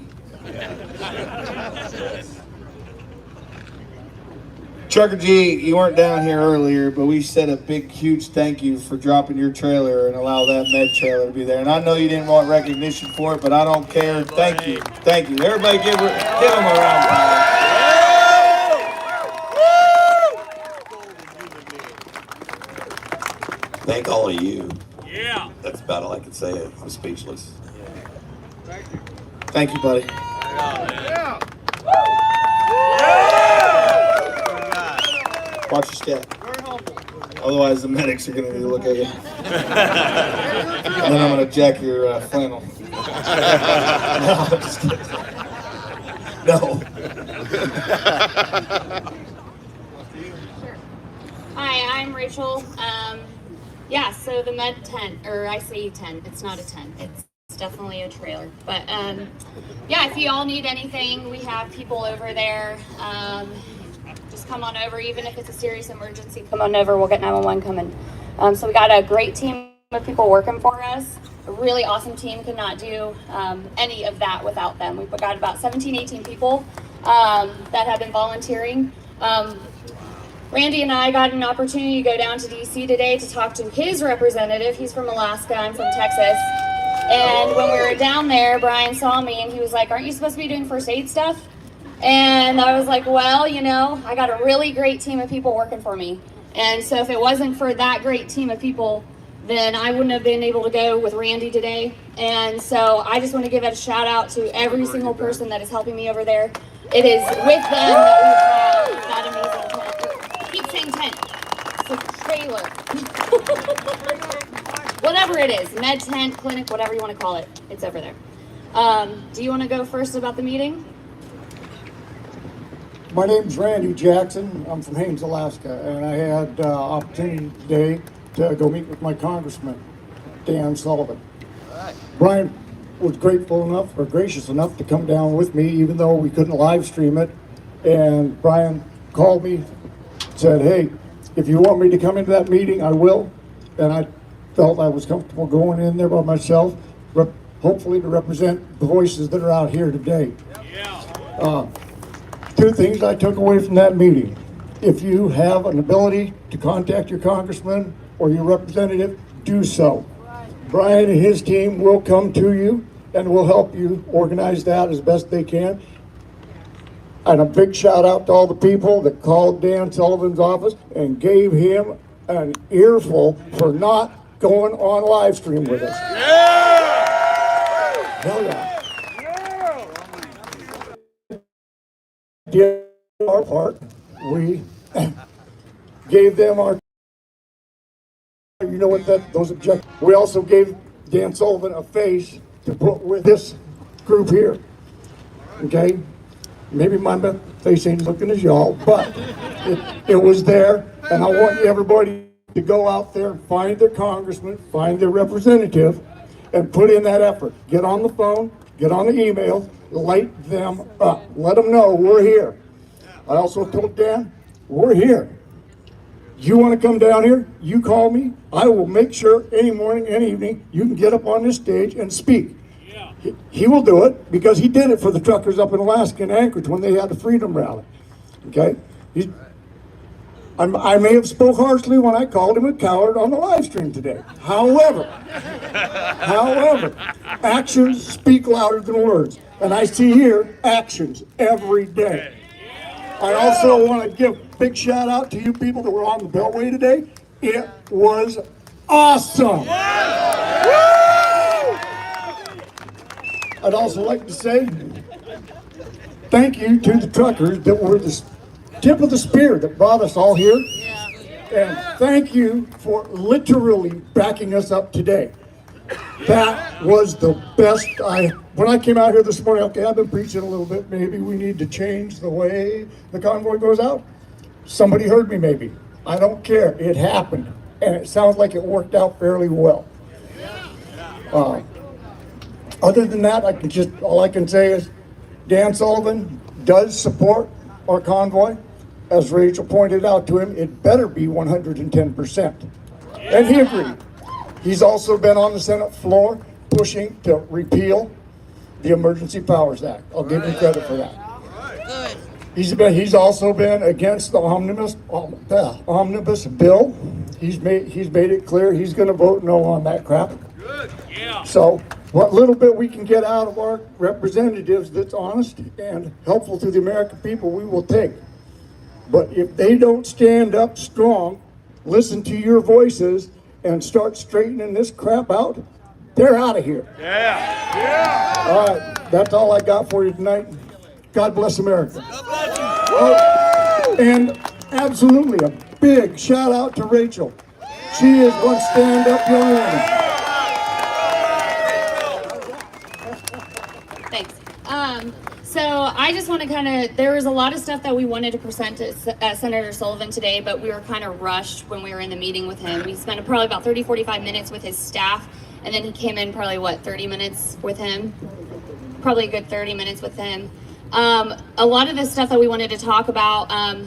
Trucker G, you weren't down here earlier, but we said a big, huge thank you for dropping your trailer and allow that med trailer to be there. And I know you didn't want recognition for it, but I don't care. Thank you. Thank you. Everybody give him a round of applause.
Thank all of you.
Yeah.
That's about all I can say. I'm speechless.
Thank you, buddy.
Yeah.
Watch your step. Otherwise, the medics are going to look at you. And then I'm going to jack your flannel. No, I'm just kidding. No.
Hi, I'm Rachel. Yeah, so the med tent, or I say tent, it's not a tent. It's definitely a trailer. But yeah, if you all need anything, we have people over there. Just come on over, even if it's a serious emergency, come on over, we'll get 911 coming. So we got a great team of people working for us. A really awesome team. Could not do any of that without them. We've got about 17, 18 people that have been volunteering. Randy and I got an opportunity to go down to DC today to talk to his representative. He's from Alaska, I'm from Texas. And when we were down there, Brian saw me and he was like, "Aren't you supposed to be doing first aid stuff?" And I was like, well, you know, I got a really great team of people working for me. And so if it wasn't for that great team of people, then I wouldn't have been able to go with Randy today. And so I just want to give a shout out to every single person that is helping me over there. It is with them that we have that amazing tent. Keep saying tent. It's a trailer. Whatever it is, med tent, clinic, whatever you want to call it, it's over there. Do you want to go first about the meeting?
My name's Randy Jackson. I'm from Haines, Alaska, and I had opportunity today to go meet with my congressman, Dan Sullivan. Brian was grateful enough, or gracious enough, to come down with me, even though we couldn't live stream it. And Brian called me, said, "Hey, if you want me to come into that meeting, I will." And I felt I was comfortable going in there by myself, hopefully to represent the voices that are out here today. Two things I took away from that meeting. If you have an ability to contact your congressman or your representative, do so. Brian and his team will come to you and will help you organize that as best they can. And a big shout out to all the people that called Dan Sullivan's office and gave him an earful for not going on live stream with us. Hell yeah. Did our part. We gave them our, you know what, those objectives. We also gave Dan Sullivan a face to put with this group here. Okay? Maybe my face ain't looking as y'all, but it was there, and I want everybody to go out there and find their congressman, find their representative, and put in that effort. Get on the phone, get on the email, light them up. Let them know we're here. I also told Dan, we're here. You want to come down here, you call me. I will make sure any morning, any evening, you can get up on this stage and speak. He will do it because he did it for the truckers up in Alaska and Anchorage when they had the Freedom Rally. Okay? I may have spoke harshly when I called him a coward on the live stream today. However, actions speak louder than words. And I see here actions every day. I also want to give a big shout out to you people that were on the Beltway today. It was awesome. I'd also like to say thank you to the truckers that were the tip of the spear that brought us all here. And thank you for literally backing us up today. That was the best. When I came out here this morning, okay, I've been preaching a little bit. Maybe we need to change the way the convoy goes out. Somebody heard me maybe. I don't care. It happened. And it sounds like it worked out fairly well. Other than that, all I can say is Dan Sullivan does support our convoy. As Rachel pointed out to him, it better be 110%. And he agreed. He's also been on the Senate floor pushing to repeal the Emergency Powers Act. I'll give him credit for that. He's also been against the omnibus bill. He's made it clear he's going to vote no on that crap. So what little bit we can get out of our representatives that's honest and helpful to the American people, we will take. But if they don't stand up strong, listen to your voices, and start straightening this crap out, they're out of here. All right, that's all I got for you tonight. God bless America. Oh, and absolutely a big shout out to Rachel. She is one stand-up young woman.
Thanks. So I just want to there was a lot of stuff that we wanted to present to Senator Sullivan today, but we were kind of rushed when we were in the meeting with him. We spent probably about 30, 45 minutes with his staff, and then he came in probably, 30 minutes with him? Probably a good 30 minutes with him. A lot of the stuff that we wanted to talk about, I'm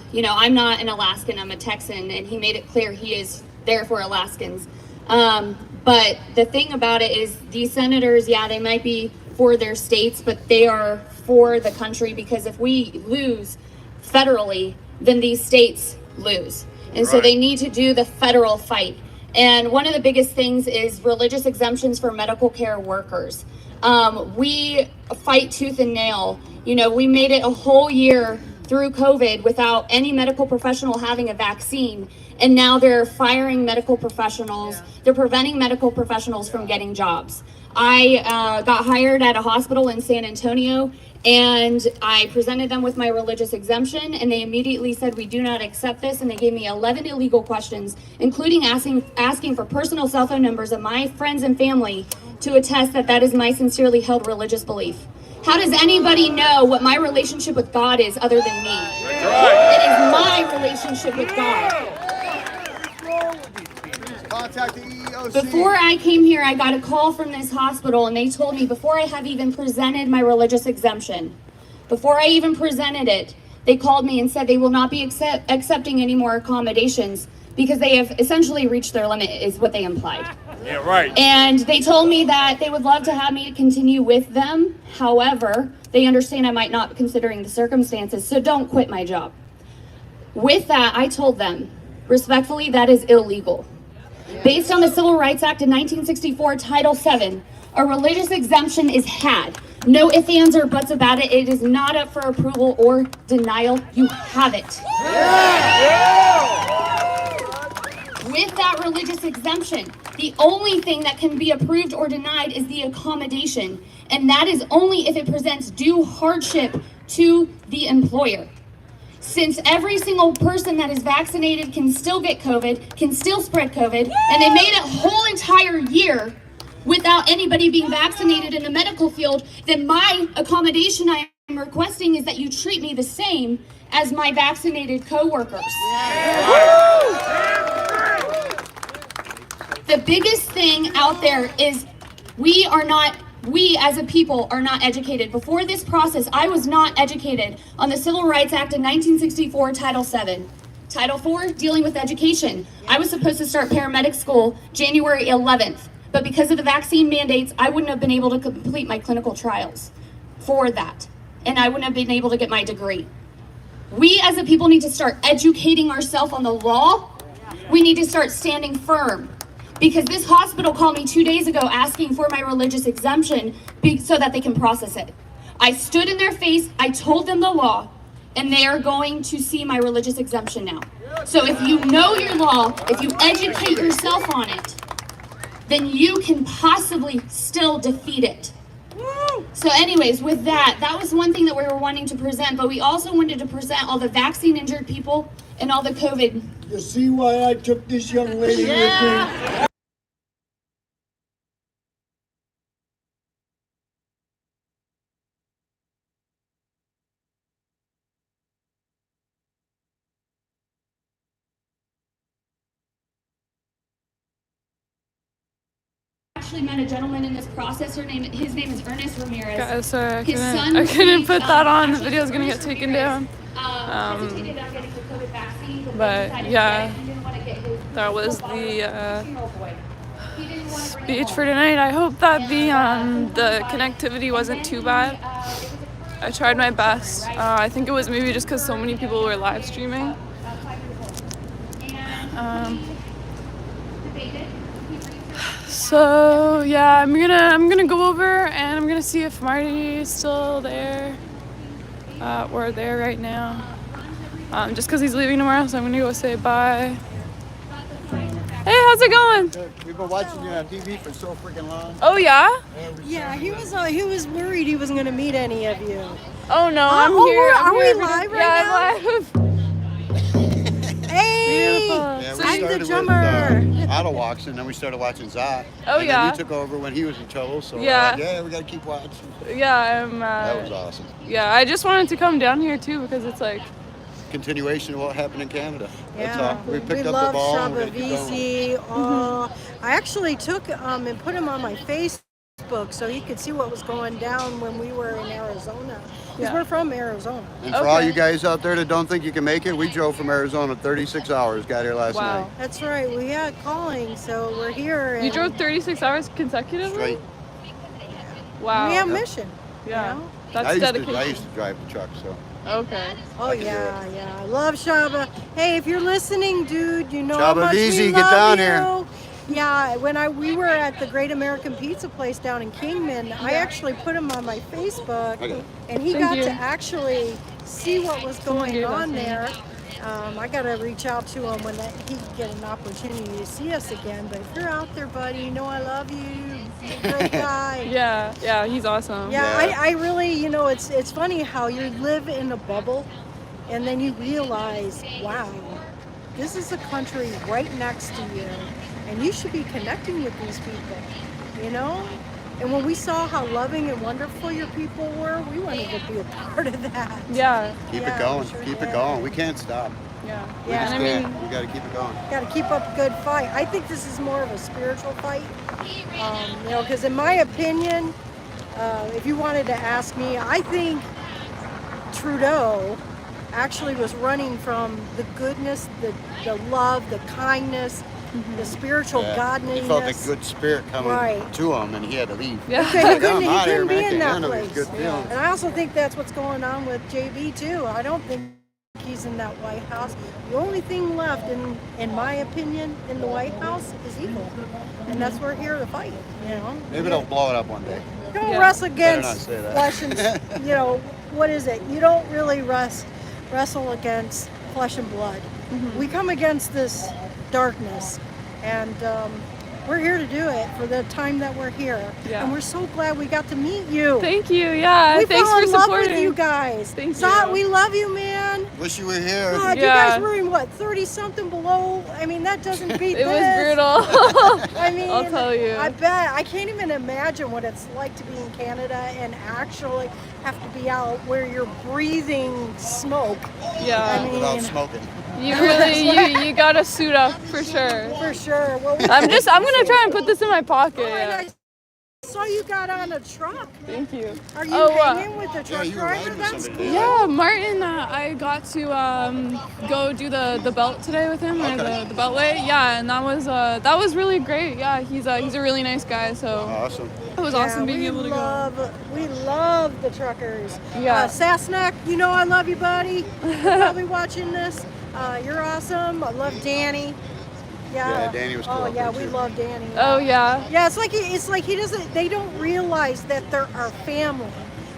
not an Alaskan, I'm a Texan, and he made it clear he is there for Alaskans. But the thing about it is these senators, they might be for their states, but they are for the country, because if we lose federally, then these states lose. And so they need to do the federal fight. And one of the biggest things is religious exemptions for medical care workers. We fight tooth and nail. We made it a whole year through COVID without any medical professional having a vaccine. And now they're firing medical professionals. They're preventing medical professionals from getting jobs. I got hired at a hospital in San Antonio, and I presented them with my religious exemption, and they immediately said, we do not accept this, and they gave me 11 illegal questions, including asking for personal cell phone numbers of my friends and family to attest that that is my sincerely held religious belief. How does anybody know what my relationship with God is other than me? It is my relationship with God.
Contact the EEOC.
Before I came here, I got a call from this hospital, and they told me before I have even presented my religious exemption, before I even presented it, they called me and said they will not be accepting any more accommodations because they have essentially reached their limit, is what they implied.
Yeah, right.
And they told me that they would love to have me continue with them. However, they understand I might not, considering the circumstances, so don't quit my job. With that, I told them, respectfully, that is illegal. Based on the Civil Rights Act of 1964, Title VII, a religious exemption is had. No ifs, ands, or buts about it. It is not up for approval or denial. You have it. With that religious exemption, the only thing that can be approved or denied is the accommodation. And that is only if it presents due hardship to the employer. Since every single person that is vaccinated can still get COVID, can still spread COVID, and they made a whole entire year without anybody being vaccinated in the medical field, then my accommodation I am requesting is that you treat me the same as my vaccinated co-workers. The biggest thing out there is we as a people are not educated. Before this process, I was not educated on the Civil Rights Act of 1964, Title VII. Title IV, dealing with education. I was supposed to start paramedic school January 11th, but because of the vaccine mandates, I wouldn't have been able to complete my clinical trials for that, and I wouldn't have been able to get my degree. We as a people need to start educating ourselves on the law. We need to start standing firm, because this hospital called me 2 days ago asking for my religious exemption so that they can process it. I stood in their face, I told them the law, and they are going to see my religious exemption now. So if you know your law, if you educate yourself on it, then you can possibly still defeat it. So anyways, with that was one thing that we were wanting to present, but we also wanted to present all the vaccine injured people and all the COVID.
You see why I took this young lady with me?
Actually met a gentleman in this process. His name is Ernest Ramirez.
Guys, sorry,
I
couldn't put that on. The video's gonna get taken down. But yeah, that was the speech for tonight. I hope that the connectivity wasn't too bad. I tried my best. I think it was maybe just because so many people were live streaming. So yeah, I'm gonna go over and I'm gonna see if Marty is still there. We're there right now. Just because he's leaving tomorrow, so I'm gonna go say bye. Hey, how's it going?
We've been watching you on TV for so freaking long.
Oh yeah?
Yeah, he was worried he wasn't gonna meet any of you.
Oh no, I'm here.
Are we live right now?
Yeah, I'm live.
Hey!
Beautiful.
Yeah,
So
we
I'm the
started with
drummer.
Auto Walks, and then we started watching Zot.
Oh,
and
yeah.
then you took over when he was in trouble, so
Yeah.
we're like, we gotta keep watching.
Yeah,
That was awesome.
Yeah, I just wanted to come down here too because it's like
Continuation of what happened in Canada. That's
Yeah,
all. We picked up
love
the ball. and we're
Shaba
gonna keep going.
VC. I actually took and put him on my Facebook so he could see what was going down when we were in Arizona. Because we're from Arizona.
And for all you guys out there that don't think you can make it, we drove from Arizona 36 hours, got here last night.
That's right. We had calling, so we're here.
You drove 36 hours consecutively?
Straight.
Wow.
We have mission.
Yeah.
You know?
That's dedication.
I used to drive the truck, so.
Okay.
Oh yeah. I love Shaba. Hey, if you're listening, dude, you know
Shaba
how much
VZ,
we
get
love
down
you.
here.
Yeah, when we were at the Great American Pizza place down in Kingman, I actually put him on my Facebook, and he got to actually see what was going on there. I got to reach out to him when he can get an opportunity to see us again. But if you're out there, buddy, you know I love you. You're a great guy.
Yeah, he's awesome.
Yeah, I really, it's funny how you live in a bubble, and then you realize, wow, this is a country right next to you. And you should be connecting with these people, you know? And when we saw how loving and wonderful your people were, we wanted to be a part of that.
Yeah.
Keep it going. Keep it going. We can't stop.
Yeah.
We just can't. We got to keep it going.
Got to keep up a good fight. I think this is more of a spiritual fight, because in my opinion, if you wanted to ask me, I think Trudeau actually was running from the goodness, the love, the kindness, the spiritual godliness.
He felt a good spirit coming to him, and he had to leave.
He couldn't be in that
Good
place.
feeling.
And I also think that's what's going on with JB too. I don't think he's in that White House. The only thing left, in my opinion, in the White House is evil, and that's what we're here to fight.
Maybe they'll blow it up one day.
You don't wrestle
Better not
against
say that.
flesh and what is it? You don't really wrestle against flesh and blood. We come against this darkness, and we're here to do it for the time that we're here. And we're so glad we got to meet you.
Thank you. Yeah.
We
Thanks
fell
for
in love
supporting.
with you guys.
Thank
Zot,
you.
we love you, man.
Wish you were here.
God, you guys were in what, 30 something below? I mean, that doesn't beat
It was
this.
brutal.
I mean,
I'll tell you.
I bet. I can't even imagine what it's like to be in Canada and actually have to be out where you're breathing smoke.
Yeah.
I mean,
Without smoking.
You really, you gotta suit up for sure.
For sure. Well,
I'm gonna try and put this in my pocket.
And I saw you got on a truck.
Thank you.
Are you hanging with the truck driver? That's cool.
Yeah, Martin, I got to go do the belt today with him, or the beltway. Yeah, and that was really great. Yeah, he's a really nice guy. So
awesome.
It was awesome being able to go.
We love the truckers.
Yeah.
Sassneck, you know I love you, buddy. You're probably watching this. You're awesome. I love Danny.
Yeah, Danny was cool.
Oh yeah, we love Danny.
Oh yeah.
Yeah, it's like he doesn't. They don't realize that they're our family,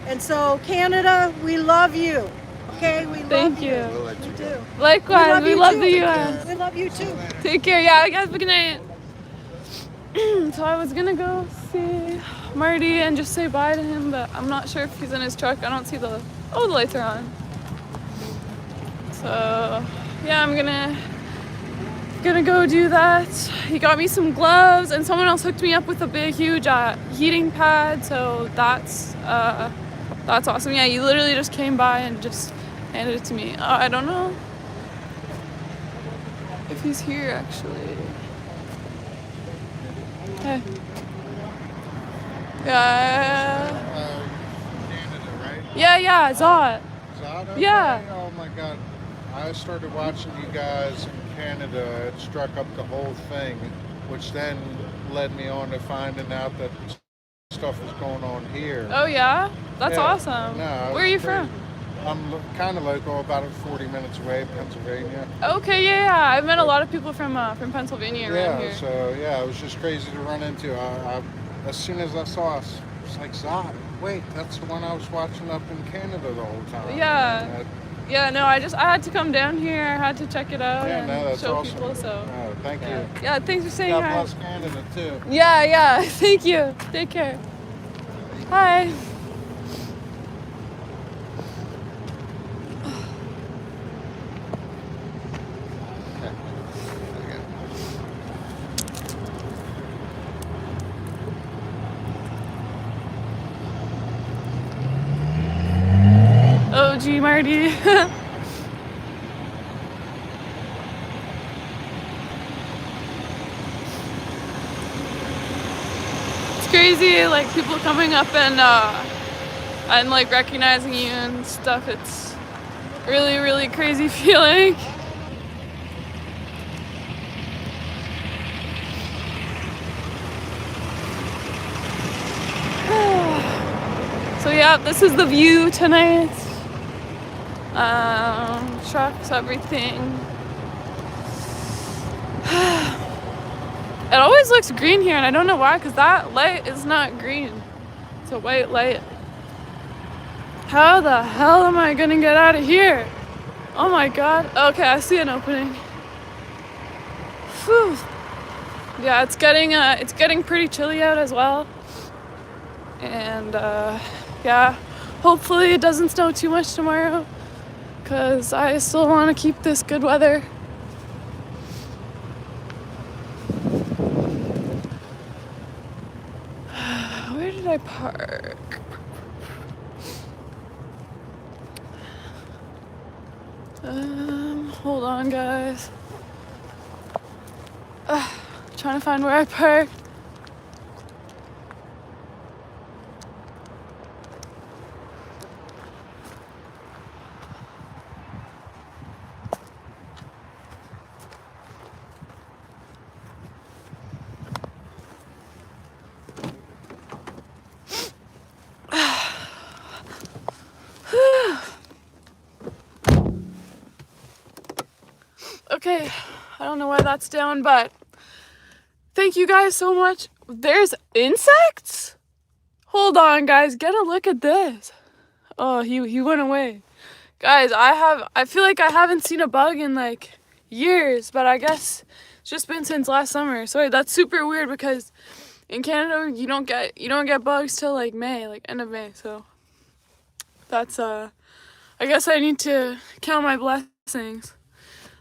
and so Canada, we love you. Okay, we love you.
Thank
you. We do.
Likewise, we love the
too.
U.S.
We love you too.
Take care. Yeah, guys. Good night. So I was gonna go see Marty and just say bye to him, but I'm not sure if he's in his truck. I don't see the lights are on. So yeah, I'm gonna go do that. He got me some gloves, and someone else hooked me up with a big, huge heating pad. So that's awesome. Yeah, he literally just came by and just handed it to me. I don't know if he's here actually. Okay. Yeah.
Canada, right?
Yeah, Zod.
Zod? Okay.
Yeah.
Oh my God. I started watching you guys in Canada. It struck up the whole thing, which then led me on to finding out that stuff was going on here.
Oh yeah? That's
Yeah.
awesome.
No,
Where are you
crazy.
from?
I'm kind of local, about 40 minutes away, Pennsylvania.
Okay, yeah. I've met a lot of people from Pennsylvania around here.
So yeah, it was just crazy to run into. I as soon as I saw us, it's like Zod. Wait, that's the one I was watching up in Canada the whole time.
Yeah. Yeah, no, I had to come down here. I had to check it out
Yeah,
and
no, that's
show
awesome.
people. So
Oh, thank you.
yeah, thanks for saying
God
hi.
bless Canada too.
Yeah. Thank you. Take care. Hi. OG Marty. It's crazy, like people coming up and like recognizing you and stuff. It's really, really crazy feeling. So yeah, this is the view tonight. Trucks, everything. It always looks green here, and I don't know why, because that light is not green. It's a white light. How the hell am I gonna get out of here? Oh my god. Okay, I see an opening. Whew. Yeah, it's getting pretty chilly out as well. And yeah, hopefully it doesn't snow too much tomorrow, because I still want to keep this good weather. Where did I park? Hold on, guys. Trying to find where I parked. Okay, I don't know why that's down, but thank you guys so much. There's insects? Hold on, guys, get a look at this. Oh, he went away. Guys, I feel like I haven't seen a bug in like years, but I guess it's just been since last summer. Sorry, that's super weird, because in Canada you don't get bugs till like May, like end of May. So that's I guess I need to count my blessings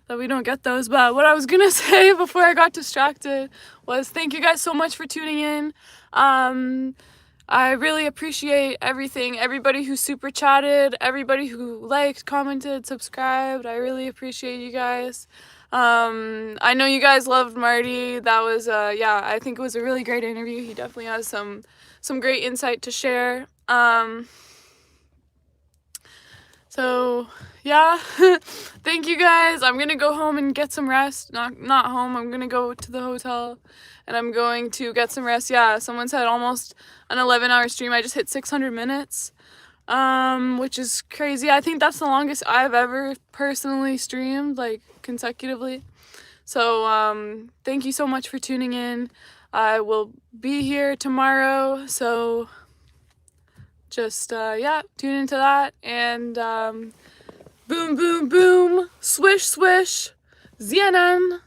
that we don't get those. But what I was gonna say before I got distracted was thank you guys so much for tuning in. I really appreciate everything, everybody who super chatted, everybody who liked, commented, subscribed. I really appreciate you guys. I know you guys loved Marty. That was, yeah, I think it was a really great interview. He definitely has some great insight to share. So yeah, thank you guys. I'm gonna go home and get some rest. Not home. I'm gonna go to the hotel, and I'm going to get some rest. Yeah, someone said almost an 11-hour stream. I just hit 600 minutes, which is crazy. I think that's the longest I've ever personally streamed, like consecutively. So thank you so much for tuning in. I will be here tomorrow, so just yeah, tune into that, and boom boom boom, swish swish, ZNN.